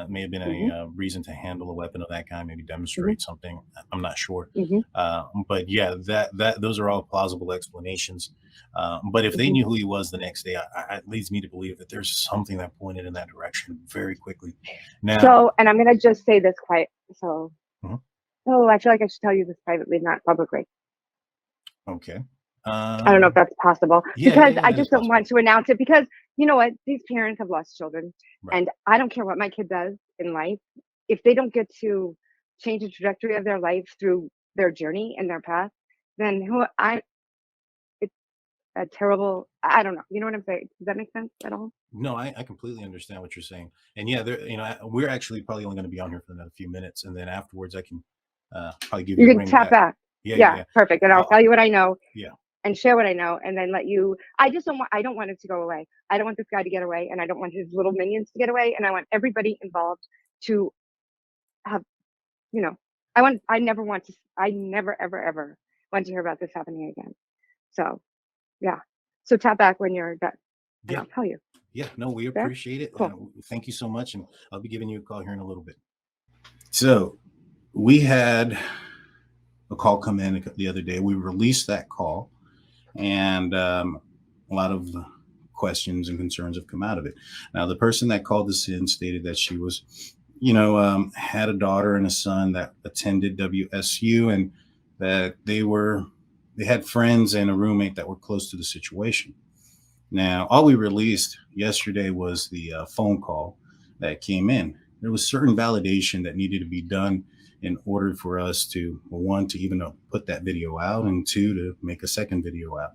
may have been a reason to handle a weapon of that kind, maybe demonstrate something. I'm not sure. But yeah, those are all plausible explanations. But if they knew who he was the next day, it leads me to believe that there's something that pointed in that direction very quickly. Now, so, and I'm going to just say this quiet. So, I feel like I should tell you this privately, not publicly. Okay. I don't know if that's possible, because I just don't want to announce it, because you know what? These parents have lost children, and I don't care what my kid does in life. If they don't get to change the trajectory of their life through their journey and their path, then it's a terrible, I don't know. You know what I'm saying? Does that make sense at all? No, I completely understand what you're saying. And yeah, we're actually probably only going to be on here for another few minutes, and then afterwards I can probably give you a can ring tap back. Yeah, perfect. And I'll tell you what I know. Yeah. And share what I know, and then let you. I don't want it to go away. I don't want this guy to get away, and I don't want his little minions to get away, and I want everybody involved to have, I never ever want to hear about this happening again. So, yeah. So tap back when you're done, and I'll tell you. Yeah, no, we appreciate it. Cool. Thank you so much, and I'll be giving you a call here in a little bit. So, we had a call come in the other day. We released that call. And a lot of questions and concerns have come out of it. Now, the person that called us in stated that she was, had a daughter and a son that attended WSU, and that they had friends and a roommate that were close to the situation. Now, all we released yesterday was the phone call that came in. There was certain validation that needed to be done in order for us to, one, to even put that video out, and two, to make a second video out.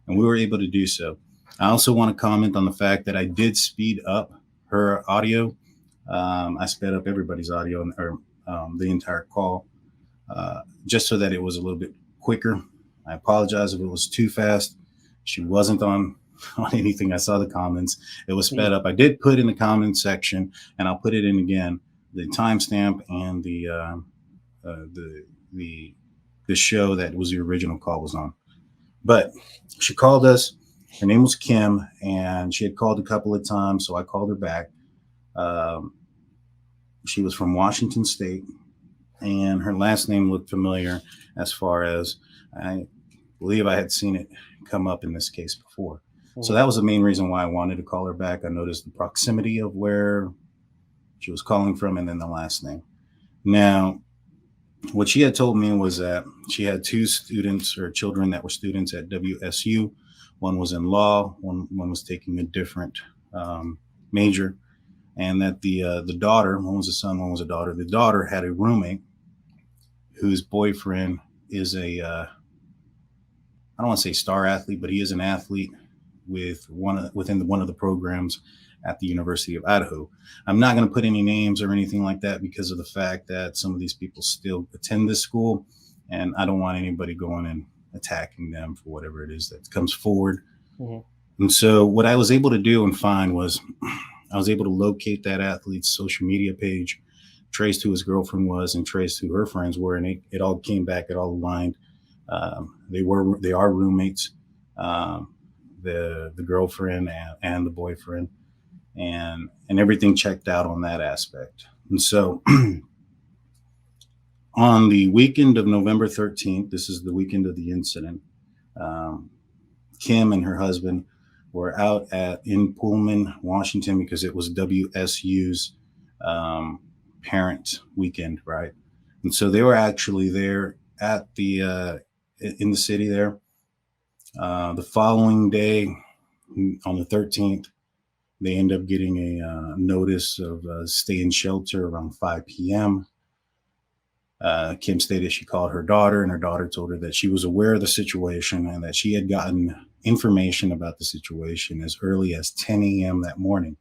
And we were able to do so. I also want to comment on the fact that I did speed up her audio. I sped up everybody's audio, or the entire call, just so that it was a little bit quicker. I apologize if it was too fast. She wasn't on anything. I saw the comments. It was sped up. I did put in the comment section, and I'll put it in again, the timestamp and the show that was the original call was on. But she called us. Her name was Kim, and she had called a couple of times, so I called her back. She was from Washington State, and her last name looked familiar, as far as I believe I had seen it come up in this case before. So that was the main reason why I wanted to call her back. I noticed the proximity of where she was calling from, and then the last name. Now, what she had told me was that she had two students, or children, that were students at WSU. One was in law, one was taking a different major, and that the daughter, one was a son, one was a daughter. The daughter had a roommate whose boyfriend is I don't want to say star athlete, but he is an athlete within one of the programs at the University of Idaho. I'm not going to put any names or anything like that because of the fact that some of these people still attend this school, and I don't want anybody going and attacking them for whatever it is that comes forward. And so what I was able to do and find was I was able to locate that athlete's social media page, trace who his girlfriend was, and trace who her friends were, and it all came back, it all aligned. They are roommates, the girlfriend and the boyfriend, and everything checked out on that aspect. And so on the weekend of November 13th, this is the weekend of the incident, Kim and her husband were out in Pullman, Washington, because it was WSU's parent weekend, right? And so they were actually there at the in the city there. The following day, on the 13th, they end up getting a notice of stay in shelter around 5 p.m. Kim stated she called her daughter, and her daughter told her that she was aware of the situation and that she had gotten information about the situation as early as 10 a.m. that morning.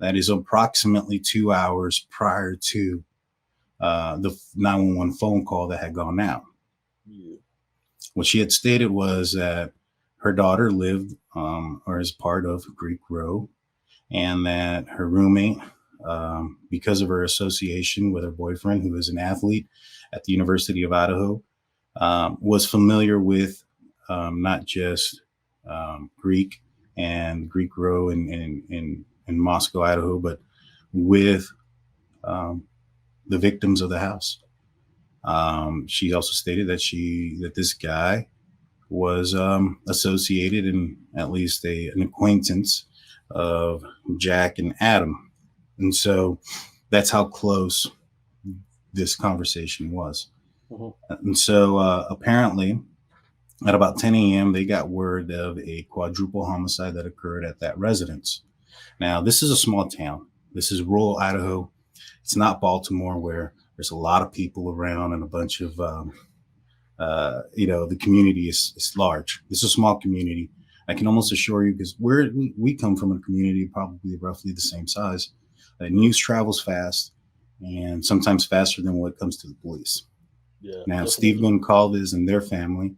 That is approximately 2 hours prior to the 911 phone call that had gone out. What she had stated was that her daughter lived or is part of Greek Row, and that her roommate, because of her association with her boyfriend, who is an athlete at the University of Idaho, was familiar with not just Greek and Greek Row in Moscow, Idaho, but with the victims of the house. She also stated that this guy was associated and at least an acquaintance of Jack and Adam. And so that's how close this conversation was. And so apparently at about 10 a.m., they got word of a quadruple homicide that occurred at that residence. Now, this is a small town. This is rural Idaho. It's not Baltimore, where there's a lot of people around and a bunch of, the community is large. This is a small community. I can almost assure you, because we come from a community probably roughly the same size. News travels fast, and sometimes faster than what comes to the police. Yeah, now, definitely. Steve Goncalves and their family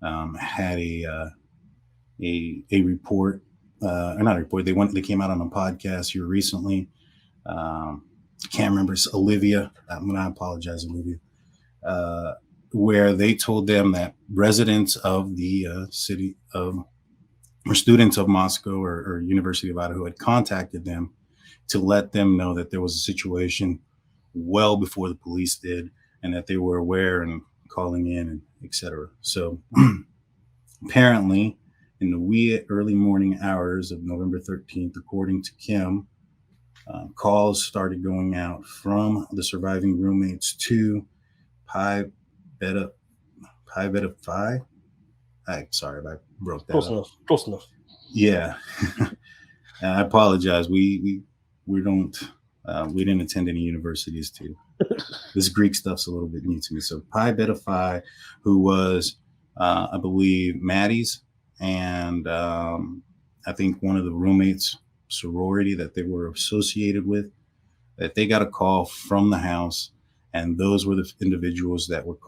had a report, or not a report. They came out on a podcast here recently. Can't remember. It's Olivia. I apologize, Olivia. Where they told them that residents of the city of, or students of Moscow or University of Idaho had contacted them to let them know that there was a situation well before the police did, and that they were aware and calling in and etc. So apparently in the wee early morning hours of November 13th, according to Kim, calls started going out from the surviving roommates to Pi Beta Phi. Sorry if I broke that up. Close enough. Yeah. I apologize. We didn't attend any universities too. This Greek stuff's a little bit new to me. So Pi Beta Phi, who was, I believe, Maddie's and I think one of the roommates sorority that they were associated with, that they got a call from the house, and those were the individuals that were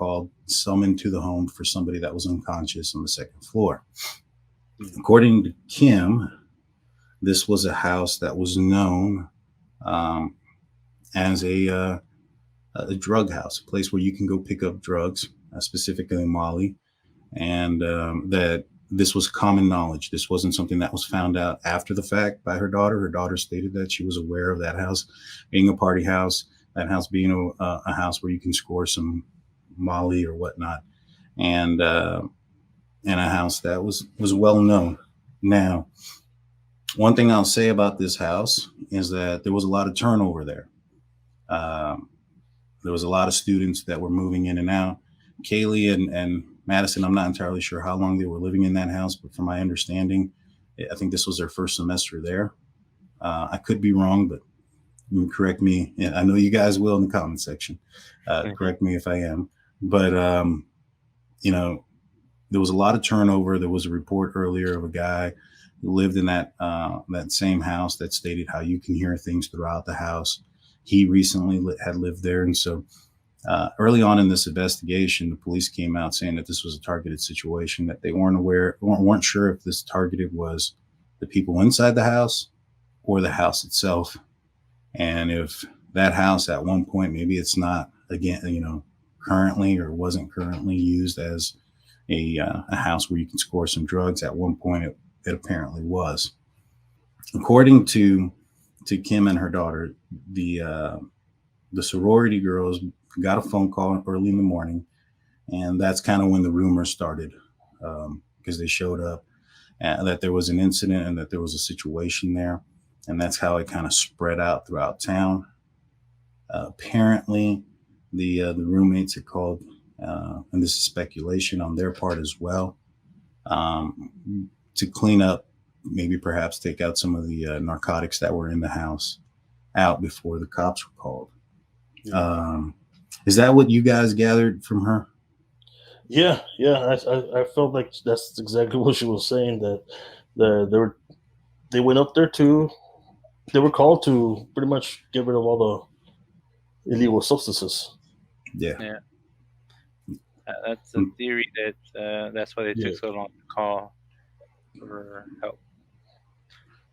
summoned to the home for somebody that was unconscious on the second floor. According to Kim, this was a house that was known as a drug house, a place where you can go pick up drugs, specifically Molly, and that this was common knowledge. This wasn't something that was found out after the fact by her daughter. Her daughter stated that she was aware of that house being a party house, that house being a house where you can score some Molly or whatnot, and a house that was well known. Now, one thing I'll say about this house is that there was a lot of turnover there. There was a lot of students that were moving in and out. Kaylee and Madison, I'm not entirely sure how long they were living in that house, but from my understanding, I think this was their first semester there. I could be wrong, but you can correct me. And I know you guys will in the comment section. Correct me if I am. But, there was a lot of turnover. There was a report earlier of a guy who lived in that same house that stated how you can hear things throughout the house. He recently had lived there, and so early on in this investigation, the police came out saying that this was a targeted situation, that they weren't sure if this targeted was the people inside the house or the house itself. And if that house at one point, maybe it's not again, currently or wasn't currently used as a house where you can score some drugs. At one point, it apparently was. According to Kim and her daughter, the sorority girls got a phone call early in the morning, and that's kind of when the rumors started, because they showed up that there was an incident and that there was a situation there, and that's how it kind of spread out throughout town. Apparently, the roommates had called, and this is speculation on their part as well, to clean up, maybe perhaps take out some of the narcotics that were in the house out before the cops were called. Yeah. Is that what you guys gathered from her? Yeah. I felt like that's exactly what she was saying. That they went up there to, they were called to pretty much get rid of all the illegal substances. Yeah. That's the theory that that's why they took so long to call for help.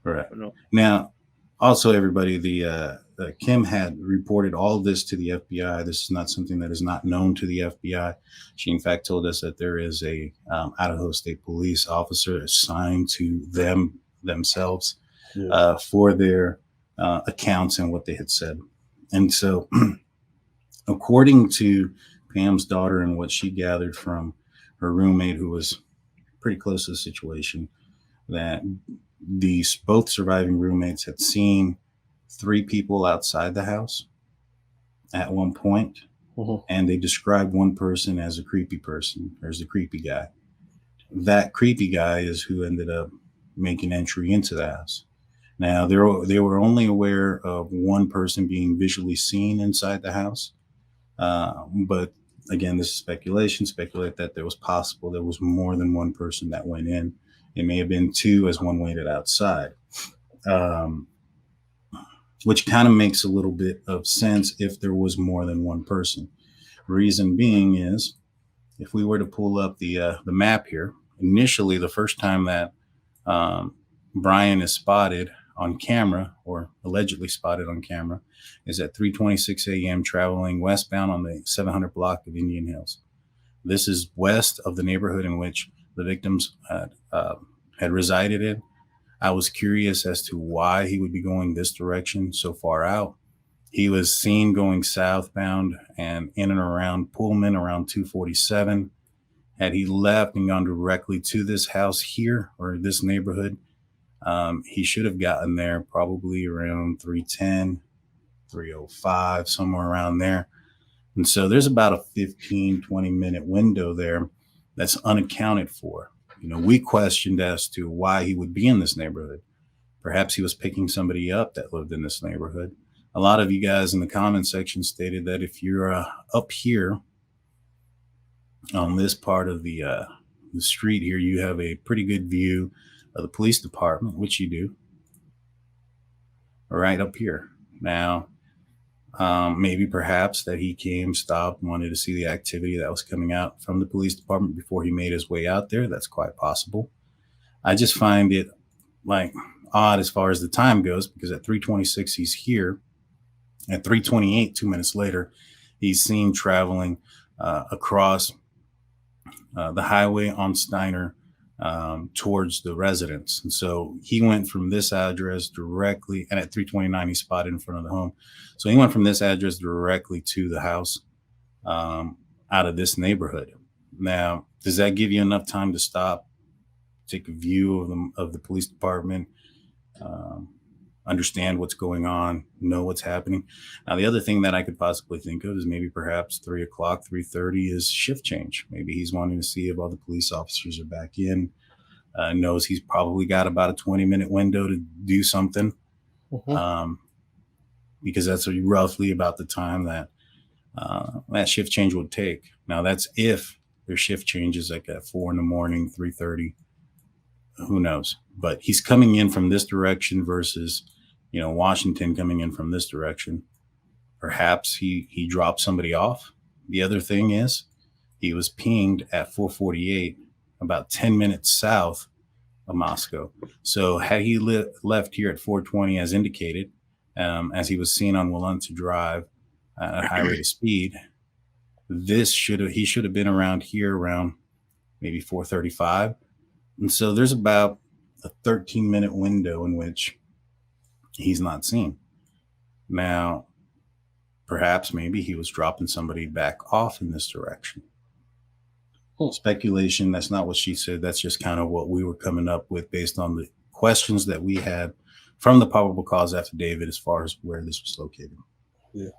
Right. Now, also, everybody, the Kim had reported all this to the FBI. This is not something that is not known to the FBI. She, in fact, told us that there is a Idaho State Police officer assigned to themselves for their accounts and what they had said. And so, according to Pam's daughter and what she gathered from her roommate, who was pretty close to the situation, that both surviving roommates had seen 3 people outside the house at one point, and they described one person as a creepy person, or as a creepy guy. That creepy guy is who ended up making entry into the house. Now, they were only aware of one person being visually seen inside the house, but again, this is speculation. Speculate that there was more than one person that went in. It may have been 2 as one waited outside, which kind of makes a little bit of sense if there was more than one person. Reason being is, if we were to pull up the map here, initially the first time that Brian is spotted on camera, or allegedly spotted on camera, is at 3:26 a.m. traveling westbound on the 700 block of Indian Hills. This is west of the neighborhood in which the victims had resided in. I was curious as to why he would be going this direction so far out. He was seen going southbound and in and around Pullman around 247. Had he left and gone directly to this house here, or this neighborhood, he should have gotten there probably around 310, 305, somewhere around there. And so there's about a 15, 20-minute window there that's unaccounted for. We questioned as to why he would be in this neighborhood. Perhaps he was picking somebody up that lived in this neighborhood. A lot of you guys in the comment section stated that if you're up here on this part of the street here, you have a pretty good view of the police department, which you do, right up here. Now, maybe perhaps that he came, stopped, wanted to see the activity that was coming out from the police department before he made his way out there. That's quite possible. I just find it odd as far as the time goes, because at 3:26 he's here. At 3:28, 2 minutes later, he's seen traveling across the highway on Steiner towards the residence. And so he went from this address directly, and at 3:29 he's spotted in front of the home. So he went from this address directly to the house out of this neighborhood. Now, does that give you enough time to stop, take a view of the police department, understand what's going on, know what's happening? Now, the other thing that I could possibly think of is maybe perhaps 3 o'clock, 3:30 is shift change. Maybe he's wanting to see if all the police officers are back in, knows he's probably got about a 20-minute window to do something, because that's roughly about the time that that shift change would take. Now, that's if their shift changes like at 4 in the morning, 3:30. who knows? But he's coming in from this direction versus, Washington coming in from this direction. Perhaps he dropped somebody off. The other thing is he was pinged at 4:48, about 10 minutes south of Moscow. So had he left here at 4:20 as indicated, as he was seen on Wilunta Drive at a high rate of speed, he should have been around here around maybe 4:35. And so there's about a 13-minute window in which he's not seen. Now, perhaps maybe he was dropping somebody back off in this direction. Speculation, that's not what she said. That's just kind of what we were coming up with based on the questions that we had from the probable cause affidavit as far as where this was located. Yeah.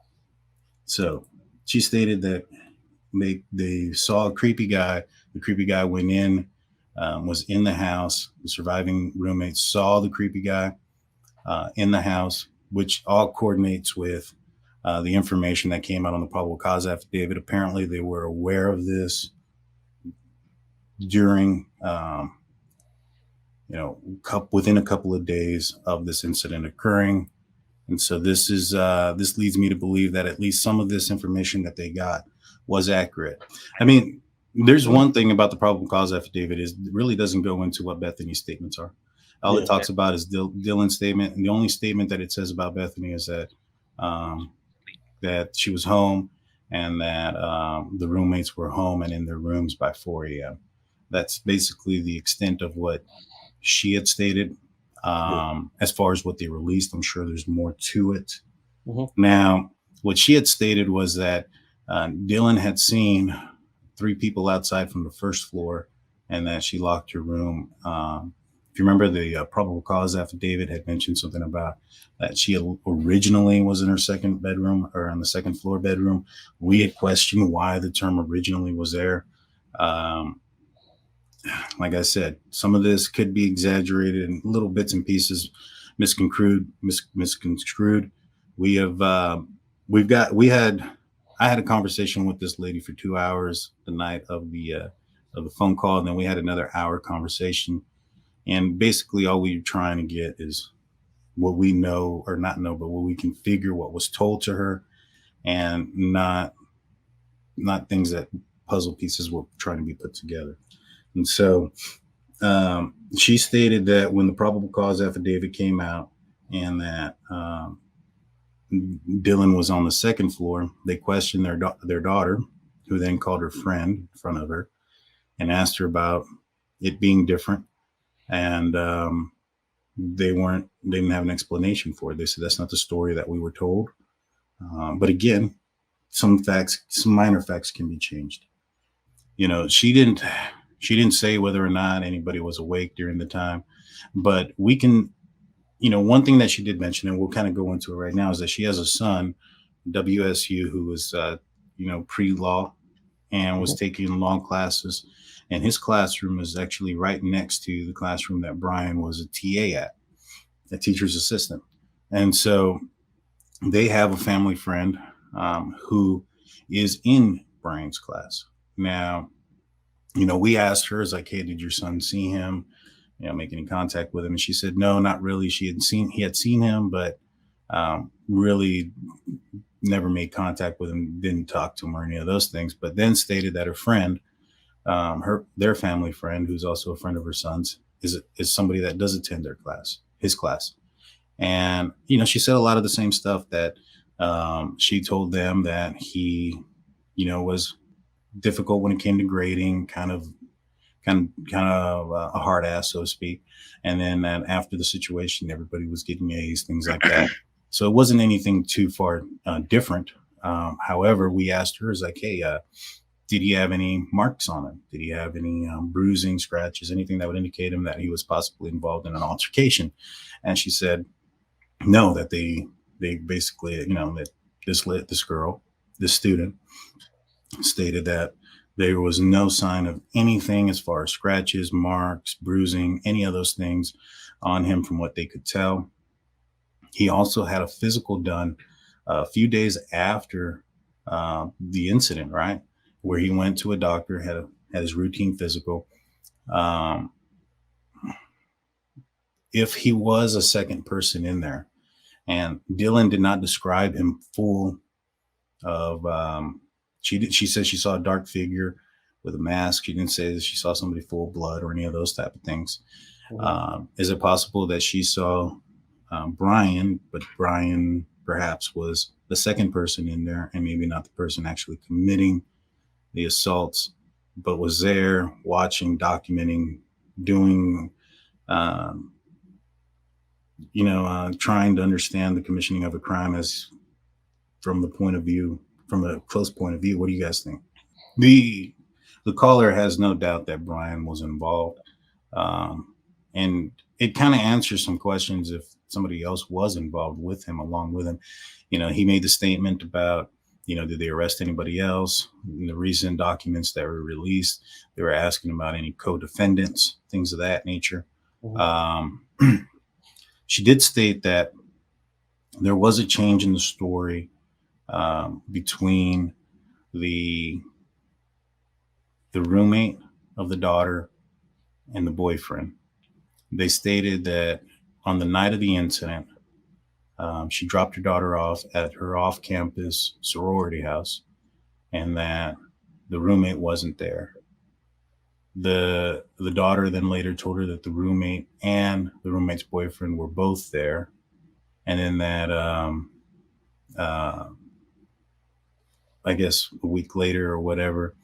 So she stated that they saw a creepy guy. The creepy guy went in, was in the house. The surviving roommates saw the creepy guy in the house, which all coordinates with the information that came out on the probable cause affidavit. Apparently, they were aware of this during, within a couple of days of this incident occurring. And so this leads me to believe that at least some of this information that they got was accurate. I mean, there's one thing about the probable cause affidavit is it really doesn't go into what Bethany's statements are. All it talks about is Dylan's statement. And the only statement that it says about Bethany is that that she was home and that the roommates were home and in their rooms by 4 a.m. That's basically the extent of what she had stated. As far as what they released, I'm sure there's more to it. Now, what she had stated was that Dylan had seen 3 people outside from the first floor and that she locked her room. If you remember, the probable cause affidavit had mentioned something about that she originally was in her second bedroom or on the second floor bedroom. We had questioned why the term originally was there. Like I said, some of this could be exaggerated in little bits and pieces, misconstrued. I had a conversation with this lady for 2 hours the night of the phone call, and then we had another hour conversation. And basically, all we were trying to get is what we know or not know, but what we can figure what was told to her, and not things that puzzle pieces were trying to be put together. And so she stated that when the probable cause affidavit came out and that Dylan was on the second floor, they questioned their daughter, who then called her friend in front of her and asked her about it being different. And they didn't have an explanation for it. They said that's not the story that we were told. But again, some minor facts can be changed. She didn't say whether or not anybody was awake during the time, but we can, one thing that she did mention, and we'll kind of go into it right now, is that she has a son, WSU, who was, pre-law and was taking law classes. And his classroom is actually right next to the classroom that Brian was a TA at, a teacher's assistant. And so they have a family friend who is in Brian's class. Now, we asked her, it's like, hey, did your son see him, make any contact with him? And she said, no, not really. He had seen him, but really never made contact with him, didn't talk to him or any of those things, but then stated that her friend, their family friend, who's also a friend of her son's, is somebody that does attend his class. And, she said a lot of the same stuff that she told them, that he, was difficult when it came to grading, kind of a hard ass, so to speak. And then that after the situation, everybody was getting A's, things like that. So it wasn't anything too far different. However, we asked her, is like, hey, did he have any marks on him? Did he have any bruising, scratches, anything that would indicate him that he was possibly involved in an altercation? And she said, no, that they basically, that this student stated that there was no sign of anything as far as scratches, marks, bruising, any of those things on him from what they could tell. He also had a physical done a few days after the incident, right? Where he went to a doctor, had his routine physical. if he was a second person in there. And Dylan did not describe him full of, she said she saw a dark figure with a mask. She didn't say that she saw somebody full of blood or any of those type of things. Is it possible that she saw Brian, but Brian perhaps was the second person in there and maybe not the person actually committing the assaults, but was there watching, documenting, doing, trying to understand the commissioning of a crime as from a close point of view. What do you guys think? The caller has no doubt that Brian was involved. And it kind of answers some questions if somebody else was involved with him, along with him. He made the statement about, did they arrest anybody else? In the recent documents that were released, they were asking about any co-defendants, things of that nature. She did state that there was a change in the story between the roommate of the daughter and the boyfriend. They stated that on the night of the incident, she dropped her daughter off at her off-campus sorority house, and that the roommate wasn't there. The daughter then later told her that the roommate and the roommate's boyfriend were both there, and then that I guess a week later or whatever,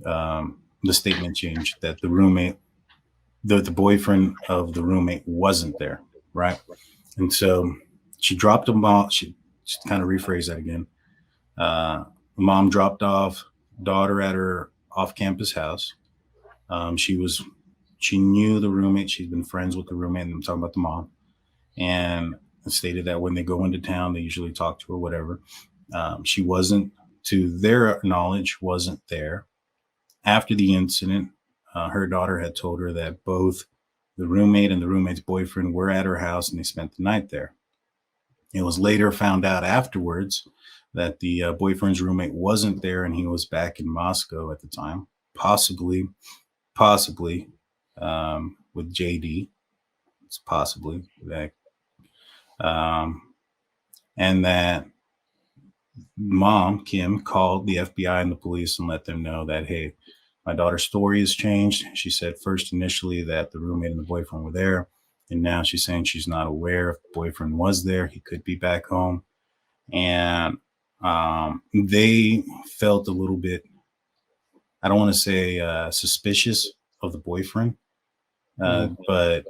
the statement changed that the roommate, the boyfriend of the roommate wasn't there, right? And so she dropped them off. She kind of rephrase that again. Mom dropped off daughter at her off-campus house. She knew the roommate. She's been friends with the roommate. And I'm talking about the mom. And stated that when they go into town, they usually talk to her, whatever. She wasn't, to their knowledge, wasn't there. After the incident, her daughter had told her that both the roommate and the roommate's boyfriend were at her house and they spent the night there. It was later found out afterwards that the boyfriend's roommate wasn't there and he was back in Moscow at the time, possibly with JD. It's possibly that, and that mom, Kim, called the FBI and the police and let them know that, hey, my daughter's story has changed. She said first initially that the roommate and the boyfriend were there. And now she's saying she's not aware if the boyfriend was there. He could be back home. And they felt a little bit, I don't want to say suspicious of the boyfriend, but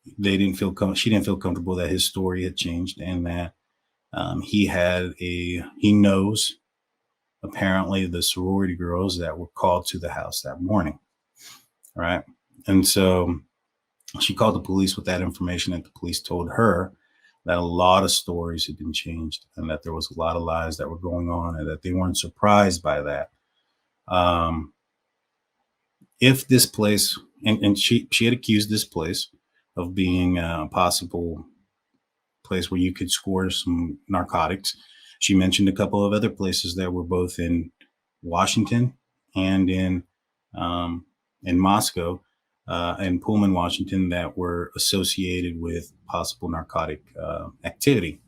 she didn't feel comfortable that his story had changed and that he knows apparently the sorority girls that were called to the house that morning. Right. And so she called the police with that information, and the police told her that a lot of stories had been changed and that there was a lot of lies that were going on and that they weren't surprised by that. If this place, and she had accused this place of being a possible place where you could score some narcotics. She mentioned a couple of other places that were both in Washington and in Moscow and Pullman, Washington, that were associated with possible narcotic activity.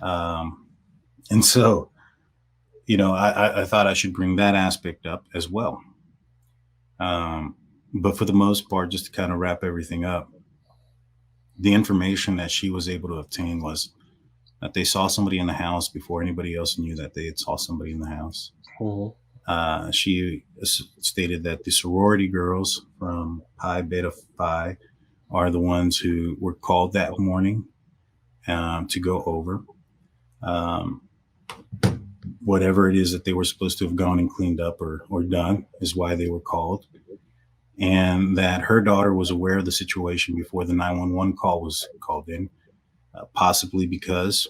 And so, I thought I should bring that aspect up as well. But for the most part, just to kind of wrap everything up, the information that she was able to obtain was that they saw somebody in the house before anybody else knew that they had saw somebody in the house. She stated that the sorority girls from Pi Beta Phi are the ones who were called that morning to go over. Whatever it is that they were supposed to have gone and cleaned up or done is why they were called. And that her daughter was aware of the situation before the 911 call was called in, possibly because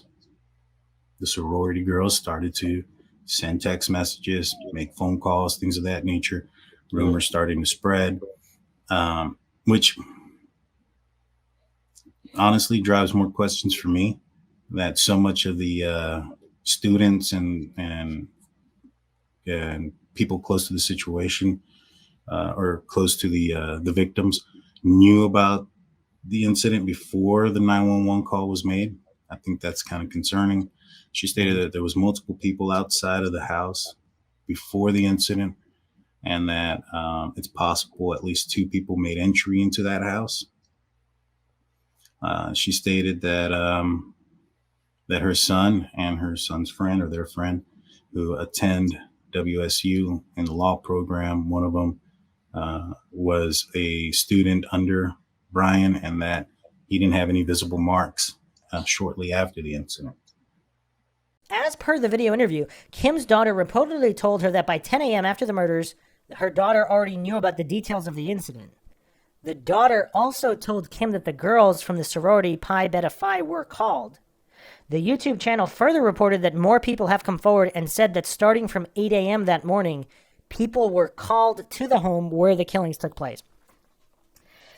the sorority girls started to send text messages, make phone calls, things of that nature. Rumors starting to spread, which honestly drives more questions for me, that so much of the students and people close to the situation or close to the victims knew about the incident before the 911 call was made. I think that's kind of concerning. She stated that there was multiple people outside of the house before the incident, and that it's possible at least 2 people made entry into that house. She stated that that her son and her son's friend, or their friend, who attend WSU in the law program, one of them was a student under Brian, and that he didn't have any visible marks shortly after the incident. As per the video interview, Kim's daughter reportedly told her that by 10 a.m. after the murders, her daughter already knew about the details of the incident. The daughter also told Kim that the girls from the sorority Pi Beta Phi were called. The YouTube channel further reported that more people have come forward and said that starting from 8 a.m. that morning, people were called to the home where the killings took place.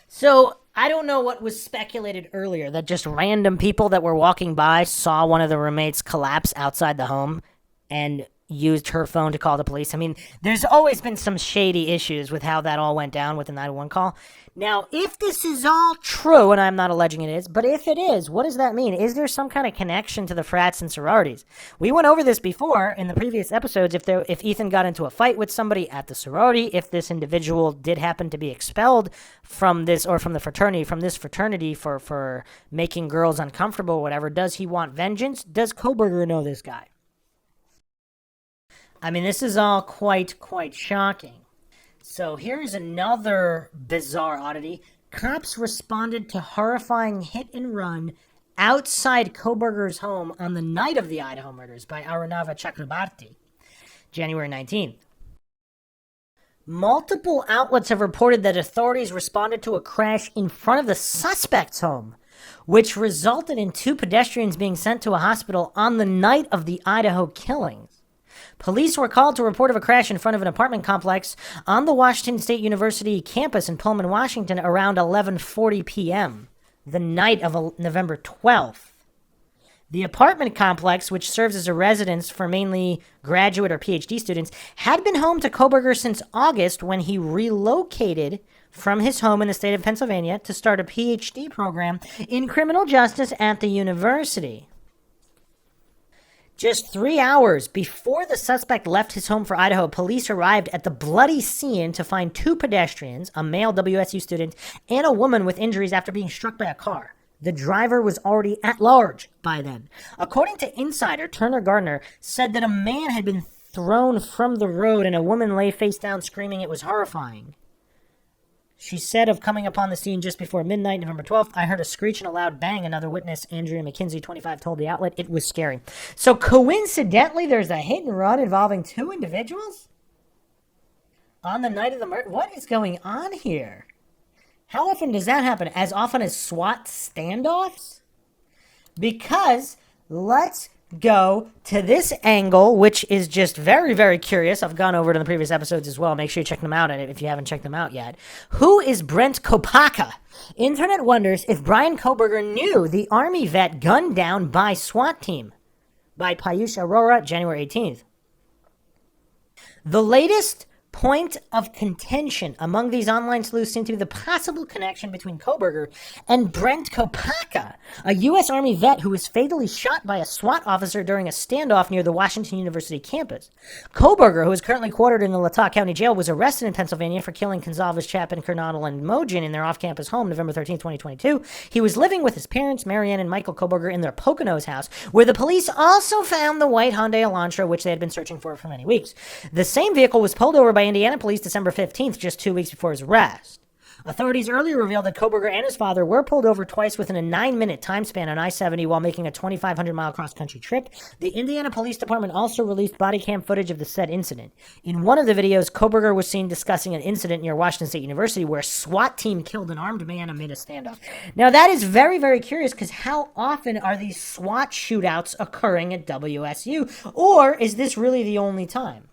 So, I don't know what was speculated earlier, that just random people that were walking by saw one of the roommates collapse outside the home and used her phone to call the police. I mean, there's always been some shady issues with how that all went down with the 911 call. Now, if this is all true, and I'm not alleging it is, but if it is, what does that mean? Is there some kind of connection to the frats and sororities? We went over this before in the previous episodes. If Ethan got into a fight with somebody at the sorority, if this individual did happen to be expelled from this or from this fraternity for making girls uncomfortable or whatever, does he want vengeance? Does Kohberger know this guy? I mean, this is all quite shocking. So here's another bizarre oddity. Cops responded to horrifying hit and run outside Kohberger's home on the night of the Idaho murders by Arunava Chakrabarti, January 19th. Multiple outlets have reported that authorities responded to a crash in front of the suspect's home, which resulted in 2 pedestrians being sent to a hospital on the night of the Idaho killings. Police were called to report of a crash in front of an apartment complex on the Washington State University campus in Pullman, Washington around 11:40 p.m., the night of November 12th. The apartment complex, which serves as a residence for mainly graduate or PhD students, had been home to Kohberger since August, when he relocated from his home in the state of Pennsylvania to start a PhD program in criminal justice at the university. Just 3 hours before the suspect left his home for Idaho, police arrived at the bloody scene to find 2 pedestrians, a male WSU student, and a woman with injuries after being struck by a car. The driver was already at large by then. According to insider Turner Gardner, said that a man had been thrown from the road and a woman lay face down screaming. It was horrifying. She said of coming upon the scene just before midnight, November 12th, "I heard a screech and a loud bang." Another witness, Andrea McKinsey, 25, told the outlet it was scary. So coincidentally, there's a hit and run involving 2 individuals on the night of the murder. What is going on here? How often does that happen? As often as SWAT standoffs? Because let's go to this angle, which is just very, very curious. I've gone over it in the previous episodes as well. Make sure you check them out if you haven't checked them out yet. Who is Brent Kopaka? Internet wonders if Brian Kohberger knew the Army vet gunned down by SWAT team. By Payush Arora, January 18th. The latest point of contention among these online sleuths seemed to be the possible connection between Kohberger and Brent Kopaka, a U.S. Army vet who was fatally shot by a SWAT officer during a standoff near the Washington University campus. Kohberger, who is currently quartered in the Latah County Jail, was arrested in Pennsylvania for killing Gonzalez, Chapin, Kernodle, and Mojin in their off-campus home November 13, 2022. He was living with his parents, Marianne and Michael Kohberger, in their Poconos house, where the police also found the white Hyundai Elantra, which they had been searching for many weeks. The same vehicle was pulled over by Indiana police December 15th, just 2 weeks before his arrest. Authorities earlier revealed that Kohberger and his father were pulled over twice within a 9-minute time span on I-70 while making a 2,500-mile cross-country trip. The Indiana Police Department also released body cam footage of the said incident. In one of the videos, Kohberger was seen discussing an incident near Washington State University where a SWAT team killed an armed man amid a standoff. Now, that is very, very curious, because how often are these SWAT shootouts occurring at WSU? Or is this really the only time?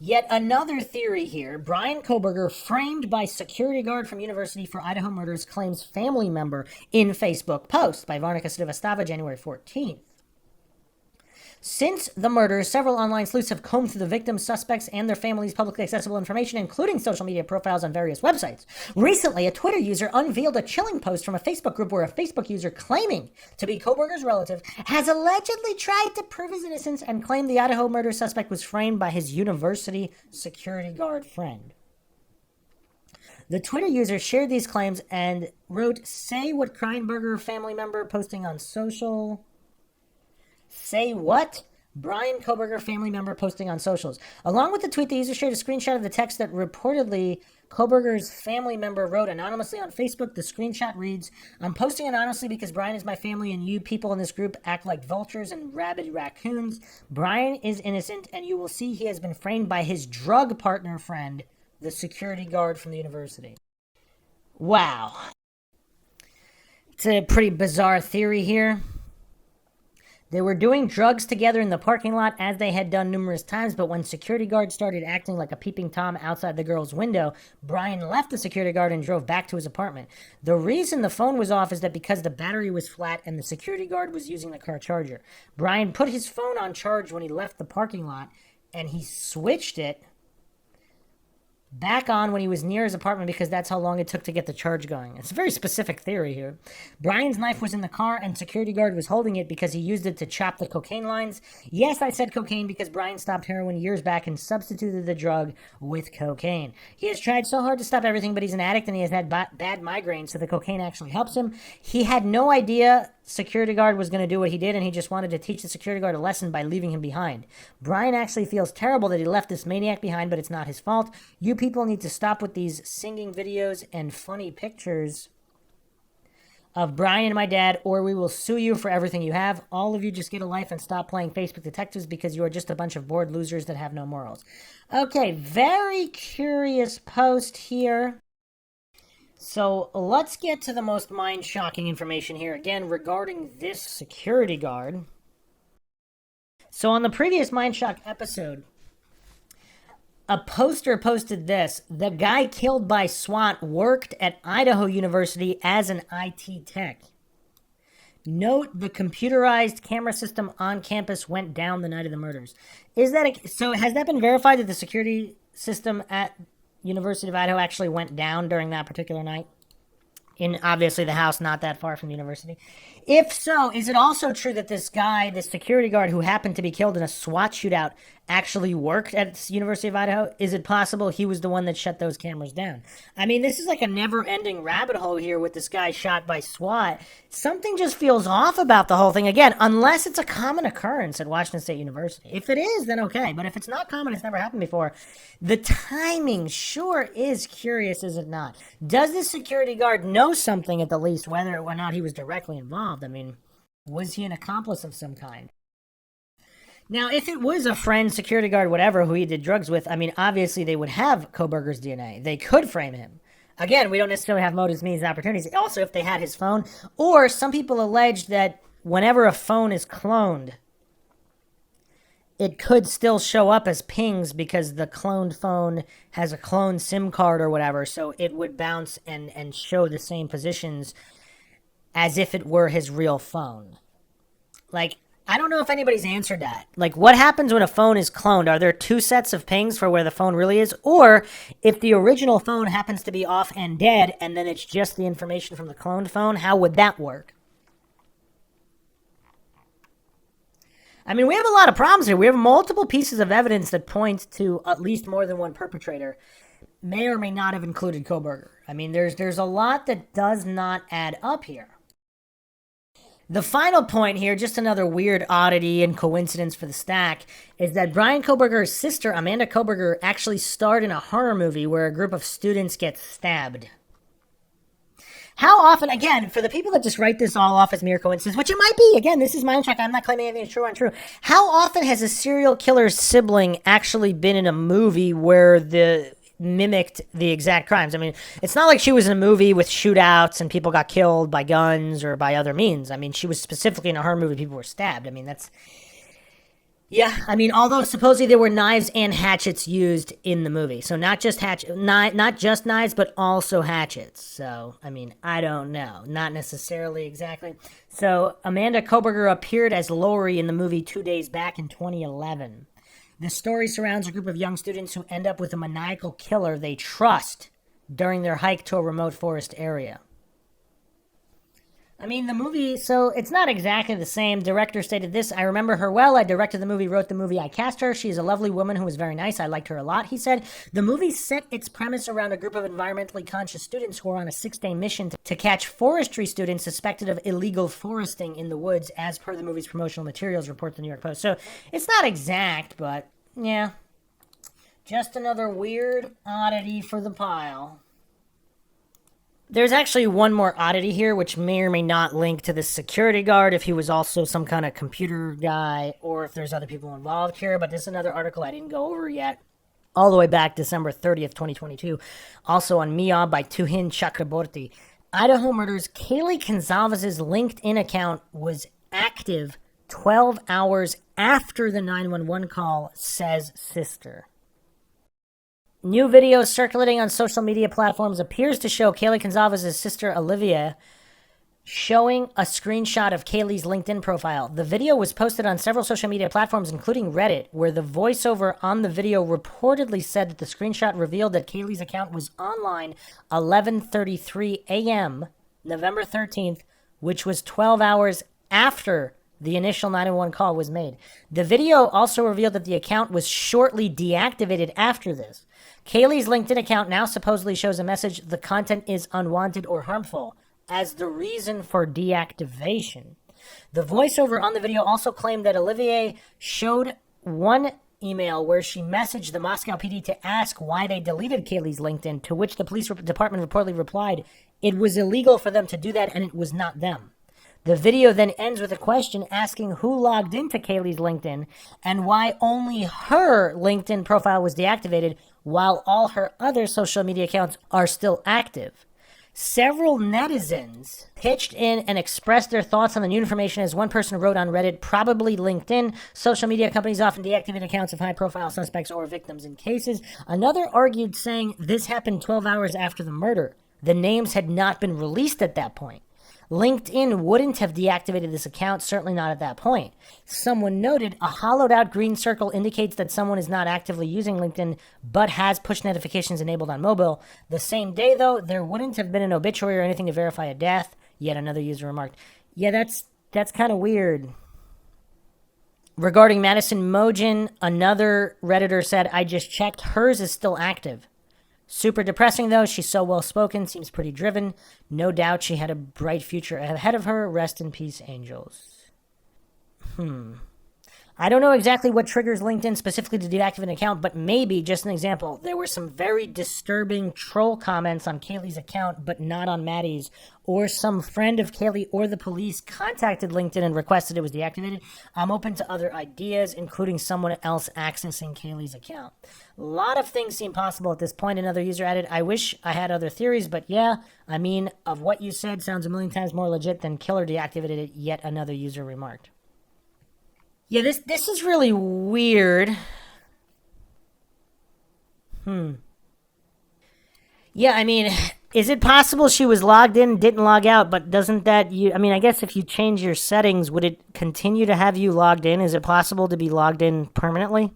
Yet another theory here. Brian Kohberger, framed by security guard from University for Idaho murders, claims family member in Facebook post by Varnica Srivastava, January 14th. Since the murder, several online sleuths have combed through the victims, suspects, and their families' publicly accessible information, including social media profiles on various websites. Recently, a Twitter user unveiled a chilling post from a Facebook group where a Facebook user claiming to be Kohberger's relative has allegedly tried to prove his innocence and claimed the Idaho murder suspect was framed by his university security guard friend. The Twitter user shared these claims and wrote, "Say what Kreinberger family member posting on social." Say what? Brian Kohberger family member posting on socials. Along with the tweet, the user shared a screenshot of the text that reportedly Kohberger's family member wrote anonymously on Facebook. The screenshot reads, "I'm posting anonymously because Brian is my family and you people in this group act like vultures and rabid raccoons. Brian is innocent and you will see he has been framed by his drug partner friend, the security guard from the university." Wow. It's a pretty bizarre theory here. They were doing drugs together in the parking lot as they had done numerous times, but when security guard started acting like a peeping Tom outside the girl's window, Brian left the security guard and drove back to his apartment. The reason the phone was off is that because the battery was flat and the security guard was using the car charger. Brian put his phone on charge when he left the parking lot, and he switched it back on when he was near his apartment because that's how long it took to get the charge going. It's a very specific theory here. Brian's knife was in the car and security guard was holding it because he used it to chop the cocaine lines. Yes, I said cocaine because Brian stopped heroin years back and substituted the drug with cocaine. He has tried so hard to stop everything, but he's an addict and he has had bad migraines, so the cocaine actually helps him. He had no idea security guard was going to do what he did, and he just wanted to teach the security guard a lesson by leaving him behind. Brian actually feels terrible that he left this maniac behind, but it's not his fault. You people need to stop with these singing videos and funny pictures of Brian and my dad, or we will sue you for everything you have. All of you just get a life and stop playing Facebook detectives because you are just a bunch of bored losers that have no morals. Okay, very curious post here. So let's get to the most mind-shocking information here, again, regarding this security guard. So on the previous Mindshock episode, a poster posted this: the guy killed by SWAT worked at Idaho University as an IT tech. Note the computerized camera system on campus went down the night of the murders. So has that been verified that the security system at University of Idaho actually went down during that particular night? In obviously the house not that far from the university. If so, is it also true that this guy, this security guard who happened to be killed in a SWAT shootout, actually worked at the University of Idaho? Is it possible he was the one that shut those cameras down? I mean, this is like a never-ending rabbit hole here with this guy shot by SWAT. Something just feels off about the whole thing. Again, unless it's a common occurrence at Washington State University. If it is, then okay. But if it's not common, it's never happened before. The timing sure is curious, is it not? Does this security guard know something at the least, whether or not he was directly involved? I mean, was he an accomplice of some kind? Now, if it was a friend, security guard, whatever, who he did drugs with, I mean, obviously they would have Kohberger's DNA. They could frame him. Again, we don't necessarily have motives, means, and opportunities. Also, if they had his phone, or some people allege that whenever a phone is cloned, it could still show up as pings because the cloned phone has a cloned SIM card or whatever, so it would bounce and show the same positions as if it were his real phone. Like, I don't know if anybody's answered that. Like, what happens when a phone is cloned? Are there two sets of pings for where the phone really is? Or if the original phone happens to be off and dead, and then it's just the information from the cloned phone, how would that work? I mean, we have a lot of problems here. We have multiple pieces of evidence that point to at least more than one perpetrator. May or may not have included Kohberger. I mean, there's a lot that does not add up here. The final point here, just another weird oddity and coincidence for the stack, is that Brian Kohberger's sister, Amanda Kohberger, actually starred in a horror movie where a group of students get stabbed. How often, again, for the people that just write this all off as mere coincidence, which it might be, again, this is Mindshock, I'm not claiming anything is true or untrue. How often has a serial killer's sibling actually been in a movie where the mimicked the exact crimes? I mean, it's not like she was in a movie with shootouts and people got killed by guns or by other means. I mean, she was specifically in a horror movie, people were stabbed. I mean, Yeah, I mean, although supposedly there were knives and hatchets used in the movie, so not just not just knives, but also hatchets. So, I mean, I don't know, not necessarily exactly. So, Amanda Koberger appeared as Lori in the movie 2 days back in 2011. The story surrounds a group of young students who end up with a maniacal killer they trust during their hike to a remote forest area. I mean, the movie, so it's not exactly the same. Director stated this: I remember her well. I directed the movie, wrote the movie, I cast her. She is a lovely woman who was very nice. I liked her a lot, he said. The movie set its premise around a group of environmentally conscious students who are on a 6-day mission to catch forestry students suspected of illegal foresting in the woods, as per the movie's promotional materials, report the New York Post. So it's not exact, but yeah. Just another weird oddity for the pile. There's actually one more oddity here, which may or may not link to the security guard, if he was also some kind of computer guy, or if there's other people involved here, but this is another article I didn't go over yet. All the way back December 30th, 2022. Also on Mia by Tuhin Chakraborty. Idaho murders Kaylee Gonzalez's LinkedIn account was active 12 hours after the 911 call, says sister. New video circulating on social media platforms appears to show Kaylee Gonzalez's sister Olivia showing a screenshot of Kaylee's LinkedIn profile. The video was posted on several social media platforms, including Reddit, where the voiceover on the video reportedly said that the screenshot revealed that Kaylee's account was online 11:33 a.m. November 13th, which was 12 hours after the initial 911 call was made. The video also revealed that the account was shortly deactivated after this. Kaylee's LinkedIn account now supposedly shows a message: the content is unwanted or harmful, as the reason for deactivation. The voiceover on the video also claimed that Olivier showed one email where she messaged the Moscow PD to ask why they deleted Kaylee's LinkedIn, to which the police department reportedly replied it was illegal for them to do that and it was not them. The video then ends with a question asking who logged into Kaylee's LinkedIn and why only her LinkedIn profile was deactivated while all her other social media accounts are still active. Several netizens pitched in and expressed their thoughts on the new information. As one person wrote on Reddit, probably LinkedIn. Social media companies often deactivate accounts of high-profile suspects or victims in cases. Another argued, saying this happened 12 hours after the murder. The names had not been released at that point. LinkedIn wouldn't have deactivated this account, certainly not at that point. Someone noted a hollowed out green circle indicates that someone is not actively using LinkedIn but has push notifications enabled on mobile. The same day, though, there wouldn't have been an obituary or anything to verify a death. Yet another user remarked, yeah, that's kind of weird. Regarding Madison Mojin, another Redditor said, I just checked, hers is still active. Super depressing, though. She's so well-spoken, seems pretty driven. No doubt she had a bright future ahead of her. Rest in peace, angels. I don't know exactly what triggers LinkedIn specifically to deactivate an account, but maybe, just an example, there were some very disturbing troll comments on Kaylee's account, but not on Maddie's, or some friend of Kaylee or the police contacted LinkedIn and requested it was deactivated. I'm open to other ideas, including someone else accessing Kaylee's account. A lot of things seem possible at this point. Another user added, I wish I had other theories, but yeah, I mean, of what you said sounds a million times more legit than killer deactivated it, yet another user remarked. Yeah, this is really weird. Yeah, I mean, is it possible she was logged in, didn't log out, but doesn't that I mean, I guess if you change your settings, would it continue to have you logged in? Is it possible to be logged in permanently?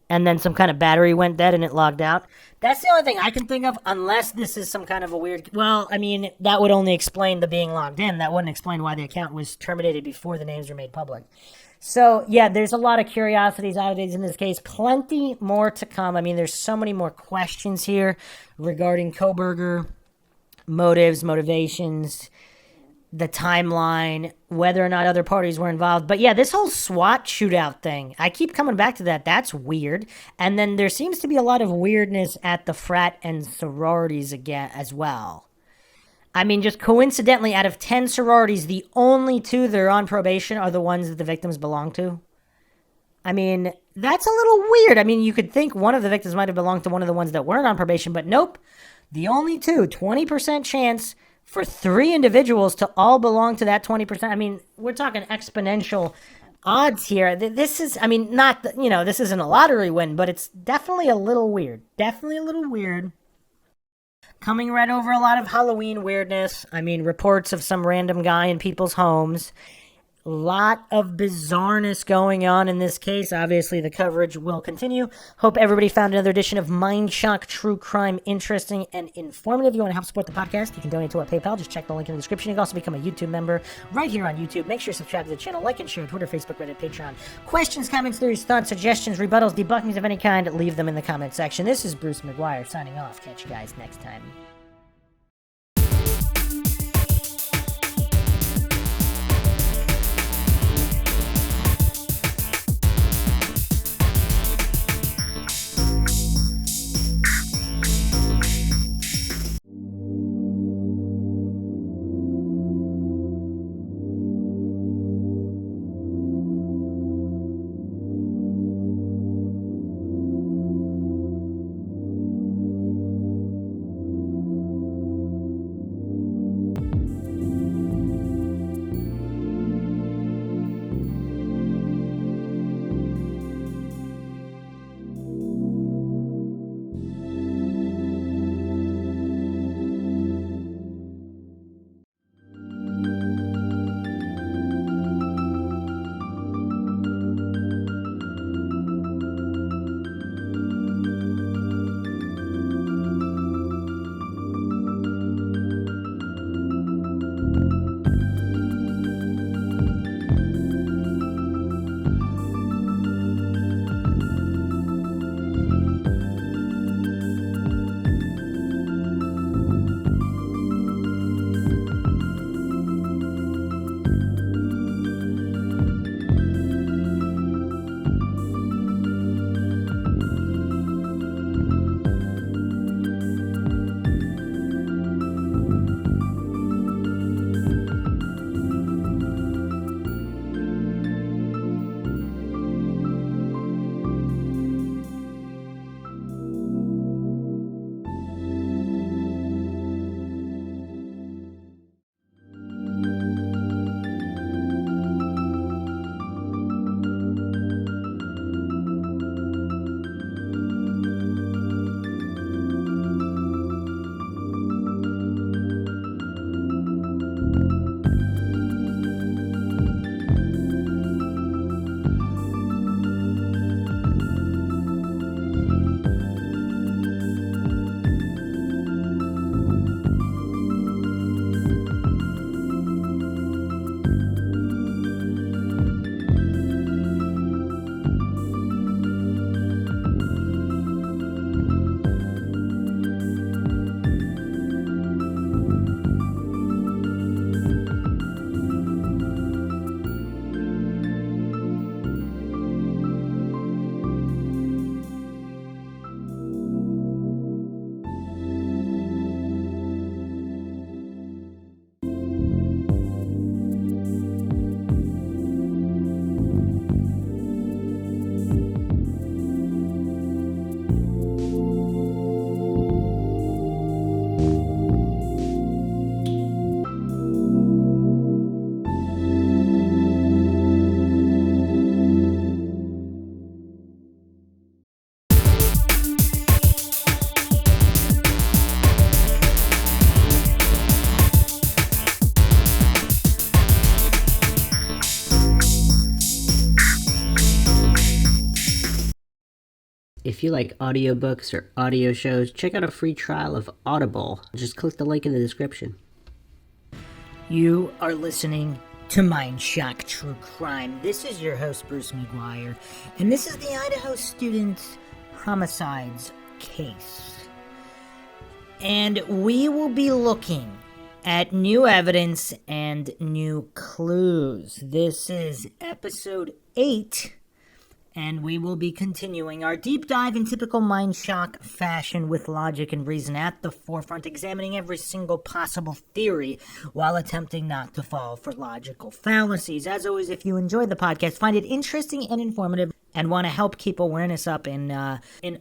And then some kind of battery went dead and it logged out? That's the only thing I can think of, unless this is some kind of a weird... Well, I mean, that would only explain the being logged in. That wouldn't explain why the account was terminated before the names were made public. So, yeah, there's a lot of curiosities, oddities in this case. Plenty more to come. I mean, there's so many more questions here regarding Koberger, motives, motivations, the timeline, whether or not other parties were involved. But yeah, this whole SWAT shootout thing, I keep coming back to that. That's weird. And then there seems to be a lot of weirdness at the frat and sororities again as well. I mean, just coincidentally, out of 10 sororities, the only 2 that are on probation are the ones that the victims belong to. I mean, that's a little weird. I mean, you could think one of the victims might have belonged to one of the ones that weren't on probation, but nope. The only 2, 20% chance for 3 individuals to all belong to that 20%. I mean, we're talking exponential odds here. This is, I mean, not, this isn't a lottery win, but it's definitely a little weird. Definitely a little weird. Coming right over a lot of Halloween weirdness. I mean, reports of some random guy in people's homes. Lot of bizarreness going on in this case. Obviously, the coverage will continue. Hope everybody found another edition of Mindshock True Crime interesting and informative. If you want to help support the podcast, you can donate to our PayPal. Just check the link in the description. You can also become a YouTube member right here on YouTube. Make sure you subscribe to the channel, like and share, Twitter, Facebook, Reddit, Patreon. Questions, comments, theories, thoughts, suggestions, rebuttals, debunkings of any kind, leave them in the comment section. This is Bruce McGuire signing off. Catch you guys next time. If you like audiobooks or audio shows, check out a free trial of Audible. Just click the link in the description. You are listening to Mindshock True Crime. This is your host, Bruce McGuire, and this is the Idaho student homicides case. And we will be looking at new evidence and new clues. This is episode 8. And we will be continuing our deep dive in typical Mindshock fashion with logic and reason at the forefront, examining every single possible theory while attempting not to fall for logical fallacies. As always, if you enjoyed the podcast, find it interesting and informative, and want to help keep awareness up in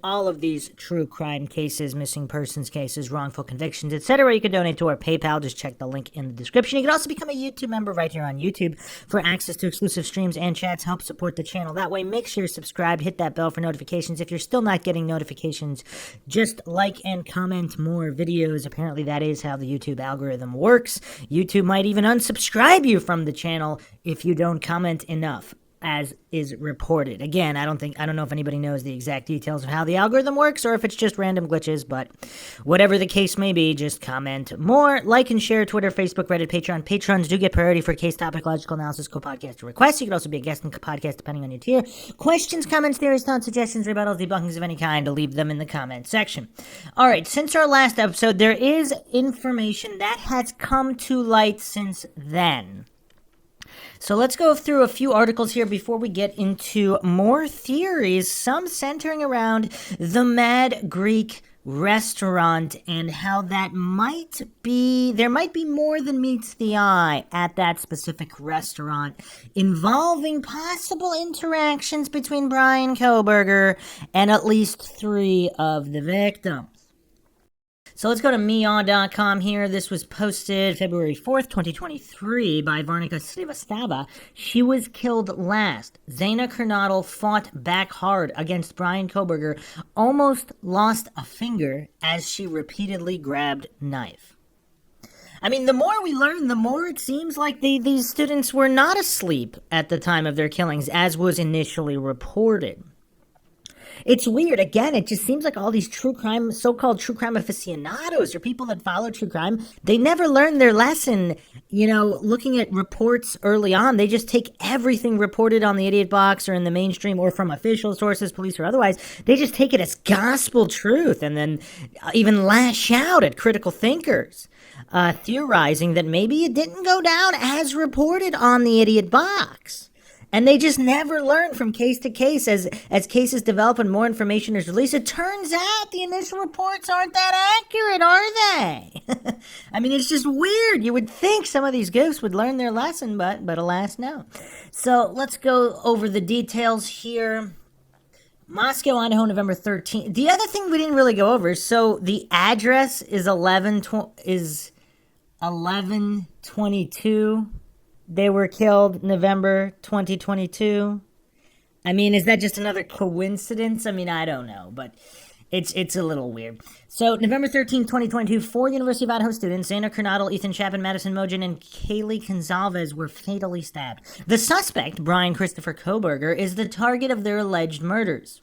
all of these true crime cases, missing persons cases, wrongful convictions, etc., you can donate to our PayPal. Just check the link in the description. You can also become a YouTube member right here on YouTube for access to exclusive streams and chats. Help support the channel that way. Make sure you're subscribed. Hit that bell for notifications. If you're still not getting notifications, just like and comment more videos. Apparently that is how the YouTube algorithm works. YouTube might even unsubscribe you from the channel if you don't comment enough, as is reported. Again, I don't know if anybody knows the exact details of how the algorithm works or if it's just random glitches, but whatever the case may be, just comment more, like and share, Twitter, Facebook, Reddit, Patreon. Patrons do get priority for case topic, logical analysis, co-podcast requests. You can also be a guest in the podcast depending on your tier. Questions, comments, theories, thoughts, suggestions, rebuttals, debunkings of any kind, to leave them in the comment section. Alright, since our last episode, there is information that has come to light since then. So let's go through a few articles here before we get into more theories, some centering around the Mad Greek restaurant and how that there might be more than meets the eye at that specific restaurant, involving possible interactions between Bryan Kohberger and at least 3 of the victims. So let's go to meon.com here. This was posted February 4th, 2023 by Varnika Srivastava. She was killed last. Zaina Kernodle fought back hard against Bryan Kohberger, almost lost a finger as she repeatedly grabbed knife. I mean, the more we learn, the more it seems like these students were not asleep at the time of their killings, as was initially reported. It's weird. Again, it just seems like all these so-called true crime aficionados or people that follow true crime, they never learn their lesson, looking at reports early on. They just take everything reported on the Idiot Box or in the mainstream or from official sources, police or otherwise. They just take it as gospel truth and then even lash out at critical thinkers, theorizing that maybe it didn't go down as reported on the Idiot Box. And they just never learn from case to case as cases develop and more information is released. It turns out the initial reports aren't that accurate, are they? I mean, it's just weird. You would think some of these goofs would learn their lesson, but alas, no. So let's go over the details here. Moscow, Idaho, November 13th. The other thing we didn't really go over, so the address is 1122. They were killed November 2022. I mean, is that just another coincidence? I mean, I don't know, but it's a little weird. So, November 13, 2022, 4 University of Idaho students, Zaina Kernodle, Ethan Chapin, Madison Mogen, and Kaylee Gonzalez, were fatally stabbed. The suspect, Bryan Christopher Kohberger, is the target of their alleged murders.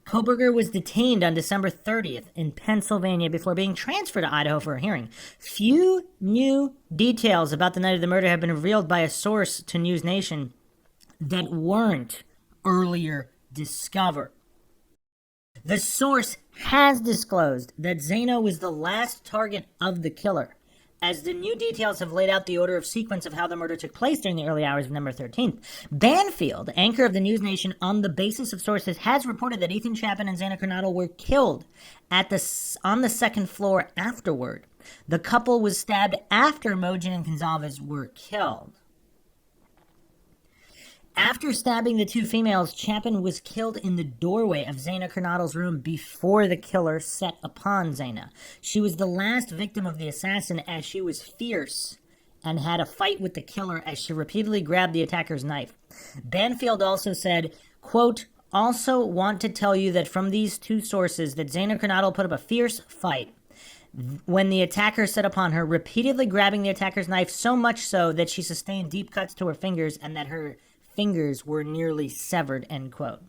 Kohberger was detained on December 30th in Pennsylvania before being transferred to Idaho for a hearing. Few new details about the night of the murder have been revealed by a source to News Nation that weren't earlier discovered. The source has disclosed that Zaina was the last target of the killer, as the new details have laid out the order of sequence of how the murder took place during the early hours of November 13th. Banfield, anchor of the News Nation, on the basis of sources, has reported that Ethan Chapin and Zaina Kernodle were killed on the second floor afterward. The couple was stabbed after Mogen and Gonzalez were killed. After stabbing the 2 females, Chapin was killed in the doorway of Zaina Kernodle's room before the killer set upon Zaina. She was the last victim of the assassin, as she was fierce and had a fight with the killer as she repeatedly grabbed the attacker's knife. Banfield also said, quote, "Also want to tell you that from these 2 sources that Zaina Kernodle put up a fierce fight when the attacker set upon her, repeatedly grabbing the attacker's knife, so much so that she sustained deep cuts to her fingers and that her fingers were nearly severed," end quote.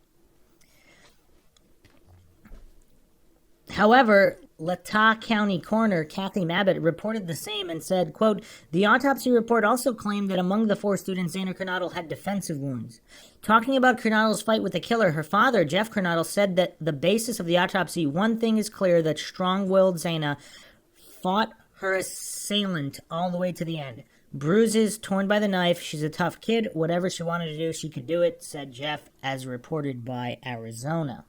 However, Latah County Coroner Kathy Mabbitt reported the same and said, quote, "The autopsy report also claimed that among the 4 students, Zaina Kernodle had defensive wounds. Talking about Kernodle's fight with the killer, her father, Jeff Kernodle, said that the basis of the autopsy, one thing is clear, that strong-willed Zaina fought her assailant all the way to the end. Bruises, torn by the knife. She's a tough kid. Whatever she wanted to do, she could do it," said Jeff, as reported by Arizona.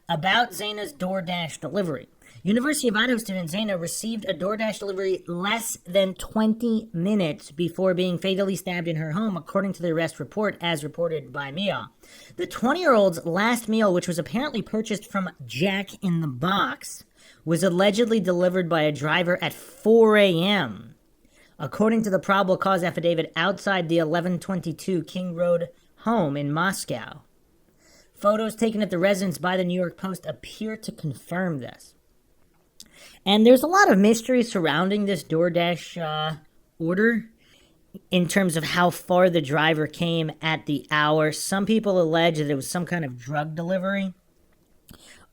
About Zaina's DoorDash delivery. University of Idaho student Zana received a DoorDash delivery less than 20 minutes before being fatally stabbed in her home, according to the arrest report, as reported by Mia. The 20-year-old's last meal, which was apparently purchased from Jack in the Box, was allegedly delivered by a driver at 4 a.m., according to the probable cause affidavit outside the 1122 King Road home in Moscow. Photos taken at the residence by the New York Post appear to confirm this. And there's a lot of mystery surrounding this DoorDash order in terms of how far the driver came at the hour. Some people allege that it was some kind of drug delivery,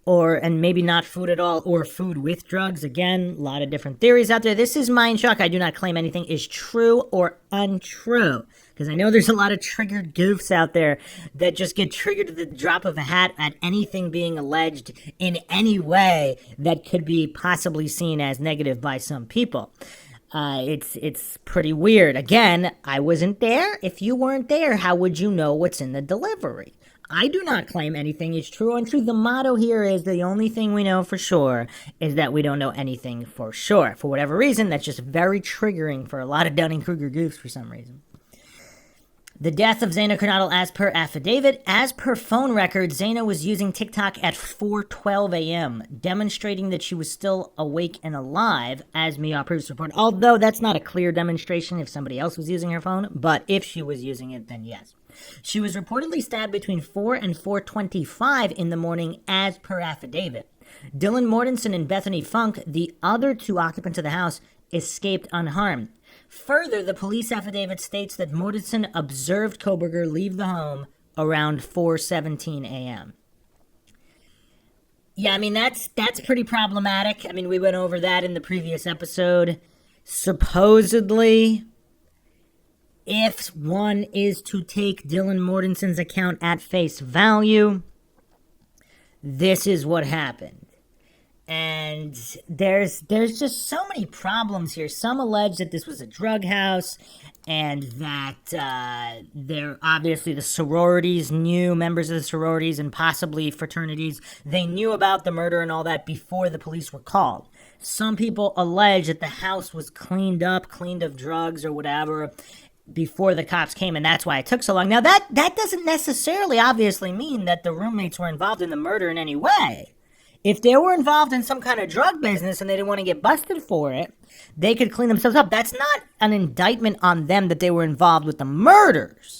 and maybe not food at all, or food with drugs. Again, a lot of different theories out there. This is Mindshock. I do not claim anything is true or untrue, because I know there's a lot of triggered goofs out there that just get triggered at the drop of a hat at anything being alleged in any way that could be possibly seen as negative by some people. It's pretty weird. Again, I wasn't there. If you weren't there, how would you know what's in the delivery? I do not claim anything is true or untrue. The motto here is the only thing we know for sure is that we don't know anything for sure. For whatever reason, that's just very triggering for a lot of Dunning-Kruger goofs for some reason. The death of Zaina Kernodle as per affidavit. As per phone records, Zaina was using TikTok at 4:12 a.m., demonstrating that she was still awake and alive, as Mia previously reported. Although that's not a clear demonstration if somebody else was using her phone, but if she was using it, then yes. She was reportedly stabbed between 4 and 4:25 in the morning, as per affidavit. Dylan Mortensen and Bethany Funk, the other two occupants of the house, escaped unharmed. Further, the police affidavit states that Mortensen observed Koberger leave the home around 4:17 a.m. Yeah, I mean, that's pretty problematic. I mean, we went over that in the previous episode. Supposedly, if one is to take Dylan Mortensen's account at face value, this is what happened. And there's just so many problems here. Some allege that this was a drug house, and that they're obviously the sororities knew, members of the sororities and possibly fraternities, they knew about the murder and all that before the police were called. Some people allege that the house was cleaned of drugs or whatever before the cops came, and that's why it took so long. Now, that doesn't necessarily obviously mean that the roommates were involved in the murder in any way. If they were involved in some kind of drug business and they didn't want to get busted for it, they could clean themselves up. That's not an indictment on them that they were involved with the murders.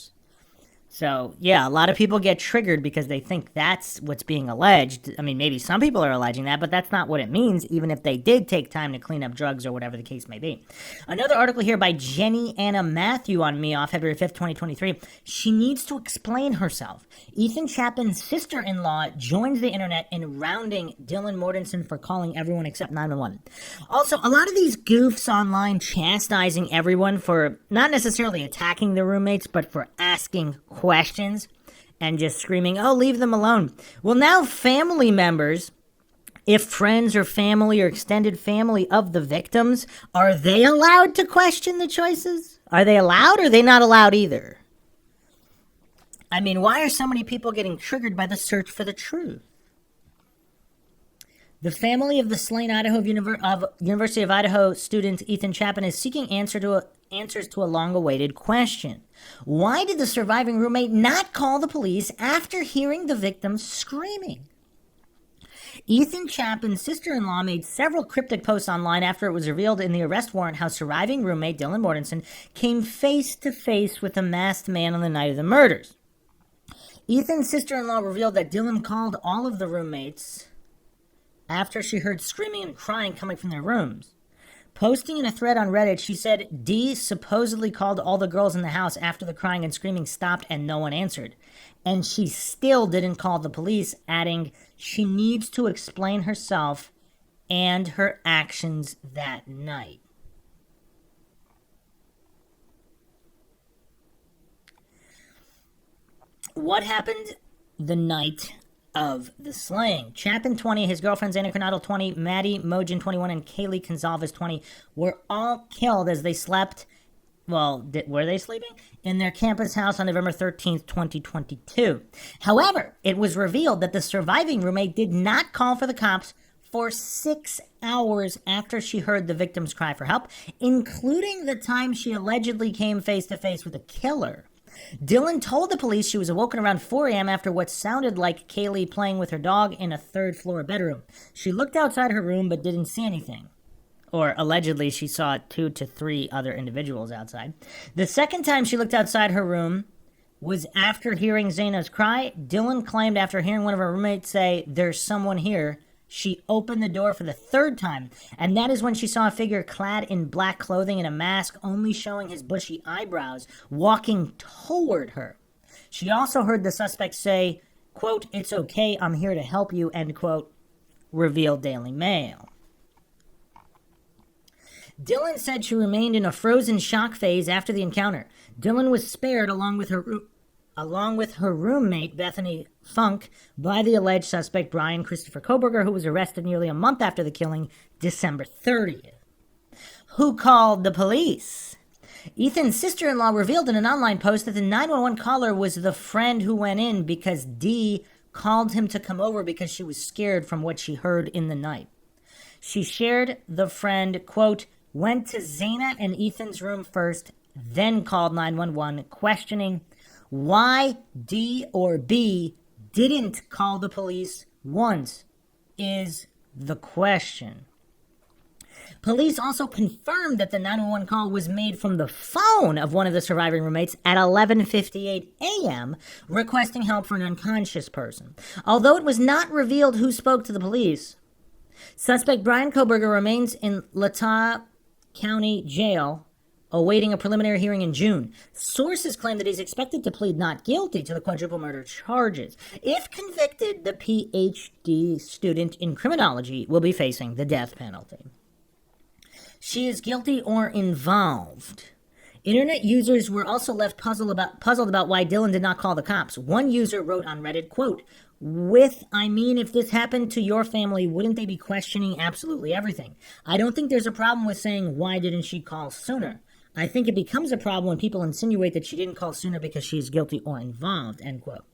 So, yeah, a lot of people get triggered because they think that's what's being alleged. I mean, maybe some people are alleging that, but that's not what it means, even if they did take time to clean up drugs or whatever the case may be. Another article here by Jenny Anna Matthew on Me Off, February 5th, 2023. She needs to explain herself. Ethan Chapin's sister-in-law joins the internet in rounding Dylan Mortensen for calling everyone except 911. Also, a lot of these goofs online chastising everyone for not necessarily attacking the roommates, but for asking questions and just screaming, oh, leave them alone. Well, now family members, if friends or family or extended family of the victims, are they allowed to question the choices? Are they allowed, or are they not allowed either? I mean, why are so many people getting triggered by the search for the truth? The family of the slain University of Idaho student Ethan Chapin is seeking answers to a long-awaited question. Why did the surviving roommate not call the police after hearing the victim screaming? Ethan Chapin's sister-in-law made several cryptic posts online after it was revealed in the arrest warrant how surviving roommate Dylan Mortensen came face-to-face with a masked man on the night of the murders. Ethan's sister-in-law revealed that Dylan called all of the roommates after she heard screaming and crying coming from their rooms. Posting in a thread on Reddit, she said Dee supposedly called all the girls in the house after the crying and screaming stopped and no one answered. And she still didn't call the police, adding she needs to explain herself and her actions that night. What happened the night of the slaying? Chapin, 20, his girlfriends Anna Kernodle, 20, Maddie Mogen, 21, and Kaylee Gonzalez, 20, were all killed as they slept, were they sleeping? In their campus house on November 13th, 2022. However, it was revealed that the surviving roommate did not call for the cops for 6 hours after she heard the victim's cry for help, including the time she allegedly came face to face with a killer. Dylan told the police she was awoken around 4 a.m. after what sounded like Kaylee playing with her dog in a third-floor bedroom. She looked outside her room but didn't see anything. Or allegedly she saw 2 to 3 other individuals outside. The second time she looked outside her room was after hearing Zaina's cry. Dylan claimed after hearing one of her roommates say, "There's someone here," she opened the door for the third time, and that is when she saw a figure clad in black clothing and a mask only showing his bushy eyebrows walking toward her. She also heard the suspect say, quote, "It's okay, I'm here to help you," end quote, revealed Daily Mail. Dylan said she remained in a frozen shock phase after the encounter. Dylan was spared along with her roommate, Bethany Funk, by the alleged suspect, Brian Christopher Koberger, who was arrested nearly a month after the killing, December 30th. Who called the police? Ethan's sister-in-law revealed in an online post that the 911 caller was the friend who went in because Dee called him to come over because she was scared from what she heard in the night. She shared the friend, quote, "went to Zaina and Ethan's room first, then called 911, questioning why D or B didn't call the police once is the question." Police also confirmed that the 911 call was made from the phone of one of the surviving roommates at 11:58 a.m., requesting help for an unconscious person. Although it was not revealed who spoke to the police, suspect Brian Koberger remains in Latah County Jail, awaiting a preliminary hearing in June. Sources claim that he's expected to plead not guilty to the quadruple murder charges. If convicted, the PhD student in criminology will be facing the death penalty. She is guilty or involved. Internet users were also left puzzled about why Dylan did not call the cops. One user wrote on Reddit, quote, if this happened to your family, wouldn't they be questioning absolutely everything? I don't think there's a problem with saying, why didn't she call sooner? I think it becomes a problem when people insinuate that she didn't call sooner because she's guilty or involved, end quote.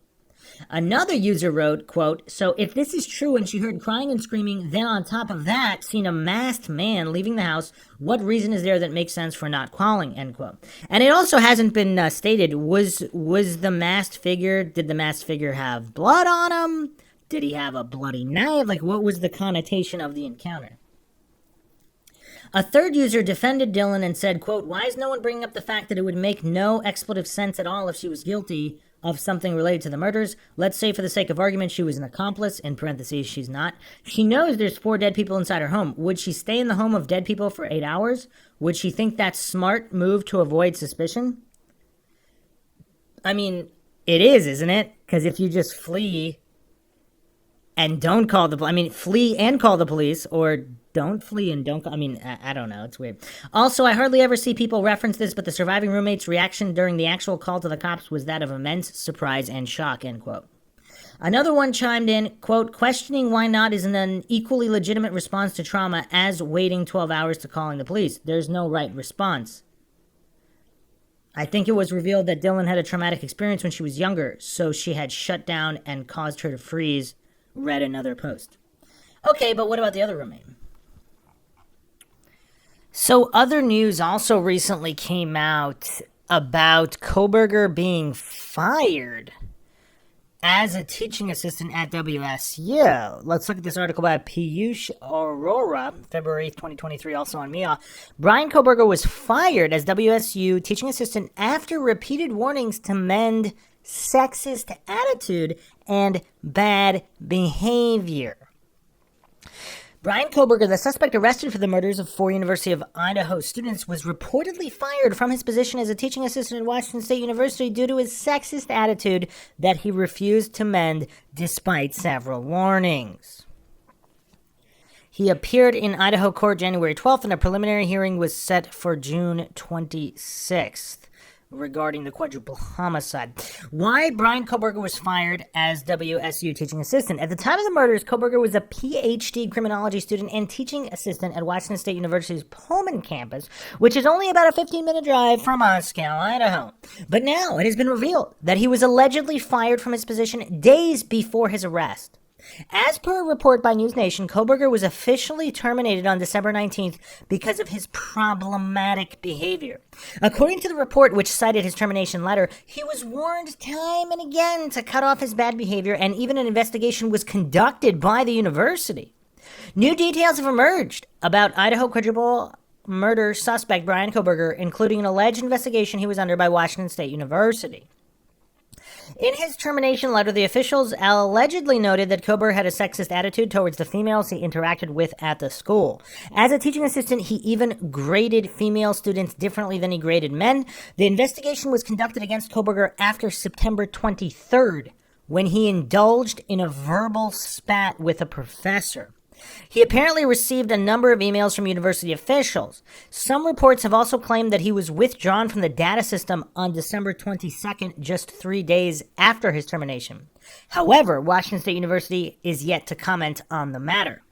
Another user wrote, quote, so if this is true and she heard crying and screaming, then on top of that, seen a masked man leaving the house, what reason is there that makes sense for not calling, end quote. And it also hasn't been stated, was the masked figure, did the masked figure have blood on him? Did he have a bloody knife? Like, what was the connotation of the encounter? A third user defended Dylan and said, quote, why is no one bringing up the fact that it would make no expletive sense at all if she was guilty of something related to the murders? Let's say for the sake of argument she was an accomplice, in parentheses, she's not. She knows there's 4 dead people inside her home. Would she stay in the home of dead people for 8 hours? Would she think that's smart move to avoid suspicion? I mean, it is, isn't it? Because if you just flee and don't call the flee and call the police, or don't flee and don't call, I don't know, it's weird. Also, I hardly ever see people reference this, but the surviving roommate's reaction during the actual call to the cops was that of immense surprise and shock, end quote. Another one chimed in, quote, questioning why not is an equally legitimate response to trauma as waiting 12 hours to calling the police. There's no right response. I think it was revealed that Dylan had a traumatic experience when she was younger, so she had shut down and caused her to freeze, read another post. Okay, but what about the other roommate? So other news also recently came out about Koberger being fired as a teaching assistant at WSU. Let's look at this article by Piyush Arora, February 2023, also on MIA. Brian Koberger was fired as WSU teaching assistant after repeated warnings to mend sexist attitude and bad behavior. Brian Koberger, the suspect arrested for the murders of 4 University of Idaho students, was reportedly fired from his position as a teaching assistant at Washington State University due to his sexist attitude that he refused to mend despite several warnings. He appeared in Idaho court January 12th, and a preliminary hearing was set for June 26th. Regarding the quadruple homicide. Why Brian Koberger was fired as WSU teaching assistant. At the time of the murders, Koberger was a PhD criminology student and teaching assistant at Washington State University's Pullman campus, which is only about a 15-minute drive from Moscow, Idaho. But now it has been revealed that he was allegedly fired from his position days before his arrest. As per a report by News Nation, Koberger was officially terminated on December 19th because of his problematic behavior. According to the report, which cited his termination letter, he was warned time and again to cut off his bad behavior, and even an investigation was conducted by the university. New details have emerged about Idaho quadruple murder suspect Brian Koberger, including an alleged investigation he was under by Washington State University. In his termination letter, the officials allegedly noted that Koberger had a sexist attitude towards the females he interacted with at the school. As a teaching assistant, he even graded female students differently than he graded men. The investigation was conducted against Koberger after September 23rd, when he indulged in a verbal spat with a professor. He apparently received a number of emails from university officials. Some reports have also claimed that he was withdrawn from the data system on December 22nd, just 3 days after his termination. However, Washington State University is yet to comment on the matter.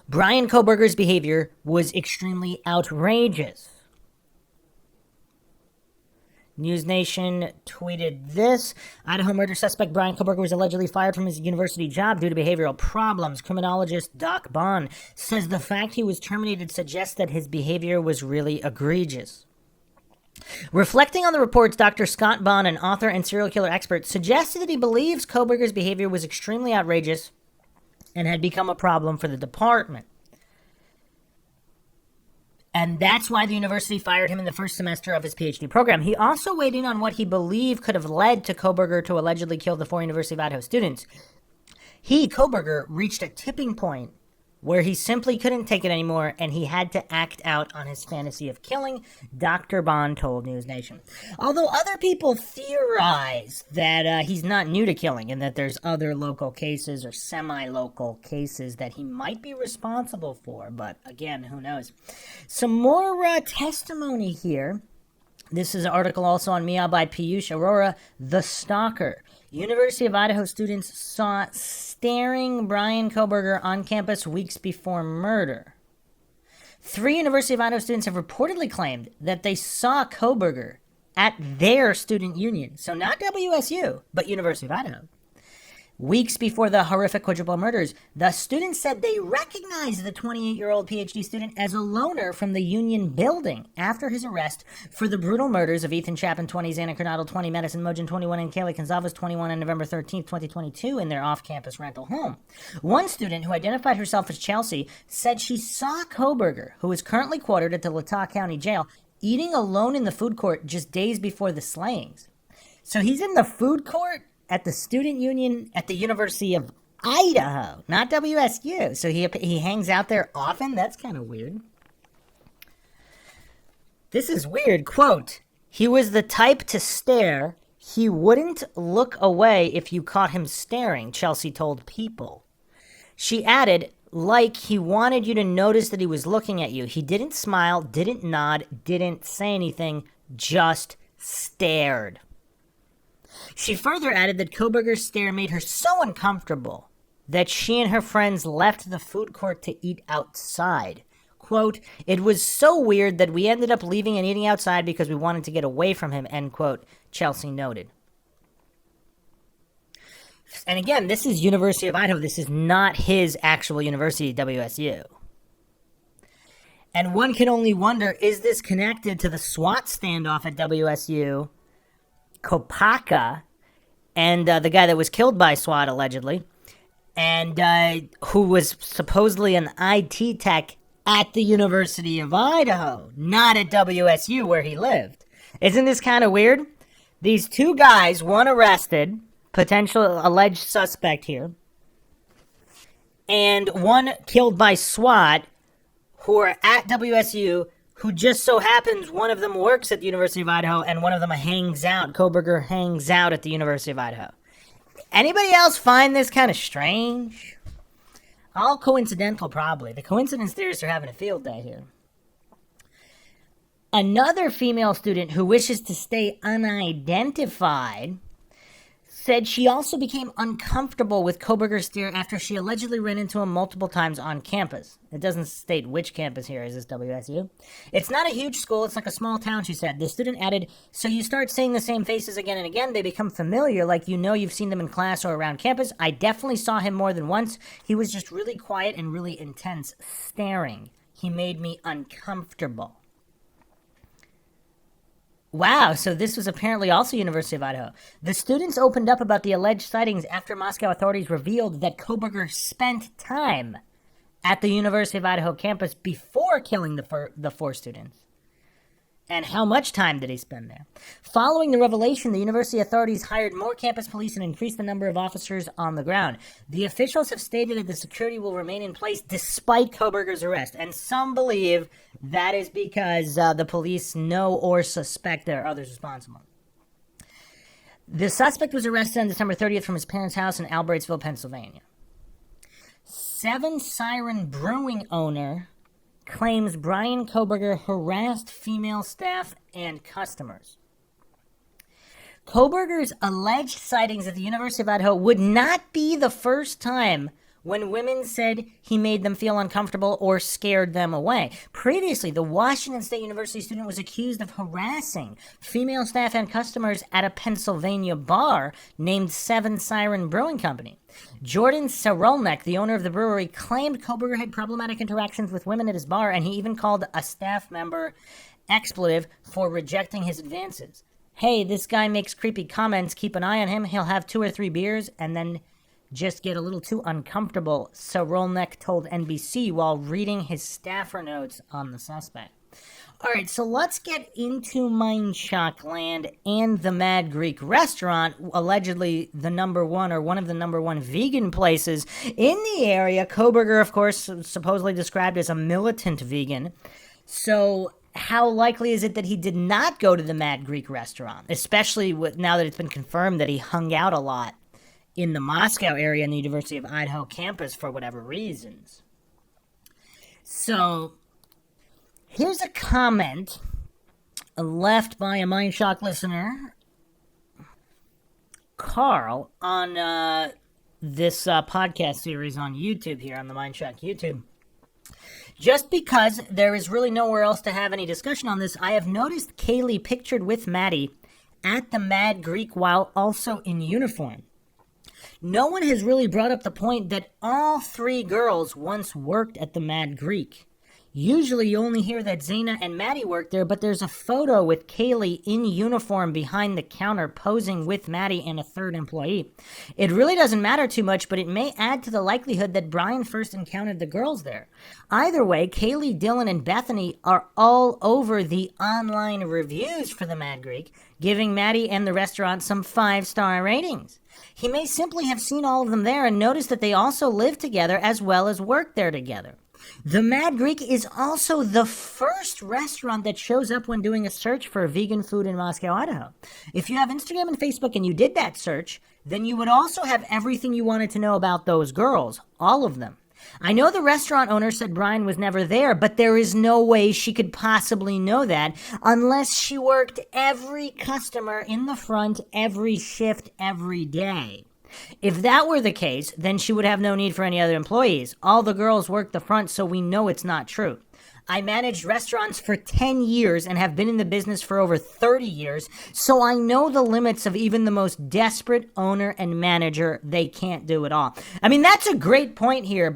Brian Koberger's behavior was extremely outrageous. News Nation tweeted this. Idaho murder suspect Brian Koberger was allegedly fired from his university job due to behavioral problems. Criminologist Doc Bond says the fact he was terminated suggests that his behavior was really egregious. Reflecting on the reports, Dr. Scott Bond, an author and serial killer expert, suggested that he believes Koberger's behavior was extremely outrageous and had become a problem for the department. And that's why the university fired him in the first semester of his PhD program. He also weighed in on what he believed could have led to Koberger to allegedly kill the 4 University of Idaho students. Koberger, reached a tipping point where he simply couldn't take it anymore, and he had to act out on his fantasy of killing, Dr. Bond told News Nation. Although other people theorize that he's not new to killing and that there's other local cases or semi-local cases that he might be responsible for, but again, who knows. Some more testimony here. This is an article also on Mia by Piyush Arora, The Stalker. University of Idaho students saw staring Brian Koberger on campus weeks before murder. 3 University of Idaho students have reportedly claimed that they saw Koberger at their student union. So not WSU, but University of Idaho. Weeks before the horrific quadruple murders, the students said they recognized the 28-year-old PhD student as a loner from the Union building after his arrest for the brutal murders of Ethan Chapin, 20, Xana Coronado, 20, Madison Mogen, 21, and Kaylee Gonzalez, 21, on November 13, 2022, in their off-campus rental home. One student, who identified herself as Chelsea, said she saw Koberger, who is currently quartered at the Latah County Jail, eating alone in the food court just days before the slayings. So he's in the food court at the student union at the University of Idaho, not WSU. So he hangs out there often? That's kind of weird. This is weird. Quote, he was the type to stare. He wouldn't look away if you caught him staring, Chelsea told People. She added, like he wanted you to notice that he was looking at you. He didn't smile, didn't nod, didn't say anything, just stared. She further added that Koberger's stare made her so uncomfortable that she and her friends left the food court to eat outside. Quote, it was so weird that we ended up leaving and eating outside because we wanted to get away from him, end quote, Chelsea noted. And again, this is University of Idaho. This is not his actual university, WSU. And one can only wonder, is this connected to the SWAT standoff at WSU, Kopaka, and the guy that was killed by SWAT, allegedly, and who was supposedly an IT tech at the University of Idaho, not at WSU where he lived. Isn't this kind of weird? These 2 guys, one arrested, potential alleged suspect here, and one killed by SWAT, who are at WSU, who just so happens one of them works at the University of Idaho and one of them hangs out. Koberger hangs out at the University of Idaho. Anybody else find this kind of strange? All coincidental, probably. The coincidence theorists are having a field day here. Another female student who wishes to stay unidentified said she also became uncomfortable with Koberger's stare after she allegedly ran into him multiple times on campus. It doesn't state which campus here. Is this WSU? It's not a huge school. It's like a small town, she said. The student added, so you start seeing the same faces again and again. They become familiar, like you know you've seen them in class or around campus. I definitely saw him more than once. He was just really quiet and really intense, staring. He made me uncomfortable. Wow, so this was apparently also University of Idaho. The students opened up about the alleged sightings after Moscow authorities revealed that Koberger spent time at the University of Idaho campus before killing the 4 students. And how much time did he spend there? Following the revelation, the university authorities hired more campus police and increased the number of officers on the ground. The officials have stated that the security will remain in place despite Koberger's arrest. And some believe that is because the police know or suspect there are others responsible. The suspect was arrested on December 30th from his parents' house in Albrightsville, Pennsylvania. 7 Siren Brewing owner claims Brian Koberger harassed female staff and customers. Koberger's alleged sightings at the University of Idaho would not be the first time when women said he made them feel uncomfortable or scared them away. Previously, the Washington State University student was accused of harassing female staff and customers at a Pennsylvania bar named 7 Siren Brewing Company. Jordan Sarolnek, the owner of the brewery, claimed Koberger had problematic interactions with women at his bar, and he even called a staff member expletive for rejecting his advances. Hey, this guy makes creepy comments. Keep an eye on him. He'll have 2 or 3 beers and then just get a little too uncomfortable, Sarolnek told NBC while reading his staffer notes on the suspect. All right, so let's get into Mindshock land and the Mad Greek restaurant, allegedly the number 1 or one of the number 1 vegan places in the area. Koberger, of course, supposedly described as a militant vegan. So how likely is it that he did not go to the Mad Greek restaurant, especially now that it's been confirmed that he hung out a lot in the Moscow area in the University of Idaho campus for whatever reasons? So here's a comment left by a Mindshock listener, Carl, on this podcast series on YouTube here on the Mindshock YouTube. Just because there is really nowhere else to have any discussion on this, I have noticed Kaylee pictured with Maddie at the Mad Greek while also in uniform. No one has really brought up the point that all 3 girls once worked at the Mad Greek. Usually you only hear that Zaina and Maddie worked there, but there's a photo with Kaylee in uniform behind the counter posing with Maddie and a 3rd employee. It really doesn't matter too much, but it may add to the likelihood that Brian first encountered the girls there. Either way, Kaylee, Dylan, and Bethany are all over the online reviews for the Mad Greek, giving Maddie and the restaurant some 5-star ratings. He may simply have seen all of them there and noticed that they also live together as well as work there together. The Mad Greek is also the first restaurant that shows up when doing a search for vegan food in Moscow, Idaho. If you have Instagram and Facebook and you did that search, then you would also have everything you wanted to know about those girls, all of them. I know the restaurant owner said Brian was never there, but there is no way she could possibly know that unless she worked every customer in the front, every shift, every day. If that were the case, then she would have no need for any other employees. All the girls work the front, so we know it's not true. I managed restaurants for 10 years and have been in the business for over 30 years, so I know the limits of even the most desperate owner and manager. They can't do it all. I mean, that's a great point here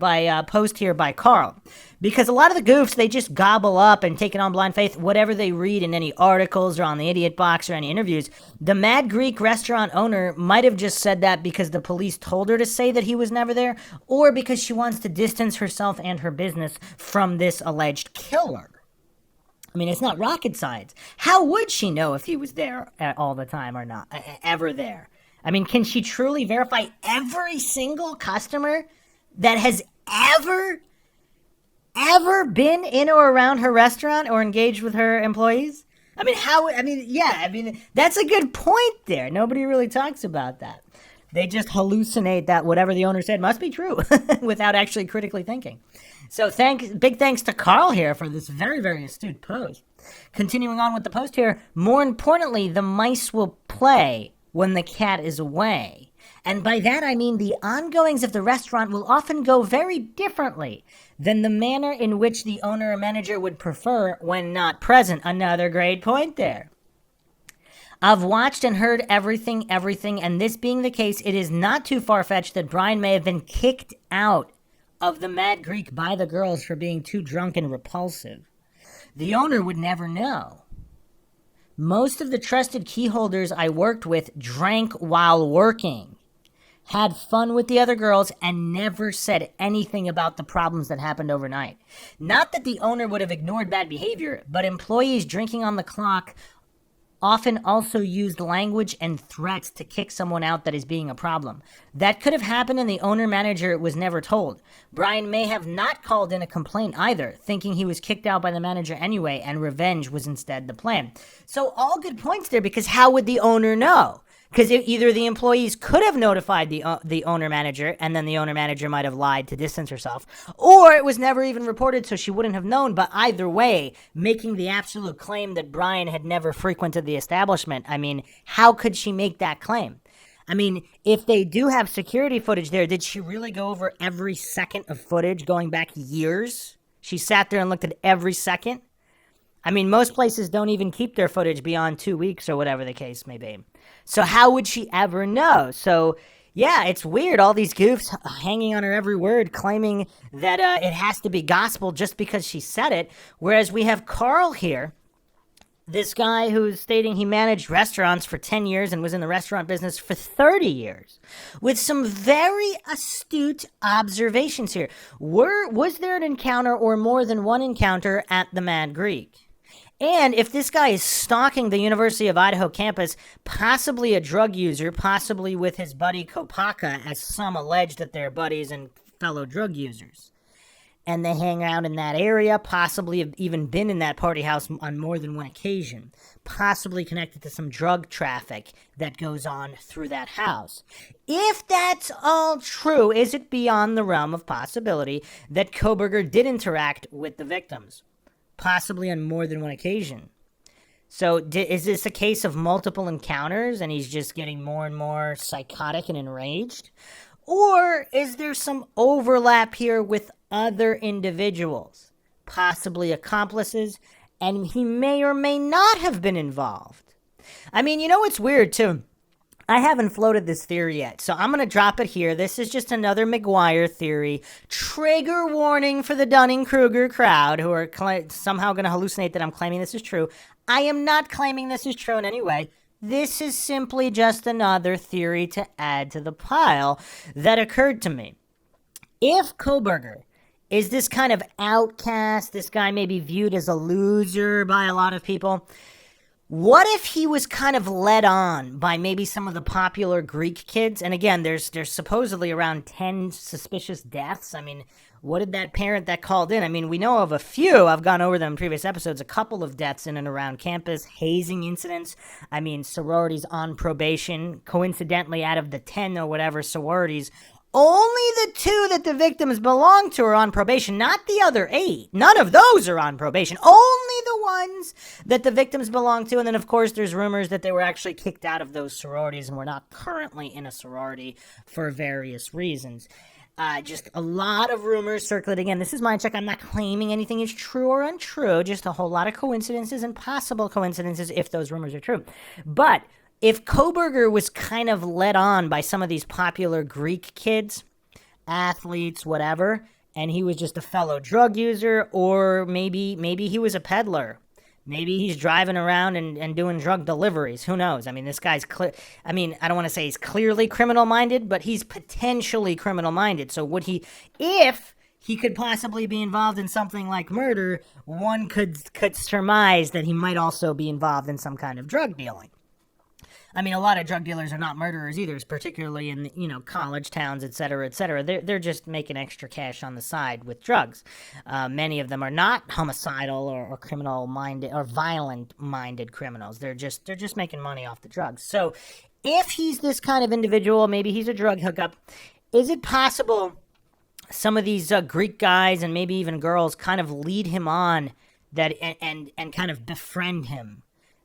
post here by Carl. Because a lot of the goofs, they just gobble up and take it on blind faith, whatever they read in any articles or on the Idiot Box or any interviews. The Mad Greek restaurant owner might have just said that because the police told her to say that he was never there, or because she wants to distance herself and her business from this alleged killer. I mean, it's not rocket science. How would she know if he was there all the time or not, ever there? I mean, can she truly verify every single customer that has ever been in or around her restaurant or engaged with her employees? I mean, that's a good point there. Nobody really talks about that. They just hallucinate that whatever the owner said must be true without actually critically thinking. So big thanks to Carl here for this very, very astute post. Continuing on with the post here, more importantly, the mice will play when the cat is away. And by that I mean the ongoings of the restaurant will often go very differently than the manner in which the owner or manager would prefer when not present. Another great point there. I've watched and heard everything, and this being the case, it is not too far-fetched that Brian may have been kicked out of the Mad Greek by the girls for being too drunk and repulsive. The owner would never know. Most of the trusted key holders I worked with drank while working, had fun with the other girls, and never said anything about the problems that happened overnight. Not that the owner would have ignored bad behavior, but employees drinking on the clock often also used language and threats to kick someone out that is being a problem. That could have happened and the owner-manager was never told. Brian may have not called in a complaint either, thinking he was kicked out by the manager anyway, and revenge was instead the plan. So all good points there, because how would the owner know? Because either the employees could have notified the owner-manager, and then the owner-manager might have lied to distance herself, or it was never even reported, so she wouldn't have known. But either way, making the absolute claim that Brian had never frequented the establishment, I mean, how could she make that claim? I mean, if they do have security footage there, did she really go over every second of footage going back years? She sat there and looked at every second? I mean, most places don't even keep their footage beyond 2 weeks or whatever the case may be. So how would she ever know? So, yeah, it's weird. All these goofs hanging on her every word, claiming that it has to be gospel just because she said it. Whereas we have Carl here, this guy who's stating he managed restaurants for 10 years and was in the restaurant business for 30 years, with some very astute observations here. Was there an encounter or more than one encounter at the Mad Greek? And if this guy is stalking the University of Idaho campus, possibly a drug user, possibly with his buddy Kopaka, as some allege that they're buddies and fellow drug users, and they hang out in that area, possibly have even been in that party house on more than one occasion, possibly connected to some drug traffic that goes on through that house. If that's all true, is it beyond the realm of possibility that Koberger did interact with the victims? Possibly on more than one occasion. So is this a case of multiple encounters and he's just getting more and more psychotic and enraged? Or is there some overlap here with other individuals, possibly accomplices, and he may or may not have been involved? I mean, you know what's weird too? I haven't floated this theory yet, so I'm going to drop it here. This is just another McGuire theory. Trigger warning for the Dunning-Kruger crowd who are somehow going to hallucinate that I'm claiming this is true. I am not claiming this is true in any way. This is simply just another theory to add to the pile that occurred to me. If Koberger is this kind of outcast, this guy may be viewed as a loser by a lot of people, what if he was kind of led on by maybe some of the popular Greek kids? And again, there's supposedly around 10 suspicious deaths. I mean, what did that parent that called in? I mean, we know of a few. I've gone over them in previous episodes. A couple of deaths in and around campus, hazing incidents. I mean, sororities on probation. Coincidentally, out of the 10 or whatever sororities, only the 2 that the victims belong to are on probation, not the other 8. None of those are on probation. Only the ones that the victims belong to. And then, of course, there's rumors that they were actually kicked out of those sororities and were not currently in a sorority for various reasons. Just a lot of rumors circulating. Again, this is Mindshot. I'm not claiming anything is true or untrue. Just a whole lot of coincidences and possible coincidences if those rumors are true. But if Koberger was kind of led on by some of these popular Greek kids, athletes, whatever, and he was just a fellow drug user, or maybe he was a peddler. Maybe he's driving around and doing drug deliveries. Who knows? I mean, this guy's I don't want to say he's clearly criminal-minded, but he's potentially criminal-minded. So if he could possibly be involved in something like murder, one could surmise that he might also be involved in some kind of drug dealing. I mean, a lot of drug dealers are not murderers either, particularly in, college towns, et cetera, et cetera. They're just making extra cash on the side with drugs. Many of them are not homicidal or criminal-minded or violent-minded criminals. They're just making money off the drugs. So if he's this kind of individual, maybe he's a drug hookup, is it possible some of these Greek guys and maybe even girls kind of lead him on and kind of befriend him?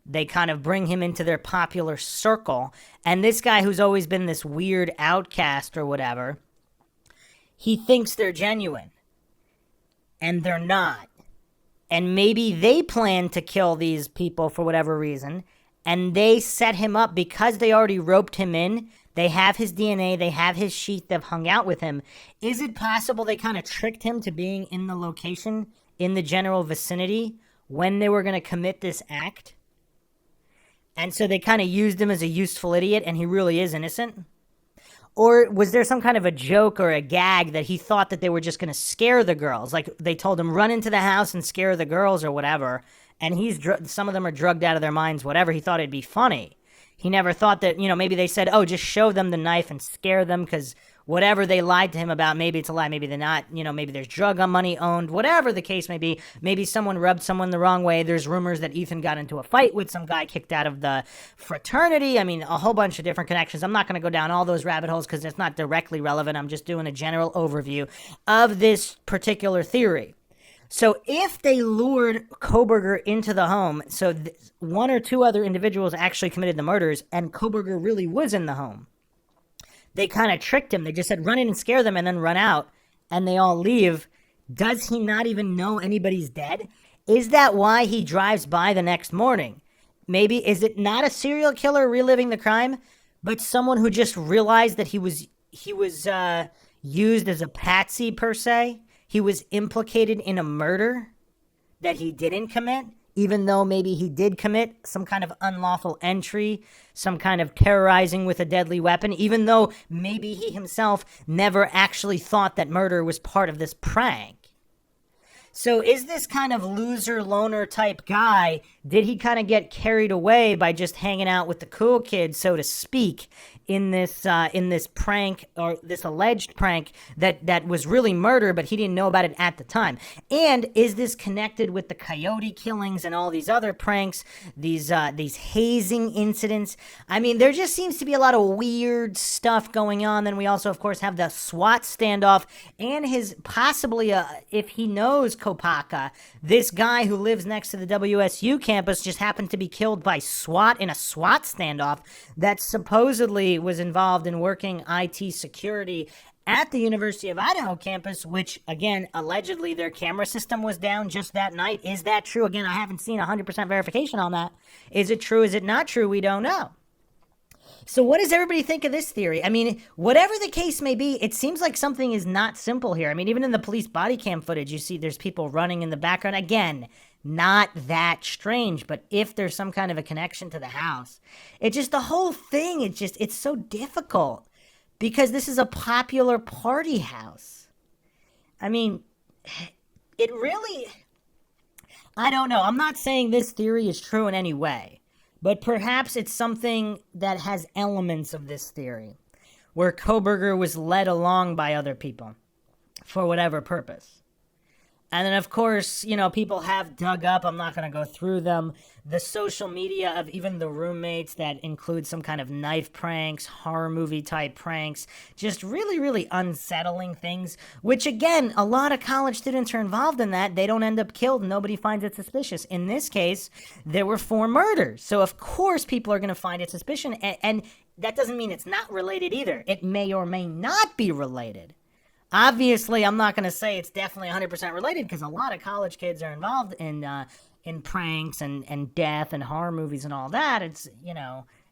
They kind of bring him into their popular circle. And this guy who's always been this weird outcast or whatever, he thinks they're genuine. And they're not. And maybe they plan to kill these people for whatever reason. And they set him up because they already roped him in. They have his DNA. They have his sheet. They've hung out with him. Is it possible they kind of tricked him to being in the location, in the general vicinity, when they were going to commit this act? And so they kind of used him as a useful idiot, and he really is innocent? Or was there some kind of a joke or a gag that he thought that they were just going to scare the girls? Like they told him, run into the house and scare the girls or whatever. And some of them are drugged out of their minds, whatever. He thought it'd be funny. He never thought that, maybe they said, oh, just show them the knife and scare them because whatever they lied to him about, maybe it's a lie, maybe they're not, maybe there's drug money owned, whatever the case may be. Maybe someone rubbed someone the wrong way. There's rumors that Ethan got into a fight with some guy kicked out of the fraternity. I mean, a whole bunch of different connections. I'm not going to go down all those rabbit holes because it's not directly relevant. I'm just doing a general overview of this particular theory. So if they lured Kohberger into the home, so one or two other individuals actually committed the murders, and Kohberger really was in the home, they kind of tricked him. They just said, run in and scare them and then run out, and they all leave. Does he not even know anybody's dead? Is that why he drives by the next morning? Maybe, is it not a serial killer reliving the crime, but someone who just realized that he was used as a patsy, per se? He was implicated in a murder that he didn't commit, even though maybe he did commit some kind of unlawful entry, some kind of terrorizing with a deadly weapon, even though maybe he himself never actually thought that murder was part of this prank. So is this kind of loser, loner type guy, did he kind of get carried away by just hanging out with the cool kids, so to speak, in this prank, or this alleged prank that was really murder, but he didn't know about it at the time? And is this connected with the coyote killings and all these other pranks, these hazing incidents? I mean, there just seems to be a lot of weird stuff going on. Then we also, of course, have the SWAT standoff and his possibly, if he knows Kopaka, this guy who lives next to the WSU campus just happened to be killed by SWAT in a SWAT standoff that supposedly was involved in working IT security at the University of Idaho campus, which, again, allegedly their camera system was down just that night. Is that true? Again, I haven't seen 100% verification on that. Is it true? Is it not true? We don't know. So what does everybody think of this theory? I mean, whatever the case may be, it seems like something is not simple here. I mean, even in the police body cam footage, you see there's people running in the background. Again, not that strange, but if there's some kind of a connection to the house, it just, the whole thing, it's so difficult because this is a popular party house. I mean, it really, I don't know. I'm not saying this theory is true in any way, but perhaps it's something that has elements of this theory where Kohberger was led along by other people for whatever purpose. And then, of course, people have dug up, I'm not going to go through them, the social media of even the roommates that include some kind of knife pranks, horror movie type pranks, just really, really unsettling things, which, again, a lot of college students are involved in that. They don't end up killed. Nobody finds it suspicious. In this case, there were 4 murders. So, of course, people are going to find it suspicious. And that doesn't mean it's not related either. It may or may not be related. Obviously, I'm not going to say it's definitely 100% related because a lot of college kids are involved in pranks and death and horror movies and all that. It's, and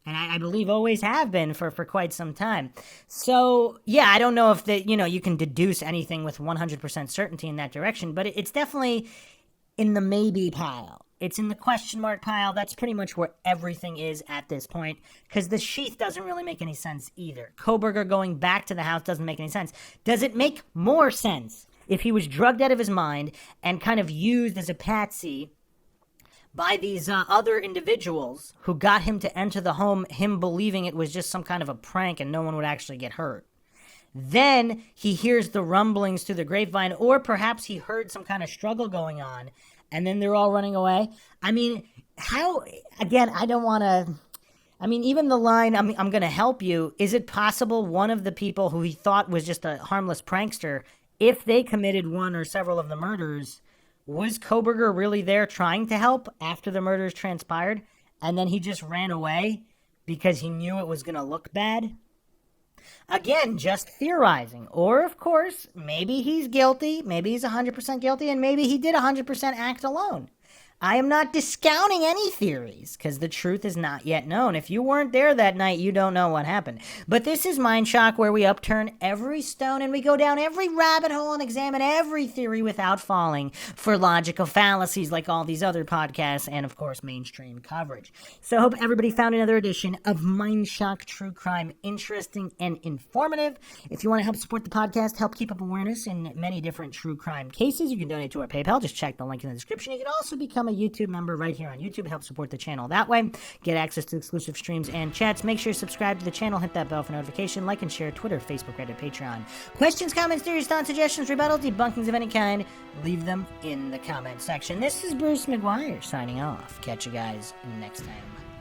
I believe always have been for quite some time. So, yeah, I don't know if you can deduce anything with 100% certainty in that direction, but it's definitely in the maybe pile. It's in the question mark pile. That's pretty much where everything is at this point, because the sheath doesn't really make any sense either. Kohberger going back to the house doesn't make any sense. Does it make more sense if he was drugged out of his mind and kind of used as a patsy by these other individuals who got him to enter the home, him believing it was just some kind of a prank and no one would actually get hurt? Then he hears the rumblings through the grapevine, or perhaps he heard some kind of struggle going on, and then they're all running away. I mean, how, again, I don't want to, I mean, even the line, I'm going to help you, is it possible one of the people who he thought was just a harmless prankster, if they committed one or several of the murders, was Kohberger really there trying to help after the murders transpired? and then he just ran away because he knew it was going to look bad? Again, just theorizing. Or, of course, maybe he's guilty, maybe he's 100% guilty, and maybe he did 100% act alone. I am not discounting any theories, because the truth is not yet known. If you weren't there that night, you don't know what happened. But this is Mindshock, where we upturn every stone and we go down every rabbit hole and examine every theory without falling for logical fallacies like all these other podcasts and, of course, mainstream coverage. So I hope everybody found another edition of Mindshock True Crime interesting and informative. If you want to help support the podcast, help keep up awareness in many different true crime cases, you can donate to our PayPal. Just check the link in the description. You can also become a YouTube member right here on YouTube. Help support the channel that way. Get access to exclusive streams and chats. Make sure you subscribe to the channel. Hit that bell for notification. Like and share Twitter, Facebook, Reddit, Patreon. Questions, comments, theories, thoughts, suggestions, rebuttals, debunkings of any kind, leave them in the comment section. This is Bruce McGuire signing off. Catch you guys next time.